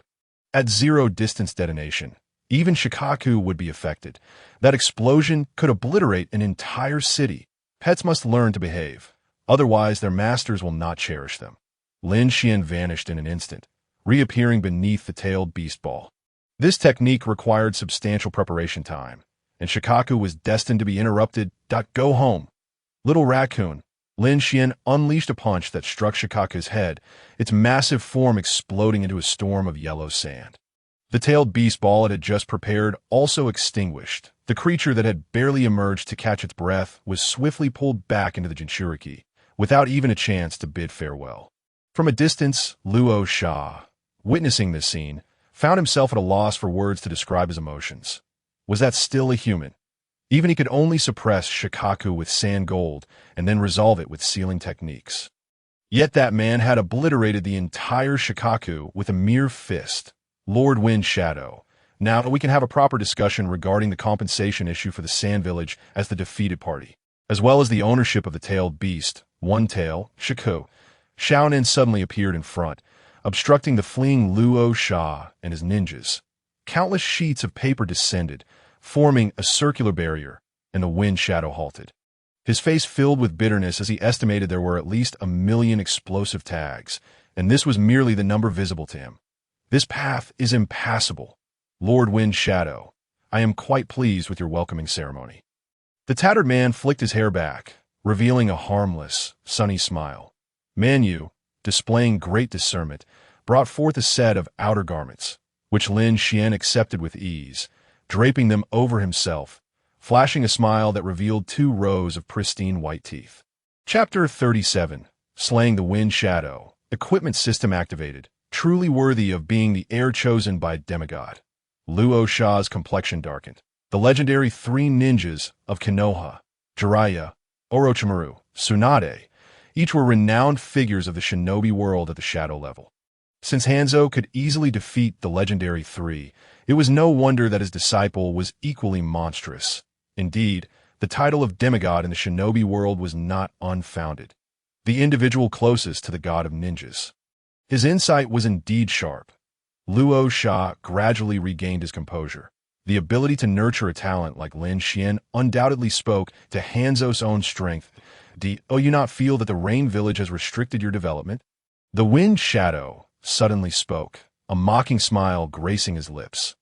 At zero distance detonation, even Shikaku would be affected. That explosion could obliterate an entire city. Pets must learn to behave. Otherwise, their masters will not cherish them. Lin Xian vanished in an instant, reappearing beneath the tailed beast ball. This technique required substantial preparation time, and Shikaku was destined to be interrupted. Go home. Little raccoon. Lin Xian unleashed a punch that struck Shikaku's head, its massive form exploding into a storm of yellow sand. The tailed beast ball it had just prepared also extinguished. The creature that had barely emerged to catch its breath was swiftly pulled back into the Jinchuriki, without even a chance to bid farewell. From a distance, Luo Sha, witnessing this scene, found himself at a loss for words to describe his emotions. Was that still a human? Even he could only suppress Shikaku with sand gold and then resolve it with sealing techniques. Yet that man had obliterated the entire Shikaku with a mere fist. Lord Wind Shadow. Now we can have a proper discussion regarding the compensation issue for the Sand Village as the defeated party, as well as the ownership of the tailed beast, One Tail, Shiku. Xiaonin suddenly appeared in front, obstructing the fleeing Luo Sha and his ninjas. Countless sheets of paper descended, forming a circular barrier, and the Wind Shadow halted. His face filled with bitterness as he estimated there were at least 1 million explosive tags, and this was merely the number visible to him. This path is impassable. Lord Wind Shadow, I am quite pleased with your welcoming ceremony. The tattered man flicked his hair back, revealing a harmless, sunny smile. Manu, displaying great discernment, brought forth a set of outer garments, which Lin Xian accepted with ease, draping them over himself, flashing a smile that revealed 2 rows of pristine white teeth. Chapter 37. Slaying the Wind Shadow. Equipment system activated. Truly worthy of being the heir chosen by demigod. Luo Sha's complexion darkened. The legendary 3 ninjas of Konoha, Jiraiya, Orochimaru, Tsunade, each were renowned figures of the shinobi world at the shadow level. Since Hanzo could easily defeat the legendary 3, it was no wonder that his disciple was equally monstrous. Indeed, the title of demigod in the shinobi world was not unfounded. The individual closest to the god of ninjas. His insight was indeed sharp. Luo Sha gradually regained his composure. The ability to nurture a talent like Lin Xian undoubtedly spoke to Hanzo's own strength. Do you not feel that the Rain Village has restricted your development? The Wind Shadow suddenly spoke, a mocking smile gracing his lips.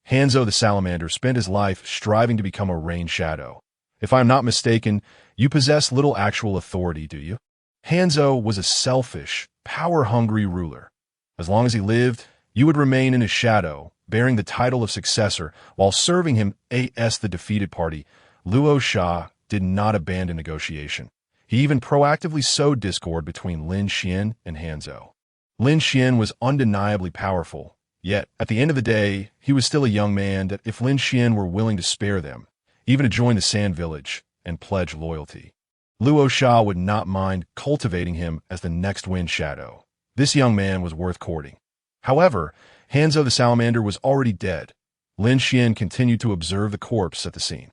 Hanzo the Salamander spent his life striving to become a Rain Shadow. If I am not mistaken, you possess little actual authority, do you? Hanzo was a selfish, power-hungry ruler. As long as he lived, you would remain in his shadow, bearing the title of successor while serving him as the defeated party. Luo Sha did not abandon negotiation. He even proactively sowed discord between Lin Xian and Hanzo. Lin Xian was undeniably powerful, yet, at the end of the day, he was still a young man that if Lin Xian were willing to spare them, even to join the Sand Village and pledge loyalty, Luo Sha would not mind cultivating him as the next Wind Shadow. This young man was worth courting. However, Hanzo the Salamander was already dead. Lin Xian continued to observe the corpse at the scene.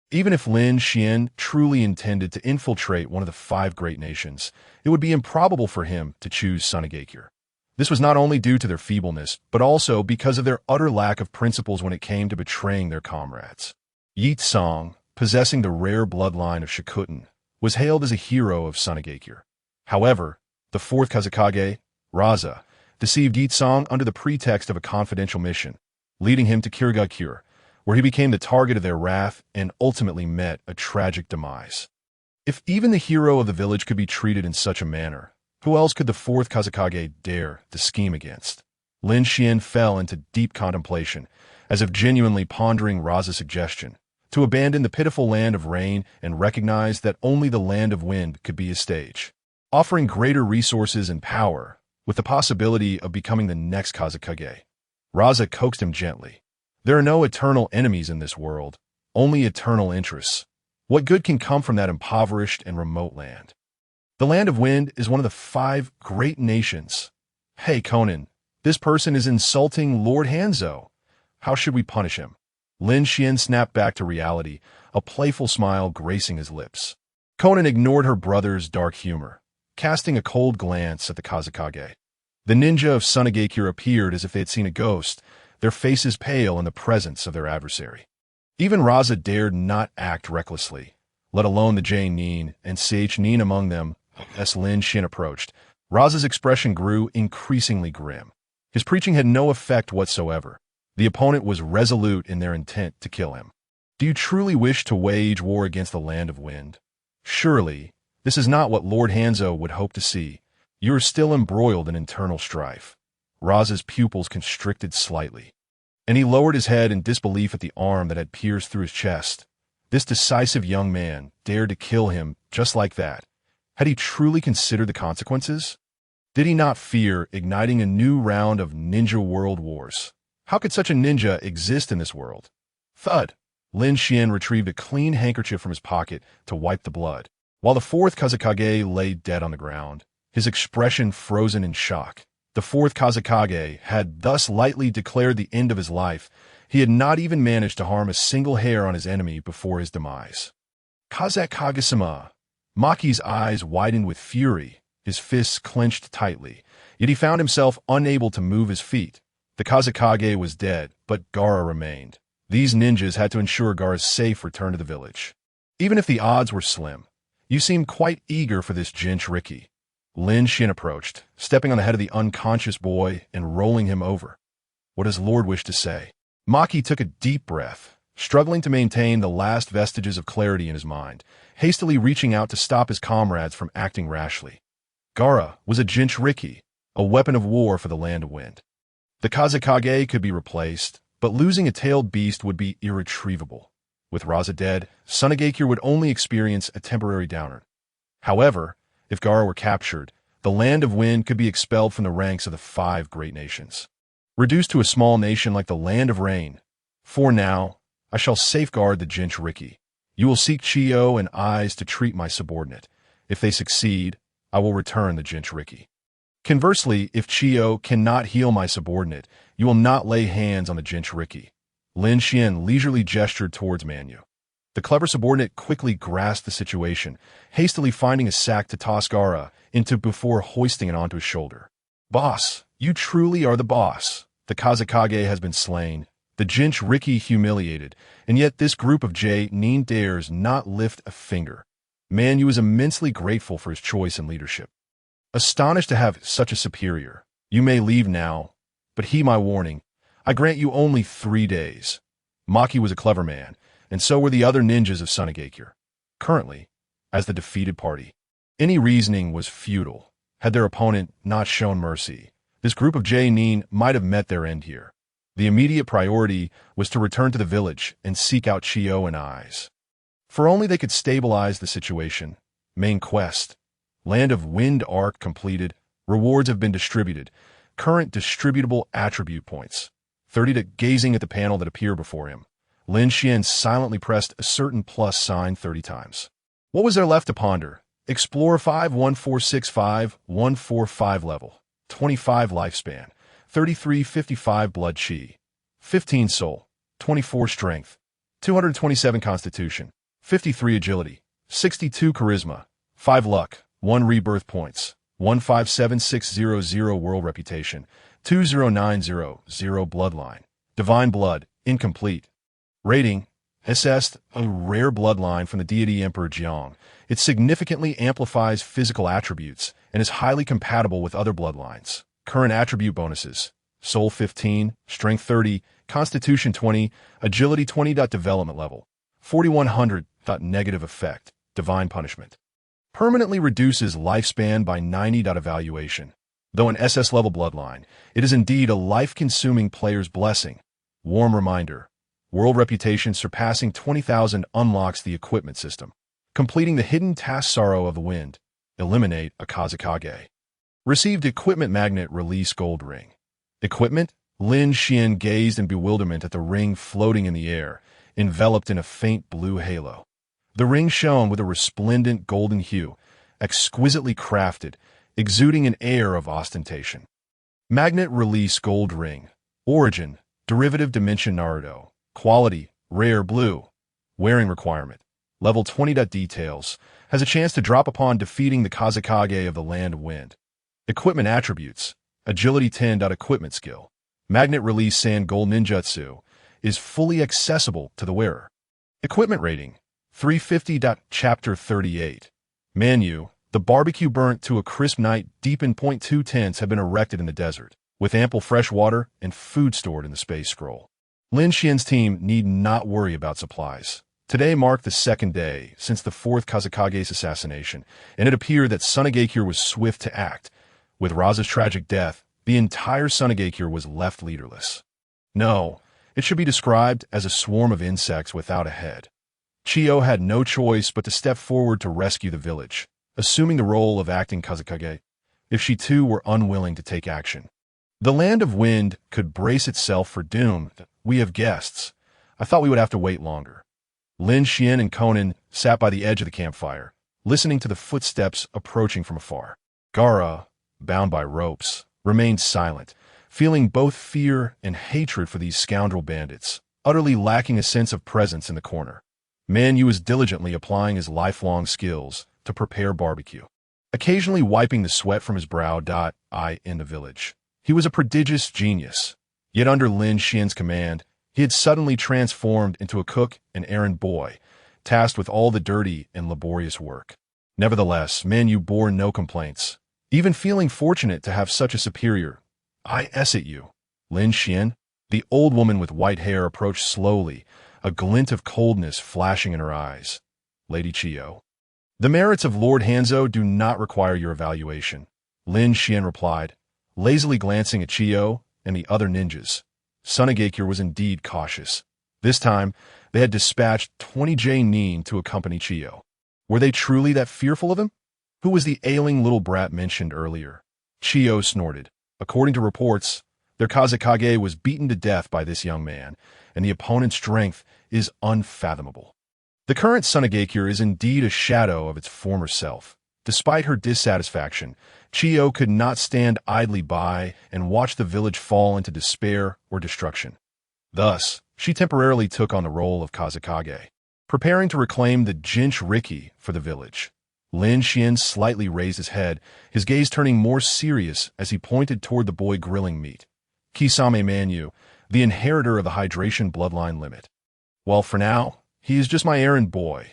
Even if Lin Xian truly intended to infiltrate one of the 5 great nations, it would be improbable for him to choose Sunagakure. This was not only due to their feebleness, but also because of their utter lack of principles when it came to betraying their comrades. Yi Tsong, possessing the rare bloodline of Shikutten, was hailed as a hero of Sunagakure. However, the 4th Kazekage, Raza, deceived Yi Tsong under the pretext of a confidential mission, leading him to Kirigakure, where he became the target of their wrath and ultimately met a tragic demise. If even the hero of the village could be treated in such a manner, Who else could the fourth Kazakage dare to scheme against? Lin Xuan fell into deep contemplation, as if genuinely pondering Raza's suggestion to abandon the pitiful land of rain and recognize that only the land of wind could be his stage, offering greater resources and power, with the possibility of becoming the next Kazakage. Raza coaxed him gently. There are no eternal enemies in this world, only eternal interests. What good can come from that impoverished and remote land? The land of wind is one of the 5 great nations. Hey, Conan, this person is insulting Lord Hanzo. How should we punish him? Lin Xuan snapped back to reality, a playful smile gracing his lips. Conan ignored her brother's dark humor, casting a cold glance at the Kazakage. The ninja of Sunagakure appeared as if they had seen a ghost, their faces pale in the presence of their adversary. Even Raza dared not act recklessly, let alone the J-Nin and Ch-Nin among them. As Lin Xuan approached, Raza's expression grew increasingly grim. His preaching had no effect whatsoever. The opponent was resolute in their intent to kill him. Do you truly wish to wage war against the land of wind? Surely, this is not what Lord Hanzo would hope to see. You are still embroiled in internal strife. Raza's pupils constricted slightly, and he lowered his head in disbelief at the arm that had pierced through his chest. This decisive young man dared to kill him just like that. Had he truly considered the consequences? Did he not fear igniting a new round of ninja world wars? How could such a ninja exist in this world? Thud! Lin Xuan retrieved a clean handkerchief from his pocket to wipe the blood, while the fourth Kazakage lay dead on the ground, his expression frozen in shock. The fourth Kazakage had thus lightly declared the end of his life. He had not even managed to harm a single hair on his enemy before his demise. Kazakage-sama! Maki's eyes widened with fury, his fists clenched tightly, yet he found himself unable to move his feet. The Kazakage was dead, but Gaara remained. These ninjas had to ensure Gaara's safe return to the village. Even if the odds were slim, you seem quite eager for this jinchuriki. Lin Xuan approached, stepping on the head of the unconscious boy and rolling him over. What does Lord wish to say? Maki took a deep breath, struggling to maintain the last vestiges of clarity in his mind, hastily reaching out to stop his comrades from acting rashly. Gaara was a jinchuriki, a weapon of war for the land of wind. The Kazakage could be replaced, but losing a tailed beast would be irretrievable. With Raza dead, Sunagakure would only experience a temporary downturn. However, if Gaara were captured, the land of wind could be expelled from the ranks of the 5 great nations, reduced to a small nation like the land of rain. For now, I shall safeguard the jinchuriki. You will seek Chiyo and eyes to treat my subordinate. If they succeed, I will return the jinchuriki. Conversely, if Chiyo cannot heal my subordinate, you will not lay hands on the jinchuriki. Lin Xuan leisurely gestured towards Manu. The clever subordinate quickly grasped the situation, hastily finding a sack to toss Gaara into before hoisting it onto his shoulder. Boss, you truly are the boss. The Kazakage has been slain, the jinchuriki humiliated, and yet this group of J-Nin dares not lift a finger. Manu is immensely grateful for his choice and leadership. Astonished to have such a superior, you may leave now, but heed my warning. I grant you only 3 days. Maki was a clever man, and so were the other ninjas of Sunagakure. Currently, as the defeated party, any reasoning was futile. Had their opponent not shown mercy, this group of J-Nin might have met their end here. The immediate priority was to return to the village and seek out Chiyo and Eyes. For only they could stabilize the situation. Main quest. Land of Wind arc completed. Rewards have been distributed. Current distributable attribute points. 30 to gazing at the panel that appeared before him. Lin Xuan silently pressed a certain plus sign 30 times. What was there left to ponder? Explorer 5, 1465, 145 level. 25 lifespan. 3355 blood chi. 15 soul. 24 strength. 227 constitution. 53 agility. 62 charisma. 5 luck. 1 rebirth points. 157600 world reputation. 20900 bloodline. Divine blood. Incomplete. Rating. Assessed a rare bloodline from the deity Emperor Jiang. It significantly amplifies physical attributes and is highly compatible with other bloodlines. Current attribute bonuses. Soul 15, Strength 30, Constitution 20, Agility 20. Development level. 4100. Negative effect. Divine punishment. permanently reduces lifespan by 90. Evaluation. Though an SS-level bloodline, it is indeed a life-consuming player's blessing. Warm reminder. World reputation surpassing 20,000 unlocks the equipment system. Completing the hidden task Sorrow of the Wind. Eliminate a Kazekage. Received equipment magnet release gold ring. Equipment? Lin Xuan gazed in bewilderment at the ring floating in the air, enveloped in a faint blue halo. The ring shone with a resplendent golden hue, exquisitely crafted, exuding an air of ostentation. Magnet release gold ring. Origin, derivative dimension Naruto. Quality, rare blue. Wearing requirement. Level 20. Details. Has a chance to drop upon defeating the Kazekage of the Land of Wind. Equipment attributes. Agility 10. Equipment skill. Magnet release sand gold ninjutsu. Is fully accessible to the wearer. Equipment rating. 350. Chapter 38. Manu. The barbecue burnt to a crisp night deep in .2 tents have been erected in the desert, with ample fresh water and food stored in the space scroll. Lin Xian's team need not worry about supplies. Today marked the second day since the fourth Kazekage's assassination, and it appeared that Sunagakure was swift to act. With Raza's tragic death, the entire Sunagakure was left leaderless. No, it should be described as a swarm of insects without a head. Chiyo had no choice but to step forward to rescue the village, assuming the role of acting Kazekage, if she too were unwilling to take action. The Land of Wind could brace itself for doom. We have guests. I thought we would have to wait longer. Lin Xuan and Conan sat by the edge of the campfire, listening to the footsteps approaching from afar. Gaara, bound by ropes, remained silent, feeling both fear and hatred for these scoundrel bandits, utterly lacking a sense of presence in the corner. Manu was diligently applying his lifelong skills to prepare barbecue, occasionally wiping the sweat from his brow. In the village. He was a prodigious genius, yet under Lin Xian's command, he had suddenly transformed into a cook and errand boy, tasked with all the dirty and laborious work. Nevertheless, Manu bore no complaints, even feeling fortunate to have such a superior. I at you, Lin Xian. The old woman with white hair approached slowly, a glint of coldness flashing in her eyes. Lady Chiyo. The merits of Lord Hanzo do not require your evaluation, Lin Xian replied, lazily glancing at Chiyo and the other ninjas. Sunagakure was indeed cautious. This time, they had dispatched 20 Nin to accompany Chiyo. Were they truly that fearful of him? Who was the ailing little brat mentioned earlier? Chiyo snorted. According to reports, their Kazekage was beaten to death by this young man, and the opponent's strength is unfathomable. The current Sunagakure is indeed a shadow of its former self. Despite her dissatisfaction, Chiyo could not stand idly by and watch the village fall into despair or destruction. Thus, she temporarily took on the role of Kazekage, preparing to reclaim the Jinchuriki for the village. Lin Xian slightly raised his head, his gaze turning more serious as he pointed toward the boy grilling meat. Kisame Manu, the inheritor of the hydration bloodline limit. Well, for now, he is just my errand boy.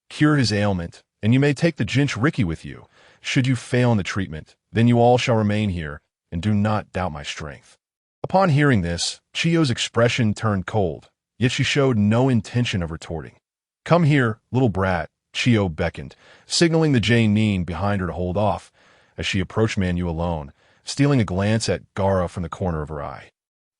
Cure his ailment, and you may take the Jinchuriki with you. Should you fail in the treatment, then you all shall remain here, and do not doubt my strength. Upon hearing this, Chiyo's expression turned cold, yet she showed no intention of retorting. Come here, little brat, Chiyo beckoned, signaling the Nin behind her to hold off, as she approached Manu alone, stealing a glance at Gaara from the corner of her eye.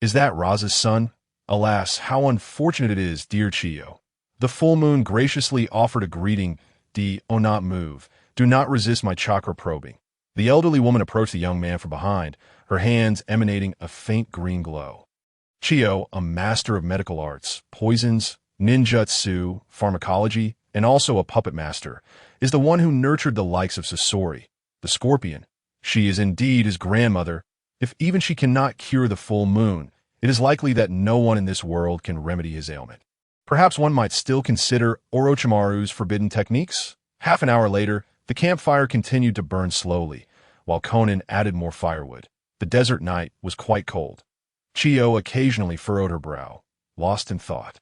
Is that Raza's son? Alas, how unfortunate it is, dear Chiyo. The full moon graciously offered a greeting. Do not move. Do not resist my chakra probing. The elderly woman approached the young man from behind, her hands emanating a faint green glow. Chiyo, a master of medical arts, poisons, ninjutsu, pharmacology, and also a puppet master, is the one who nurtured the likes of Sasori, the scorpion. She is indeed his grandmother. If even she cannot cure the full moon, it is likely that no one in this world can remedy his ailment. Perhaps one might still consider Orochimaru's forbidden techniques? Half an hour later, the campfire continued to burn slowly, while Conan added more firewood. The desert night was quite cold. Chiyo occasionally furrowed her brow, lost in thought.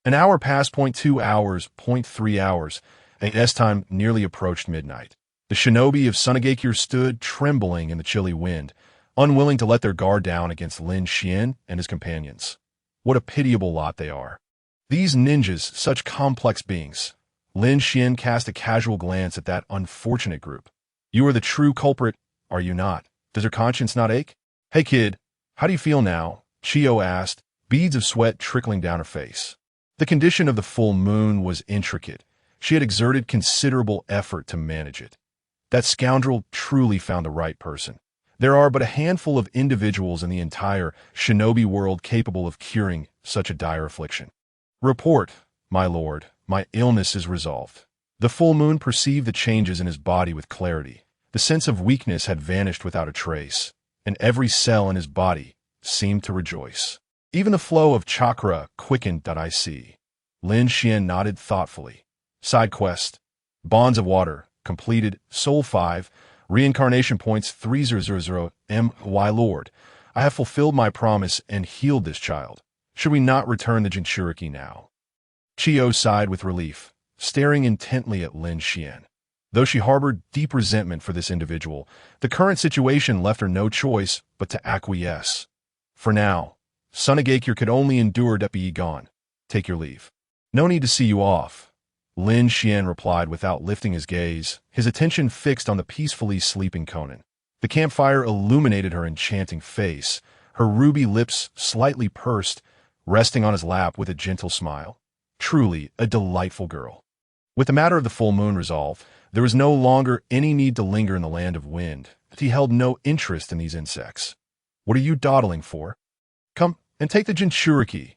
An hour passed. 2 hours, 3 hours, and as time nearly approached midnight. The shinobi of Sunagakure stood trembling in the chilly wind, unwilling to let their guard down against Lin Xian and his companions. What a pitiable lot they are. These ninjas, such complex beings. Lin Xuan cast a casual glance at that unfortunate group. You are the true culprit, are you not? Does your conscience not ache? Hey kid, how do you feel now? Chio asked, beads of sweat trickling down her face. The condition of the full moon was intricate. She had exerted considerable effort to manage it. That scoundrel truly found the right person. There are but a handful of individuals in the entire shinobi world capable of curing such a dire affliction. Report, my lord, my illness is resolved. The full moon perceived the changes in his body with clarity. The sense of weakness had vanished without a trace, and every cell in his body seemed to rejoice. Even the flow of chakra quickened. I see. Lin Xuan nodded thoughtfully. Side quest. Bonds of Water. Completed. Soul 5. Reincarnation points 3000. My lord, I have fulfilled my promise and healed this child. Should we not return the Jinchuriki now? Chio sighed with relief, staring intently at Lin Xuan. Though she harbored deep resentment for this individual, the current situation left her no choice but to acquiesce. For now, Sunagakure could only endure to be gone. Take your leave. No need to see you off, Lin Xuan replied without lifting his gaze, his attention fixed on the peacefully sleeping Conan. The campfire illuminated her enchanting face, her ruby lips slightly pursed, resting on his lap with a gentle smile. Truly a delightful girl. With the matter of the full moon resolved, there was no longer any need to linger in the land of wind. He held no interest in these insects. What are you dawdling for? Come and take the Jinchuriki.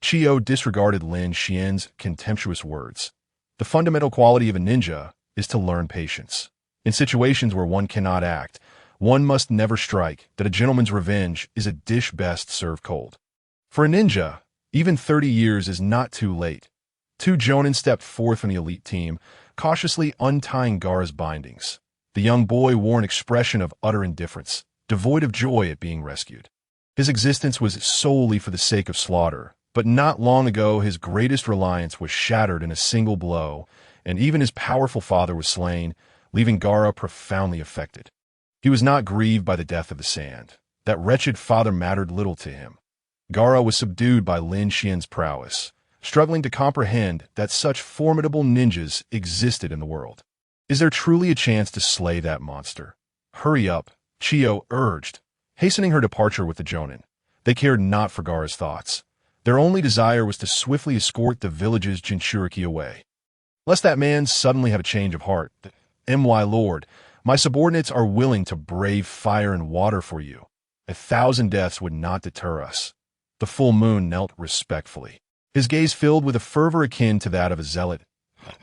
Chio disregarded Lin Xuan's contemptuous words. The fundamental quality of a ninja is to learn patience. In situations where one cannot act, one must never strike. That a gentleman's revenge is a dish best served cold. For a ninja, even 30 years is not too late. Two jonin stepped forth from the elite team, cautiously untying Gaara's bindings. The young boy wore an expression of utter indifference, devoid of joy at being rescued. His existence was solely for the sake of slaughter, but not long ago his greatest reliance was shattered in a single blow, and even his powerful father was slain, leaving Gaara profoundly affected. He was not grieved by the death of the sand. That wretched father mattered little to him. Gaara was subdued by Lin Xuan's prowess, struggling to comprehend that such formidable ninjas existed in the world. Is there truly a chance to slay that monster? Hurry up, Chio urged, hastening her departure with the jonin. They cared not for Gaara's thoughts. Their only desire was to swiftly escort the village's Jinchuriki away. Lest that man suddenly have a change of heart. My lord, my subordinates are willing to brave fire and water for you. 1,000 deaths would not deter us. The full moon knelt respectfully, his gaze filled with a fervor akin to that of a zealot,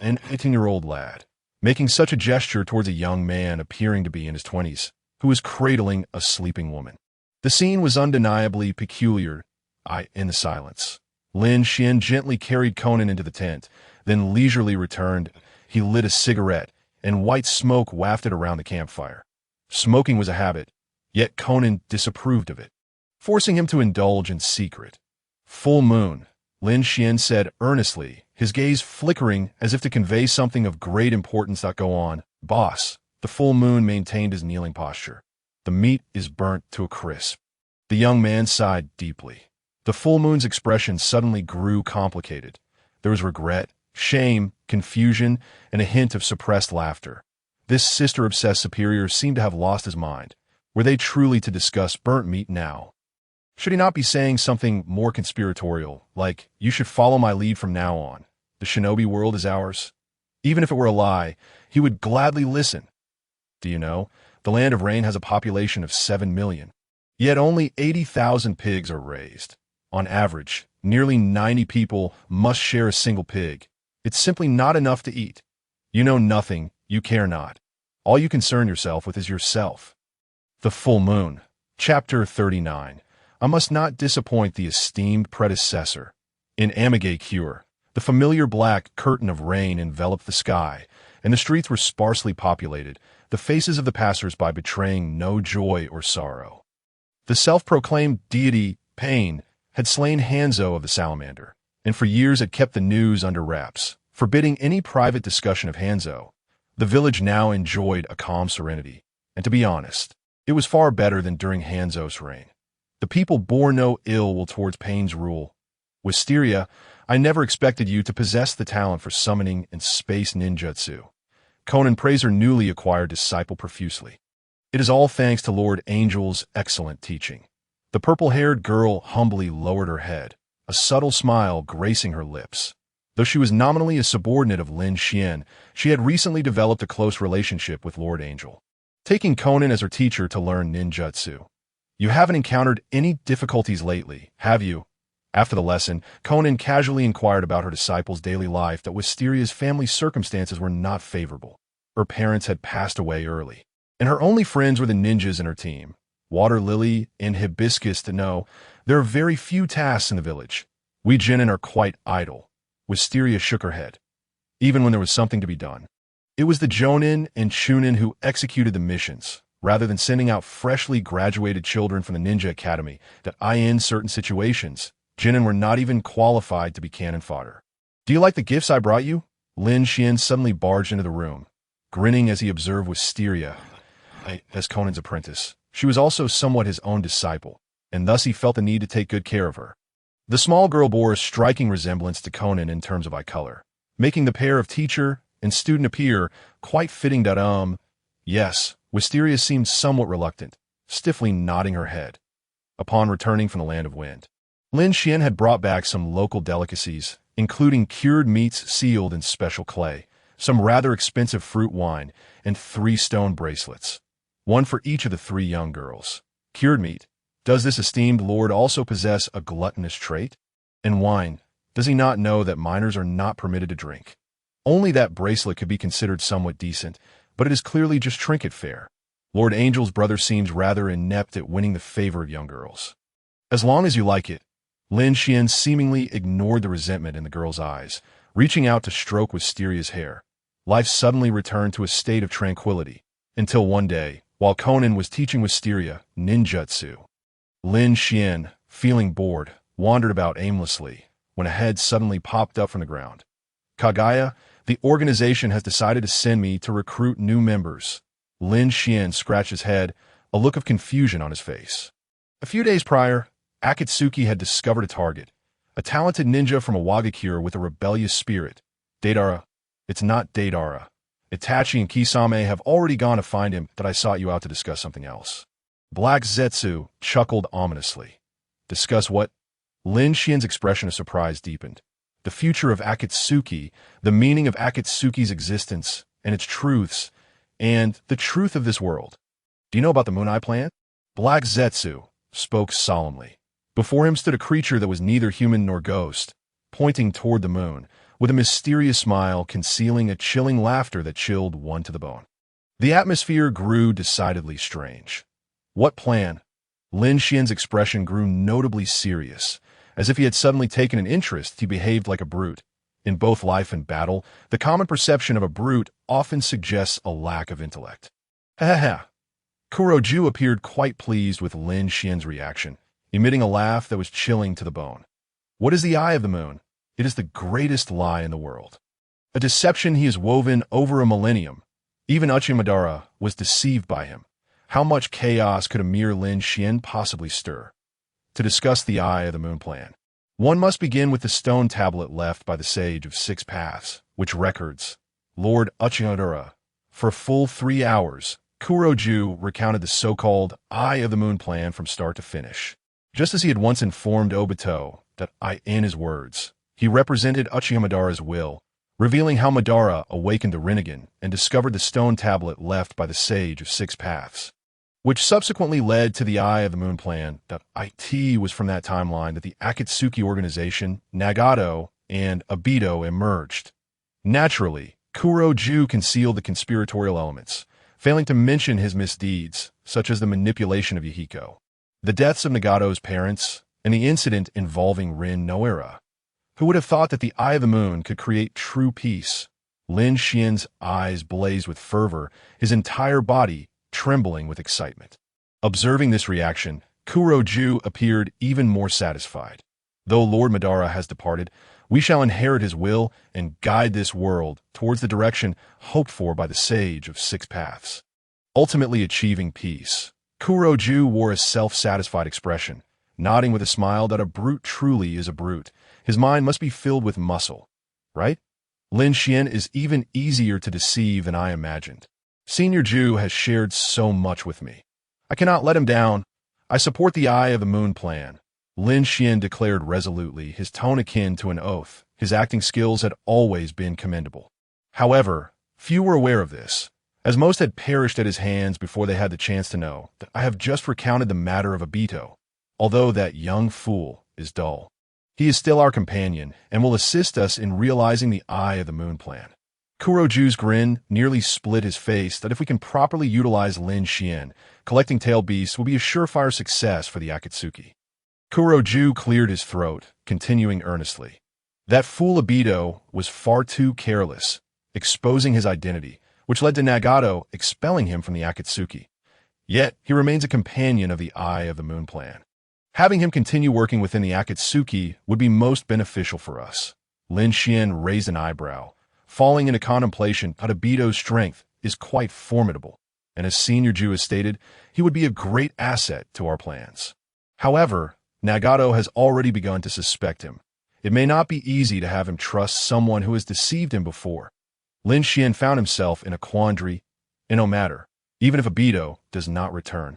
an 18-year-old lad, making such a gesture towards a young man appearing to be in his 20s, who was cradling a sleeping woman. The scene was undeniably peculiar. In the silence, Lin Xuan gently carried Conan into the tent, then leisurely returned. He lit a cigarette, and white smoke wafted around the campfire. Smoking was a habit, yet Conan disapproved of it, forcing him to indulge in secret. Full moon, Lin Xuan said earnestly, his gaze flickering as if to convey something of great importance. Go on, boss. The full moon maintained his kneeling posture. The meat is burnt to a crisp. The young man sighed deeply. The full moon's expression suddenly grew complicated. There was regret, shame, confusion, and a hint of suppressed laughter. This sister-obsessed superior seemed to have lost his mind. Were they truly to discuss burnt meat now? Should he not be saying something more conspiratorial, like, you should follow my lead from now on? The shinobi world is ours. Even if it were a lie, he would gladly listen. Do you know, the land of rain has a population of 7 million. Yet only 80,000 pigs are raised. On average, nearly 90 people must share a single pig. It's simply not enough to eat. You know nothing, you care not. All you concern yourself with is yourself. The full moon. Chapter 39. I must not disappoint the esteemed predecessor. In Amigakure, the familiar black curtain of rain enveloped the sky, and the streets were sparsely populated, the faces of the passers-by betraying no joy or sorrow. The self-proclaimed deity, Pain, had slain Hanzo of the Salamander, and for years had kept the news under wraps, forbidding any private discussion of Hanzo. The village now enjoyed a calm serenity, and to be honest, it was far better than during Hanzo's reign. The people bore no ill will towards Pain's rule. Wisteria, I never expected you to possess the talent for summoning and space ninjutsu. Conan praised her newly acquired disciple profusely. It is all thanks to Lord Angel's excellent teaching. The purple-haired girl humbly lowered her head, a subtle smile gracing her lips. Though she was nominally a subordinate of Lin Xuan, she had recently developed a close relationship with Lord Angel, taking Conan as her teacher to learn ninjutsu. You haven't encountered any difficulties lately, have you? After the lesson, Conan casually inquired about her disciple's daily life that Wisteria's family circumstances were not favorable. Her parents had passed away early, and her only friends were the ninjas in her team, Water Lily and Hibiscus. To know, there are very few tasks in the village. We genin are quite idle. Wisteria shook her head. Even when there was something to be done, it was the Jonin and Chunin who executed the missions, rather than sending out freshly graduated children from the Ninja Academy that in certain situations, Genin were not even qualified to be cannon fodder. Do you like the gifts I brought you? Lin Xuan suddenly barged into the room, grinning as he observed Wisteria as Conan's apprentice. She was also somewhat his own disciple, and thus he felt the need to take good care of her. The small girl bore a striking resemblance to Conan in terms of eye color, making the pair of teacher and student appear quite fitting. Yes, Wisteria seemed somewhat reluctant, stiffly nodding her head. Upon returning from the Land of Wind, Lin Xuan had brought back some local delicacies, including cured meats sealed in special clay, some rather expensive fruit wine, and 3 stone bracelets, one for each of the 3 young girls. Cured meat. Does this esteemed lord also possess a gluttonous trait? And wine. Does he not know that minors are not permitted to drink? Only that bracelet could be considered somewhat decent, but it is clearly just trinket fare. Lord Angel's brother seems rather inept at winning the favor of young girls. As long as you like it. Lin Xuan seemingly ignored the resentment in the girl's eyes, reaching out to stroke Wisteria's hair. Life suddenly returned to a state of tranquility, until one day, while Conan was teaching Wisteria ninjutsu. Lin Xuan, feeling bored, wandered about aimlessly, when a head suddenly popped up from the ground. Kagaya, the organization has decided to send me to recruit new members. Lin Xuan scratched his head, a look of confusion on his face. A few days prior, Akatsuki had discovered a target, a talented ninja from Awagakure with a rebellious spirit. Deidara. It's not Deidara. Itachi and Kisame have already gone to find him, but I sought you out to discuss something else. Black Zetsu chuckled ominously. Discuss what? Lin Xuan's expression of surprise deepened. The future of Akatsuki, the meaning of Akatsuki's existence, and its truths, and the truth of this world. Do you know about the Moon Eye plant? Black Zetsu spoke solemnly. Before him stood a creature that was neither human nor ghost, pointing toward the moon, with a mysterious smile concealing a chilling laughter that chilled one to the bone. The atmosphere grew decidedly strange. What plan? Lin Xuan's expression grew notably serious. As if he had suddenly taken an interest, he behaved like a brute. In both life and battle, the common perception of a brute often suggests a lack of intellect. Ha ha ha. Kuroju appeared quite pleased with Lin Xuan's reaction, emitting a laugh that was chilling to the bone. What is the eye of the moon? It is the greatest lie in the world. A deception he has woven over a millennium. Even Uchimadara was deceived by him. How much chaos could a mere Lin Xuan possibly stir? To discuss the eye of the moon plan, one must begin with the stone tablet left by the sage of 6 paths, which records Lord Uchimadara. For a full 3 hours, Kuroju recounted the so-called eye of the moon plan from start to finish. Just as he had once informed Obito that in his words, he represented Uchimadara's will, revealing how Madara awakened the Rinnegan and discovered the stone tablet left by the sage of 6 paths, which subsequently led to the eye of the moon plan. It was from that timeline that the Akatsuki organization, Nagato, and Obito emerged. Naturally, Kuroju concealed the conspiratorial elements, failing to mention his misdeeds, such as the manipulation of Yahiko, the deaths of Nagato's parents, and the incident involving Rin Noera. Who would have thought that the eye of the moon could create true peace? Lin Xuan's eyes blazed with fervor, his entire body trembling with excitement. Observing this reaction, Kuroju appeared even more satisfied. Though Lord Madara has departed, we shall inherit his will and guide this world towards the direction hoped for by the sage of 6 paths. Ultimately achieving peace. Kuroju wore a self-satisfied expression, nodding with a smile that a brute truly is a brute. His mind must be filled with muscle, right? Lin Xuan is even easier to deceive than I imagined. Senior Ju has shared so much with me. I cannot let him down. I support the Eye of the Moon plan. Lin Xuan declared resolutely, his tone akin to an oath. His acting skills had always been commendable. However, few were aware of this, as most had perished at his hands before they had the chance to know that I have just recounted the matter of Obito, although that young fool is dull. He is still our companion and will assist us in realizing the Eye of the Moon plan. Kuroju's grin nearly split his face that if we can properly utilize Lin Xuan, collecting tail beasts will be a surefire success for the Akatsuki. Kuroju cleared his throat, continuing earnestly. That fool Obito was far too careless, exposing his identity, which led to Nagato expelling him from the Akatsuki. Yet, he remains a companion of the Eye of the Moon plan. Having him continue working within the Akatsuki would be most beneficial for us. Lin Xuan raised an eyebrow, falling into contemplation that Obito's strength is quite formidable, and as Senior Ju has stated, he would be a great asset to our plans. However, Nagato has already begun to suspect him. It may not be easy to have him trust someone who has deceived him before. Lin Xuan found himself in a quandary, and no matter, even if Obito does not return,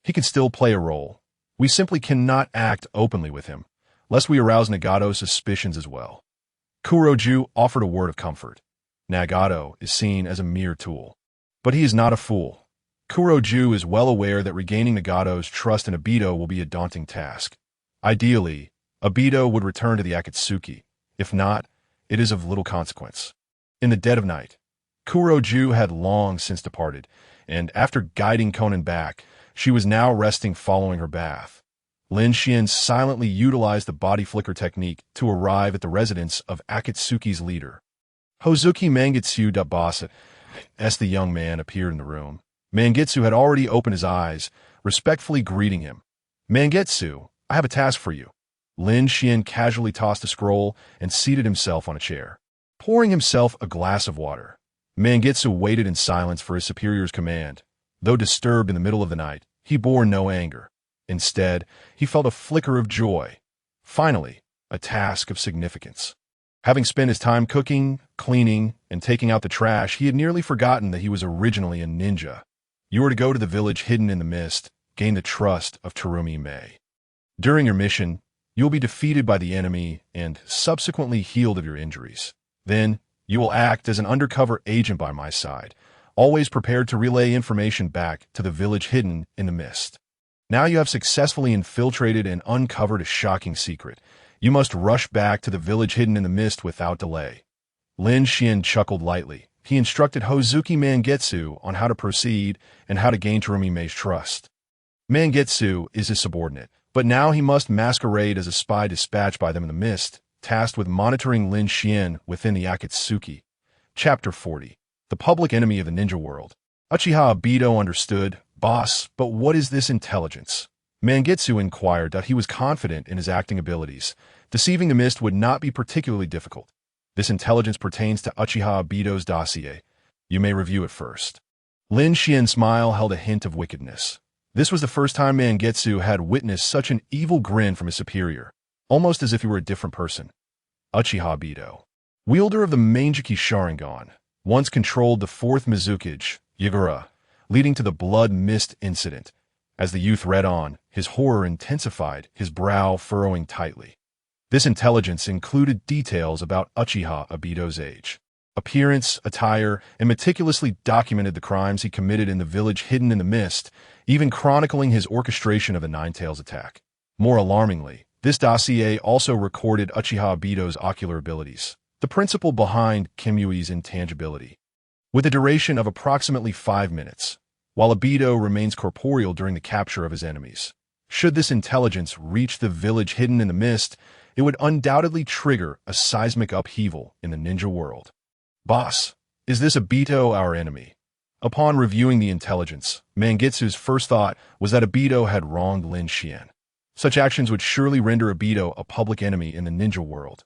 he can still play a role. We simply cannot act openly with him, lest we arouse Nagato's suspicions as well. Kuroju offered a word of comfort. Nagato is seen as a mere tool, but he is not a fool. Kuroju is well aware that regaining Nagato's trust in Obito will be a daunting task. Ideally, Obito would return to the Akatsuki. If not, it is of little consequence. In the dead of night, Kuroju had long since departed, and after guiding Konan back, she was now resting following her bath. Lin Xuan silently utilized the body flicker technique to arrive at the residence of Akatsuki's leader. Hozuki Mangetsu Dabasa, as the young man appeared in the room. Mangetsu had already opened his eyes, respectfully greeting him. Mangetsu, I have a task for you. Lin Xuan casually tossed a scroll and seated himself on a chair, pouring himself a glass of water. Mangetsu waited in silence for his superior's command. Though disturbed in the middle of the night, he bore no anger. Instead, he felt a flicker of joy. Finally, a task of significance. Having spent his time cooking, cleaning, and taking out the trash, he had nearly forgotten that he was originally a ninja. You are to go to the village hidden in the mist, gain the trust of Terumi Mei. During your mission, you will be defeated by the enemy and subsequently healed of your injuries. Then, you will act as an undercover agent by my side, always prepared to relay information back to the village hidden in the mist. Now you have successfully infiltrated and uncovered a shocking secret. You must rush back to the village hidden in the mist without delay. Lin Xuan chuckled lightly. He instructed Hozuki Mangetsu on how to proceed and how to gain Terumi Mei's trust. Mangetsu is his subordinate, but now he must masquerade as a spy dispatched by them in the mist, tasked with monitoring Lin Xuan within the Akatsuki. Chapter 40. The public enemy of the ninja world. Uchiha Obito understood. Boss, but what is this intelligence? Mangetsu inquired that he was confident in his acting abilities. Deceiving the mist would not be particularly difficult. This intelligence pertains to Uchiha Obito's dossier. You may review it first. Lin Xuan's smile held a hint of wickedness. This was the first time Mangetsu had witnessed such an evil grin from his superior, almost as if he were a different person. Uchiha Obito, wielder of the Manjiki Sharingan, once controlled the fourth Mizukage, Yagura, leading to the blood mist incident. As the youth read on, his horror intensified, his brow furrowing tightly. This intelligence included details about Uchiha Obito's age, appearance, attire, and meticulously documented the crimes he committed in the village hidden in the mist, even chronicling his orchestration of the Nine-Tails attack. More alarmingly, this dossier also recorded Uchiha Obito's ocular abilities, the principle behind Kimui's intangibility. With a duration of approximately 5 minutes, while Obito remains corporeal during the capture of his enemies. Should this intelligence reach the village hidden in the mist, it would undoubtedly trigger a seismic upheaval in the ninja world. Boss, is this Obito our enemy? Upon reviewing the intelligence, Mangetsu's first thought was that Obito had wronged Lin Xuan. Such actions would surely render Obito a public enemy in the ninja world.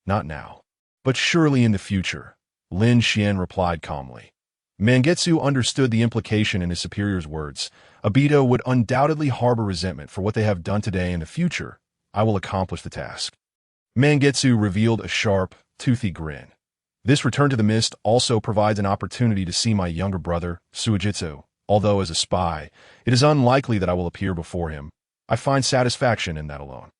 Not now, but surely in the future. Lin Xuan replied calmly. Mangetsu understood the implication in his superior's words. Obito would undoubtedly harbor resentment for what they have done today. In the future, I will accomplish the task. Mangetsu revealed a sharp, toothy grin. This return to the mist also provides an opportunity to see my younger brother, Suijitsu. Although as a spy, it is unlikely that I will appear before him. I find satisfaction in that alone.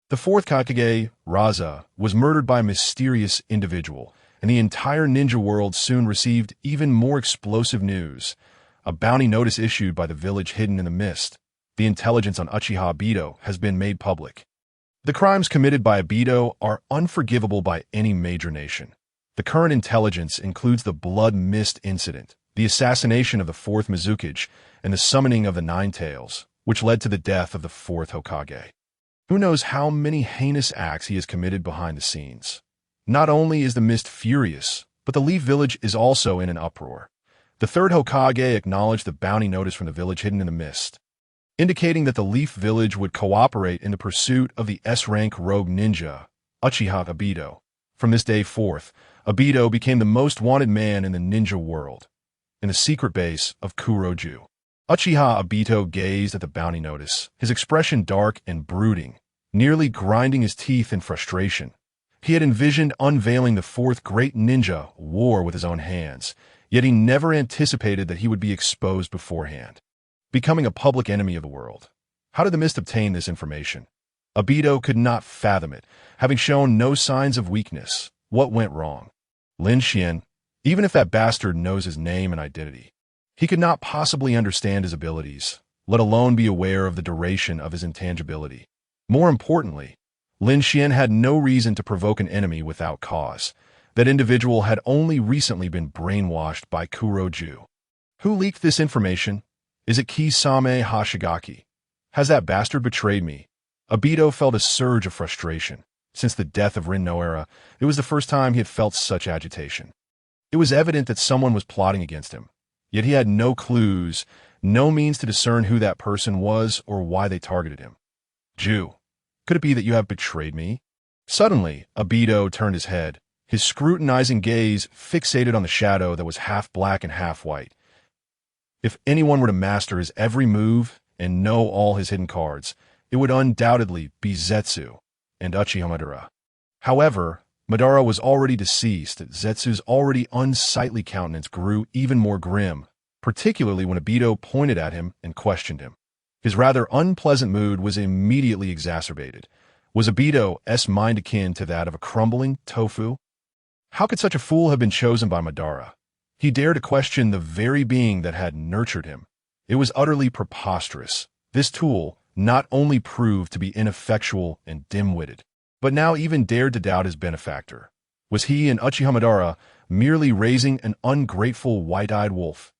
The fourth Hokage, Raza, was murdered by a mysterious individual, and the entire ninja world soon received even more explosive news. A bounty notice issued by the village hidden in the mist. The intelligence on Uchiha Obito has been made public. The crimes committed by Obito are unforgivable by any major nation. The current intelligence includes the Blood Mist incident, the assassination of the fourth Mizukage, and the summoning of the Nine Tails, which led to the death of the fourth Hokage. Who knows how many heinous acts he has committed behind the scenes? Not only is the Mist furious, but the Leaf Village is also in an uproar. The third Hokage acknowledged the bounty notice from the village hidden in the mist, indicating that the Leaf Village would cooperate in the pursuit of the S-rank rogue ninja, Uchiha Obito. From this day forth, Obito became the most wanted man in the ninja world. In the secret base of Kuroju, Uchiha Obito gazed at the bounty notice, his expression dark and brooding, nearly grinding his teeth in frustration. He had envisioned unveiling the fourth great ninja war with his own hands, yet he never anticipated that he would be exposed beforehand, becoming a public enemy of the world. How did the Mist obtain this information? Obito could not fathom it, having shown no signs of weakness. What went wrong? Lin Xuan, even if that bastard knows his name and identity, he could not possibly understand his abilities, let alone be aware of the duration of his intangibility. More importantly, Lin Xuan had no reason to provoke an enemy without cause. That individual had only recently been brainwashed by Kuroju. Who leaked this information? Is it Kisame Hashigaki? Has that bastard betrayed me? Obito felt a surge of frustration. Since the death of Rin Noara, it was the first time he had felt such agitation. It was evident that someone was plotting against him, yet he had no clues, no means to discern who that person was or why they targeted him. Jew, could it be that you have betrayed me? Suddenly, Obito turned his head, his scrutinizing gaze fixated on the shadow that was half black and half white. If anyone were to master his every move and know all his hidden cards, it would undoubtedly be Zetsu and Uchiha Madara. However, Madara was already deceased. Zetsu's already unsightly countenance grew even more grim, particularly when Obito pointed at him and questioned him. His rather unpleasant mood was immediately exacerbated. Was Obito's mind akin to that of a crumbling tofu? How could such a fool have been chosen by Madara? He dared to question the very being that had nurtured him. It was utterly preposterous. This tool not only proved to be ineffectual and dim-witted, but now even dared to doubt his benefactor. Was he and Uchiha Madara merely raising an ungrateful white-eyed wolf?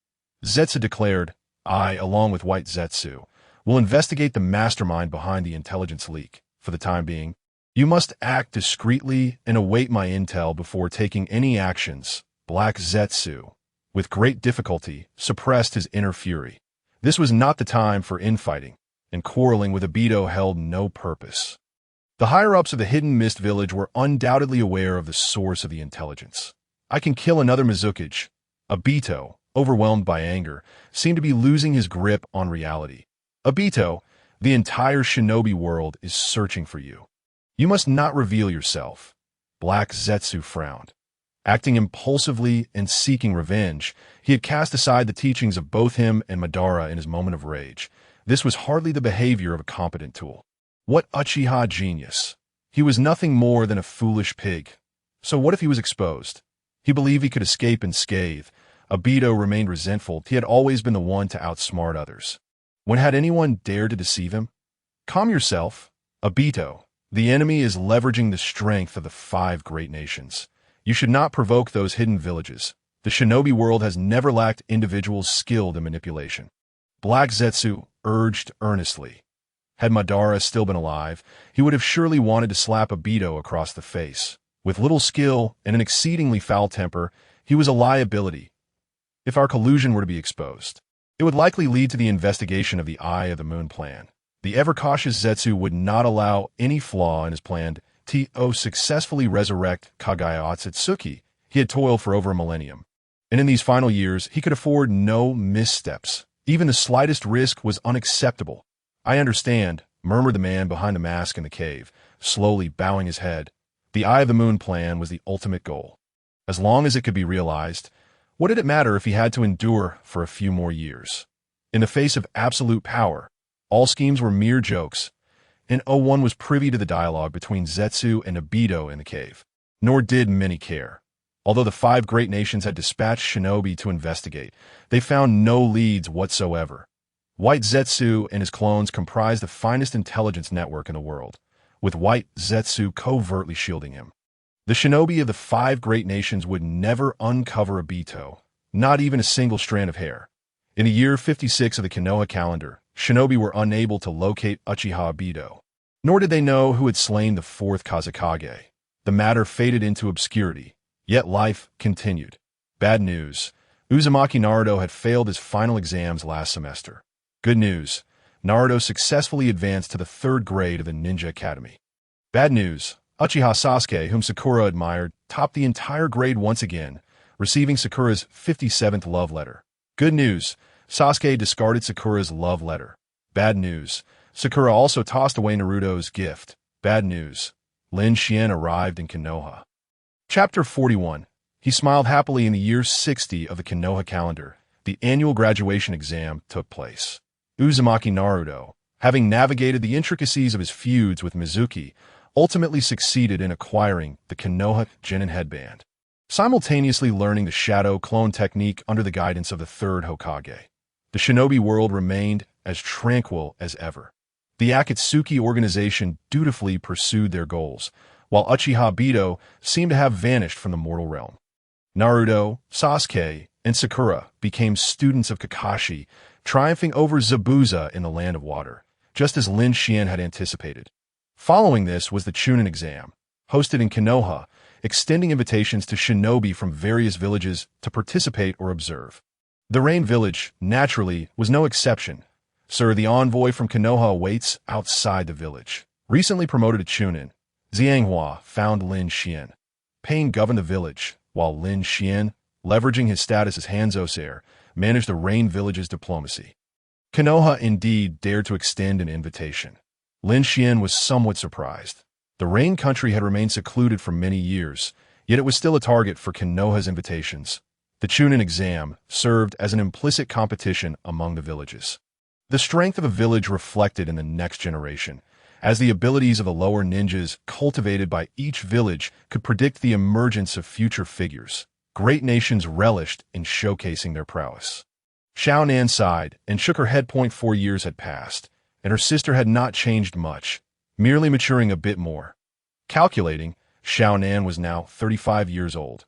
Zetsu declared, I, along with White Zetsu, will investigate the mastermind behind the intelligence leak. For the time being, you must act discreetly and await my intel before taking any actions. Black Zetsu, with great difficulty, suppressed his inner fury. This was not the time for infighting, and quarreling with Obito held no purpose. The higher-ups of the Hidden Mist Village were undoubtedly aware of the source of the intelligence. I can kill another Mizukage. Obito, overwhelmed by anger, seemed to be losing his grip on reality. Obito, the entire shinobi world is searching for you. You must not reveal yourself. Black Zetsu frowned. Acting impulsively and seeking revenge, he had cast aside the teachings of both him and Madara in his moment of rage. This was hardly the behavior of a competent tool. What Uchiha genius! He was nothing more than a foolish pig. So what if he was exposed? He believed he could escape unscathed. Obito remained resentful. He had always been the one to outsmart others. When had anyone dared to deceive him? Calm yourself. Obito, the enemy is leveraging the strength of the 5 great nations. You should not provoke those hidden villages. The shinobi world has never lacked individuals skilled in manipulation. Black Zetsu urged earnestly. Had Madara still been alive, he would have surely wanted to slap Obito across the face. With little skill and an exceedingly foul temper, he was a liability. If our collusion were to be exposed, it would likely lead to the investigation of the Eye of the Moon plan. The ever-cautious Zetsu would not allow any flaw in his plan to successfully resurrect Kagaya Otsutsuki. He had toiled for over a millennium, and in these final years, he could afford no missteps. Even the slightest risk was unacceptable. I understand, murmured the man behind the mask in the cave, slowly bowing his head. The Eye of the Moon plan was the ultimate goal. As long as it could be realized, what did it matter if he had to endure for a few more years? In the face of absolute power, all schemes were mere jokes, and O1 was privy to the dialogue between Zetsu and Obito in the cave. Nor did many care. Although the 5 great nations had dispatched shinobi to investigate, they found no leads whatsoever. White Zetsu and his clones comprised the finest intelligence network in the world, with White Zetsu covertly shielding him. The shinobi of the 5 great nations would never uncover Obito, not even a single strand of hair. In the year 56 of the Konoha calendar, shinobi were unable to locate Uchiha Obito. Nor did they know who had slain the 4th Kazekage. The matter faded into obscurity, yet life continued. Bad news. Uzumaki Naruto had failed his final exams last semester. Good news. Naruto successfully advanced to the 3rd grade of the Ninja Academy. Bad news. Uchiha Sasuke, whom Sakura admired, topped the entire grade once again, receiving Sakura's 57th love letter. Good news. Sasuke discarded Sakura's love letter. Bad news. Sakura also tossed away Naruto's gift. Bad news. Lin Xuan arrived in Konoha. Chapter 41. He smiled happily in the year 60 of the Konoha calendar. The annual graduation exam took place. Uzumaki Naruto, having navigated the intricacies of his feuds with Mizuki, ultimately succeeded in acquiring the Konoha Genin headband, simultaneously learning the shadow clone technique under the guidance of the 3rd Hokage. The shinobi world remained as tranquil as ever. The Akatsuki organization dutifully pursued their goals, while Uchiha Obito seemed to have vanished from the mortal realm. Naruto, Sasuke, and Sakura became students of Kakashi, triumphing over Zabuza in the Land of Water, just as Lin Xuan had anticipated. Following this was the Chunin exam, hosted in Konoha, extending invitations to shinobi from various villages to participate or observe. The Rain Village, naturally, was no exception. Sir, the envoy from Konoha awaits outside the village. Recently promoted to Chunin, Xianghua found Lin Xuan. Pain governed the village, while Lin Xuan, leveraging his status as Hanzo's heir, managed the Rain Village's diplomacy. Konoha indeed dared to extend an invitation. Lin Xuan was somewhat surprised. The Rain country had remained secluded for many years, yet it was still a target for Konoha's invitations. The Chunin exam served as an implicit competition among the villages. The strength of a village reflected in the next generation, as the abilities of the lower ninjas cultivated by each village could predict the emergence of future figures. Great nations relished in showcasing their prowess. Xiao Nan sighed and shook her head. 4 years had passed, and her sister had not changed much, merely maturing a bit more. Calculating, Xiao Nan was now 35 years old,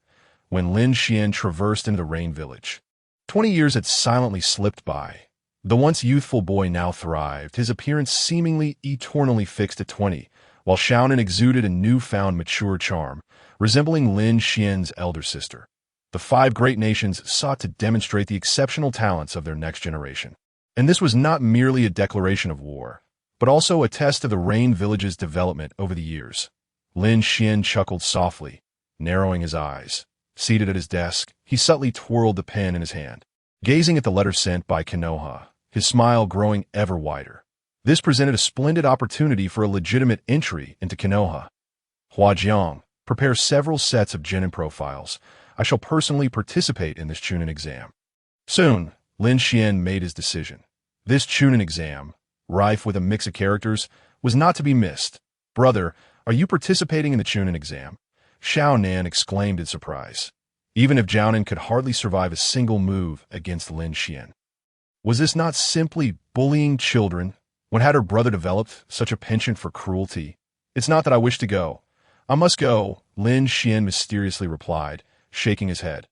when Lin Xuan traversed into the Rain Village. 20 years had silently slipped by. The once youthful boy now thrived, his appearance seemingly eternally fixed at 20, while Xiao Nan exuded a newfound mature charm, resembling Lin Xuan's elder sister. The 5 great nations sought to demonstrate the exceptional talents of their next generation. And this was not merely a declaration of war, but also a test of the Rain Village's development over the years. Lin Xuan chuckled softly, narrowing his eyes. Seated at his desk, he subtly twirled the pen in his hand, gazing at the letter sent by Konoha, his smile growing ever wider. This presented a splendid opportunity for a legitimate entry into Konoha. Huajiang, prepare several sets of genin profiles. I shall personally participate in this Chunin exam. Soon, Lin Xuan made his decision. This Chunin exam, rife with a mix of characters, was not to be missed. Brother, are you participating in the Chunin exam? Xiao Nan exclaimed in surprise, even if Jiao Nan could hardly survive a single move against Lin Xuan. Was this not simply bullying children? When had her brother developed such a penchant for cruelty? It's not that I wish to go. I must go, Lin Xuan mysteriously replied, shaking his head.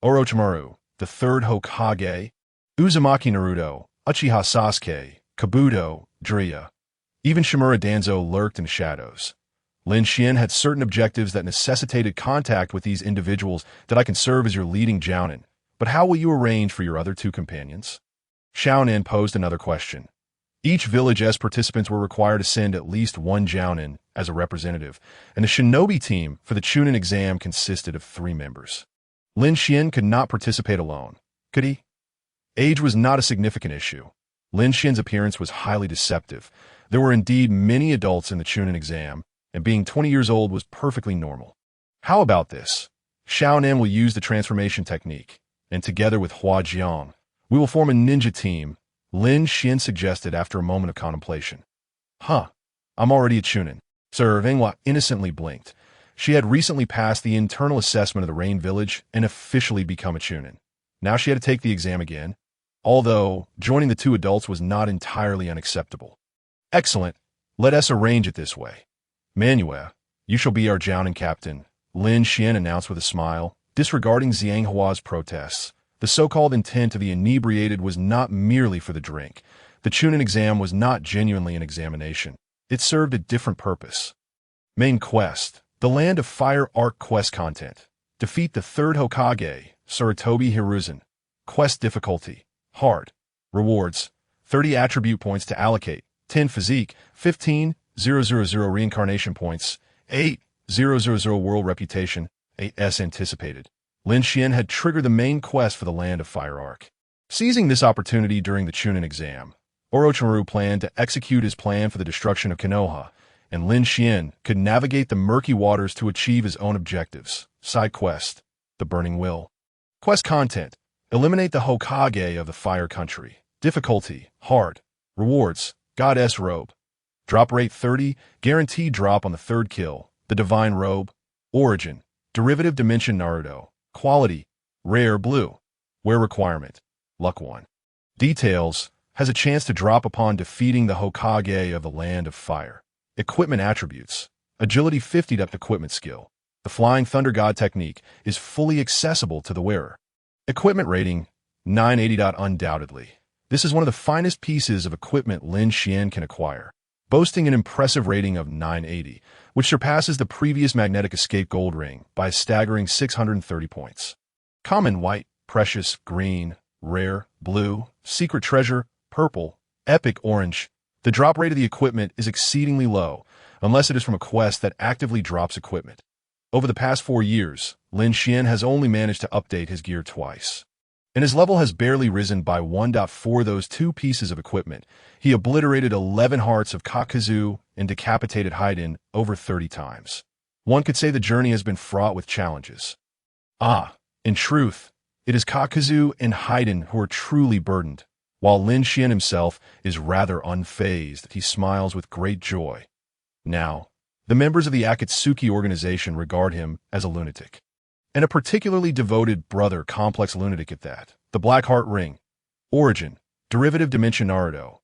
Orochimaru, the 3rd Hokage, Uzumaki Naruto, Uchiha Sasuke, Kabuto, Jiraiya. Even Shimura Danzo lurked in the shadows. Lin Xuan had certain objectives that necessitated contact with these individuals. That I can serve as your leading Jounin, but how will you arrange for your other 2 companions? Xiao Nan posed another question. Each village's participants were required to send at least 1 Jounin as a representative, and the shinobi team for the Chunin exam consisted of 3 members. Lin Xuan could not participate alone, could he? Age was not a significant issue. Lin Xuan's appearance was highly deceptive. There were indeed many adults in the Chunin exam, and being 20 years old was perfectly normal. How about this? Xiaonan will use the transformation technique, and together with Hua Jiang, we will form a ninja team, Lin Xuan suggested after a moment of contemplation. Huh, I'm already a Chunin. Sir Wenghua innocently blinked. She had recently passed the internal assessment of the Rain Village and officially become a Chunin. Now she had to take the exam again, although joining the two adults was not entirely unacceptable. Excellent. Let us arrange it this way. Manuel, you shall be our Jiaonan captain, Lin Xuan announced with a smile, disregarding Zhang Hua's protests. The so-called intent of the inebriated was not merely for the drink. The Chunin exam was not genuinely an examination. It served a different purpose. Main quest. The Land of Fire Arc quest content. Defeat the third Hokage, Sarutobi Hiruzen. Quest difficulty. Hard. Rewards. 30 attribute points to allocate. 10 physique. 15, 000 reincarnation points. 8, 000 world reputation. 8s anticipated. Lin Xuan had triggered the main quest for the Land of Fire Arc. Seizing this opportunity during the Chunin exam, Orochimaru planned to execute his plan for the destruction of Konoha, and Lin Xuan could navigate the murky waters to achieve his own objectives. Side quest, The Burning Will. Quest content, eliminate the Hokage of the Fire Country. Difficulty, hard. Rewards, Goddess Robe. Drop rate 30, guaranteed drop on the third kill. The Divine Robe. Origin, derivative dimension Naruto. Quality, rare blue. Wear requirement, luck 1. Details, has a chance to drop upon defeating the Hokage of the Land of Fire. Equipment attributes, agility 50. Equipment skill. The Flying Thunder God technique is fully accessible to the wearer. Equipment rating, 980. Undoubtedly, this is one of the finest pieces of equipment Lin Xuan can acquire, boasting an impressive rating of 980, which surpasses the previous Magnetic Escape Gold Ring by a staggering 630 points. Common white, precious green, rare blue, secret treasure purple, epic orange. The drop rate of the equipment is exceedingly low, unless it is from a quest that actively drops equipment. Over the past 4 years, Lin Xuan has only managed to update his gear twice, and his level has barely risen by 1. For those two pieces of equipment, he obliterated 11 hearts of Kakazu and decapitated Haiden over 30 times. One could say the journey has been fraught with challenges. In truth, it is Kakazu and Haiden who are truly burdened, while Lin Xuan himself is rather unfazed. He smiles with great joy. Now, the members of the Akatsuki organization regard him as a lunatic, and a particularly devoted brother complex lunatic at that. The Black Heart Ring. Origin, derivative dimension Naruto.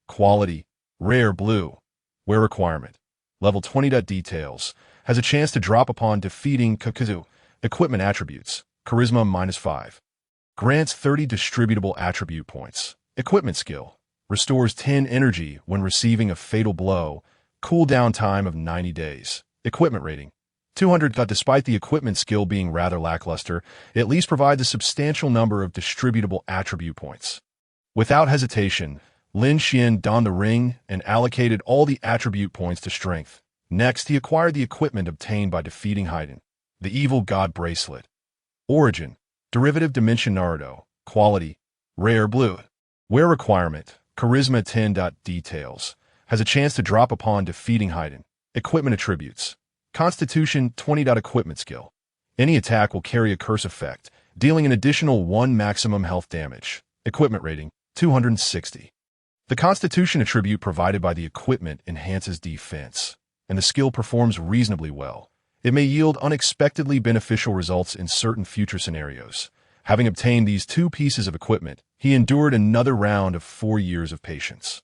Quality, rare blue. Wear requirement, level 20. Details, has a chance to drop upon defeating Kakazu. Equipment attributes, charisma -5. Grants 30 distributable attribute points. Equipment skill, restores 10 energy when receiving a fatal blow. Cooldown time of 90 days. Equipment rating, 200. Despite the equipment skill being rather lackluster, it at least provides a substantial number of distributable attribute points. Without hesitation, Lin Xuan donned the ring and allocated all the attribute points to strength. Next, he acquired the equipment obtained by defeating Haiden, the Evil God Bracelet. Origin, derivative dimension Naruto. Quality, rare blue. Wear requirement, charisma 10. Details, has a chance to drop upon defeating Haiden. Equipment attributes, Constitution 20. Equipment skill, any attack will carry a curse effect, dealing an additional 1 maximum health damage. Equipment rating, 260. The Constitution attribute provided by the equipment enhances defense, and the skill performs reasonably well. It may yield unexpectedly beneficial results in certain future scenarios. Having obtained these two pieces of equipment, he endured another round of 4 years of patience.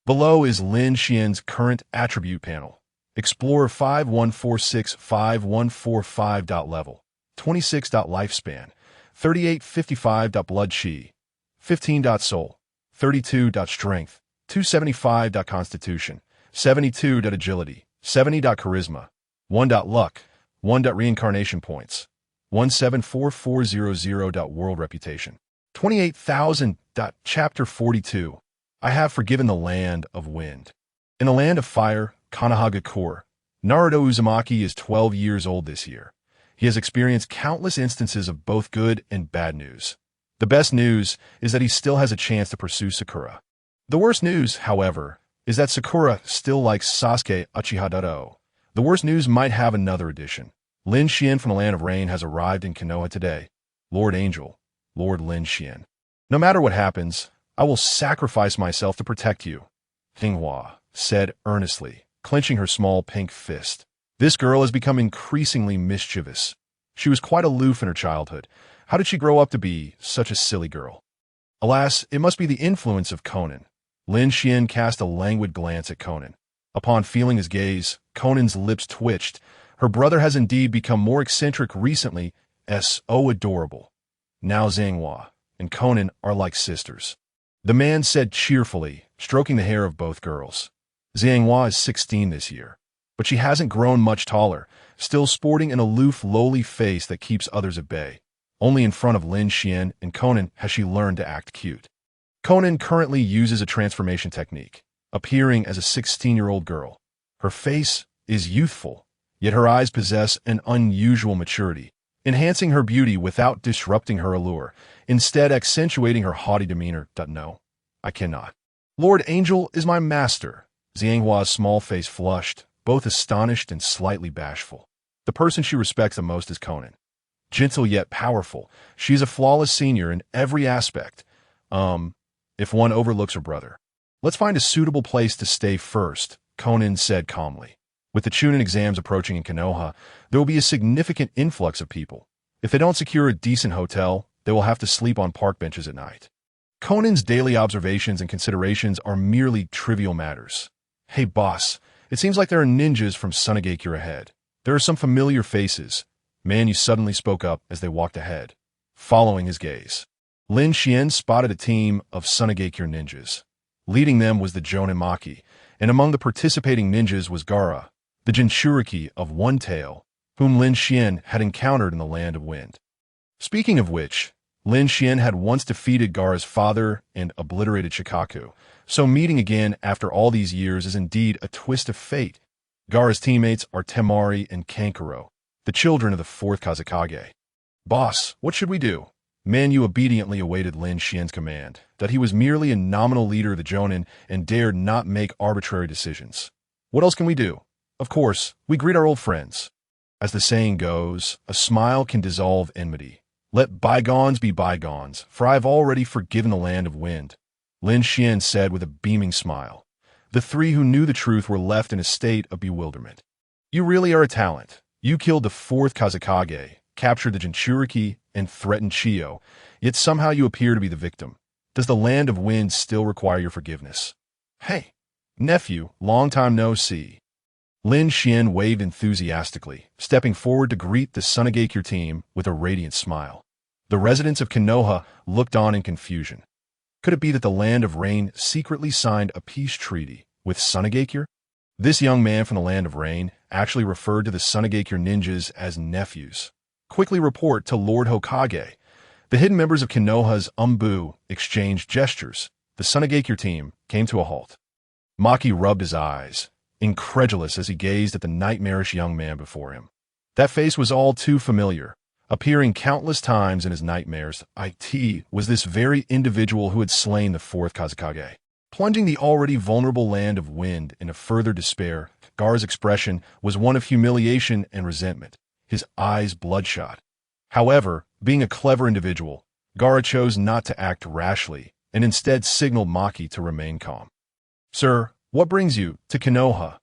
Below is Lin Xuan's current attribute panel. Explorer 51465145. Level, 26. Lifespan, 3855. Blood chi, 15. Soul, 32. Strength, 275. Constitution, 72. Agility, 70. Charisma, 1. Luck, 1. Reincarnation points, 174400. World reputation, 28,000. Chapter 42. I have forgiven the Land of Wind. In the Land of Fire, Konohagakure, Naruto Uzumaki is 12 years old this year. He has experienced countless instances of both good and bad news. The best news is that he still has a chance to pursue Sakura. The worst news, however, is that Sakura still likes Sasuke Uchiha. The worst news might have another addition. Lin Xuan from the Land of Rain has arrived in Konoha today. Lord Angel, Lord Lin Xuan. No matter what happens, I will sacrifice myself to protect you, Hua said earnestly, clenching her small pink fist. This girl has become increasingly mischievous. She was quite aloof in her childhood. How did she grow up to be such a silly girl? Alas, it must be the influence of Conan. Lin Xuan cast a languid glance at Conan. Upon feeling his gaze, Conan's lips twitched. Her brother has indeed become more eccentric recently. So adorable. Now Hua and Conan are like sisters. The man said cheerfully, stroking the hair of both girls. Hua is 16 this year, but she hasn't grown much taller, still sporting an aloof, lowly face that keeps others at bay. Only in front of Lin Xuan and Conan has she learned to act cute. Conan currently uses a transformation technique, appearing as a 16-year-old girl. Her face is youthful, yet her eyes possess an unusual maturity, enhancing her beauty without disrupting her allure, instead accentuating her haughty demeanor. No, I cannot. Lord Angel is my master. Hua's small face flushed, both astonished and slightly bashful. The person she respects the most is Conan. Gentle yet powerful, she's a flawless senior in every aspect. If one overlooks her brother. Let's find a suitable place to stay first, Conan said calmly. With the Chunin exams approaching in Konoha, there will be a significant influx of people. If they don't secure a decent hotel, they will have to sleep on park benches at night. Conan's daily observations and considerations are merely trivial matters. Hey boss, it seems like there are ninjas from Sunagakure ahead. There are some familiar faces. Man, you suddenly spoke up as they walked ahead. Following his gaze, Lin Xuan spotted a team of Sunagakure ninjas. Leading them was the Jonin Maki, and among the participating ninjas was Gaara, the Jinchuriki of One Tail, whom Lin Xuan had encountered in the Land of Wind. Speaking of which, Lin Xuan had once defeated Gaara's father and obliterated Shikaku, so meeting again after all these years is indeed a twist of fate. Gaara's teammates are Temari and Kankuro, the children of the fourth Kazekage. Boss, what should we do? Manu obediently awaited Lin Xuan's command, that he was merely a nominal leader of the Jonin and dared not make arbitrary decisions. What else can we do? Of course, we greet our old friends. As the saying goes, a smile can dissolve enmity. Let bygones be bygones, for I have already forgiven the Land of Wind, Lin Xuan said with a beaming smile. The three who knew the truth were left in a state of bewilderment. You really are a talent. You killed the fourth Kazekage, captured the Jinchuriki, and threatened Chiyo, yet somehow you appear to be the victim. Does the Land of Wind still require your forgiveness? Hey, nephew, long time no see. Lin Xuan waved enthusiastically, stepping forward to greet the Sunagakure team with a radiant smile. The residents of Konoha looked on in confusion. Could it be that the Land of Rain secretly signed a peace treaty with Sunagakure? This young man from the Land of Rain actually referred to the Sunagakure ninjas as nephews. Quickly report to Lord Hokage. The hidden members of Konoha's Umbu exchanged gestures. The Sunagakure team came to a halt. Maki rubbed his eyes, incredulous as he gazed at the nightmarish young man before him. That face was all too familiar. Appearing countless times in his nightmares, it was this very individual who had slain the fourth Kazekage. Plunging the already vulnerable Land of Wind into further despair, Gaara's expression was one of humiliation and resentment, his eyes bloodshot. However, being a clever individual, Gaara chose not to act rashly and instead signaled Maki to remain calm. Sir, what brings you to Konoha?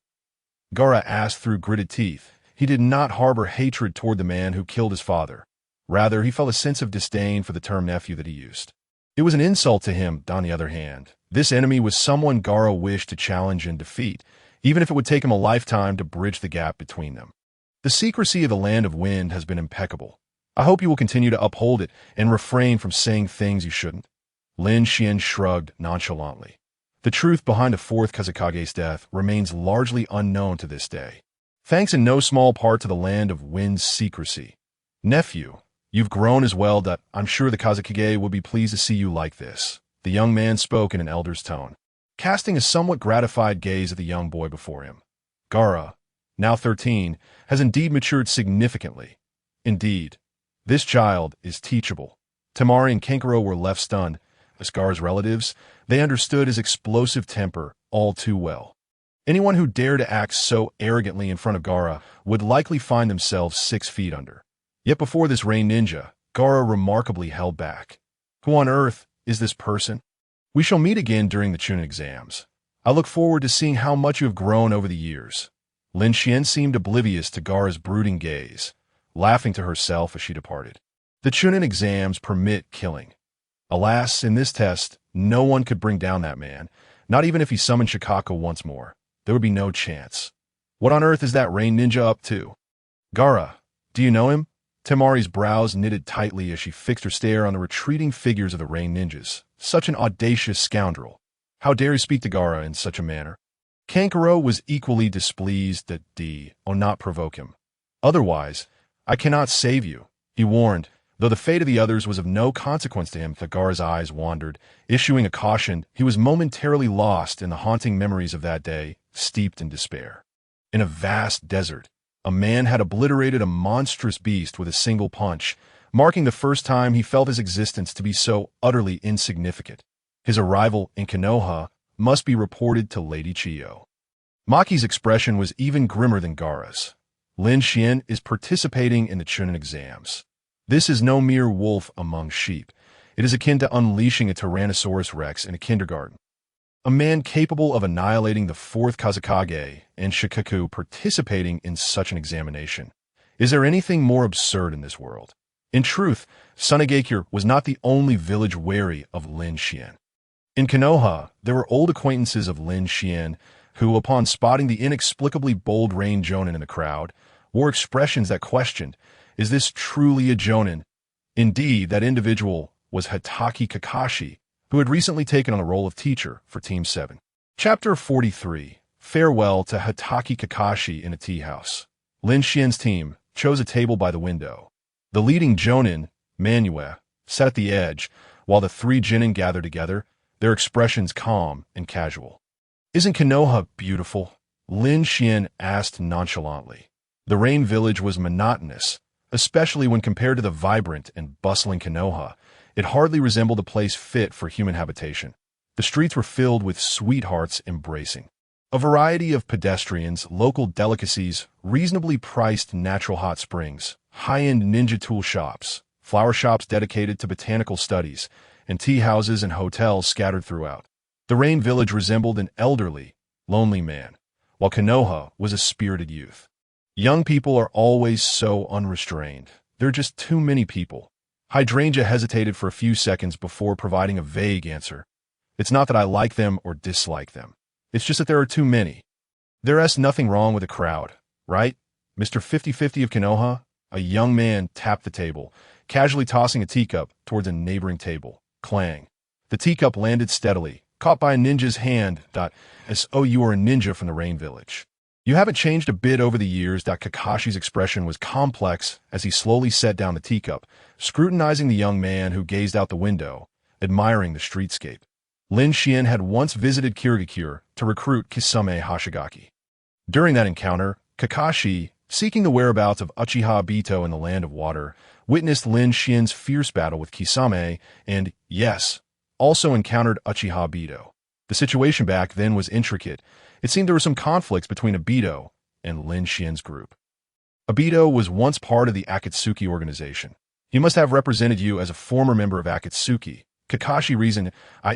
Gaara asked through gritted teeth. He did not harbor hatred toward the man who killed his father. Rather, he felt a sense of disdain for the term nephew that he used. It was an insult to him, on the other hand. This enemy was someone Gaara wished to challenge and defeat, even if it would take him a lifetime to bridge the gap between them. The secrecy of the Land of Wind has been impeccable. I hope you will continue to uphold it and refrain from saying things you shouldn't. Lin Xuan shrugged nonchalantly. The truth behind the fourth Kazekage's death remains largely unknown to this day, thanks in no small part to the Land of Wind's secrecy. Nephew, you've grown as well that I'm sure the Kazekage will be pleased to see you like this, the young man spoke in an elder's tone, casting a somewhat gratified gaze at the young boy before him. Gaara, now 13, has indeed matured significantly. Indeed, this child is teachable. Temari and Kenkaro were left stunned. As Gaara's relatives, they understood his explosive temper all too well. Anyone who dared to act so arrogantly in front of Gaara would likely find themselves 6 feet under. Yet before this rain ninja, Gaara remarkably held back. Who on earth is this person? We shall meet again during the Chunin exams. I look forward to seeing how much you have grown over the years. Lin Xuan seemed oblivious to Gaara's brooding gaze, laughing to herself as she departed. The Chunin exams permit killing. Alas, in this test, no one could bring down that man, not even if he summoned Shikako once more. There would be no chance. What on earth is that rain ninja up to? Gaara, do you know him? Temari's brows knitted tightly as she fixed her stare on the retreating figures of the rain ninjas. Such an audacious scoundrel. How dare he speak to Gaara in such a manner? Kenkaro was equally displeased that not provoke him. Otherwise, I cannot save you, he warned, though the fate of the others was of no consequence to him. Gaara's eyes wandered. Issuing a caution, he was momentarily lost in the haunting memories of that day, steeped in despair. In a vast desert, a man had obliterated a monstrous beast with a single punch, marking the first time he felt his existence to be so utterly insignificant. His arrival in Konoha must be reported to Lady Chiyo. Maki's expression was even grimmer than Gaara's. Lin Xuan is participating in the Chunin exams. This is no mere wolf among sheep. It is akin to unleashing a Tyrannosaurus Rex in a kindergarten. A man capable of annihilating the 4th Kazekage and Shikaku participating in such an examination. Is there anything more absurd in this world? In truth, Sunagakure was not the only village wary of Lin Xuan. In Konoha, there were old acquaintances of Lin Xuan who, upon spotting the inexplicably bold rain jonin in the crowd, wore expressions that questioned, is this truly a jonin? Indeed, that individual was Hatake Kakashi, who had recently taken on the role of teacher for Team 7. Chapter 43. Farewell to Hatake Kakashi in a tea house. Lin Xuan's team chose a table by the window. The leading jonin, Manue, sat at the edge, while the 3 genin gathered together, their expressions calm and casual. Isn't Konoha beautiful? Lin Xuan asked nonchalantly. The rain village was monotonous, especially when compared to the vibrant and bustling Konoha. It hardly resembled a place fit for human habitation. The streets were filled with sweethearts embracing. A variety of pedestrians, local delicacies, reasonably priced natural hot springs, high-end ninja tool shops, flower shops dedicated to botanical studies, and tea houses and hotels scattered throughout. The rain village resembled an elderly, lonely man, while Konoha was a spirited youth. Young people are always so unrestrained. There are just too many people. Hydrangea hesitated for a few seconds before providing a vague answer. It's not that I like them or dislike them. It's just that there are too many. There's nothing wrong with the crowd, right? Mr. 50-50 of Konoha? A young man tapped the table, casually tossing a teacup towards a neighboring table. Clang. The teacup landed steadily, caught by a ninja's hand. As oh, you are a ninja from the rain village. You haven't changed a bit over the years. Kakashi's expression was complex as he slowly set down the teacup, scrutinizing the young man who gazed out the window, admiring the streetscape. Lin Xuan had once visited Kirigakure to recruit Kisame Hashigaki. During that encounter, Kakashi, seeking the whereabouts of Uchiha Obito in the Land of Water, witnessed Lin Xuan's fierce battle with Kisame and, yes, also encountered Uchiha Obito. The situation back then was intricate. It seemed there were some conflicts between Obito and Lin Xuan's group. Obito was once part of the Akatsuki organization. He must have represented you as a former member of Akatsuki. Kakashi reasoned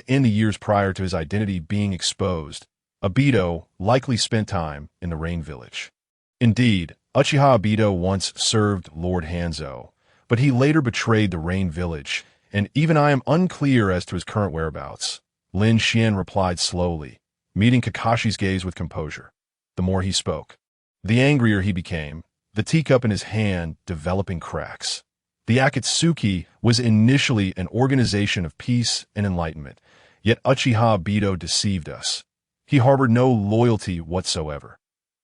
in the years prior to his identity being exposed, Obito likely spent time in the Rain Village. Indeed, Uchiha Obito once served Lord Hanzo, but he later betrayed the Rain Village, and even I am unclear as to his current whereabouts. Lin Xuan replied slowly, meeting Kakashi's gaze with composure. The more he spoke, the angrier he became, the teacup in his hand developing cracks. The Akatsuki was initially an organization of peace and enlightenment, yet Uchiha Obito deceived us. He harbored no loyalty whatsoever.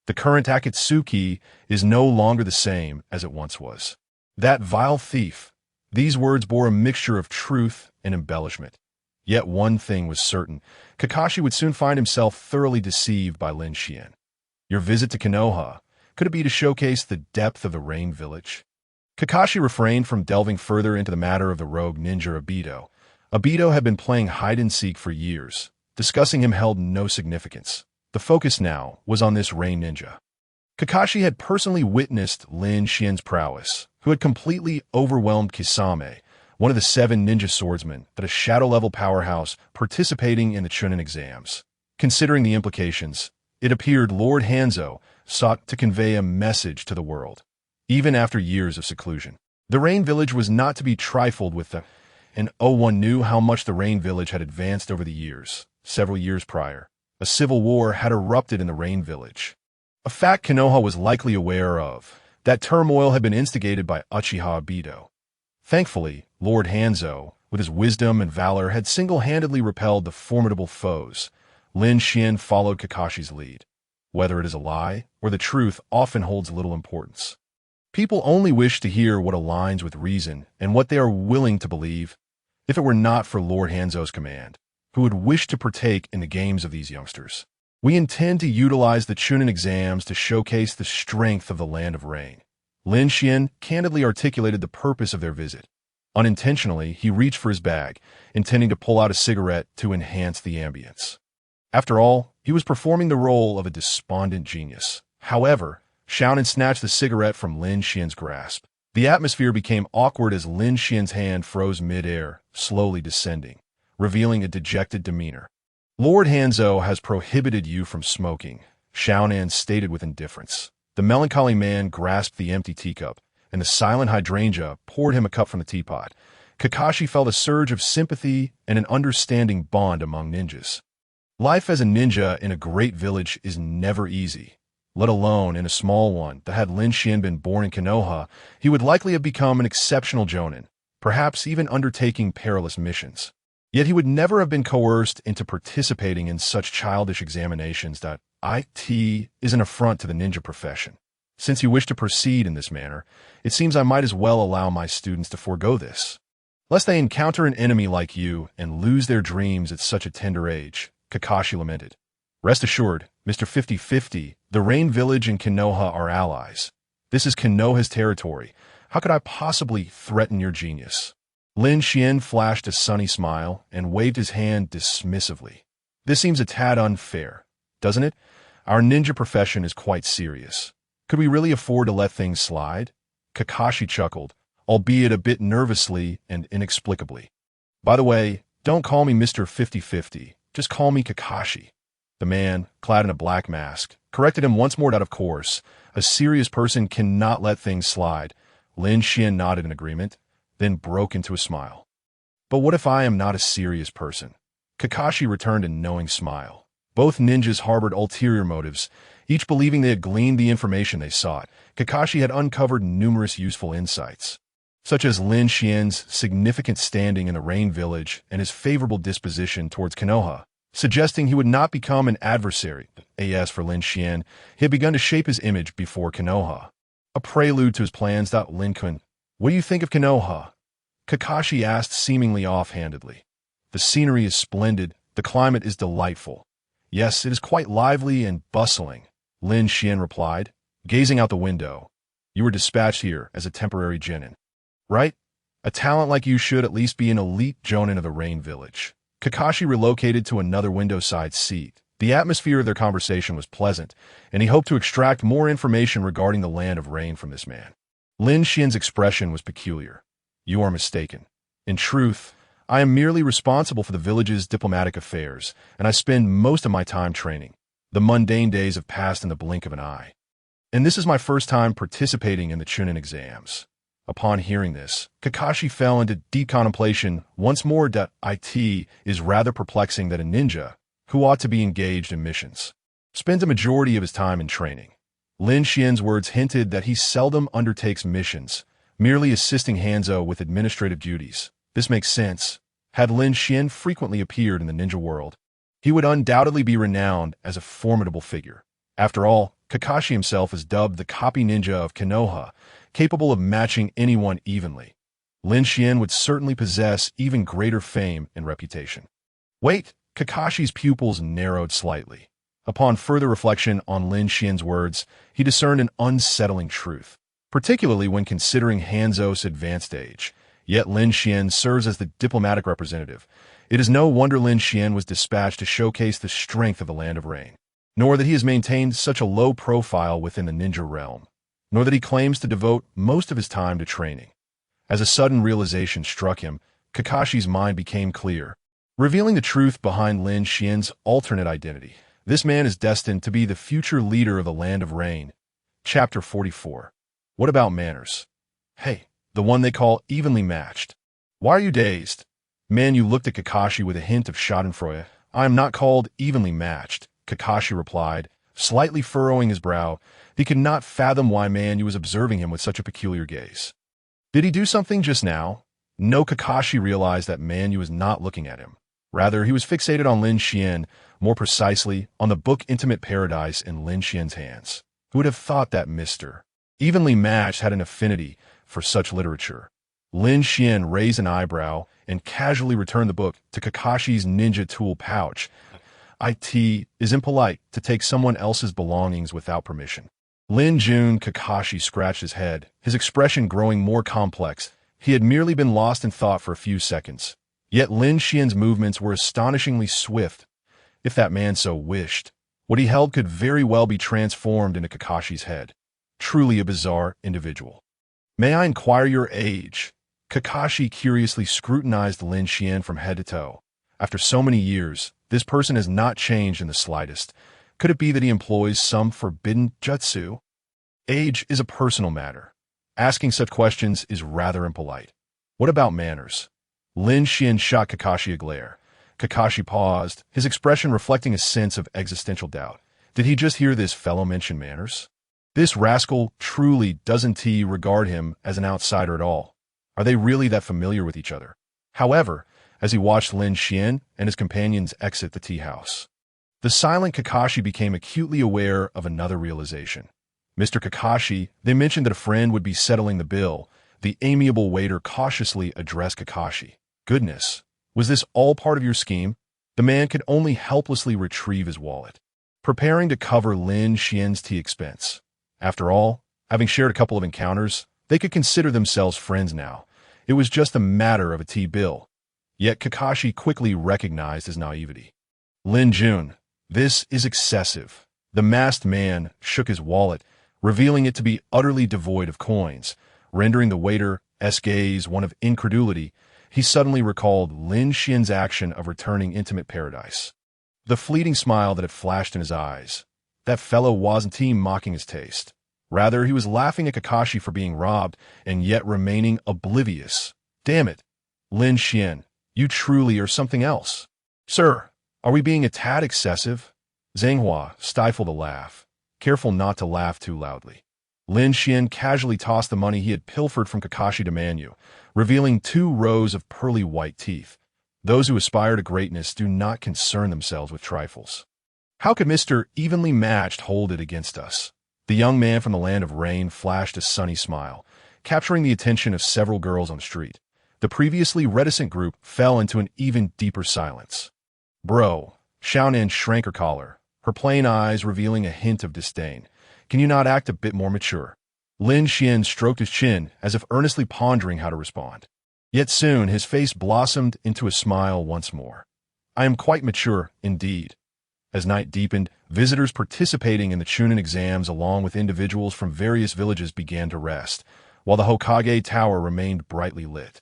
The current Akatsuki is no longer the same as it once was. That vile thief. These words bore a mixture of truth and embellishment. Yet one thing was certain. Kakashi would soon find himself thoroughly deceived by Lin Xuan. Your visit to Konoha, could it be to showcase the depth of the Rain Village? Kakashi refrained from delving further into the matter of the rogue ninja Obito. Obito had been playing hide-and-seek for years. Discussing him held no significance. The focus now was on this rain ninja. Kakashi had personally witnessed Lin Xuan's prowess, who had completely overwhelmed Kisame, one of the 7 ninja swordsmen, at a shadow-level powerhouse participating in the Chunin exams. Considering the implications, it appeared Lord Hanzo sought to convey a message to the world. Even after years of seclusion, the Rain Village was not to be trifled with, and one knew how much the Rain Village had advanced over the years. Several years prior, a civil war had erupted in the Rain Village. A fact Konoha was likely aware of. That turmoil had been instigated by Uchiha Obito. Thankfully, Lord Hanzo, with his wisdom and valor, had single-handedly repelled the formidable foes. Lin Xuan followed Kakashi's lead. Whether it is a lie or the truth often holds little importance. People only wish to hear what aligns with reason and what they are willing to believe. If it were not for Lord Hanzo's command, who would wish to partake in the games of these youngsters? We intend to utilize the Chunin exams to showcase the strength of the Land of Rain. Lin Xuan candidly articulated the purpose of their visit. Unintentionally, he reached for his bag, intending to pull out a cigarette to enhance the ambience. After all, he was performing the role of a despondent genius. However, Xiaonan snatched the cigarette from Lin Xuan's grasp. The atmosphere became awkward as Lin Xuan's hand froze mid-air, slowly descending, revealing a dejected demeanor. Lord Hanzo has prohibited you from smoking, Xiaonan stated with indifference. The melancholy man grasped the empty teacup, and the silent hydrangea poured him a cup from the teapot. Kakashi felt a surge of sympathy and an understanding bond among ninjas. Life as a ninja in a great village is never easy. Let alone in a small one that had Lin Xuan been born in Konoha, he would likely have become an exceptional jonin, perhaps even undertaking perilous missions. Yet he would never have been coerced into participating in such childish examinations. It is an affront to the ninja profession. Since you wish to proceed in this manner, it seems I might as well allow my students to forego this, lest they encounter an enemy like you and lose their dreams at such a tender age, Kakashi lamented. Rest assured, Mr. 50-50, the Rain Village and Konoha are allies. This is Konoha's territory. How could I possibly threaten your genius? Lin Xuan flashed a sunny smile and waved his hand dismissively. This seems a tad unfair, doesn't it? Our ninja profession is quite serious. Could we really afford to let things slide? Kakashi chuckled, albeit a bit nervously and inexplicably. By the way, don't call me Mr. 50-50. Just call me Kakashi. The man, clad in a black mask, corrected him once more. Of course, a serious person cannot let things slide. Lin Xuan nodded in agreement, then broke into a smile. But what if I am not a serious person? Kakashi returned a knowing smile. Both ninjas harbored ulterior motives, each believing they had gleaned the information they sought. Kakashi had uncovered numerous useful insights, such as Lin Xuan's significant standing in the Rain Village and his favorable disposition towards Konoha, suggesting he would not become an adversary. As for Lin Xuan, he had begun to shape his image before Konoha, a prelude to his plans. Lin Xuan, what do you think of Konoha? Kakashi asked seemingly offhandedly. The scenery is splendid, the climate is delightful. Yes, it is quite lively and bustling, Lin Xuan replied, gazing out the window. You were dispatched here as a temporary genin, right? A talent like you should at least be an elite jonin of the Rain Village. Kakashi relocated to another window-side seat. The atmosphere of their conversation was pleasant, and he hoped to extract more information regarding the Land of Rain from this man. Lin Xuan's expression was peculiar. You are mistaken. In truth, I am merely responsible for the village's diplomatic affairs, and I spend most of my time training. The mundane days have passed in the blink of an eye. And this is my first time participating in the Chunin exams. Upon hearing this, Kakashi fell into deep contemplation once more. It is rather perplexing that a ninja, who ought to be engaged in missions, spends a majority of his time in training. Lin Xuan's words hinted that he seldom undertakes missions, merely assisting Hanzo with administrative duties. This makes sense. Had Lin Xuan frequently appeared in the ninja world, he would undoubtedly be renowned as a formidable figure. After all, Kakashi himself is dubbed the copy ninja of Konoha, capable of matching anyone evenly. Lin Xuan would certainly possess even greater fame and reputation. Wait, Kakashi's pupils narrowed slightly. Upon further reflection on Lin Xuan's words, he discerned an unsettling truth. particularly when considering Hanzo's advanced age. Yet Lin Xuan serves as the diplomatic representative. It is no wonder Lin Xuan was dispatched to showcase the strength of the Land of Rain, nor that he has maintained such a low profile within the ninja realm, nor that he claims to devote most of his time to training. As a sudden realization struck him, Kakashi's mind became clear, revealing the truth behind Lin Xuan's alternate identity. This man is destined to be the future leader of the Land of Rain. Chapter 44. What about manners? Hey, the one they call evenly matched. Why are you dazed? Man, you looked at Kakashi with a hint of schadenfreude. I am not called evenly matched, Kakashi replied, slightly furrowing his brow. He could not fathom why Man Yu was observing him with such a peculiar gaze. Did he do something just now? No, Kakashi realized that Man Yu was not looking at him. Rather, he was fixated on Lin Xuan, more precisely, on the book Intimate Paradise in Lin Xuan's hands. Who would have thought that Mr. Evenly Matched had an affinity for such literature? Lin Xuan raised an eyebrow and casually returned the book to Kakashi's ninja tool pouch. It is impolite to take someone else's belongings without permission. Lin Jun. Kakashi scratched his head, his expression growing more complex. He had merely been lost in thought for a few seconds. Yet Lin Xuan's movements were astonishingly swift. If that man so wished, what he held could very well be transformed into Kakashi's head. Truly a bizarre individual. May I inquire your age? Kakashi curiously scrutinized Lin Xuan from head to toe. After so many years, this person has not changed in the slightest. Could it be that he employs some forbidden jutsu? Age is a personal matter. Asking such questions is rather impolite. What about manners? Lin Xuan shot Kakashi a glare. Kakashi paused, his expression reflecting a sense of existential doubt. Did he just hear this fellow mention manners? This rascal truly doesn't regard him as an outsider at all. Are they really that familiar with each other? However, as he watched Lin Xuan and his companions exit the tea house, the silent Kakashi became acutely aware of another realization. Mr. Kakashi, they mentioned that a friend would be settling the bill. The amiable waiter cautiously addressed Kakashi. Goodness, was this all part of your scheme? The man could only helplessly retrieve his wallet, preparing to cover Lin Xuan's tea expense. After all, having shared a couple of encounters, they could consider themselves friends now. It was just a matter of a tea bill. Yet Kakashi quickly recognized his naivety. Lin Jun, this is excessive. The masked man shook his wallet, revealing it to be utterly devoid of coins, rendering the waiter's gaze one of incredulity. He suddenly recalled Lin Xuan's action of returning Intimate Paradise. The fleeting smile that had flashed in his eyes. That fellow wasn't mocking his taste. Rather, he was laughing at Kakashi for being robbed and yet remaining oblivious. Damn it, Lin Xuan, you truly are something else. Sir, are we being a tad excessive? Zhanghua stifled a laugh, careful not to laugh too loudly. Lin Xuan casually tossed the money he had pilfered from Kakashi to Man Yu, revealing 2 rows of pearly white teeth. Those who aspire to greatness do not concern themselves with trifles. How could Mr. Evenly Matched hold it against us? The young man from the Land of Rain flashed a sunny smile, capturing the attention of several girls on the street. The previously reticent group fell into an even deeper silence. Bro, Xiaonan shrank her collar, her plain eyes revealing a hint of disdain. Can you not act a bit more mature? Lin Xuan stroked his chin as if earnestly pondering how to respond. Yet soon his face blossomed into a smile once more. I am quite mature, indeed. As night deepened, visitors participating in the Chunin exams along with individuals from various villages began to rest, while the Hokage Tower remained brightly lit.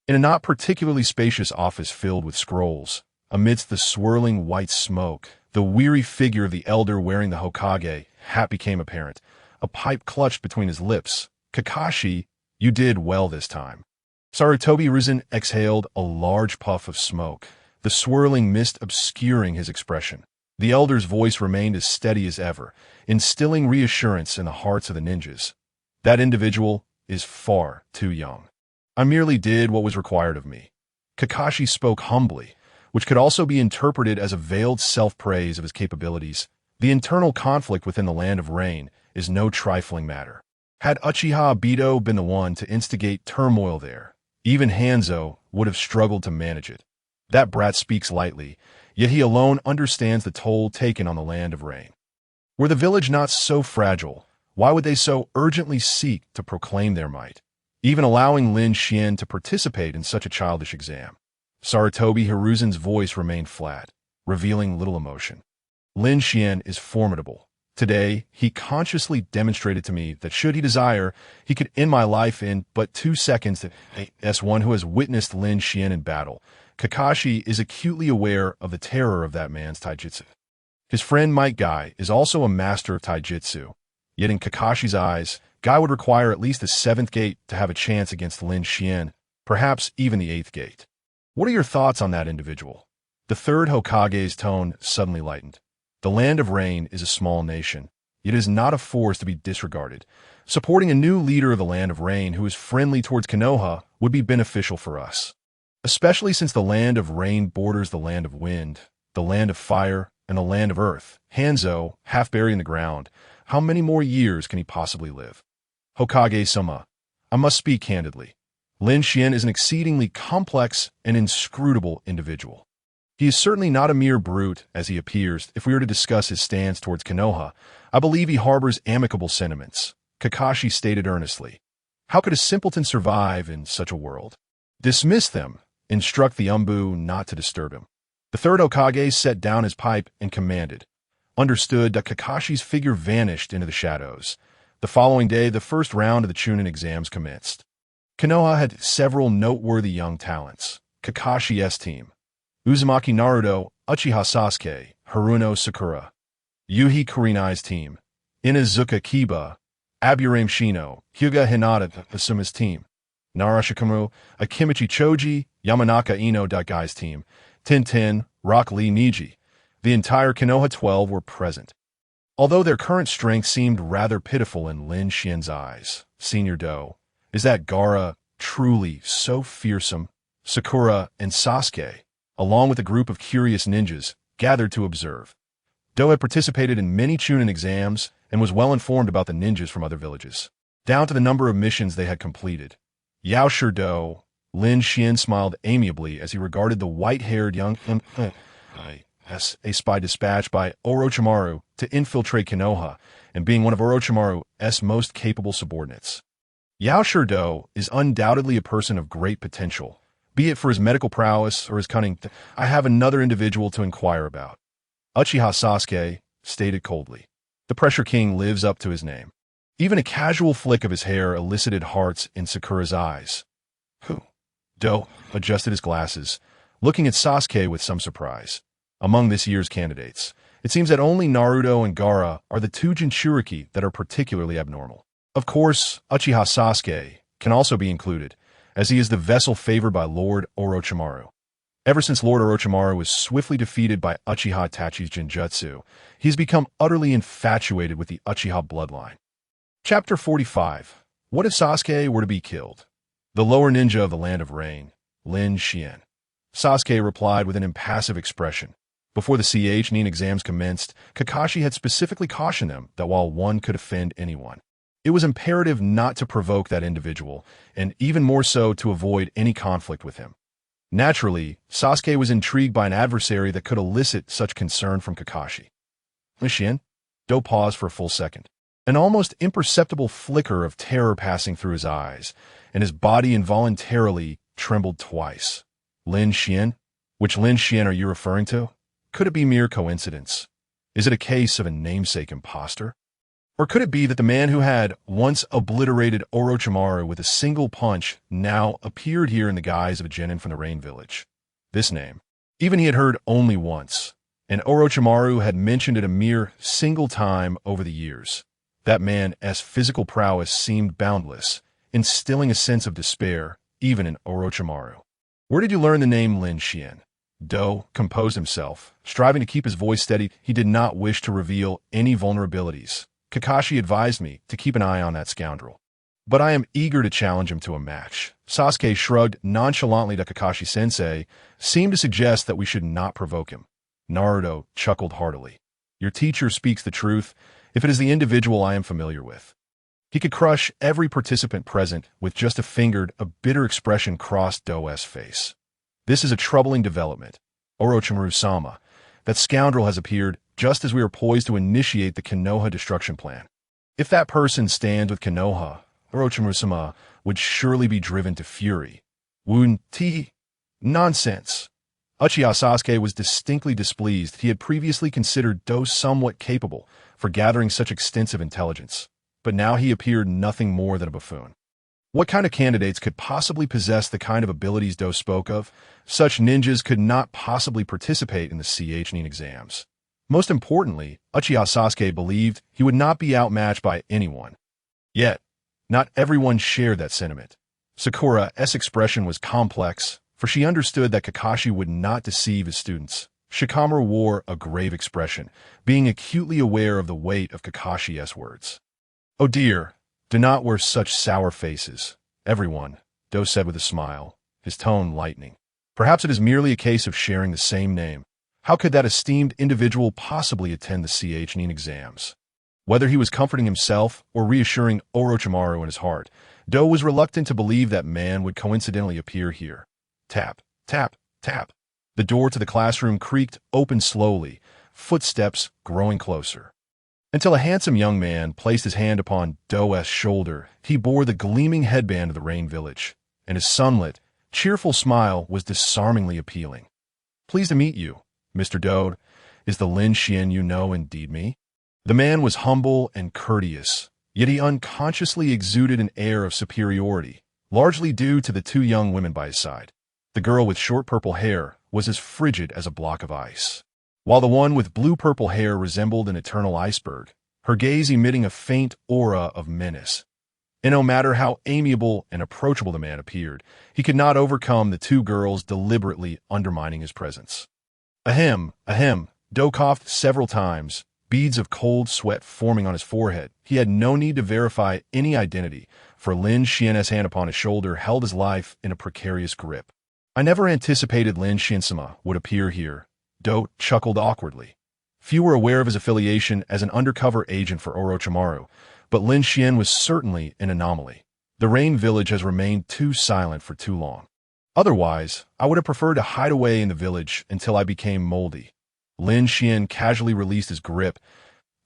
In a not particularly spacious office filled with scrolls, amidst the swirling white smoke, the weary figure of the elder wearing the Hokage hat became apparent, a pipe clutched between his lips. Kakashi, you did well this time. Sarutobi Risen exhaled a large puff of smoke, the swirling mist obscuring his expression. The elder's voice remained as steady as ever, instilling reassurance in the hearts of the ninjas. That individual is far too young. I merely did what was required of me. Kakashi spoke humbly, which could also be interpreted as a veiled self-praise of his capabilities. The internal conflict within the Land of Rain is no trifling matter. Had Uchiha Obito been the one to instigate turmoil there, even Hanzo would have struggled to manage it. That brat speaks lightly, yet he alone understands the toll taken on the Land of Rain. Were the village not so fragile, Why would they so urgently seek to proclaim their might, even allowing Lin Xuan to participate in such a childish exam? Sarutobi Hiruzen's voice remained flat, revealing little emotion. Lin Xuan is formidable. Today, he consciously demonstrated to me that should he desire, he could end my life in but 2 seconds. As one who has witnessed Lin Xuan in battle, Kakashi is acutely aware of the terror of that man's taijutsu. His friend Might Guy is also a master of taijutsu, yet in Kakashi's eyes, Guy would require at least the 7th gate to have a chance against Lin Xuan, perhaps even the 8th gate. What are your thoughts on that individual? The 3rd Hokage's tone suddenly lightened. The Land of Rain is a small nation, yet it is not a force to be disregarded. Supporting a new leader of the Land of Rain who is friendly towards Konoha would be beneficial for us, especially since the Land of Rain borders the Land of Wind, the Land of Fire, and the Land of Earth. Hanzo, half buried in the ground, how many more years can he possibly live? Hokage-sama, I must speak candidly. Lin Xuan is an exceedingly complex and inscrutable individual. He is certainly not a mere brute, as he appears. If we were to discuss his stance towards Konoha, I believe he harbors amicable sentiments, Kakashi stated earnestly. How could a simpleton survive in such a world? Dismiss them. Instruct the Umbu not to disturb him. The 3rd Hokage set down his pipe and commanded. Understood that Kakashi's figure vanished into the shadows. The following day, the first round of the Chunin exams commenced. Konoha had several noteworthy young talents. Kakashi's team: Uzumaki Naruto, Uchiha Sasuke, Haruno Sakura. Yuhi Kurinai's team: Inazuka Kiba, Aburame Shino, Hyuga Hinata. Asuma's team: Narashikamu, Akimichi Choji, Yamanaka Ino. Guy's team: Tintin, Rock Lee Niji. The entire Konoha 12 were present. Although their current strength seemed rather pitiful in Lin Xuan's eyes, Senior Do, is that Gaara truly so fearsome? Sakura and Sasuke, along with a group of curious ninjas, gathered to observe. Do had participated in many Chunin exams and was well informed about the ninjas from other villages, down to the number of missions they had completed. Yao Shurdo, Lin Xuan smiled amiably as he regarded the white-haired young a spy dispatched by Orochimaru to infiltrate Konoha and being one of Orochimaru's most capable subordinates. Yao Shurdo is undoubtedly a person of great potential, be it for his medical prowess or his cunning. I have another individual to inquire about. Uchiha Sasuke stated coldly. The Pressure King lives up to his name. Even a casual flick of his hair elicited hearts in Sakura's eyes. Who? Do adjusted his glasses, looking at Sasuke with some surprise. Among this year's candidates, it seems that only Naruto and Gaara are the 2 Jinchuriki that are particularly abnormal. Of course, Uchiha Sasuke can also be included, as he is the vessel favored by Lord Orochimaru. Ever since Lord Orochimaru was swiftly defeated by Uchiha Itachi's Genjutsu, he has become utterly infatuated with the Uchiha bloodline. Chapter 45. What if Sasuke were to be killed? The lower ninja of the Land of Rain, Lin Xuan. Sasuke replied with an impassive expression. Before the Chunin exams commenced, Kakashi had specifically cautioned them that while one could offend anyone, it was imperative not to provoke that individual, and even more so to avoid any conflict with him. Naturally, Sasuke was intrigued by an adversary that could elicit such concern from Kakashi. Xuan? Do paused for a full second. An almost imperceptible flicker of terror passing through his eyes, and his body involuntarily trembled twice. Lin Xuan? Which Lin Xuan are you referring to? Could it be mere coincidence? Is it a case of a namesake imposter? Or could it be that the man who had once obliterated Orochimaru with a single punch now appeared here in the guise of a genin from the Rain Village? This name, even he had heard only once, and Orochimaru had mentioned it a mere single time over the years. That man's physical prowess seemed boundless, instilling a sense of despair even in Orochimaru. Where did you learn the name Lin Xuan? Do composed himself, striving to keep his voice steady. He did not wish to reveal any vulnerabilities. Kakashi advised me to keep an eye on that scoundrel. But I am eager to challenge him to a match. Sasuke shrugged nonchalantly at Kakashi-sensei, seemed to suggest that we should not provoke him. Naruto chuckled heartily. Your teacher speaks the truth, if it is the individual I am familiar with. He could crush every participant present with just a finger. A bitter expression crossed Do's face. This is a troubling development. Orochimaru-sama, that scoundrel has appeared just as we are poised to initiate the Konoha destruction plan. If that person stands with Konoha, Orochimaru-sama would surely be driven to fury. Woon-ti? Nonsense. Uchiha Sasuke was distinctly displeased. He had previously considered Do somewhat capable for gathering such extensive intelligence, but now he appeared nothing more than a buffoon. What kind of candidates could possibly possess the kind of abilities Do spoke of? Such ninjas could not possibly participate in the Nin exams. Most importantly, Uchiha Sasuke believed he would not be outmatched by anyone. Yet, not everyone shared that sentiment. Sakura's expression was complex, for she understood that Kakashi would not deceive his students. Shikamaru wore a grave expression, being acutely aware of the weight of Kakashi's words. "Oh dear, do not wear such sour faces, everyone," Do said with a smile, his tone lightening. "Perhaps it is merely a case of sharing the same name. How could that esteemed individual possibly attend the Nin exams?" Whether he was comforting himself or reassuring Orochimaru in his heart, Do was reluctant to believe that man would coincidentally appear here. Tap, tap, tap. The door to the classroom creaked open slowly, footsteps growing closer. Until a handsome young man placed his hand upon Do's shoulder. He bore the gleaming headband of the Rain Village, and his sunlit, cheerful smile was disarmingly appealing. "Pleased to meet you, Mr. Do. Is the Lin Xuan you know indeed me?" The man was humble and courteous, yet he unconsciously exuded an air of superiority, largely due to the two young women by his side. The girl with short purple hair was as frigid as a block of ice, while the one with blue-purple hair resembled an eternal iceberg, her gaze emitting a faint aura of menace. And no matter how amiable and approachable the man appeared, he could not overcome the two girls deliberately undermining his presence. Ahem, ahem, Do coughed several times, beads of cold sweat forming on his forehead. He had no need to verify any identity, for Lin Xuan's hand upon his shoulder held his life in a precarious grip. "I never anticipated Lin Xuan-sama would appear here," Do chuckled awkwardly. Few were aware of his affiliation as an undercover agent for Orochimaru, but Lin Xuan was certainly an anomaly. The Rain Village has remained too silent for too long. Otherwise, I would have preferred to hide away in the village until I became moldy. Lin Xuan casually released his grip.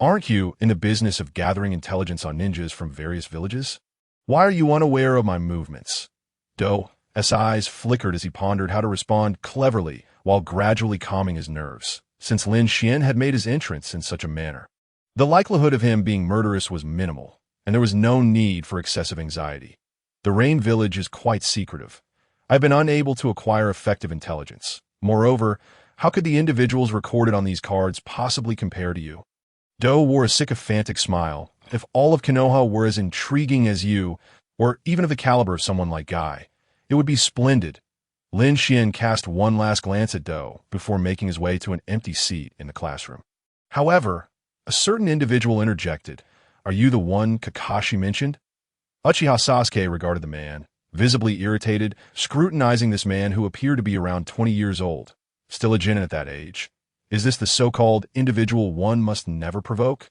"Aren't you in the business of gathering intelligence on ninjas from various villages? Why are you unaware of my movements?" Do's eyes flickered as he pondered how to respond cleverly while gradually calming his nerves, since Lin Xuan had made his entrance in such a manner. The likelihood of him being murderous was minimal, and there was no need for excessive anxiety. The Rain Village is quite secretive. I've been unable to acquire effective intelligence. Moreover, how could the individuals recorded on these cards possibly compare to you? Do wore a sycophantic smile. "If all of Konoha were as intriguing as you, or even of the caliber of someone like Guy, it would be splendid." Lin Xuan cast one last glance at Do before making his way to an empty seat in the classroom. However, a certain individual interjected, "Are you the one Kakashi mentioned?" Uchiha Sasuke regarded the man, visibly irritated, scrutinizing this man who appeared to be around 20 years old. Still a genin at that age. Is this the so-called individual one must never provoke?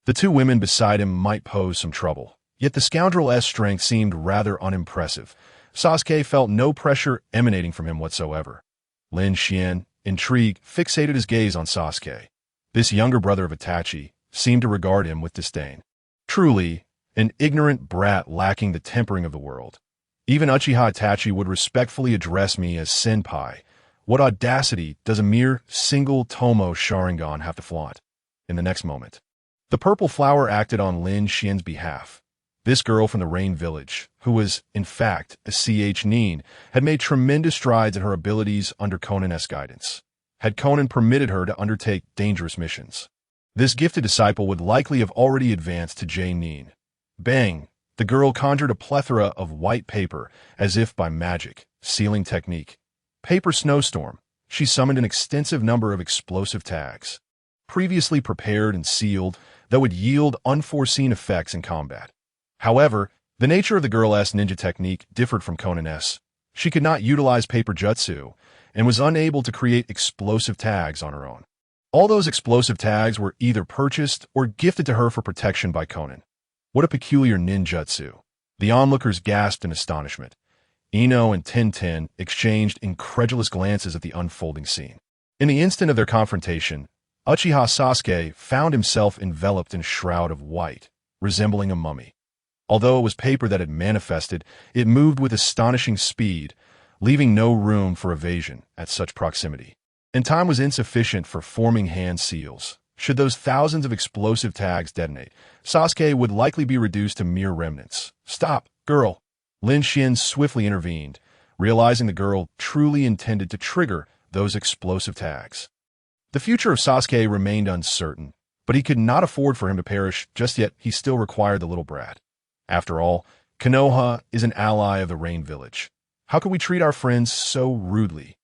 The two women beside him might pose some trouble, yet the scoundrel's strength seemed rather unimpressive. Sasuke felt no pressure emanating from him whatsoever. Lin Xuan, intrigued, fixated his gaze on Sasuke. This younger brother of Itachi seemed to regard him with disdain. Truly, an ignorant brat lacking the tempering of the world. Even Uchiha Itachi would respectfully address me as senpai. What audacity does a mere single Tomo Sharingan have to flaunt? In the next moment, the purple flower acted on Lin Xuan's behalf. This girl from the Rain Village, who was, in fact, a Nin, had made tremendous strides in her abilities under Conan's guidance. Had Conan permitted her to undertake dangerous missions, this gifted disciple would likely have already advanced to Nin. Bang! The girl conjured a plethora of white paper, as if by magic, sealing technique. Paper snowstorm. She summoned an extensive number of explosive tags, previously prepared and sealed, that would yield unforeseen effects in combat. However, the nature of the girl's ninja technique differed from Conan's. She could not utilize paper jutsu, and was unable to create explosive tags on her own. All those explosive tags were either purchased or gifted to her for protection by Conan. What a peculiar ninjutsu. The onlookers gasped in astonishment. Ino and Tintin exchanged incredulous glances at the unfolding scene. In the instant of their confrontation, Uchiha Sasuke found himself enveloped in a shroud of white, resembling a mummy. Although it was paper that had manifested, it moved with astonishing speed, leaving no room for evasion at such proximity. And time was insufficient for forming hand seals. Should those thousands of explosive tags detonate, Sasuke would likely be reduced to mere remnants. "Stop, girl!" Lin Xuan swiftly intervened, realizing the girl truly intended to trigger those explosive tags. The future of Sasuke remained uncertain, but he could not afford for him to perish just yet. He still required the little brat. After all, Konoha is an ally of the Rain Village. How could we treat our friends so rudely?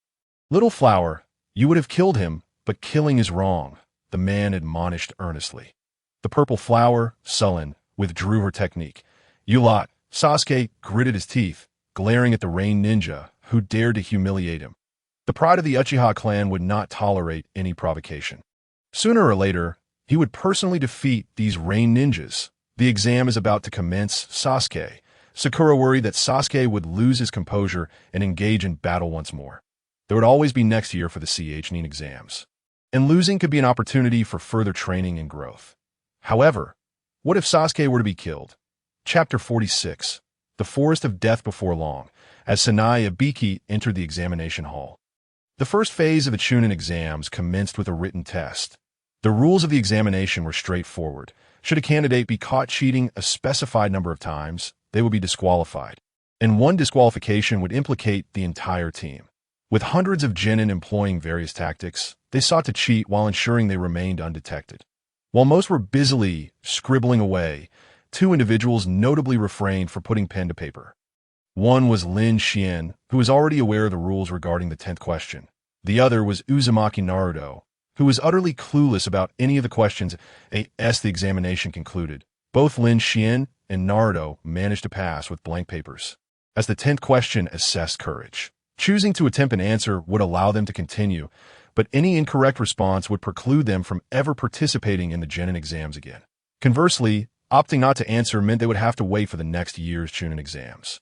"Little flower, you would have killed him, but killing is wrong," the man admonished earnestly. The purple flower, sullen, withdrew her technique. "You lot," Sasuke gritted his teeth, glaring at the Rain Ninja, who dared to humiliate him. The pride of the Uchiha clan would not tolerate any provocation. Sooner or later, he would personally defeat these Rain Ninjas. The exam is about to commence. Sasuke. Sakura worried that Sasuke would lose his composure and engage in battle once more. There would always be next year for the CHNIN exams, and losing could be an opportunity for further training and growth. However, what if Sasuke were to be killed? Chapter 46. The Forest of Death Before Long, as Sanai Ibiki entered the examination hall. The first phase of the Chunin exams commenced with a written test. The rules of the examination were straightforward. Should a candidate be caught cheating a specified number of times, they would be disqualified, and one disqualification would implicate the entire team. With hundreds of genin employing various tactics, they sought to cheat while ensuring they remained undetected. While most were busily scribbling away, two individuals notably refrained from putting pen to paper. One was Lin Xuan, who was already aware of the rules regarding the 10th question. The other was Uzumaki Naruto, who was utterly clueless about any of the questions as the examination concluded. Both Lin Xuan and Naruto managed to pass with blank papers, as the 10th question assessed courage. Choosing to attempt an answer would allow them to continue, but any incorrect response would preclude them from ever participating in the genin exams again. Conversely, opting not to answer meant they would have to wait for the next year's Chunin exams.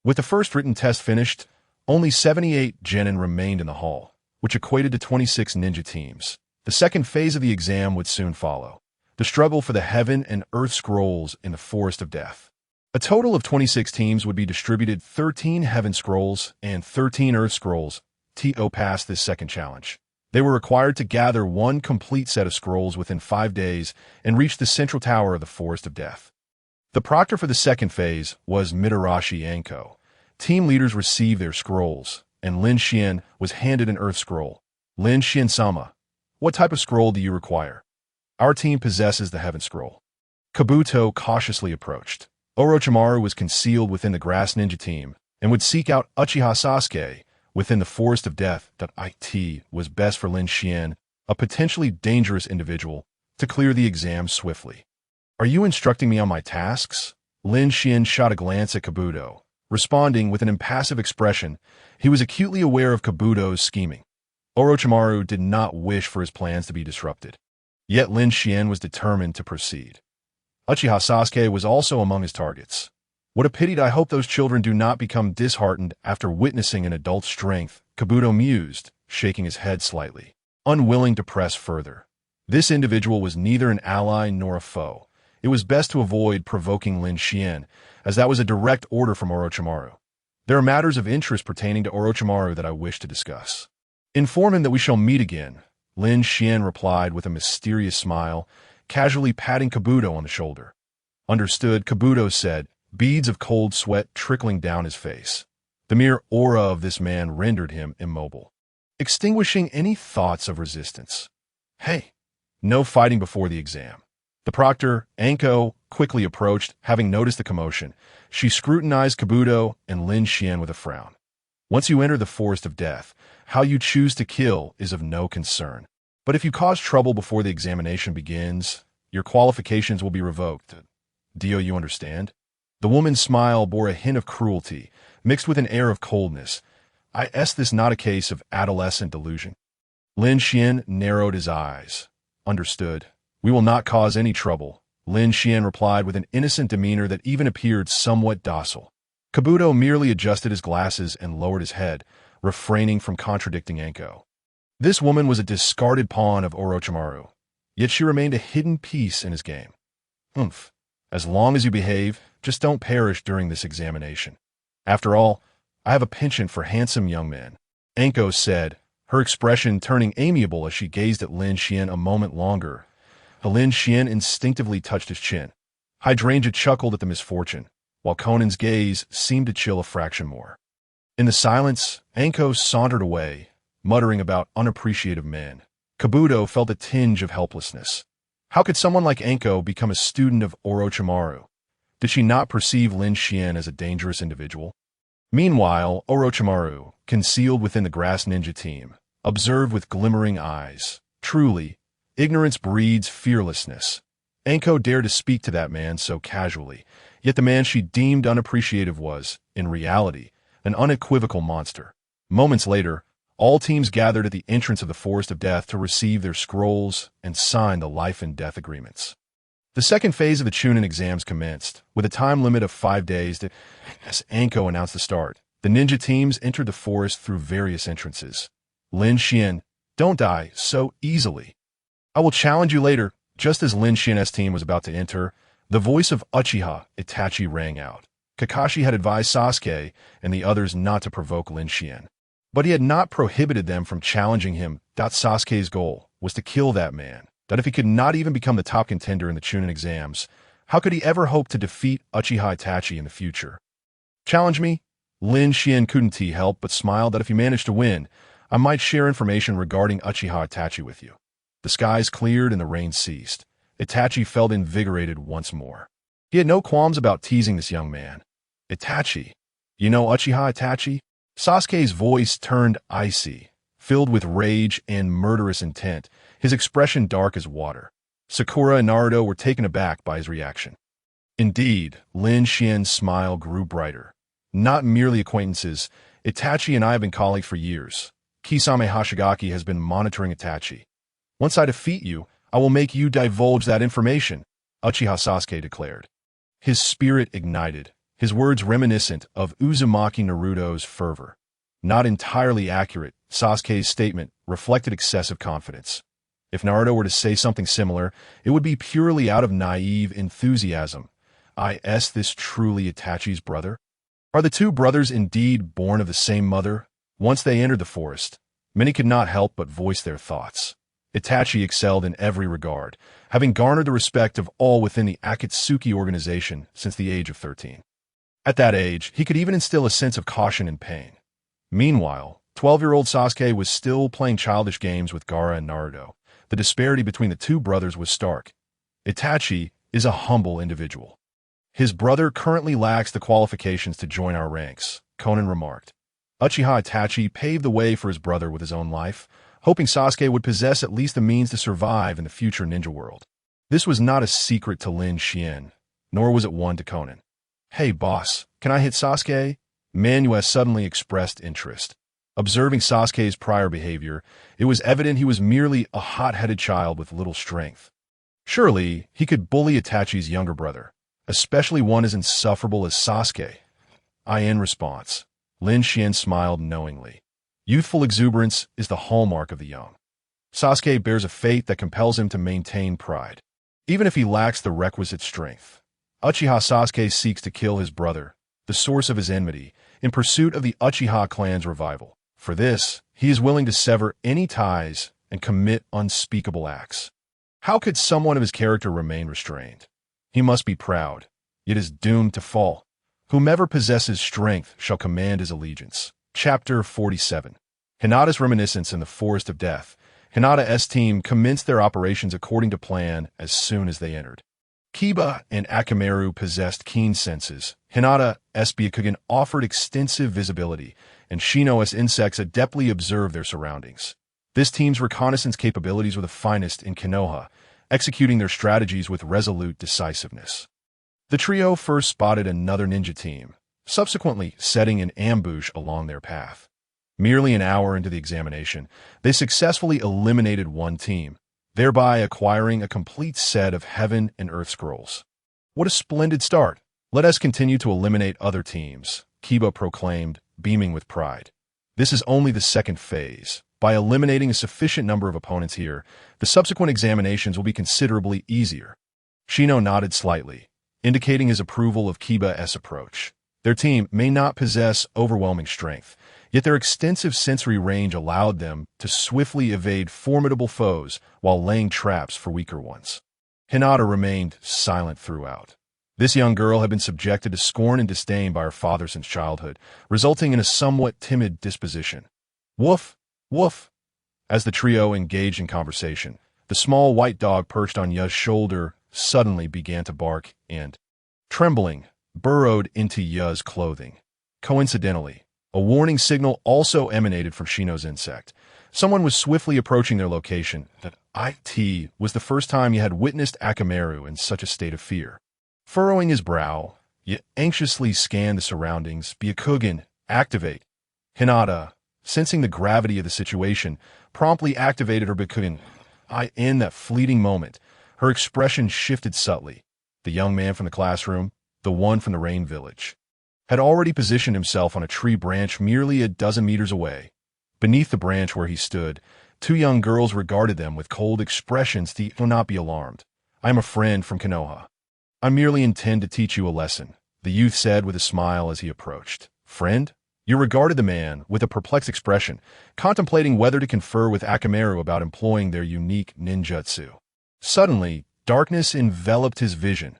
With the first written test finished, only 78 genin remained in the hall, which equated to 26 ninja teams. The second phase of the exam would soon follow, the struggle for the Heaven and Earth Scrolls in the Forest of Death. A total of 26 teams would be distributed, 13 Heaven Scrolls and 13 Earth Scrolls. To pass this second challenge, they were required to gather one complete set of scrolls within 5 days and reach the central tower of the Forest of Death. The proctor for the second phase was Mitarashi Anko. Team leaders received their scrolls, and Lin Xuan was handed an Earth Scroll. "Lin Xuan-sama, what type of scroll do you require?" "Our team possesses the Heaven Scroll." Kabuto cautiously approached. Orochimaru was concealed within the Grass Ninja team and would seek out Uchiha Sasuke within the Forest of Death. It was best for Lin Xuan, a potentially dangerous individual, to clear the exam swiftly. "Are you instructing me on my tasks?" Lin Xuan shot a glance at Kabuto, responding with an impassive expression. He was acutely aware of Kabuto's scheming. Orochimaru did not wish for his plans to be disrupted. Yet Lin Xuan was determined to proceed. Uchiha Sasuke was also among his targets. "What a pity. I hope those children do not become disheartened after witnessing an adult's strength," Kabuto mused, shaking his head slightly, unwilling to press further. This individual was neither an ally nor a foe. It was best to avoid provoking Lin Xuan, as that was a direct order from Orochimaru. "There are matters of interest pertaining to Orochimaru that I wish to discuss." "Inform him that we shall meet again," Lin Xuan replied with a mysterious smile, casually patting Kabuto on the shoulder. "Understood," Kabuto said, beads of cold sweat trickling down his face. The mere aura of this man rendered him immobile, extinguishing any thoughts of resistance. "Hey, no fighting before the exam." The proctor, Anko, quickly approached, having noticed the commotion. She scrutinized Kabuto and Lin Xuan with a frown. "Once you enter the Forest of Death, how you choose to kill is of no concern. But if you cause trouble before the examination begins, your qualifications will be revoked. Do you understand?" The woman's smile bore a hint of cruelty, mixed with an air of coldness. "Is this not a case of adolescent delusion?" Lin Xuan narrowed his eyes. "Understood. We will not cause any trouble," Lin Xuan replied with an innocent demeanor that even appeared somewhat docile. Kabuto merely adjusted his glasses and lowered his head, refraining from contradicting Anko. This woman was a discarded pawn of Orochimaru, yet she remained a hidden piece in his game. As long as you behave, just don't perish during this examination. After all, I have a penchant for handsome young men. Anko said, her expression turning amiable as she gazed at Lin Xuan a moment longer. Lin Xuan instinctively touched his chin. Hydrangea chuckled at the misfortune, while Conan's gaze seemed to chill a fraction more. In the silence, Anko sauntered away, muttering about unappreciative men. Kabuto felt a tinge of helplessness. How could someone like Anko become a student of Orochimaru? Did she not perceive Lin Xuan as a dangerous individual? Meanwhile, Orochimaru, concealed within the grass ninja team, observed with glimmering eyes. Truly, ignorance breeds fearlessness. Anko dared to speak to that man so casually, yet the man she deemed unappreciative was, in reality, an unequivocal monster. Moments later, all teams gathered at the entrance of the Forest of Death to receive their scrolls and sign the life and death agreements. The second phase of the Chunin exams commenced, with a time limit of 5 days. As Anko announced the start, the ninja teams entered the forest through various entrances. Lin Xuan, don't die so easily. I will challenge you later. Just as Lin Xuan's team was about to enter, the voice of Uchiha Itachi rang out. Kakashi had advised Sasuke and the others not to provoke Lin Xuan, but he had not prohibited them from challenging him. Sasuke's goal was to kill that man. That if he could not even become the top contender in the Chunin exams, how could he ever hope to defeat Uchiha Itachi in the future? Challenge me? Lin Xuan couldn't help but smile that if he managed to win, I might share information regarding Uchiha Itachi with you. The skies cleared and the rain ceased. Itachi felt invigorated once more. He had no qualms about teasing this young man. Itachi. You know Uchiha Itachi? Sasuke's voice turned icy, filled with rage and murderous intent, his expression dark as water. Sakura and Naruto were taken aback by his reaction. Indeed, Lin Xuan's smile grew brighter. Not merely acquaintances, Itachi and I have been colleagues for years. Kisame Hashigaki has been monitoring Itachi. Once I defeat you, I will make you divulge that information, Uchiha Sasuke declared. His spirit ignited, his words reminiscent of Uzumaki Naruto's fervor. Not entirely accurate, Sasuke's statement reflected excessive confidence. If Naruto were to say something similar, it would be purely out of naive enthusiasm. Is this truly Itachi's brother? Are the two brothers indeed born of the same mother? Once they entered the forest, many could not help but voice their thoughts. Itachi excelled in every regard, having garnered the respect of all within the Akatsuki organization since the age of 13. At that age, he could even instill a sense of caution and pain. Meanwhile, 12-year-old Sasuke was still playing childish games with Gaara and Naruto. The disparity between the two brothers was stark. Itachi is a humble individual. His brother currently lacks the qualifications to join our ranks, Conan remarked. Uchiha Itachi paved the way for his brother with his own life, hoping Sasuke would possess at least the means to survive in the future ninja world. This was not a secret to Lin Xuan, nor was it one to Conan. Hey boss, can I hit Sasuke? Manuel suddenly expressed interest. Observing Sasuke's prior behavior, it was evident he was merely a hot-headed child with little strength. Surely, he could bully Itachi's younger brother, especially one as insufferable as Sasuke. In response, Lin Xuan smiled knowingly. Youthful exuberance is the hallmark of the young. Sasuke bears a fate that compels him to maintain pride, even if he lacks the requisite strength. Uchiha Sasuke seeks to kill his brother, the source of his enmity, in pursuit of the Uchiha clan's revival. For this, he is willing to sever any ties and commit unspeakable acts. How could someone of his character remain restrained? He must be proud, yet is doomed to fall. Whomever possesses strength shall command his allegiance. Chapter 47. Hinata's reminiscence in the Forest of Death. Hinata's team commenced their operations according to plan as soon as they entered. Kiba and Akamaru possessed keen senses. Hinata's Byakugan offered extensive visibility, and Shino's insects adeptly observed their surroundings. This team's reconnaissance capabilities were the finest in Konoha, executing their strategies with resolute decisiveness. The trio first spotted another ninja team, subsequently setting an ambush along their path. Merely an hour into the examination, they successfully eliminated one team, thereby acquiring a complete set of Heaven and Earth scrolls. What a splendid start! Let us continue to eliminate other teams, Kiba proclaimed, beaming with pride. This is only the second phase. By eliminating a sufficient number of opponents here, the subsequent examinations will be considerably easier. Shino nodded slightly. indicating his approval of Kiba's approach. Their team may not possess overwhelming strength, yet their extensive sensory range allowed them to swiftly evade formidable foes while laying traps for weaker ones. Hinata remained silent throughout. This young girl had been subjected to scorn and disdain by her father since childhood, resulting in a somewhat timid disposition. Woof! Woof! As the trio engaged in conversation, the small white dog perched on Ya's shoulder suddenly began to bark and, trembling, burrowed into Ya's clothing. Coincidentally, a warning signal also emanated from Shino's insect. Someone was swiftly approaching their location. It was the first time he had witnessed Akamaru in such a state of fear. Furrowing his brow, he anxiously scanned the surroundings. Byakugan, activate. Hinata, sensing the gravity of the situation, promptly activated her Byakugan. In that fleeting moment, her expression shifted subtly. The young man from the classroom, the one from the rain village, had already positioned himself on a tree branch merely a dozen meters away. Beneath the branch where he stood, two young girls regarded them with cold expressions. Do not be alarmed. I am a friend from Konoha. I merely intend to teach you a lesson, the youth said with a smile as he approached. Friend? You regarded the man with a perplexed expression, contemplating whether to confer with Akamaru about employing their unique ninjutsu. Suddenly, darkness enveloped his vision.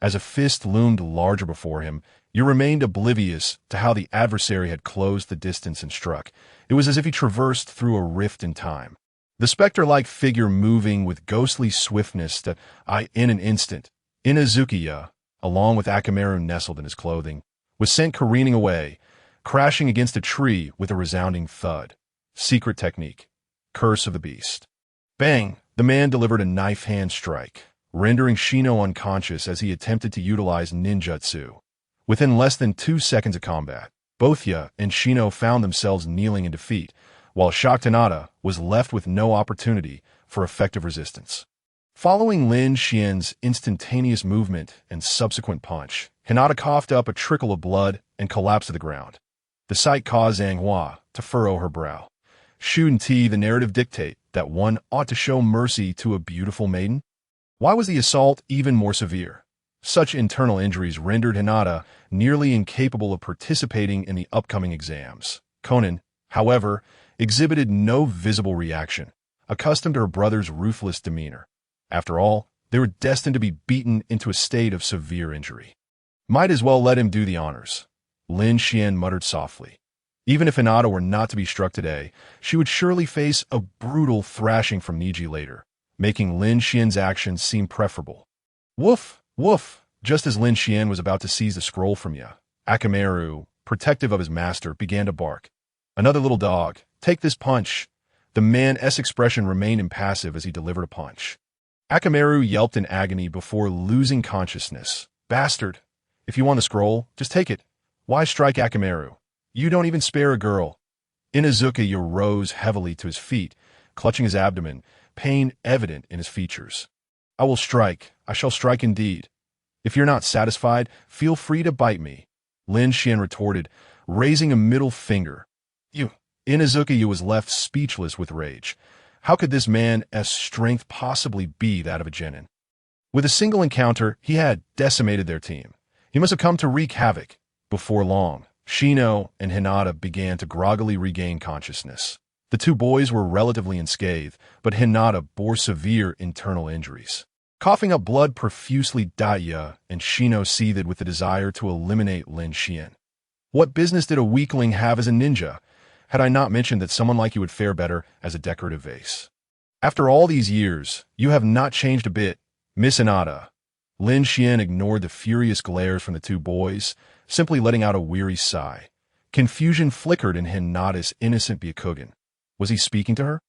As a fist loomed larger before him, you remained oblivious to how the adversary had closed the distance and struck. It was as if he traversed through a rift in time. The specter-like figure moving with ghostly swiftness that in an instant, Inazukiya, along with Akamaru nestled in his clothing, was sent careening away, crashing against a tree with a resounding thud. Secret technique. Curse of the beast. Bang! The man delivered a knife-hand strike, rendering Shino unconscious as he attempted to utilize ninjutsu. Within less than 2 seconds of combat, both Ya and Shino found themselves kneeling in defeat, while shocked Hinata was left with no opportunity for effective resistance. Following Lin Xuan's instantaneous movement and subsequent punch, Hinata coughed up a trickle of blood and collapsed to the ground. The sight caused Zhang Hua to furrow her brow. Shouldn't the narrative dictate that one ought to show mercy to a beautiful maiden? Why was the assault even more severe? Such internal injuries rendered Hinata nearly incapable of participating in the upcoming exams. Conan, however, exhibited no visible reaction, accustomed to her brother's ruthless demeanor. After all, they were destined to be beaten into a state of severe injury. Might as well let him do the honors. Lin Xuan muttered softly. Even if Hinata were not to be struck today, she would surely face a brutal thrashing from Niji later, making Lin Xuan's actions seem preferable. Woof! Woof! Just as Lin Xuan was about to seize the scroll from Ya, Akamaru, protective of his master, began to bark. Another little dog. Take this punch. The man's expression remained impassive as he delivered a punch. Akamaru yelped in agony before losing consciousness. Bastard! If you want the scroll, just take it. Why strike Akamaru? You don't even spare a girl. Inazukiya rose heavily to his feet, clutching his abdomen, pain evident in his features. I will strike. I shall strike indeed. If you're not satisfied, feel free to bite me. Lin Xuan retorted, raising a middle finger. Inazukiya was left speechless with rage. How could this man's strength possibly be that of a genin? With a single encounter, he had decimated their team. He must have come to wreak havoc. Before long, Shino and Hinata began to groggily regain consciousness. The two boys were relatively unscathed, but Hinata bore severe internal injuries. Coughing up blood profusely, Ya and Shino seethed with the desire to eliminate Lin Xuan. What business did a weakling have as a ninja? Had I not mentioned that someone like you would fare better as a decorative vase? After all these years, you have not changed a bit, Miss Hinata. Lin Xuan ignored the furious glares from the two boys, simply letting out a weary sigh. Confusion flickered in Hinata's innocent Byakugan. Was he speaking to her?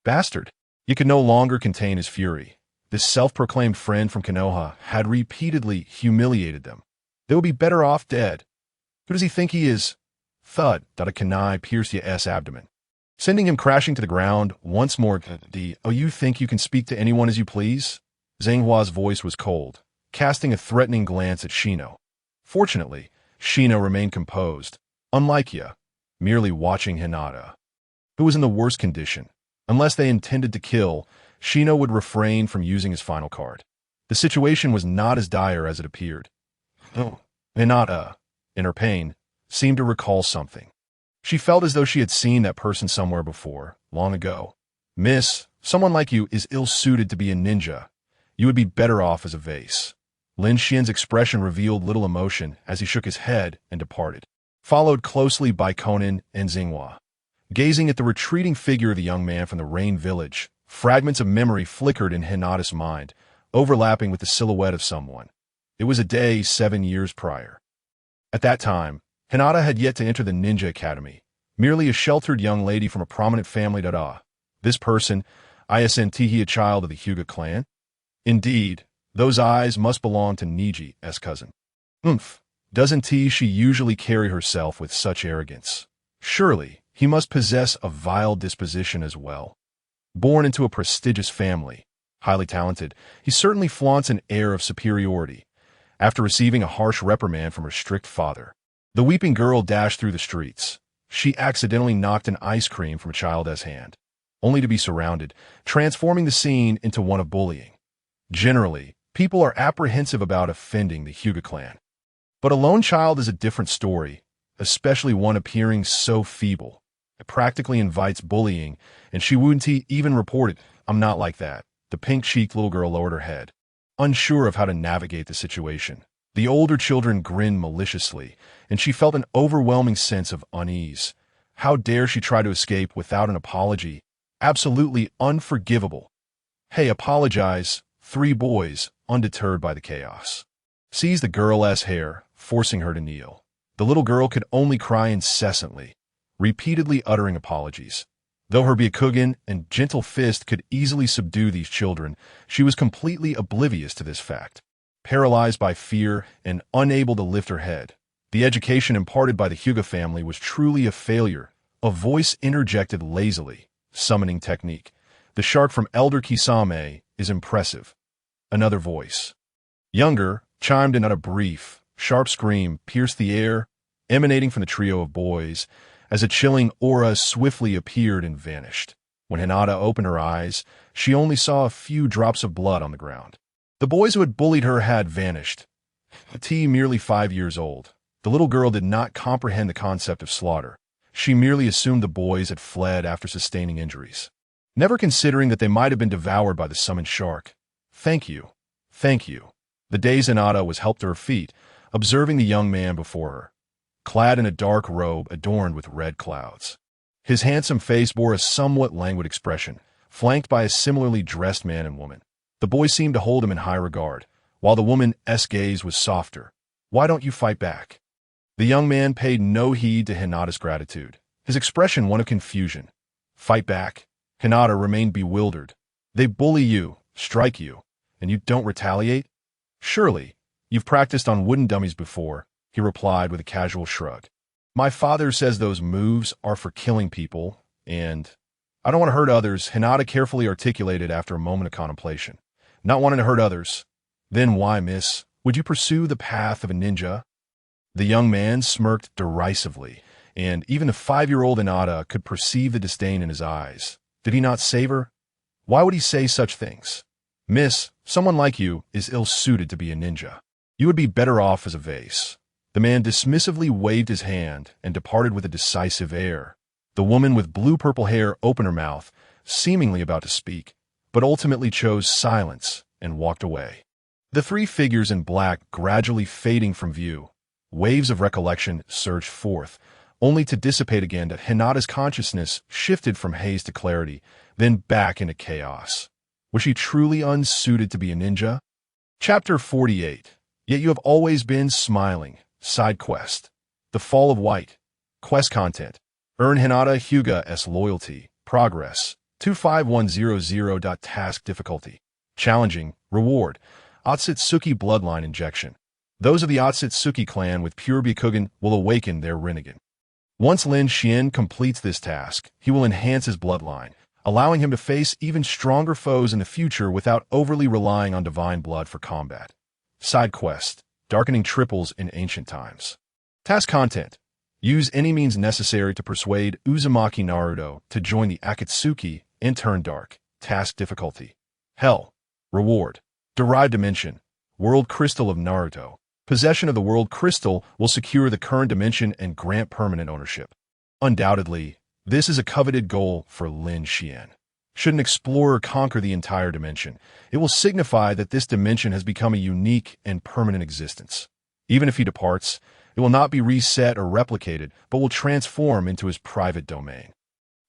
Bastard! He could no longer contain his fury. This self-proclaimed friend from Konoha had repeatedly humiliated them. They would be better off dead. Who does he think he is? Thud! A kunai pierced Ya's abdomen, sending him crashing to the ground once more. You think you can speak to anyone as you please? Zhang Hua's voice was cold, casting a threatening glance at Shino. Fortunately, Shino remained composed, unlike Ya, merely watching Hinata, who was in the worst condition. Unless they intended to kill, Shino would refrain from using his final card. The situation was not as dire as it appeared. Oh, Hinata, in her pain, seemed to recall something. She felt as though she had seen that person somewhere before, long ago. Miss, someone like you is ill-suited to be a ninja. You would be better off as a vase. Lin Xian's expression revealed little emotion as he shook his head and departed, followed closely by Conan and Xinghua. Gazing at the retreating figure of the young man from the Rain Village, fragments of memory flickered in Hinata's mind, overlapping with the silhouette of someone. It was a day 7 years prior. At that time, Hinata had yet to enter the ninja academy, merely a sheltered young lady from a prominent family. This person, isn't he a child of the Hyuga clan? Indeed, those eyes must belong to Niji's cousin. Doesn't she usually carry herself with such arrogance? Surely, he must possess a vile disposition as well. Born into a prestigious family, highly talented, he certainly flaunts an air of superiority. After receiving a harsh reprimand from her strict father, the weeping girl dashed through the streets. She accidentally knocked an ice cream from a child's hand, only to be surrounded, transforming the scene into one of bullying. Generally, people are apprehensive about offending the Hyuga clan. But a lone child is a different story, especially one appearing so feeble. It practically invites bullying, and she wouldn't even report it. I'm not like that. The pink-cheeked little girl lowered her head, unsure of how to navigate the situation. The older children grinned maliciously, and she felt an overwhelming sense of unease. How dare she try to escape without an apology? Absolutely unforgivable. Hey, apologize. 3 boys, undeterred by the chaos, seized the girl's hair, forcing her to kneel. The little girl could only cry incessantly, repeatedly uttering apologies. Though her Byakugan and gentle fist could easily subdue these children, she was completely oblivious to this fact. Paralyzed by fear and unable to lift her head, the education imparted by the Hyuga family was truly a failure. A voice interjected lazily, summoning technique. The shark from Elder Kisame is impressive. Another voice, younger, chimed in at a brief, sharp scream pierced the air, emanating from the trio of boys, as a chilling aura swiftly appeared and vanished. When Hinata opened her eyes, she only saw a few drops of blood on the ground. The boys who had bullied her had vanished. Merely 5 years old, the little girl did not comprehend the concept of slaughter. She merely assumed the boys had fled after sustaining injuries, never considering that they might have been devoured by the summoned shark. Thank you. Thank you. The dazed Hinata was helped to her feet, observing the young man before her, clad in a dark robe adorned with red clouds. His handsome face bore a somewhat languid expression, flanked by a similarly dressed man and woman. The boy seemed to hold him in high regard, while the woman's gaze was softer. Why don't you fight back? The young man paid no heed to Hinata's gratitude, his expression one of confusion. Fight back? Hinata remained bewildered. They bully you, strike you, and you don't retaliate? Surely, you've practiced on wooden dummies before, he replied with a casual shrug. My father says those moves are for killing people, and I don't want to hurt others, Hinata carefully articulated after a moment of contemplation. Not wanting to hurt others. Then why, miss, would you pursue the path of a ninja? The young man smirked derisively, and even the 5-year-old Hinata could perceive the disdain in his eyes. Did he not savor? Why would he say such things? Miss, someone like you is ill-suited to be a ninja. You would be better off as a vase. The man dismissively waved his hand and departed with a decisive air. The woman with blue-purple hair opened her mouth, seemingly about to speak, but ultimately chose silence and walked away. The 3 figures in black gradually fading from view, waves of recollection surged forth, only to dissipate again as Hinata's consciousness shifted from haze to clarity, then back into chaos. Was she truly unsuited to be a ninja? Chapter 48. Yet you have always been smiling. Side quest. The Fall of White. Quest content. Earn Hinata Hyuga's loyalty. Progress. 25100. Task difficulty. Challenging. Reward. Otsutsuki bloodline injection. Those of the Otsutsuki clan with pure Byakugan will awaken their Rinnegan. Once Lin Xuan completes this task, he will enhance his bloodline, allowing him to face even stronger foes in the future without overly relying on divine blood for combat. Side quest. Darkening triples in ancient times. Task content. Use any means necessary to persuade Uzumaki Naruto to join the Akatsuki and turn dark. Task difficulty. Hell. Reward. Derived dimension. World Crystal of Naruto. Possession of the World Crystal will secure the current dimension and grant permanent ownership. Undoubtedly, this is a coveted goal for Lin Xuan. Should an explorer conquer the entire dimension, it will signify that this dimension has become a unique and permanent existence. Even if he departs, it will not be reset or replicated, but will transform into his private domain.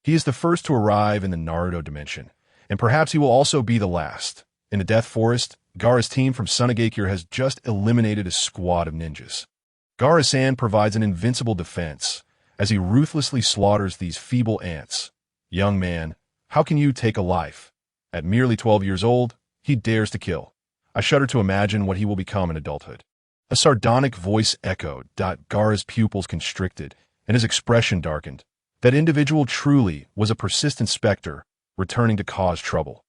He is the first to arrive in the Naruto dimension, and perhaps he will also be the last. In the Death Forest, Gaara's team from Sunagakure has just eliminated a squad of ninjas. Gaara-san provides an invincible defense as he ruthlessly slaughters these feeble ants. Young man, how can you take a life? At merely 12 years old, he dares to kill. I shudder to imagine what he will become in adulthood. A sardonic voice echoed. Gaara's pupils constricted, and his expression darkened. That individual truly was a persistent specter, returning to cause trouble.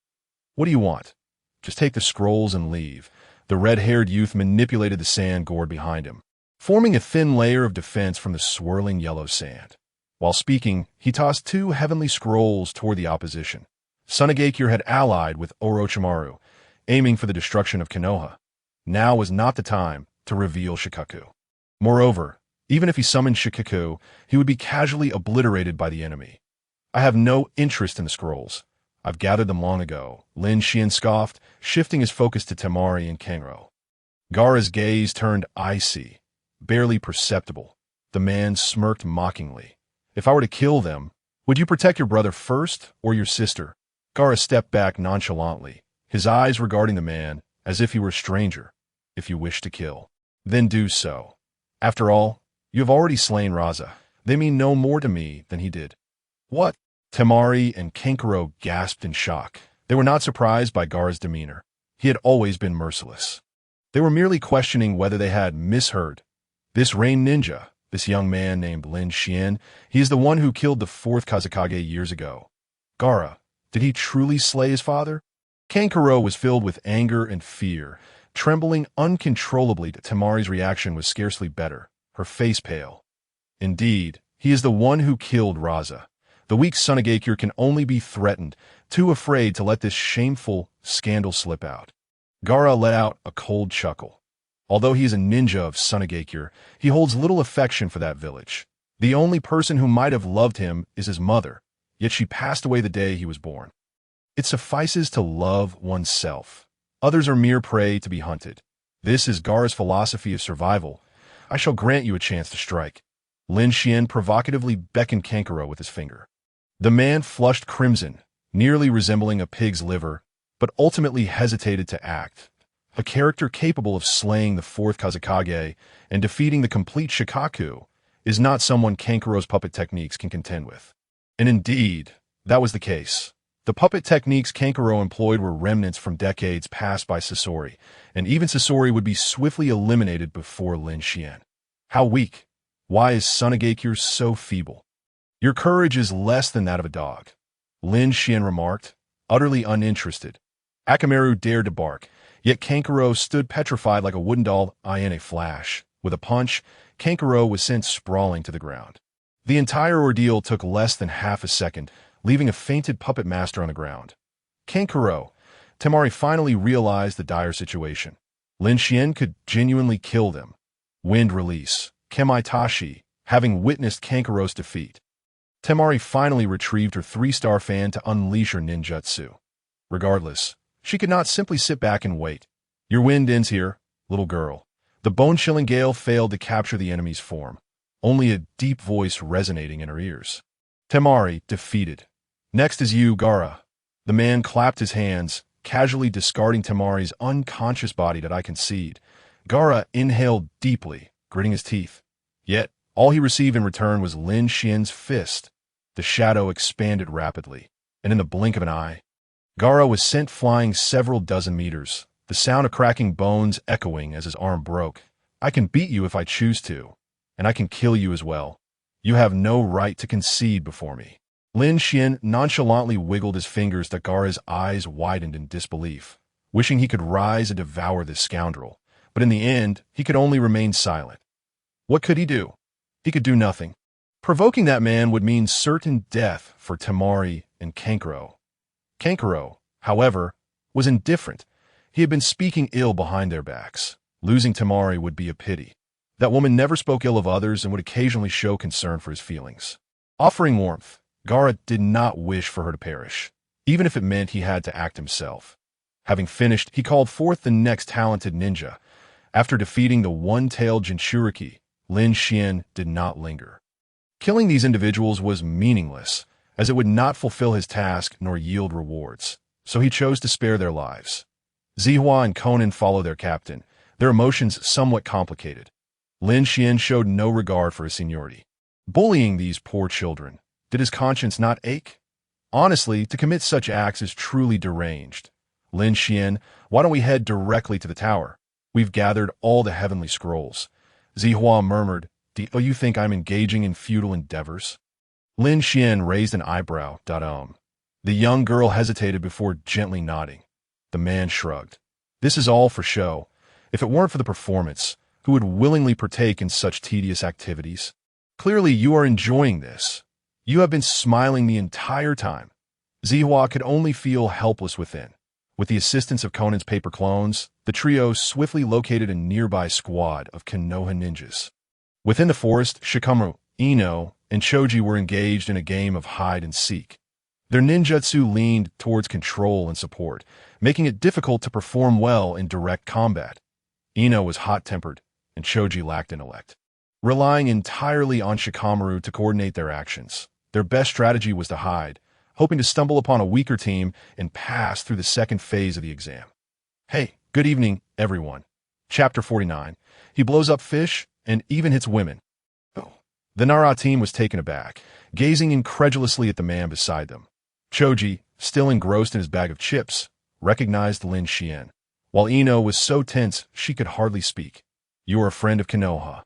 What do you want? Just take the scrolls and leave. The red-haired youth manipulated the sand gourd behind him, forming a thin layer of defense from the swirling yellow sand. While speaking, he tossed 2 heavenly scrolls toward the opposition. Sunagakure had allied with Orochimaru, aiming for the destruction of Konoha. Now was not the time to reveal Shikaku. Moreover, even if he summoned Shikaku, he would be casually obliterated by the enemy. I have no interest in the scrolls. I've gathered them long ago, Lin Xuan scoffed, shifting his focus to Temari and Kenro. Gaara's gaze turned icy, barely perceptible. The man smirked mockingly. If I were to kill them, would you protect your brother first or your sister? Gaara stepped back nonchalantly, his eyes regarding the man as if he were a stranger. If you wish to kill, then do so. After all, you have already slain Raza. They mean no more to me than he did. What? Temari and Kankuro gasped in shock. They were not surprised by Gaara's demeanor. He had always been merciless. They were merely questioning whether they had misheard. This Rain Ninja, this young man named Lin Xuan, he is the one who killed the 4th Kazekage years ago. Gaara, did he truly slay his father? Kankuro was filled with anger and fear, trembling uncontrollably. Temari's reaction was scarcely better, her face pale. Indeed, he is the one who killed Raza. The weak Sunagakure can only be threatened, too afraid to let this shameful scandal slip out. Gaara let out a cold chuckle. Although he is a ninja of Sunagakure, he holds little affection for that village. The only person who might have loved him is his mother, yet she passed away the day he was born. It suffices to love oneself. Others are mere prey to be hunted. This is Gaara's philosophy of survival. I shall grant you a chance to strike. Lin Xuan provocatively beckoned Kankuro with his finger. The man flushed crimson, nearly resembling a pig's liver, but ultimately hesitated to act. A character capable of slaying the 4th Kazekage and defeating the complete Shikaku is not someone Kankuro's puppet techniques can contend with. And indeed, that was the case. The puppet techniques Kankuro employed were remnants from decades passed by Sasori, and even Sasori would be swiftly eliminated before Lin Xuan. How weak! Why is Sunagakure so feeble? Your courage is less than that of a dog, Lin Xuan remarked, utterly uninterested. Akamaru dared to bark, yet Kankuro stood petrified like a wooden doll. In a flash, with a punch, Kankuro was sent sprawling to the ground. The entire ordeal took less than half a second, leaving a fainted puppet master on the ground. Kankuro, Temari finally realized the dire situation. Lin Xuan could genuinely kill them. Wind release, Kemaitashi, having witnessed Kankuro's defeat. Temari finally retrieved her 3-star fan to unleash her ninjutsu. Regardless, she could not simply sit back and wait. Your wind ends here, little girl. The bone-chilling gale failed to capture the enemy's form, only a deep voice resonating in her ears. Temari, defeated. Next is you, Gaara. The man clapped his hands, casually discarding Temari's unconscious body. That I concede. Gaara inhaled deeply, gritting his teeth. Yet, all he received in return was Lin Xuan's fist. The shadow expanded rapidly, and in the blink of an eye, Gaara was sent flying several dozen meters, the sound of cracking bones echoing as his arm broke. I can beat you if I choose to, and I can kill you as well. You have no right to concede before me. Lin Xuan nonchalantly wiggled his fingers. Gaara's eyes widened in disbelief, wishing he could rise and devour this scoundrel. But in the end, he could only remain silent. What could he do? He could do nothing. Provoking that man would mean certain death for Temari and Kankuro. Kankuro, however, was indifferent. He had been speaking ill behind their backs. Losing Tamari would be a pity. That woman never spoke ill of others and would occasionally show concern for his feelings. Offering warmth, Gaara did not wish for her to perish, even if it meant he had to act himself. Having finished, he called forth the next talented ninja. After defeating the one-tailed Jinchuriki, Lin Xuan did not linger. Killing these individuals was meaningless, as it would not fulfill his task nor yield rewards, so he chose to spare their lives. Zihua and Conan followed their captain, their emotions somewhat complicated. Lin Xuan showed no regard for his seniority. Bullying these poor children, did his conscience not ache? Honestly, to commit such acts is truly deranged. Lin Xuan, why don't we head directly to the tower? We've gathered all the heavenly scrolls. Zihua murmured, Do you think I'm engaging in futile endeavors? Lin Xuan raised an eyebrow. The young girl hesitated before gently nodding. The man shrugged. This is all for show. If it weren't for the performance, who would willingly partake in such tedious activities? Clearly you are enjoying this. You have been smiling the entire time. Zihua could only feel helpless within. With the assistance of Conan's paper clones, the trio swiftly located a nearby squad of Konoha ninjas. Within the forest, Shikamaru, Ino, and Choji were engaged in a game of hide-and-seek. Their ninjutsu leaned towards control and support, making it difficult to perform well in direct combat. Ino was hot-tempered, and Choji lacked intellect. Relying entirely on Shikamaru to coordinate their actions, their best strategy was to hide, hoping to stumble upon a weaker team and pass through the second phase of the exam. Hey, good evening, everyone. Chapter 49. He blows up fish and even hits women. Oh. The Nara team was taken aback, gazing incredulously at the man beside them. Choji, still engrossed in his bag of chips, recognized Lin Xuan, while Ino was so tense she could hardly speak. You are a friend of Konoha.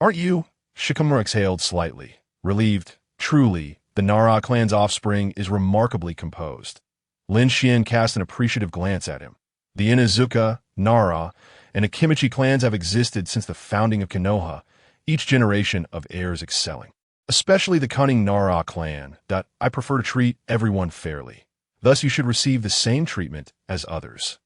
Aren't you? Shikamaru exhaled slightly, relieved. Truly, the Nara clan's offspring is remarkably composed. Lin Xuan cast an appreciative glance at him. The Inazuka, Nara, and Akimichi clans have existed since the founding of Konoha, each generation of heirs excelling. Especially the cunning Nara clan, that I prefer to treat everyone fairly. Thus you should receive the same treatment as others.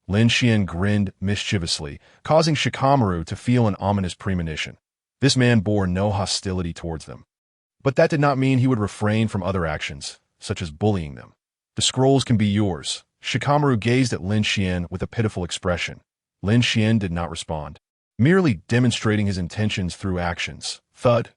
Lin Xuan grinned mischievously, causing Shikamaru to feel an ominous premonition. This man bore no hostility towards them. But that did not mean he would refrain from other actions, such as bullying them. The scrolls can be yours. Shikamaru gazed at Lin Xuan with a pitiful expression. Lin Xuan did not respond, merely demonstrating his intentions through actions. Thud.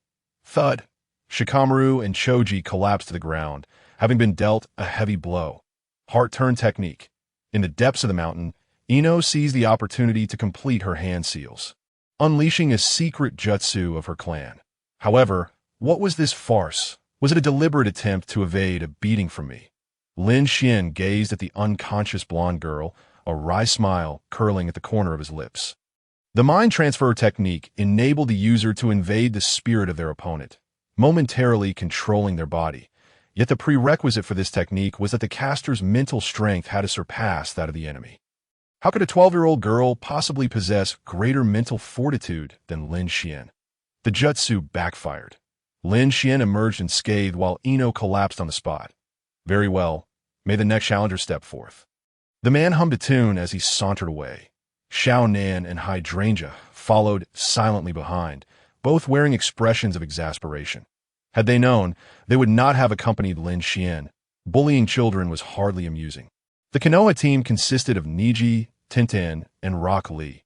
Thud. Shikamaru and Choji collapsed to the ground, having been dealt a heavy blow. Heart-turn technique. In the depths of the mountain, Ino seized the opportunity to complete her hand seals, unleashing a secret jutsu of her clan. However, what was this farce? Was it a deliberate attempt to evade a beating from me? Lin Xuan gazed at the unconscious blonde girl, a wry smile curling at the corner of his lips. The mind transfer technique enabled the user to invade the spirit of their opponent, momentarily controlling their body. Yet the prerequisite for this technique was that the caster's mental strength had to surpass that of the enemy. How could a 12-year-old girl possibly possess greater mental fortitude than Lin Xuan? The jutsu backfired. Lin Xuan emerged unscathed while Ino collapsed on the spot. Very well. May the next challenger step forth. The man hummed a tune as he sauntered away. Xiao Nan and Hydrangea followed silently behind, both wearing expressions of exasperation. Had they known, they would not have accompanied Lin Xuan. Bullying children was hardly amusing. The Konoha team consisted of Niji, Tintin, and Rock Lee.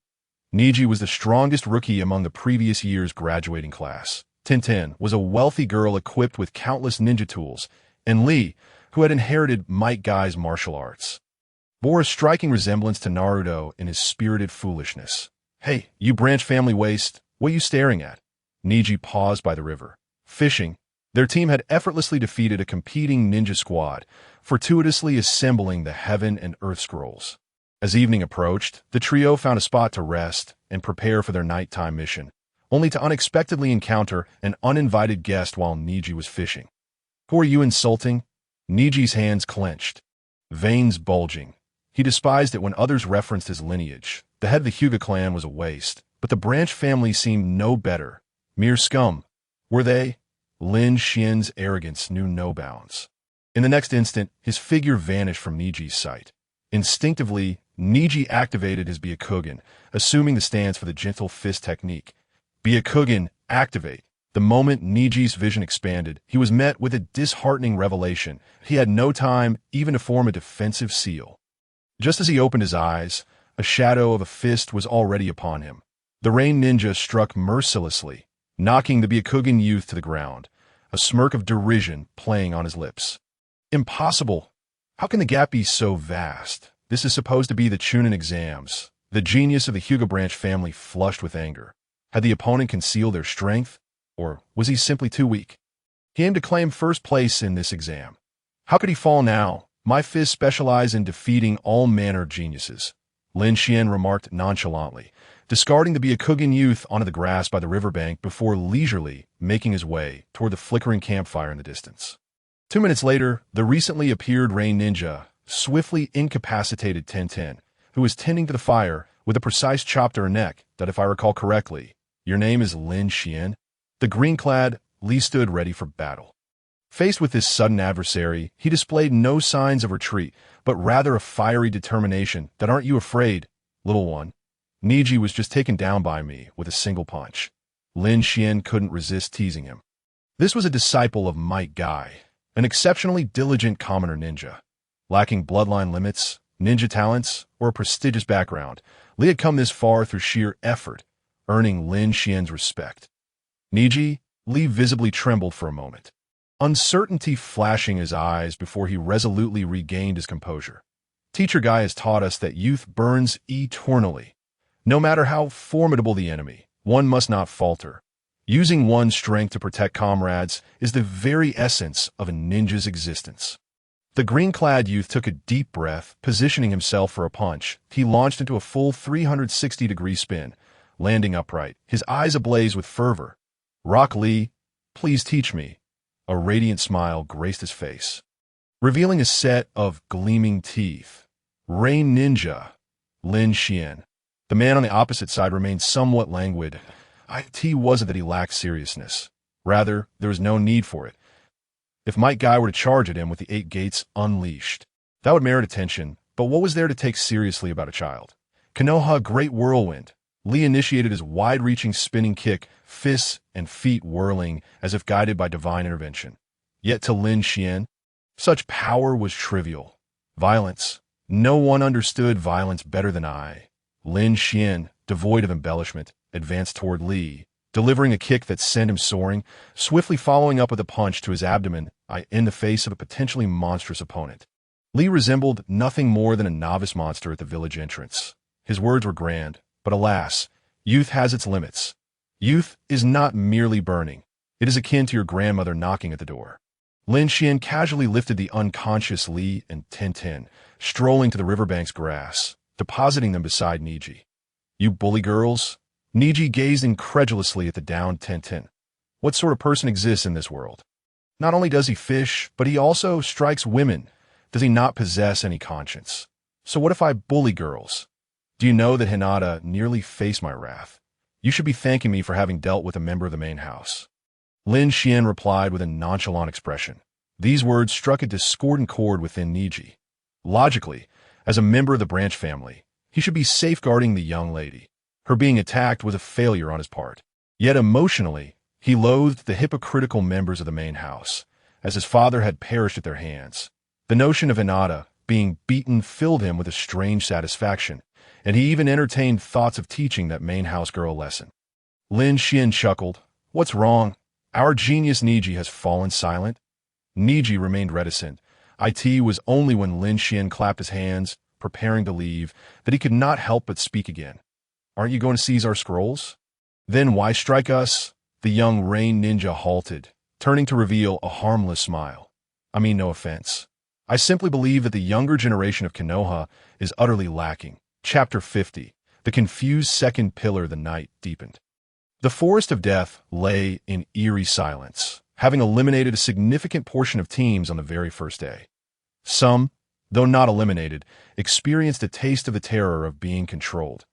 Niji was the strongest rookie among the previous year's graduating class. Tintin was a wealthy girl equipped with countless ninja tools, and Lee, who had inherited Might Guy's martial arts, bore a striking resemblance to Naruto in his spirited foolishness. Hey, you branch family waste, what are you staring at? Niji paused by the river. Fishing. Their team had effortlessly defeated a competing ninja squad, fortuitously assembling the Heaven and Earth Scrolls. As evening approached, the trio found a spot to rest and prepare for their nighttime mission, only to unexpectedly encounter an uninvited guest while Niji was fishing. Who are you insulting? Niji's hands clenched, veins bulging. He despised it when others referenced his lineage. The head of the Hyuga clan was a waste, but the branch family seemed no better. Mere scum. Were they? Lin Xuan's arrogance knew no bounds. In the next instant, his figure vanished from Niji's sight. Instinctively, Niji activated his Byakugan, assuming the stance for the gentle fist technique. Byakugan, activate. The moment Niji's vision expanded, he was met with a disheartening revelation. He had no time even to form a defensive seal. Just as he opened his eyes, a shadow of a fist was already upon him. The Rain Ninja struck mercilessly, knocking the Byakugan youth to the ground, a smirk of derision playing on his lips. Impossible! How can the gap be so vast? This is supposed to be the Chunin exams. The genius of the Hyuga branch family flushed with anger. Had the opponent concealed their strength? Or was he simply too weak? He aimed to claim first place in this exam. How could he fall now? My fists specialize in defeating all manner of geniuses, Lin Xuan remarked nonchalantly, discarding the Byakugan youth onto the grass by the riverbank before leisurely making his way toward the flickering campfire in the distance. 2 minutes later, the recently appeared Rain Ninja swiftly incapacitated Tintin, who was tending to the fire with a precise chop to her neck that, if I recall correctly, your name is Lin Xuan? The green-clad Li stood ready for battle. Faced with this sudden adversary, he displayed no signs of retreat, but rather a fiery determination that aren't you afraid, little one. Niji was just taken down by me with a single punch. Lin Xuan couldn't resist teasing him. This was a disciple of Might Guy, an exceptionally diligent commoner ninja. Lacking bloodline limits, ninja talents, or a prestigious background, Li had come this far through sheer effort, earning Lin Xuan's respect. Niji, Li visibly trembled for a moment, uncertainty flashing his eyes before he resolutely regained his composure. Teacher Guy has taught us that youth burns eternally. No matter how formidable the enemy, one must not falter. Using one's strength to protect comrades is the very essence of a ninja's existence. The green-clad youth took a deep breath, positioning himself for a punch. He launched into a full 360-degree spin, landing upright, his eyes ablaze with fervor. Rock Lee, please teach me. A radiant smile graced his face, revealing a set of gleaming teeth. Rain Ninja, Lin Xuan. The man on the opposite side remained somewhat languid. It wasn't that he lacked seriousness. Rather, there was no need for it. If Might Guy were to charge at him with the 8 gates unleashed, that would merit attention, but what was there to take seriously about a child? Konoha Great Whirlwind. Lee initiated his wide-reaching spinning kick, fists and feet whirling as if guided by divine intervention. Yet to Lin Xuan, such power was trivial. Violence. No one understood violence better than I. Lin Xuan, devoid of embellishment, advanced toward Lee, delivering a kick that sent him soaring, swiftly following up with a punch to his abdomen in the face of a potentially monstrous opponent. Lee resembled nothing more than a novice monster at the village entrance. His words were grand, but alas, youth has its limits. Youth is not merely burning. It is akin to your grandmother knocking at the door. Lin Xuan casually lifted the unconscious Li and Tintin, strolling to the riverbank's grass, depositing them beside Niji. You bully girls? Niji gazed incredulously at the downed Tintin. What sort of person exists in this world? Not only does he fish, but he also strikes women. Does he not possess any conscience? So what if I bully girls? Do you know that Hinata nearly faced my wrath? You should be thanking me for having dealt with a member of the main house. Lin Xuan replied with a nonchalant expression. These words struck a discordant chord within Niji. Logically, as a member of the branch family, he should be safeguarding the young lady. Her being attacked was a failure on his part. Yet emotionally, he loathed the hypocritical members of the main house, as his father had perished at their hands. The notion of Hinata being beaten filled him with a strange satisfaction, and he even entertained thoughts of teaching that main house girl a lesson. Lin Xuan chuckled. What's wrong? Our genius Niji has fallen silent? Niji remained reticent. It was only when Lin Xuan clapped his hands, preparing to leave, that he could not help but speak again. Aren't you going to seize our scrolls? Then why strike us? The young Rain Ninja halted, turning to reveal a harmless smile. I mean no offense. I simply believe that the younger generation of Konoha is utterly lacking. Chapter 50. The confused second pillar. The night deepened. The forest of death lay in eerie silence, having eliminated a significant portion of teams on the very first day. Some, though not eliminated, experienced a taste of the terror of being controlled.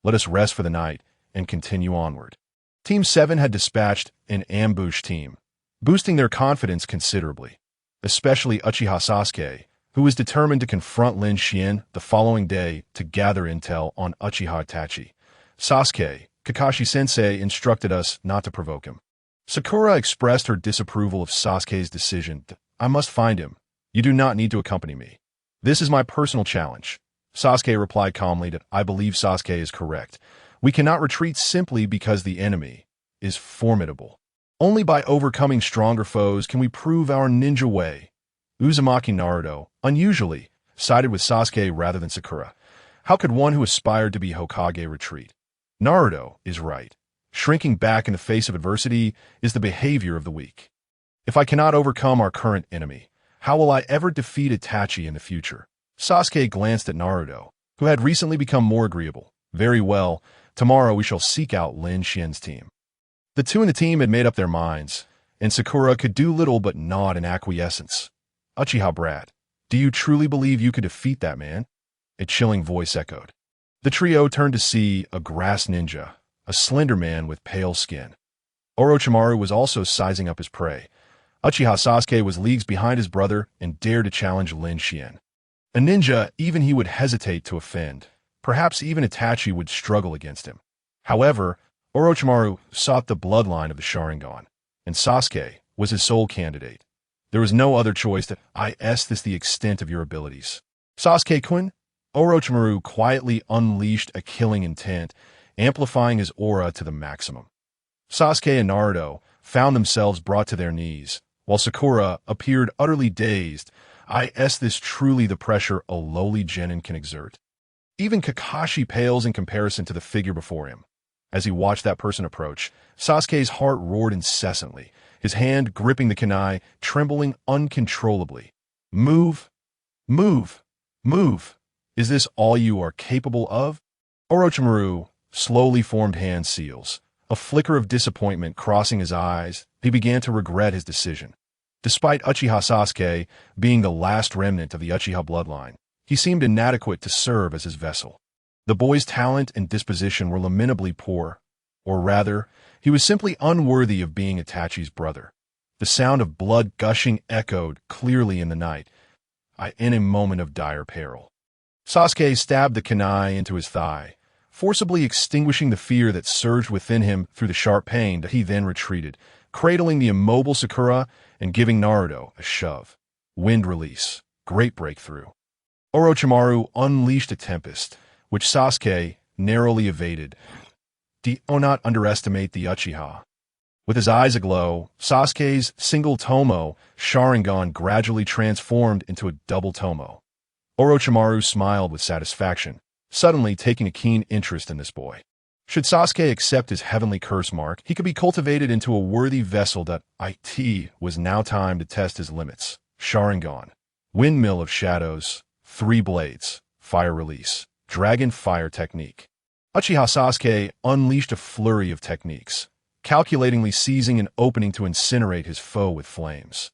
Let us rest for the night and continue onward. Team 7 had dispatched an ambush team, boosting their confidence considerably. Especially Uchiha Sasuke, who was determined to confront Lin Xuan the following day to gather intel on Uchiha Itachi. Sasuke, Kakashi-sensei instructed us not to provoke him. Sakura expressed her disapproval of Sasuke's decision. I must find him. You do not need to accompany me. This is my personal challenge. Sasuke replied calmly that I believe Sasuke is correct. We cannot retreat simply because the enemy is formidable. Only by overcoming stronger foes can we prove our ninja way. Uzumaki Naruto, unusually, sided with Sasuke rather than Sakura. How could one who aspired to be Hokage retreat? Naruto is right. Shrinking back in the face of adversity is the behavior of the weak. If I cannot overcome our current enemy, how will I ever defeat Itachi in the future? Sasuke glanced at Naruto, who had recently become more agreeable. Very well, tomorrow we shall seek out Lin Xuan's team. The two in the team had made up their minds, and Sakura could do little but nod in acquiescence. Uchiha brat, do you truly believe you could defeat that man? A chilling voice echoed. The trio turned to see a grass ninja, a slender man with pale skin. Orochimaru was also sizing up his prey. Uchiha Sasuke was leagues behind his brother and dared to challenge Lin Xuan. A ninja, even he would hesitate to offend. Perhaps even Itachi would struggle against him. However, Orochimaru sought the bloodline of the Sharingan, and Sasuke was his sole candidate. There was no other choice that this the extent of your abilities. Sasuke-kun, Orochimaru quietly unleashed a killing intent, amplifying his aura to the maximum. Sasuke and Naruto found themselves brought to their knees, while Sakura appeared utterly dazed. This truly the pressure a lowly genin can exert? Even Kakashi pales in comparison to the figure before him. As he watched that person approach, Sasuke's heart roared incessantly, his hand gripping the kunai, trembling uncontrollably. Move! Move! Move! Is this all you are capable of? Orochimaru slowly formed hand seals. A flicker of disappointment crossing his eyes, he began to regret his decision. Despite Uchiha Sasuke being the last remnant of the Uchiha bloodline, he seemed inadequate to serve as his vessel. The boy's talent and disposition were lamentably poor, or rather, he was simply unworthy of being Itachi's brother. The sound of blood gushing echoed clearly in the night, in a moment of dire peril. Sasuke stabbed the kunai into his thigh, forcibly extinguishing the fear that surged within him through the sharp pain. He then retreated, cradling the immobile Sakura and giving Naruto a shove. Wind release. Great breakthrough. Orochimaru unleashed a tempest, which Sasuke narrowly evaded. Do not underestimate the Uchiha. With his eyes aglow, Sasuke's single tomo Sharingan gradually transformed into a double tomo. Orochimaru smiled with satisfaction, suddenly taking a keen interest in this boy. Should Sasuke accept his heavenly curse mark, he could be cultivated into a worthy vessel. It was now time to test his limits. Sharingan. Windmill of shadows. 3 blades. Fire release. Dragon fire technique. Uchiha Sasuke unleashed a flurry of techniques, calculatingly seizing an opening to incinerate his foe with flames.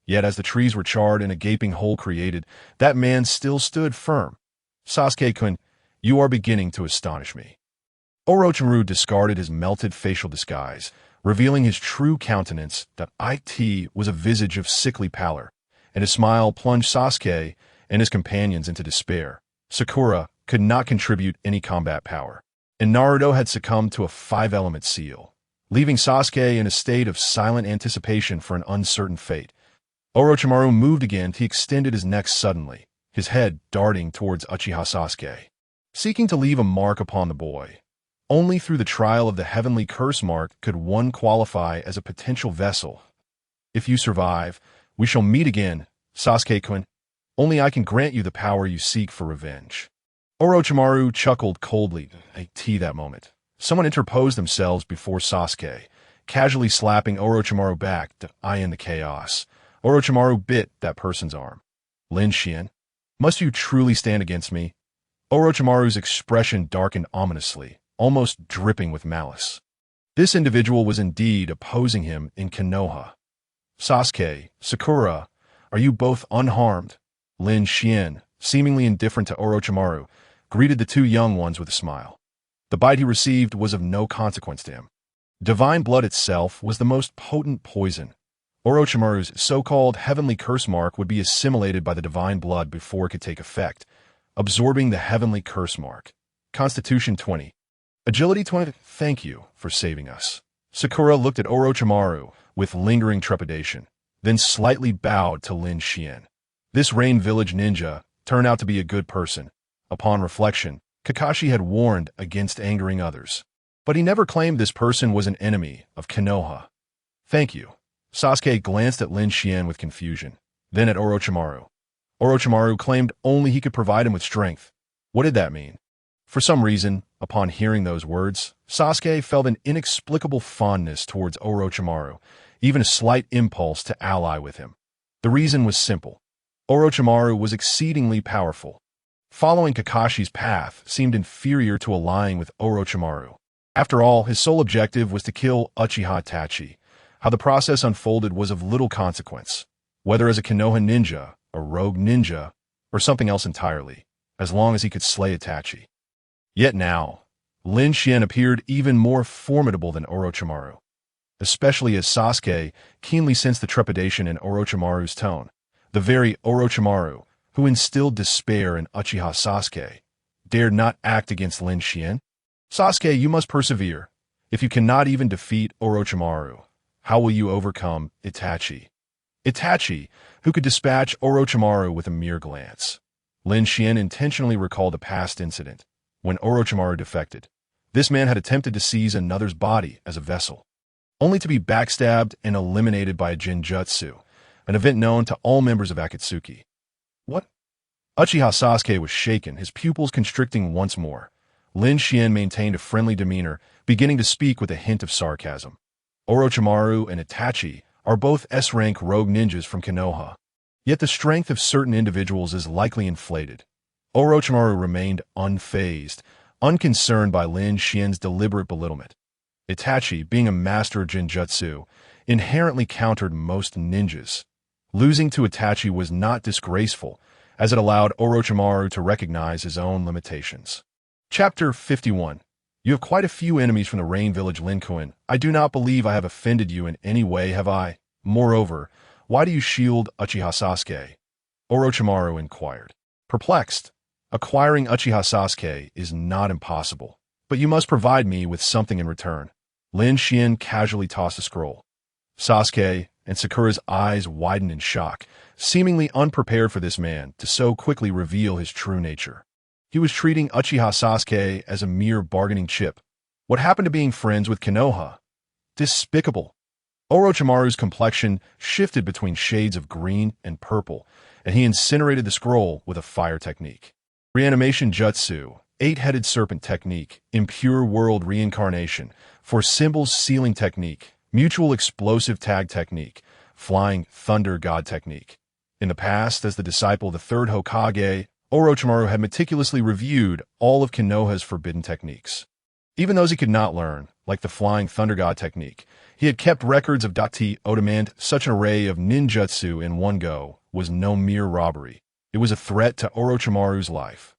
Yet as the trees were charred and a gaping hole created, that man still stood firm. Sasuke-kun, you are beginning to astonish me. Orochimaru discarded his melted facial disguise, revealing his true countenance. It was a visage of sickly pallor, and his smile plunged Sasuke and his companions into despair. Sakura could not contribute any combat power, and Naruto had succumbed to a 5-element seal, leaving Sasuke in a state of silent anticipation for an uncertain fate. Orochimaru moved again. He extended his neck suddenly, his head darting towards Uchiha Sasuke, seeking to leave a mark upon the boy. Only through the trial of the heavenly curse mark could one qualify as a potential vessel. If you survive, we shall meet again, Sasuke-kun. Only I can grant you the power you seek for revenge. Orochimaru chuckled coldly. That moment, someone interposed themselves before Sasuke, casually slapping Orochimaru back. In the chaos, Orochimaru bit that person's arm. Lin Xuan, must you truly stand against me? Orochimaru's expression darkened ominously, almost dripping with malice. This individual was indeed opposing him in Konoha. Sasuke, Sakura, are you both unharmed? Lin Xuan, seemingly indifferent to Orochimaru, greeted the two young ones with a smile. The bite he received was of no consequence to him. Divine blood itself was the most potent poison. Orochimaru's so-called heavenly curse mark would be assimilated by the divine blood before it could take effect, absorbing the heavenly curse mark. Constitution 20. Agility 20. Thank you for saving us. Sakura looked at Orochimaru with lingering trepidation, then slightly bowed to Lin Xuan. This Rain Village ninja turned out to be a good person. Upon reflection, Kakashi had warned against angering others, but he never claimed this person was an enemy of Konoha. Thank you. Sasuke glanced at Lin Xuan with confusion, then at Orochimaru. Orochimaru claimed only he could provide him with strength. What did that mean? For some reason, upon hearing those words, Sasuke felt an inexplicable fondness towards Orochimaru, even a slight impulse to ally with him. The reason was simple. Orochimaru was exceedingly powerful. Following Kakashi's path seemed inferior to allying with Orochimaru. After all, his sole objective was to kill Uchiha Itachi. How the process unfolded was of little consequence, whether as a Konoha ninja, a rogue ninja, or something else entirely, as long as he could slay Itachi. Yet now, Lin Xuan appeared even more formidable than Orochimaru, especially as Sasuke keenly sensed the trepidation in Orochimaru's tone. The very Orochimaru, who instilled despair in Uchiha Sasuke, dared not act against Lin Xuan? Sasuke, you must persevere. If you cannot even defeat Orochimaru, how will you overcome Itachi? Itachi, who could dispatch Orochimaru with a mere glance. Lin Xuan intentionally recalled a past incident, when Orochimaru defected. This man had attempted to seize another's body as a vessel, only to be backstabbed and eliminated by a ninjutsu, an event known to all members of Akatsuki. What? Uchiha Sasuke was shaken, his pupils constricting once more. Lin Xuan maintained a friendly demeanor, beginning to speak with a hint of sarcasm. Orochimaru and Itachi are both S-rank rogue ninjas from Konoha. Yet the strength of certain individuals is likely inflated. Orochimaru remained unfazed, unconcerned by Lin Xuan's deliberate belittlement. Itachi, being a master of ninjutsu, inherently countered most ninjas. Losing to Itachi was not disgraceful, as it allowed Orochimaru to recognize his own limitations. Chapter 51. You have quite a few enemies from the Rain Village, Lin Xuan. I do not believe I have offended you in any way, have I? Moreover, why do you shield Uchiha Sasuke? Orochimaru inquired. Perplexed. Acquiring Uchiha Sasuke is not impossible, but you must provide me with something in return. Lin Xuan casually tossed a scroll. Sasuke and Sakura's eyes widened in shock, seemingly unprepared for this man to so quickly reveal his true nature. He was treating Uchiha Sasuke as a mere bargaining chip. What happened to being friends with Konoha? Despicable. Orochimaru's complexion shifted between shades of green and purple, and he incinerated the scroll with a fire technique. Reanimation Jutsu, Eight-Headed Serpent Technique, Impure World Reincarnation, For Symbols Sealing Technique, Mutual Explosive Tag Technique, Flying Thunder God Technique. In the past, as the disciple of the third Hokage, Orochimaru had meticulously reviewed all of Konoha's forbidden techniques. Even those he could not learn, like the Flying Thunder God Technique, he had kept records of Dati Odamant. Such an array of ninjutsu in one go was no mere robbery. It was a threat to Orochimaru's life.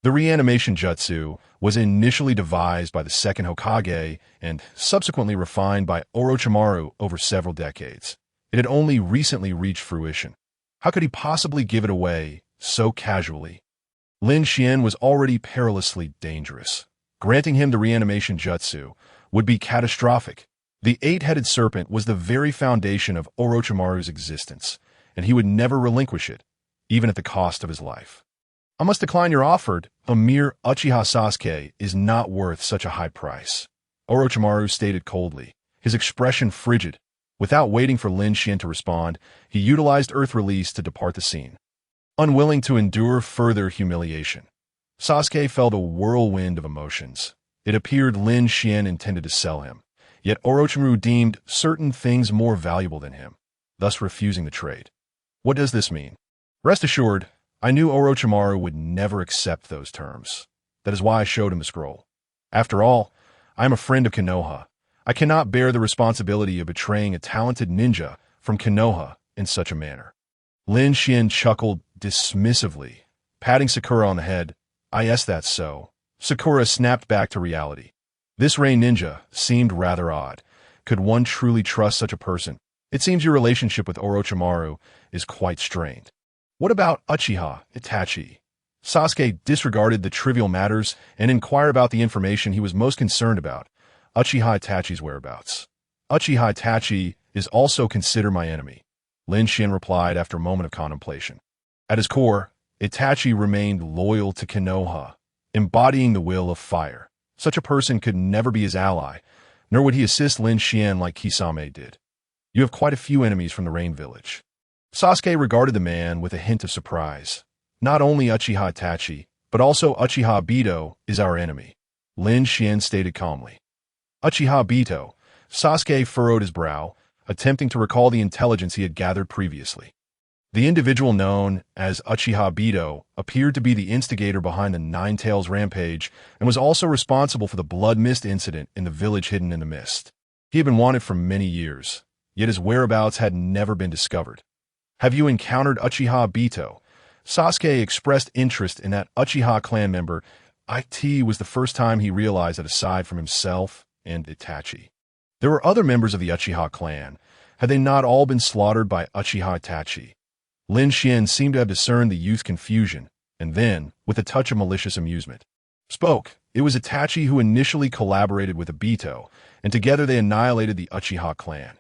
The reanimation jutsu was initially devised by the second Hokage and subsequently refined by Orochimaru over several decades. It had only recently reached fruition. How could he possibly give it away so casually? Lin Xuan was already perilously dangerous. Granting him the reanimation jutsu would be catastrophic. The eight-headed serpent was the very foundation of Orochimaru's existence, and he would never relinquish it, even at the cost of his life. I must decline your offer. A mere Uchiha Sasuke is not worth such a high price, Orochimaru stated coldly, his expression frigid. Without waiting for Lin Xuan to respond, he utilized Earth Release to depart the scene. Unwilling to endure further humiliation, Sasuke felt a whirlwind of emotions. It appeared Lin Xuan intended to sell him, yet Orochimaru deemed certain things more valuable than him, thus refusing the trade. What does this mean? Rest assured, I knew Orochimaru would never accept those terms. That is why I showed him the scroll. After all, I am a friend of Konoha. I cannot bear the responsibility of betraying a talented ninja from Konoha in such a manner. Lin Xuan chuckled dismissively, patting Sakura on the head. Yes, that's so. Sakura snapped back to reality. This Rain ninja seemed rather odd. Could one truly trust such a person? It seems your relationship with Orochimaru is quite strained. What about Uchiha Itachi? Sasuke disregarded the trivial matters and inquired about the information he was most concerned about, Uchiha Itachi's whereabouts. Uchiha Itachi is also considered my enemy, Lin Xuan replied after a moment of contemplation. At his core, Itachi remained loyal to Konoha, embodying the will of fire. Such a person could never be his ally, nor would he assist Lin Xuan like Kisame did. You have quite a few enemies from the Rain Village. Sasuke regarded the man with a hint of surprise. Not only Uchiha Itachi, but also Uchiha Obito is our enemy, Lin Xuan stated calmly. Uchiha Obito. Sasuke furrowed his brow, attempting to recall the intelligence he had gathered previously. The individual known as Uchiha Obito appeared to be the instigator behind the Nine Tails rampage and was also responsible for the blood mist incident in the village hidden in the mist. He had been wanted for many years, yet his whereabouts had never been discovered. Have you encountered Uchiha Obito? Sasuke expressed interest in that Uchiha clan member. It was the first time he realized that aside from himself and Itachi, there were other members of the Uchiha clan. Had they not all been slaughtered by Uchiha Itachi? Lin Xuan seemed to have discerned the youth's confusion, and then, with a touch of malicious amusement, spoke. It was Itachi who initially collaborated with Obito, and together they annihilated the Uchiha clan.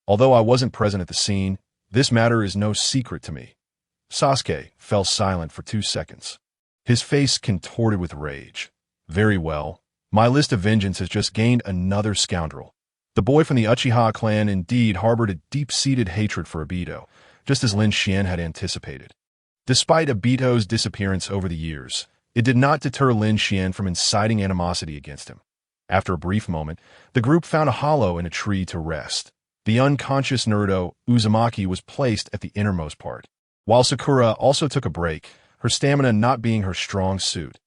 Although I wasn't present at the scene, this matter is no secret to me. Sasuke fell silent for 2 seconds. His face contorted with rage. Very well. My list of vengeance has just gained another scoundrel. The boy from the Uchiha clan indeed harbored a deep-seated hatred for Obito, just as Lin Xuan had anticipated. Despite Obito's disappearance over the years, it did not deter Lin Xuan from inciting animosity against him. After a brief moment, the group found a hollow in a tree to rest. The unconscious Naruto Uzumaki was placed at the innermost part, while Sakura also took a break, her stamina not being her strong suit.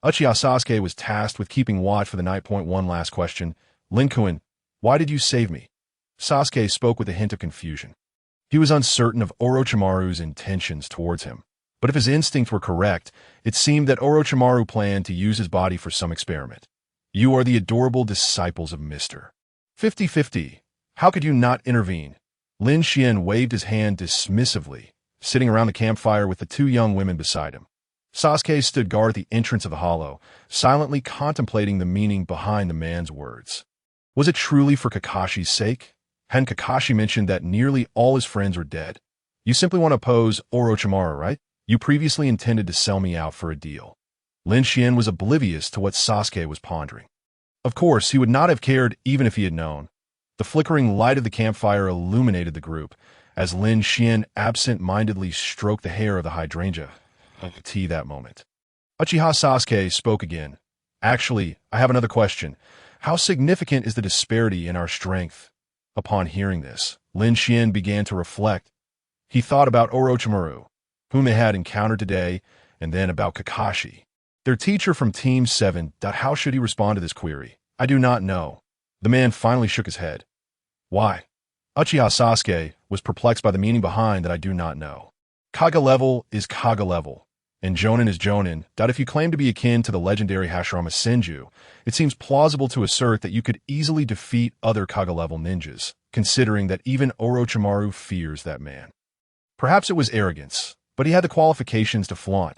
Uchiha Sasuke was tasked with keeping watch for the night. One last question. Lin Xuan, why did you save me? Sasuke spoke with a hint of confusion. He was uncertain of Orochimaru's intentions towards him, but if his instincts were correct, it seemed that Orochimaru planned to use his body for some experiment. You are the adorable disciples of Mr. 50-50. How could you not intervene? Lin Xuan waved his hand dismissively, sitting around the campfire with the 2 young women beside him. Sasuke stood guard at the entrance of the hollow, silently contemplating the meaning behind the man's words. Was it truly for Kakashi's sake? Hadn't Kakashi mentioned that nearly all his friends were dead? You simply want to oppose Orochimaru, right? You previously intended to sell me out for a deal. Lin Xuan was oblivious to what Sasuke was pondering. Of course, he would not have cared even if he had known. The flickering light of the campfire illuminated the group, as Lin Xuan absent-mindedly stroked the hair of the hydrangea. That moment. Uchiha Sasuke spoke again. Actually, I have another question. How significant is the disparity in our strength? Upon hearing this, Lin Xuan began to reflect. He thought about Orochimaru, whom they had encountered today, and then about Kakashi, their teacher from Team 7. How should he respond to this query? I do not know. The man finally shook his head. Why? Uchiha Sasuke was perplexed by the meaning behind that I do not know. Kaga level is Kaga level, and Jonin is Jonin. If you claim to be akin to the legendary Hashirama Senju, it seems plausible to assert that you could easily defeat other Kaga level ninjas, considering that even Orochimaru fears that man. Perhaps it was arrogance, but he had the qualifications to flaunt.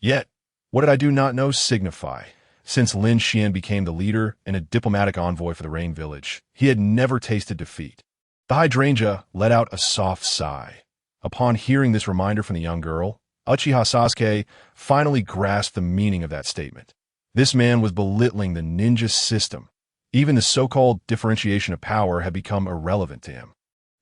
Yet, what did I do not know signify? Since Lin Xuan became the leader and a diplomatic envoy for the Rain Village, he had never tasted defeat. The hydrangea let out a soft sigh. Upon hearing this reminder from the young girl, Uchiha Sasuke finally grasped the meaning of that statement. This man was belittling the ninja system. Even the so-called differentiation of power had become irrelevant to him.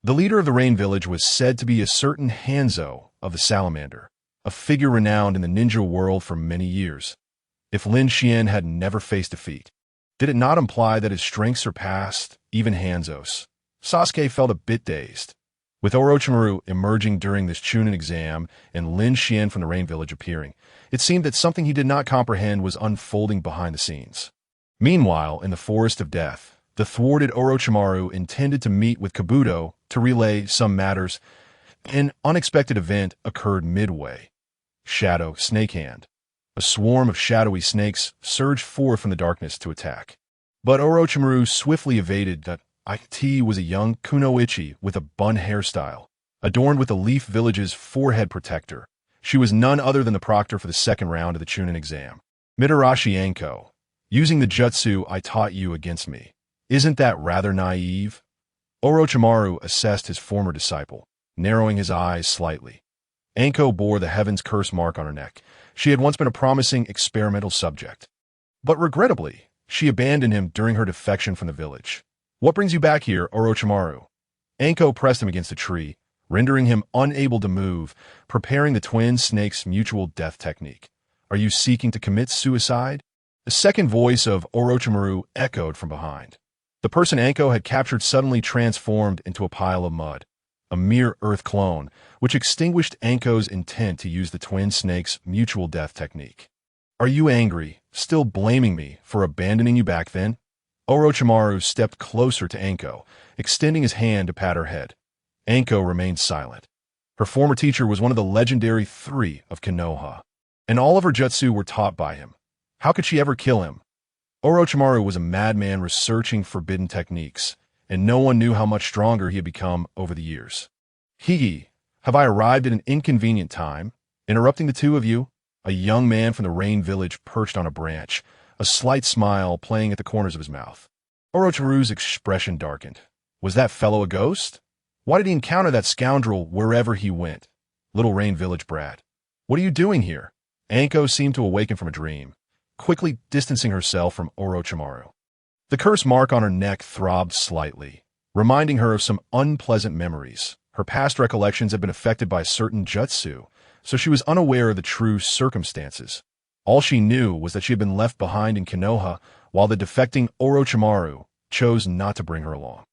The leader of the Rain Village was said to be a certain Hanzo of the Salamander, a figure renowned in the ninja world for many years. If Lin Xuan had never faced defeat, did it not imply that his strength surpassed even Hanzo's? Sasuke felt a bit dazed. With Orochimaru emerging during this Chunin exam and Lin Xuan from the Rain Village appearing, it seemed that something he did not comprehend was unfolding behind the scenes. Meanwhile, in the Forest of Death, the thwarted Orochimaru intended to meet with Kabuto to relay some matters. An unexpected event occurred midway. Shadow Snakehand. A swarm of shadowy snakes surged forth from the darkness to attack. But Orochimaru swiftly evaded that. It was a young kunoichi with a bun hairstyle, adorned with the Leaf Village's forehead protector. She was none other than the proctor for the second round of the Chunin exam. Mitarashi Anko, using the jutsu I taught you against me. Isn't that rather naive? Orochimaru assessed his former disciple, narrowing his eyes slightly. Anko bore the Heaven's Curse mark on her neck. She had once been a promising experimental subject. But regrettably, she abandoned him during her defection from the village. What brings you back here, Orochimaru? Anko pressed him against a tree, rendering him unable to move, preparing the twin snakes' mutual death technique. Are you seeking to commit suicide? The second voice of Orochimaru echoed from behind. The person Anko had captured suddenly transformed into a pile of mud, a mere earth clone, which extinguished Anko's intent to use the twin snakes' mutual death technique. Are you angry, still blaming me for abandoning you back then? Orochimaru stepped closer to Anko, extending his hand to pat her head. Anko remained silent. Her former teacher was one of the legendary three of Konoha, and all of her jutsu were taught by him. How could she ever kill him? Orochimaru was a madman researching forbidden techniques, and no one knew how much stronger he had become over the years. Have I arrived at an inconvenient time, interrupting the two of you? A young man from the Rain Village perched on a branch, a slight smile playing at the corners of his mouth. Orochimaru's expression darkened. Was that fellow a ghost? Why did he encounter that scoundrel wherever he went? Little Rain Village brat. What are you doing here? Anko seemed to awaken from a dream, quickly distancing herself from Orochimaru. The curse mark on her neck throbbed slightly, reminding her of some unpleasant memories. Her past recollections had been affected by a certain jutsu, so she was unaware of the true circumstances. All she knew was that she had been left behind in Konoha while the defecting Orochimaru chose not to bring her along.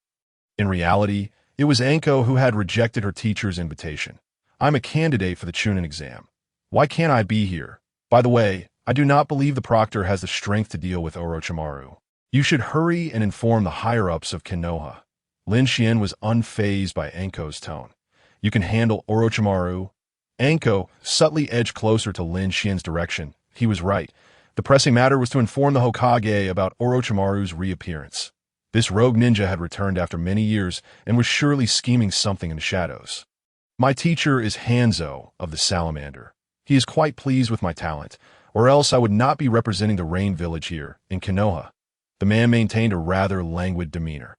In reality, it was Anko who had rejected her teacher's invitation. I'm a candidate for the Chunin exam. Why can't I be here? By the way, I do not believe the proctor has the strength to deal with Orochimaru. You should hurry and inform the higher-ups of Konoha. Lin Xuan was unfazed by Anko's tone. You can handle Orochimaru. Anko subtly edged closer to Lin Xuan's direction. He was right. The pressing matter was to inform the Hokage about Orochimaru's reappearance. This rogue ninja had returned after many years and was surely scheming something in the shadows. My teacher is Hanzo of the Salamander. He is quite pleased with my talent, or else I would not be representing the Rain Village here in Konoha. The man maintained a rather languid demeanor.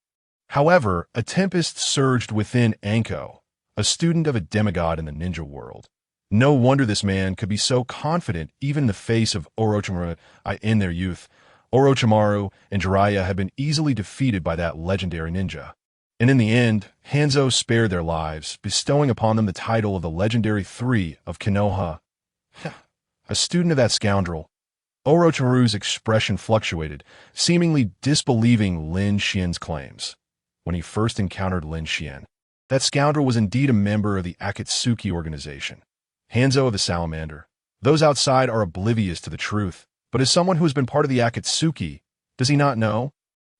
However, a tempest surged within Anko, a student of a demigod in the ninja world. No wonder this man could be so confident even in the face of Orochimaru in their youth. Orochimaru and Jiraiya had been easily defeated by that legendary ninja. And in the end, Hanzo spared their lives, bestowing upon them the title of the legendary three of Konoha. A student of that scoundrel. Orochimaru's expression fluctuated, seemingly disbelieving Lin Xuan's claims. When he first encountered Lin Xuan, that scoundrel was indeed a member of the Akatsuki organization. Hanzo of the Salamander. Those outside are oblivious to the truth, but as someone who has been part of the Akatsuki, does he not know?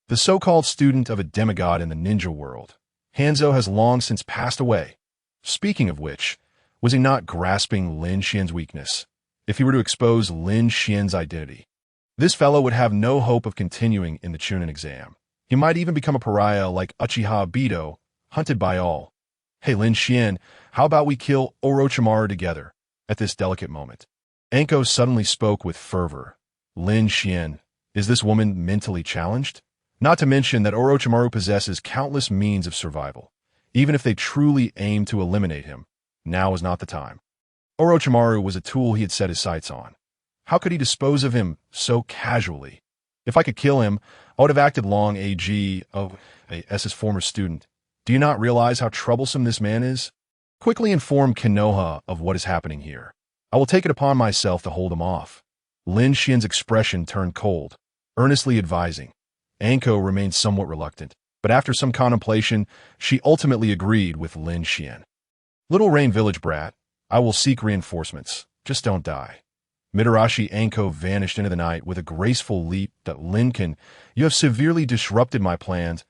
The so-called student of a demigod in the ninja world, Hanzo has long since passed away. Speaking of which, was he not grasping Lin Xuan's weakness? If he were to expose Lin Xuan's identity, this fellow would have no hope of continuing in the Chunin exam. He might even become a pariah like Uchiha Obito, hunted by all. Hey Lin Xuan, how about we kill Orochimaru together? At this delicate moment, Anko suddenly spoke with fervor. Lin Xuan, is this woman mentally challenged? Not to mention that Orochimaru possesses countless means of survival. Even if they truly aim to eliminate him, now is not the time. Orochimaru was a tool he had set his sights on. How could he dispose of him so casually? If I could kill him, I would have acted long as his former student. Do you not realize how troublesome this man is? Quickly inform Konoha of what is happening here. I will take it upon myself to hold him off. Lin Xuan's expression turned cold, earnestly advising. Anko remained somewhat reluctant, but after some contemplation, she ultimately agreed with Lin Xuan. Little Rain Village brat, I will seek reinforcements. Just don't die. Mitarashi Anko vanished into the night with a graceful leap that Lincoln, you have severely disrupted my plans.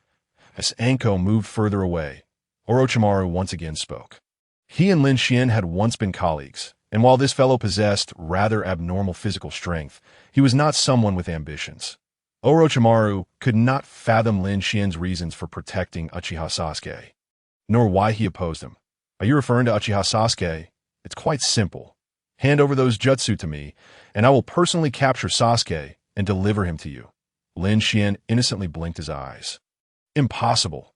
As Anko moved further away, Orochimaru once again spoke. He and Lin Xuan had once been colleagues, and while this fellow possessed rather abnormal physical strength, he was not someone with ambitions. Orochimaru could not fathom Lin Xian's reasons for protecting Uchiha Sasuke, nor why he opposed him. Are you referring to Uchiha Sasuke? It's quite simple. Hand over those jutsu to me, and I will personally capture Sasuke and deliver him to you. Lin Xian innocently blinked his eyes. Impossible.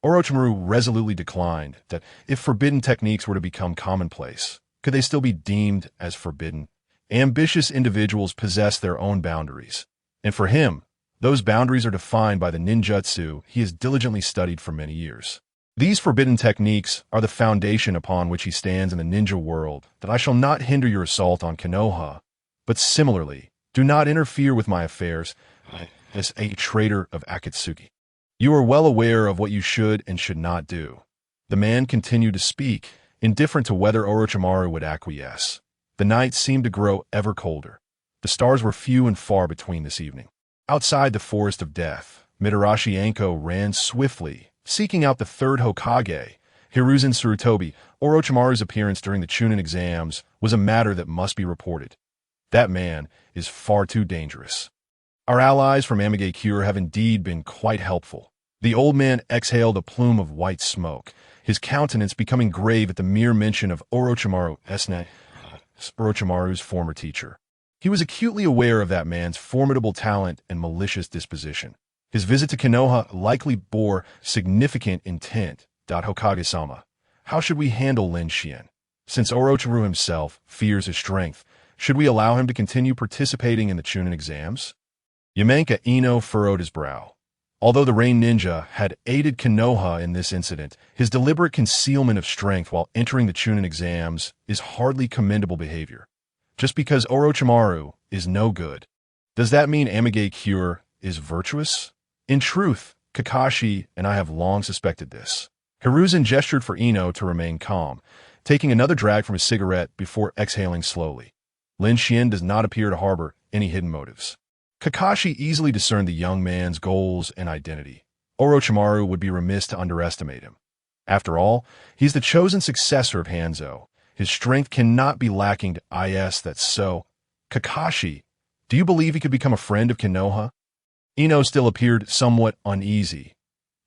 Orochimaru resolutely declined that if forbidden techniques were to become commonplace, could they still be deemed as forbidden? Ambitious individuals possess their own boundaries, and for him, those boundaries are defined by the ninjutsu he has diligently studied for many years. These forbidden techniques are the foundation upon which he stands in the ninja world, that I shall not hinder your assault on Konoha, but similarly, do not interfere with my affairs as a traitor of Akatsuki. You are well aware of what you should and should not do. The man continued to speak, indifferent to whether Orochimaru would acquiesce. The night seemed to grow ever colder. The stars were few and far between this evening. Outside the forest of death, Mitarashi Anko ran swiftly, seeking out the third Hokage, Hiruzen Tsurutobi. Orochimaru's appearance during the Chunin exams was a matter that must be reported. That man is far too dangerous. Our allies from Amigakure have indeed been quite helpful. The old man exhaled a plume of white smoke, his countenance becoming grave at the mere mention of Orochimaru's former teacher. He was acutely aware of that man's formidable talent and malicious disposition. His visit to Konoha likely bore significant intent. Hokage-sama, how should we handle Lin Xian? Since Orochimaru himself fears his strength, should we allow him to continue participating in the Chunin exams? Yamenka Ino furrowed his brow. Although the Rain Ninja had aided Konoha in this incident, his deliberate concealment of strength while entering the Chunin exams is hardly commendable behavior. Just because Orochimaru is no good, does that mean Amigakure is virtuous? In truth, Kakashi and I have long suspected this. Hiruzen gestured for Ino to remain calm, taking another drag from his cigarette before exhaling slowly. Lin Xian does not appear to harbor any hidden motives. Kakashi easily discerned the young man's goals and identity. Orochimaru would be remiss to underestimate him. After all, he's the chosen successor of Hanzo. His strength cannot be lacking to that's so. Kakashi, do you believe he could become a friend of Konoha? Ino still appeared somewhat uneasy.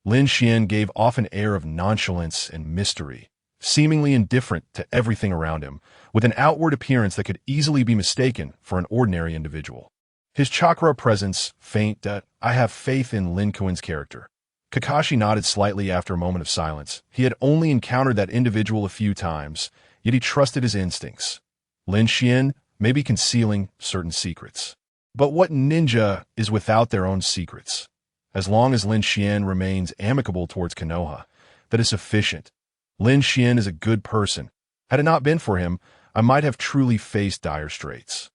Lin Xian gave off an air of nonchalance and mystery, seemingly indifferent to everything around him, with an outward appearance that could easily be mistaken for an ordinary individual. His chakra presence faint I have faith in Lin Xuan's character. Kakashi nodded slightly after a moment of silence. He had only encountered that individual a few times, yet he trusted his instincts. Lin Xian may be concealing certain secrets. But what ninja is without their own secrets? As long as Lin Xian remains amicable towards Konoha, that is sufficient. Lin Xian is a good person. Had it not been for him, I might have truly faced dire straits.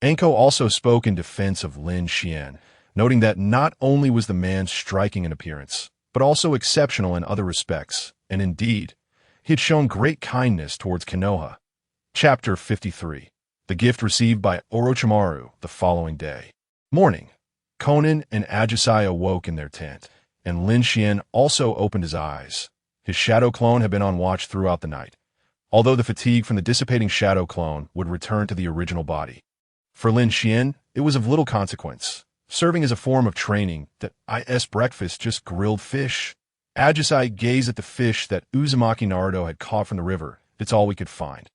Anko also spoke in defense of Lin Xian, noting that not only was the man striking in appearance, but also exceptional in other respects, and indeed, he had shown great kindness towards Konoha. Chapter 53. The gift received by Orochimaru the following day. Morning. Konan and Ajisai awoke in their tent, and Lin Xian also opened his eyes. His shadow clone had been on watch throughout the night, although the fatigue from the dissipating shadow clone would return to the original body. For Lin Xian, it was of little consequence, serving as a form of training that breakfast just grilled fish. Ajisai gazed at the fish that Uzumaki Naruto had caught from the river. That's all we could find.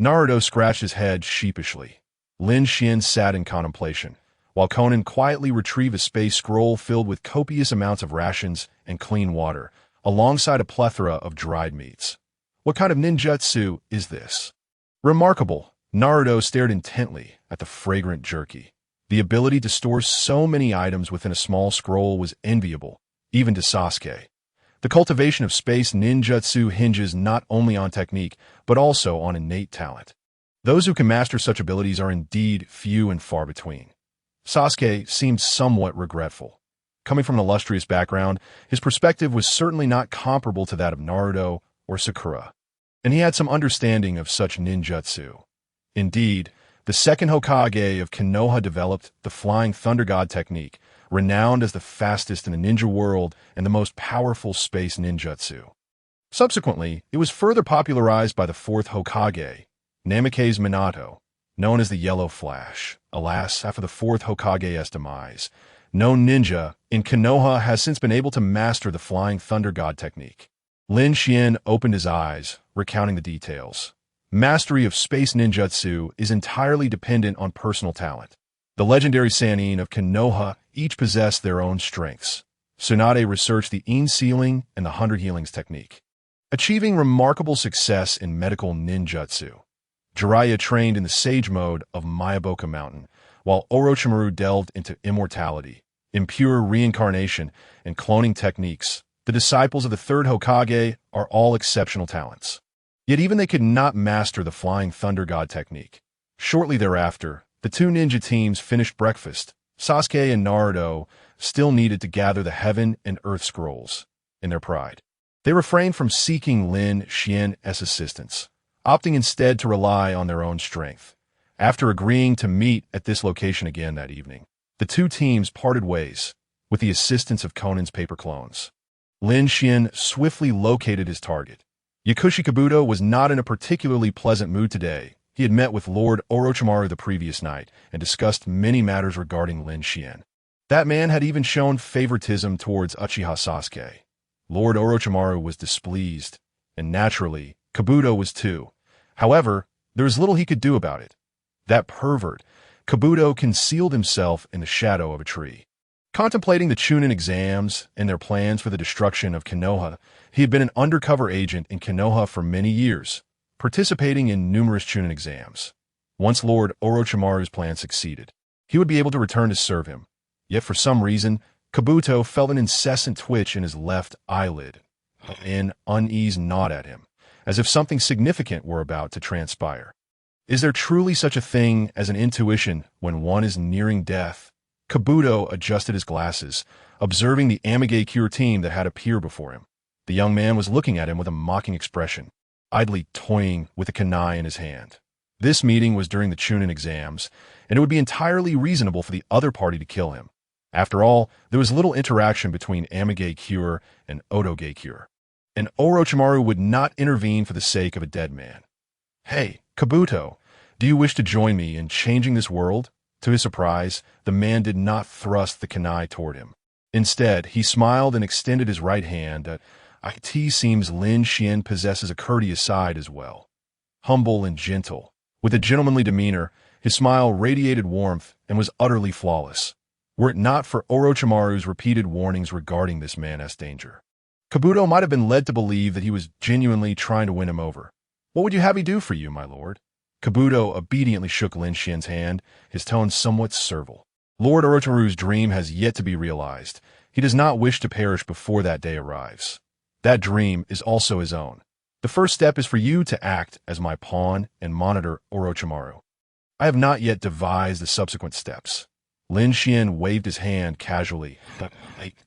Naruto scratched his head sheepishly. Lin Xian sat in contemplation, while Konan quietly retrieved a space scroll filled with copious amounts of rations and clean water, alongside a plethora of dried meats. What kind of ninjutsu is this? Remarkable. Naruto stared intently at the fragrant jerky. The ability to store so many items within a small scroll was enviable, even to Sasuke. The cultivation of space ninjutsu hinges not only on technique, but also on innate talent. Those who can master such abilities are indeed few and far between. Sasuke seemed somewhat regretful. Coming from an illustrious background, his perspective was certainly not comparable to that of Naruto or Sakura, and he had some understanding of such ninjutsu. Indeed, the second Hokage of Konoha developed the Flying Thunder God technique, renowned as the fastest in the ninja world and the most powerful space ninjutsu. Subsequently, it was further popularized by the fourth Hokage, Namikaze Minato, known as the Yellow Flash. Alas, after the fourth Hokage's demise, no ninja in Konoha has since been able to master the Flying Thunder God technique. Lin Xuan opened his eyes, recounting the details. Mastery of space ninjutsu is entirely dependent on personal talent. The legendary Sannin of Konoha each possess their own strengths. Tsunade researched the Yin Sealing and the 100 Healings technique, achieving remarkable success in medical ninjutsu. Jiraiya trained in the Sage mode of Myaboka Mountain, while Orochimaru delved into immortality, impure reincarnation, and cloning techniques. The disciples of the third Hokage are all exceptional talents. Yet even they could not master the Flying Thunder God technique. Shortly thereafter, the two ninja teams finished breakfast. Sasuke and Naruto still needed to gather the Heaven and Earth Scrolls. In their pride, they refrained from seeking Lin Xuan's assistance, opting instead to rely on their own strength. After agreeing to meet at this location again that evening, the two teams parted ways, with the assistance of Conan's paper clones. Lin Xuan swiftly located his target. Yakushi Kabuto was not in a particularly pleasant mood today. He had met with Lord Orochimaru the previous night and discussed many matters regarding Lin Xuan. That man had even shown favoritism towards Uchiha Sasuke. Lord Orochimaru was displeased, and naturally, Kabuto was too. However, there was little he could do about it. That pervert, Kabuto, concealed himself in the shadow of a tree. Contemplating the Chunin exams and their plans for the destruction of Konoha, he had been an undercover agent in Konoha for many years, participating in numerous Chunin exams. Once Lord Orochimaru's plan succeeded, he would be able to return to serve him. Yet for some reason, Kabuto felt an incessant twitch in his left eyelid, an unease gnawed at him, as if something significant were about to transpire. Is there truly such a thing as an intuition when one is nearing death? Kabuto adjusted his glasses, observing the Amigakure team that had appeared before him. The young man was looking at him with a mocking expression, idly toying with a kunai in his hand. This meeting was during the Chunin exams, and it would be entirely reasonable for the other party to kill him. After all, there was little interaction between Amigakure and Otogakure, and Orochimaru would not intervene for the sake of a dead man. Hey, Kabuto, do you wish to join me in changing this world? To his surprise, the man did not thrust the kunai toward him. Instead, he smiled and extended his right hand. It seems Lin Xuan possesses a courteous side as well. Humble and gentle, with a gentlemanly demeanor, his smile radiated warmth and was utterly flawless. Were it not for Orochimaru's repeated warnings regarding this man's danger, Kabuto might have been led to believe that he was genuinely trying to win him over. What would you have me do for you, my lord? Kabuto obediently shook Lin Xuan's hand, his tone somewhat servile. Lord Orochimaru's dream has yet to be realized. He does not wish to perish before that day arrives. That dream is also his own. The first step is for you to act as my pawn and monitor Orochimaru. I have not yet devised the subsequent steps. Lin Xuan waved his hand casually,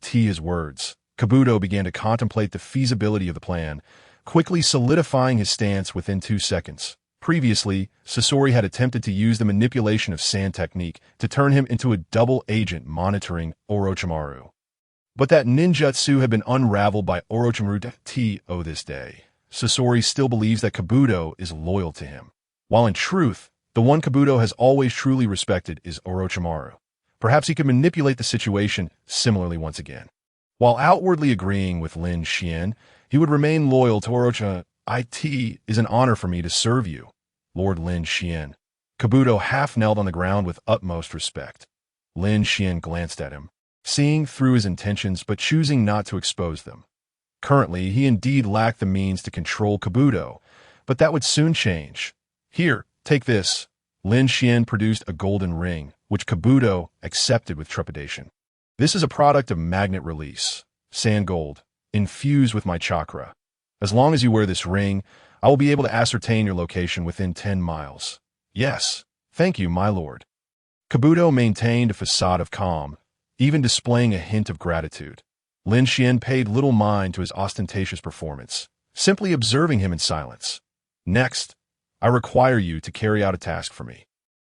his words. Kabuto began to contemplate the feasibility of the plan, quickly solidifying his stance within 2 seconds. Previously, Sasori had attempted to use the manipulation of sand technique to turn him into a double agent monitoring Orochimaru. But that ninjutsu had been unraveled by Orochimaru this day. Sasori still believes that Kabuto is loyal to him, while in truth, the one Kabuto has always truly respected is Orochimaru. Perhaps he could manipulate the situation similarly once again. While outwardly agreeing with Lin Xuan, he would remain loyal to Orochimaru. It is an honor for me to serve you, Lord Lin Xuan. Kabuto half knelt on the ground with utmost respect. Lin Xuan glanced at him, seeing through his intentions but choosing not to expose them. Currently, he indeed lacked the means to control Kabuto, but that would soon change. Here, take this. Lin Xuan produced a golden ring, which Kabuto accepted with trepidation. This is a product of magnet release, sand gold, infused with my chakra. As long as you wear this ring, I will be able to ascertain your location within 10 miles. Yes, thank you, my lord. Kabuto maintained a facade of calm, even displaying a hint of gratitude. Lin Xuan paid little mind to his ostentatious performance, simply observing him in silence. Next, I require you to carry out a task for me.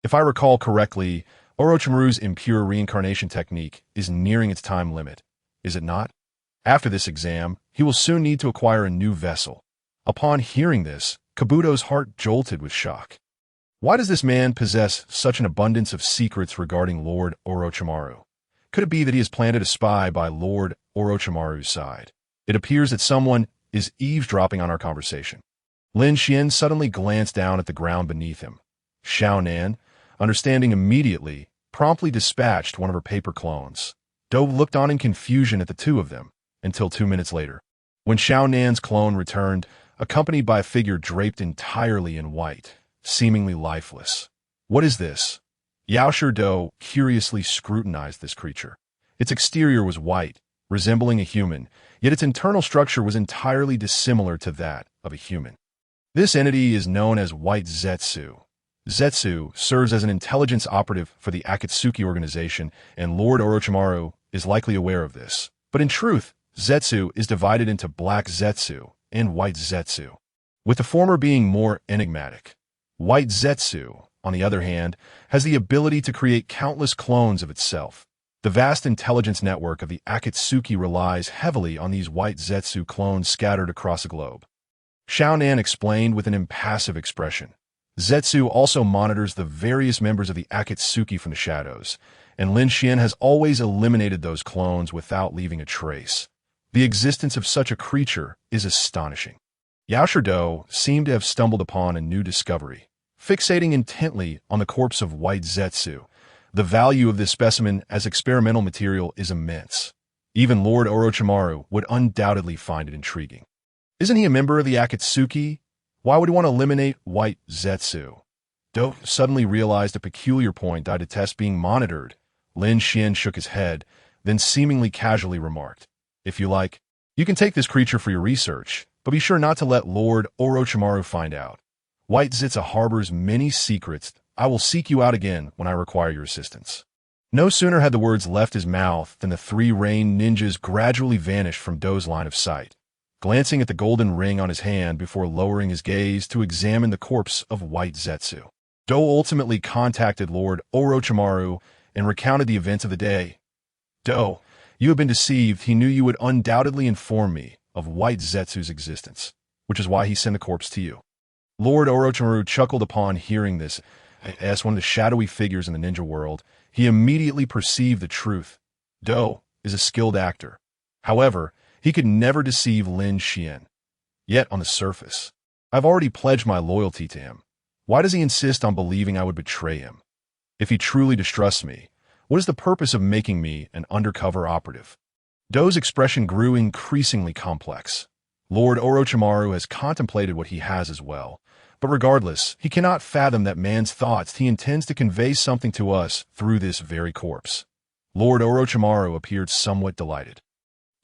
If I recall correctly, Orochimaru's impure reincarnation technique is nearing its time limit, is it not? After this exam, he will soon need to acquire a new vessel. Upon hearing this, Kabuto's heart jolted with shock. Why does this man possess such an abundance of secrets regarding Lord Orochimaru? Could it be that he has planted a spy by Lord Orochimaru's side? It appears that someone is eavesdropping on our conversation. Lin Xuan suddenly glanced down at the ground beneath him. Xiao Nan, understanding immediately, promptly dispatched one of her paper clones. Dou looked on in confusion at the two of them, until 2 minutes later, when Xiao Nan's clone returned, accompanied by a figure draped entirely in white, seemingly lifeless. What is this? Yaoshi Dou curiously scrutinized this creature. Its exterior was white, resembling a human, yet its internal structure was entirely dissimilar to that of a human. This entity is known as White Zetsu. Zetsu serves as an intelligence operative for the Akatsuki organization, and Lord Orochimaru is likely aware of this. But in truth, Zetsu is divided into Black Zetsu and White Zetsu, with the former being more enigmatic. White Zetsu, on the other hand, has the ability to create countless clones of itself. The vast intelligence network of the Akatsuki relies heavily on these White Zetsu clones scattered across the globe. Xiao Nan explained with an impassive expression. Zetsu also monitors the various members of the Akatsuki from the shadows, and Lin Xuan has always eliminated those clones without leaving a trace. The existence of such a creature is astonishing. Yaoshi Dou seemed to have stumbled upon a new discovery. Fixating intently on the corpse of White Zetsu, the value of this specimen as experimental material is immense. Even Lord Orochimaru would undoubtedly find it intriguing. Isn't he a member of the Akatsuki? Why would he want to eliminate White Zetsu? Dou suddenly realized a peculiar point that I detest being monitored. Lin Xuan shook his head, then seemingly casually remarked, "If you like, you can take this creature for your research, but be sure not to let Lord Orochimaru find out. White Zetsu harbors many secrets. I will seek you out again when I require your assistance." No sooner had the words left his mouth than the three rain ninjas gradually vanished from Dou's line of sight, glancing at the golden ring on his hand before lowering his gaze to examine the corpse of White Zetsu. Dou ultimately contacted Lord Orochimaru and recounted the events of the day. "Dou, you have been deceived. He knew you would undoubtedly inform me of White Zetsu's existence, which is why he sent the corpse to you." Lord Orochimaru chuckled upon hearing this. As one of the shadowy figures in the ninja world, he immediately perceived the truth. Dou is a skilled actor. However, he could never deceive Lin Xuan. Yet, on the surface, I've already pledged my loyalty to him. Why does he insist on believing I would betray him? If he truly distrusts me, what is the purpose of making me an undercover operative? Dou's expression grew increasingly complex. Lord Orochimaru has contemplated what he has as well. But regardless, he cannot fathom that man's thoughts. He intends to convey something to us through this very corpse. Lord Orochimaru appeared somewhat delighted.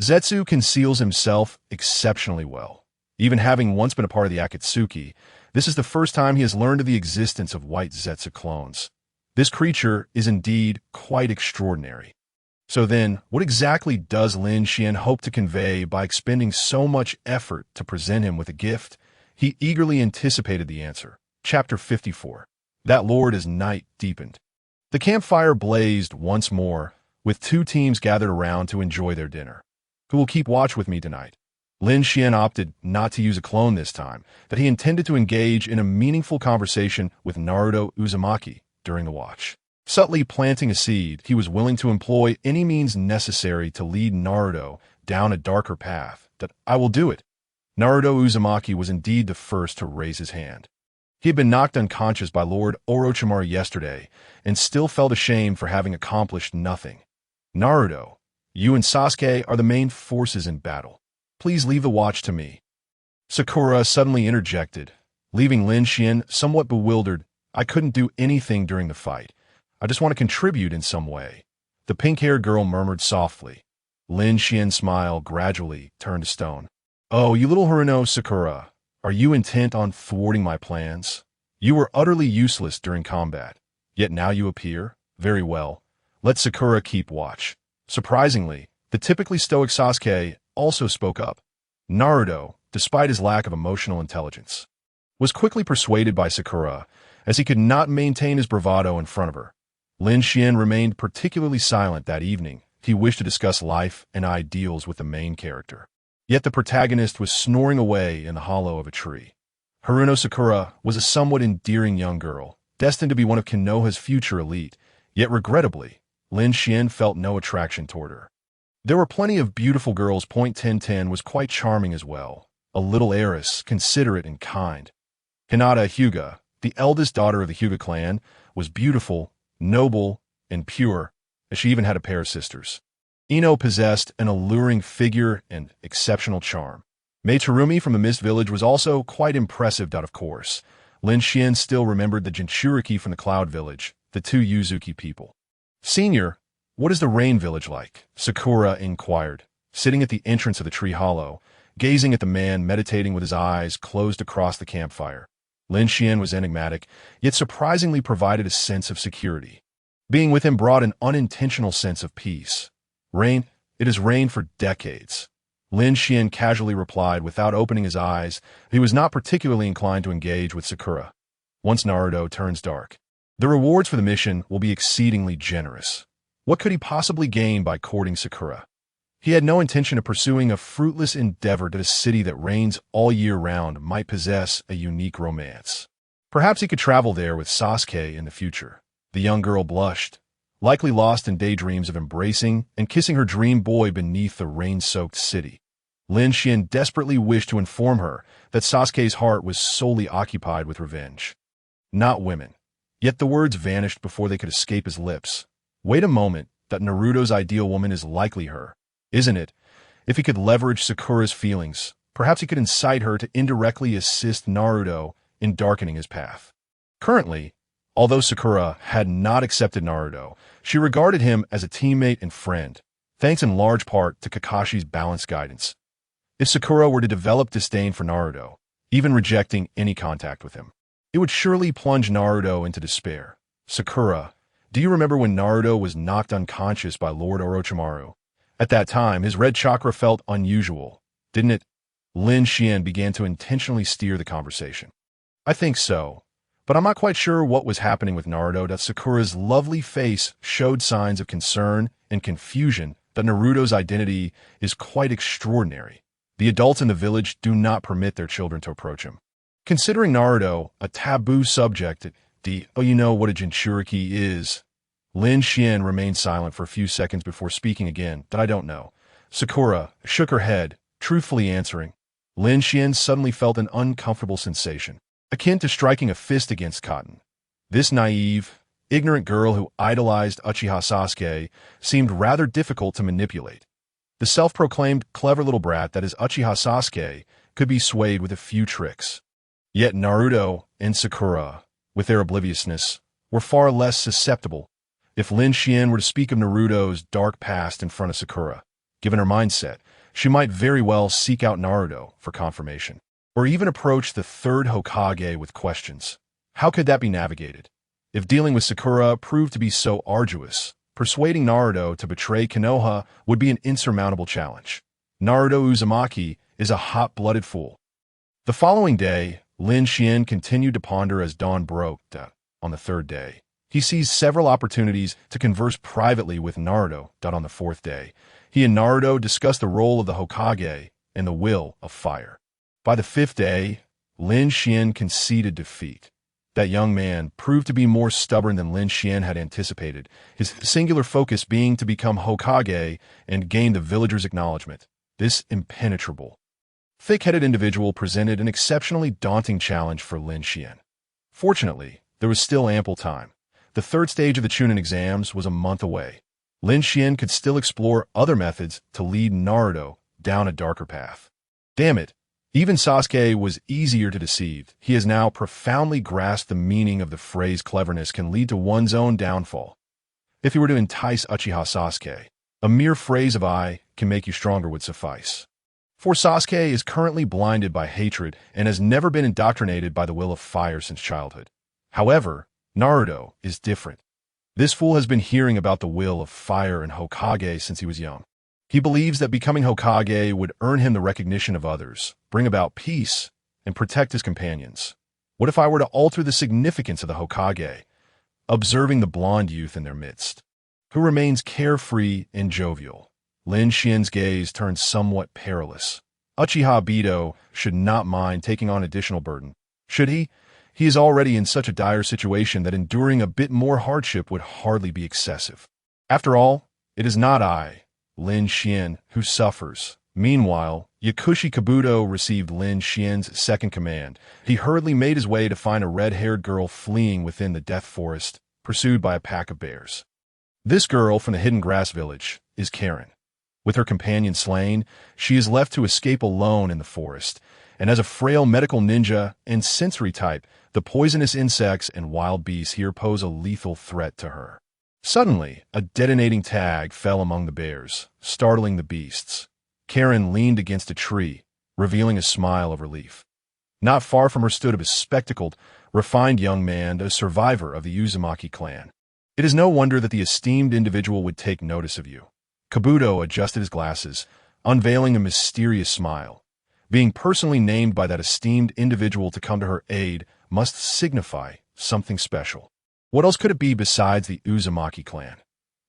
Zetsu conceals himself exceptionally well. Even having once been a part of the Akatsuki, this is the first time he has learned of the existence of White Zetsu clones. This creature is indeed quite extraordinary. So then, what exactly does Lin Xuan hope to convey by expending so much effort to present him with a gift? He eagerly anticipated the answer. Chapter 54. That lord as night deepened. The campfire blazed once more, with two teams gathered around to enjoy their dinner. Who will keep watch with me tonight? Lin Xuan opted not to use a clone this time, that he intended to engage in a meaningful conversation with Naruto Uzumaki during the watch. Subtly planting a seed, he was willing to employ any means necessary to lead Naruto down a darker path. That I will do it. Naruto Uzumaki was indeed the first to raise his hand. He had been knocked unconscious by Lord Orochimaru yesterday, and still felt ashamed for having accomplished nothing. "Naruto, you and Sasuke are the main forces in battle. Please leave the watch to me." Sakura suddenly interjected, leaving Lin Xuan somewhat bewildered. "I couldn't do anything during the fight. I just want to contribute in some way," the pink-haired girl murmured softly. Lin Xuan's smile gradually turned to stone. "Oh, you little Haruno Sakura, are you intent on thwarting my plans? You were utterly useless during combat, yet now you appear? Very well. Let Sakura keep watch." Surprisingly, the typically stoic Sasuke also spoke up. Naruto, despite his lack of emotional intelligence, was quickly persuaded by Sakura, as he could not maintain his bravado in front of her. Lin Xuan remained particularly silent that evening. He wished to discuss life and ideals with the main character. Yet the protagonist was snoring away in the hollow of a tree. Haruno Sakura was a somewhat endearing young girl, destined to be one of Konoha's future elite, yet regrettably, Lin Xian felt no attraction toward her. There were plenty of beautiful girls. Point 1010 was quite charming as well, a little heiress, considerate and kind. Hinata Hyuga, the eldest daughter of the Hyuga clan, was beautiful, noble, and pure, as she even had a pair of sisters. Ino possessed an alluring figure and exceptional charm. Mei Terumi from the Mist Village was also quite impressive. Of course, Lin Xian still remembered the Jinchuriki from the Cloud Village, the two Yuzuki people. Senior, what is the Rain Village like? Sakura inquired, sitting at the entrance of the tree hollow, gazing at the man meditating with his eyes closed across the campfire. Lin Xian was enigmatic, yet surprisingly provided a sense of security. Being with him brought an unintentional sense of peace. Rain, it has rained for decades. Lin Xian casually replied without opening his eyes. He was not particularly inclined to engage with Sakura. Once Naruto turns dark, the rewards for the mission will be exceedingly generous. What could he possibly gain by courting Sakura? He had no intention of pursuing a fruitless endeavor that a city that rains all year round might possess a unique romance. Perhaps he could travel there with Sasuke in the future. The young girl blushed, likely lost in daydreams of embracing and kissing her dream boy beneath the rain-soaked city. Lin Xian desperately wished to inform her that Sasuke's heart was solely occupied with revenge, not women. Yet the words vanished before they could escape his lips. Wait a moment, that Naruto's ideal woman is likely her, isn't it? If he could leverage Sakura's feelings, perhaps he could incite her to indirectly assist Naruto in darkening his path. Currently, although Sakura had not accepted Naruto, she regarded him as a teammate and friend, thanks in large part to Kakashi's balanced guidance. If Sakura were to develop disdain for Naruto, even rejecting any contact with him, it would surely plunge Naruto into despair. Sakura, do you remember when Naruto was knocked unconscious by Lord Orochimaru? At that time, his red chakra felt unusual, didn't it? Lin Xian began to intentionally steer the conversation. I think so, but I'm not quite sure what was happening with Naruto. That Sakura's lovely face showed signs of concern and confusion. That Naruto's identity is quite extraordinary. The adults in the village do not permit their children to approach him. Considering Naruto a taboo subject, you know what a Jinchuriki is? Lin Xian remained silent for a few seconds before speaking again. That I don't know. Sakura shook her head, truthfully answering. Lin Xian suddenly felt an uncomfortable sensation, akin to striking a fist against cotton. This naive, ignorant girl who idolized Uchiha Sasuke seemed rather difficult to manipulate. The self-proclaimed clever little brat that is Uchiha Sasuke could be swayed with a few tricks. Yet Naruto and Sakura, with their obliviousness, were far less susceptible. If Lin Xian were to speak of Naruto's dark past in front of Sakura, given her mindset, she might very well seek out Naruto for confirmation, or even approach the third Hokage with questions. How could that be navigated? If dealing with Sakura proved to be so arduous, persuading Naruto to betray Konoha would be an insurmountable challenge. Naruto Uzumaki is a hot-blooded fool. The following day, Lin Xian continued to ponder as dawn broke. On the third day, he seized several opportunities to converse privately with Naruto. On the fourth day, he and Naruto discussed the role of the Hokage and the will of fire. By the fifth day, Lin Xian conceded defeat. That young man proved to be more stubborn than Lin Xian had anticipated, his singular focus being to become Hokage and gain the villagers' acknowledgement. This impenetrable, thick-headed individual presented an exceptionally daunting challenge for Lin Xian. Fortunately, there was still ample time. The third stage of the Chunin exams was a month away. Lin Xian could still explore other methods to lead Naruto down a darker path. Damn it, even Sasuke was easier to deceive. He has now profoundly grasped the meaning of the phrase cleverness can lead to one's own downfall. If he were to entice Uchiha Sasuke, a mere phrase of "I can make you stronger" would suffice. For Sasuke is currently blinded by hatred and has never been indoctrinated by the will of fire since childhood. However, Naruto is different. This fool has been hearing about the will of fire and Hokage since he was young. He believes that becoming Hokage would earn him the recognition of others, bring about peace, and protect his companions. What if I were to alter the significance of the Hokage, observing the blonde youth in their midst, who remains carefree and jovial? Lin Xian's gaze turned somewhat perilous. Uchiha Obito should not mind taking on additional burden. Should he? He is already in such a dire situation that enduring a bit more hardship would hardly be excessive. After all, it is not I, Lin Xuan, who suffers. Meanwhile, Yakushi Kabuto received Lin Xian's second command. He hurriedly made his way to find a red-haired girl fleeing within the Death Forest, pursued by a pack of bears. This girl from the Hidden Grass Village is Karen. With her companion slain, she is left to escape alone in the forest, and as a frail medical ninja and sensory type, the poisonous insects and wild beasts here pose a lethal threat to her. Suddenly, a detonating tag fell among the bears, startling the beasts. Karen leaned against a tree, revealing a smile of relief. Not far from her stood a bespectacled, refined young man, a survivor of the Uzumaki clan. It is no wonder that the esteemed individual would take notice of you. Kabuto adjusted his glasses, unveiling a mysterious smile. Being personally named by that esteemed individual to come to her aid must signify something special. What else could it be besides the Uzumaki clan?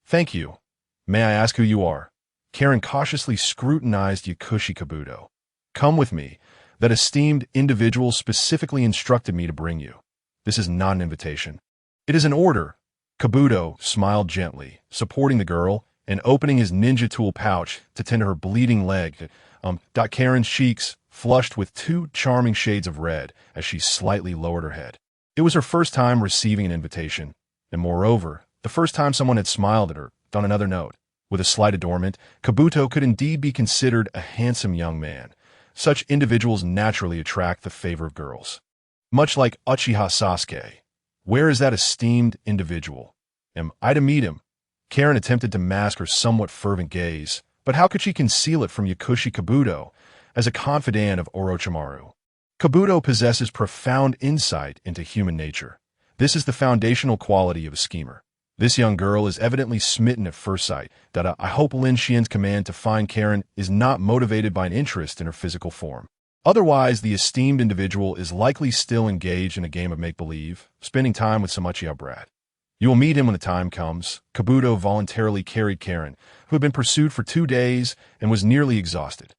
Thank you. May I ask who you are? Karen cautiously scrutinized Yakushi Kabuto. Come with me. That esteemed individual specifically instructed me to bring you. This is not an invitation. It is an order. Kabuto smiled gently, supporting the girl and opening his ninja tool pouch to tend to her bleeding leg. Karen's cheeks flushed with two charming shades of red as she slightly lowered her head. It was her first time receiving an invitation, and moreover, the first time someone had smiled at her. On another note, with a slight adornment, Kabuto could indeed be considered a handsome young man. Such individuals naturally attract the favor of girls. Much like Uchiha Sasuke. Where is that esteemed individual? Am I to meet him? Karen attempted to mask her somewhat fervent gaze, but how could she conceal it from Yakushi Kabuto as a confidant of Orochimaru? Kabuto possesses profound insight into human nature. This is the foundational quality of a schemer. This young girl is evidently smitten at first sight. I hope Lin Xian's command to find Karen is not motivated by an interest in her physical form. Otherwise, the esteemed individual is likely still engaged in a game of make-believe, spending time with some Uchiha brat. You will meet him when the time comes. Kabuto voluntarily carried Karen, who had been pursued for 2 days and was nearly exhausted.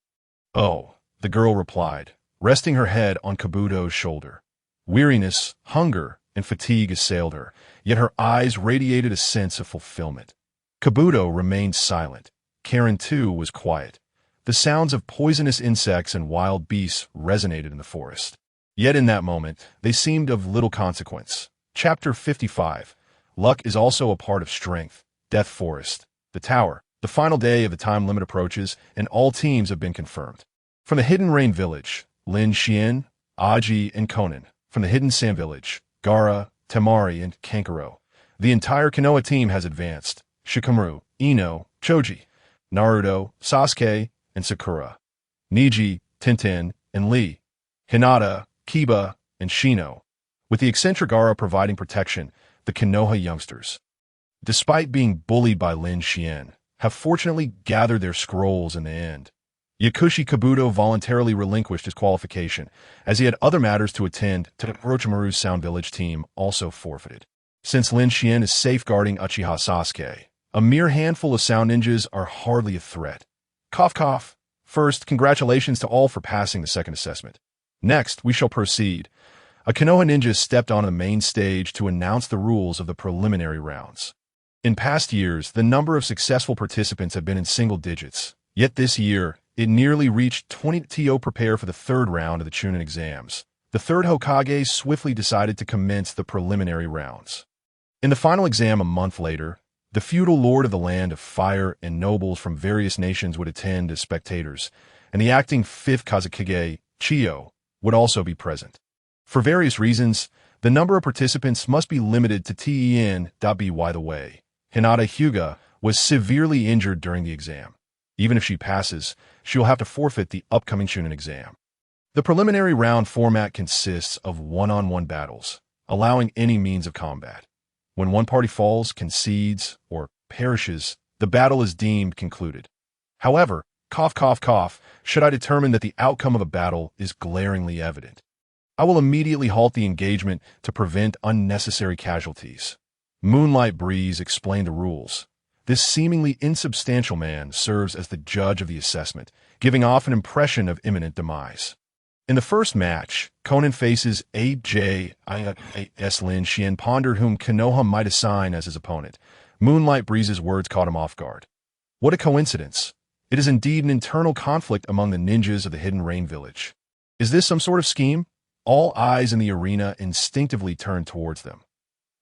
Oh, the girl replied, resting her head on Kabuto's shoulder. Weariness, hunger, and fatigue assailed her, yet her eyes radiated a sense of fulfillment. Kabuto remained silent. Karen, too, was quiet. The sounds of poisonous insects and wild beasts resonated in the forest. Yet in that moment, they seemed of little consequence. Chapter 55. Luck is also a part of strength. Death Forest. The Tower. The final day of the time limit approaches, and all teams have been confirmed. From the Hidden Rain Village, Lin Xuan, Aji, and Konan. From the Hidden Sand Village, Gaara, Temari, and Kankuro. The entire Konoha team has advanced. Shikamaru, Ino, Choji, Naruto, Sasuke, and Sakura. Niji, Tintin, and Lee. Hinata, Kiba, and Shino. With the eccentric Gaara providing protection, the Konoha youngsters, despite being bullied by Lin Xuan, have fortunately gathered their scrolls in the end. Yakushi Kabuto voluntarily relinquished his qualification, as he had other matters to attend to. Orochimaru's Sound Village team also forfeited. Since Lin Xuan is safeguarding Uchiha Sasuke, a mere handful of sound ninjas are hardly a threat. Cough cough. First, congratulations to all for passing the second assessment. Next, we shall proceed. A Konoha ninja stepped onto the main stage to announce the rules of the preliminary rounds. In past years, the number of successful participants have been in single digits, yet this year, it nearly reached 20. To prepare for the third round of the Chunin exams. The third Hokage swiftly decided to commence the preliminary rounds. In the final exam a month later, the feudal lord of the land of fire and nobles from various nations would attend as spectators, and the acting fifth Kazekage, Chiyo, would also be present. For various reasons, the number of participants must be limited to ten. By the way, Hinata Hyuga was severely injured during the exam. Even if she passes, she will have to forfeit the upcoming Chunin exam. The preliminary round format consists of one-on-one battles, allowing any means of combat. When one party falls, concedes, or perishes, the battle is deemed concluded. However, cough cough cough, should I determine that the outcome of a battle is glaringly evident, I will immediately halt the engagement to prevent unnecessary casualties. Moonlight Breeze explained the rules. This seemingly insubstantial man serves as the judge of the assessment, giving off an impression of imminent demise. In the first match, Konan faces Lin Xian pondered whom Konoha might assign as his opponent, Moonlight Breeze's words caught him off guard. What a coincidence. It is indeed an internal conflict among the ninjas of the Hidden Rain Village. Is this some sort of scheme? All eyes in the arena instinctively turned towards them.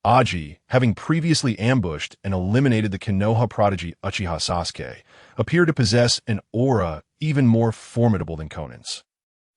Aji, having previously ambushed and eliminated the Konoha prodigy Uchiha Sasuke, appeared to possess an aura even more formidable than Conan's.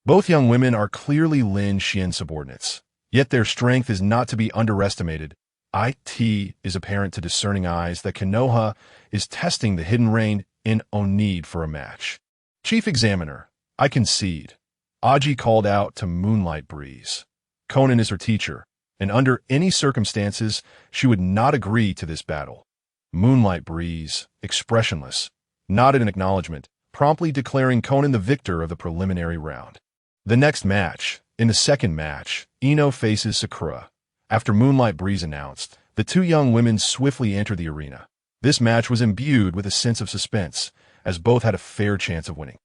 Both young women are clearly Lin Xuan subordinates, yet their strength is not to be underestimated. It is apparent to discerning eyes that Konoha is testing the Hidden Rain in need for a match. Chief Examiner, I concede. Aji called out to Moonlight Breeze. Conan is her teacher, and under any circumstances, she would not agree to this battle. Moonlight Breeze, expressionless, nodded in acknowledgement, promptly declaring Conan the victor of the preliminary round. The next match, in the second match, Ino faces Sakura. After Moonlight Breeze announced, the two young women swiftly entered the arena. This match was imbued with a sense of suspense, as both had a fair chance of winning,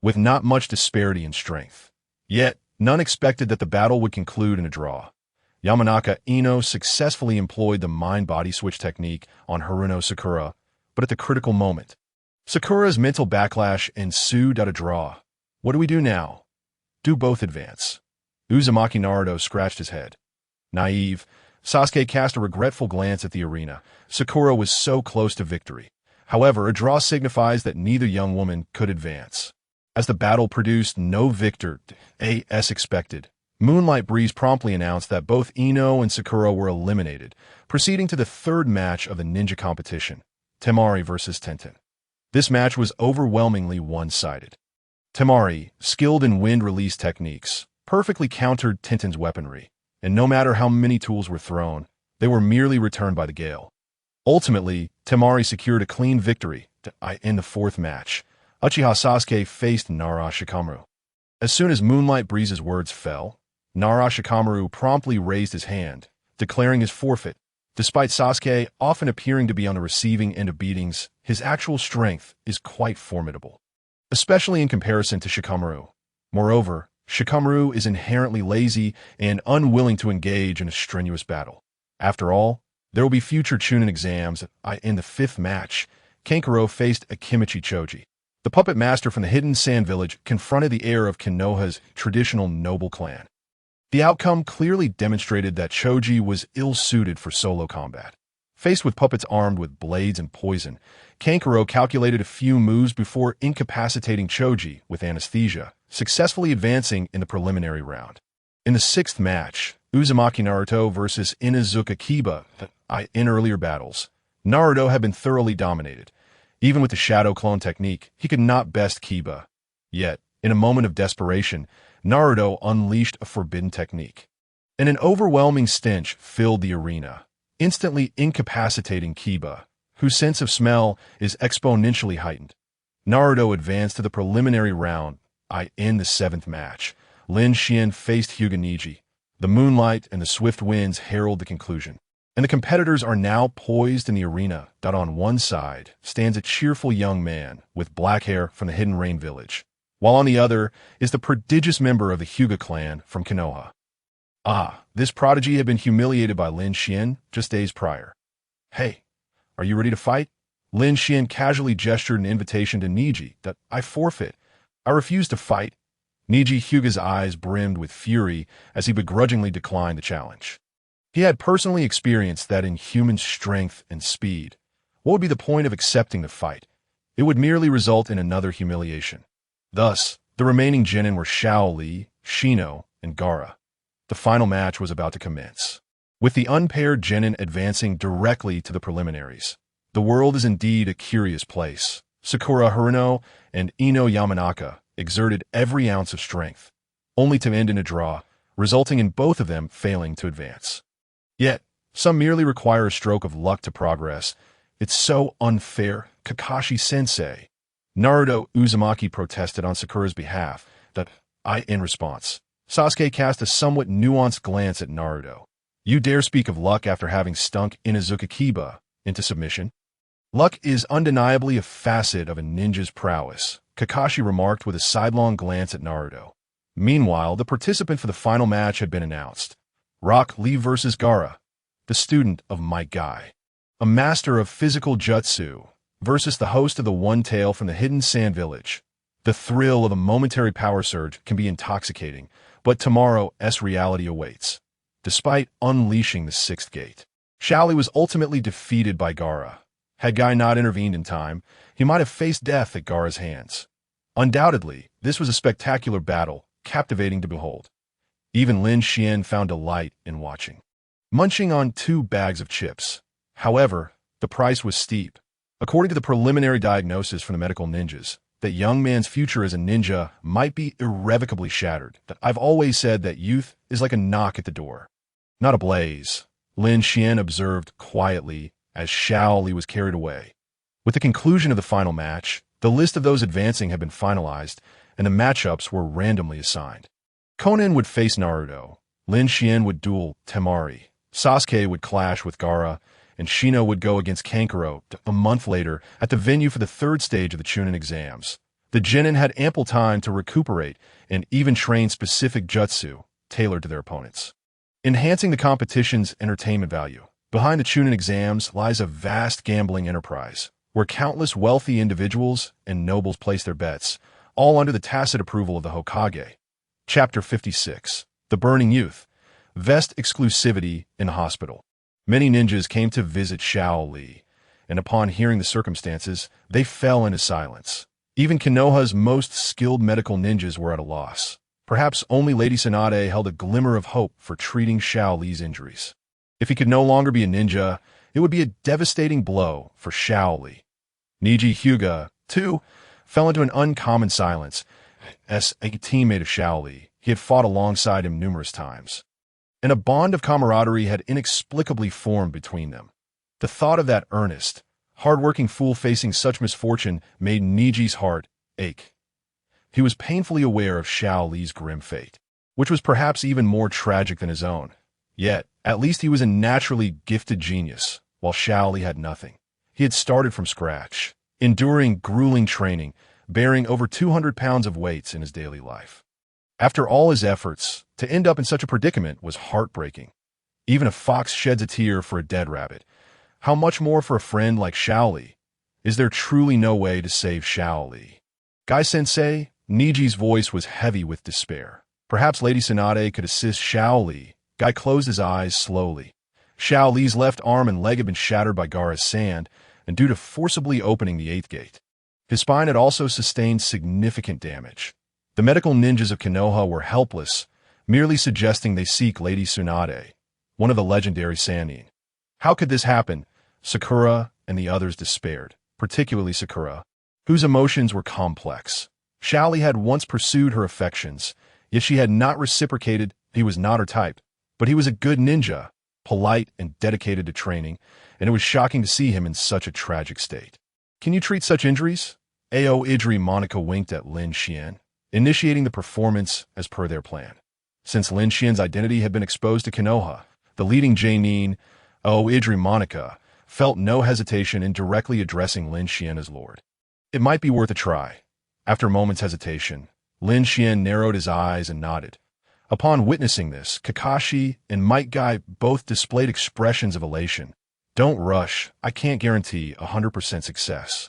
with not much disparity in strength. Yet, none expected that the battle would conclude in a draw. Yamanaka Ino successfully employed the mind-body switch technique on Haruno Sakura, but at the critical moment, Sakura's mental backlash ensued at a draw. What do we do now? Do both advance? Uzumaki Naruto scratched his head. Naive, Sasuke cast a regretful glance at the arena. Sakura was so close to victory. However, a draw signifies that neither young woman could advance. As the battle produced no victor, as expected, Moonlight Breeze promptly announced that both Ino and Sakura were eliminated, proceeding to the third match of the ninja competition, Temari versus Tenten. This match was overwhelmingly one-sided. Temari, skilled in wind-release techniques, perfectly countered Tenten's weaponry, and no matter how many tools were thrown, they were merely returned by the gale. Ultimately, Temari secured a clean victory in the fourth match. Uchiha Sasuke faced Nara Shikamaru. As soon as Moonlight Breeze's words fell, Nara Shikamaru promptly raised his hand, declaring his forfeit. Despite Sasuke often appearing to be on the receiving end of beatings, his actual strength is quite formidable, especially in comparison to Shikamaru. Moreover, Shikamaru is inherently lazy and unwilling to engage in a strenuous battle. After all, there will be future Chunin exams. In the fifth match, Kankuro faced Akimichi Choji. The puppet master from the Hidden Sand Village confronted the heir of Konoha's traditional noble clan. The outcome clearly demonstrated that Choji was ill-suited for solo combat. Faced with puppets armed with blades and poison, Kankuro calculated a few moves before incapacitating Choji with anesthesia, successfully advancing in the preliminary round. In the sixth match, Uzumaki Naruto versus Inuzuka Kiba. In earlier battles, Naruto had been thoroughly dominated. Even with the shadow clone technique, he could not best Kiba. Yet, in a moment of desperation, Naruto unleashed a forbidden technique, and an overwhelming stench filled the arena, instantly incapacitating Kiba, whose sense of smell is exponentially heightened. Naruto advanced to the preliminary round. In the seventh match, Lin Xuan faced Hyuga Niji. The moonlight and the swift winds herald the conclusion, and the competitors are now poised in the arena. On one side stands a cheerful young man with black hair from the Hidden Rain Village, while on the other is the prodigious member of the Hyuga clan from Konoha. This prodigy had been humiliated by Lin Xuan just days prior. Hey, are you ready to fight? Lin Xuan casually gestured an invitation to Niji. I forfeit. I refuse to fight. Niji Hyuga's eyes brimmed with fury as he begrudgingly declined the challenge. He had personally experienced that in human strength and speed, what would be the point of accepting the fight? It would merely result in another humiliation. Thus, the remaining genin were Shao Li, Shino, and Gaara. The final match was about to commence, with the unpaired genin advancing directly to the preliminaries. The world is indeed a curious place. Sakura Haruno and Ino Yamanaka exerted every ounce of strength, only to end in a draw, resulting in both of them failing to advance. Yet, some merely require a stroke of luck to progress. It's so unfair, Kakashi-sensei. Naruto Uzumaki protested on Sakura's behalf. In response, Sasuke cast a somewhat nuanced glance at Naruto. You dare speak of luck after having stunk Inuzuka Kiba into submission? Luck is undeniably a facet of a ninja's prowess, Kakashi remarked with a sidelong glance at Naruto. Meanwhile, the participant for the final match had been announced. Rock Lee versus Gaara, the student of my guy. a master of physical jutsu, versus the host of the One Tail from the hidden sand village. The thrill of a momentary power surge can be intoxicating, but tomorrow's reality awaits. Despite unleashing the sixth gate, Xiao Li was ultimately defeated by Gaara. Had Guy not intervened in time, he might have faced death at Gaara's hands. Undoubtedly, this was a spectacular battle, captivating to behold. Even Lin Xuan found delight in watching. Munching on 2 bags of chips. However, the price was steep. According to the preliminary diagnosis from the medical ninjas, that young man's future as a ninja might be irrevocably shattered. I've always said that youth is like a knock at the door, not a blaze, Lin Xuan observed quietly as Xiao Li was carried away. With the conclusion of the final match, the list of those advancing had been finalized, and the matchups were randomly assigned. Conan would face Naruto, Lin Xuan would duel Temari, Sasuke would clash with Gaara, and Shino would go against Kankuro a month later at the venue for the 3rd stage of the Chunin exams. The Genin had ample time to recuperate and even train specific jutsu tailored to their opponents, enhancing the competition's entertainment value. Behind the Chunin exams lies a vast gambling enterprise, where countless wealthy individuals and nobles place their bets, all under the tacit approval of the Hokage. Chapter 56. The Burning Youth. Vest exclusivity in hospital. Many ninjas came to visit Xiao Li, and upon hearing the circumstances, they fell into silence. Even Konoha's most skilled medical ninjas were at a loss. Perhaps only Lady Tsunade held a glimmer of hope for treating Xiao Li's injuries. If he could no longer be a ninja, it would be a devastating blow for Xiao Li. Niji Hyuga, too, fell into an uncommon silence. As a teammate of Xiao Li, he had fought alongside him numerous times, and a bond of camaraderie had inexplicably formed between them. The thought of that earnest, hard-working fool facing such misfortune made Niji's heart ache. He was painfully aware of Xiao Li's grim fate, which was perhaps even more tragic than his own. Yet, at least he was a naturally gifted genius, while Xiao Li had nothing. He had started from scratch, enduring grueling training, bearing over 200 pounds of weights in his daily life. After all his efforts, to end up in such a predicament was heartbreaking. Even a fox sheds a tear for a dead rabbit. How much more for a friend like Xiao Li? Is there truly no way to save Xiao Li? Guy-sensei, Niji's voice was heavy with despair. Perhaps Lady Tsunade could assist Xiao Li. Guy closed his eyes slowly. Xiao Li's left arm and leg had been shattered by Gaara's sand, and due to forcibly opening the 8th gate. His spine had also sustained significant damage. The medical ninjas of Konoha were helpless, merely suggesting they seek Lady Tsunade, one of the legendary Sannin. How could this happen? Sakura and the others despaired, particularly Sakura, whose emotions were complex. Xiao Li had once pursued her affections, yet she had not reciprocated. He was not her type, but he was a good ninja, polite and dedicated to training, and it was shocking to see him in such a tragic state. Can you treat such injuries? Ao Idri Monica winked at Lin Xuan, initiating the performance as per their plan. Since Lin Xian's identity had been exposed to Konoha, the leading Jainin, Ao Idri Monica, felt no hesitation in directly addressing Lin Xuan as Lord. It might be worth a try. After a moment's hesitation, Lin Xuan narrowed his eyes and nodded. Upon witnessing this, Kakashi and Might Guy both displayed expressions of elation. Don't rush. I can't guarantee 100% success.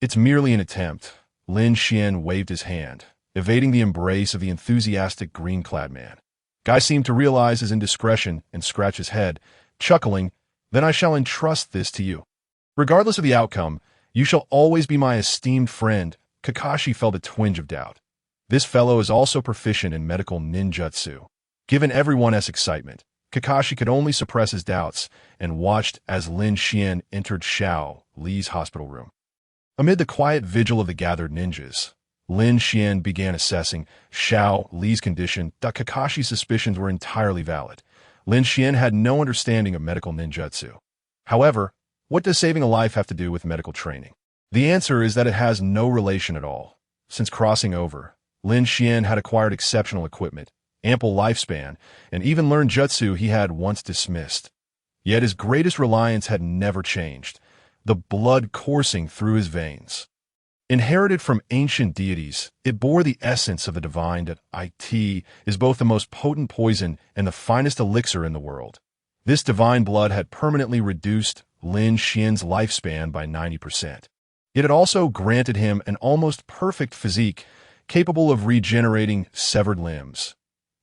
It's merely an attempt. Lin Xuan waved his hand, evading the embrace of the enthusiastic green-clad man. Guy seemed to realize his indiscretion and scratch his head, chuckling, "Then I shall entrust this to you. Regardless of the outcome, you shall always be my esteemed friend." Kakashi felt a twinge of doubt. This fellow is also proficient in medical ninjutsu. Given everyone's excitement, Kakashi could only suppress his doubts and watched as Lin Xuan entered Xiao Li's hospital room. Amid the quiet vigil of the gathered ninjas, Lin Xuan began assessing Xiao Li's condition. Kakashi's suspicions were entirely valid. Lin Xuan had no understanding of medical ninjutsu. However, what does saving a life have to do with medical training? The answer is that it has no relation at all. Since crossing over, Lin Xuan had acquired exceptional equipment, ample lifespan, and even learned jutsu he had once dismissed. Yet his greatest reliance had never changed, the blood coursing through his veins. Inherited from ancient deities, it bore the essence of the divine. That it is both the most potent poison and the finest elixir in the world. This divine blood had permanently reduced Lin Xian's lifespan by 90%. It had also granted him an almost perfect physique, capable of regenerating severed limbs.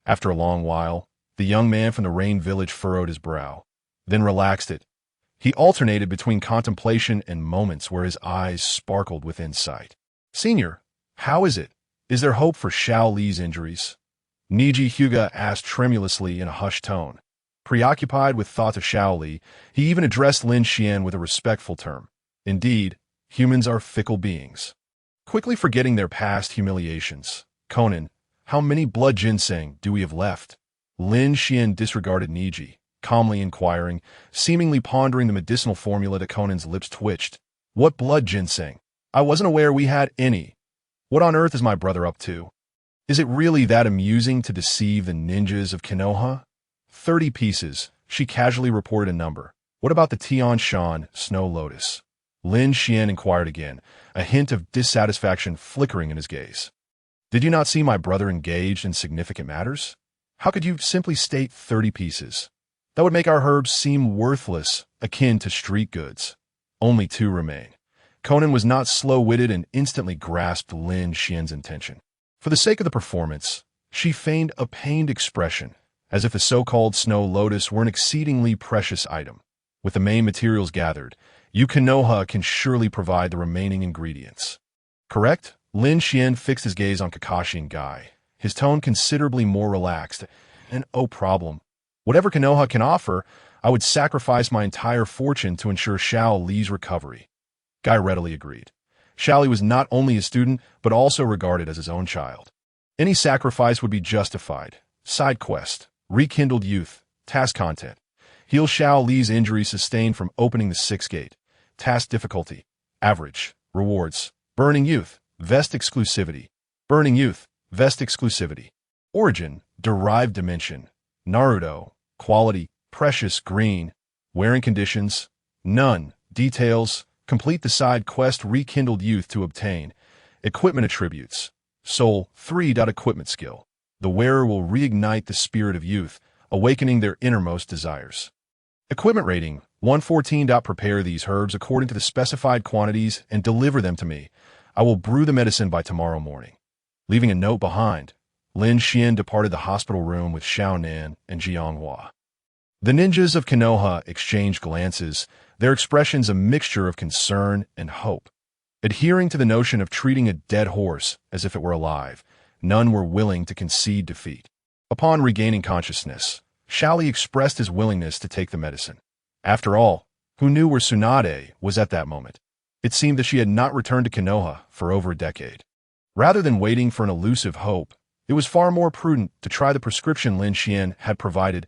After a long while, the young man from the Rain Village furrowed his brow, then relaxed it. He alternated between contemplation and moments where his eyes sparkled with insight. "Senior, how is it? Is there hope for Xiao Li's injuries?" Niji Hyuga asked tremulously in a hushed tone. Preoccupied with thoughts of Xiao Li, he even addressed Lin Xian with a respectful term. Indeed, humans are fickle beings. Quickly forgetting their past humiliations, "Conan, how many blood ginseng do we have left?" Lin Xian disregarded Niji, calmly inquiring, seemingly pondering the medicinal formula that Conan's lips twitched. "What blood ginseng? I wasn't aware we had any. What on earth is my brother up to? Is it really that amusing to deceive the ninjas of Konoha?" 30 pieces, she casually reported a number. "What about the Tian Shan Snow Lotus?" Lin Xian inquired again, a hint of dissatisfaction flickering in his gaze. "Did you not see my brother engaged in significant matters? How could you simply state 30 pieces? That would make our herbs seem worthless, akin to street goods. Only 2 remain." Conan was not slow-witted and instantly grasped Lin Xian's intention. For the sake of the performance, she feigned a pained expression, as if the so-called Snow Lotus were an exceedingly precious item. "With the main materials gathered, you Konoha can surely provide the remaining ingredients. Correct?" Lin Xian fixed his gaze on Kakashi and Guy, his tone considerably more relaxed. "And oh problem. Whatever Konoha can offer, I would sacrifice my entire fortune to ensure Xiao Li's recovery." Guy readily agreed. Xiao Li was not only his student, but also regarded as his own child. Any sacrifice would be justified. Side quest, rekindled youth, task content. Heal Xiao Li's injuries sustained from opening the 6th gate. Task difficulty, average. Rewards, burning youth, vest exclusivity. Burning youth, vest exclusivity. Origin, derived dimension. Naruto, quality, precious green. Wearing conditions, none. Details, complete the side quest rekindled youth to obtain. Equipment attributes, soul 3. Equipment skill. The wearer will reignite the spirit of youth, awakening their innermost desires. Equipment rating, 114. Prepare these herbs according to the specified quantities and deliver them to me. I will brew the medicine by tomorrow morning. Leaving a note behind, Lin Xian departed the hospital room with Xiao Nan and Jianghua. The ninjas of Konoha exchanged glances, their expressions a mixture of concern and hope. Adhering to the notion of treating a dead horse as if it were alive, none were willing to concede defeat. Upon regaining consciousness, Xiao Li expressed his willingness to take the medicine. After all, who knew where Tsunade was at that moment? It seemed that she had not returned to Konoha for over a decade. Rather than waiting for an elusive hope, it was far more prudent to try the prescription Lin Xian had provided.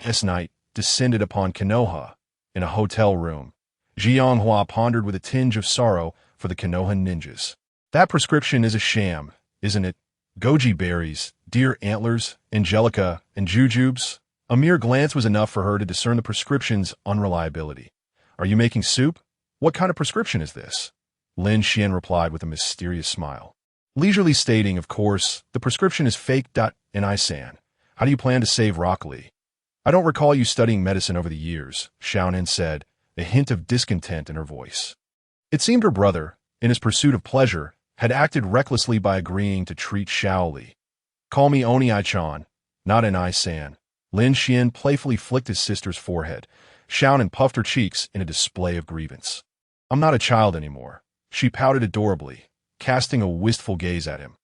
This night descended upon Konoha in a hotel room. Jianghua pondered with a tinge of sorrow for the Konoha ninjas. "That prescription is a sham, isn't it? Goji berries, deer antlers, angelica, and jujubes." A mere glance was enough for her to discern the prescription's unreliability. "Are you making soup? What kind of prescription is this?" Lin Xian replied with a mysterious smile. Leisurely stating, "Of course, the prescription is fake. Ni-san. How do you plan to save Rock Lee?" "I don't recall you studying medicine over the years," Xiaonan said, a hint of discontent in her voice. It seemed her brother, in his pursuit of pleasure, had acted recklessly by agreeing to treat Xiao Li. "Call me Oni-chan, not Ni-san." Lin Xian playfully flicked his sister's forehead. Xiaonan puffed her cheeks in a display of grievance. "I'm not a child anymore." She pouted adorably, casting a wistful gaze at him.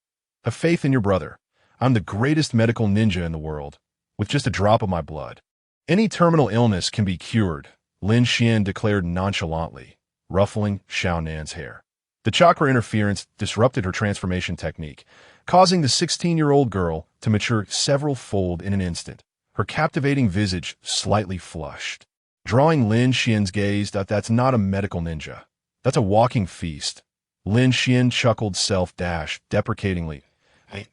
"Have faith in your brother. I'm the greatest medical ninja in the world, with just a drop of my blood. Any terminal illness can be cured," Lin Xian declared nonchalantly, ruffling Xiaonan's hair. The chakra interference disrupted her transformation technique, causing the 16-year-old girl to mature several-fold in an instant, her captivating visage slightly flushed. Drawing Lin Xian's gaze, "That's not a medical ninja. That's a walking feast." Lin Xian chuckled self-deprecatingly.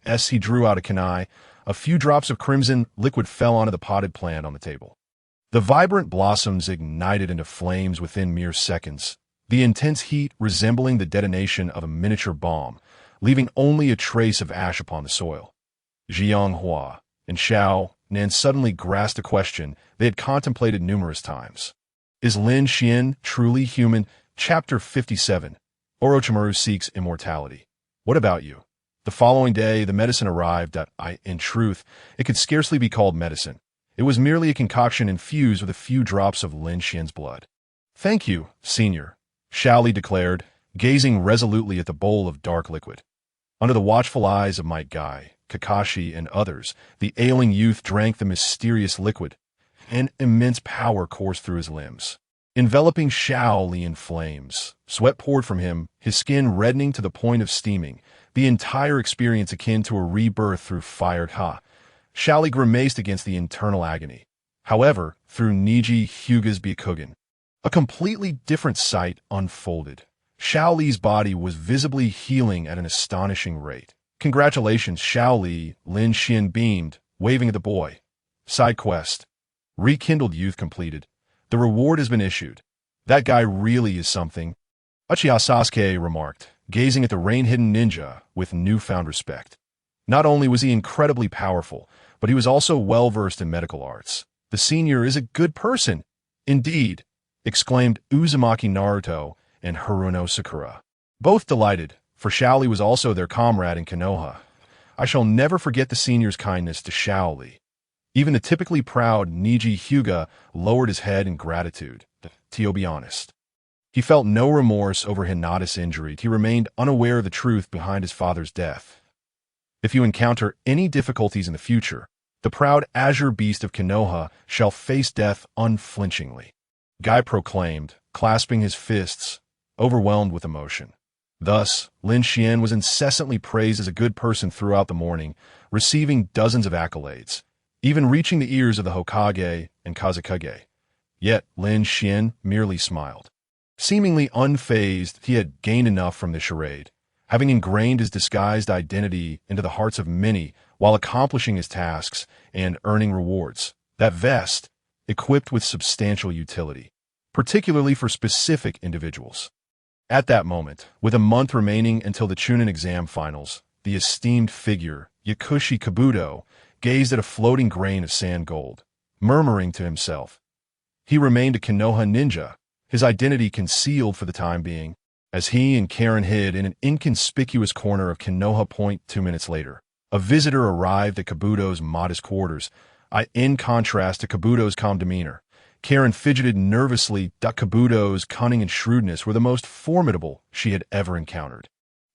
As he drew out a kunai, a few drops of crimson liquid fell onto the potted plant on the table. The vibrant blossoms ignited into flames within mere seconds, the intense heat resembling the detonation of a miniature bomb, leaving only a trace of ash upon the soil. Jianghua and Xiao Nan suddenly grasped a question they had contemplated numerous times. Is Lin Xuan truly human? Chapter 57. Orochimaru seeks immortality. What about you? The following day, the medicine arrived. In truth, it could scarcely be called medicine. It was merely a concoction infused with a few drops of Lin Xuan's blood. Thank you, Senior, Shaoli declared, gazing resolutely at the bowl of dark liquid. Under the watchful eyes of Might Guy, Kakashi, and others, the ailing youth drank the mysterious liquid. An immense power coursed through his limbs, enveloping Shaoli in flames. Sweat poured from him, his skin reddening to the point of steaming, the entire experience akin to a rebirth through fired ha. Shaoli grimaced against the internal agony. However, through Niji Hyuga's Byakugan, a completely different sight unfolded. Shaoli's body was visibly healing at an astonishing rate. Congratulations, Shaoli, Lin Xuan beamed, waving at the boy. Side quest. Rekindled youth completed. The reward has been issued. That guy really is something, Uchiha Sasuke remarked, gazing at the rain-hidden ninja with newfound respect. Not only was he incredibly powerful, but he was also well-versed in medical arts. The senior is a good person. Indeed, exclaimed Uzumaki Naruto and Haruno Sakura. Both delighted, for Shaoli was also their comrade in Konoha. I shall never forget the senior's kindness to Shaoli. Even the typically proud Niji Hyuga lowered his head in gratitude. To be honest, he felt no remorse over Hinata's injury. He remained unaware of the truth behind his father's death. If you encounter any difficulties in the future, the proud azure beast of Konoha shall face death unflinchingly, Guy proclaimed, clasping his fists, overwhelmed with emotion. Thus, Lin Xuan was incessantly praised as a good person throughout the morning, receiving dozens of accolades, even reaching the ears of the Hokage and Kazekage. Yet, Lin Xuan merely smiled. Seemingly unfazed, he had gained enough from the charade, having ingrained his disguised identity into the hearts of many while accomplishing his tasks and earning rewards. That vest, equipped with substantial utility, particularly for specific individuals. At that moment, with a month remaining until the Chunin exam finals, the esteemed figure, Yakushi Kabuto, gazed at a floating grain of sand gold, murmuring to himself. He remained a Konoha ninja, his identity concealed for the time being, as he and Karen hid in an inconspicuous corner of Konoha Point 2 minutes later. A visitor arrived at Kabuto's modest quarters. In contrast to Kabuto's calm demeanor, Karen fidgeted nervously. Kabuto's cunning and shrewdness were the most formidable she had ever encountered.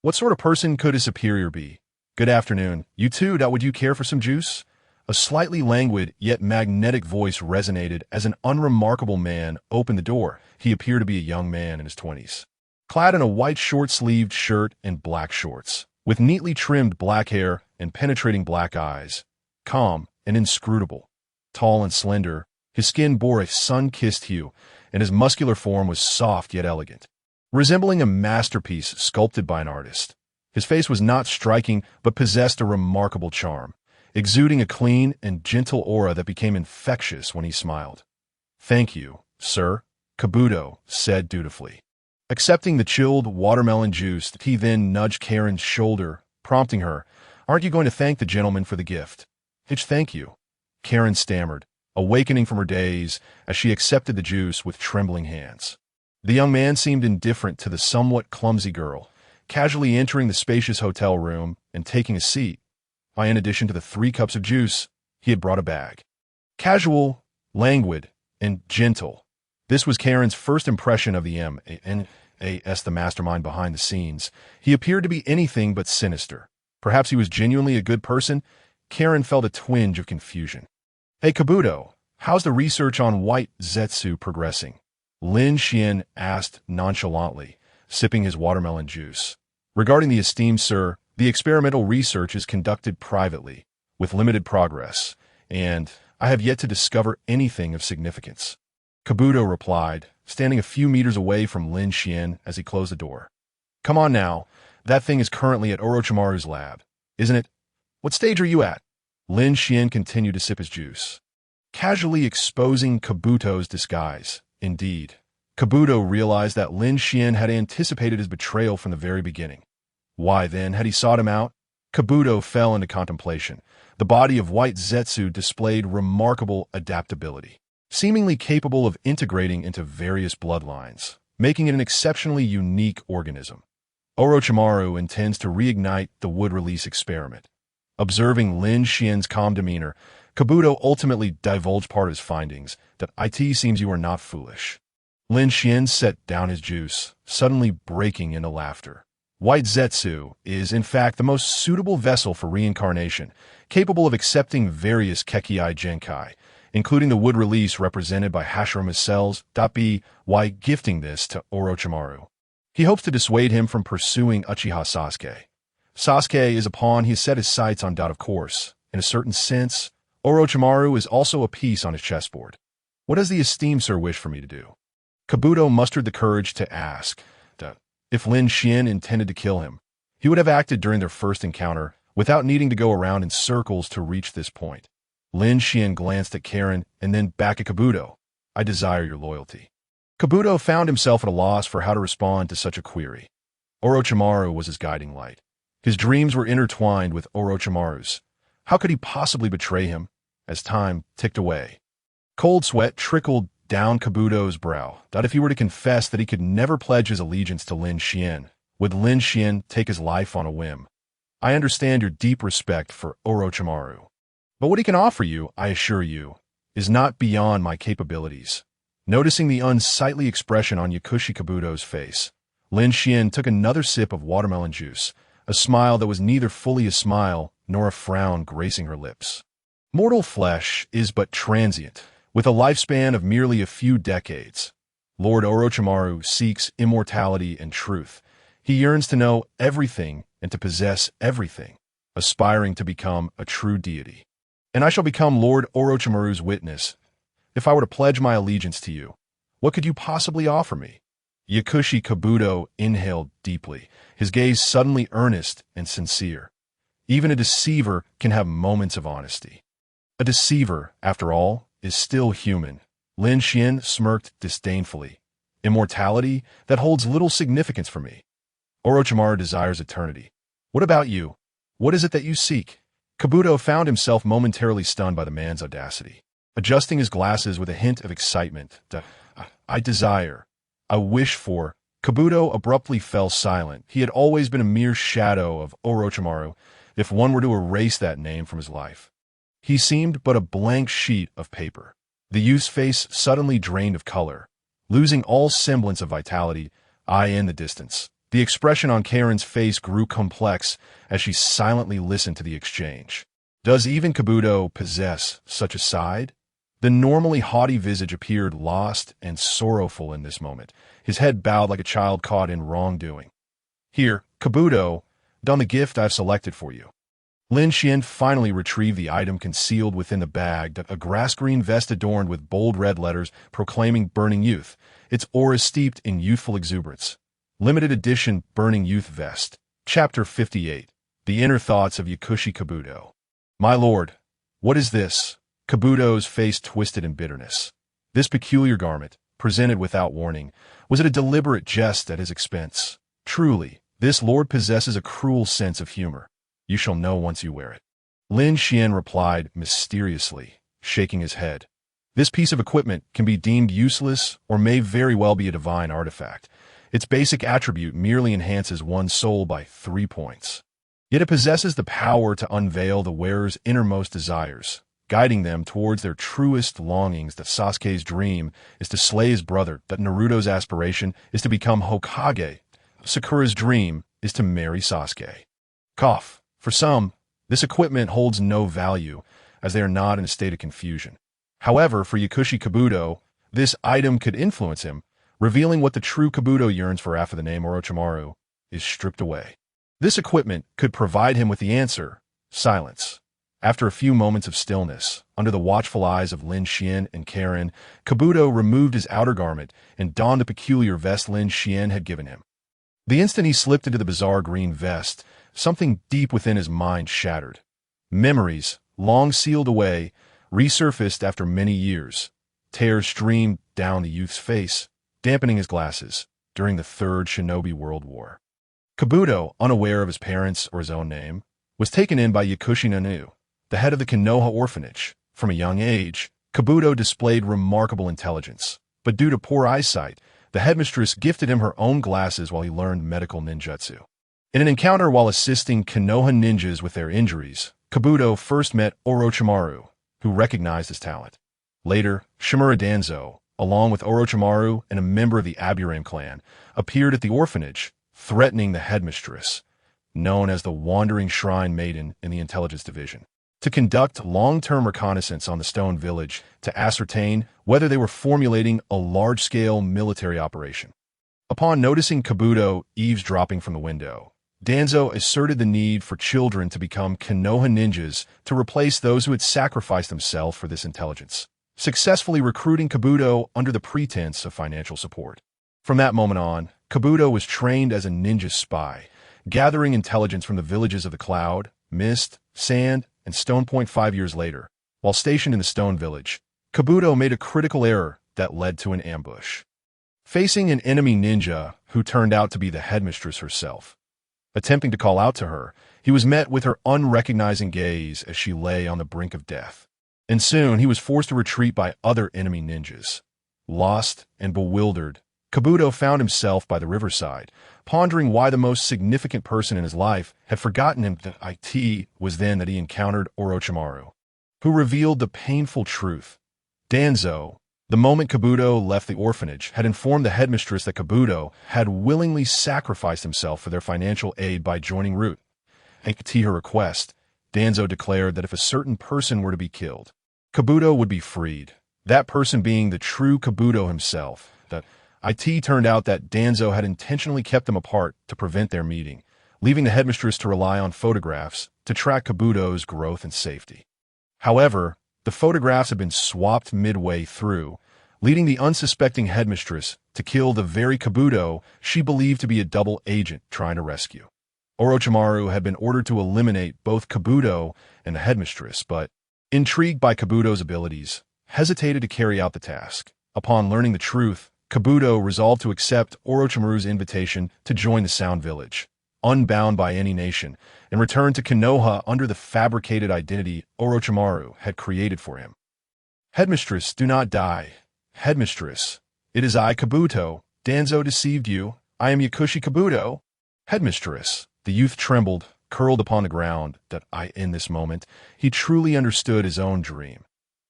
What sort of person could his superior be? Good afternoon. You too, would you care for some juice? A slightly languid yet magnetic voice resonated as an unremarkable man opened the door. He appeared to be a young man in his 20s, clad in a white short-sleeved shirt and black shorts, with neatly trimmed black hair and penetrating black eyes. Calm and inscrutable, tall and slender, his skin bore a sun-kissed hue, and his muscular form was soft yet elegant, resembling a masterpiece sculpted by an artist. His face was not striking, but possessed a remarkable charm, exuding a clean and gentle aura that became infectious when he smiled. Thank you, sir, Kabuto said dutifully. Accepting the chilled watermelon juice, he then nudged Karen's shoulder, prompting her, "Aren't you going to thank the gentleman for the gift?" Thank you," Karen stammered, awakening from her daze as she accepted the juice with trembling hands. The young man seemed indifferent to the somewhat clumsy girl, casually entering the spacious hotel room and taking a seat. In addition to the 3 cups of juice, he had brought a bag. Casual, languid, and gentle. This was Karen's first impression of the the mastermind behind the scenes. He appeared to be anything but sinister. Perhaps he was genuinely a good person. Karen felt a twinge of confusion. "Hey, Kabuto, how's the research on white zetsu progressing?" Lin Xuan asked nonchalantly, sipping his watermelon juice. "Regarding the esteemed sir, the experimental research is conducted privately, with limited progress, and I have yet to discover anything of significance," Kabuto replied, standing a few meters away from Lin Xuan as he closed the door. "Come on now, that thing is currently at Orochimaru's lab, isn't it? What stage are you at?" Lin Xuan continued to sip his juice, casually exposing Kabuto's disguise. Indeed, Kabuto realized that Lin Xuan had anticipated his betrayal from the very beginning. Why, then, had he sought him out? Kabuto fell into contemplation. The body of white zetsu displayed remarkable adaptability. seemingly capable of integrating into various bloodlines, making it an exceptionally unique organism. Orochimaru intends to reignite the wood release experiment. Observing Lin Xian's calm demeanor, Kabuto ultimately divulged part of his findings, that it seems you are not foolish. Lin Xian set down his juice, suddenly breaking into laughter. White Zetsu is, in fact, the most suitable vessel for reincarnation, capable of accepting various Kekkei Genkai, including the wood release represented by Hashirama's cells. Why gifting this to Orochimaru? He hopes to dissuade him from pursuing Uchiha Sasuke. Sasuke is a pawn he has set his sights on. Of course, in a certain sense, Orochimaru is also a piece on his chessboard. What does the esteemed sir wish for me to do? Kabuto mustered the courage to ask. If Lin Xian intended to kill him, he would have acted during their first encounter without needing to go around in circles to reach this point. Lin Xian glanced at Karen and then back at Kabuto. I desire your loyalty. Kabuto found himself at a loss for how to respond to such a query. Orochimaru was his guiding light. His dreams were intertwined with Orochimaru's. How could he possibly betray him? As time ticked away, cold sweat trickled down Kabuto's brow. If he were to confess that he could never pledge his allegiance to Lin Xian, would Lin Xian take his life on a whim? I understand your deep respect for Orochimaru, but what he can offer you, I assure you, is not beyond my capabilities. Noticing the unsightly expression on Yakushi Kabuto's face, Lin Xian took another sip of watermelon juice, a smile that was neither fully a smile nor a frown gracing her lips. Mortal flesh is but transient, with a lifespan of merely a few decades. Lord Orochimaru seeks immortality and truth. He yearns to know everything and to possess everything, aspiring to become a true deity. And I shall become Lord Orochimaru's witness. If I were to pledge my allegiance to you, what could you possibly offer me? Yakushi Kabuto inhaled deeply, his gaze suddenly earnest and sincere. Even a deceiver can have moments of honesty. A deceiver, after all, is still human. Lin Xian smirked disdainfully. Immortality? That holds little significance for me. Orochimaru desires eternity. What about you? What is it that you seek? Kabuto found himself momentarily stunned by the man's audacity. Adjusting his glasses with a hint of excitement, I wish for... Kabuto abruptly fell silent. He had always been a mere shadow of Orochimaru, if one were to erase that name from his life. He seemed but a blank sheet of paper. The youth's face suddenly drained of color, losing all semblance of vitality. In the distance, the expression on Karen's face grew complex as she silently listened to the exchange. Does even Kabuto possess such a side? The normally haughty visage appeared lost and sorrowful in this moment, his head bowed like a child caught in wrongdoing. Here, Kabuto, done the gift I've selected for you. Lin Xian finally retrieved the item concealed within the bag, a grass-green vest adorned with bold red letters proclaiming Burning Youth, its aura steeped in youthful exuberance. Limited edition Burning Youth Vest. Chapter 58. The Inner Thoughts of Yakushi Kabuto. My lord, what is this? Kabuto's face twisted in bitterness. This peculiar garment, presented without warning, was it a deliberate jest at his expense? Truly, this lord possesses a cruel sense of humor. You shall know once you wear it. Lin Xian replied mysteriously, shaking his head. This piece of equipment can be deemed useless or may very well be a divine artifact. Its basic attribute merely enhances one's soul by 3 points. Yet it possesses the power to unveil the wearer's innermost desires, guiding them towards their truest longings. That Sasuke's dream is to slay his brother, that Naruto's aspiration is to become Hokage, Sakura's dream is to marry Sasuke. Cough. For some, this equipment holds no value, as they are not in a state of confusion. However, for Yakushi Kabuto, this item could influence him, revealing what the true Kabuto yearns for after the name Orochimaru is stripped away. This equipment could provide him with the answer: silence. After a few moments of stillness, under the watchful eyes of Lin Xian and Karen, Kabuto removed his outer garment and donned the peculiar vest Lin Xian had given him. The instant he slipped into the bizarre green vest, something deep within his mind shattered. Memories, long sealed away, resurfaced after many years. Tears streamed down the youth's face, dampening his glasses, during the Third Shinobi World War. Kabuto, unaware of his parents or his own name, was taken in by Yakushi Nanu, the head of the Konoha orphanage. From a young age, Kabuto displayed remarkable intelligence, but due to poor eyesight, the headmistress gifted him her own glasses while he learned medical ninjutsu. In an encounter while assisting Konoha ninjas with their injuries, Kabuto first met Orochimaru, who recognized his talent. Later, Shimura Danzo, along with Orochimaru and a member of the Aburame clan, appeared at the orphanage, threatening the headmistress, known as the Wandering Shrine Maiden in the Intelligence Division, to conduct long-term reconnaissance on the Stone Village to ascertain whether they were formulating a large-scale military operation. Upon noticing Kabuto eavesdropping from the window, Danzo asserted the need for children to become Konoha ninjas to replace those who had sacrificed themselves for this intelligence, successfully recruiting Kabuto under the pretense of financial support. From that moment on, Kabuto was trained as a ninja spy, gathering intelligence from the villages of the Cloud, Mist, Sand, and Stone Point 5 years later. While stationed in the Stone Village, Kabuto made a critical error that led to an ambush. Facing an enemy ninja who turned out to be the headmistress herself. Attempting to call out to her, he was met with her unrecognizing gaze as she lay on the brink of death. And soon he was forced to retreat by other enemy ninjas. Lost and bewildered, Kabuto found himself by the riverside, pondering why the most significant person in his life had forgotten him. That it was then that he encountered Orochimaru, who revealed the painful truth. Danzo, the moment Kabuto left the orphanage, had informed the headmistress that Kabuto had willingly sacrificed himself for their financial aid by joining Root. At her request, Danzo declared that if a certain person were to be killed, Kabuto would be freed, that person being the true Kabuto himself. That it turned out that Danzo had intentionally kept them apart to prevent their meeting, leaving the headmistress to rely on photographs to track Kabuto's growth and safety. However, the photographs had been swapped midway through, leading the unsuspecting headmistress to kill the very Kabuto she believed to be a double agent trying to rescue. Orochimaru had been ordered to eliminate both Kabuto and the headmistress, but, intrigued by Kabuto's abilities, hesitated to carry out the task. Upon learning the truth, Kabuto resolved to accept Orochimaru's invitation to join the Sound Village, unbound by any nation, and return to Konoha under the fabricated identity Orochimaru had created for him. Headmistress, do not die. Headmistress, it is I, Kabuto. Danzo deceived you. I am Yakushi Kabuto. Headmistress, the youth trembled, curled upon the ground. In this moment, he truly understood his own dream.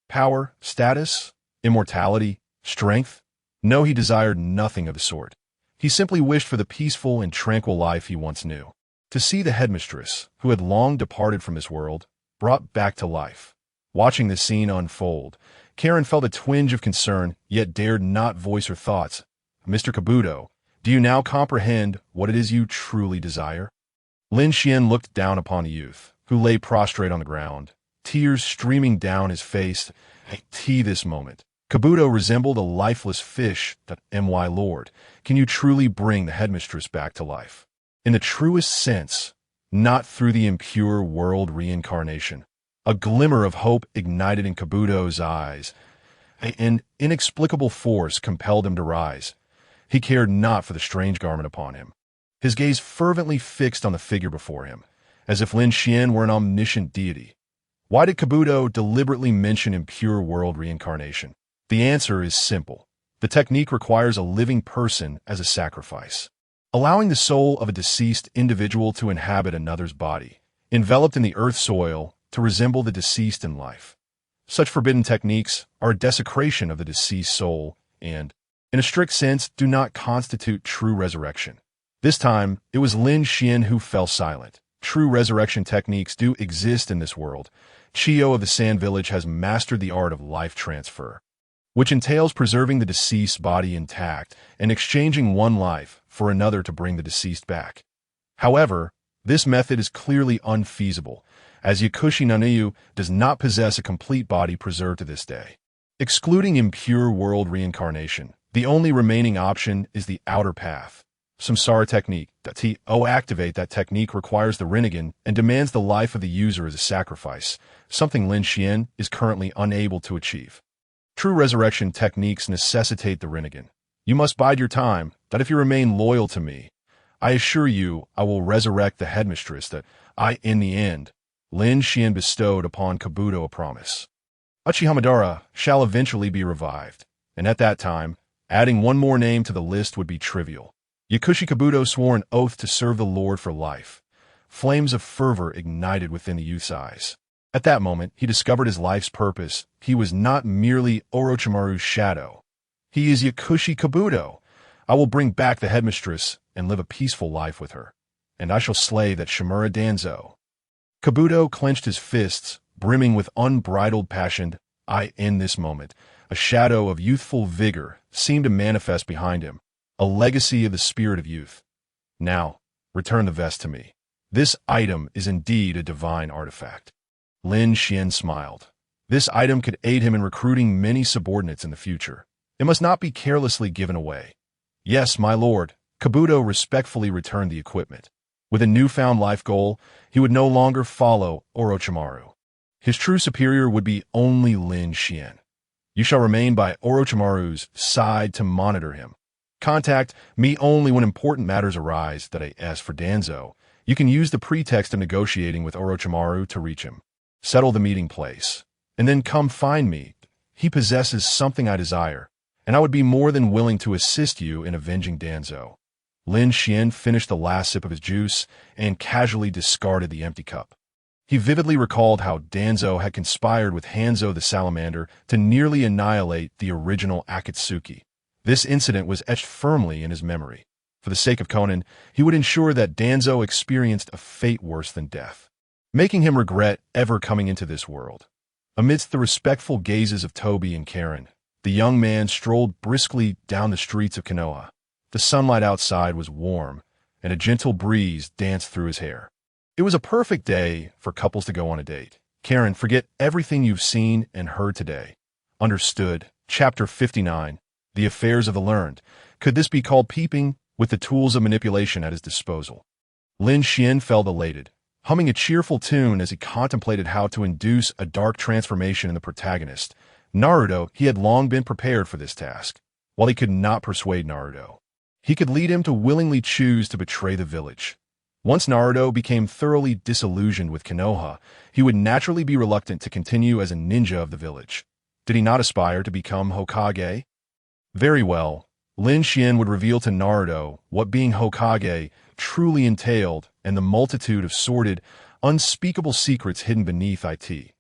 Power, status, immortality, strength? No, he desired nothing of the sort. He simply wished for the peaceful and tranquil life he once knew. To see the headmistress, who had long departed from this world, brought back to life. Watching this scene unfold, Karen felt a twinge of concern, yet dared not voice her thoughts. Mr. Kabuto, do you now comprehend what it is you truly desire? Lin Xuan looked down upon the youth, who lay prostrate on the ground, tears streaming down his face. At this moment, Kabuto resembled a lifeless fish. My lord, can you truly bring the headmistress back to life? In the truest sense, not through the impure world reincarnation. A glimmer of hope ignited in Kabuto's eyes. An inexplicable force compelled him to rise. He cared not for the strange garment upon him. His gaze fervently fixed on the figure before him, as if Lin Xuan were an omniscient deity. Why did Kabuto deliberately mention impure world reincarnation? The answer is simple. The technique requires a living person as a sacrifice, allowing the soul of a deceased individual to inhabit another's body, enveloped in the earth soil, to resemble the deceased in life. Such forbidden techniques are a desecration of the deceased soul and, in a strict sense, do not constitute true resurrection. This time, it was Lin Xuan who fell silent. True resurrection techniques do exist in this world. Chiyo of the Sand Village has mastered the art of life transfer, which entails preserving the deceased's body intact and exchanging one life for another to bring the deceased back. However, this method is clearly unfeasible, as Yakushi Nanayu does not possess a complete body preserved to this day. Excluding impure world reincarnation, the only remaining option is the outer path. Samsara technique. To activate that technique requires the Rinnegan and demands the life of the user as a sacrifice, something Lin Xuan is currently unable to achieve. True resurrection techniques necessitate the Rinnegan. You must bide your time, that if you remain loyal to me, I assure you I will resurrect the headmistress. In the end, Lin Xuan bestowed upon Kabuto a promise. Uchihamadara shall eventually be revived, and at that time, adding one more name to the list would be trivial. Yakushi Kabuto swore an oath to serve the Lord for life. Flames of fervor ignited within the youth's eyes. At that moment, he discovered his life's purpose. He was not merely Orochimaru's shadow. He is Yakushi Kabuto. I will bring back the headmistress and live a peaceful life with her, and I shall slay that Shimura Danzo. Kabuto clenched his fists, brimming with unbridled passion. In this moment, a shadow of youthful vigor seemed to manifest behind him, a legacy of the spirit of youth. Now, return the vest to me. This item is indeed a divine artifact. Lin Xuan smiled. This item could aid him in recruiting many subordinates in the future. It must not be carelessly given away. Yes, my lord. Kabuto respectfully returned the equipment. With a newfound life goal, he would no longer follow Orochimaru. His true superior would be only Lin Xuan. You shall remain by Orochimaru's side to monitor him. Contact me only when important matters arise. As for Danzo, you can use the pretext of negotiating with Orochimaru to reach him. Settle the meeting place, and then come find me. He possesses something I desire, and I would be more than willing to assist you in avenging Danzo. Lin Xuan finished the last sip of his juice and casually discarded the empty cup. He vividly recalled how Danzo had conspired with Hanzo the Salamander to nearly annihilate the original Akatsuki. This incident was etched firmly in his memory. For the sake of Conan, he would ensure that Danzo experienced a fate worse than death, making him regret ever coming into this world. Amidst the respectful gazes of Toby and Karen, the young man strolled briskly down the streets of Konoha. The sunlight outside was warm, and a gentle breeze danced through his hair. It was a perfect day for couples to go on a date. Karen, forget everything you've seen and heard today. Understood. Chapter 59. The Affairs of the Learned. Could this be called peeping? With the tools of manipulation at his disposal. Lin Xuan felt elated, humming a cheerful tune as he contemplated how to induce a dark transformation in the protagonist. Naruto, he had long been prepared for this task. While he could not persuade Naruto, he could lead him to willingly choose to betray the village. Once Naruto became thoroughly disillusioned with Konoha, he would naturally be reluctant to continue as a ninja of the village. Did he not aspire to become Hokage? Very well, Lin Xuan would reveal to Naruto what being Hokage truly entailed and the multitude of sordid, unspeakable secrets hidden beneath it.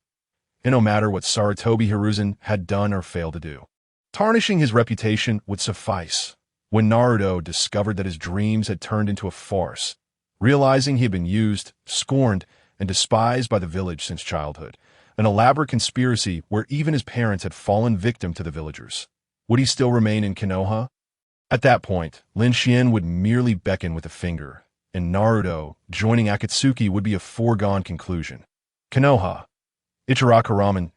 And no matter what Sarutobi Hiruzen had done or failed to do, tarnishing his reputation would suffice. When Naruto discovered that his dreams had turned into a farce, realizing he had been used, scorned, and despised by the village since childhood, an elaborate conspiracy where even his parents had fallen victim to the villagers, would he still remain in Konoha? At that point, Lin Xuan would merely beckon with a finger, and Naruto joining Akatsuki would be a foregone conclusion. Konoha. Ichiraka Ramen.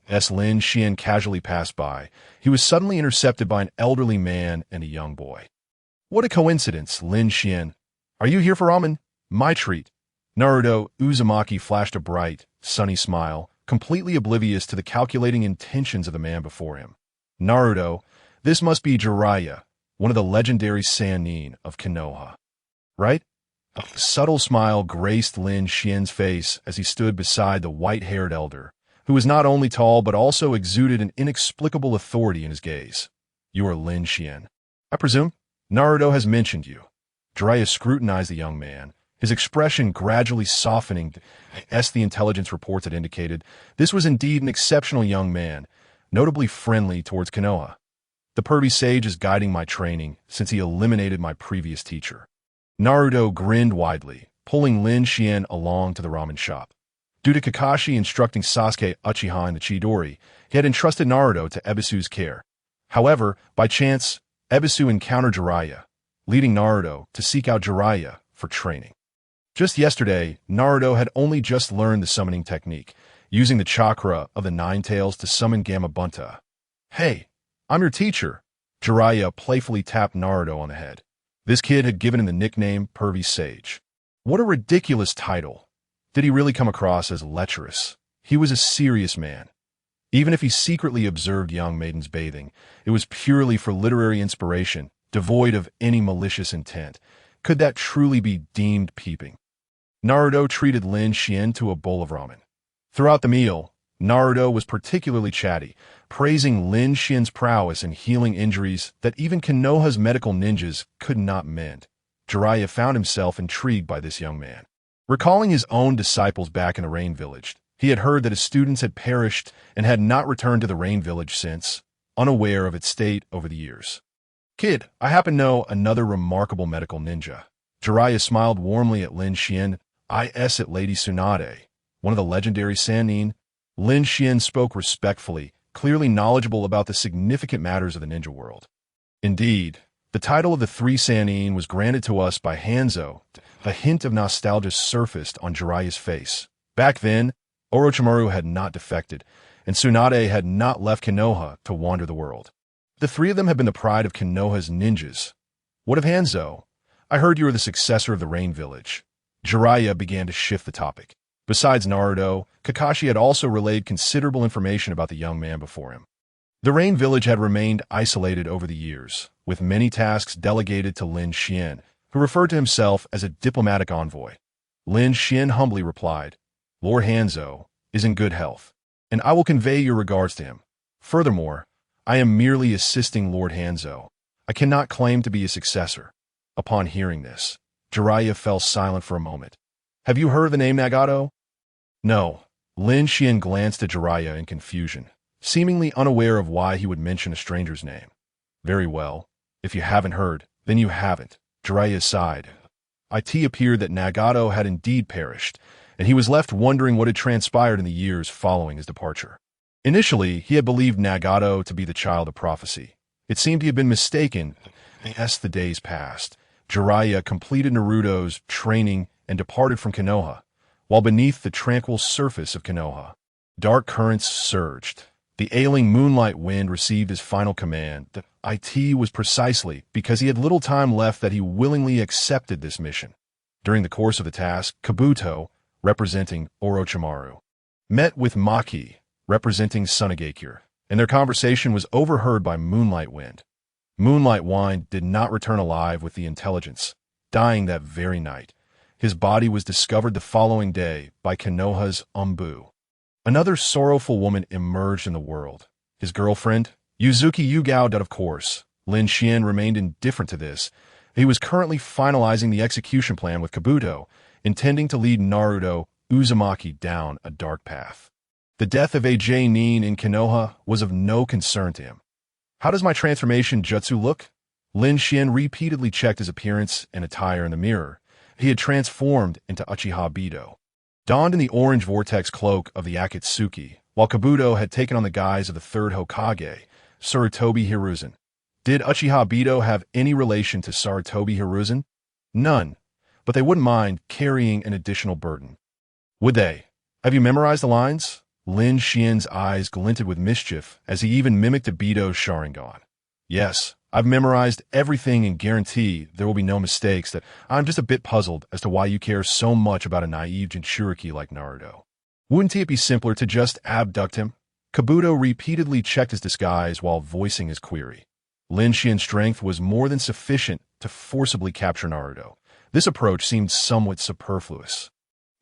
As Lin Xuan casually passed by, he was suddenly intercepted by an elderly man and a young boy. What a coincidence, Lin Xuan. Are you here for ramen? My treat. Naruto Uzumaki flashed a bright, sunny smile, completely oblivious to the calculating intentions of the man before him. Naruto, this must be Jiraiya, one of the legendary Sannin of Konoha. Right? A subtle smile graced Lin Xuan's face as he stood beside the white-haired elder, who was not only tall but also exuded an inexplicable authority in his gaze. You are Lin Xuan. I presume Naruto has mentioned you. Jiraiya scrutinized the young man, his expression gradually softening as the intelligence reports had indicated. This was indeed an exceptional young man, notably friendly towards Konoha. The pervy sage is guiding my training since he eliminated my previous teacher. Naruto grinned widely, pulling Lin Xuan along to the ramen shop. Due to Kakashi instructing Sasuke Uchiha in the Chidori, he had entrusted Naruto to Ebisu's care. However, by chance, Ebisu encountered Jiraiya, leading Naruto to seek out Jiraiya for training. Just yesterday, Naruto had only just learned the summoning technique, using the chakra of the Nine Tails to summon Gamabunta. Hey, I'm your teacher. Jiraiya playfully tapped Naruto on the head. This kid had given him the nickname Pervy Sage. What a ridiculous title. Did he really come across as lecherous? He was a serious man. Even if he secretly observed young maidens bathing, it was purely for literary inspiration, devoid of any malicious intent. Could that truly be deemed peeping? Naruto treated Lin Xuan to a bowl of ramen. Throughout the meal, Naruto was particularly chatty, praising Lin Xuan's prowess in healing injuries that even Konoha's medical ninjas could not mend. Jiraiya found himself intrigued by this young man. Recalling his own disciples back in the Rain Village, he had heard that his students had perished and had not returned to the Rain Village since, unaware of its state over the years. Kid, I happen to know another remarkable medical ninja. Jiraiya smiled warmly at Lin Xuan, is at Lady Tsunade, one of the legendary Sannin. Lin Xuan spoke respectfully, clearly knowledgeable about the significant matters of the ninja world. Indeed, the title of the three Sannin was granted to us by Hanzo. A hint of nostalgia surfaced on Jiraiya's face. Back then, Orochimaru had not defected, and Tsunade had not left Konoha to wander the world. The three of them had been the pride of Konoha's ninjas. What of Hanzo? I heard you were the successor of the Rain Village. Jiraiya began to shift the topic. Besides Naruto, Kakashi had also relayed considerable information about the young man before him. The Rain Village had remained isolated over the years, with many tasks delegated to Lin Xuan, who referred to himself as a diplomatic envoy. Lin Xuan humbly replied, Lord Hanzo is in good health, and I will convey your regards to him. Furthermore, I am merely assisting Lord Hanzo. I cannot claim to be his successor. Upon hearing this, Jiraiya fell silent for a moment. Have you heard the name Nagato? No. Lin Xuan glanced at Jiraiya in confusion, seemingly unaware of why he would mention a stranger's name. Very well. If you haven't heard, then you haven't. Jiraiya sighed. It appeared that Nagato had indeed perished, and he was left wondering what had transpired in the years following his departure. Initially, he had believed Nagato to be the child of prophecy. It seemed he had been mistaken. As the days passed, Jiraiya completed Naruto's training and departed from Konoha, while beneath the tranquil surface of Konoha, dark currents surged. The ailing moonlight wind received his final command. It was precisely because he had little time left that he willingly accepted this mission. During the course of the task, Kabuto, representing Orochimaru, met with Maki, representing Tsunade, and their conversation was overheard by Moonlight Wind. Moonlight Wind did not return alive with the intelligence, dying that very night. His body was discovered the following day by Konoha's Umbu. Another sorrowful woman emerged in the world. His girlfriend, Yuzuki Yugao, of course. Lin Xuan remained indifferent to this. He was currently finalizing the execution plan with Kabuto, intending to lead Naruto Uzumaki down a dark path. The death of AJ Nin in Konoha was of no concern to him. How does my transformation jutsu look? Lin Xuan repeatedly checked his appearance and attire in the mirror. He had transformed into Uchiha Bido, donned in the orange vortex cloak of the Akatsuki, while Kabuto had taken on the guise of the third Hokage, Sarutobi Hiruzen. Did Uchiha Bido have any relation to Sarutobi Hiruzen? None, but they wouldn't mind carrying an additional burden. Would they? Have you memorized the lines? Lin Xuan's eyes glinted with mischief as he even mimicked a Bido's Sharingan. Yes, I've memorized everything and guarantee there will be no mistakes. That I'm just a bit puzzled as to why you care so much about a naive Jinchuriki like Naruto. Wouldn't it be simpler to just abduct him? Kabuto repeatedly checked his disguise while voicing his query. Lin Xuan's strength was more than sufficient to forcibly capture Naruto. This approach seemed somewhat superfluous.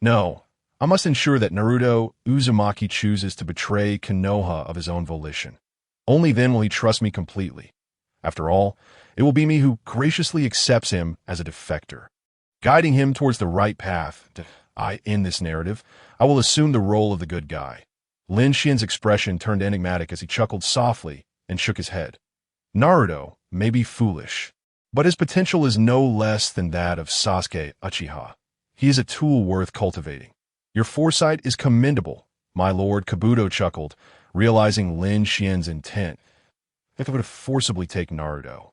No, I must ensure that Naruto Uzumaki chooses to betray Konoha of his own volition. Only then will he trust me completely. After all, it will be me who graciously accepts him as a defector. Guiding him towards the right path, in this narrative, I will assume the role of the good guy. Lin Xuan's expression turned enigmatic as he chuckled softly and shook his head. Naruto may be foolish, but his potential is no less than that of Sasuke Uchiha. He is a tool worth cultivating. Your foresight is commendable, my lord. Kabuto chuckled, realizing Lin Xuan's intent. If it would forcibly take Naruto.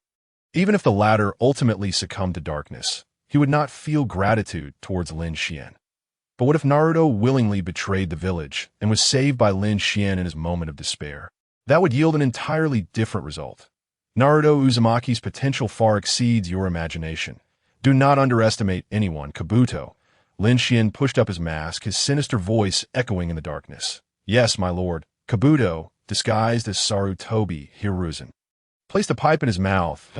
Even if the latter ultimately succumbed to darkness, he would not feel gratitude towards Lin Xuan. But what if Naruto willingly betrayed the village and was saved by Lin Xuan in his moment of despair? That would yield an entirely different result. Naruto Uzumaki's potential far exceeds your imagination. Do not underestimate anyone, Kabuto. Lin Xuan pushed up his mask, his sinister voice echoing in the darkness. Yes, my lord. Kabuto, disguised as Sarutobi Hiruzen, placed a pipe in his mouth.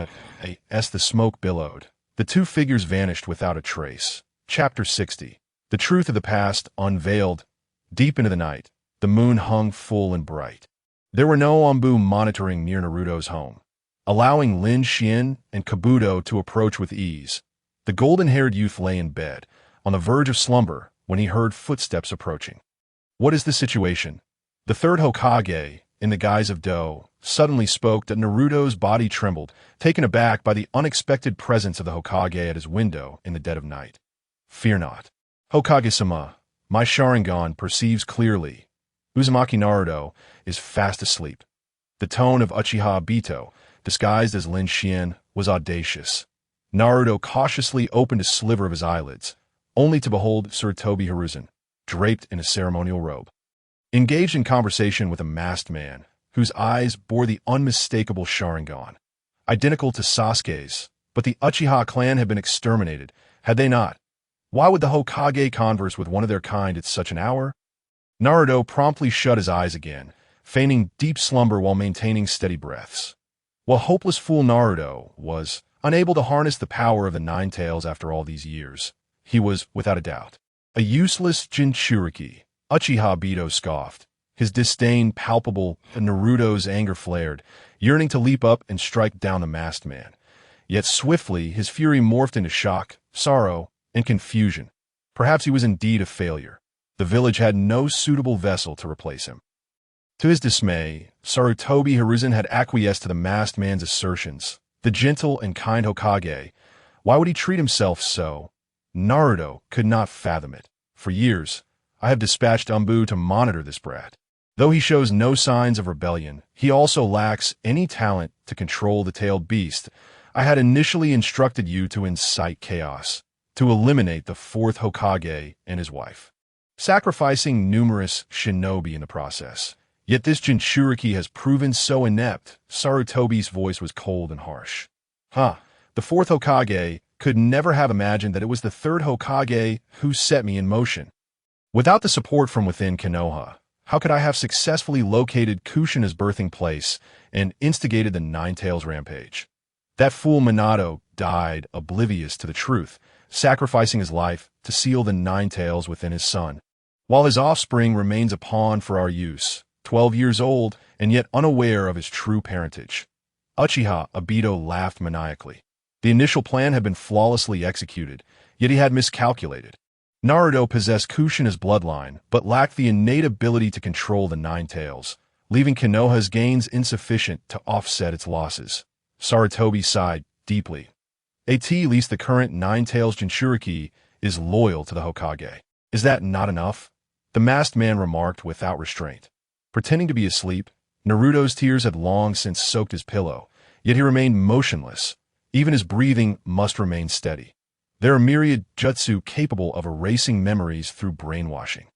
As the smoke billowed, the two figures vanished without a trace. Chapter 60. The truth of the past unveiled. Deep into the night, The moon hung full and bright. There were no Ombu monitoring near Naruto's home, allowing Lin Xuan and Kabuto to approach with ease. The golden-haired youth lay in bed, on the verge of slumber, when he heard footsteps approaching. What is the situation? The third Hokage, in the guise of Do, suddenly spoke that Naruto's body trembled, taken aback by the unexpected presence of the Hokage at his window in the dead of night. Fear not. Hokage-sama, my Sharingan perceives clearly. Uzumaki Naruto is fast asleep. The tone of Uchiha Obito, disguised as Lin Xuan, was audacious. Naruto cautiously opened a sliver of his eyelids, only to behold Sarutobi Hiruzen, draped in a ceremonial robe, engaged in conversation with a masked man, whose eyes bore the unmistakable Sharingan, identical to Sasuke's, but the Uchiha clan had been exterminated, had they not? Why would the Hokage converse with one of their kind at such an hour? Naruto promptly shut his eyes again, feigning deep slumber while maintaining steady breaths. While hopeless fool Naruto was unable to harness the power of the Nine Tails after all these years, he was, without a doubt, a useless Jinchuriki. Uchiha Obito scoffed, his disdain palpable, and Naruto's anger flared, yearning to leap up and strike down the masked man. Yet swiftly his fury morphed into shock, sorrow, and confusion. Perhaps he was indeed a failure. The village had no suitable vessel to replace him. To his dismay, Sarutobi Hiruzen had acquiesced to the masked man's assertions. The gentle and kind Hokage, why would he treat himself so? Naruto could not fathom it. For years, I have dispatched Ombu to monitor this brat. Though he shows no signs of rebellion, he also lacks any talent to control the tailed beast. I had initially instructed you to incite chaos, to eliminate the fourth Hokage and his wife, sacrificing numerous shinobi in the process. Yet this Jinchuriki has proven so inept. Sarutobi's voice was cold and harsh. The fourth Hokage could never have imagined that it was the third Hokage who set me in motion. Without the support from within Konoha, how could I have successfully located Kushina's birthing place and instigated the Nine Tails rampage? That fool Minato died oblivious to the truth, sacrificing his life to seal the Nine Tails within his son, while his offspring remains a pawn for our use, 12 years old and yet unaware of his true parentage. Uchiha Obito laughed maniacally. The initial plan had been flawlessly executed, yet he had miscalculated. Naruto possessed Kushina's bloodline, but lacked the innate ability to control the Nine Tails, leaving Konoha's gains insufficient to offset its losses. Sarutobi sighed deeply. At least the current Nine Tails Jinchuriki is loyal to the Hokage. Is that not enough? The masked man remarked without restraint. Pretending to be asleep, Naruto's tears had long since soaked his pillow, yet he remained motionless. Even his breathing must remain steady. There are myriad jutsu capable of erasing memories through brainwashing.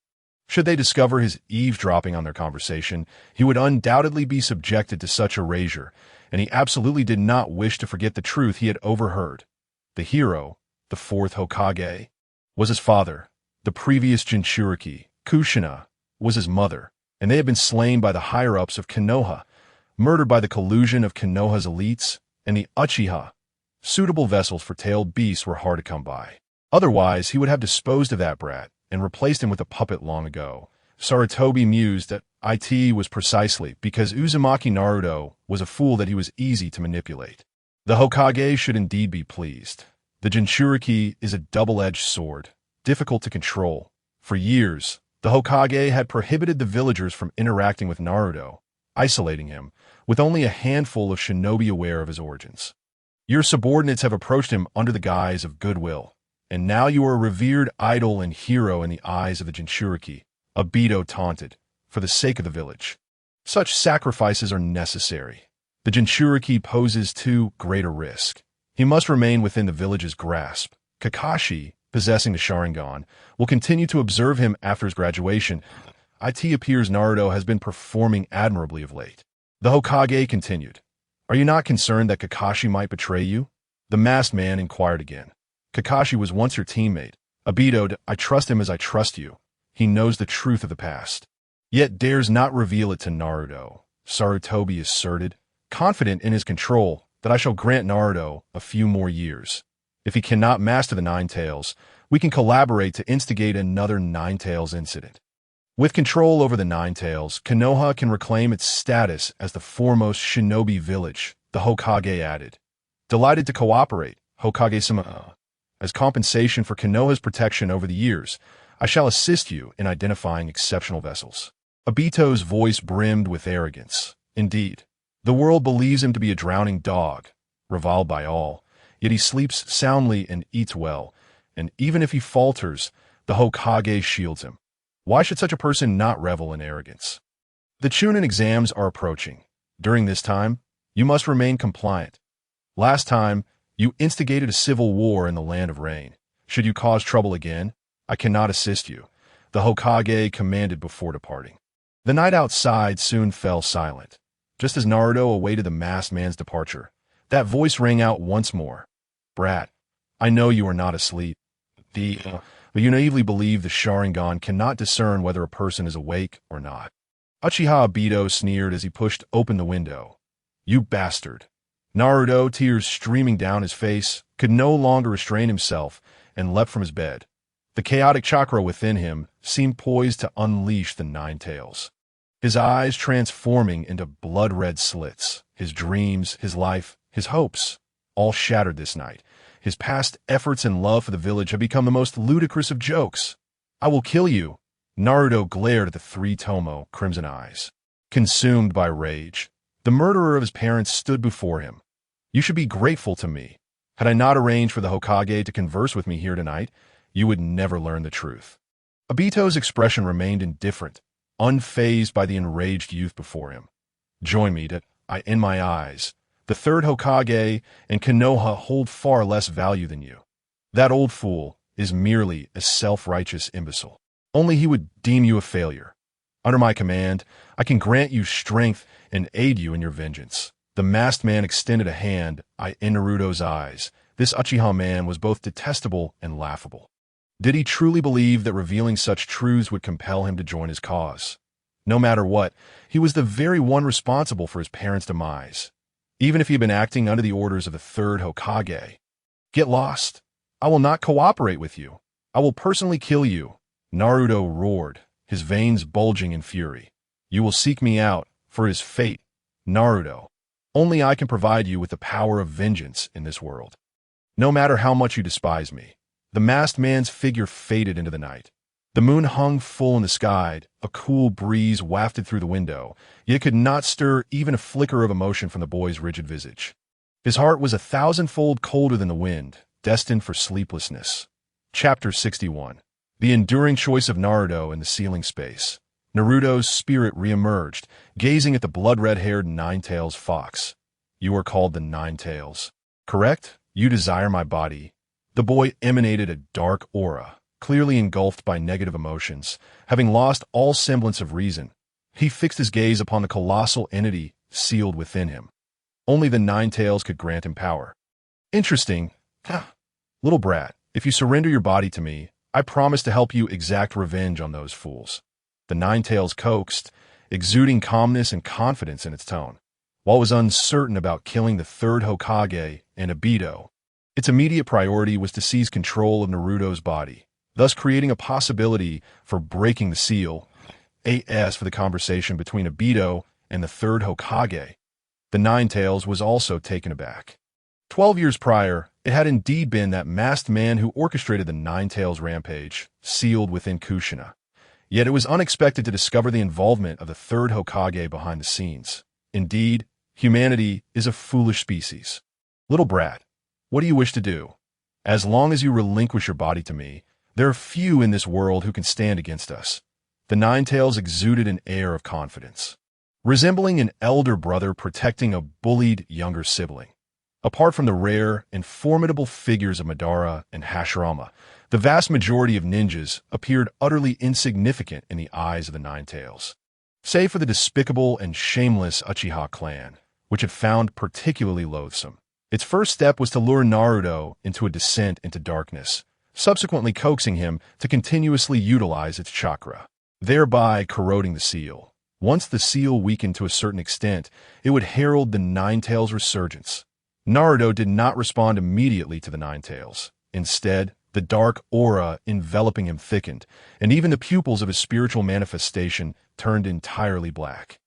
Should they discover his eavesdropping on their conversation, he would undoubtedly be subjected to such erasure, and he absolutely did not wish to forget the truth he had overheard. The hero, the fourth Hokage, was his father. The previous Jinchuriki, Kushina, was his mother, and they had been slain by the higher-ups of Konoha, murdered by the collusion of Konoha's elites and the Uchiha. Suitable vessels for tailed beasts were hard to come by. Otherwise, he would have disposed of that brat and replaced him with a puppet long ago. Sarutobi mused that it was precisely because Uzumaki Naruto was a fool that he was easy to manipulate. The Hokage should indeed be pleased. The Jinchuriki is a double-edged sword, difficult to control. For years, the Hokage had prohibited the villagers from interacting with Naruto, isolating him, with only a handful of shinobi aware of his origins. Your subordinates have approached him under the guise of goodwill, and now you are a revered idol and hero in the eyes of the Jinchuriki, Obito taunted, for the sake of the village. Such sacrifices are necessary. The Jinchuriki poses too great a risk. He must remain within the village's grasp. Kakashi, possessing the Sharingan, will continue to observe him after his graduation. It appears Naruto has been performing admirably of late. The Hokage continued. Are you not concerned that Kakashi might betray you? The masked man inquired again. Kakashi was once your teammate. Obito, I trust him as I trust you. He knows the truth of the past, yet dares not reveal it to Naruto. Sarutobi asserted, confident in his control, that I shall grant Naruto a few more years. If he cannot master the Nine Tails, we can collaborate to instigate another Nine Tails incident. With control over the Nine Tails, Konoha can reclaim its status as the foremost shinobi village, the Hokage added. Delighted to cooperate, Hokage-sama. As compensation for Konoha's protection over the years, I shall assist you in identifying exceptional vessels. Obito's voice brimmed with arrogance. Indeed, the world believes him to be a drowning dog, reviled by all, yet he sleeps soundly and eats well, and even if he falters, the Hokage shields him. Why should such a person not revel in arrogance? The Chunin exams are approaching. During this time, you must remain compliant. Last time, you instigated a civil war in the Land of Rain. Should you cause trouble again, I cannot assist you, the Hokage commanded before departing. The night outside soon fell silent. Just as Naruto awaited the masked man's departure, that voice rang out once more. Brat, I know you are not asleep. But you naively believe the Sharingan cannot discern whether a person is awake or not. Uchiha Obito sneered as he pushed open the window. You bastard. Naruto, tears streaming down his face, could no longer restrain himself and leapt from his bed. The chaotic chakra within him seemed poised to unleash the Nine Tails. His eyes transforming into blood-red slits, his dreams, his life, his hopes, all shattered this night. His past efforts and love for the village have become the most ludicrous of jokes. I will kill you. Naruto glared at the three Tomo, crimson eyes. Consumed by rage, the murderer of his parents stood before him. You should be grateful to me. Had I not arranged for the Hokage to converse with me here tonight, you would never learn the truth. Obito's expression remained indifferent, unfazed by the enraged youth before him. Join me, in my eyes. The third Hokage and Konoha hold far less value than you. That old fool is merely a self-righteous imbecile. Only he would deem you a failure. Under my command, I can grant you strength and aid you in your vengeance. The masked man extended a hand in Naruto's eyes. This Uchiha man was both detestable and laughable. Did he truly believe that revealing such truths would compel him to join his cause? No matter what, he was the very one responsible for his parents' demise. Even if he had been acting under the orders of the third Hokage. Get lost. I will not cooperate with you. I will personally kill you. Naruto roared, his veins bulging in fury. You will seek me out, for it is fate. Naruto, only I can provide you with the power of vengeance in this world. No matter how much you despise me. The masked man's figure faded into the night. The moon hung full in the sky, a cool breeze wafted through the window, yet it could not stir even a flicker of emotion from the boy's rigid visage. His heart was 1,000-fold colder than the wind, destined for sleeplessness. Chapter 61. The enduring choice of Naruto in the ceiling space. Naruto's spirit reemerged, gazing at the blood-red-haired Nine-Tails fox. You are called the Nine-Tails. Correct? You desire my body. The boy emanated a dark aura, clearly engulfed by negative emotions. Having lost all semblance of reason, he fixed his gaze upon the colossal entity sealed within him. Only the Nine Tails could grant him power. Interesting. Little brat, if you surrender your body to me, I promise to help you exact revenge on those fools. The Nine Tails coaxed, exuding calmness and confidence in its tone. While it was uncertain about killing the third Hokage and Obito, its immediate priority was to seize control of Naruto's body, thus creating a possibility for breaking the seal, as for the conversation between Obito and the third Hokage. The Nine Tails was also taken aback. 12 years prior, it had indeed been that masked man who orchestrated the Nine Tails rampage, sealed within Kushina. Yet it was unexpected to discover the involvement of the third Hokage behind the scenes. Indeed, humanity is a foolish species. Little brat, what do you wish to do? As long as you relinquish your body to me, there are few in this world who can stand against us. The Nine Tails exuded an air of confidence, resembling an elder brother protecting a bullied younger sibling. Apart from the rare and formidable figures of Madara and Hashirama, the vast majority of ninjas appeared utterly insignificant in the eyes of the Nine Tails. Save for the despicable and shameless Uchiha clan, which it found particularly loathsome. Its first step was to lure Naruto into a descent into darkness, subsequently coaxing him to continuously utilize its chakra, thereby corroding the seal. Once the seal weakened to a certain extent, it would herald the Nine Tails' resurgence. Naruto did not respond immediately to the Nine Tails. Instead, The dark aura enveloping him thickened, and even the pupils of his spiritual manifestation turned entirely black.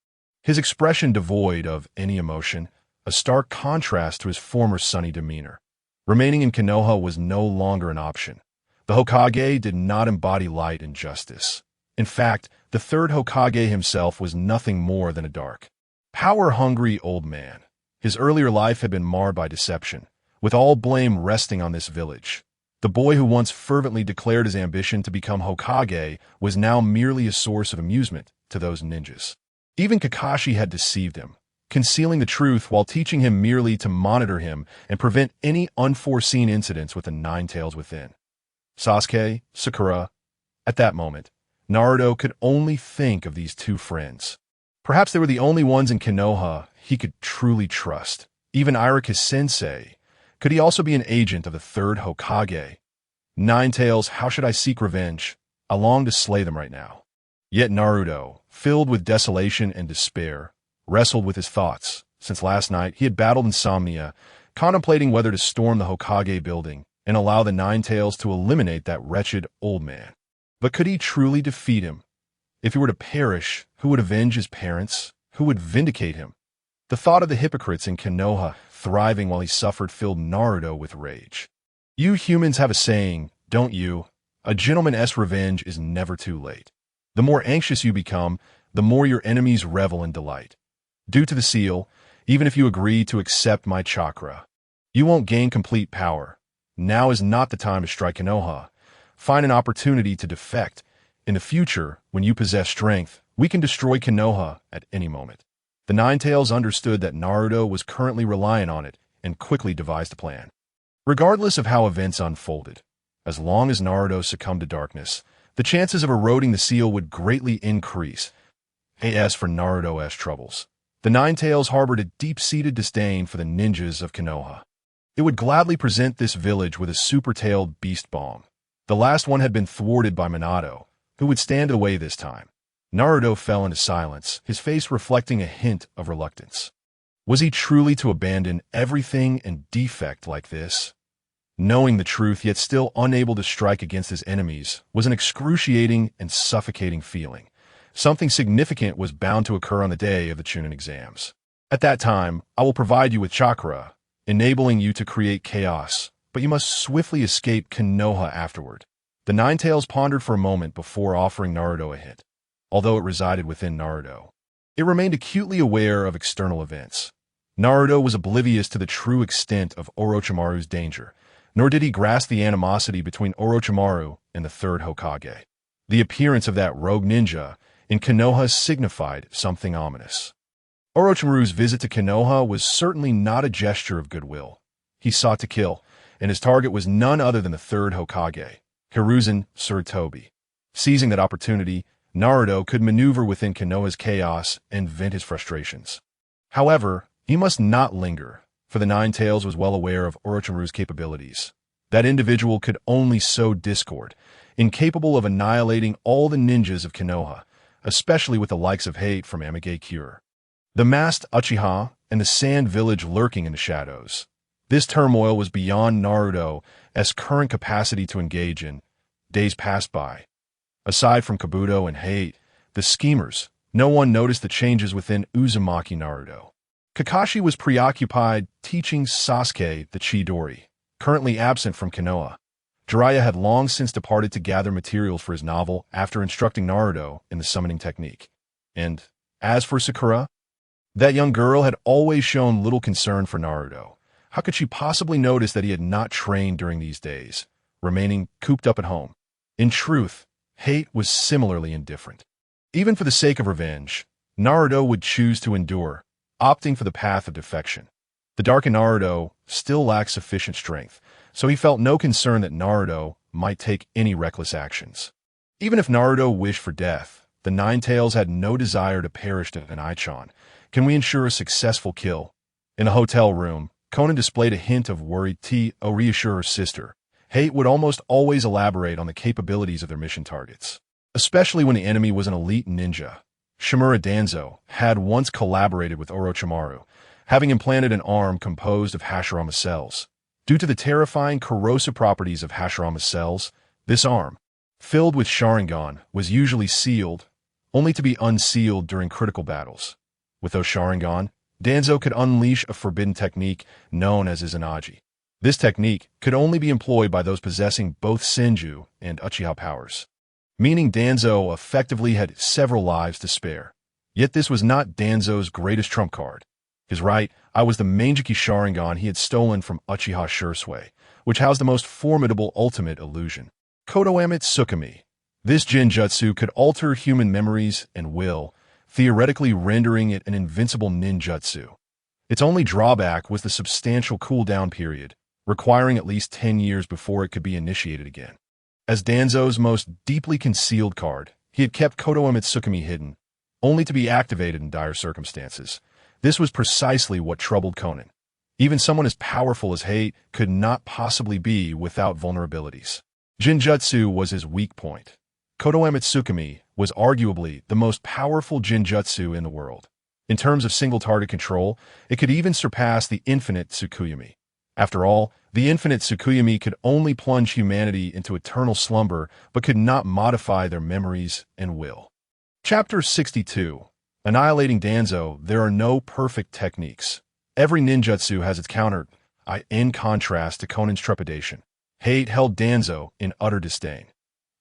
His expression devoid of any emotion, a stark contrast to his former sunny demeanor. Remaining in Konoha was no longer an option. The Hokage did not embody light and justice. In fact, the third Hokage himself was nothing more than a dark, power-hungry old man. His earlier life had been marred by deception, with all blame resting on this village. The boy who once fervently declared his ambition to become Hokage was now merely a source of amusement to those ninjas. Even Kakashi had deceived him, concealing the truth while teaching him merely to monitor him and prevent any unforeseen incidents with the Nine Tails within. Sasuke, Sakura. At that moment, Naruto could only think of these two friends. Perhaps they were the only ones in Konoha he could truly trust. Even Irika's sensei. Could he also be an agent of the third Hokage? Nine Tails, how should I seek revenge? I long to slay them right now. Yet Naruto, filled with desolation and despair, wrestled with his thoughts. Since last night, he had battled insomnia, contemplating whether to storm the Hokage building and allow the Nine Tails to eliminate that wretched old man. But could he truly defeat him? If he were to perish, who would avenge his parents? Who would vindicate him? The thought of the hypocrites in Konoha thriving while he suffered filled Naruto with rage. You humans have a saying, don't you? A gentleman's revenge is never too late. The more anxious you become, the more your enemies revel in delight. Due to the seal, even if you agree to accept my chakra, you won't gain complete power. Now is not the time to strike Konoha. Find an opportunity to defect. In the future, when you possess strength, we can destroy Konoha at any moment. The Nine Tails understood that Naruto was currently relying on it and quickly devised a plan. Regardless of how events unfolded, as long as Naruto succumbed to darkness, the chances of eroding the seal would greatly increase. As for Naruto's troubles, the Nine Tails harbored a deep-seated disdain for the ninjas of Konoha. It would gladly present this village with a super-tailed beast bomb. The last one had been thwarted by Minato, who would stand in the way this time. Naruto fell into silence, his face reflecting a hint of reluctance. Was he truly to abandon everything and defect like this? Knowing the truth, yet still unable to strike against his enemies, was an excruciating and suffocating feeling. Something significant was bound to occur on the day of the Chunin exams. At that time, I will provide you with chakra, enabling you to create chaos, but you must swiftly escape Konoha afterward. The Nine Tails pondered for a moment before offering Naruto a hint. Although it resided within Naruto, it remained acutely aware of external events. Naruto was oblivious to the true extent of Orochimaru's danger, nor did he grasp the animosity between Orochimaru and the third Hokage. The appearance of that rogue ninja in Konoha signified something ominous. Orochimaru's visit to Konoha was certainly not a gesture of goodwill. He sought to kill, and his target was none other than the third Hokage, Hiruzen Tsurutobi. Seizing that opportunity, Naruto could maneuver within Konoha's chaos and vent his frustrations. However, he must not linger, for the Nine Tails was well aware of Orochimaru's capabilities. That individual could only sow discord, incapable of annihilating all the ninjas of Konoha, especially with the likes of hate from Amage Cure. The masked Uchiha and the Sand Village lurking in the shadows. This turmoil was beyond Naruto's current capacity to engage in. Days passed by. Aside from Kabuto and Hate, the schemers, no one noticed the changes within Uzumaki Naruto. Kakashi was preoccupied teaching Sasuke the Chidori, currently absent from Konoha. Jiraiya had long since departed to gather materials for his novel after instructing Naruto in the summoning technique. And as for Sakura, that young girl had always shown little concern for Naruto. How could she possibly notice that he had not trained during these days, remaining cooped up at home? In truth, Hate was similarly indifferent. Even for the sake of revenge, Naruto would choose to endure, opting for the path of defection. The darkened Naruto still lacked sufficient strength, so he felt no concern that Naruto might take any reckless actions. Even if Naruto wished for death, the Nine Tails had no desire to perish to an Aichon. Can we ensure a successful kill? In a hotel room, Conan displayed a hint of worried to reassure her sister. Hate would almost always elaborate on the capabilities of their mission targets, especially when the enemy was an elite ninja. Shimura Danzo had once collaborated with Orochimaru, having implanted an arm composed of Hashirama cells. Due to the terrifying corrosive properties of Hashirama's cells, this arm, filled with Sharingan, was usually sealed, only to be unsealed during critical battles. With those Sharingan, Danzo could unleash a forbidden technique known as Izanagi. This technique could only be employed by those possessing both Senju and Uchiha powers, meaning Danzo effectively had several lives to spare. Yet this was not Danzo's greatest trump card. His right eye was the Manjiki Sharingan he had stolen from Uchiha Shursui, which housed the most formidable ultimate illusion, Kodoame Tsukumi. This Jinjutsu could alter human memories and will, theoretically rendering it an invincible ninjutsu. Its only drawback was the substantial cooldown period, requiring at least 10 years before it could be initiated again. As Danzo's most deeply concealed card, he had kept Kodoame Tsukumi hidden, only to be activated in dire circumstances. This was precisely what troubled Konan. Even someone as powerful as Hate could not possibly be without vulnerabilities. Jinjutsu was his weak point. Kodoame Tsukumi was arguably the most powerful Jinjutsu in the world. In terms of single-target control, it could even surpass the infinite Tsukuyomi. After all, the infinite Tsukuyomi could only plunge humanity into eternal slumber but could not modify their memories and will. Chapter 62. Annihilating Danzo. There are no perfect techniques. Every ninjutsu has its counter, in contrast to Konan's trepidation. Hate held Danzo in utter disdain.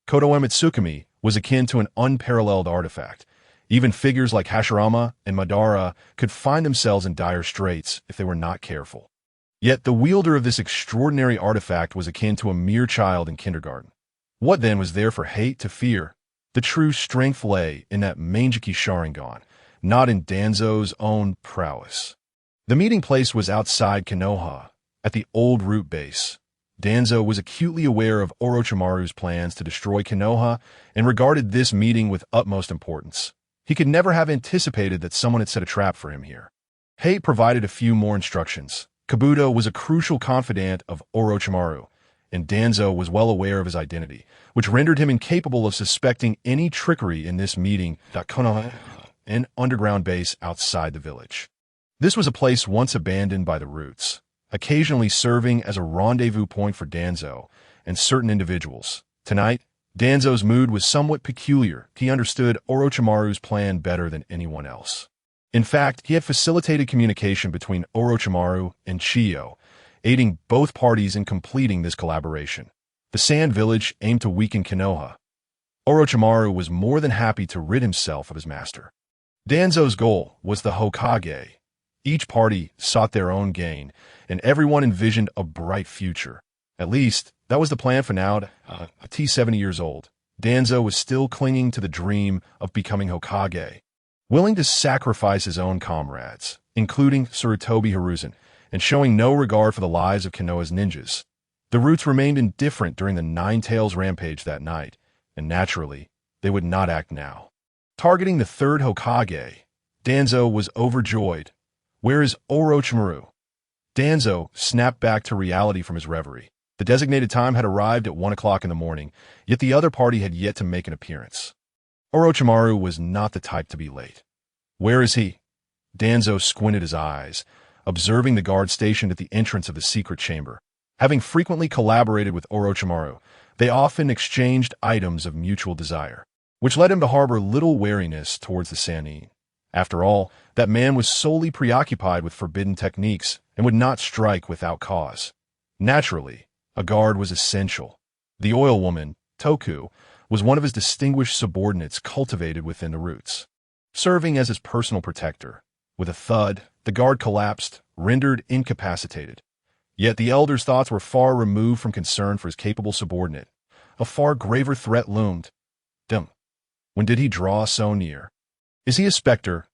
Kodoame Tsukumi was akin to an unparalleled artifact. Even figures like Hashirama and Madara could find themselves in dire straits if they were not careful. Yet the wielder of this extraordinary artifact was akin to a mere child in kindergarten. What then was there for Hate to fear? The true strength lay in that Manjiki Sharingan, not in Danzo's own prowess. The meeting place was outside Konoha, at the old root base. Danzo was acutely aware of Orochimaru's plans to destroy Konoha and regarded this meeting with utmost importance. He could never have anticipated that someone had set a trap for him here. Hate provided a few more instructions. Kabuto was a crucial confidant of Orochimaru, and Danzo was well aware of his identity, which rendered him incapable of suspecting any trickery in this meeting at Konoha, an underground base outside the village. This was a place once abandoned by the Roots, occasionally serving as a rendezvous point for Danzo and certain individuals. Tonight, Danzo's mood was somewhat peculiar. He understood Orochimaru's plan better than anyone else. In fact, he had facilitated communication between Orochimaru and Chiyo, aiding both parties in completing this collaboration. The Sand Village aimed to weaken Konoha. Orochimaru was more than happy to rid himself of his master. Danzo's goal was the Hokage. Each party sought their own gain, and everyone envisioned a bright future. At least, that was the plan for now. At 70 years old, Danzo was still clinging to the dream of becoming Hokage, willing to sacrifice his own comrades, including Sarutobi Hiruzen, and showing no regard for the lives of Konoha's ninjas. The Roots remained indifferent during the Nine Tails rampage that night, and naturally, they would not act now. Targeting the third Hokage, Danzo was overjoyed. Where is Orochimaru? Danzo snapped back to reality from his reverie. The designated time had arrived at 1 o'clock in the morning, yet the other party had yet to make an appearance. Orochimaru was not the type to be late. Where is he? Danzo squinted his eyes, observing the guard stationed at the entrance of the secret chamber. Having frequently collaborated with Orochimaru, they often exchanged items of mutual desire, which led him to harbor little wariness towards the Sannin. After all, that man was solely preoccupied with forbidden techniques and would not strike without cause. Naturally, a guard was essential. The oil woman, Toku, was one of his distinguished subordinates cultivated within the Roots, serving as his personal protector. With a thud, the guard collapsed, rendered incapacitated. Yet the elder's thoughts were far removed from concern for his capable subordinate. A far graver threat loomed. When did he draw so near? Is he a specter?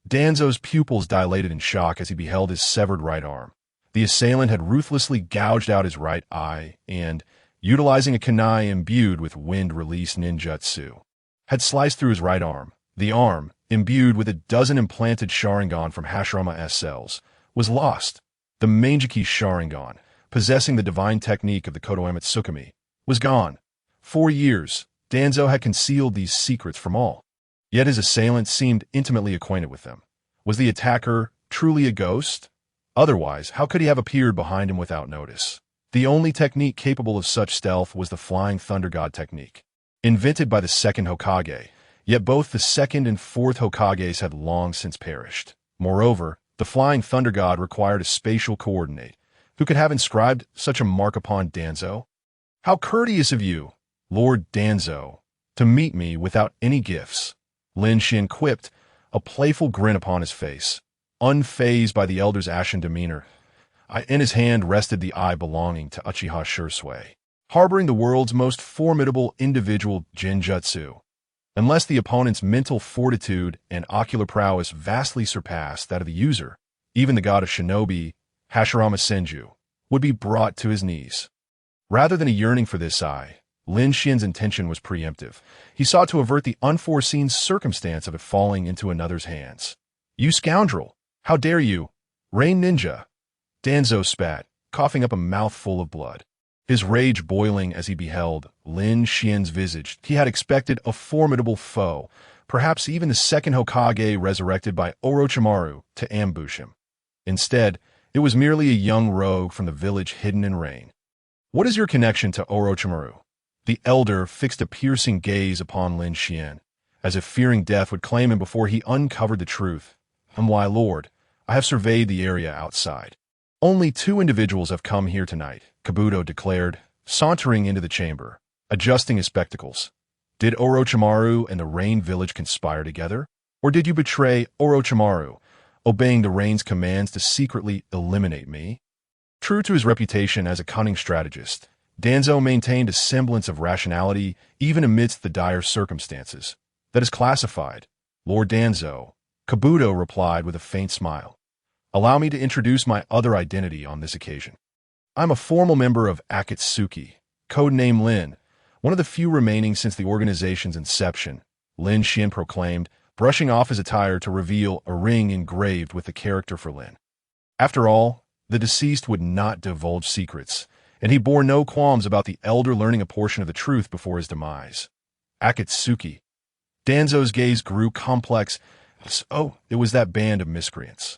Danzo's pupils dilated in shock as he beheld his severed right arm. The assailant had ruthlessly gouged out his right eye and, utilizing a kunai imbued with wind-release ninjutsu, had sliced through his right arm. The arm, imbued with a dozen implanted Sharingan from Hashirama S cells, was lost. The Manjiki Sharingan, possessing the divine technique of the Kodoame Tsukumi, was gone. 4 years, Danzo had concealed these secrets from all. Yet his assailant seemed intimately acquainted with them. Was the attacker truly a ghost? Otherwise, how could he have appeared behind him without notice? The only technique capable of such stealth was the Flying Thunder God technique, invented by the second Hokage, yet both the second and fourth Hokages had long since perished. Moreover, the Flying Thunder God required a spatial coordinate. Who could have inscribed such a mark upon Danzo? How courteous of you, Lord Danzo, to meet me without any gifts, Lin Xuan quipped, a playful grin upon his face. Unfazed by the elder's ashen demeanor, in his hand rested the eye belonging to Uchiha Shursui, harboring the world's most formidable individual ninjutsu. Unless the opponent's mental fortitude and ocular prowess vastly surpassed that of the user, even the god of shinobi, Hashirama Senju, would be brought to his knees. Rather than a yearning for this eye, Lin Xuan's intention was preemptive. He sought to avert the unforeseen circumstance of it falling into another's hands. "You scoundrel! How dare you? Rain Ninja!" Danzo spat, coughing up a mouthful of blood. His rage boiling as he beheld Lin Xuan's visage. He had expected a formidable foe, perhaps even the second Hokage resurrected by Orochimaru, to ambush him. Instead, it was merely a young rogue from the village hidden in rain. "What is your connection to Orochimaru?" The elder fixed a piercing gaze upon Lin Xuan, as if fearing death would claim him before he uncovered the truth. "Why, Lord, I have surveyed the area outside. Only 2 individuals have come here tonight," Kabuto declared, sauntering into the chamber, adjusting his spectacles. "Did Orochimaru and the Rain Village conspire together? Or did you betray Orochimaru, obeying the Rain's commands to secretly eliminate me?" True to his reputation as a cunning strategist, Danzo maintained a semblance of rationality even amidst the dire circumstances. "That is classified, Lord Danzo," Kabuto replied with a faint smile. "Allow me to introduce my other identity on this occasion. I'm a formal member of Akatsuki, codename Lin, one of the few remaining since the organization's inception," Lin Xuan proclaimed, brushing off his attire to reveal a ring engraved with the character for Lin. After all, the deceased would not divulge secrets, and he bore no qualms about the elder learning a portion of the truth before his demise. Akatsuki. Danzo's gaze grew complex. Oh, it was that band of miscreants.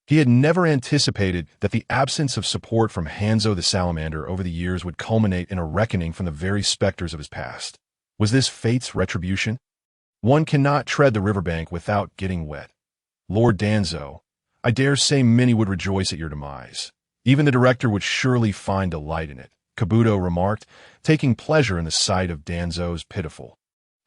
He had never anticipated that the absence of support from Hanzo the Salamander over the years would culminate in a reckoning from the very specters of his past. Was this fate's retribution? One cannot tread the riverbank without getting wet. Lord Danzo, I dare say many would rejoice at your demise. Even the director would surely find delight in it, Kabuto remarked, taking pleasure in the sight of Danzo's pitiful,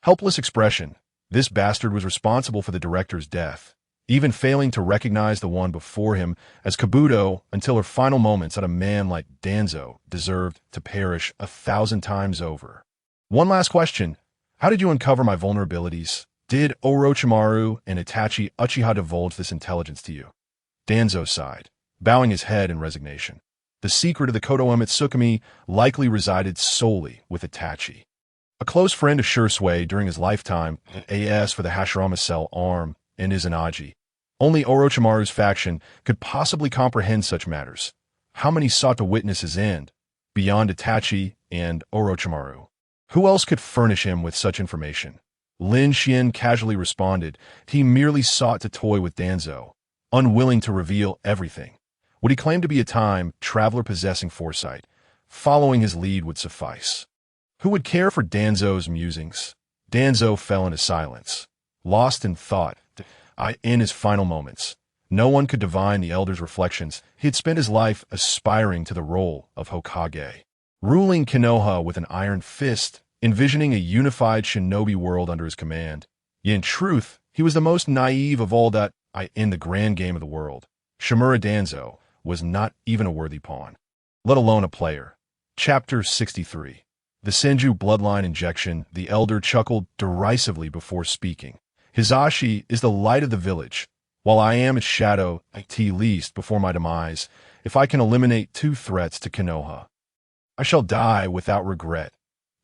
helpless expression. This bastard was responsible for the director's death, even failing to recognize the one before him as Kabuto until her final moments that a man like Danzo deserved to perish 1,000 times over. "One last question. How did you uncover my vulnerabilities? Did Orochimaru and Itachi Uchiha divulge this intelligence to you?" Danzo sighed, bowing his head in resignation. The secret of the Kotoa Mitsukami likely resided solely with Itachi, a close friend of Shursui during his lifetime, as for the Hashirama Cell arm and Izanagi. Only Orochimaru's faction could possibly comprehend such matters. How many sought to witness his end, beyond Itachi and Orochimaru? Who else could furnish him with such information? Lin Xuan casually responded. He merely sought to toy with Danzo, unwilling to reveal everything. What he claimed to be a time traveler possessing foresight, following his lead would suffice. Who would care for Danzo's musings? Danzo fell into silence, lost in thought. In his final moments, no one could divine the elder's reflections. He had spent his life aspiring to the role of Hokage, ruling Konoha with an iron fist, envisioning a unified shinobi world under his command. Yet in truth, he was the most naive of all that in the grand game of the world. Shimura Danzo was not even a worthy pawn, let alone a player. Chapter 63. The Senju bloodline injection. The elder chuckled derisively before speaking. "Hizashi is the light of the village, while I am its shadow, at least before my demise. If I can eliminate 2 threats to Konoha, I shall die without regret."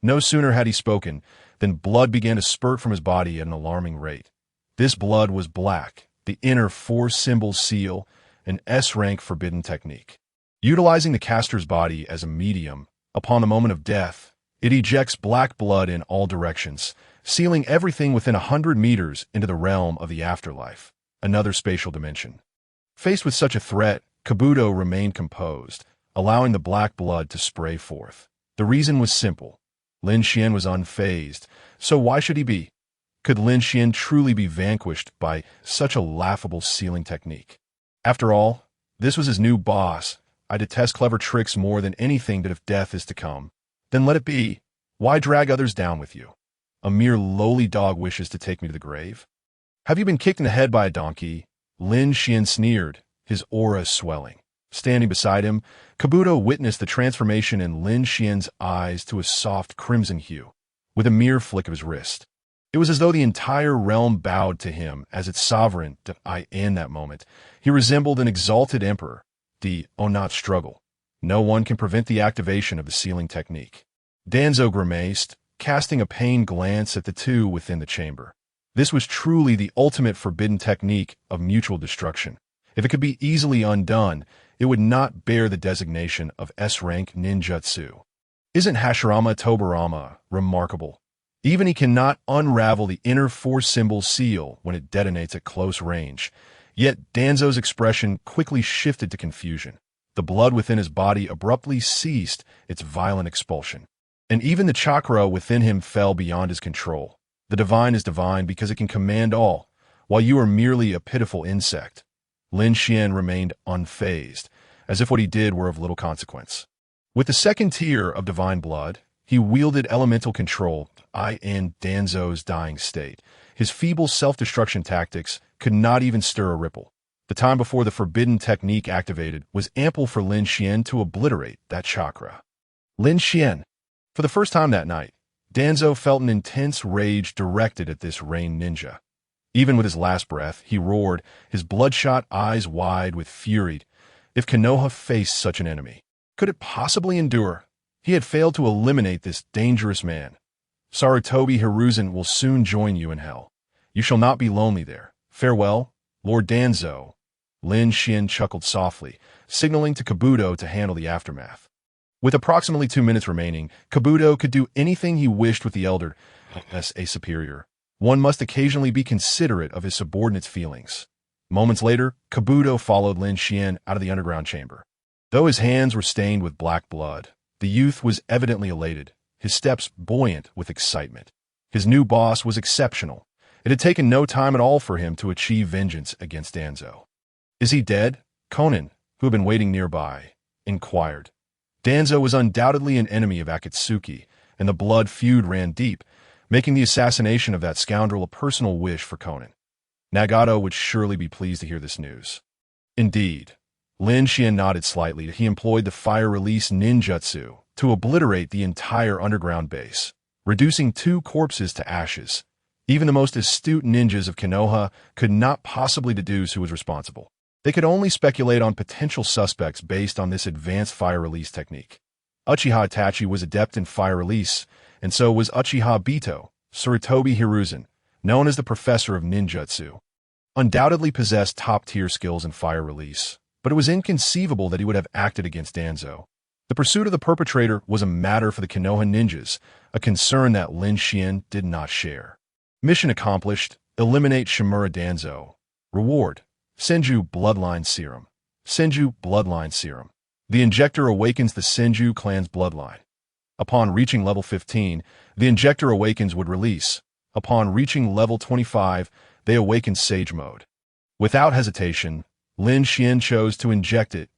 No sooner had he spoken than blood began to spurt from his body at an alarming rate. This blood was black, the inner 4-symbol seal, an S-rank forbidden technique. Utilizing the caster's body as a medium, upon the moment of death, it ejects black blood in all directions, sealing everything within 100 meters into the realm of the afterlife, another spatial dimension. Faced with such a threat, Kabuto remained composed, allowing the black blood to spray forth. The reason was simple. Lin Xuan was unfazed, so why should he be? Could Lin Xuan truly be vanquished by such a laughable sealing technique? After all, this was his new boss. I detest clever tricks more than anything, but if death is to come, then let it be. Why drag others down with you? A mere lowly dog wishes to take me to the grave? Have you been kicked in the head by a donkey? Lin Xuan sneered, his aura swelling. Standing beside him, Kabuto witnessed the transformation in Lin Xuan's eyes to a soft crimson hue, with a mere flick of his wrist. It was as though the entire realm bowed to him as its sovereign. In that moment, he resembled an exalted emperor. The not struggle. No one can prevent the activation of the sealing technique. Danzo grimaced, casting a pained glance at the two within the chamber. This was truly the ultimate forbidden technique of mutual destruction. If it could be easily undone, it would not bear the designation of S-rank ninjutsu. Isn't Hashirama Tobarama remarkable? Even he cannot unravel the inner four-symbol seal when it detonates at close range. Yet Danzo's expression quickly shifted to confusion. The blood within his body abruptly ceased its violent expulsion. And even the chakra within him fell beyond his control. The divine is divine because it can command all, while you are merely a pitiful insect. Lin Xuan remained unfazed, as if what he did were of little consequence. With the second tier of divine blood, he wielded elemental control in Danzo's dying state. His feeble self-destruction tactics could not even stir a ripple. The time before the forbidden technique activated was ample for Lin Xuan to obliterate that chakra. Lin Xuan. For the first time that night, Danzo felt an intense rage directed at this rain ninja. Even with his last breath, he roared, his bloodshot eyes wide with fury. If Konoha faced such an enemy, could it possibly endure? He had failed to eliminate this dangerous man. Sarutobi Hiruzen will soon join you in hell. You shall not be lonely there. Farewell, Lord Danzo. Lin Xuan chuckled softly, signaling to Kabuto to handle the aftermath. With approximately 2 minutes remaining, Kabuto could do anything he wished with the elder as a superior. One must occasionally be considerate of his subordinates' feelings. Moments later, Kabuto followed Lin Xuan out of the underground chamber. Though his hands were stained with black blood, the youth was evidently elated, his steps buoyant with excitement. His new boss was exceptional. It had taken no time at all for him to achieve vengeance against Danzo. Is he dead? Conan, who had been waiting nearby, inquired. Danzo was undoubtedly an enemy of Akatsuki, and the blood feud ran deep, making the assassination of that scoundrel a personal wish for Conan. Nagato would surely be pleased to hear this news. Indeed. Lin Xuan nodded slightly. He employed the fire-release ninjutsu to obliterate the entire underground base, reducing 2 corpses to ashes. Even the most astute ninjas of Konoha could not possibly deduce who was responsible. They could only speculate on potential suspects based on this advanced fire-release technique. Uchiha Itachi was adept in fire-release, and so was Uchiha Bito, Sarutobi Hiruzen, known as the Professor of Ninjutsu. Undoubtedly possessed top-tier skills in fire-release, but it was inconceivable that he would have acted against Danzo. The pursuit of the perpetrator was a matter for the Konoha ninjas, a concern that Lin Xuan did not share. Mission accomplished. Eliminate Shimura Danzo. Reward. Senju Bloodline Serum. Senju Bloodline Serum. The injector awakens the Senju clan's bloodline. Upon reaching level 15, the injector awakens would release. Upon reaching level 25, they awaken Sage Mode. Without hesitation, Lin Xuan chose to inject it.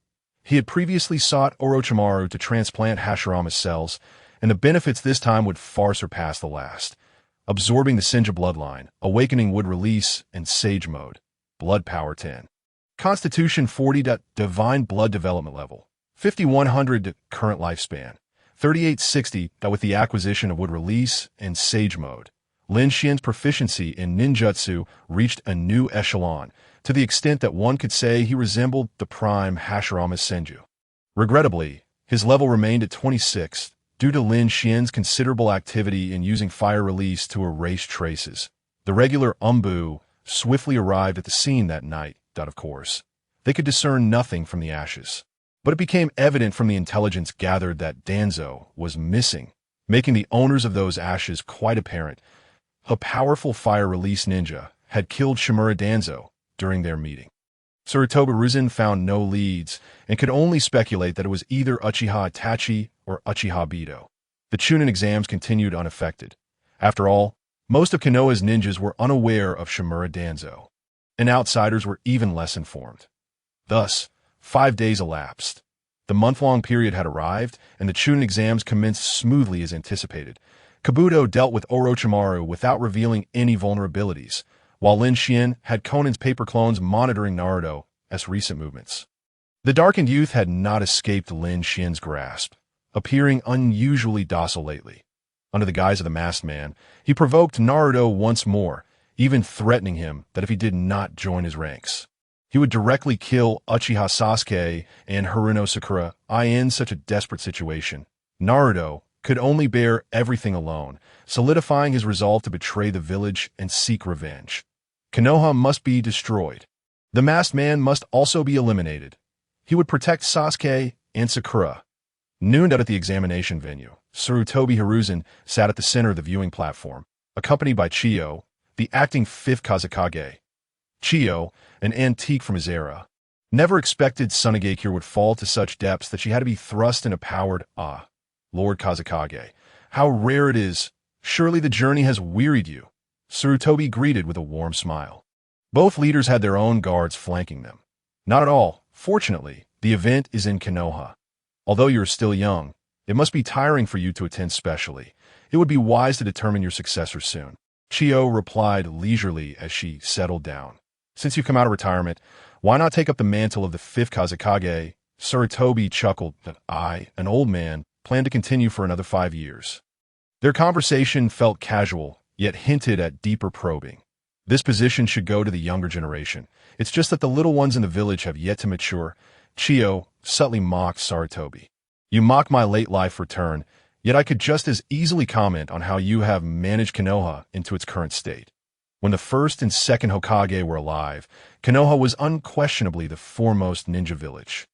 He had previously sought Orochimaru to transplant Hashirama's cells, and the benefits this time would far surpass the last. Absorbing the Senju bloodline, awakening would release, and Sage Mode. Blood Power 10. Constitution 40. Divine Blood Development Level. 5100. Current Lifespan. 3860. With the acquisition of would release and Sage Mode, Lin Xuan's proficiency in ninjutsu reached a new echelon, to the extent that one could say he resembled the prime Hashirama Senju. Regrettably, his level remained at 26, due to Lin Xuan's considerable activity in using fire release to erase traces. The regular Umbu swiftly arrived at the scene that night. Of course, they could discern nothing from the ashes. But it became evident from the intelligence gathered that Danzo was missing, making the owners of those ashes quite apparent. A powerful fire release ninja had killed Shimura Danzo during their meeting. Sarutobi Hiruzen found no leads and could only speculate that it was either Uchiha Itachi or Uchiha Bido. The Chunin exams continued unaffected. After all, most of Konoha's ninjas were unaware of Shimura Danzo, and outsiders were even less informed. Thus, 5 days elapsed. The month-long period had arrived, and the Chunin exams commenced smoothly as anticipated. Kabuto dealt with Orochimaru without revealing any vulnerabilities, while Lin Xuan had Conan's paper clones monitoring Naruto's recent movements. The darkened youth had not escaped Lin Xuan's grasp, appearing unusually docile lately. Under the guise of the masked man, he provoked Naruto once more, even threatening him that if he did not join his ranks, he would directly kill Uchiha Sasuke and Haruno Sakura. In such a desperate situation, Naruto could only bear everything alone, solidifying his resolve to betray the village and seek revenge. Konoha must be destroyed. The masked man must also be eliminated. He would protect Sasuke and Sakura. Nooned out at the examination venue, Sarutobi Hiruzen sat at the center of the viewing platform, accompanied by Chiyo, the acting 5th Kazekage. Chiyo, an antique from his era, never expected Tsunade would fall to such depths that she had to be thrust in a powered, Lord Kazekage. How rare it is. Surely the journey has wearied you. Sarutobi greeted with a warm smile. Both leaders had their own guards flanking them. Not at all. Fortunately, the event is in Konoha. Although you are still young, it must be tiring for you to attend specially. It would be wise to determine your successor soon. Chiyo replied leisurely as she settled down. Since you've come out of retirement, why not take up the mantle of the 5th Kazekage? Sarutobi chuckled that I, an old man, plan to continue for another 5 years. Their conversation felt casual, yet hinted at deeper probing. This position should go to the younger generation. It's just that the little ones in the village have yet to mature. Chiyo subtly mocked Sarutobi. You mock my late life return, yet I could just as easily comment on how you have managed Konoha into its current state. When the 1st and 2nd Hokage were alive, Konoha was unquestionably the foremost ninja village.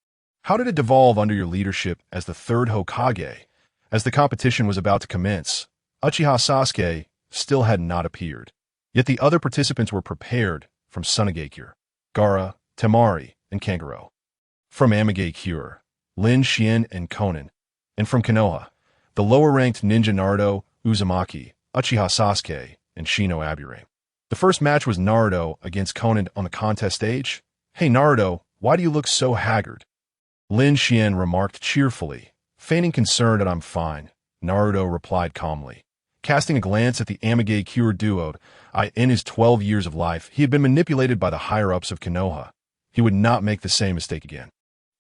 How did it devolve under your leadership as the 3rd Hokage? As the competition was about to commence, Uchiha Sasuke still had not appeared. Yet the other participants were prepared from Tsunade, Gaara, Temari, and Kangaro. From Amage, Lin Xuan and Conan. And from Konoha, the lower-ranked ninja Naruto, Uzumaki, Uchiha Sasuke, and Shino Abure. The first match was Naruto against Conan on the contest stage. Hey Naruto, why do you look so haggard? Lin Xuan remarked cheerfully, feigning concern that I'm fine. Naruto replied calmly. Casting a glance at the Amage duo, in his 12 years of life, he had been manipulated by the higher-ups of Konoha. He would not make the same mistake again.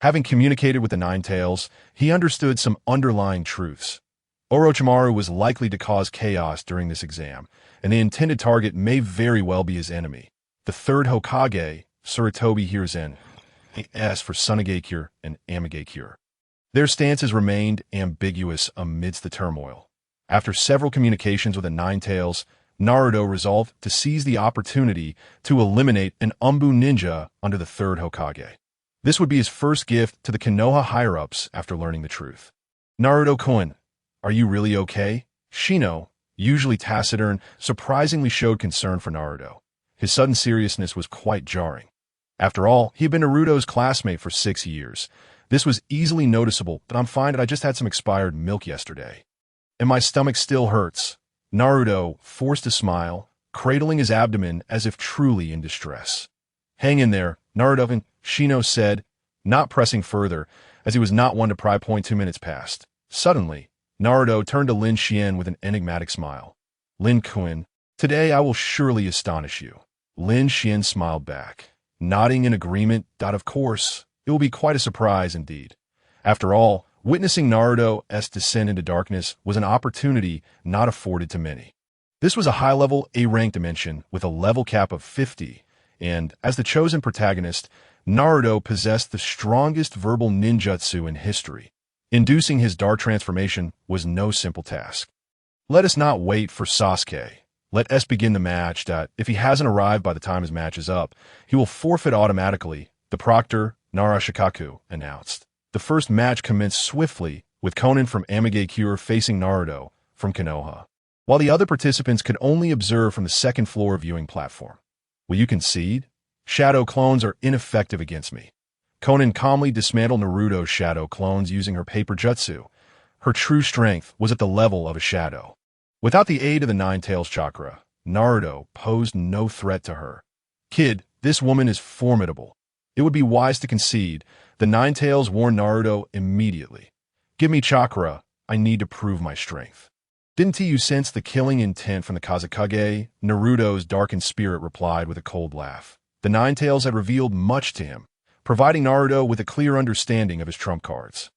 Having communicated with the Nine Tails, he understood some underlying truths. Orochimaru was likely to cause chaos during this exam, and the intended target may very well be his enemy. The 3rd Hokage, Sarutobi Hiruzen, asked for Tsunade and Amage. Their stances remained ambiguous amidst the turmoil. After several communications with the Nine Tails, Naruto resolved to seize the opportunity to eliminate an Umbu ninja under the 3rd Hokage. This would be his first gift to the Konoha higher-ups after learning the truth. Naruto-kun, are you really okay? Shino, usually taciturn, surprisingly showed concern for Naruto. His sudden seriousness was quite jarring. After all, he had been Naruto's classmate for 6 years. This was easily noticeable, but I'm fine that I just had some expired milk yesterday. And my stomach still hurts. Naruto forced a smile, cradling his abdomen as if truly in distress. Hang in there, Naruto, Shino said, not pressing further, as he was not one to pry. 2 minutes passed. Suddenly, Naruto turned to Lin Xuan with an enigmatic smile. Lin Xuan, today I will surely astonish you. Lin Xuan smiled back, nodding in agreement. Of course, it will be quite a surprise indeed. After all, witnessing Naruto's descent into darkness was an opportunity not afforded to many. This was a high-level A-rank dimension with a level cap of 50, and as the chosen protagonist, Naruto possessed the strongest verbal ninjutsu in history. Inducing his dark transformation was no simple task. Let us not wait for Sasuke. Let us begin the match. If he hasn't arrived by the time his match is up, he will forfeit automatically, the proctor, Narashikaku, announced. The first match commenced swiftly, with Conan from Amage facing Naruto from Konoha, while the other participants could only observe from the 2nd floor viewing platform. Will you concede? Shadow clones are ineffective against me. Konan calmly dismantled Naruto's shadow clones using her paper jutsu. Her true strength was at the level of a shadow. Without the aid of the Nine-Tails chakra, Naruto posed no threat to her. Kid, this woman is formidable. It would be wise to concede. The Nine-Tails warned Naruto immediately. Give me chakra. I need to prove my strength. Didn't you sense the killing intent from the Kazekage? Naruto's darkened spirit replied with a cold laugh. The Nine-Tails had revealed much to him, providing Naruto with a clear understanding of his trump cards.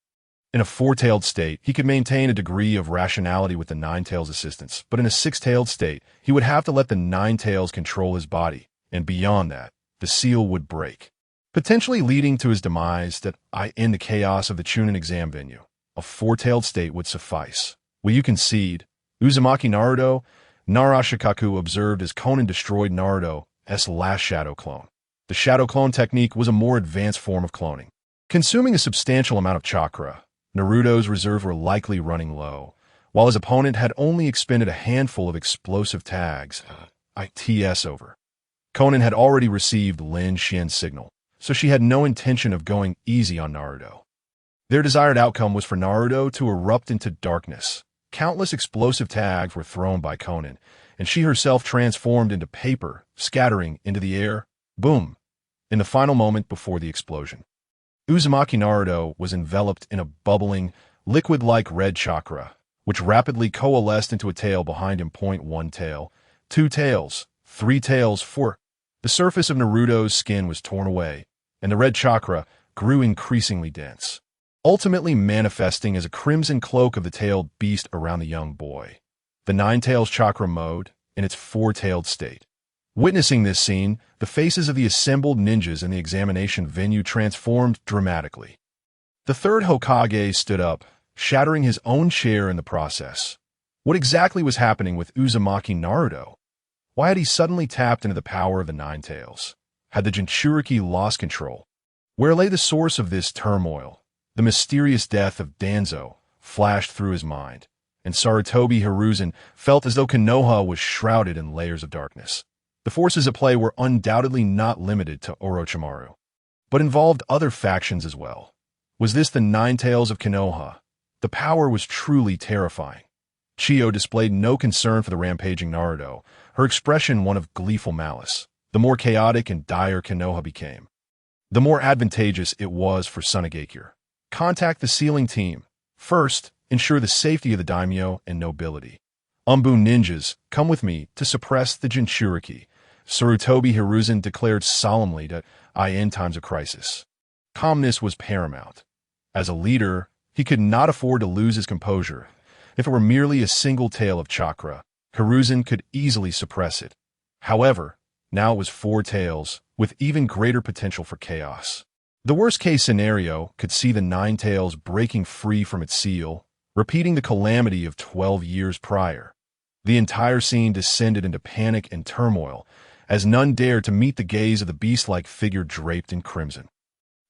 In a four-tailed state, he could maintain a degree of rationality with the Nine-Tails' assistance, but in a six-tailed state, he would have to let the Nine-Tails control his body, and beyond that, the seal would break, potentially leading to his demise. That I end the chaos of the Chunin exam venue. A four-tailed state would suffice. Will you concede? Uzumaki Naruto? Narashikaku observed as Konan destroyed Naruto's last shadow clone. The shadow clone technique was a more advanced form of cloning, consuming a substantial amount of chakra. Naruto's reserves were likely running low, while his opponent had only expended a handful of explosive tags. ITS over. Konan had already received Lin Xuan's signal, so she had no intention of going easy on Naruto. Their desired outcome was for Naruto to erupt into darkness. Countless explosive tags were thrown by Konan, and she herself transformed into paper, scattering into the air. Boom! In the final moment before the explosion, Uzumaki Naruto was enveloped in a bubbling, liquid-like red chakra, which rapidly coalesced into a tail behind him. 1 tail, 2 tails, 3 tails, 4. The surface of Naruto's skin was torn away, and the red chakra grew increasingly dense, ultimately manifesting as a crimson cloak of the tailed beast around the young boy. The Nine-Tails chakra mode, in its four-tailed state. Witnessing this scene, the faces of the assembled ninjas in the examination venue transformed dramatically. The third Hokage stood up, shattering his own chair in the process. What exactly was happening with Uzumaki Naruto? Why had he suddenly tapped into the power of the Nine-Tails? Had the Jinchuriki lost control? Where lay the source of this turmoil? The mysterious death of Danzo flashed through his mind, and Sarutobi Hiruzen felt as though Konoha was shrouded in layers of darkness. The forces at play were undoubtedly not limited to Orochimaru, but involved other factions as well. Was this the Nine-Tails of Konoha? The power was truly terrifying. Chiyo displayed no concern for the rampaging Naruto, her expression one of gleeful malice. The more chaotic and dire Konoha became, the more advantageous it was for Sunagakure. Contact the sealing team. First, ensure the safety of the daimyo and nobility. Umbu ninjas, come with me to suppress the Jinchuriki. Sarutobi Hiruzen declared solemnly that in times of crisis, calmness was paramount. As a leader, he could not afford to lose his composure. If it were merely a single tail of chakra, Hiruzen could easily suppress it. However, now it was 4 tails, with even greater potential for chaos. The worst-case scenario could see the Nine-Tails breaking free from its seal, repeating the calamity of 12 years prior. The entire scene descended into panic and turmoil, as none dared to meet the gaze of the beast-like figure draped in crimson.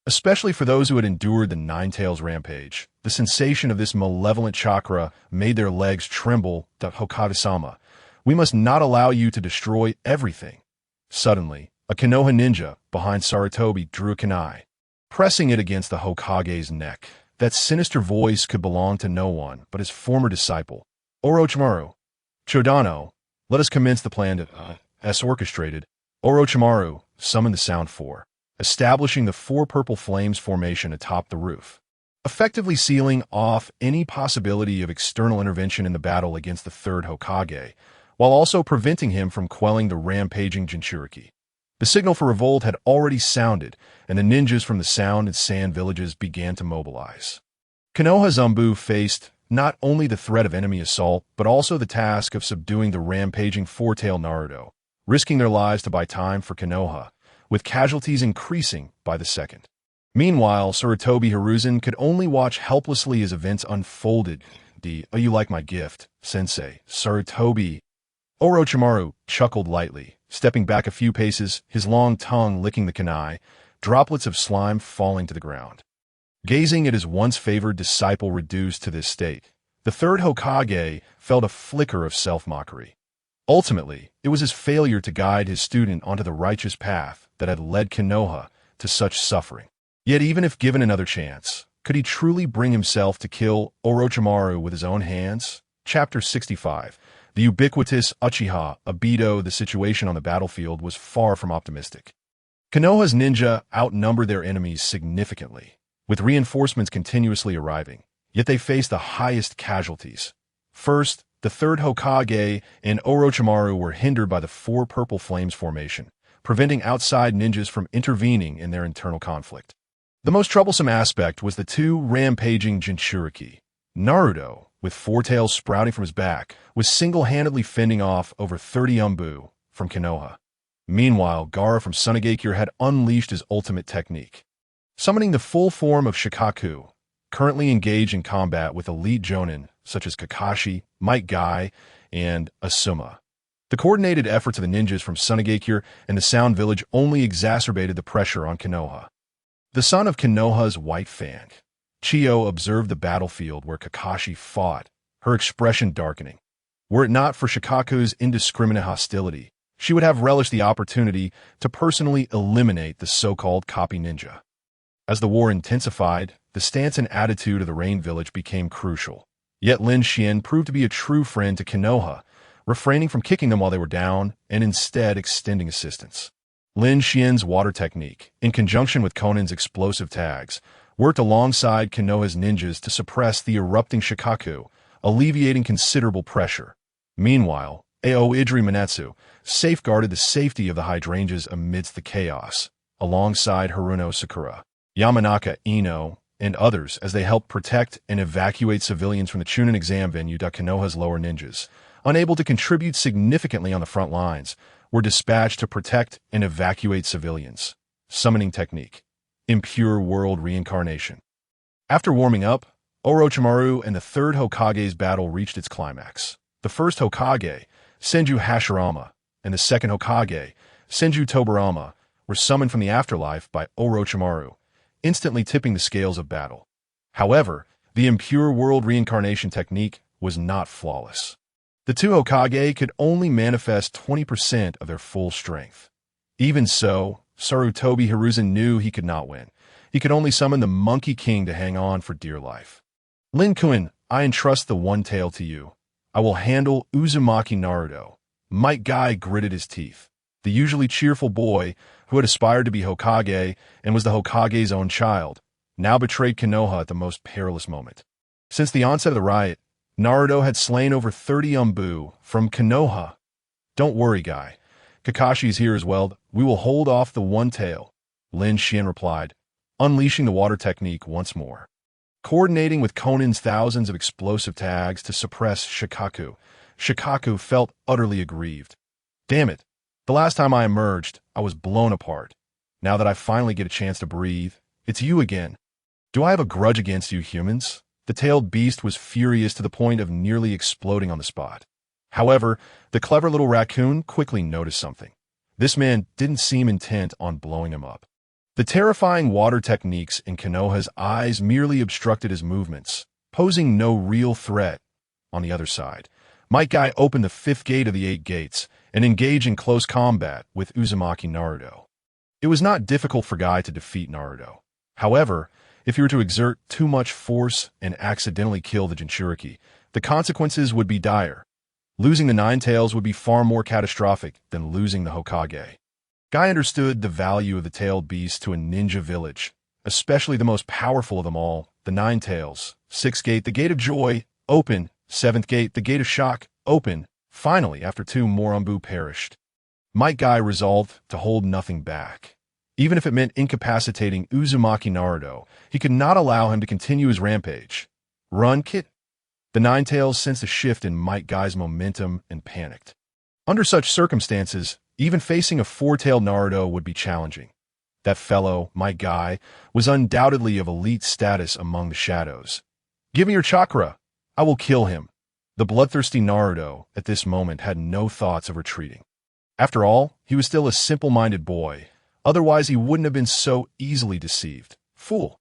Especially for those who had endured the Nine-Tails rampage, the sensation of this malevolent chakra made their legs tremble. Hokage-sama, we must not allow you to destroy everything. Suddenly, a Konoha ninja behind Sarutobi drew a kunai, pressing it against the Hokage's neck. That sinister voice could belong to no one but his former disciple, Orochimaru. Chodano, let us commence the plan as orchestrated. Orochimaru summoned the Sound Four, establishing the 4 purple flames formation atop the roof, effectively sealing off any possibility of external intervention in the battle against the third Hokage, while also preventing him from quelling the rampaging Jinchuriki. The signal for revolt had already sounded, and the ninjas from the Sound and Sand villages began to mobilize. Konoha Zumbu faced not only the threat of enemy assault, but also the task of subduing the rampaging 4-tail Naruto, risking their lives to buy time for Konoha, with casualties increasing by the second. Meanwhile, Sarutobi Hiruzen could only watch helplessly as events unfolded. Oh, you like my gift, sensei, Sarutobi. Orochimaru chuckled lightly, stepping back a few paces, his long tongue licking the kunai, droplets of slime falling to the ground. Gazing at his once favored disciple reduced to this state, the third Hokage felt a flicker of self-mockery. Ultimately, it was his failure to guide his student onto the righteous path that had led Konoha to such suffering. Yet even if given another chance, could he truly bring himself to kill Orochimaru with his own hands? Chapter 65. The ubiquitous Uchiha Obito. The situation on the battlefield was far from optimistic. Konoha's ninja outnumbered their enemies significantly, with reinforcements continuously arriving, yet they faced the highest casualties. First, the third Hokage and Orochimaru were hindered by the Four Purple Flames formation, preventing outside ninjas from intervening in their internal conflict. The most troublesome aspect was the two rampaging Jinchuriki. Naruto, with four tails sprouting from his back, was single-handedly fending off over 30 Umbu from Konoha. Meanwhile, Gaara from Sunagakure had unleashed his ultimate technique, summoning the full form of Shikaku, currently engaged in combat with elite Jonin such as Kakashi, Might Guy, and Asuma. The coordinated efforts of the ninjas from Sunagakure and the Sound Village only exacerbated the pressure on Konoha. The son of Konoha's White Fang, Chiyo, observed the battlefield where Kakashi fought, her expression darkening. Were it not for Shikaku's indiscriminate hostility, she would have relished the opportunity to personally eliminate the so-called copy ninja. As the war intensified, the stance and attitude of the Rain Village became crucial. Yet Lin Xuan proved to be a true friend to Konoha, refraining from kicking them while they were down and instead extending assistance. Lin Xuan's water technique, in conjunction with Konan's explosive tags, worked alongside Konoha's ninjas to suppress the erupting Shikaku, alleviating considerable pressure. Meanwhile, Aoidri Manetsu safeguarded the safety of the hydrangeas amidst the chaos, alongside Haruno Sakura, Yamanaka Ino, and others as they helped protect and evacuate civilians from the Chunin exam venue. Konoha's lower ninjas, unable to contribute significantly on the front lines, were dispatched to protect and evacuate civilians. Summoning technique. Impure world reincarnation. After warming up, Orochimaru and the third Hokage's battle reached its climax. The first Hokage, Senju Hashirama, and the second Hokage, Senju Tobirama, were summoned from the afterlife by Orochimaru, instantly tipping the scales of battle. However, the impure world reincarnation technique was not flawless. The two Hokage could only manifest 20% of their full strength. Even so, Sarutobi Hiruzen knew he could not win. He could only summon the Monkey King to hang on for dear life. Lin Xuan, I entrust the One Tail to you. I will handle Uzumaki Naruto. Might Guy gritted his teeth. The usually cheerful boy, who had aspired to be Hokage and was the Hokage's own child, now betrayed Konoha at the most perilous moment. Since the onset of the riot, Naruto had slain over 30 Umbu from Konoha. Don't worry, Guy. Kakashi is here as well. We will hold off the One Tail, Lin Xuan replied, unleashing the water technique once more. Coordinating with Konan's thousands of explosive tags to suppress Shikaku, Shikaku felt utterly aggrieved. Damn it. The last time I emerged, I was blown apart. Now that I finally get a chance to breathe, it's you again. Do I have a grudge against you humans? The tailed beast was furious to the point of nearly exploding on the spot. However, the clever little raccoon quickly noticed something. This man didn't seem intent on blowing him up. The terrifying water techniques in Konoha's eyes merely obstructed his movements, posing no real threat. On the other side, Might Guy opened the fifth gate of the 8 gates and engaged in close combat with Uzumaki Naruto. It was not difficult for Guy to defeat Naruto. However, if he were to exert too much force and accidentally kill the Jinchuriki, the consequences would be dire. Losing the Nine Tails would be far more catastrophic than losing the Hokage. Guy understood the value of the tailed beast to a ninja village, especially the most powerful of them all, the Nine Tails. 6th gate, the Gate of Joy, open. 7th gate, the Gate of Shock, open. Finally, after 2 more Umbu perished, Might Guy resolved to hold nothing back. Even if it meant incapacitating Uzumaki Naruto, he could not allow him to continue his rampage. Run, kid! The Nine Tails sensed a shift in Might Guy's momentum and panicked. Under such circumstances, even facing a 4-tailed Naruto would be challenging. That fellow, Might Guy, was undoubtedly of elite status among the shadows. Give me your chakra! I will kill him. The bloodthirsty Naruto, at this moment, had no thoughts of retreating. After all, he was still a simple-minded boy. Otherwise, he wouldn't have been so easily deceived. Fool!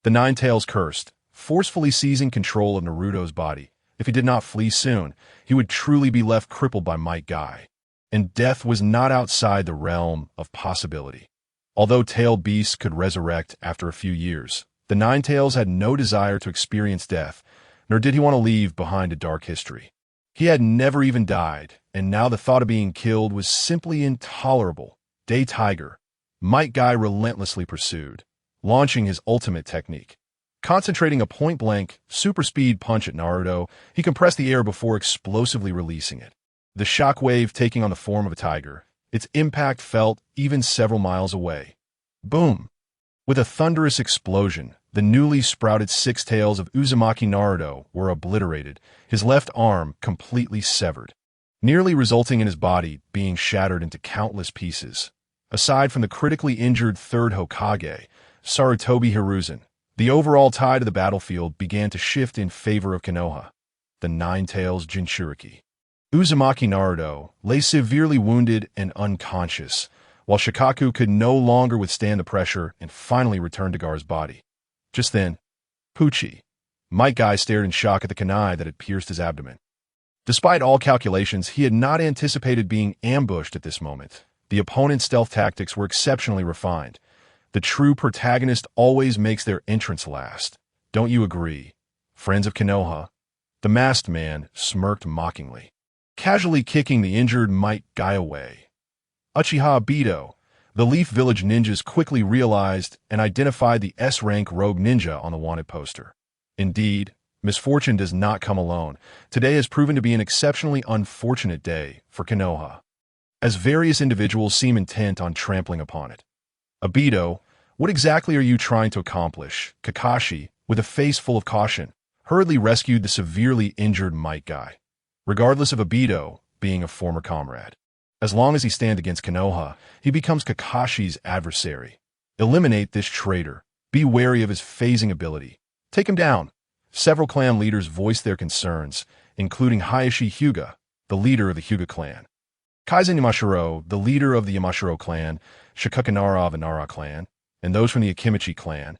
The Nine Tails cursed, forcefully seizing control of Naruto's body, If he did not flee soon, he would truly be left crippled by Might Guy. And death was not outside the realm of possibility. Although tailed beasts could resurrect after a few years, the Ninetales had no desire to experience death, nor did he want to leave behind a dark history. He had never even died, and now the thought of being killed was simply intolerable. Day Tiger, Might Guy relentlessly pursued, launching his ultimate technique. Concentrating a point-blank, super-speed punch at Naruto, he compressed the air before explosively releasing it. The shockwave taking on the form of a tiger, its impact felt even several miles away. Boom! With a thunderous explosion, the newly sprouted six tails of Uzumaki Naruto were obliterated, his left arm completely severed, nearly resulting in his body being shattered into countless pieces. Aside from the critically injured third Hokage, Sarutobi Hiruzen, the overall tide of the battlefield began to shift in favor of Konoha, the Nine-Tails Jinchuriki. Uzumaki Naruto lay severely wounded and unconscious, while Shikaku could no longer withstand the pressure and finally returned to Gar's body. Just then, Pucci, Might Guy stared in shock at the kunai that had pierced his abdomen. Despite all calculations, he had not anticipated being ambushed at this moment. The opponent's stealth tactics were exceptionally refined. The true protagonist always makes their entrance last. Don't you agree, friends of Konoha? The masked man smirked mockingly, casually kicking the injured Might Guy away. Uchiha Obito, the Leaf Village ninjas quickly realized and identified the S-rank rogue ninja on the wanted poster. Indeed, misfortune does not come alone. Today has proven to be an exceptionally unfortunate day for Konoha, as various individuals seem intent on trampling upon it. Obito, what exactly are you trying to accomplish? Kakashi, with a face full of caution, hurriedly rescued the severely injured Might Guy. Regardless of Obito being a former comrade, as long as he stands against Konoha, he becomes Kakashi's adversary. Eliminate this traitor. Be wary of his phasing ability. Take him down. Several clan leaders voiced their concerns, including Hayashi Hyuga, the leader of the Hyuga clan, Kaizen Yamashiro, the leader of the Yamashiro clan, Shikakanara of the Nara clan, and those from the Akimichi clan.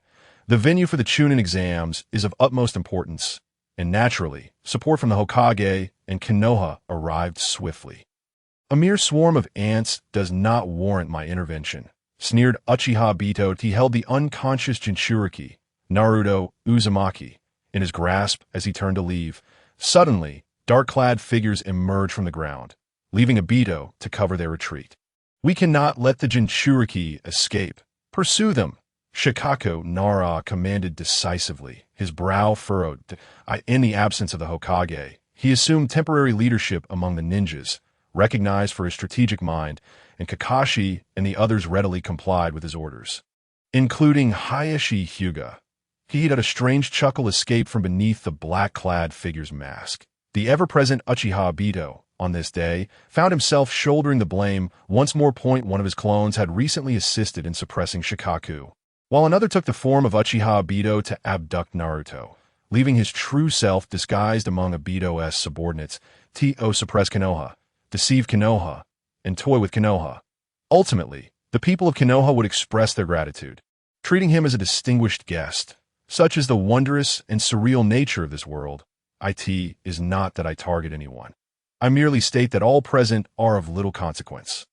The venue for the Chunin exams is of utmost importance, and naturally, support from the Hokage and Konoha arrived swiftly. A mere swarm of ants does not warrant my intervention, sneered Uchiha Obito. He held the unconscious Jinchuriki, Naruto Uzumaki, in his grasp as he turned to leave. Suddenly, dark-clad figures emerged from the ground, leaving Obito to cover their retreat. We cannot let the Jinchuriki escape. Pursue them, Shikaku Nara commanded decisively, his brow furrowed. In the absence of the Hokage, he assumed temporary leadership among the ninjas, recognized for his strategic mind, and Kakashi and the others readily complied with his orders, including Hayashi Hyuga. He let a strange chuckle escape from beneath the black-clad figure's mask. The ever-present Uchiha Obito, on this day, found himself shouldering the blame. Once more, one of his clones had recently assisted in suppressing Shikaku, while another took the form of Uchiha Obito to abduct Naruto, leaving his true self disguised among Obito's subordinates. To suppress Konoha, deceive Konoha, and toy with Konoha. Ultimately, the people of Konoha would express their gratitude, treating him as a distinguished guest. Such is the wondrous and surreal nature of this world. It is not that I target anyone. I merely state that all present are of little consequence.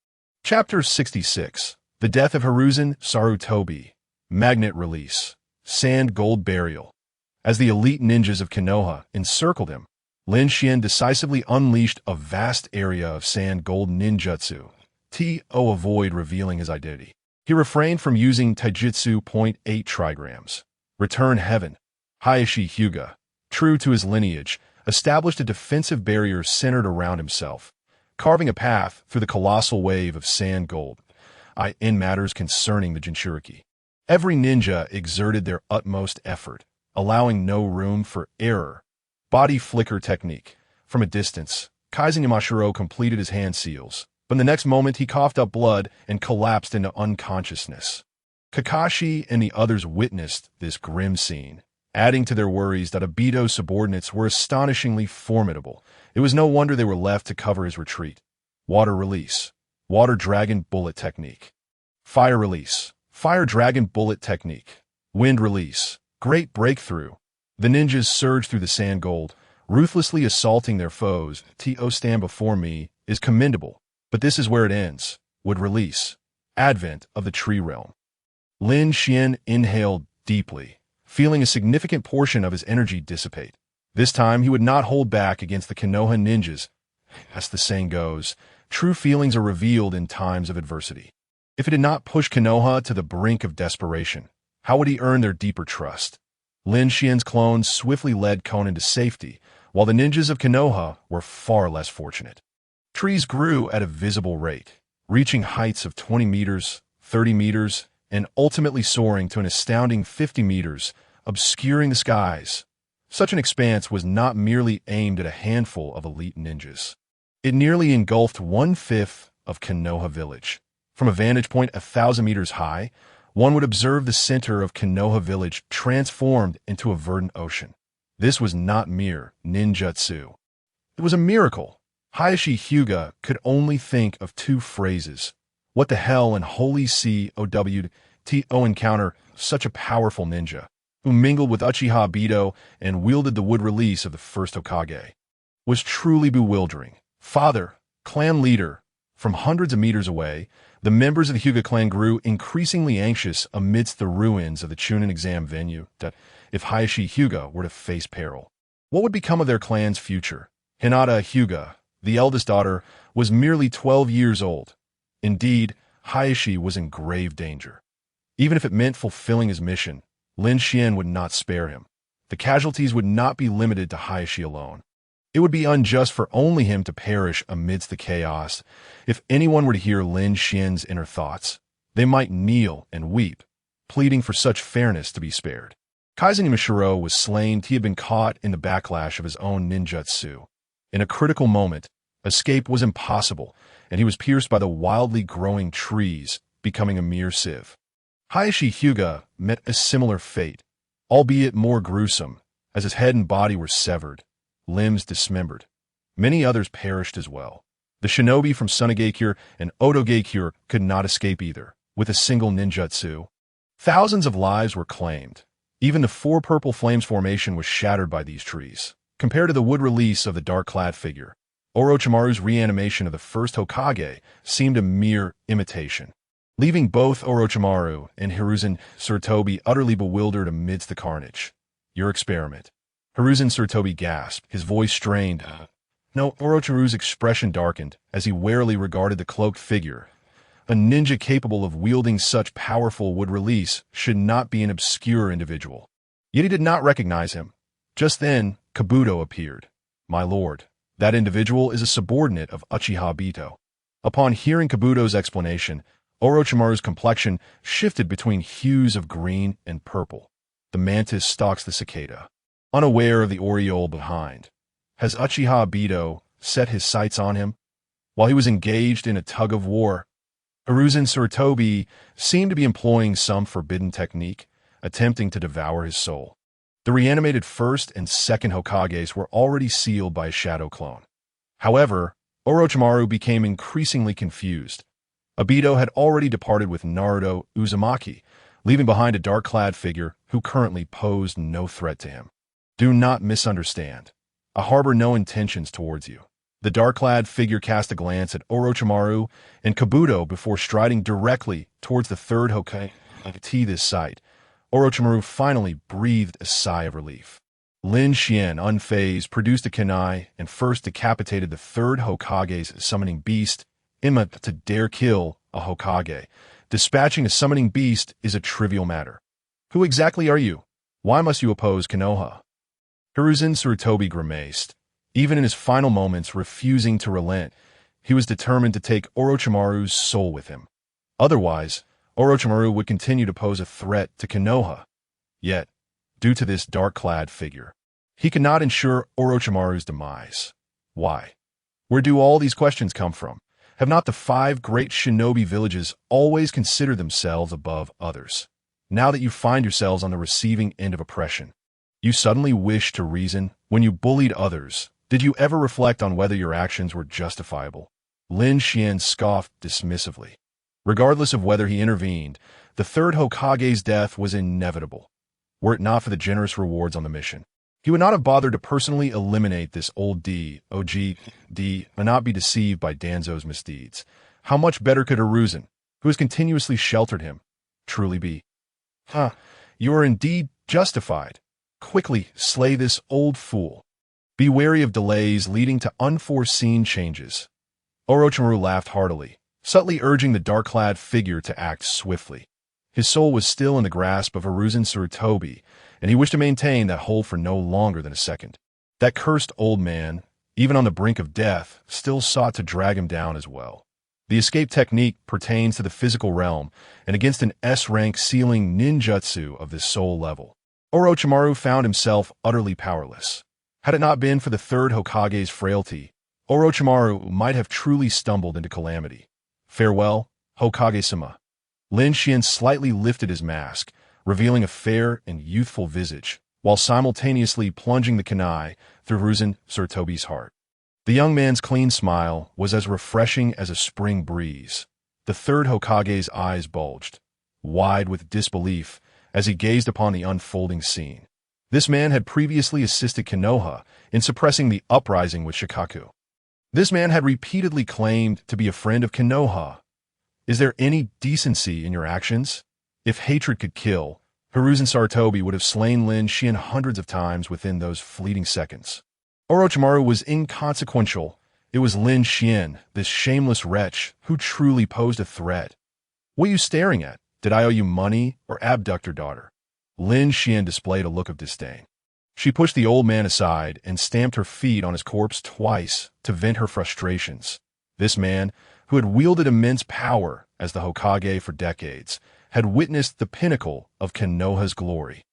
Chapter 66. The Death of Hiruzen Sarutobi. Magnet Release. Sand Gold Burial. As the elite ninjas of Konoha encircled him, Lin Xuan decisively unleashed a vast area of sand gold ninjutsu. To avoid revealing his identity, he refrained from using taijutsu. 0.8 trigrams. Return Heaven. Hayashi Hyuga, true to his lineage, established a defensive barrier centered around himself, carving a path through the colossal wave of sand gold. In matters concerning the Jinchuriki, every ninja exerted their utmost effort, allowing no room for error. Body flicker technique. From a distance, Kaizen Yamashiro completed his hand seals, but the next moment he coughed up blood and collapsed into unconsciousness. Kakashi and the others witnessed this grim scene, adding to their worries that Obito's subordinates were astonishingly formidable. It was no wonder they were left to cover his retreat. Water Release. Water Dragon Bullet Technique. Fire Release. Fire Dragon Bullet Technique. Wind Release. Great Breakthrough. The ninjas surged through the sand gold, Ruthlessly assaulting their foes, to stand before me, is commendable, but this is where it ends. Would release. Advent of the tree realm. Lin Xuan inhaled deeply, feeling a significant portion of his energy dissipate. This time he would not hold back against the Konoha ninjas. As the saying goes, true feelings are revealed in times of adversity. If he did not push Konoha to the brink of desperation, how would he earn their deeper trust? Lin Xian's clones swiftly led Conan to safety, while the ninjas of Konoha were far less fortunate. Trees grew at a visible rate, reaching heights of 20 meters, 30 meters, and ultimately soaring to an astounding 50 meters, obscuring the skies. Such an expanse was not merely aimed at a handful of elite ninjas. It nearly engulfed 1/5 of Konoha village. From a vantage point 1,000 meters high, one would observe the center of Konoha village transformed into a verdant ocean. This was not mere ninjutsu. It was a miracle. Hayashi Hyuga could only think of two phrases. What the hell and holy COW encounter such a powerful ninja, who mingled with Uchiha Obito and wielded the wood release of the first Hokage, was truly bewildering. Father, clan leader, from hundreds of meters away, the members of the Hyuga clan grew increasingly anxious amidst the ruins of the Chunin exam venue that if Hayashi Hyuga were to face peril, what would become of their clan's future? Hinata Hyuga, the eldest daughter, was merely 12 years old. Indeed, Hayashi was in grave danger. Even if it meant fulfilling his mission, Lin Xuan would not spare him. The casualties would not be limited to Hayashi alone. It would be unjust for only him to perish amidst the chaos. If anyone were to hear Lin Xian's inner thoughts, they might kneel and weep, pleading for such fairness to be spared. Kaizen Mishiro was slain. He had been caught in the backlash of his own ninjutsu. In a critical moment, escape was impossible, and he was pierced by the wildly growing trees, becoming a mere sieve. Hayashi Hyuga met a similar fate, albeit more gruesome, as his head and body were severed, limbs dismembered. Many others perished as well. The shinobi from Sunagakure and Otogakure could not escape either, with a single ninjutsu. Thousands of lives were claimed. Even the four purple flames formation was shattered by these trees. Compared to the wood release of the dark-clad figure, Orochimaru's reanimation of the first Hokage seemed a mere imitation, leaving both Orochimaru and Hiruzen Sarutobi utterly bewildered amidst the carnage. Your experiment. Hiruzen Sarutobi gasped, his voice strained. No, Orochimaru's expression darkened as he warily regarded the cloaked figure. A ninja capable of wielding such powerful wood release should not be an obscure individual. Yet he did not recognize him. Just then, Kabuto appeared. My lord, that individual is a subordinate of Uchiha Obito. Upon hearing Kabuto's explanation, Orochimaru's complexion shifted between hues of green and purple. The mantis stalks the cicada, unaware of the aureole behind. Has Uchiha Obito set his sights on him? While he was engaged in a tug-of-war, Hiruzen Sarutobi seemed to be employing some forbidden technique, attempting to devour his soul. The reanimated first and second Hokages were already sealed by a shadow clone. However, Orochimaru became increasingly confused. Obito had already departed with Naruto Uzumaki, leaving behind a dark-clad figure who currently posed no threat to him. Do not misunderstand. I harbor no intentions towards you. The dark-clad figure cast a glance at Orochimaru and Kabuto before striding directly towards the third Hokage. To this sight, Orochimaru finally breathed a sigh of relief. Lin Xuan, unfazed, produced a kunai and first decapitated the third Hokage's summoning beast. To dare kill a Hokage. Dispatching a summoning beast is a trivial matter. Who exactly are you? Why must you oppose Konoha? Hiruzen Sarutobi grimaced. Even in his final moments, refusing to relent, he was determined to take Orochimaru's soul with him. Otherwise, Orochimaru would continue to pose a threat to Konoha. Yet, due to this dark-clad figure, he could not ensure Orochimaru's demise. Why? Where do all these questions come from? Have not the 5 great shinobi villages always considered themselves above others? Now that you find yourselves on the receiving end of oppression, you suddenly wish to reason. When you bullied others, did you ever reflect on whether your actions were justifiable? Lin Xuan scoffed dismissively. Regardless of whether he intervened, the third Hokage's death was inevitable, were it not for the generous rewards on the mission. He would not have bothered to personally eliminate this old OG, and not be deceived by Danzo's misdeeds. How much better could Hiruzen, who has continuously sheltered him, truly be? You are indeed justified. Quickly slay this old fool. Be wary of delays leading to unforeseen changes. Orochimaru laughed heartily, subtly urging the dark-clad figure to act swiftly. His soul was still in the grasp of Hiruzen Sarutobi, and he wished to maintain that hold for no longer than a second. That cursed old man, even on the brink of death, still sought to drag him down as well. The escape technique pertains to the physical realm, and against an S-rank ceiling ninjutsu of this soul level, Orochimaru found himself utterly powerless. Had it not been for the third Hokage's frailty, Orochimaru might have truly stumbled into calamity. Farewell, Hokage-sama. Lin Xuan slightly lifted his mask, revealing a fair and youthful visage, while simultaneously plunging the kunai through Hiruzen Sarutobi's heart. The young man's clean smile was as refreshing as a spring breeze. The third Hokage's eyes bulged, wide with disbelief, as he gazed upon the unfolding scene. This man had previously assisted Konoha in suppressing the uprising with Shikaku. This man had repeatedly claimed to be a friend of Konoha. Is there any decency in your actions? If hatred could kill, Hiruzen Sarutobi would have slain Lin Xuan hundreds of times within those fleeting seconds. Orochimaru was inconsequential. It was Lin Xuan, this shameless wretch, who truly posed a threat. What are you staring at? Did I owe you money or abduct your daughter? Lin Xuan displayed a look of disdain. She pushed the old man aside and stamped her feet on his corpse twice to vent her frustrations. This man, who had wielded immense power as the Hokage for decades, had witnessed the pinnacle of Konoha's glory,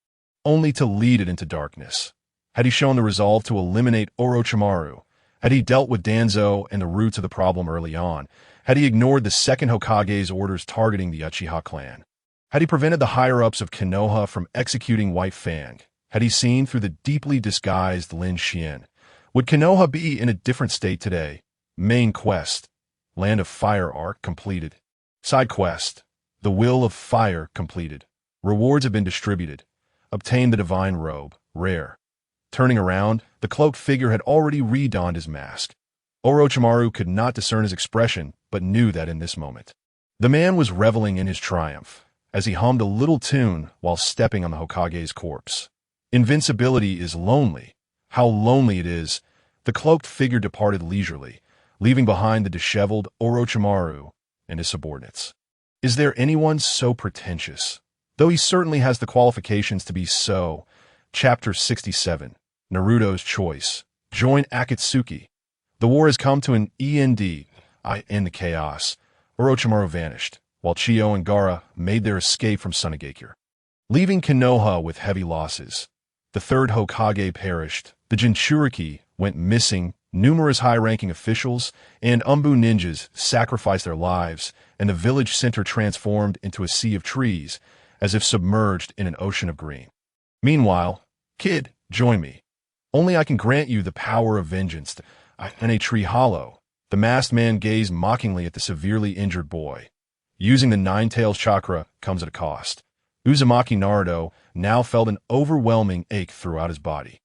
only to lead it into darkness. Had he shown the resolve to eliminate Orochimaru? Had he dealt with Danzo and the roots of the problem early on? Had he ignored the second Hokage's orders targeting the Uchiha clan? Had he prevented the higher-ups of Konoha from executing White Fang? Had he seen through the deeply disguised Lin Xuan? Would Konoha be in a different state today? Main quest, Land of Fire arc completed. Side quest, The Will of Fire completed. Rewards have been distributed. Obtain the Divine Robe, rare. Turning around, the cloaked figure had already redonned his mask. Orochimaru could not discern his expression, but knew that in this moment, the man was reveling in his triumph, as he hummed a little tune while stepping on the Hokage's corpse. Invincibility is lonely. How lonely it is. The cloaked figure departed leisurely, leaving behind the disheveled Orochimaru and his subordinates. Is there anyone so pretentious? Though he certainly has the qualifications to be so. Chapter 67, Naruto's Choice. Join Akatsuki. The war has come to an end. In the chaos, Orochimaru vanished, while Chiyo and Gaara made their escape from Sunagakure, leaving Konoha with heavy losses. The third Hokage perished, the Jinchuriki went missing, numerous high-ranking officials and Umbu ninjas sacrificed their lives, and the village center transformed into a sea of trees, as if submerged in an ocean of green. Meanwhile, kid, join me. Only I can grant you the power of vengeance. In a tree hollow, the masked man gazed mockingly at the severely injured boy. Using the Nine-Tails chakra comes at a cost. Uzumaki Naruto now felt an overwhelming ache throughout his body.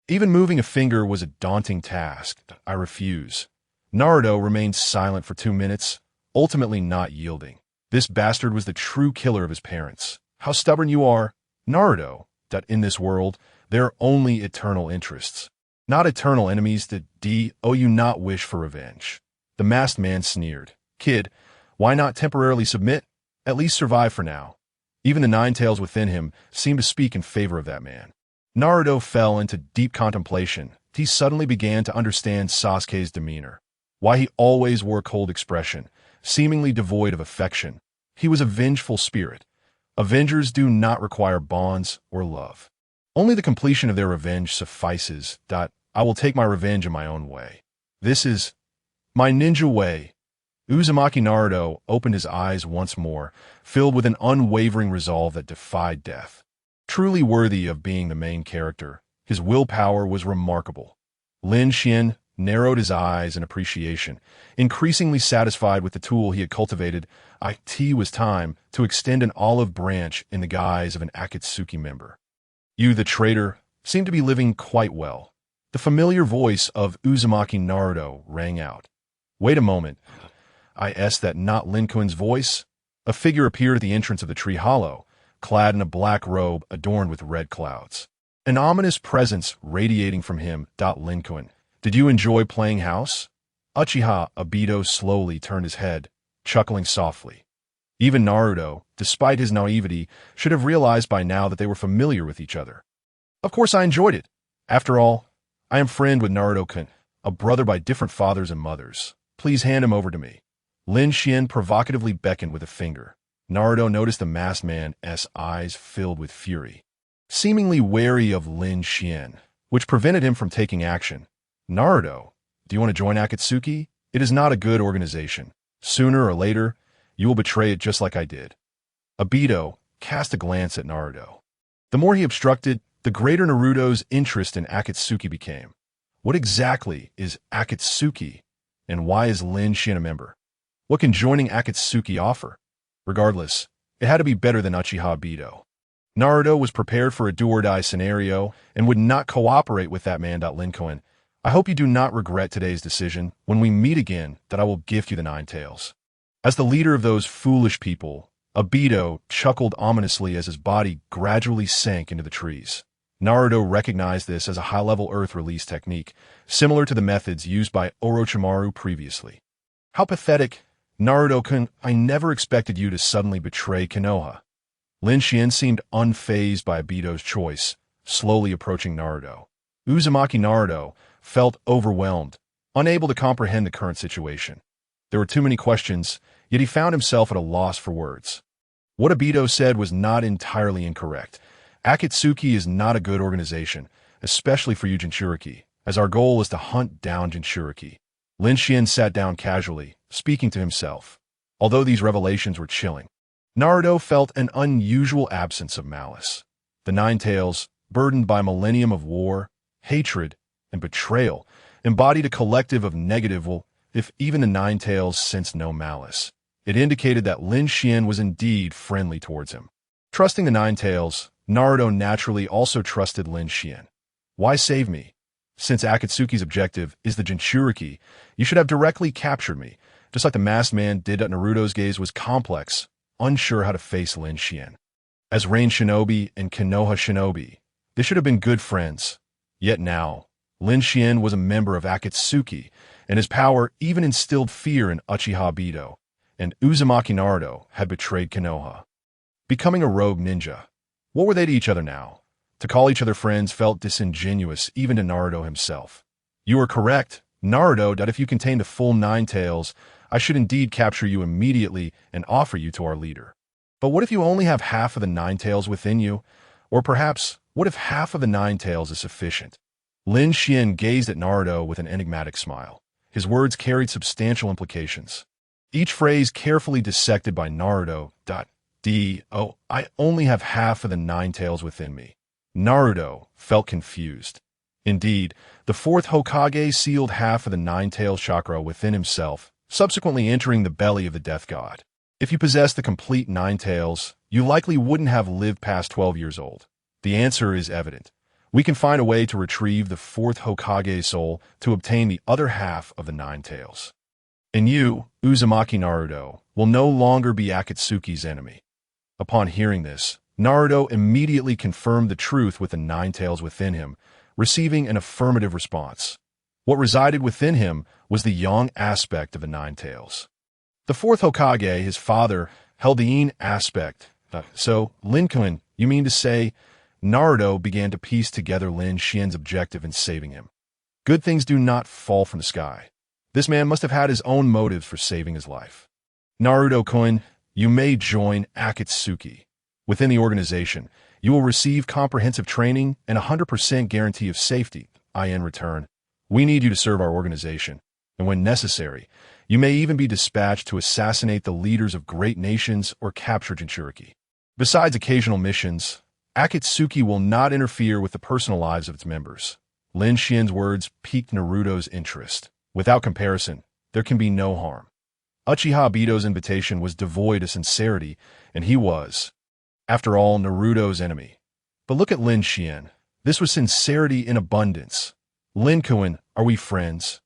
Even moving a finger was a daunting task. I refuse. Naruto remained silent for 2 minutes, ultimately not yielding. This bastard was the true killer of his parents. How stubborn you are, Naruto, that in this world, there are only eternal interests, not eternal enemies. That you not wish for revenge. The masked man sneered. Kid, why not temporarily submit? At least survive for now. Even the Nine-Tails within him seemed to speak in favor of that man. Naruto fell into deep contemplation. He suddenly began to understand Sasuke's demeanor. Why he always wore a cold expression, seemingly devoid of affection. He was a vengeful spirit. Avengers do not require bonds or love. Only the completion of their revenge suffices. I will take my revenge in my own way. This is my ninja way. Uzumaki Naruto opened his eyes once more, filled with an unwavering resolve that defied death. Truly worthy of being the main character, his willpower was remarkable. Lin Xuan narrowed his eyes in appreciation, increasingly satisfied with the tool he had cultivated. It was time to extend an olive branch in the guise of an Akatsuki member. You the traitor, seemed to be living quite well. The familiar voice of Uzumaki Naruto rang out. Wait a moment. That not Lin Xuan's voice? A figure appeared at the entrance of the tree hollow, clad in a black robe adorned with red clouds. An ominous presence radiating from him. Lin Xuan, did you enjoy playing house? Uchiha Obito slowly turned his head, chuckling softly. Even Naruto, despite his naivety, should have realized by now that they were familiar with each other. Of course I enjoyed it. After all, I am friend with Naruto-kun, a brother by different fathers and mothers. Please hand him over to me. Lin Xuan provocatively beckoned with a finger. Naruto noticed the masked man's eyes filled with fury. Seemingly wary of Lin Xuan, which prevented him from taking action. Naruto, do you want to join Akatsuki? It is not a good organization. Sooner or later, you will betray it just like I did. Obito cast a glance at Naruto. The more he obstructed, the greater Naruto's interest in Akatsuki became. What exactly is Akatsuki, and why is Lin Xuan a member? What can joining Akatsuki offer? Regardless, it had to be better than Uchiha Obito. Naruto was prepared for a do-or-die scenario and would not cooperate with that man. Lin Xuan, I hope you do not regret today's decision. When we meet again, that I will gift you the nine tails. As the leader of those foolish people, Obito chuckled ominously as his body gradually sank into the trees. Naruto recognized this as a high-level earth release technique, similar to the methods used by Orochimaru previously. How pathetic. Naruto-kun, I never expected you to suddenly betray Konoha. Lin Xuan seemed unfazed by Obito's choice, slowly approaching Naruto. Uzumaki Naruto felt overwhelmed, unable to comprehend the current situation. There were too many questions, yet he found himself at a loss for words. What Obito said was not entirely incorrect. Akatsuki is not a good organization, especially for you Jinchuriki, as our goal is to hunt down Jinchuriki. Lin Xuan sat down casually, speaking to himself. Although these revelations were chilling, Naruto felt an unusual absence of malice. The Nine Tails, burdened by a millennium of war, hatred, and betrayal, embodied a collective of negative will, if even the Nine Tails sensed no malice. It indicated that Lin Xuan was indeed friendly towards him. Trusting the Nine Tails, Naruto naturally also trusted Lin Xuan. Why save me? Since Akatsuki's objective is the Jinchuriki, you should have directly captured me, just like the masked man did. Naruto's gaze was complex, unsure how to face Lin Xuan. As Rain Shinobi and Konoha Shinobi, they should have been good friends. Yet now, Lin Xuan was a member of Akatsuki, and his power even instilled fear in Uchiha Obito, and Uzumaki Naruto had betrayed Konoha. Becoming a rogue ninja, what were they to each other now? To call each other friends felt disingenuous even to Naruto himself. You are correct, Naruto, that if you contain the full Nine Tails, I should indeed capture you immediately and offer you to our leader. But what if you only have half of the Nine Tails within you? Or perhaps, what if half of the Nine Tails is sufficient? Lin Xuan gazed at Naruto with an enigmatic smile. His words carried substantial implications. Each phrase carefully dissected by Naruto. I only have half of the Nine Tails within me. Naruto felt confused. Indeed, the fourth Hokage sealed half of the Nine Tails chakra within himself, subsequently entering the belly of the Death God. If you possessed the complete Nine Tails, you likely wouldn't have lived past 12 years old. The answer is evident. We can find a way to retrieve the fourth Hokage soul to obtain the other half of the Nine Tails. And you, Uzumaki Naruto, will no longer be Akatsuki's enemy. Upon hearing this, Naruto immediately confirmed the truth with the Nine Tails within him, receiving an affirmative response. What resided within him was the yang aspect of the Nine Tails. The fourth Hokage, his father, held the yin aspect. So, Lin Xuan, you mean to say, Naruto began to piece together Lin Xuan's objective in saving him. Good things do not fall from the sky. This man must have had his own motives for saving his life. Naruto-kun, you may join Akatsuki. Within the organization, you will receive comprehensive training and 100% guarantee of safety. In return, we need you to serve our organization, and when necessary, you may even be dispatched to assassinate the leaders of great nations or capture Jinchuriki. Besides occasional missions, Akatsuki will not interfere with the personal lives of its members. Lin Xuan's words piqued Naruto's interest. Without comparison, there can be no harm. Uchiha Obito's invitation was devoid of sincerity, and he was, after all, Naruto's enemy. But look at Lin Xuan. This was sincerity in abundance. Lin Xuan, are we friends?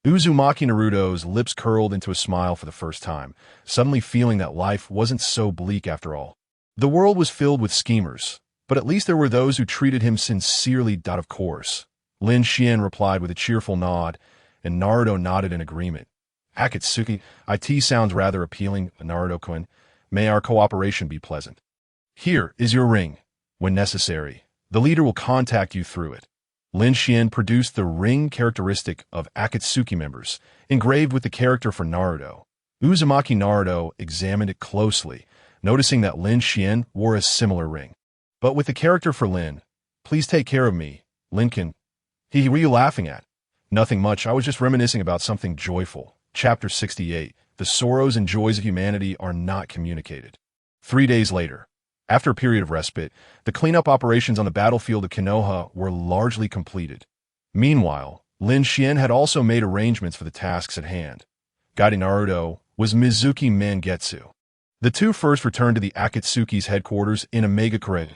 Uzumaki Naruto's lips curled into a smile for the first time, suddenly feeling that life wasn't so bleak after all. The world was filled with schemers, but at least there were those who treated him sincerely. Of course. Lin Xuan replied with a cheerful nod, and Naruto nodded in agreement. Akatsuki, it sounds rather appealing, Naruto-kun. May our cooperation be pleasant. Here is your ring. When necessary, the leader will contact you through it. Lin Xuan produced the ring characteristic of Akatsuki members, engraved with the character for Naruto. Uzumaki Naruto examined it closely, noticing that Lin Xuan wore a similar ring. But with the character for Lin, please take care of me, Lincoln. What are you laughing at? Nothing much, I was just reminiscing about something joyful. Chapter 68, The Sorrows and Joys of Humanity Are Not Communicated. 3 days later, after a period of respite, the cleanup operations on the battlefield of Konoha were largely completed. Meanwhile, Lin Xuan had also made arrangements for the tasks at hand. Guiding Naruto was Mizuki Mangetsu. The two first returned to the Akatsuki's headquarters in Omegakure,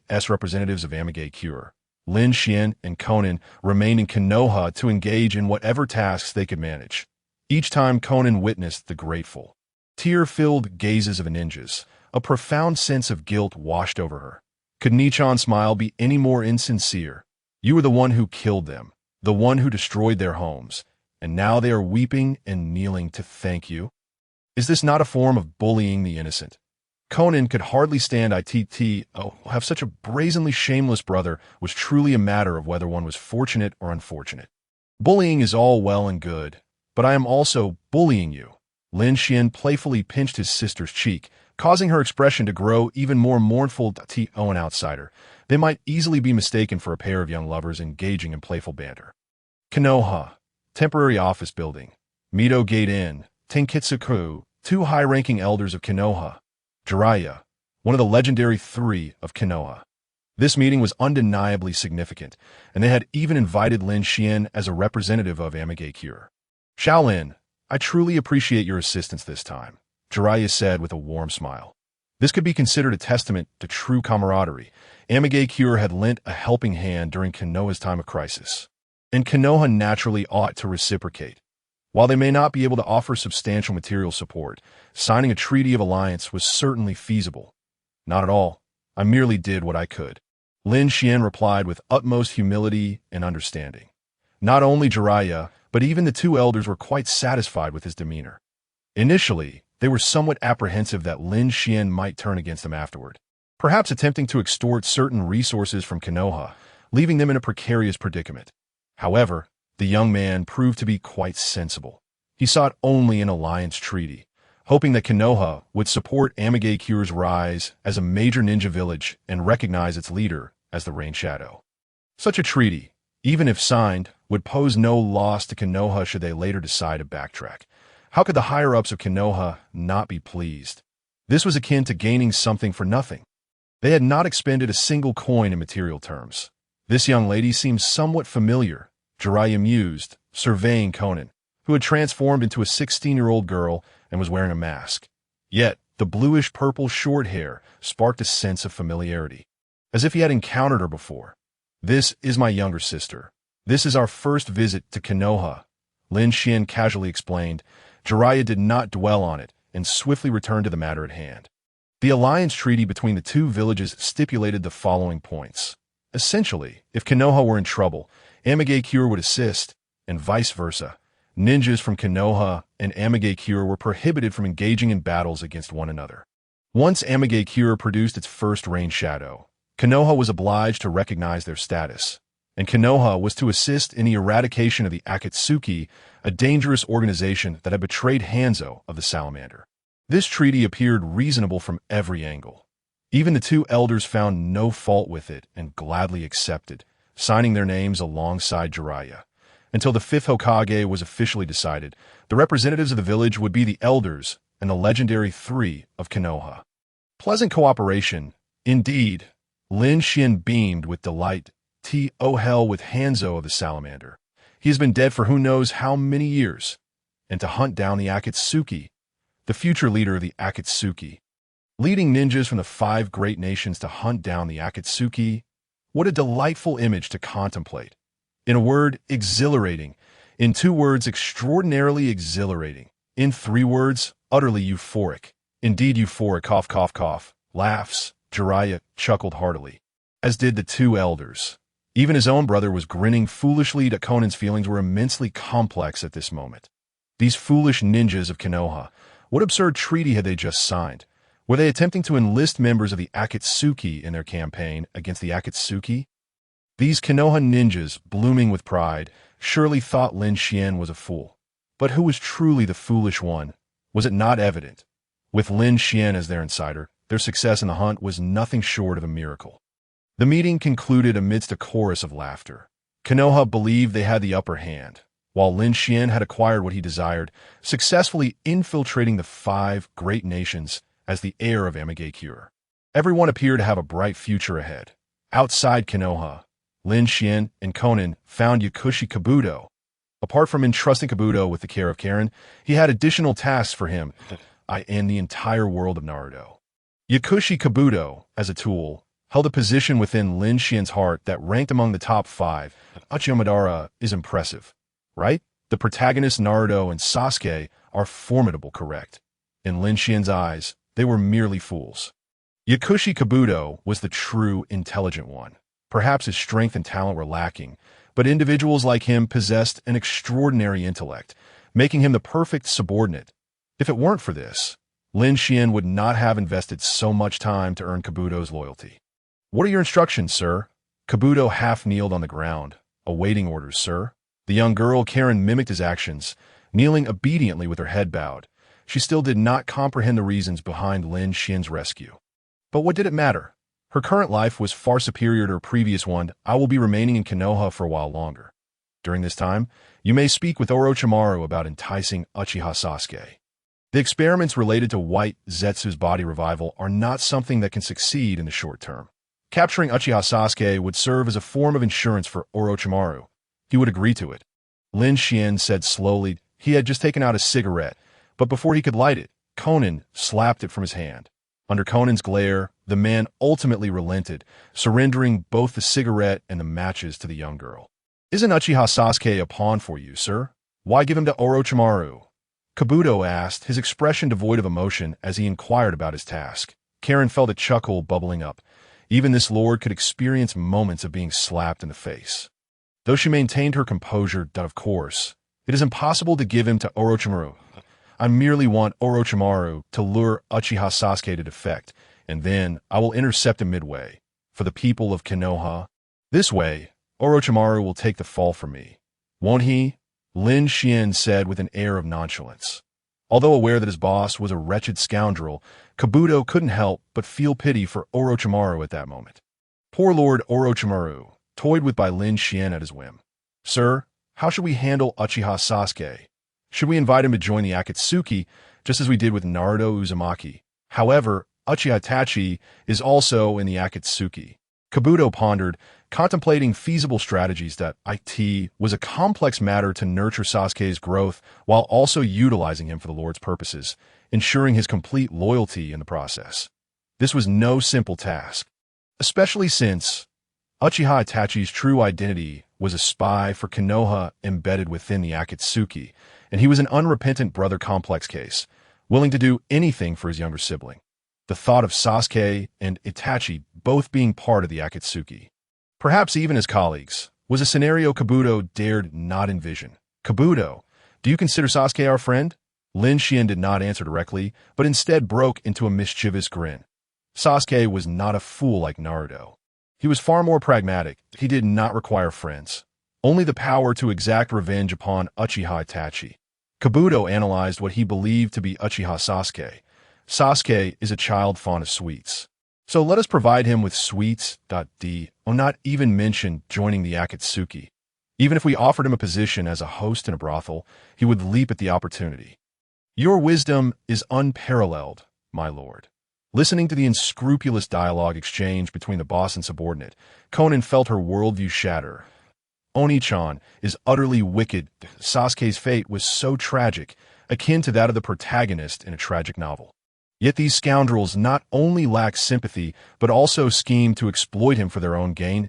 as representatives of Amage Cure. Lin Xuan and Konan remained in Konoha to engage in whatever tasks they could manage. Each time Konan witnessed the grateful, tear-filled gazes of ninjas, a profound sense of guilt washed over her. Could Nichan's smile be any more insincere? You were the one who killed them, the one who destroyed their homes, and now they are weeping and kneeling to thank you? Is this not a form of bullying the innocent? Konan could hardly stand have such a brazenly shameless brother was truly a matter of whether one was fortunate or unfortunate. Bullying is all well and good, but I am also bullying you. Lin Xuan playfully pinched his sister's cheek, causing her expression to grow even more mournful. An outsider, they might easily be mistaken for a pair of young lovers engaging in playful banter. Konoha, temporary office building. Mito Gate Inn, Tenkitsuku, two high-ranking elders of Konoha. Jiraiya, one of the legendary three of Konoha. This meeting was undeniably significant, and they had even invited Lin Xuan as a representative of Amage Cure. Shaolin, I truly appreciate your assistance this time, Jiraiya said with a warm smile. This could be considered a testament to true camaraderie. Amage Cure had lent a helping hand during Konoha's time of crisis, and Konoha naturally ought to reciprocate. While they may not be able to offer substantial material support, signing a treaty of alliance was certainly feasible. Not at all. I merely did what I could. Lin Xuan replied with utmost humility and understanding. Not only Jiraiya, but even the two elders were quite satisfied with his demeanor. Initially, they were somewhat apprehensive that Lin Xuan might turn against them afterward, perhaps attempting to extort certain resources from Konoha, leaving them in a precarious predicament. However, the young man proved to be quite sensible. He sought only an alliance treaty, hoping that Konoha would support Amage Cure's rise as a major ninja village and recognize its leader as the Rain Shadow. Such a treaty, even if signed, would pose no loss to Konoha should they later decide to backtrack. How could the higher-ups of Konoha not be pleased? This was akin to gaining something for nothing. They had not expended a single coin in material terms. This young lady seemed somewhat familiar, Jiraiya mused, surveying Konan, who had transformed into a 16-year-old girl and was wearing a mask. Yet, the bluish-purple short hair sparked a sense of familiarity, as if he had encountered her before. This is my younger sister. This is our first visit to Konoha, Lin Xuan casually explained. Jiraiya did not dwell on it and swiftly returned to the matter at hand. The alliance treaty between the two villages stipulated the following points. Essentially, if Konoha were in trouble, Amage Cure would assist, and vice versa. Ninjas from Konoha and Amage Cure were prohibited from engaging in battles against one another. Once Amage Cure produced its first Rain Shadow, Konoha was obliged to recognize their status, and Konoha was to assist in the eradication of the Akatsuki, a dangerous organization that had betrayed Hanzo of the Salamander. This treaty appeared reasonable from every angle. Even the two elders found no fault with it and gladly accepted, signing their names alongside Jiraiya. Until the fifth Hokage was officially decided, the representatives of the village would be the elders and the legendary three of Konoha. Pleasant cooperation, indeed. Lin Xuan beamed with delight. Oh hell with Hanzo of the Salamander. He has been dead for who knows how many years. And to hunt down the Akatsuki, the future leader of the Akatsuki. Leading ninjas from the 5 great nations to hunt down the Akatsuki, What a delightful image to contemplate. In a word, exhilarating. In 2 words, extraordinarily exhilarating. In 3 words, utterly euphoric. Indeed euphoric, cough, cough, cough. Laughs. Jiraiya chuckled heartily, as did the 2 elders. Even his own brother was grinning foolishly. Konan's feelings were immensely complex at this moment. These foolish ninjas of Konoha, what absurd treaty had they just signed? Were they attempting to enlist members of the Akatsuki in their campaign against the Akatsuki? These Konoha ninjas, blooming with pride, surely thought Lin Xuan was a fool. But who was truly the foolish one? Was it not evident? With Lin Xuan as their insider, their success in the hunt was nothing short of a miracle. The meeting concluded amidst a chorus of laughter. Konoha believed they had the upper hand, while Lin Xuan had acquired what he desired, successfully infiltrating the 5 great nations as the heir of Amigakure. Everyone appeared to have a bright future ahead. Outside Konoha, Lin Xuan and Konan found Yakushi Kabuto. Apart from entrusting Kabuto with the care of Karen, he had additional tasks for him and the entire world of Naruto. Yakushi Kabuto, as a tool, held a position within Lin Xuan's heart that ranked among the top 5. Uchiha Madara is impressive, right? The protagonists Naruto and Sasuke are formidable, correct? In Lin Xuan's eyes, they were merely fools. Yakushi Kabuto was the true intelligent one. Perhaps his strength and talent were lacking, but individuals like him possessed an extraordinary intellect, making him the perfect subordinate. If it weren't for this, Lin Xuan would not have invested so much time to earn Kabuto's loyalty. What are your instructions, sir? Kabuto half-kneeled on the ground, awaiting orders, sir. The young girl Karen mimicked his actions, kneeling obediently with her head bowed. She still did not comprehend the reasons behind Lin Xuan's rescue. But what did it matter? Her current life was far superior to her previous one. I will be remaining in Konoha for a while longer. During this time, you may speak with Orochimaru about enticing Uchiha Sasuke. The experiments related to White Zetsu's body revival are not something that can succeed in the short term. Capturing Uchiha Sasuke would serve as a form of insurance for Orochimaru. He would agree to it. Lin Xuan said slowly. He had just taken out a cigarette, but before he could light it, Konan slapped it from his hand. Under Conan's glare, the man ultimately relented, surrendering both the cigarette and the matches to the young girl. Isn't Uchiha Sasuke a pawn for you, sir? Why give him to Orochimaru? Kabuto asked, his expression devoid of emotion as he inquired about his task. Karen felt a chuckle bubbling up. Even this lord could experience moments of being slapped in the face. Though she maintained her composure, of course, it is impossible to give him to Orochimaru. I merely want Orochimaru to lure Uchiha Sasuke to defect, and then I will intercept him midway, for the people of Konoha. This way, Orochimaru will take the fall from me. Won't he? Lin Xuan said with an air of nonchalance. Although aware that his boss was a wretched scoundrel, Kabuto couldn't help but feel pity for Orochimaru at that moment. Poor Lord Orochimaru, toyed with by Lin Xuan at his whim. Sir, how should we handle Uchiha Sasuke? Should we invite him to join the Akatsuki, just as we did with Naruto Uzumaki? However, Uchiha Itachi is also in the Akatsuki. Kabuto pondered, contemplating feasible strategies that it was a complex matter to nurture Sasuke's growth while also utilizing him for the Lord's purposes, ensuring his complete loyalty in the process. This was no simple task, especially since Uchiha Itachi's true identity was a spy for Konoha embedded within the Akatsuki, and he was an unrepentant brother complex case, willing to do anything for his younger sibling. The thought of Sasuke and Itachi both being part of the Akatsuki, perhaps even as colleagues, was a scenario Kabuto dared not envision. Kabuto, do you consider Sasuke our friend? Lin Xuan did not answer directly, but instead broke into a mischievous grin. Sasuke was not a fool like Naruto. He was far more pragmatic. He did not require friends, only the power to exact revenge upon Uchiha Itachi. Kabuto analyzed what he believed to be Uchiha Sasuke. Sasuke is a child fond of sweets. So let us provide him with sweets. Not even mention joining the Akatsuki. Even if we offered him a position as a host in a brothel, he would leap at the opportunity. Your wisdom is unparalleled, my lord. Listening to the unscrupulous dialogue exchanged between the boss and subordinate, Konan felt her worldview shatter. Oni-chan is utterly wicked. Sasuke's fate was so tragic, akin to that of the protagonist in a tragic novel. Yet these scoundrels not only lack sympathy, but also scheme to exploit him for their own gain.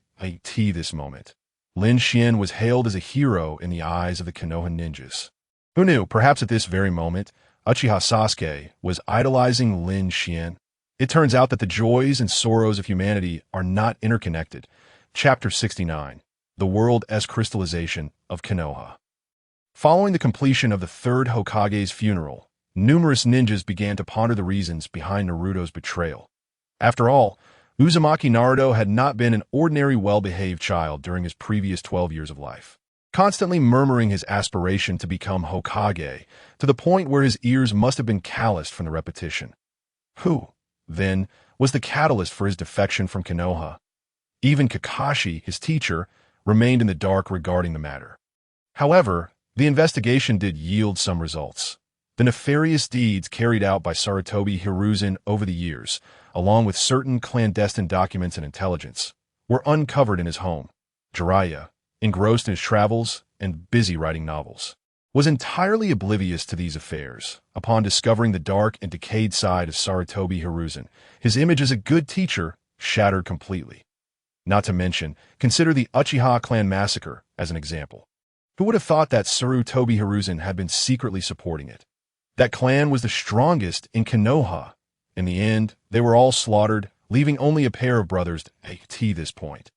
This moment. Lin Xuan was hailed as a hero in the eyes of the Konoha ninjas. Who knew, perhaps at this very moment, Uchiha Sasuke was idolizing Lin Xuan? It turns out that the joys and sorrows of humanity are not interconnected. Chapter 69. The World as Crystallization of Konoha. Following the completion of the third Hokage's funeral, numerous ninjas began to ponder the reasons behind Naruto's betrayal. After all, Uzumaki Naruto had not been an ordinary well-behaved child during his previous 12 years of life, constantly murmuring his aspiration to become Hokage, to the point where his ears must have been calloused from the repetition. Who, then, was the catalyst for his defection from Konoha? Even Kakashi, his teacher, remained in the dark regarding the matter. However, the investigation did yield some results. The nefarious deeds carried out by Sarutobi Hiruzen over the years, along with certain clandestine documents and intelligence, were uncovered in his home. Jiraiya, engrossed in his travels and busy writing novels, was entirely oblivious to these affairs. Upon discovering the dark and decayed side of Sarutobi Hiruzen, his image as a good teacher shattered completely. Not to mention, consider the Uchiha clan massacre as an example. Who would have thought that Sarutobi Hiruzen had been secretly supporting it? That clan was the strongest in Konoha. In the end, they were all slaughtered, leaving only a pair of brothers to this point.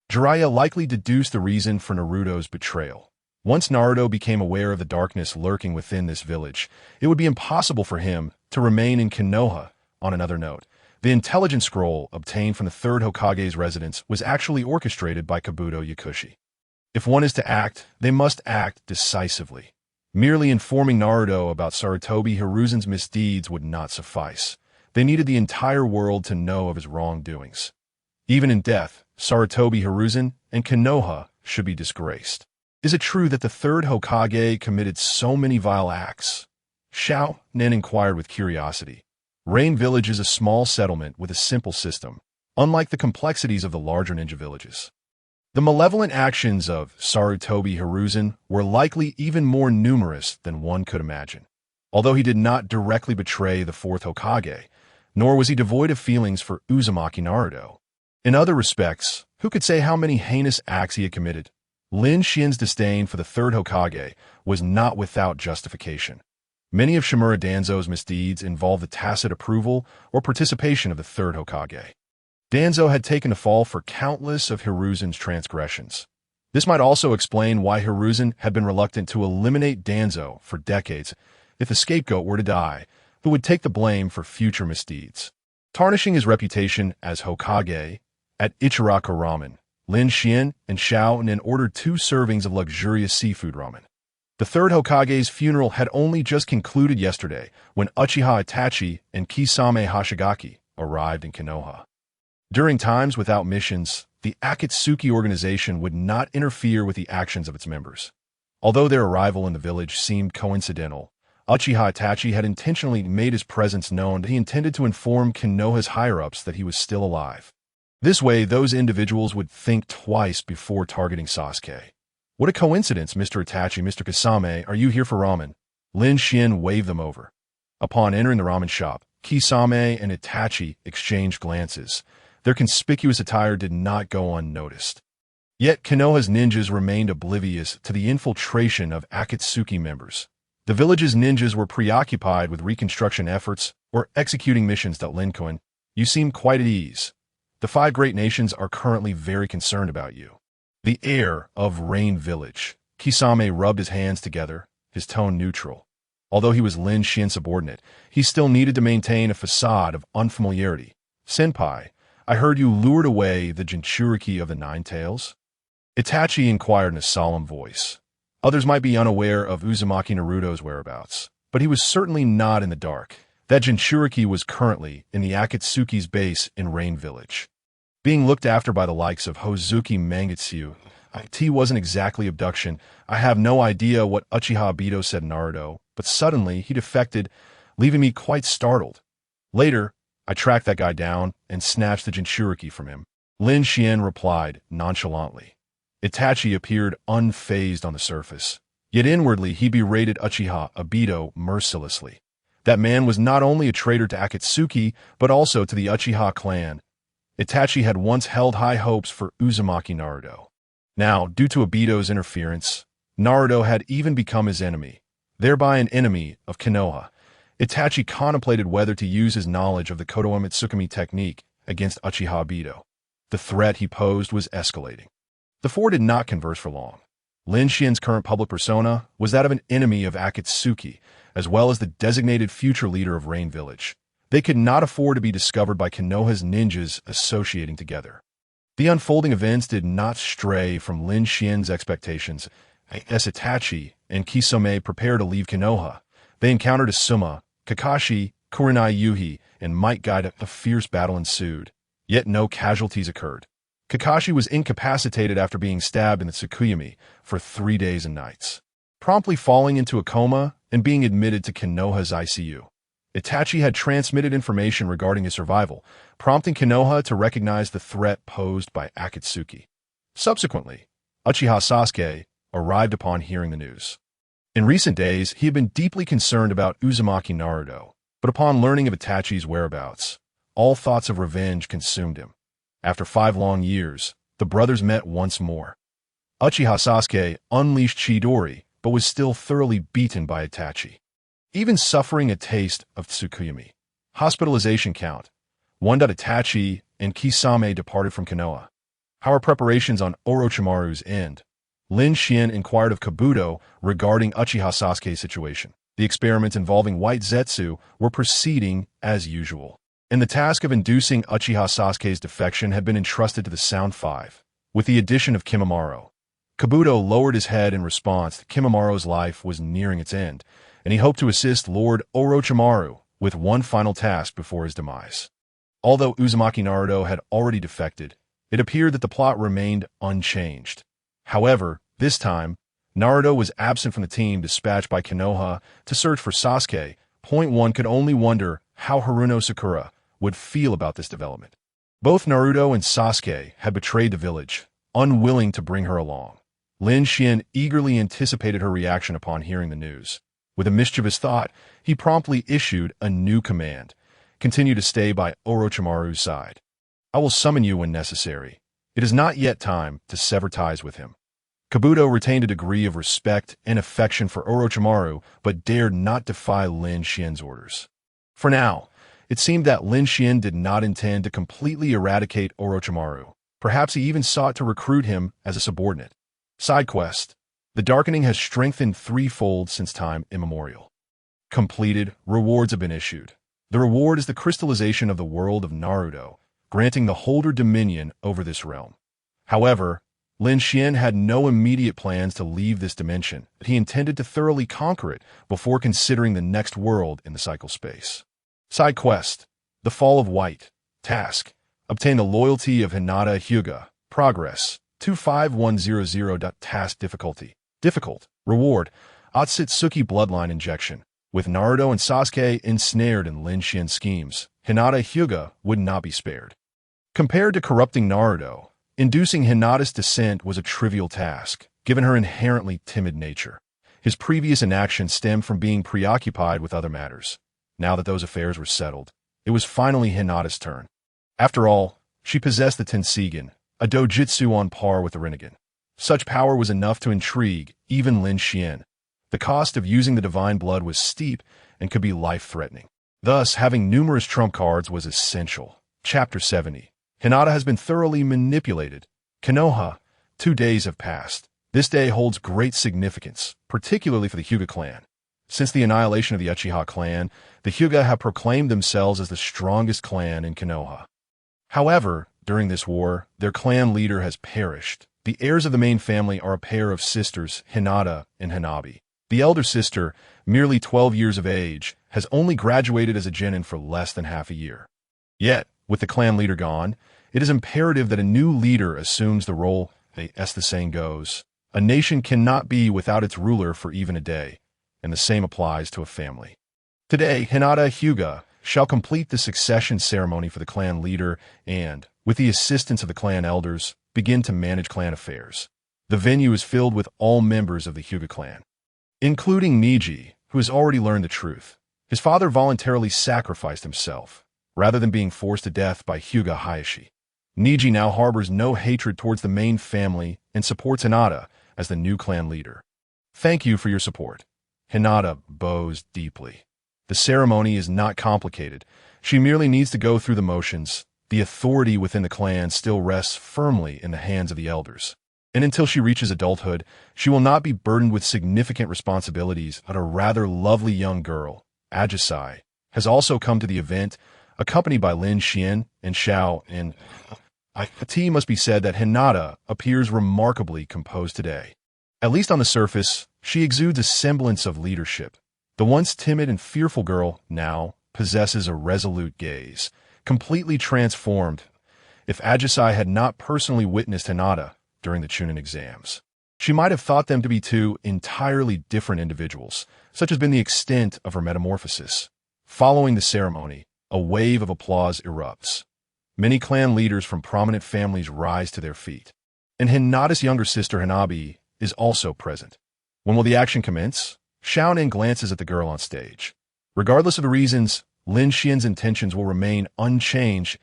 Jiraiya likely deduced the reason for Naruto's betrayal. Once Naruto became aware of the darkness lurking within this village, it would be impossible for him to remain in Konoha. On another note, the intelligence scroll obtained from the third Hokage's residence was actually orchestrated by Kabuto Yakushi. If one is to act, they must act decisively. Merely informing Naruto about Sarutobi Hiruzen's misdeeds would not suffice. They needed the entire world to know of his wrongdoings. Even in death, Sarutobi Hiruzen and Konoha should be disgraced. Is it true that the third Hokage committed so many vile acts? Xiao Nen inquired with curiosity. Rain Village is a small settlement with a simple system, unlike the complexities of the larger ninja villages. The malevolent actions of Sarutobi Hiruzen were likely even more numerous than one could imagine. Although he did not directly betray the fourth Hokage, nor was he devoid of feelings for Uzumaki Naruto. In other respects, who could say how many heinous acts he had committed? Lin Xuan's disdain for the third Hokage was not without justification. Many of Shimura Danzo's misdeeds involved the tacit approval or participation of the third Hokage. Danzo had taken the fall for countless of Hiruzen's transgressions. This might also explain why Hiruzen had been reluctant to eliminate Danzo for decades. If the scapegoat were to die, who would take the blame for future misdeeds? Tarnishing his reputation as Hokage, at Ichiraka Ramen, Lin Xuan and Xiao Nen ordered 2 servings of luxurious seafood ramen. The third Hokage's funeral had only just concluded yesterday when Uchiha Itachi and Kisame Hashigaki arrived in Konoha. During times without missions, the Akatsuki organization would not interfere with the actions of its members. Although their arrival in the village seemed coincidental, Uchiha Itachi had intentionally made his presence known. He intended to inform Konoha's higher-ups that he was still alive. This way, those individuals would think twice before targeting Sasuke. What a coincidence, Mr. Itachi, Mr. Kisame, are you here for ramen? Lin Xuan waved them over. Upon entering the ramen shop, Kisame and Itachi exchanged glances. Their conspicuous attire did not go unnoticed. Yet Konoha's ninjas remained oblivious to the infiltration of Akatsuki members. The village's ninjas were preoccupied with reconstruction efforts or executing missions. Lin Xuan, you seem quite at ease. The 5 great nations are currently very concerned about you. The heir of Rain Village. Kisame rubbed his hands together, his tone neutral. Although he was Lin Xuan's subordinate, he still needed to maintain a facade of unfamiliarity. Senpai, I heard you lured away the Jinchuriki of the Nine Tails? Itachi inquired in a solemn voice. Others might be unaware of Uzumaki Naruto's whereabouts, but he was certainly not in the dark. That Jinchuriki was currently in the Akatsuki's base in Rain Village. Being looked after by the likes of Hozuki Mangetsu, it wasn't exactly abduction. I have no idea what Uchiha Obito said Naruto, but suddenly he defected, leaving me quite startled. Later, I tracked that guy down and snatched the Jinchuriki from him. Lin Xuan replied nonchalantly. Itachi appeared unfazed on the surface, yet inwardly he berated Uchiha Obito mercilessly. That man was not only a traitor to Akatsuki, but also to the Uchiha clan. Itachi had once held high hopes for Uzumaki Naruto. Now, due to Obito's interference, Naruto had even become his enemy, thereby an enemy of Konoha. Itachi contemplated whether to use his knowledge of the Kodoa Mitsukami technique against Uchiha Obito. The threat he posed was escalating. The four did not converse for long. Lin Xuan's current public persona was that of an enemy of Akatsuki, as well as the designated future leader of Rain Village. They could not afford to be discovered by Konoha's ninjas associating together. The unfolding events did not stray from Lin Xuan's expectations. As Itachi and Kisame prepared to leave Konoha, they encountered Asuma, Kakashi, Kurenai Yuhi, and Might Guide. A fierce battle ensued, yet no casualties occurred. Kakashi was incapacitated after being stabbed in the Tsukuyomi for 3 days and nights, promptly falling into a coma and being admitted to Konoha's ICU. Itachi had transmitted information regarding his survival, prompting Konoha to recognize the threat posed by Akatsuki. Subsequently, Uchiha Sasuke arrived upon hearing the news. In recent days, he had been deeply concerned about Uzumaki Naruto, but upon learning of Itachi's whereabouts, all thoughts of revenge consumed him. After 5 long years, the brothers met once more. Uchiha Sasuke unleashed Chidori, but was still thoroughly beaten by Itachi, even suffering a taste of Tsukuyomi. Hospitalization count. 1. Itachi and Kisame departed from Konoha. How are preparations on Orochimaru's end? Lin Xuan inquired of Kabuto regarding Uchiha Sasuke's situation. The experiments involving White Zetsu were proceeding as usual, and the task of inducing Uchiha Sasuke's defection had been entrusted to the Sound Five. With the addition of Kimimaro, Kabuto lowered his head in response. Kimimaro's life was nearing its end, and he hoped to assist Lord Orochimaru with one final task before his demise. Although Uzumaki Naruto had already defected, it appeared that the plot remained unchanged. However, this time, Naruto was absent from the team dispatched by Konoha to search for Sasuke. One could only wonder how Haruno Sakura would feel about this development. Both Naruto and Sasuke had betrayed the village, unwilling to bring her along. Lin Xuan eagerly anticipated her reaction upon hearing the news. With a mischievous thought, he promptly issued a new command: continue to stay by Orochimaru's side. I will summon you when necessary. It is not yet time to sever ties with him. Kabuto retained a degree of respect and affection for Orochimaru, but dared not defy Lin Xuan's orders. For now, it seemed that Lin Xuan did not intend to completely eradicate Orochimaru. Perhaps he even sought to recruit him as a subordinate. Side quest. The darkening has strengthened threefold since time immemorial. Completed, rewards have been issued. The reward is the crystallization of the world of Naruto, granting the holder dominion over this realm. However, Lin Xuan had no immediate plans to leave this dimension, but he intended to thoroughly conquer it before considering the next world in the cycle space. Side quest. The Fall of White. Task. Obtain the loyalty of Hinata Hyuga. Progress. 25100. Task difficulty. Difficult. Reward. Otsutsuki bloodline injection. With Naruto and Sasuke ensnared in Lin Xuan's schemes, Hinata Hyuga would not be spared. Compared to corrupting Naruto, inducing Hinata's descent was a trivial task, given her inherently timid nature. His previous inaction stemmed from being preoccupied with other matters. Now that those affairs were settled, it was finally Hinata's turn. After all, she possessed the Tensigen, a dojutsu on par with the Rinnegan. Such power was enough to intrigue even Lin Xuan. The cost of using the divine blood was steep and could be life-threatening. Thus, having numerous trump cards was essential. Chapter 70. Hinata has been thoroughly manipulated. Konoha. 2 days have passed. This day holds great significance, particularly for the Hyuga clan. Since the annihilation of the Uchiha clan, the Hyuga have proclaimed themselves as the strongest clan in Konoha. However, during this war, their clan leader has perished. The heirs of the main family are a pair of sisters, Hinata and Hanabi. The elder sister, merely 12 years of age, has only graduated as a genin for less than half a year. Yet, with the clan leader gone, it is imperative that a new leader assumes the role. As the saying goes, a nation cannot be without its ruler for even a day, and the same applies to a family. Today, Hinata Hyuga shall complete the succession ceremony for the clan leader and, with the assistance of the clan elders, begin to manage clan affairs. The venue is filled with all members of the Hyuga clan, including Niji, who has already learned the truth. His father voluntarily sacrificed himself, rather than being forced to death by Hyuga Hayashi. Niji now harbors no hatred towards the main family and supports Hinata as the new clan leader. Thank you for your support. Hinata bows deeply. The ceremony is not complicated. She merely needs to go through the motions. The authority within the clan still rests firmly in the hands of the elders. And until she reaches adulthood, she will not be burdened with significant responsibilities. But a rather lovely young girl, Ajisai, has also come to the event, accompanied by Lin Xuan and Xiao, and it must be said that Hinata appears remarkably composed today. At least on the surface, she exudes a semblance of leadership. The once timid and fearful girl now possesses a resolute gaze, completely transformed. If Ajisai had not personally witnessed Hinata during the Chunin exams, she might have thought them to be two entirely different individuals. Such has been the extent of her metamorphosis. Following the ceremony, a wave of applause erupts. Many clan leaders from prominent families rise to their feet. And Hinata's younger sister Hanabi is also present. When will the action commence? Xiaonan glances at the girl on stage. Regardless of the reasons, Lin Xian's intentions will remain unchanged,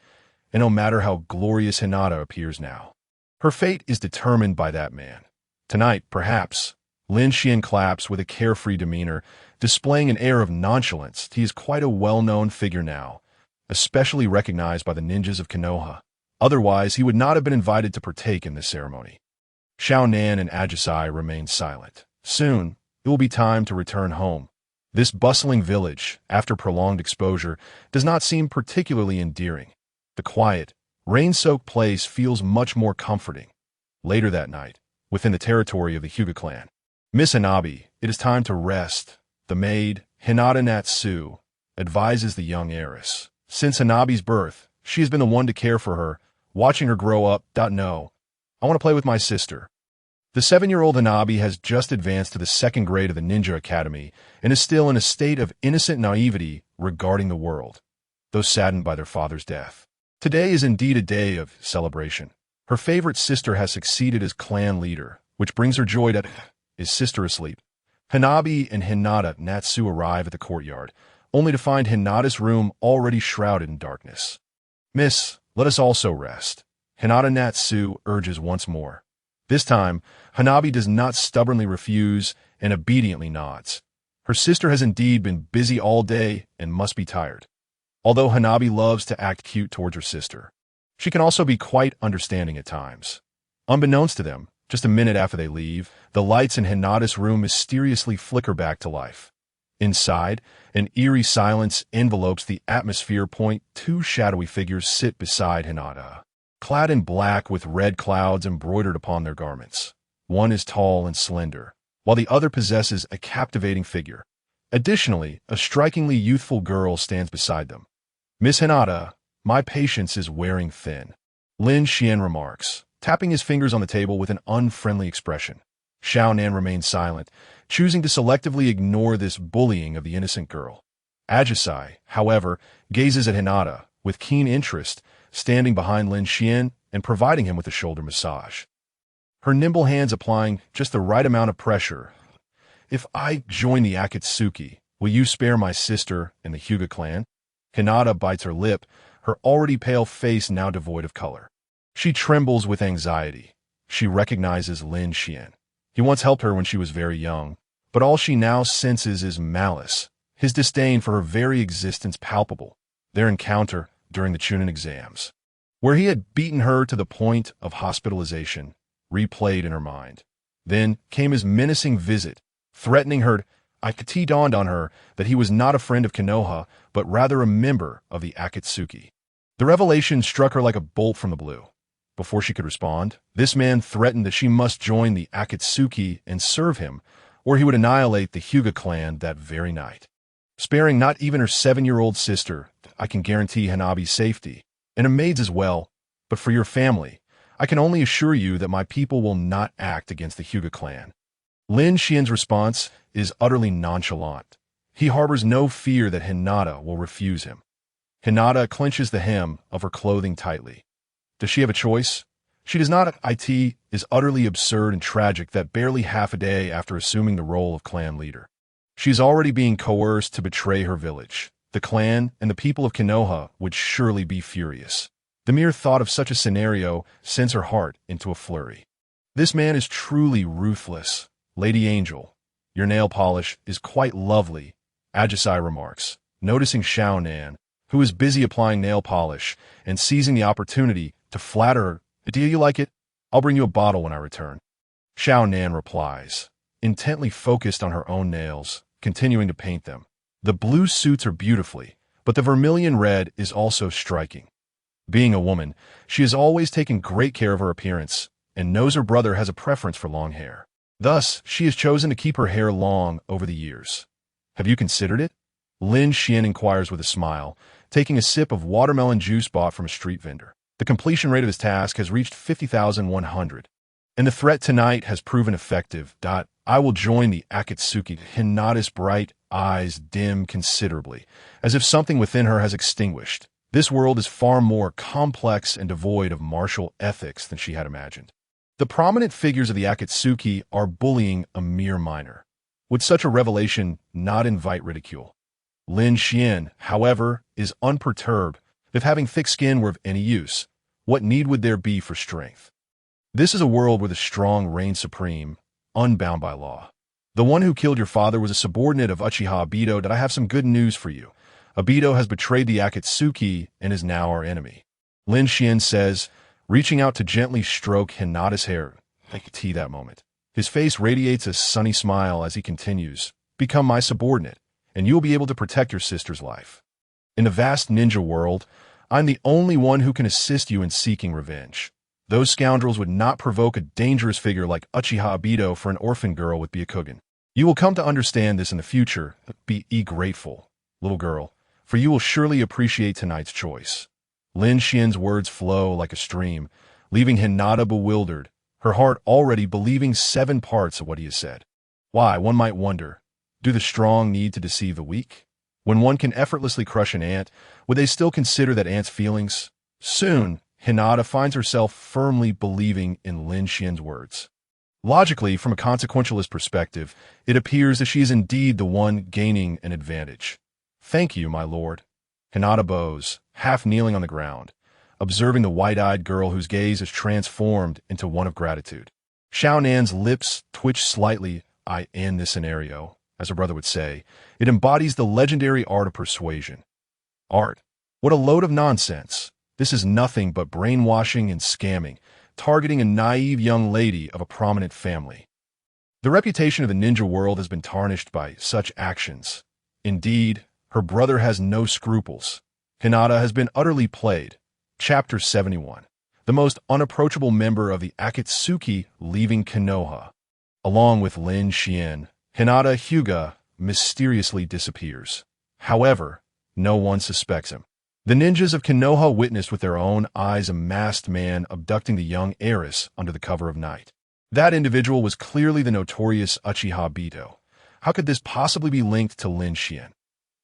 and no matter how glorious Hinata appears now, her fate is determined by that man. Tonight, perhaps, Lin Xuan claps with a carefree demeanor, displaying an air of nonchalance. He is quite a well-known figure now, especially recognized by the ninjas of Konoha. Otherwise, he would not have been invited to partake in this ceremony. Xiaonan and Ajisai remain silent. Soon, it will be time to return home. This bustling village, after prolonged exposure, does not seem particularly endearing. The quiet, rain-soaked place feels much more comforting. Later that night, within the territory of the Hyuga clan, Miss Hanabi, it is time to rest. The maid, Hinata Natsu, advises the young heiress. Since Hanabi's birth, she has been the one to care for her, watching her grow up. No, I want to play with my sister. The 7-year-old Hanabi has just advanced to the 2nd grade of the Ninja Academy and is still in a state of innocent naivety regarding the world, though saddened by their father's death. Today is indeed a day of celebration. Her favorite sister has succeeded as clan leader, which brings her joy. Is sister asleep? Hanabi and Hinata Natsu arrive at the courtyard, only to find Hinata's room already shrouded in darkness. Miss, let us also rest. Hinata Natsu urges once more. This time, Hanabi does not stubbornly refuse and obediently nods. Her sister has indeed been busy all day and must be tired. Although Hanabi loves to act cute towards her sister, she can also be quite understanding at times. Unbeknownst to them, just a minute after they leave, the lights in Hinata's room mysteriously flicker back to life. Inside, an eerie silence envelopes the atmosphere. Two shadowy figures sit beside Hinata, clad in black with red clouds embroidered upon their garments. One is tall and slender, while the other possesses a captivating figure. Additionally, a strikingly youthful girl stands beside them. Miss Hinata, my patience is wearing thin, Lin Xuan remarks, tapping his fingers on the table with an unfriendly expression. Xiaonan remains silent, choosing to selectively ignore this bullying of the innocent girl. Ajisai, however, gazes at Hinata with keen interest, standing behind Lin Xuan and providing him with a shoulder massage. Her nimble hands applying just the right amount of pressure. If I join the Akatsuki, will you spare my sister and the Hyuga clan? Hinata bites her lip, her already pale face now devoid of color. She trembles with anxiety. She recognizes Lin Xuan. He once helped her when she was very young, but all she now senses is malice, his disdain for her very existence palpable. Their encounter during the Chunin exams, where he had beaten her to the point of hospitalization, replayed in her mind. Then came his menacing visit, threatening her. It dawned on her that he was not a friend of Konoha, but rather a member of the Akatsuki. The revelation struck her like a bolt from the blue. Before she could respond, this man threatened that she must join the Akatsuki and serve him, or he would annihilate the Hyuga clan that very night. Sparing not even her 7-year-old sister, I can guarantee Hanabi's safety, and a maid's as well, but for your family, I can only assure you that my people will not act against the Hyuga clan. Lin Xian's response is utterly nonchalant. He harbors no fear that Hinata will refuse him. Hinata clenches the hem of her clothing tightly. Does she have a choice? She does not. It is utterly absurd and tragic that barely half a day after assuming the role of clan leader, She's already being coerced to betray her village. The clan and the people of Konoha would surely be furious. The mere thought of such a scenario sends her heart into a flurry. This man is truly ruthless. Lady Angel, your nail polish is quite lovely, Ajisai remarks, noticing Xiao Nan, who is busy applying nail polish and seizing the opportunity to flatter her. Do you like it? I'll bring you a bottle when I return. Xiao Nan replies, intently focused on her own nails, continuing to paint them. The blue suits her beautifully, but the vermilion red is also striking. Being a woman, she has always taken great care of her appearance and knows her brother has a preference for long hair. Thus, she has chosen to keep her hair long over the years. Have you considered it? Lin Xuan inquires with a smile, taking a sip of watermelon juice bought from a street vendor. The completion rate of his task has reached 50,100. And the threat tonight has proven effective. I will join the Akatsuki. Hinata's bright eyes dim considerably, as if something within her has extinguished. This world is far more complex and devoid of martial ethics than she had imagined. The prominent figures of the Akatsuki are bullying a mere minor. Would such a revelation not invite ridicule? Lin Xuan, however, is unperturbed. If having thick skin were of any use, what need would there be for strength? This is a world where the strong reign supreme, unbound by law. The one who killed your father was a subordinate of Uchiha Obito. I have some good news for you. Obito has betrayed the Akatsuki and is now our enemy. Lin Xuan says, reaching out to gently stroke Hinata's hair. I could see that moment. His face radiates a sunny smile as he continues, become my subordinate, and you'll be able to protect your sister's life. In the vast ninja world, I'm the only one who can assist you in seeking revenge. Those scoundrels would not provoke a dangerous figure like Uchiha Obito for an orphan girl with Byakugan. You will come to understand this in the future. Be grateful, little girl, for you will surely appreciate tonight's choice. Lin Xuan's words flow like a stream, leaving Hinata bewildered, her heart already believing 7 parts of what he has said. Why, one might wonder, do the strong need to deceive the weak? When one can effortlessly crush an ant, would they still consider that ant's feelings? Soon, Hinata finds herself firmly believing in Lin Xuan's words. Logically, from a consequentialist perspective, it appears that she is indeed the one gaining an advantage. Thank you, my lord. Hinata bows, half kneeling on the ground, observing the wide-eyed girl whose gaze is transformed into one of gratitude. Xiao Nan's lips twitch slightly. In this scenario, as her brother would say, it embodies the legendary art of persuasion. Art? What a load of nonsense. This is nothing but brainwashing and scamming, targeting a naive young lady of a prominent family. The reputation of the ninja world has been tarnished by such actions. Indeed, her brother has no scruples. Hinata has been utterly played. Chapter 71. The most unapproachable member of the Akatsuki leaving Konoha. Along with Lin Xuan, Hinata Hyuga mysteriously disappears. However, no one suspects him. The ninjas of Konoha witnessed with their own eyes a masked man abducting the young heiress under the cover of night. That individual was clearly the notorious Uchiha Obito. How could this possibly be linked to Lin Xuan?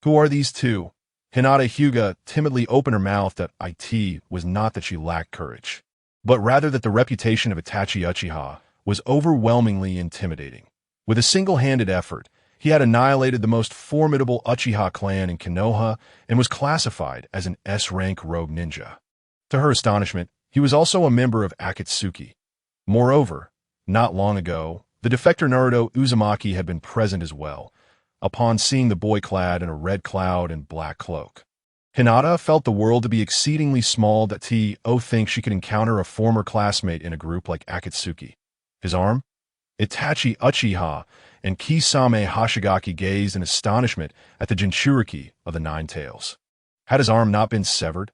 Who are these two? Hinata Hyuga timidly opened her mouth. That it was not that she lacked courage, but rather that the reputation of Itachi Uchiha was overwhelmingly intimidating. With a single-handed effort, he had annihilated the most formidable Uchiha clan in Konoha and was classified as an S-rank rogue ninja. To her astonishment, he was also a member of Akatsuki. Moreover, not long ago, the defector Naruto Uzumaki had been present as well, upon seeing the boy clad in a red cloud and black cloak. Hinata felt the world to be exceedingly small that thinks she could encounter a former classmate in a group like Akatsuki. His arm? Itachi Uchiha and Kisame Hashigaki gazed in astonishment at the Jinchuriki of the Nine Tails. Had his arm not been severed?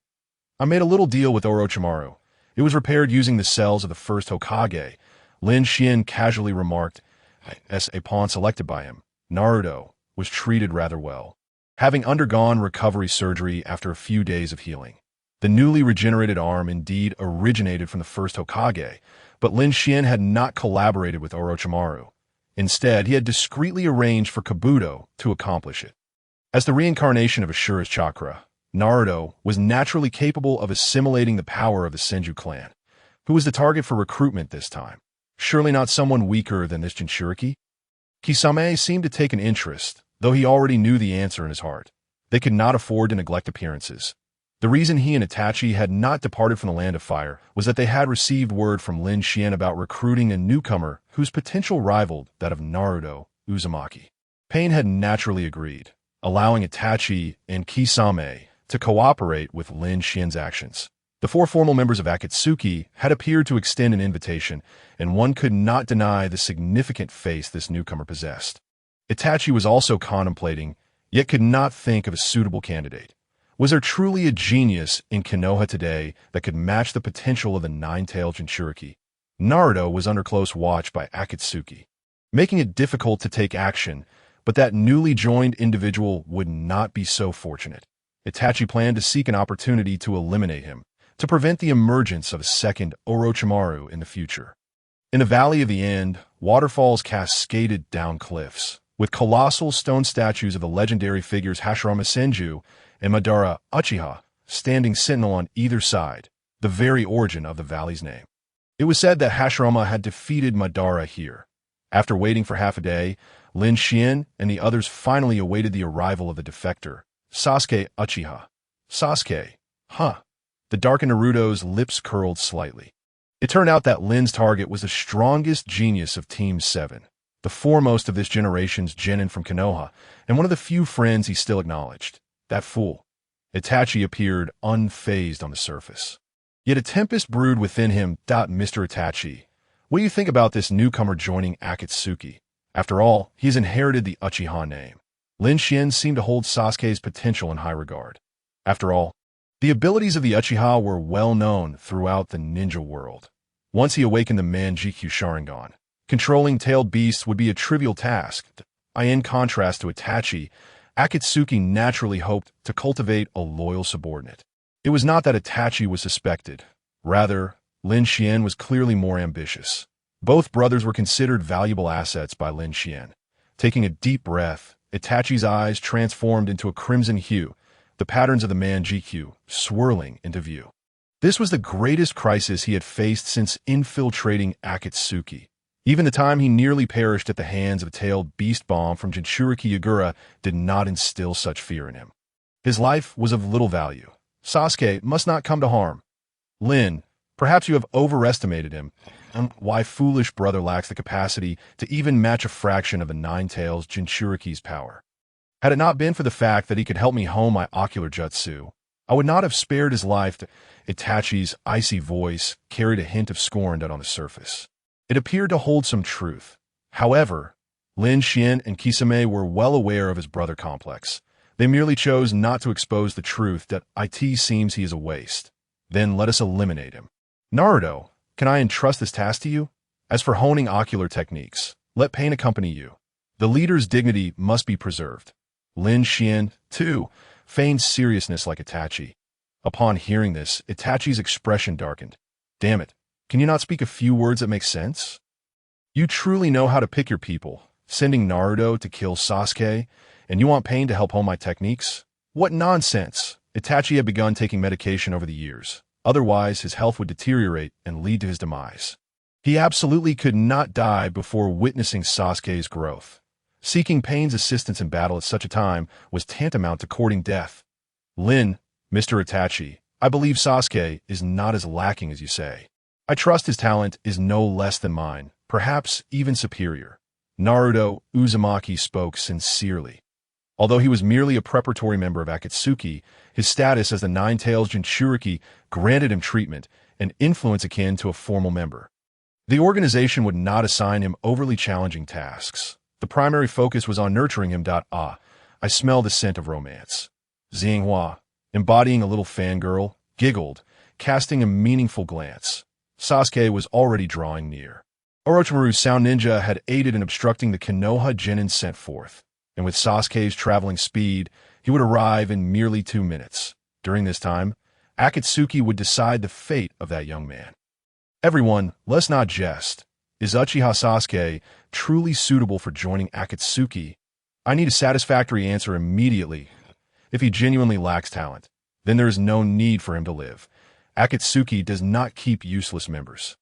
I made a little deal with Orochimaru. It was repaired using the cells of the first Hokage. Lin Xuan casually remarked, as a pawn selected by him. Naruto was treated rather well, having undergone recovery surgery after a few days of healing. The newly regenerated arm indeed originated from the first Hokage, but Lin Xuan had not collaborated with Orochimaru. Instead, he had discreetly arranged for Kabuto to accomplish it. As the reincarnation of Ashura's chakra, Naruto was naturally capable of assimilating the power of the Senju clan. Who was the target for recruitment this time? Surely not someone weaker than this Jinchuriki? Kisame seemed to take an interest, though he already knew the answer in his heart. They could not afford to neglect appearances. The reason he and Itachi had not departed from the Land of Fire was that they had received word from Lin Xuan about recruiting a newcomer whose potential rivaled that of Naruto Uzumaki. Pain had naturally agreed, allowing Itachi and Kisame to cooperate with Lin Xuan's actions. The four formal members of Akatsuki had appeared to extend an invitation, and one could not deny the significant face this newcomer possessed. Itachi was also contemplating, yet could not think of a suitable candidate. Was there truly a genius in Konoha today that could match the potential of the nine-tailed Jinchuriki? Naruto was under close watch by Akatsuki, making it difficult to take action, but that newly joined individual would not be so fortunate. Itachi planned to seek an opportunity to eliminate him, to prevent the emergence of a second Orochimaru in the future. In the Valley of the End, waterfalls cascaded down cliffs, with colossal stone statues of the legendary figures Hashirama Senju and Madara Uchiha standing sentinel on either side, the very origin of the valley's name. It was said that Hashirama had defeated Madara here. After waiting for half a day, Lin Xuan and the others finally awaited the arrival of the defector, Sasuke Uchiha. Sasuke, huh? The darkened Naruto's lips curled slightly. It turned out that Lin's target was the strongest genius of Team 7, the foremost of this generation's genin from Konoha, and one of the few friends he still acknowledged. That fool. Itachi appeared unfazed on the surface. Yet a tempest brewed within him. Mr. Itachi, what do you think about this newcomer joining Akatsuki? After all, he has inherited the Uchiha name. Lin Xuan seemed to hold Sasuke's potential in high regard. After all, the abilities of the Uchiha were well known throughout the ninja world. Once he awakened the Manjikyu Sharingan, controlling tailed beasts would be a trivial task. In contrast to Itachi, Akatsuki naturally hoped to cultivate a loyal subordinate. It was not that Itachi was suspected. Rather, Lin Xuan was clearly more ambitious. Both brothers were considered valuable assets by Lin Xuan. Taking a deep breath, Itachi's eyes transformed into a crimson hue, the patterns of the Manjikyu swirling into view. This was the greatest crisis he had faced since infiltrating Akatsuki. Even the time he nearly perished at the hands of a tailed beast bomb from Jinchuriki Yagura did not instill such fear in him. His life was of little value. Sasuke must not come to harm. Lin, perhaps you have overestimated him. Why foolish brother lacks the capacity to even match a fraction of the nine-tails Jinchuriki's power. Had it not been for the fact that he could help me hone my ocular jutsu, I would not have spared his life. Itachi's icy voice carried a hint of scorn out on the surface. It appeared to hold some truth. However, Lin Xuan and Kisame were well aware of his brother complex. They merely chose not to expose the truth that it seems he is a waste. Then let us eliminate him. Naruto, can I entrust this task to you? As for honing ocular techniques, let pain accompany you. The leader's dignity must be preserved. Lin Xuan, too, feigned seriousness like Itachi. Upon hearing this, Itachi's expression darkened. Damn it, can you not speak a few words that make sense? You truly know how to pick your people, sending Naruto to kill Sasuke, and you want Pain to help hone my techniques? What nonsense! Itachi had begun taking medication over the years. Otherwise, his health would deteriorate and lead to his demise. He absolutely could not die before witnessing Sasuke's growth. Seeking Pain's assistance in battle at such a time was tantamount to courting death. Lin, Mr. Itachi, I believe Sasuke is not as lacking as you say. I trust his talent is no less than mine, perhaps even superior. Naruto Uzumaki spoke sincerely. Although he was merely a preparatory member of Akatsuki, his status as the Nine-Tails Jinchuriki granted him treatment and influence akin to a formal member. The organization would not assign him overly challenging tasks. The primary focus was on nurturing him. I smell the scent of romance. Xinghua, embodying a little fangirl, giggled, casting a meaningful glance. Sasuke was already drawing near. Orochimaru's sound ninja had aided in obstructing the Konoha genin sent forth, and with Sasuke's traveling speed, he would arrive in merely 2 minutes. During this time, Akatsuki would decide the fate of that young man. Everyone, let's not jest. Is Uchiha Sasuke truly suitable for joining Akatsuki? I need a satisfactory answer immediately. If he genuinely lacks talent, then there is no need for him to live. Akatsuki does not keep useless members.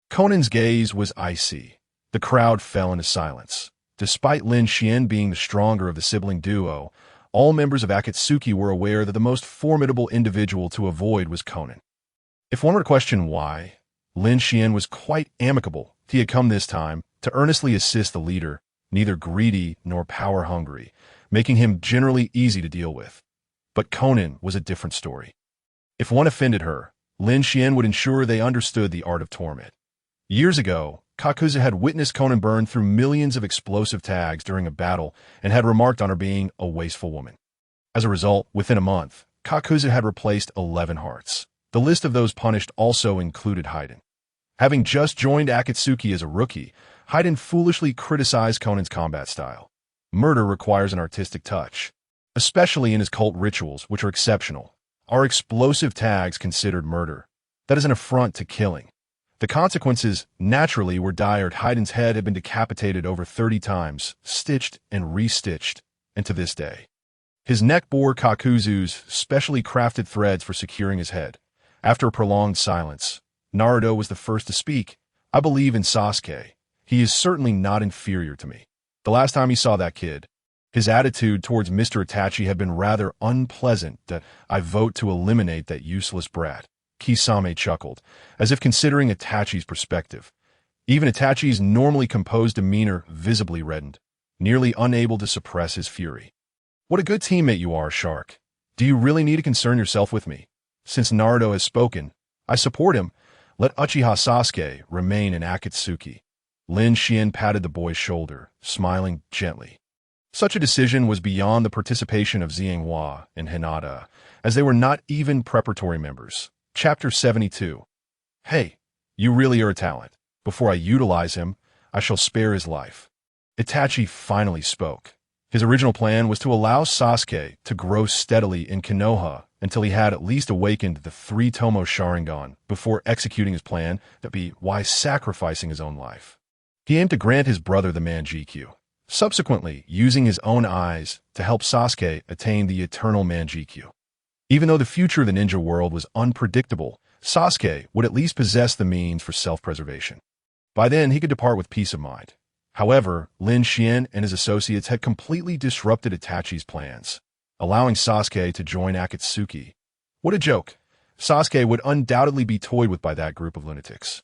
Conan's gaze was icy. The crowd fell into silence. Despite Lin Xuan being the stronger of the sibling duo, all members of Akatsuki were aware that the most formidable individual to avoid was Conan. If one were to question why, Lin Xuan was quite amicable. He had come this time to earnestly assist the leader, neither greedy nor power-hungry, making him generally easy to deal with. But Conan was a different story. If one offended her, Lin Xuan would ensure they understood the art of torment. Years ago, Kakuza had witnessed Conan burn through millions of explosive tags during a battle and had remarked on her being a wasteful woman. As a result, within a month, Kakuza had replaced 11 hearts. The list of those punished also included Haiden. Having just joined Akatsuki as a rookie, Haiden foolishly criticized Conan's combat style. Murder requires an artistic touch, especially in his cult rituals, which are exceptional. Are explosive tags considered murder? That is an affront to killing. The consequences, naturally, were dire. Haiden's head had been decapitated over 30 times, stitched and restitched, and to this day. His neck bore Kakuzu's specially crafted threads for securing his head. After a prolonged silence, Naruto was the first to speak. I believe in Sasuke. He is certainly not inferior to me. The last time he saw that kid, his attitude towards Mr. Itachi had been rather unpleasant. That I vote to eliminate that useless brat. Kisame chuckled, as if considering Itachi's perspective. Even Itachi's normally composed demeanor visibly reddened, nearly unable to suppress his fury. What a good teammate you are, Shark. Do you really need to concern yourself with me? Since Naruto has spoken, I support him. Let Uchiha Sasuke remain in Akatsuki. Lin Xuan patted the boy's shoulder, smiling gently. Such a decision was beyond the participation of Xianghua and Hinata, as they were not even preparatory members. Chapter 72. Hey, you really are a talent. Before I utilize him, I shall spare his life. Itachi finally spoke. His original plan was to allow Sasuke to grow steadily in Konoha until he had at least awakened the 3 Tomo Sharingan before executing his plan, that be, why sacrificing his own life. He aimed to grant his brother the Manjikyu, subsequently using his own eyes to help Sasuke attain the eternal Manjikyu. Even though the future of the ninja world was unpredictable, Sasuke would at least possess the means for self-preservation. By then, he could depart with peace of mind. However, Lin Xuan and his associates had completely disrupted Itachi's plans, allowing Sasuke to join Akatsuki. What a joke! Sasuke would undoubtedly be toyed with by that group of lunatics.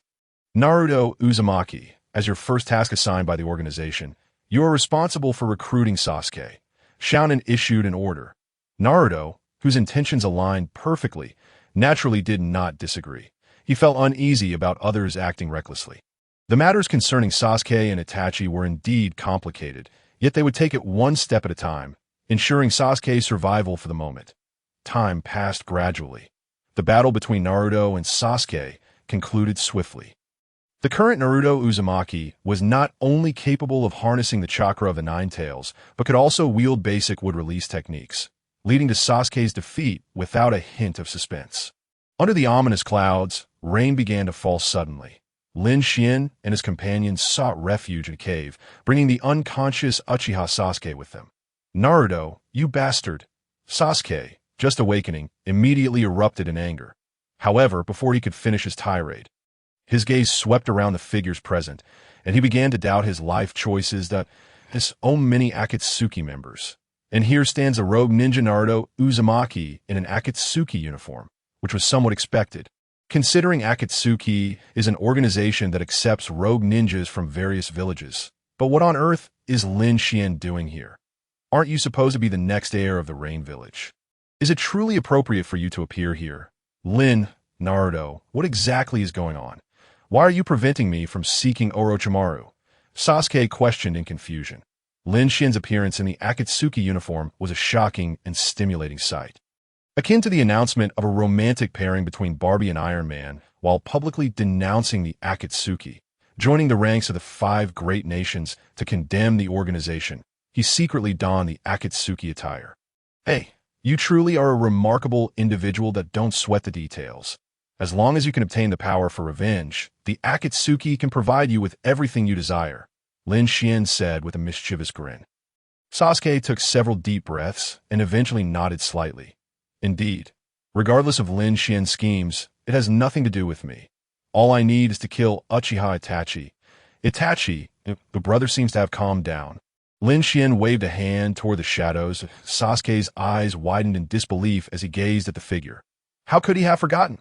Naruto Uzumaki, as your first task assigned by the organization, you are responsible for recruiting Sasuke. Shounen issued an order. Naruto, whose intentions aligned perfectly, naturally did not disagree. He felt uneasy about others acting recklessly. The matters concerning Sasuke and Itachi were indeed complicated, yet they would take it one step at a time, ensuring Sasuke's survival for the moment. Time passed gradually. The battle between Naruto and Sasuke concluded swiftly. The current Naruto Uzumaki was not only capable of harnessing the chakra of the Nine Tails, but could also wield basic wood-release techniques, leading to Sasuke's defeat without a hint of suspense. Under the ominous clouds, rain began to fall suddenly. Lin Xuan and his companions sought refuge in a cave, bringing the unconscious Uchiha Sasuke with them. Naruto, you bastard! Sasuke, just awakening, immediately erupted in anger. However, before he could finish his tirade, his gaze swept around the figures present, and he began to doubt his life choices that his own many Akatsuki members. And here stands a rogue ninja Naruto Uzumaki in an Akatsuki uniform, which was somewhat expected, considering Akatsuki is an organization that accepts rogue ninjas from various villages. But what on earth is Lin Xuan doing here? Aren't you supposed to be the next heir of the Rain Village? Is it truly appropriate for you to appear here? Lin, Naruto, what exactly is going on? Why are you preventing me from seeking Orochimaru? Sasuke questioned in confusion. Lin Xuan's appearance in the Akatsuki uniform was a shocking and stimulating sight. Akin to the announcement of a romantic pairing between Barbie and Iron Man, while publicly denouncing the Akatsuki, joining the ranks of the 5 great nations to condemn the organization, he secretly donned the Akatsuki attire. Hey, you truly are a remarkable individual that don't sweat the details. As long as you can obtain the power for revenge, the Akatsuki can provide you with everything you desire, Lin Xuan said with a mischievous grin. Sasuke took several deep breaths and eventually nodded slightly. Indeed, regardless of Lin Xuan's schemes, it has nothing to do with me. All I need is to kill Uchiha Itachi. Itachi, The brother seems to have calmed down. Lin Xuan waved a hand toward the shadows. Sasuke's eyes widened in disbelief as he gazed at the figure. How could he have forgotten?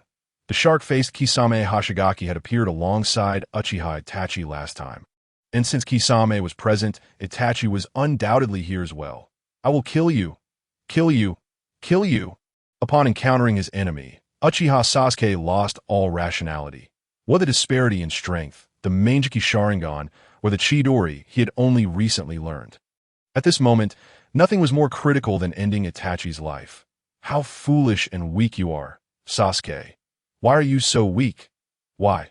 The shark-faced Kisame Hashigaki had appeared alongside Uchiha Itachi last time. And since Kisame was present, Itachi was undoubtedly here as well. I will kill you. Kill you. Kill you. Upon encountering his enemy, Uchiha Sasuke lost all rationality. What a disparity in strength, the Manjiki Sharingan, or the Chidori he had only recently learned. At this moment, nothing was more critical than ending Itachi's life. How foolish and weak you are, Sasuke. Why are you so weak? Why?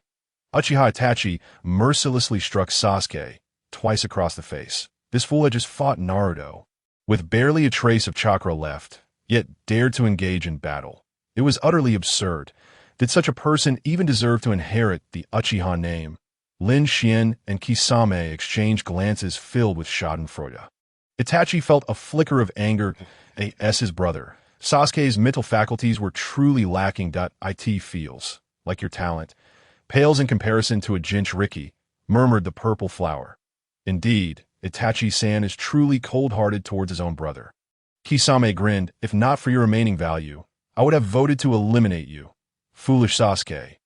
Uchiha Itachi mercilessly struck Sasuke twice across the face. This fool had just fought Naruto, with barely a trace of chakra left, yet dared to engage in battle. It was utterly absurd. Did such a person even deserve to inherit the Uchiha name? Lin Xuan and Kisame exchanged glances filled with schadenfreude. Itachi felt a flicker of anger as his brother. Sasuke's mental faculties were truly lacking. It feels like your talent pales in comparison to a Jinchuriki, murmured the purple flower. Indeed, Itachi-san is truly cold-hearted towards his own brother. Kisame grinned. If not for your remaining value, I would have voted to eliminate you. Foolish Sasuke.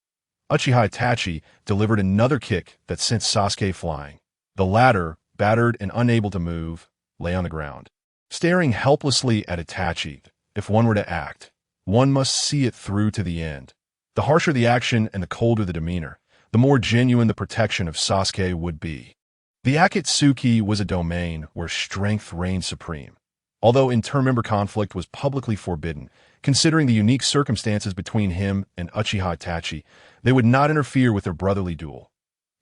Uchiha Itachi delivered another kick that sent Sasuke flying. The latter, battered and unable to move, lay on the ground. Staring helplessly at Itachi, if one were to act, one must see it through to the end. The harsher the action and the colder the demeanor, the more genuine the protection of Sasuke would be. The Akatsuki was a domain where strength reigned supreme. Although inter-member conflict was publicly forbidden, considering the unique circumstances between him and Uchiha Itachi, they would not interfere with their brotherly duel.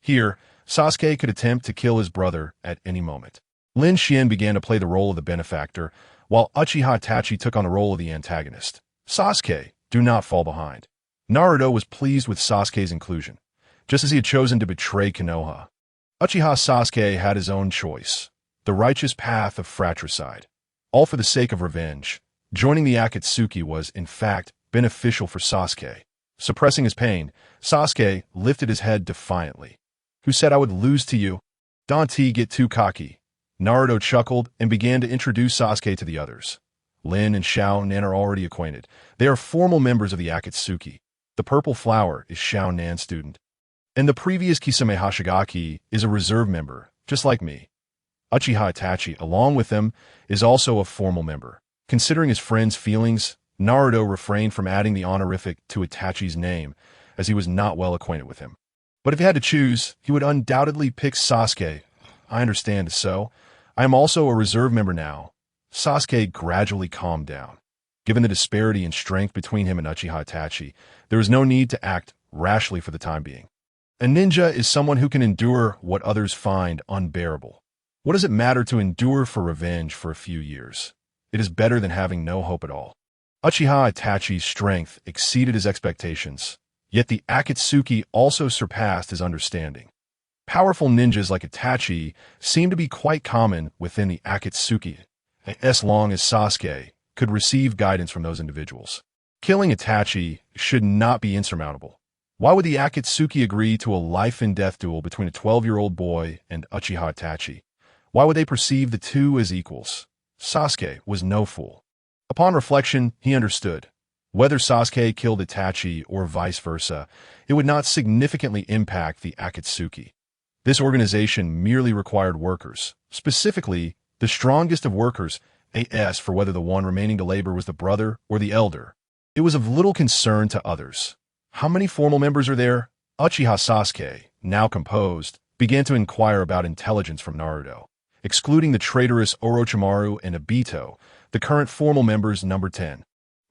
Here, Sasuke could attempt to kill his brother at any moment. Lin Xuan began to play the role of the benefactor, while Uchiha Itachi took on the role of the antagonist. Sasuke, do not fall behind. Naruto was pleased with Sasuke's inclusion, just as he had chosen to betray Konoha. Uchiha Sasuke had his own choice, the righteous path of fratricide. All for the sake of revenge. Joining the Akatsuki was, in fact, beneficial for Sasuke. Suppressing his pain, Sasuke lifted his head defiantly. Who said I would lose to you? Don't get too cocky. Naruto chuckled and began to introduce Sasuke to the others. Lin and Xiao Nan are already acquainted. They are formal members of the Akatsuki. The purple flower is Xiao Nan's student. And the previous Kisame Hashigaki is a reserve member, just like me. Uchiha Itachi, along with them, is also a formal member. Considering his friend's feelings, Naruto refrained from adding the honorific to Itachi's name, as he was not well acquainted with him. But if he had to choose, he would undoubtedly pick Sasuke. I understand, so I am also a reserve member now. Sasuke gradually calmed down. Given the disparity in strength between him and Uchiha Itachi, there is no need to act rashly for the time being. A ninja is someone who can endure what others find unbearable. What does it matter to endure for revenge for a few years? It is better than having no hope at all. Uchiha Itachi's strength exceeded his expectations, yet the Akatsuki also surpassed his understanding. Powerful ninjas like Itachi seem to be quite common within the Akatsuki, as long as Sasuke could receive guidance from those individuals. Killing Itachi should not be insurmountable. Why would the Akatsuki agree to a life-and-death duel between a 12-year-old boy and Uchiha Itachi? Why would they perceive the two as equals? Sasuke was no fool. Upon reflection, he understood. Whether Sasuke killed Itachi or vice versa, it would not significantly impact the Akatsuki. This organization merely required workers, specifically the strongest of workers, as for whether the one remaining to labor was the brother or the elder. It was of little concern to others. How many formal members are there? Uchiha Sasuke, now composed, began to inquire about intelligence from Naruto. Excluding the traitorous Orochimaru and Obito, the current formal members number 10.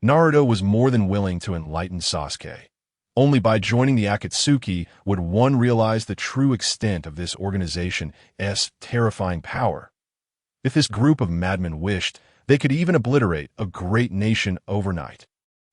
Naruto was more than willing to enlighten Sasuke. Only by joining the Akatsuki would one realize the true extent of this organization's terrifying power. If this group of madmen wished, they could even obliterate a great nation overnight.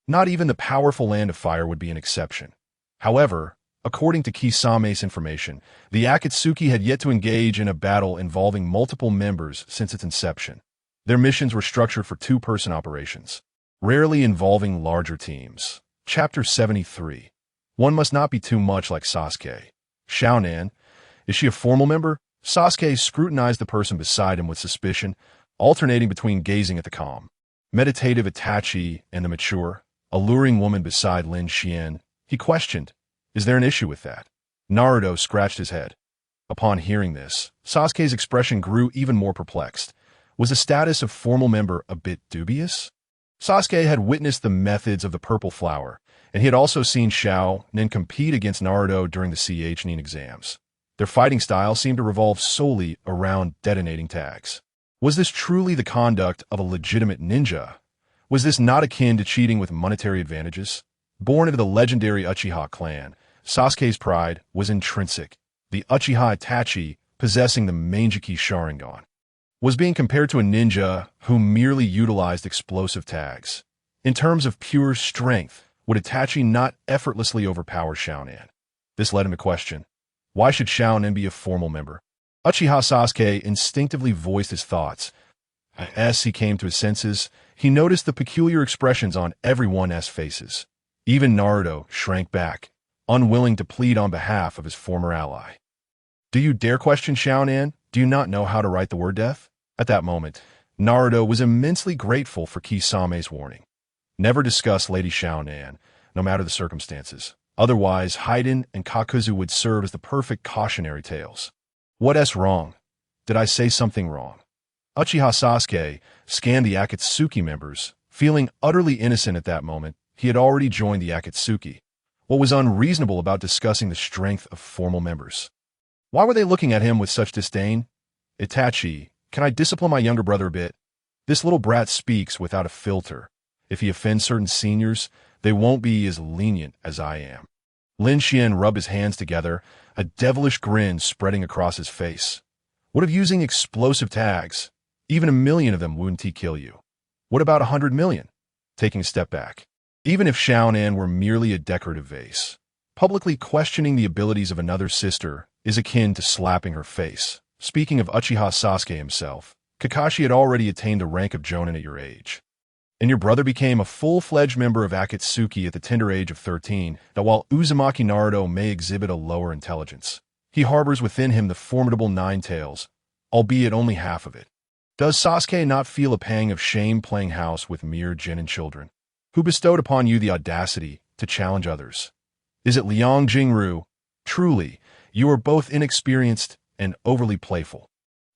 Not even the powerful Land of Fire would be an exception. However, according to Kisame's information, the Akatsuki had yet to engage in a battle involving multiple members since its inception. Their missions were structured for two-person operations, rarely involving larger teams. Chapter 73. One must not be too much like Sasuke. Xiao Nan, is she a formal member? Sasuke scrutinized the person beside him with suspicion, alternating between gazing at the calm, meditative Itachi and the mature, alluring woman beside Lin Xuan. He questioned, "Is there an issue with that?" Naruto scratched his head. Upon hearing this, Sasuke's expression grew even more perplexed. Was the status of formal member a bit dubious? Sasuke had witnessed the methods of the purple flower, and he had also seen Xiao Nin compete against Naruto during the Nin exams. Their fighting style seemed to revolve solely around detonating tags. Was this truly the conduct of a legitimate ninja? Was this not akin to cheating with monetary advantages? Born into the legendary Uchiha clan, Sasuke's pride was intrinsic. The Uchiha Itachi possessing the Manjiki Sharingan was being compared to a ninja who merely utilized explosive tags. In terms of pure strength, would Itachi not effortlessly overpower Xiaonan? This led him to question, why should Xiaonan be a formal member? Uchiha Sasuke instinctively voiced his thoughts. As he came to his senses, he noticed the peculiar expressions on everyone's faces. Even Naruto shrank back, unwilling to plead on behalf of his former ally. Do you dare question Xiaonan? Do you not know how to write the word death? At that moment, Naruto was immensely grateful for Kisame's warning. Never discuss Lady Xiaonan, no matter the circumstances. Otherwise, Haiden and Kakuzu would serve as the perfect cautionary tales. What's wrong? Did I say something wrong? Uchiha Sasuke scanned the Akatsuki members. Feeling utterly innocent at that moment, he had already joined the Akatsuki. What was unreasonable about discussing the strength of formal members? Why were they looking at him with such disdain? Itachi, can I discipline my younger brother a bit? This little brat speaks without a filter. If he offends certain seniors, they won't be as lenient as I am. Lin Xuan rubbed his hands together, a devilish grin spreading across his face. What of using explosive tags? Even 1,000,000 of them wouldn't kill you. What about 100,000,000? Taking a step back. Even if Xiaonan were merely a decorative vase, publicly questioning the abilities of another sister is akin to slapping her face. Speaking of Uchiha Sasuke himself, Kakashi had already attained the rank of Jonin at your age. And your brother became a full-fledged member of Akatsuki at the tender age of 13, that while Uzumaki Naruto may exhibit a lower intelligence, he harbors within him the formidable Nine Tails, albeit only half of it. Does Sasuke not feel a pang of shame playing house with mere genin children? Who bestowed upon you the audacity to challenge others? Is it Liang Jingru? Truly, you are both inexperienced and overly playful,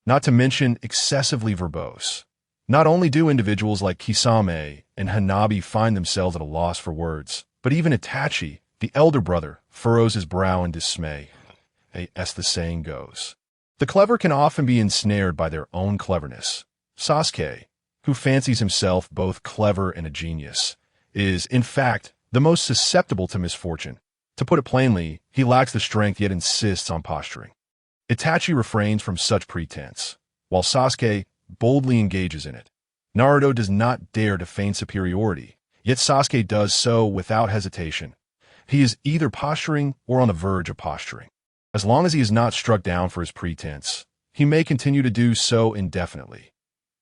not to mention excessively verbose. Not only do individuals like Kisame and Hanabi find themselves at a loss for words, but even Itachi, the elder brother, furrows his brow in dismay. As the saying goes, the clever can often be ensnared by their own cleverness. Sasuke, who fancies himself both clever and a genius, is, in fact, the most susceptible to misfortune. To put it plainly, he lacks the strength yet insists on posturing. Itachi refrains from such pretense, while Sasuke boldly engages in it. Naruto does not dare to feign superiority, yet Sasuke does so without hesitation. He is either posturing or on the verge of posturing. As long as he is not struck down for his pretense, he may continue to do so indefinitely.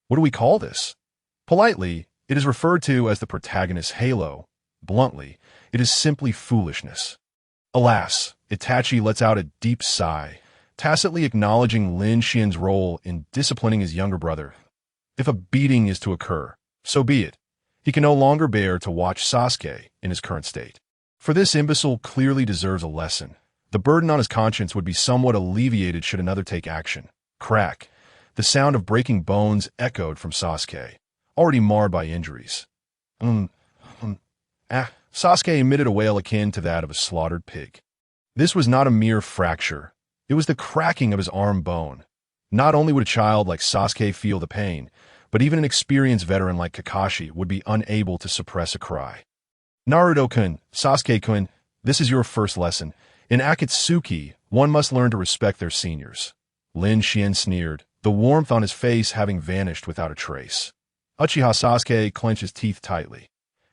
What do we call this? Politely, it is referred to as the protagonist's halo. Bluntly, it is simply foolishness. Alas, Itachi lets out a deep sigh, tacitly acknowledging Lin Xuan's role in disciplining his younger brother. If a beating is to occur, so be it. He can no longer bear to watch Sasuke in his current state. For this imbecile clearly deserves a lesson. The burden on his conscience would be somewhat alleviated should another take action. Crack. The sound of breaking bones echoed from Sasuke, already marred by injuries. Sasuke emitted a wail akin to that of a slaughtered pig. This was not a mere fracture. It was the cracking of his arm bone. Not only would a child like Sasuke feel the pain, but even an experienced veteran like Kakashi would be unable to suppress a cry. Naruto-kun, Sasuke-kun, this is your first lesson. In Akatsuki, one must learn to respect their seniors. Lin Xuan sneered, the warmth on his face having vanished without a trace. Uchiha Sasuke clenched his teeth tightly.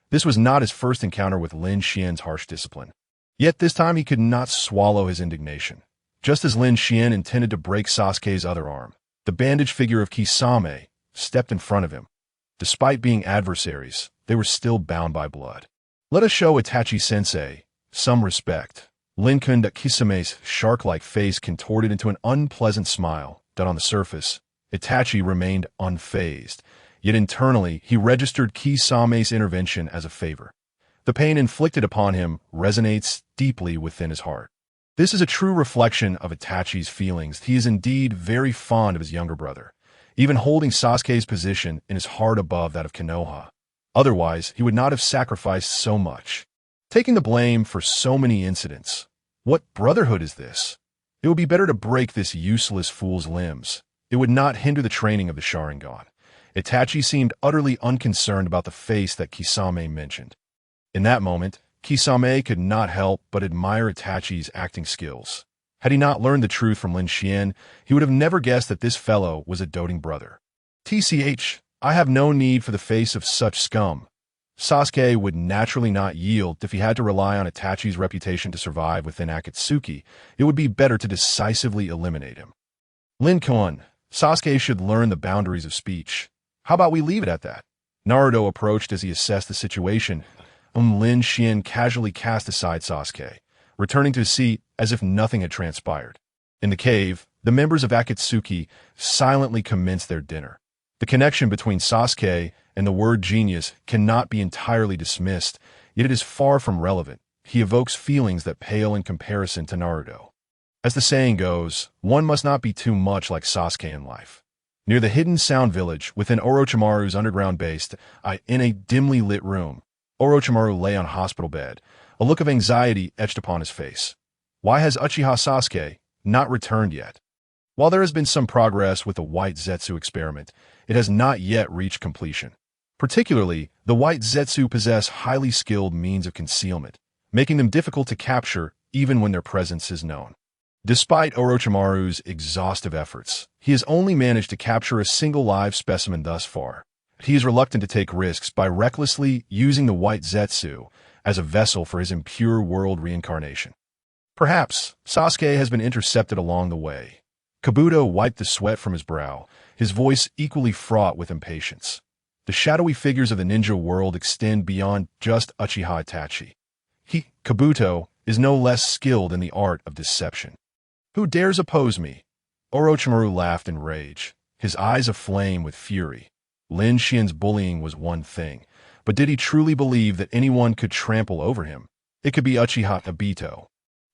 This was not his first encounter with Lin Xuan's harsh discipline. Yet this time he could not swallow his indignation. Just as Lin Xuan intended to break Sasuke's other arm, the bandaged figure of Kisame stepped in front of him. Despite being adversaries, they were still bound by blood. Let us show Itachi-sensei some respect. Lin Kisame's shark-like face contorted into an unpleasant smile that on the surface, Itachi remained unfazed, yet internally he registered Kisame's intervention as a favor. The pain inflicted upon him resonates deeply within his heart. This is a true reflection of Itachi's feelings. He is indeed very fond of his younger brother, even holding Sasuke's position in his heart above that of Konoha. Otherwise, he would not have sacrificed so much, taking the blame for so many incidents. What brotherhood is this? It would be better to break this useless fool's limbs. It would not hinder the training of the Sharingan. Itachi seemed utterly unconcerned about the face that Kisame mentioned. In that moment, Kisame could not help but admire Itachi's acting skills. Had he not learned the truth from Lin Xuan, he would have never guessed that this fellow was a doting brother. TCH, I have no need for the face of such scum. Sasuke would naturally not yield if he had to rely on Itachi's reputation to survive within Akatsuki. It would be better to decisively eliminate him. Lin Xuan, Sasuke should learn the boundaries of speech. How about we leave it at that? Naruto approached as he assessed the situation. Lin Xuan casually cast aside Sasuke, returning to his seat as if nothing had transpired. In the cave, the members of Akatsuki silently commenced their dinner. The connection between Sasuke and the word genius cannot be entirely dismissed, yet it is far from relevant. He evokes feelings that pale in comparison to Naruto. As the saying goes, one must not be too much like Sasuke in life. Near the hidden sound village within Orochimaru's underground base, in a dimly lit room, Orochimaru lay on a hospital bed, a look of anxiety etched upon his face. Why has Uchiha Sasuke not returned yet? While there has been some progress with the White Zetsu experiment, it has not yet reached completion. Particularly, the White Zetsu possess highly skilled means of concealment, making them difficult to capture even when their presence is known. Despite Orochimaru's exhaustive efforts, he has only managed to capture a single live specimen thus far. He is reluctant to take risks by recklessly using the White Zetsu as a vessel for his impure world reincarnation. Perhaps Sasuke has been intercepted along the way. Kabuto wiped the sweat from his brow, his voice equally fraught with impatience. The shadowy figures of the ninja world extend beyond just Uchiha Itachi. Kabuto, is no less skilled in the art of deception. Who dares oppose me? Orochimaru laughed in rage, his eyes aflame with fury. Lin Xuan's bullying was one thing, but did he truly believe that anyone could trample over him? It could be Uchiha Obito,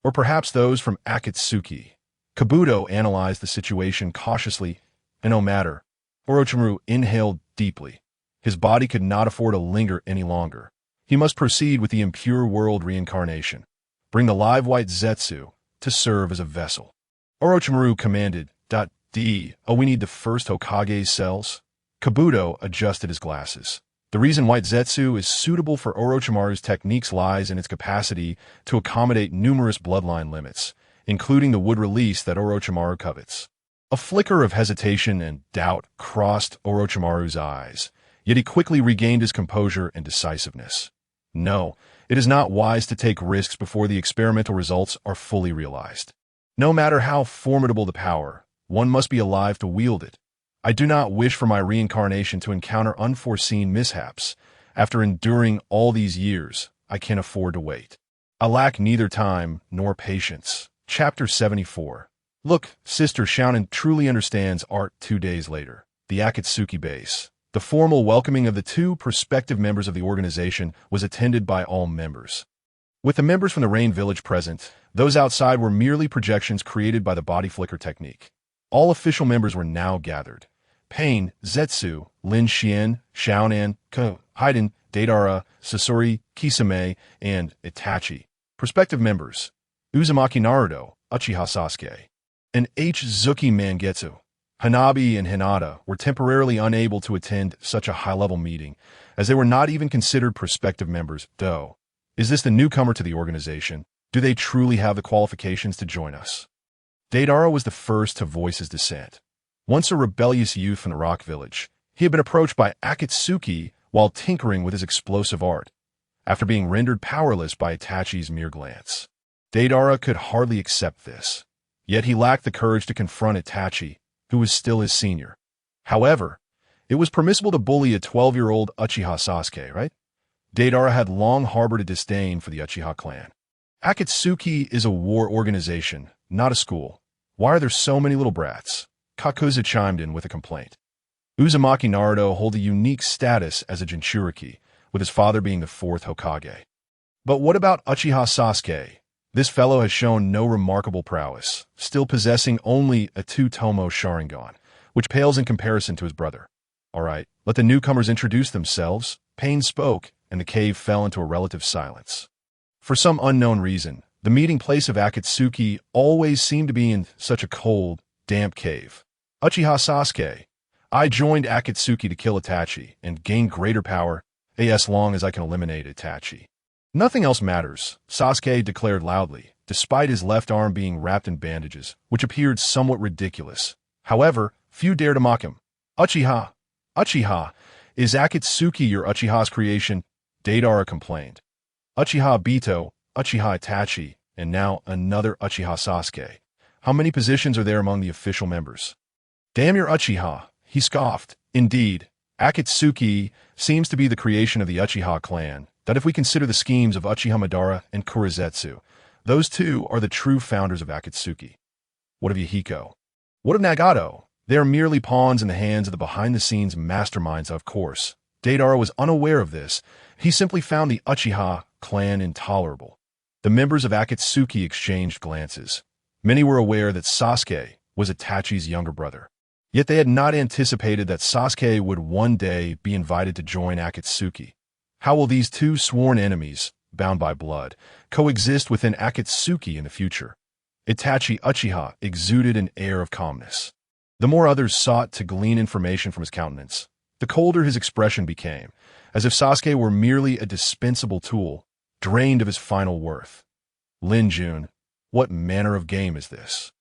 or perhaps those from Akatsuki. Kabuto analyzed the situation cautiously, and no matter. Orochimaru inhaled deeply. His body could not afford to linger any longer. He must proceed with the impure world reincarnation. Bring the live White Zetsu to serve as a vessel. Orochimaru commanded, we need the first Hokage's cells. Kabuto adjusted his glasses. The reason White Zetsu is suitable for Orochimaru's techniques lies in its capacity to accommodate numerous bloodline limits, including the wood release that Orochimaru covets. A flicker of hesitation and doubt crossed Orochimaru's eyes, yet he quickly regained his composure and decisiveness. No, it is not wise to take risks before the experimental results are fully realized. No matter how formidable the power, one must be alive to wield it. I do not wish for my reincarnation to encounter unforeseen mishaps. After enduring all these years, I can't afford to wait. I lack neither time nor patience. Chapter 74. Look, Sister Shounen truly understands art 2 days later. The Akatsuki base. The formal welcoming of the 2 prospective members of the organization was attended by all members. With the members from the Rain Village present, those outside were merely projections created by the body flicker technique. All official members were now gathered. Pain, Zetsu, Lin Xuan, Xiaonan, Haiden, Deidara, Sasori, Kisame, and Itachi. Prospective members: Uzumaki Naruto, Uchiha Sasuke, and Zuki Mangetsu. Hanabi and Hinata were temporarily unable to attend such a high-level meeting, as they were not even considered prospective members, though. Is this the newcomer to the organization? Do they truly have the qualifications to join us? Deidara was the first to voice his dissent. Once a rebellious youth from the Rock Village, he had been approached by Akatsuki while tinkering with his explosive art, after being rendered powerless by Itachi's mere glance. Deidara could hardly accept this, yet he lacked the courage to confront Itachi, who was still his senior. However, it was permissible to bully a 12-year-old Uchiha Sasuke, right? Deidara had long harbored a disdain for the Uchiha clan. Akatsuki is a war organization, not a school. Why are there so many little brats? Kakuza chimed in with a complaint. Uzumaki Naruto hold a unique status as a Jinchuriki, with his father being the fourth Hokage. But what about Uchiha Sasuke? This fellow has shown no remarkable prowess, still possessing only a two-tomo Sharingan, which pales in comparison to his brother. All right, let the newcomers introduce themselves. Pain spoke, and the cave fell into a relative silence. For some unknown reason, the meeting place of Akatsuki always seemed to be in such a cold, damp cave. Uchiha Sasuke. I joined Akatsuki to kill Itachi and gain greater power, as long as I can eliminate Itachi. Nothing else matters, Sasuke declared loudly, despite his left arm being wrapped in bandages, which appeared somewhat ridiculous. However, few dared to mock him. Uchiha, is Akatsuki your Uchiha's creation? Deidara complained. Uchiha Bito, Uchiha Itachi, and now another Uchiha Sasuke. How many positions are there among the official members? Damn your Uchiha, he scoffed. Indeed, Akatsuki seems to be the creation of the Uchiha clan, that if we consider the schemes of Uchiha Madara and Kurizetsu, those two are the true founders of Akatsuki. What of Yahiko? What of Nagato? They are merely pawns in the hands of the behind-the-scenes masterminds, of course. Deidara was unaware of this. He simply found the Uchiha clan intolerable. The members of Akatsuki exchanged glances. Many were aware that Sasuke was Itachi's younger brother. Yet they had not anticipated that Sasuke would one day be invited to join Akatsuki. How will these two sworn enemies, bound by blood, coexist within Akatsuki in the future? Itachi Uchiha exuded an air of calmness. The more others sought to glean information from his countenance, the colder his expression became, as if Sasuke were merely a dispensable tool, drained of his final worth. Lin Xuan, what manner of game is this?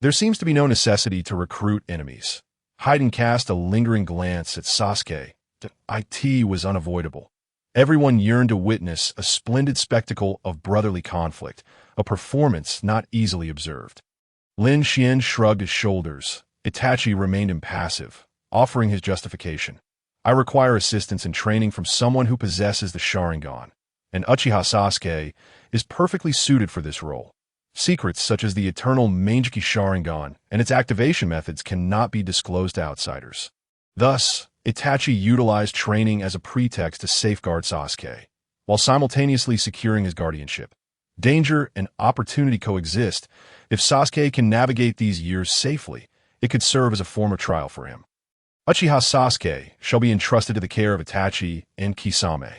There seems to be no necessity to recruit enemies. Haiden cast a lingering glance at Sasuke. It was unavoidable. Everyone yearned to witness a splendid spectacle of brotherly conflict, a performance not easily observed. Lin Xuan shrugged his shoulders. Itachi remained impassive, offering his justification. I require assistance and training from someone who possesses the Sharingan, and Uchiha Sasuke is perfectly suited for this role. Secrets such as the eternal Mangekyou Sharingan and its activation methods cannot be disclosed to outsiders. Thus, Itachi utilized training as a pretext to safeguard Sasuke, while simultaneously securing his guardianship. Danger and opportunity coexist. If Sasuke can navigate these years safely, it could serve as a form of trial for him. Uchiha Sasuke shall be entrusted to the care of Itachi and Kisame.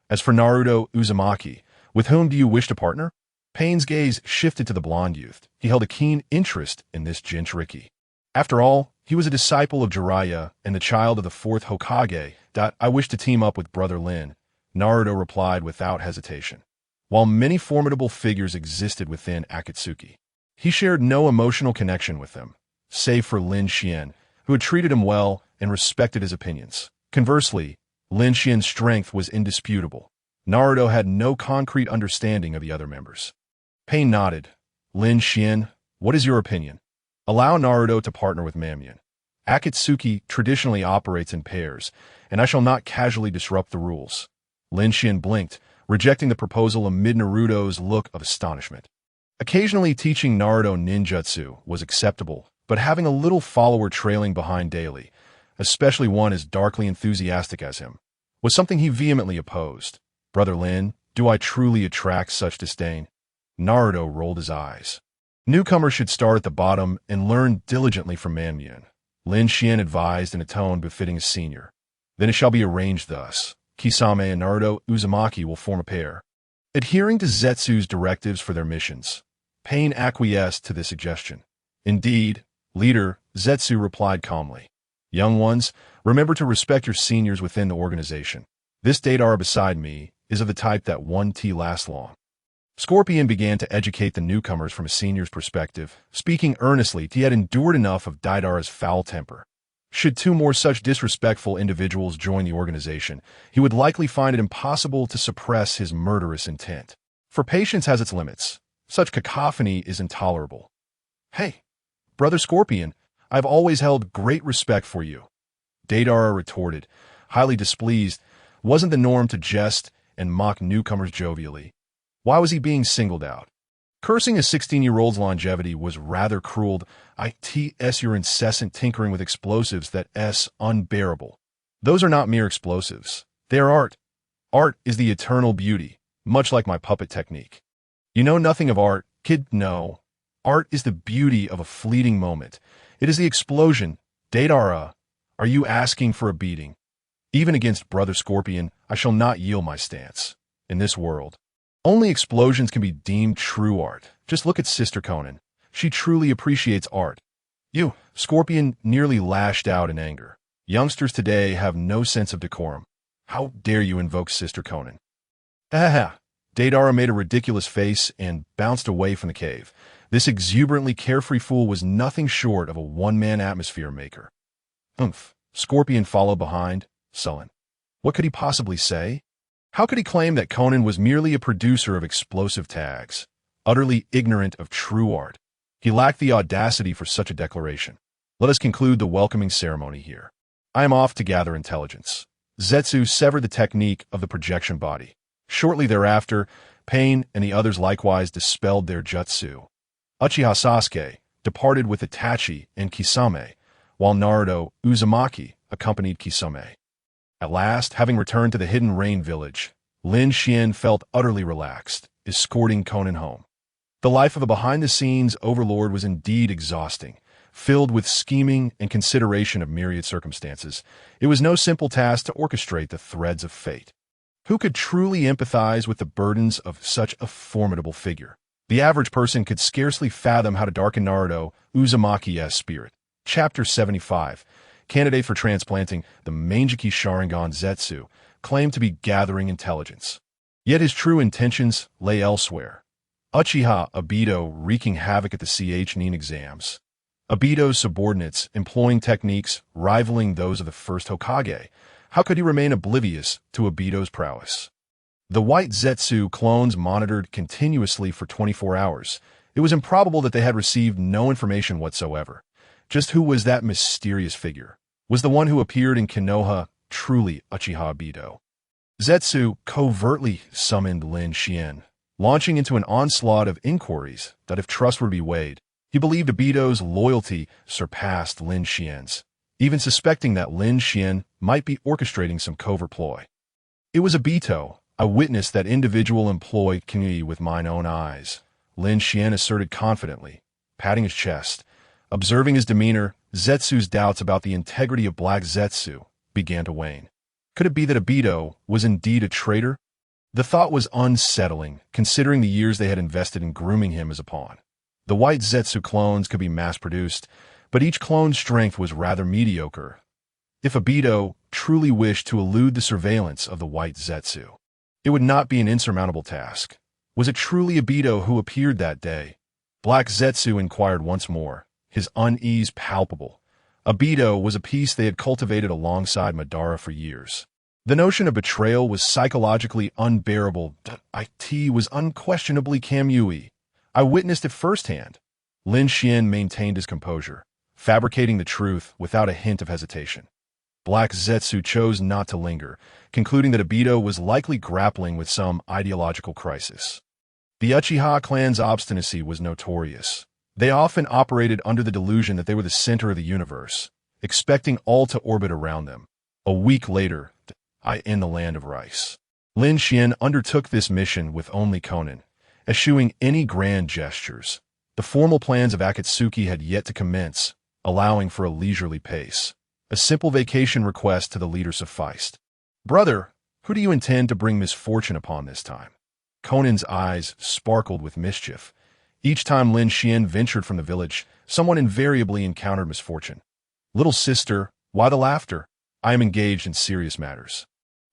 As for Naruto Uzumaki, with whom do you wish to partner? Pain's gaze shifted to the blonde youth. He held a keen interest in this Jinchuriki. After all, he was a disciple of Jiraiya and the child of the fourth Hokage. I wish to team up with Brother Lin, Naruto replied without hesitation. While many formidable figures existed within Akatsuki, he shared no emotional connection with them, save for Lin Xuan, who had treated him well and respected his opinions. Conversely, Lin Xuan's strength was indisputable. Naruto had no concrete understanding of the other members. Pain nodded. Lin Xuan, what is your opinion? Allow Naruto to partner with Mamyun. Akatsuki traditionally operates in pairs, and I shall not casually disrupt the rules. Lin Xuan blinked, rejecting the proposal amid Naruto's look of astonishment. Occasionally teaching Naruto ninjutsu was acceptable, but having a little follower trailing behind daily, especially one as darkly enthusiastic as him, was something he vehemently opposed. Brother Lin, do I truly attract such disdain? Naruto rolled his eyes. Newcomers should start at the bottom and learn diligently from Mamyun, Lin Xuan advised in a tone befitting a senior. Then it shall be arranged thus. Kisame and Naruto Uzumaki will form a pair, adhering to Zetsu's directives for their missions. Pain acquiesced to this suggestion. Indeed, leader, Zetsu replied calmly. Young ones, remember to respect your seniors within the organization. This Deidara beside me is of the type that one tea lasts long. Scorpion began to educate the newcomers from a senior's perspective, speaking earnestly. He had endured enough of Deidara's foul temper. Should two more such disrespectful individuals join the organization, he would likely find it impossible to suppress his murderous intent. For patience has its limits. Such cacophony is intolerable. Hey, Brother Scorpion, I have always held great respect for you. Deidara retorted, highly displeased. Wasn't the norm to jest and mock newcomers jovially? Why was he being singled out? Cursing a 16-year-old's longevity was rather cruel. It's your incessant tinkering with explosives that's unbearable. Those are not mere explosives. They are art. Art is the eternal beauty, much like my puppet technique. You know nothing of art, kid, no. Art is the beauty of a fleeting moment. It is the explosion. Datara, are you asking for a beating? Even against Brother Scorpion, I shall not yield my stance. In this world, only explosions can be deemed true art. Just look at Sister Conan. She truly appreciates art. You, Scorpion, nearly lashed out in anger. Youngsters today have no sense of decorum. How dare you invoke Sister Conan? Ha! Datara made a ridiculous face and bounced away from the cave. This exuberantly carefree fool was nothing short of a one-man atmosphere maker. Scorpion followed behind, sullen. What could he possibly say? How could he claim that Conan was merely a producer of explosive tags, utterly ignorant of true art? He lacked the audacity for such a declaration. Let us conclude the welcoming ceremony here. I am off to gather intelligence. Zetsu severed the technique of the projection body. Shortly thereafter, Pain and the others likewise dispelled their jutsu. Uchiha Sasuke departed with Itachi and Kisame, while Naruto Uzumaki accompanied Kisame. At last, having returned to the Hidden Rain village, Lin Xuan felt utterly relaxed, escorting Conan home. The life of a behind-the-scenes overlord was indeed exhausting, filled with scheming and consideration of myriad circumstances. It was no simple task to orchestrate the threads of fate. Who could truly empathize with the burdens of such a formidable figure? The average person could scarcely fathom how to darken Naruto Uzumaki's spirit. Chapter 75. Candidate for transplanting, the Mangeki Sharingan Zetsu claimed to be gathering intelligence. Yet his true intentions lay elsewhere. Uchiha Obito wreaking havoc at the Nin exams. Obito's subordinates employing techniques rivaling those of the first Hokage. How could he remain oblivious to Obito's prowess? The white Zetsu clones monitored continuously for 24 hours. It was improbable that they had received no information whatsoever. Just who was that mysterious figure? Was the one who appeared in Konoha truly Uchiha Obito? Zetsu covertly summoned Lin Xuan, launching into an onslaught of inquiries that, if trust were to be weighed, he believed Obito's loyalty surpassed Lin Xuan's, even suspecting that Lin Xuan might be orchestrating some covert ploy. It was Obito. I witnessed that individual employed Kinui with mine own eyes, Lin Xuan asserted confidently, patting his chest. Observing his demeanor, Zetsu's doubts about the integrity of Black Zetsu began to wane. Could it be that Obito was indeed a traitor? The thought was unsettling, considering the years they had invested in grooming him as a pawn. The white Zetsu clones could be mass-produced, but each clone's strength was rather mediocre. If Obito truly wished to elude the surveillance of the white Zetsu, it would not be an insurmountable task. Was it truly Obito who appeared that day? Black Zetsu inquired once more, his unease palpable. Obito was a piece they had cultivated alongside Madara for years. The notion of betrayal was psychologically unbearable. It was unquestionably Kamui. I witnessed it firsthand. Lin Xuan maintained his composure, fabricating the truth without a hint of hesitation. Black Zetsu chose not to linger, concluding that Obito was likely grappling with some ideological crisis. The Uchiha clan's obstinacy was notorious. They often operated under the delusion that they were the center of the universe, expecting all to orbit around them. A week later, in the land of rice, Lin Xuan undertook this mission with only Conan, eschewing any grand gestures. The formal plans of Akatsuki had yet to commence, allowing for a leisurely pace. A simple vacation request to the leader sufficed. Brother, who do you intend to bring misfortune upon this time? Conan's eyes sparkled with mischief. Each time Lin Xuan ventured from the village, someone invariably encountered misfortune. Little sister, why the laughter? I am engaged in serious matters.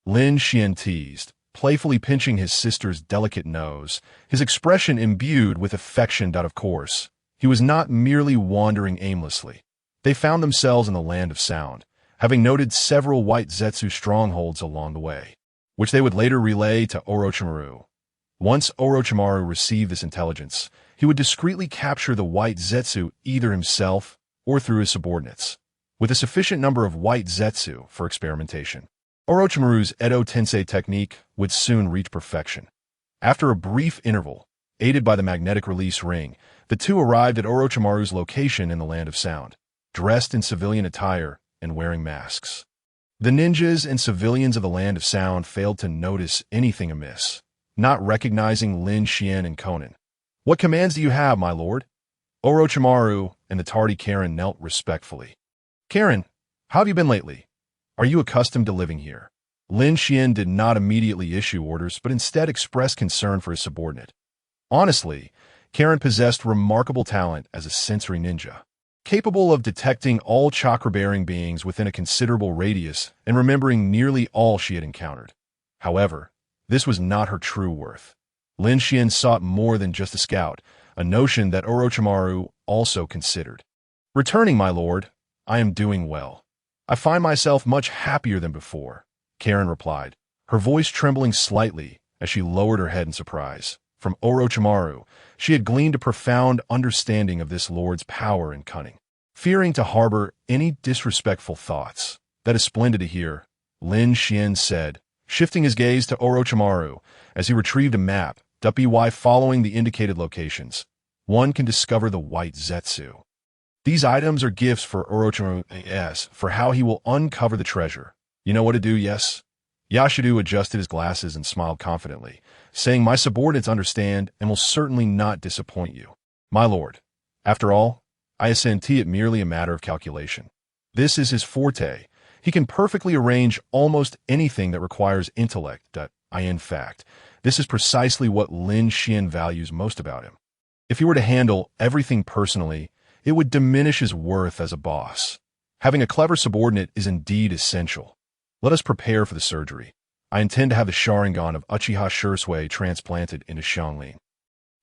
Lin Xuan teased, playfully pinching his sister's delicate nose, his expression imbued with affection. Of course, he was not merely wandering aimlessly. They found themselves in the land of sound, having noted several white Zetsu strongholds along the way, which they would later relay to Orochimaru. Once Orochimaru received this intelligence, he would discreetly capture the white Zetsu either himself or through his subordinates, with a sufficient number of white Zetsu for experimentation. Orochimaru's Edo Tensei technique would soon reach perfection. After a brief interval, aided by the magnetic release ring, the two arrived at Orochimaru's location in the Land of Sound, dressed in civilian attire and wearing masks. The ninjas and civilians of the Land of Sound failed to notice anything amiss, not recognizing Lin Xuan and Conan. "What commands do you have, my lord?" Orochimaru and the tardy Karen knelt respectfully. "Karen, how have you been lately? Are you accustomed to living here?" Lin Xuan did not immediately issue orders, but instead expressed concern for his subordinate. Honestly, Karen possessed remarkable talent as a sensory ninja, capable of detecting all chakra-bearing beings within a considerable radius and remembering nearly all she had encountered. However, this was not her true worth. Lin Xuan sought more than just a scout, a notion that Orochimaru also considered. "Returning, my lord, I am doing well. I find myself much happier than before," Karen replied, her voice trembling slightly as she lowered her head in surprise. From Orochimaru, she had gleaned a profound understanding of this lord's power and cunning. Fearing to harbor any disrespectful thoughts, "That is splendid to hear," Lin Xuan said, shifting his gaze to Orochimaru as he retrieved a map. By following the indicated locations, one can discover the white Zetsu. These items are gifts for Orochimaru for how he will uncover the treasure. "You know what to do, yes?" Yashidu adjusted his glasses and smiled confidently, saying, "My subordinates understand and will certainly not disappoint you, my lord. After all, I assent it merely a matter of calculation. This is his forte. He can perfectly arrange almost anything that requires intellect. In fact, this is precisely what Lin Xuan values most about him. If he were to handle everything personally, it would diminish his worth as a boss. Having a clever subordinate is indeed essential. Let us prepare for the surgery. I intend to have the Sharingan of Uchiha Shursui transplanted into Xianglin."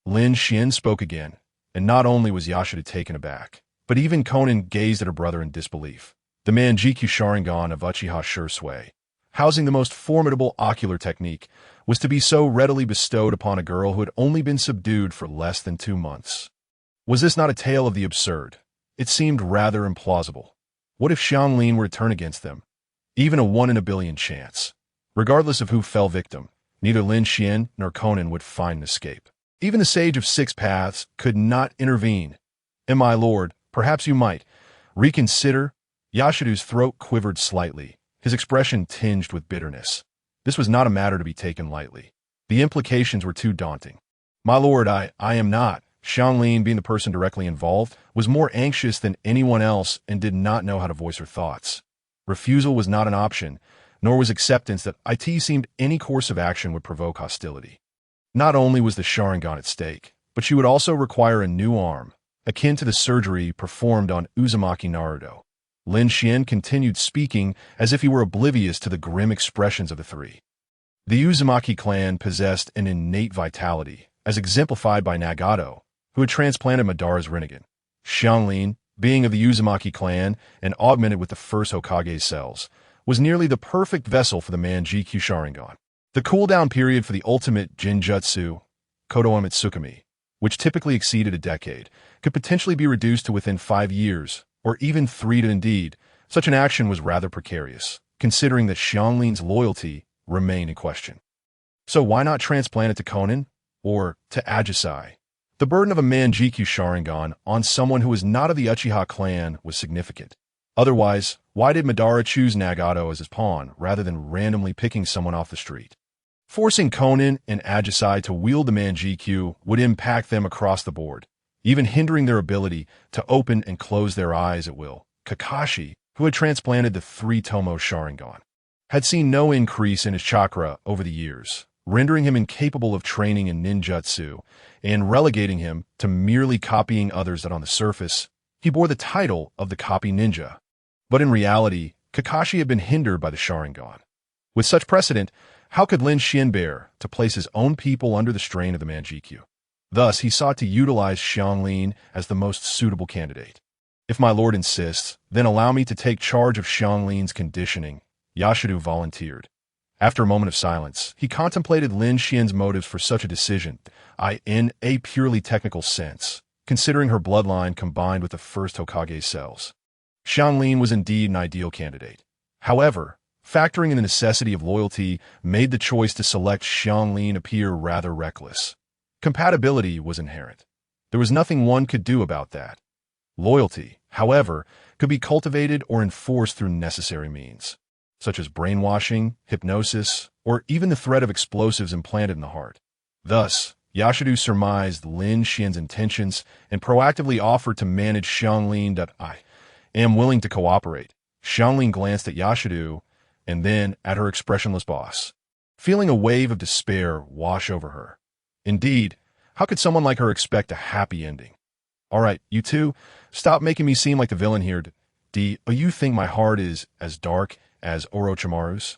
Lin Xuan spoke again, and not only was Yashidu taken aback, but even Conan gazed at her brother in disbelief. The Manjikyu Sharingan of Uchiha Shursui, housing the most formidable ocular technique, was to be so readily bestowed upon a girl who had only been subdued for less than 2 months. Was this not a tale of the absurd? It seemed rather implausible. What if Xianglin were to turn against them? Even a 1 in a billion chance. Regardless of who fell victim, neither Lin Xuan nor Conan would find an escape. Even the Sage of Six Paths could not intervene. "And my lord, perhaps you might reconsider." Yashidu's throat quivered slightly, his expression tinged with bitterness. This was not a matter to be taken lightly. The implications were too daunting. "My lord, I am not." Xianglin, being the person directly involved, was more anxious than anyone else and did not know how to voice her thoughts. Refusal was not an option, nor was acceptance that it seemed any course of action would provoke hostility. Not only was the Sharingan at stake, but she would also require a new arm, akin to the surgery performed on Uzumaki Naruto. Lin Xuan continued speaking as if he were oblivious to the grim expressions of the three. The Uzumaki clan possessed an innate vitality, as exemplified by Nagato, who had transplanted Madara's Rinnegan. Xianglin, being of the Uzumaki clan and augmented with the first Hokage cells, was nearly the perfect vessel for the Manjikyu Sharingan. The cooldown period for the ultimate Jinjutsu, Kodoa Mitsukami, which typically exceeded a decade, could potentially be reduced to within 5 years, or even 3 to indeed. Such an action was rather precarious, considering that Xianglin's loyalty remained in question. So why not transplant it to Conan, or to Ajisai? The burden of a Manjikyu Sharingan on someone who was not of the Uchiha clan was significant. Otherwise, why did Madara choose Nagato as his pawn rather than randomly picking someone off the street? Forcing Conan and Ajisai to wield the Manjikyu would impact them across the board, even hindering their ability to open and close their eyes at will. Kakashi, who had transplanted the 3-Tomo Sharingan, had seen no increase in his chakra over the years, rendering him incapable of training in ninjutsu and relegating him to merely copying others that on the surface, he bore the title of the copy ninja. But in reality, Kakashi had been hindered by the Sharingan. With such precedent, how could Lin Xuan bear to place his own people under the strain of the Manjikyu? Thus, he sought to utilize Xianglin as the most suitable candidate. "If my lord insists, then allow me to take charge of Xianglin's conditioning," Yashidu volunteered. After a moment of silence, he contemplated Lin Xuan's motives for such a decision, in a purely technical sense, considering her bloodline combined with the first Hokage cells. Xianglin was indeed an ideal candidate. However, factoring in the necessity of loyalty, made the choice to select Xianglin appear rather reckless. Compatibility was inherent. There was nothing one could do about that. Loyalty, however, could be cultivated or enforced through necessary means, such as brainwashing, hypnosis, or even the threat of explosives implanted in the heart. Thus, Yashidu surmised Lin Xuan's intentions and proactively offered to manage Xianglin. I am willing to cooperate. Xianglin glanced at Yashidu and then at her expressionless boss, feeling a wave of despair wash over her. Indeed, how could someone like her expect a happy ending? All right, you two, stop making me seem like the villain here. Do you think my heart is as dark as Orochimaru's?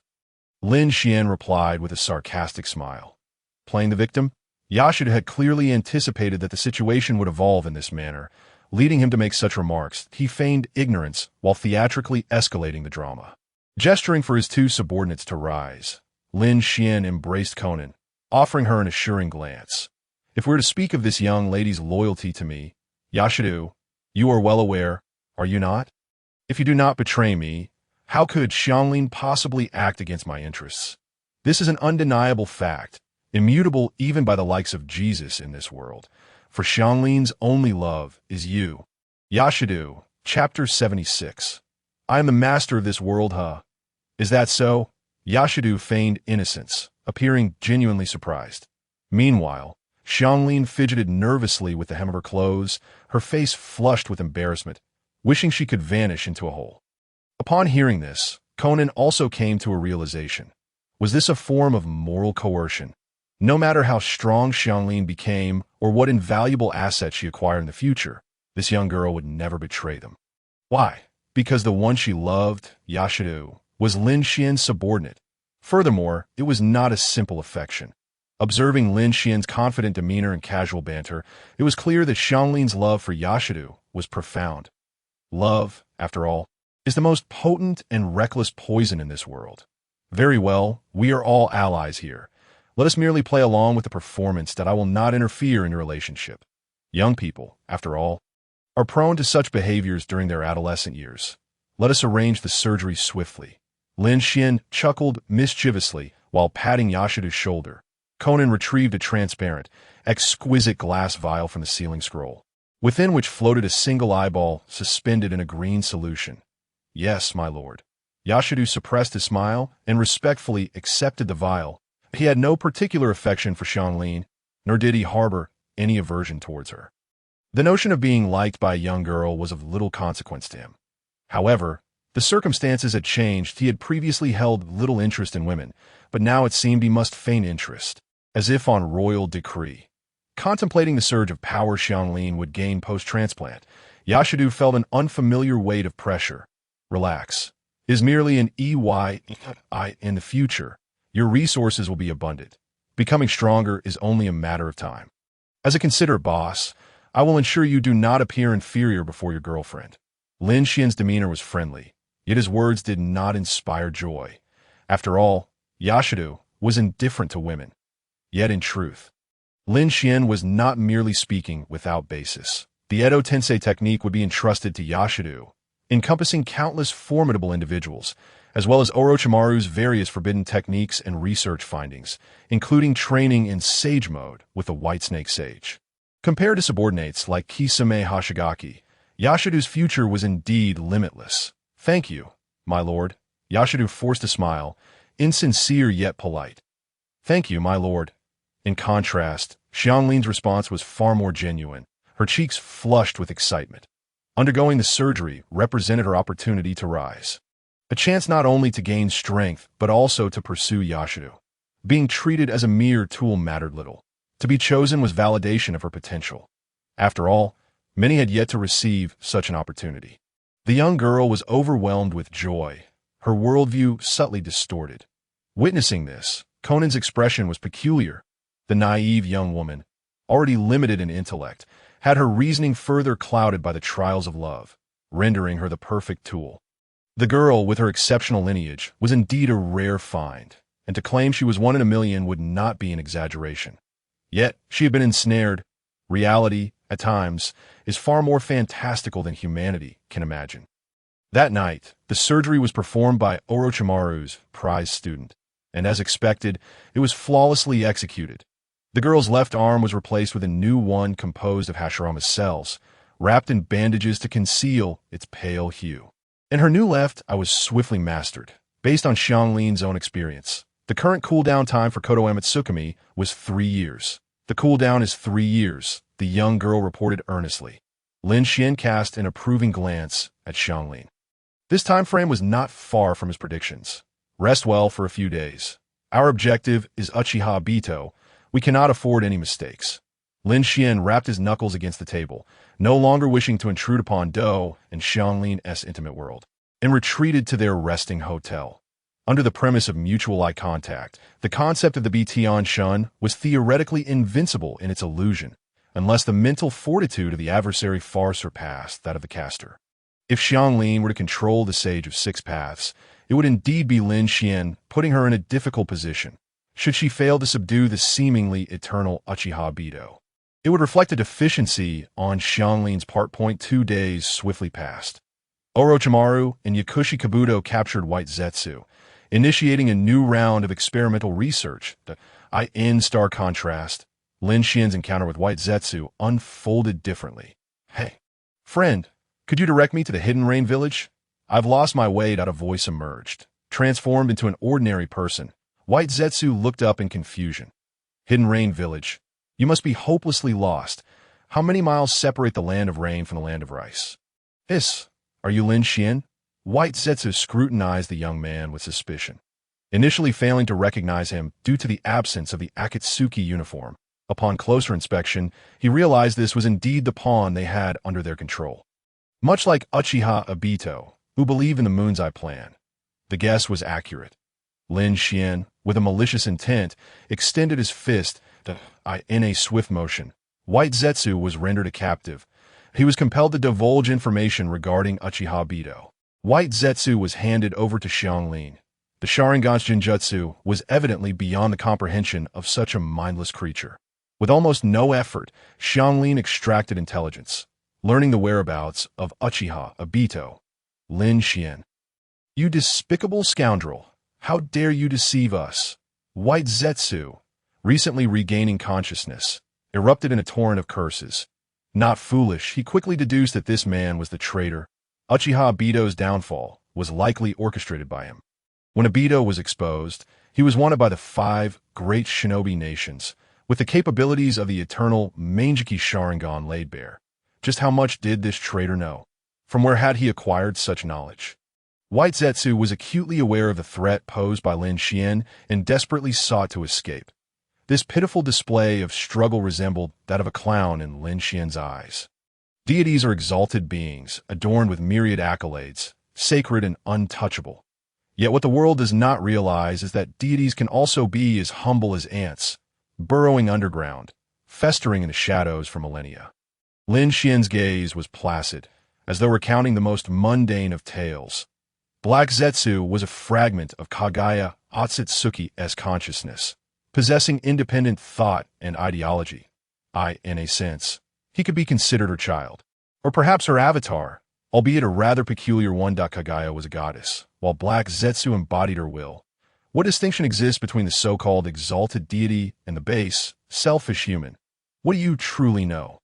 Lin Xuan replied with a sarcastic smile. Playing the victim? Yashidu had clearly anticipated that the situation would evolve in this manner, leading him to make such remarks. He feigned ignorance while theatrically escalating the drama. Gesturing for his two subordinates to rise, Lin Xuan embraced Conan, offering her an assuring glance. If we're to speak of this young lady's loyalty to me, Yashidu, you are well aware, are you not? If you do not betray me, how could Xianglin possibly act against my interests? This is an undeniable fact, immutable even by the likes of Jesus in this world, for Xianglin's only love is you. Yashidu, Chapter 76. I am the master of this world, huh? Is that so? Yashidu feigned innocence, appearing genuinely surprised. Meanwhile, Xianglin fidgeted nervously with the hem of her clothes, her face flushed with embarrassment, wishing she could vanish into a hole. Upon hearing this, Conan also came to a realization. Was this a form of moral coercion? No matter how strong Xianglin became or what invaluable assets she acquired in the future, this young girl would never betray them. Why? Because the one she loved, Yashidu, was Lin Xuan's subordinate. Furthermore, it was not a simple affection. Observing Lin Xuan's confident demeanor and casual banter, it was clear that Xianglin's love for Yashidu was profound. Love, after all, is the most potent and reckless poison in this world. Very well, we are all allies here. Let us merely play along with the performance that I will not interfere in your relationship. Young people, after all, are prone to such behaviors during their adolescent years. Let us arrange the surgery swiftly. Lin Xuan chuckled mischievously while patting Yashidu's shoulder. Conan retrieved a transparent, exquisite glass vial from the ceiling scroll, within which floated a single eyeball suspended in a green solution. Yes, my lord. Yashidu suppressed his smile and respectfully accepted the vial. He had no particular affection for Xianglin, nor did he harbor any aversion towards her. The notion of being liked by a young girl was of little consequence to him. However, the circumstances had changed. He had previously held little interest in women, but now it seemed he must feign interest, as if on royal decree. Contemplating the surge of power Xianglin would gain post-transplant, Yashidu felt an unfamiliar weight of pressure. Relax. It is merely an EY in the future. Your resources will be abundant. Becoming stronger is only a matter of time. As a considerate boss, I will ensure you do not appear inferior before your girlfriend. Lin Xuan's demeanor was friendly, yet his words did not inspire joy. After all, Yashidu was indifferent to women. Yet in truth, Lin Xuan was not merely speaking without basis. The Edo Tensei technique would be entrusted to Yashidu, encompassing countless formidable individuals, as well as Orochimaru's various forbidden techniques and research findings, including training in Sage Mode with the White Snake Sage. Compared to subordinates like Kisame Hashigaki, Yashidu's future was indeed limitless. Thank you, my lord. Yashidu forced a smile, insincere yet polite. Thank you, my lord. In contrast, Xianglin's response was far more genuine, her cheeks flushed with excitement. Undergoing the surgery represented her opportunity to rise. A chance not only to gain strength, but also to pursue Yashidu. Being treated as a mere tool mattered little. To be chosen was validation of her potential. After all, many had yet to receive such an opportunity. The young girl was overwhelmed with joy, her worldview subtly distorted. Witnessing this, Conan's expression was peculiar. The naive young woman, already limited in intellect, had her reasoning further clouded by the trials of love, rendering her the perfect tool. The girl, with her exceptional lineage, was indeed a rare find, and to claim she was one in a million would not be an exaggeration. Yet, she had been ensnared. Reality, at times, is far more fantastical than humanity can imagine. That night, the surgery was performed by Orochimaru's prize student, and as expected, it was flawlessly executed. The girl's left arm was replaced with a new one composed of Hashirama's cells, wrapped in bandages to conceal its pale hue. And her new left eye was swiftly mastered, based on Xianglin's own experience. The current cooldown time for Kotoeme Tsukumi was 3 years. The cooldown is 3 years, the young girl reported earnestly. Lin Xuan cast an approving glance at Xianglin. This time frame was not far from his predictions. Rest well for a few days. Our objective is Uchiha Obito. We cannot afford any mistakes. Lin Xuan rapped his knuckles against the table, no longer wishing to intrude upon Do and Xianglin's intimate world, and retreated to their resting hotel. Under the premise of mutual eye contact, the concept of the Tian Shun was theoretically invincible in its illusion, unless the mental fortitude of the adversary far surpassed that of the caster. If Xianglin were to control the Sage of Six Paths, it would indeed be Lin Xuan, putting her in a difficult position. Should she fail to subdue the seemingly eternal Uchiha Obito, it would reflect a deficiency on Xianglin's part. 2 days swiftly passed. Orochimaru and Yakushi Kabuto captured White Zetsu, initiating a new round of experimental research. In stark contrast, Lin Xuan's encounter with White Zetsu unfolded differently. "Hey, friend, could you direct me to the Hidden Rain village? I've lost my way." A voice emerged. Transformed into an ordinary person, White Zetsu looked up in confusion. "Hidden Rain village? You must be hopelessly lost. How many miles separate the land of rain from the land of rice?" Are you Lin Xuan?" White Zetsu scrutinized the young man with suspicion, initially failing to recognize him due to the absence of the Akatsuki uniform. Upon closer inspection, he realized this was indeed the pawn they had under their control. Much like Uchiha Obito, who believed in the Moon's Eye plan, the guess was accurate. Lin Xuan, with a malicious intent, extended his fist in a swift motion. White Zetsu was rendered a captive. He was compelled to divulge information regarding Uchiha Obito. White Zetsu was handed over to Xianglin. The Sharingan's Jinjutsu was evidently beyond the comprehension of such a mindless creature. With almost no effort, Xianglin extracted intelligence, learning the whereabouts of Uchiha Obito. Lin Xuan. "You despicable scoundrel! How dare you deceive us?" White Zetsu, recently regaining consciousness, erupted in a torrent of curses. Not foolish, he quickly deduced that this man was the traitor. Uchiha Obito's downfall was likely orchestrated by him. When Obito was exposed, he was wanted by the 5 great shinobi nations, with the capabilities of the eternal Mangeki Sharingan laid bare. Just how much did this traitor know? From where had he acquired such knowledge? White Zetsu was acutely aware of the threat posed by Lin Xuan and desperately sought to escape. This pitiful display of struggle resembled that of a clown in Lin Xuan's eyes. Deities are exalted beings, adorned with myriad accolades, sacred and untouchable. Yet what the world does not realize is that deities can also be as humble as ants, burrowing underground, festering in the shadows for millennia. Lin Xuan's gaze was placid, as though recounting the most mundane of tales. Black Zetsu was a fragment of Kagaya Otsutsuki's consciousness, possessing independent thought and ideology. In a sense, he could be considered her child, or perhaps her avatar, albeit a rather peculiar one. Kagaya was a goddess, while Black Zetsu embodied her will. What distinction exists between the so-called exalted deity and the base, selfish human? What do you truly know?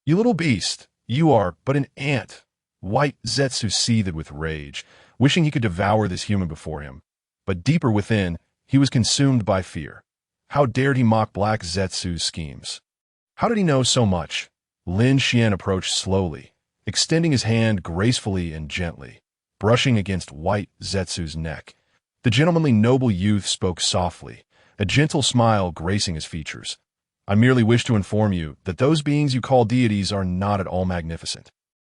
You little beast, you are but an ant. White Zetsu seethed with rage, wishing he could devour this human before him. But deeper within, he was consumed by fear. How dared he mock Black Zetsu's schemes? How did he know so much? Lin Xuan approached slowly, extending his hand gracefully and gently, brushing against White Zetsu's neck. The gentlemanly noble youth spoke softly, a gentle smile gracing his features. "I merely wish to inform you that those beings you call deities are not at all magnificent.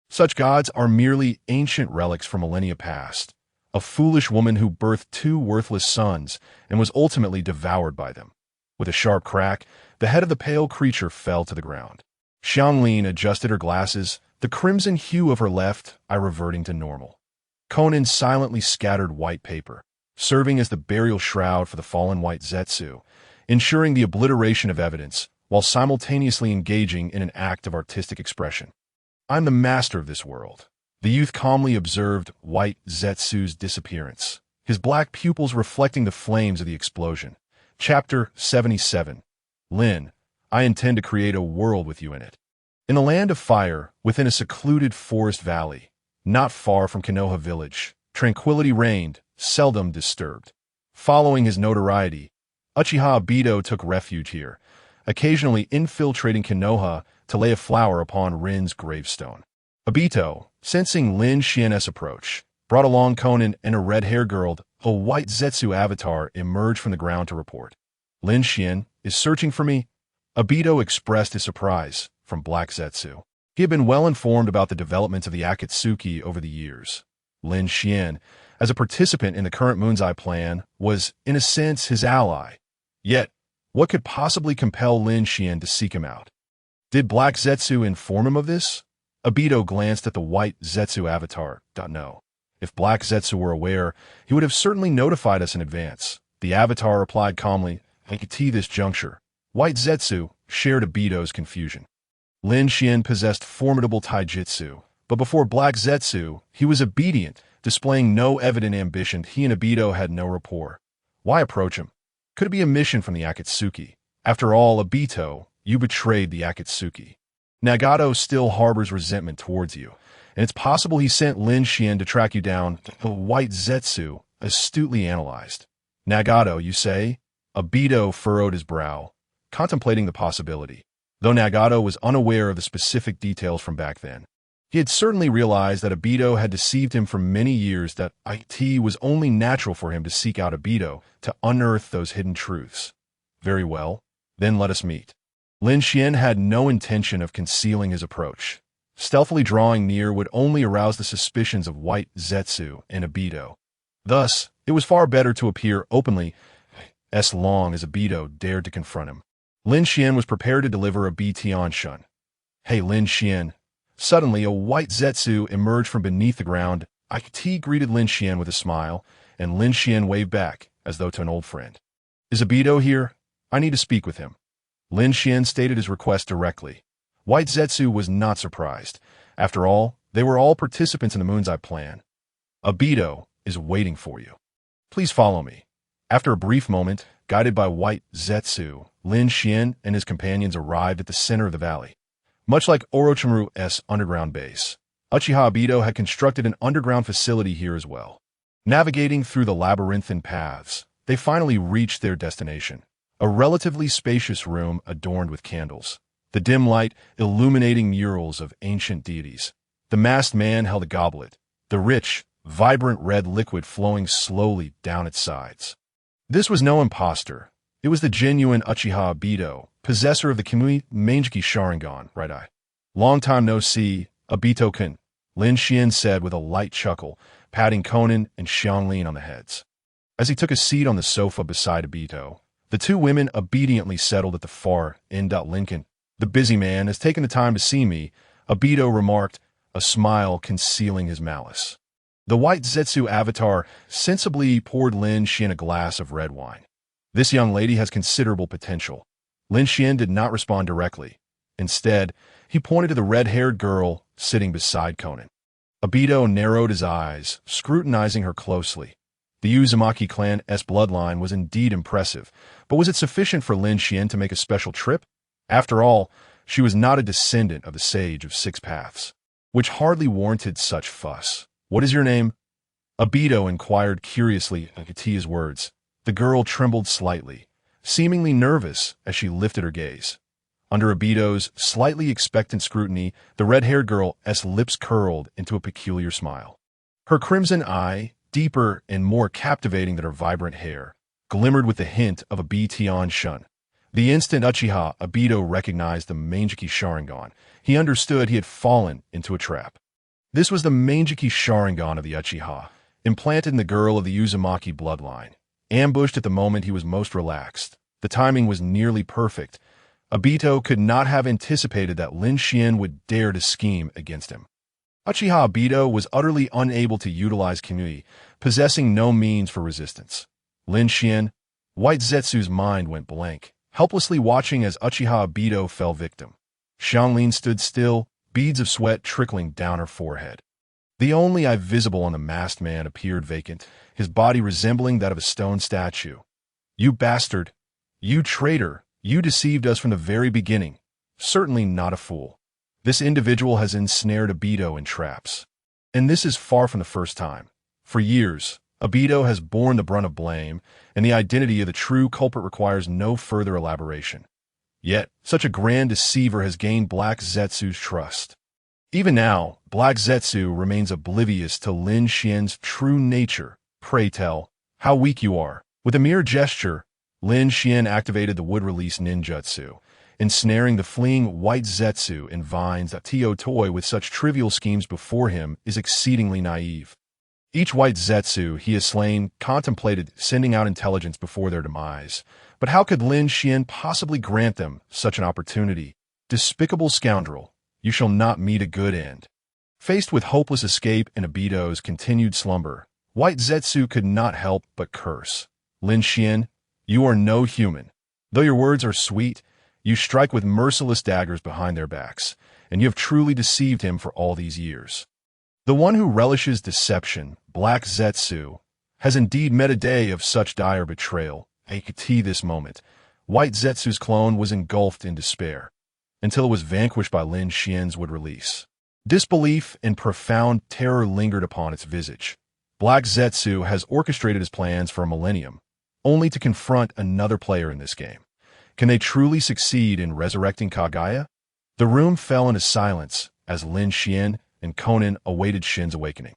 Such gods are merely ancient relics from millennia past, a foolish woman who birthed 2 worthless sons and was ultimately devoured by them." With a sharp crack, the head of the pale creature fell to the ground. Xianglin adjusted her glasses, the crimson hue of her left eye reverting to normal. Conan silently scattered white paper, serving as the burial shroud for the fallen White Zetsu, ensuring the obliteration of evidence while simultaneously engaging in an act of artistic expression. "I'm the master of this world. The youth calmly observed White Zetsu's disappearance, his black pupils reflecting the flames of the explosion. Chapter 77. Lin, I intend to create a world with you in it. In a land of fire, within a secluded forest valley, not far from Konoha village, tranquility reigned, seldom disturbed. Following his notoriety, Uchiha Obito took refuge here, occasionally infiltrating Konoha to lay a flower upon Rin's gravestone. Obito, sensing Lin Xuan's approach, brought along Conan and a red-haired girl. A white Zetsu avatar emerged from the ground to report. Lin Xuan is searching for me? Obito expressed his surprise from Black Zetsu. He had been well informed about the developments of the Akatsuki over the years. Lin Xuan, as a participant in the current Moon's Eye plan, was, in a sense, his ally. Yet, what could possibly compel Lin Xuan to seek him out? Did Black Zetsu inform him of this? Obito glanced at the white Zetsu avatar. No. If Black Zetsu were aware, he would have certainly notified us in advance. The avatar replied calmly, at this juncture. White Zetsu shared Obito's confusion. Lin Xuan possessed formidable taijutsu, but before Black Zetsu, he was obedient, displaying no evident ambition. He and Obito had no rapport. Why approach him? Could it be a mission from the Akatsuki? After all, Obito, you betrayed the Akatsuki. Nagato still harbors resentment towards you, and it's possible he sent Lin Xuan to track you down. The white Zetsu astutely analyzed. Nagato, you say? Obito furrowed his brow, contemplating the possibility. Though Nagato was unaware of the specific details from back then, he had certainly realized that Obito had deceived him for many years, that it was only natural for him to seek out Obito to unearth those hidden truths. Very well, then let us meet. Lin Xuan had no intention of concealing his approach. Stealthily drawing near would only arouse the suspicions of White Zetsu and Obito. Thus, it was far better to appear openly, as long as Obito dared to confront him. Lin Xuan was prepared to deliver a Tian Shun. Hey, Lin Xuan. Suddenly, a white Zetsu emerged from beneath the ground. It greeted Lin Xuan with a smile, and Lin Xuan waved back, as though to an old friend. Is Obito here? I need to speak with him. Lin Xuan stated his request directly. White Zetsu was not surprised. After all, they were all participants in the Moon's Eye plan. Obito is waiting for you. Please follow me. After a brief moment, guided by White Zetsu, Lin Xuan and his companions arrived at the center of the valley. Much like Orochimaru's underground base, Uchiha Obito had constructed an underground facility here as well. Navigating through the labyrinthine paths, they finally reached their destination, a relatively spacious room adorned with candles, the dim light illuminating murals of ancient deities. The masked man held a goblet, the rich, vibrant red liquid flowing slowly down its sides. This was no imposter. It was the genuine Uchiha Obito, possessor of the Kamui Manjiki Sharingan, right eye. Long time no see, Obito-kun, Lin Xuan said with a light chuckle, patting Conan and Xianglin on the heads. As he took a seat on the sofa beside Obito, the two women obediently settled at the far end. Lincoln, the busy man, has taken the time to see me, Obito remarked, a smile concealing his malice. The white Zetsu avatar sensibly poured Lin Xuan a glass of red wine. This young lady has considerable potential. Lin Xuan did not respond directly. Instead, he pointed to the red-haired girl sitting beside Conan. Obito narrowed his eyes, scrutinizing her closely. The Uzumaki clan's bloodline was indeed impressive, but was it sufficient for Lin Xuan to make a special trip? After all, she was not a descendant of the Sage of Six Paths, which hardly warranted such fuss. What is your name? Obito inquired curiously at his words. The girl trembled slightly, seemingly nervous as she lifted her gaze. Under Obito's slightly expectant scrutiny, the red-haired girl's lips curled into a peculiar smile. Her crimson eye, deeper and more captivating than her vibrant hair, glimmered with the hint of a Tian Shun. The instant Uchiha Obito recognized the Manjiki Sharingan, he understood he had fallen into a trap. This was the Manjiki Sharingan of the Uchiha, implanted in the girl of the Uzumaki bloodline. Ambushed at the moment he was most relaxed, the timing was nearly perfect. Obito could not have anticipated that Lin Xuan would dare to scheme against him. Uchiha Obito was utterly unable to utilize Kamui, possessing no means for resistance. Lin Xuan, White Zetsu's mind went blank, helplessly watching as Uchiha Obito fell victim. Xianglin stood still, beads of sweat trickling down her forehead. The only eye visible on the masked man appeared vacant, his body resembling that of a stone statue. "You bastard! You traitor! You deceived us from the very beginning. Certainly not a fool. This individual has ensnared Obito in traps. And this is far from the first time. For years, Obito has borne the brunt of blame, and the identity of the true culprit requires no further elaboration. Yet, such a grand deceiver has gained Black Zetsu's trust. Even now, Black Zetsu remains oblivious to Lin Xuan's true nature. Pray tell, how weak you are." With a mere gesture, Lin Xuan activated the wood-release ninjutsu, ensnaring the fleeing white Zetsu in vines. To toy with such trivial schemes before him is exceedingly naive. Each white Zetsu he has slain contemplated sending out intelligence before their demise. But how could Lin Xuan possibly grant them such an opportunity? Despicable scoundrel, you shall not meet a good end. Faced with hopeless escape and Obito's continued slumber, White Zetsu could not help but curse. "Lin Xuan, you are no human. Though your words are sweet, you strike with merciless daggers behind their backs, and you have truly deceived him for all these years." The one who relishes deception, Black Zetsu, has indeed met a day of such dire betrayal. At this moment, White Zetsu's clone was engulfed in despair, until it was vanquished by Lin Xuan's wood-release. Disbelief and profound terror lingered upon its visage. Black Zetsu has orchestrated his plans for a millennium, only to confront another player in this game. Can they truly succeed in resurrecting Kaguya? The room fell into silence as Lin Xuan and Conan awaited Shin's awakening.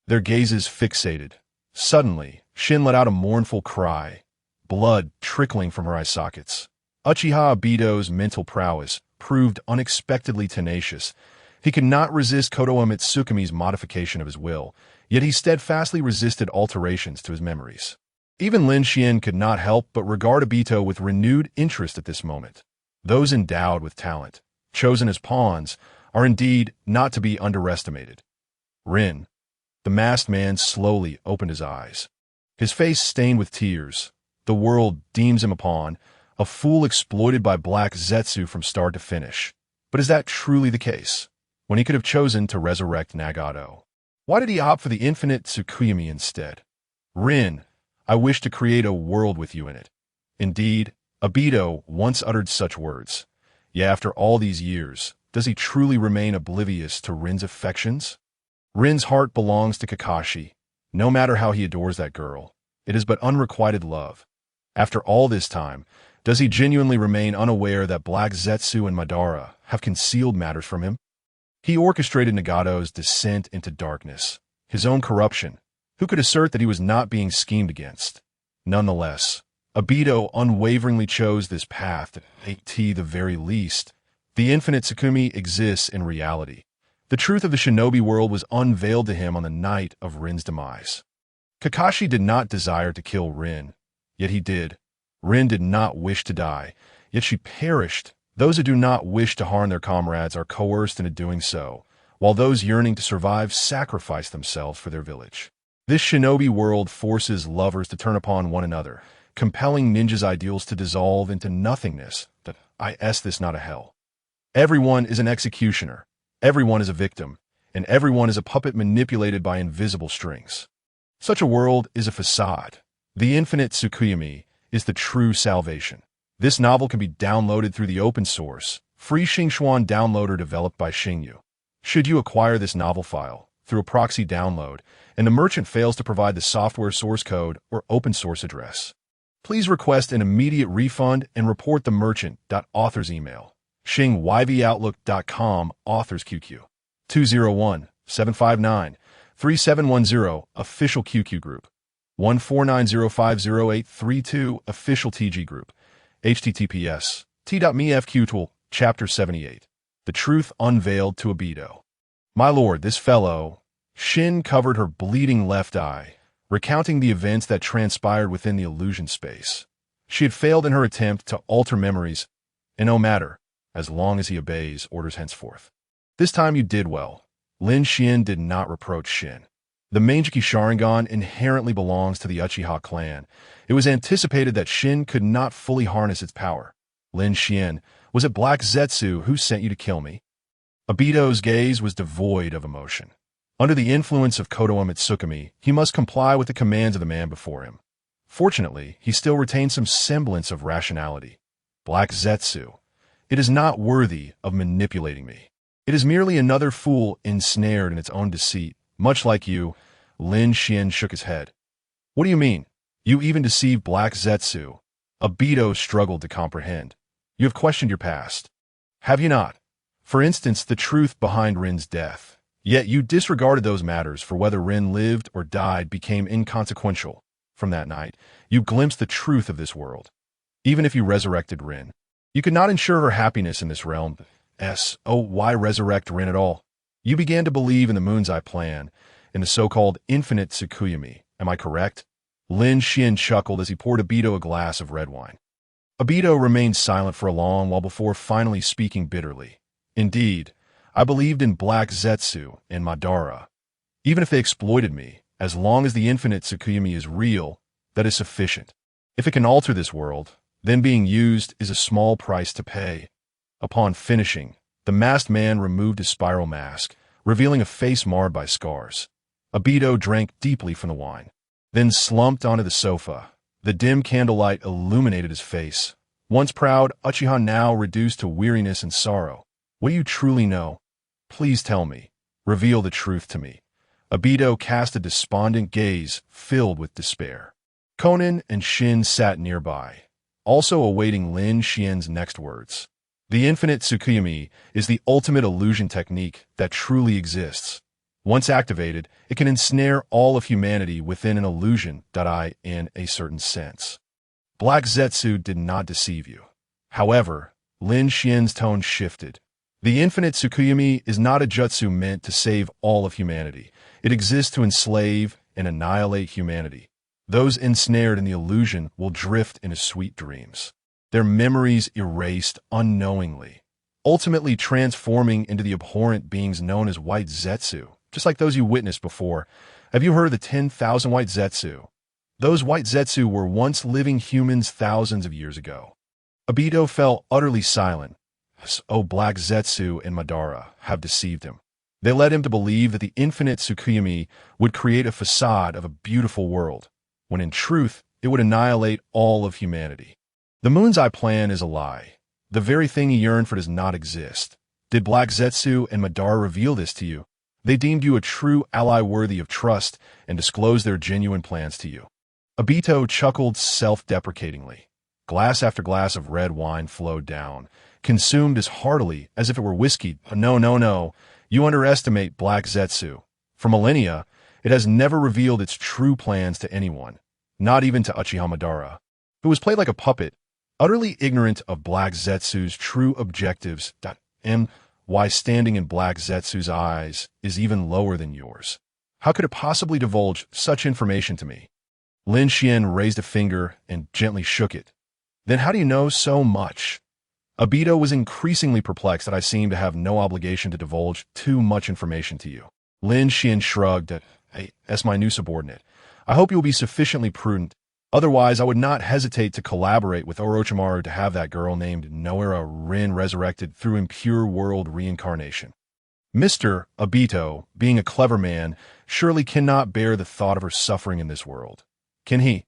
Their gazes fixated. Suddenly, Shin let out a mournful cry, blood trickling from her eye sockets. Uchiha Obito's mental prowess proved unexpectedly tenacious. He could not resist Kotoa Mitsukumi's modification of his will, yet he steadfastly resisted alterations to his memories. Even Lin Xuan could not help but regard Obito with renewed interest at this moment. Those endowed with talent, chosen as pawns, are indeed not to be underestimated. Rin, the masked man, slowly opened his eyes. His face stained with tears. The world deems him a pawn, a fool exploited by Black Zetsu from start to finish. But is that truly the case? When he could have chosen to resurrect Nagato, why did he opt for the infinite Tsukuyomi instead? "Rin, I wish to create a world with you in it." Indeed, Obito once uttered such words. Yet after all these years, does he truly remain oblivious to Rin's affections? Rin's heart belongs to Kakashi. No matter how he adores that girl, it is but unrequited love. After all this time, does he genuinely remain unaware that Black Zetsu and Madara have concealed matters from him? He orchestrated Nagato's descent into darkness, his own corruption. Who could assert that he was not being schemed against? Nonetheless, Obito unwaveringly chose this path. At the very least, the infinite Tsukumi exists in reality. The truth of the shinobi world was unveiled to him on the night of Rin's demise. Kakashi did not desire to kill Rin, yet he did. Rin did not wish to die, yet she perished. Those who do not wish to harm their comrades are coerced into doing so, while those yearning to survive sacrifice themselves for their village. This shinobi world forces lovers to turn upon one another, compelling ninjas' ideals to dissolve into nothingness. This not a hell. Everyone is an executioner, everyone is a victim, and everyone is a puppet manipulated by invisible strings. Such a world is a facade. The infinite Tsukuyomi is the true salvation. This novel can be downloaded through the open source, free Lin Xuan downloader developed by Xingyu. Should you acquire this novel file through a proxy download, and the merchant fails to provide the software source code or open source address, please request an immediate refund and report the merchant. Author's email: xingyvoutlook.com, authors QQ 201-759-3710, official QQ group 149050832, official TG group, https t.me/fqtool, chapter 78. The truth unveiled to Obito. My lord, this fellow... Shin covered her bleeding left eye, recounting the events that transpired within the illusion space. She had failed in her attempt to alter memories, and no matter, as long as he obeys orders henceforth. This time you did well. Lin Xuan did not reproach Shin. The Manjiki Sharingan inherently belongs to the Uchiha clan. It was anticipated that Shin could not fully harness its power. Lin Xuan, was it Black Zetsu who sent you to kill me? Obito's gaze was devoid of emotion. Under the influence of Kodo Umatsukami, he must comply with the commands of the man before him. Fortunately, he still retains some semblance of rationality. Black Zetsu. It is not worthy of manipulating me. It is merely another fool ensnared in its own deceit, much like you. Lin Xuan shook his head. What do you mean? You even deceived Black Zetsu? Obito struggled to comprehend. You have questioned your past. Have you not? For instance, the truth behind Rin's death. Yet you disregarded those matters, for whether Rin lived or died became inconsequential. From that night, you glimpsed the truth of this world. Even if you resurrected Rin, you could not ensure her happiness in this realm. Why resurrect Rin at all? You began to believe in the Moon's Eye plan, in the so-called infinite Tsukuyami. Am I correct? Lin Xuan chuckled as he poured Obito a glass of red wine. Obito remained silent for a long while before finally speaking bitterly. Indeed, I believed in Black Zetsu and Madara. Even if they exploited me, as long as the infinite Tsukuyami is real, that is sufficient. If it can alter this world, then being used is a small price to pay. Upon finishing, the masked man removed his spiral mask, revealing a face marred by scars. Obito drank deeply from the wine, then slumped onto the sofa. The dim candlelight illuminated his face. Once proud, Uchiha now reduced to weariness and sorrow. What do you truly know? Please tell me. Reveal the truth to me. Obito cast a despondent gaze filled with despair. Konan and Shin sat nearby, also awaiting Lin Xuan's next words. The infinite Tsukuyami is the ultimate illusion technique that truly exists. Once activated, it can ensnare all of humanity within an illusion in a certain sense. Black Zetsu did not deceive you. However, Lin Xuan's tone shifted. The infinite Tsukuyami is not a jutsu meant to save all of humanity. It exists to enslave and annihilate humanity. Those ensnared in the illusion will drift into sweet dreams, their memories erased unknowingly, ultimately transforming into the abhorrent beings known as White Zetsu, just like those you witnessed before. Have you heard of the 10,000 White Zetsu? Those White Zetsu were once living humans thousands of years ago. Obito fell utterly silent. Black Zetsu and Madara have deceived him. They led him to believe that the infinite Tsukuyami would create a facade of a beautiful world, when in truth, it would annihilate all of humanity. The Moon's Eye plan is a lie. The very thing he yearned for does not exist. Did Black Zetsu and Madara reveal this to you? They deemed you a true ally worthy of trust and disclosed their genuine plans to you. Obito chuckled self-deprecatingly. Glass after glass of red wine flowed down, consumed as heartily as if it were whiskey. No. You underestimate Black Zetsu. For millennia, it has never revealed its true plans to anyone, not even to Uchiha Madara, who was played like a puppet, utterly ignorant of Black Zetsu's true objectives. Why standing in Black Zetsu's eyes is even lower than yours. How could it possibly divulge such information to me? Lin Xuan raised a finger and gently shook it. Then how do you know so much? Obito was increasingly perplexed that I seemed to have no obligation to divulge too much information to you. Lin Xuan shrugged. As my new subordinate, I hope you will be sufficiently prudent. Otherwise, I would not hesitate to collaborate with Orochimaru to have that girl named Noera Rin resurrected through impure world reincarnation. Mr. Obito, being a clever man, surely cannot bear the thought of her suffering in this world. Can he?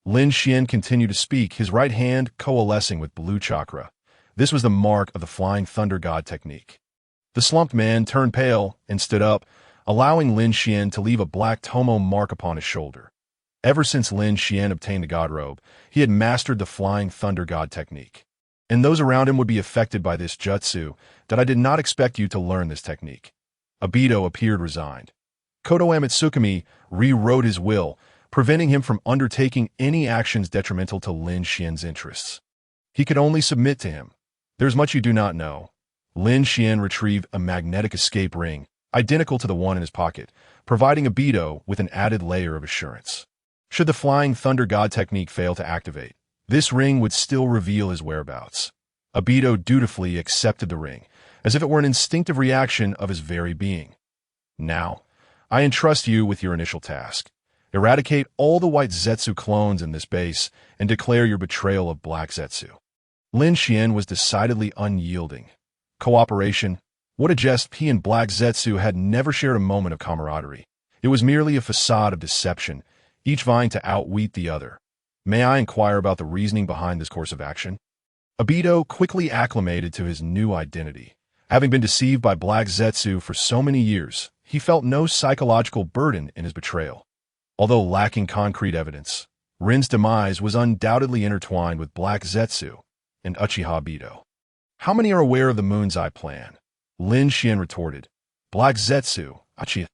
Lin Xuan continued to speak, his right hand coalescing with blue chakra. This was the mark of the Flying Thunder God technique. The slumped man turned pale and stood up, allowing Lin Xuan to leave a black tomo mark upon his shoulder. Ever since Lin Xuan obtained the God robe, he had mastered the Flying Thunder God technique. And those around him would be affected by this jutsu, that I did not expect you to learn this technique. Obito appeared resigned. Kodo Umatsukami rewrote his will, preventing him from undertaking any actions detrimental to Lin Xuan's interests. He could only submit to him. There's much you do not know. Lin Xuan retrieved a magnetic escape ring, identical to the one in his pocket, providing Obito with an added layer of assurance. Should the Flying Thunder God technique fail to activate, this ring would still reveal his whereabouts. Obito dutifully accepted the ring, as if it were an instinctive reaction of his very being. Now, I entrust you with your initial task. Eradicate all the White Zetsu clones in this base and declare your betrayal of Black Zetsu. Lin Xuan was decidedly unyielding. Cooperation? What a jest! He and Black Zetsu had never shared a moment of camaraderie. It was merely a facade of deception, each vying to outwit the other. May I inquire about the reasoning behind this course of action? Obito quickly acclimated to his new identity. Having been deceived by Black Zetsu for so many years, he felt no psychological burden in his betrayal. Although lacking concrete evidence, Rin's demise was undoubtedly intertwined with Black Zetsu and Uchiha Obito. How many are aware of the Moon's Eye plan? Lin Xuan retorted. Black Zetsu, Uchiha.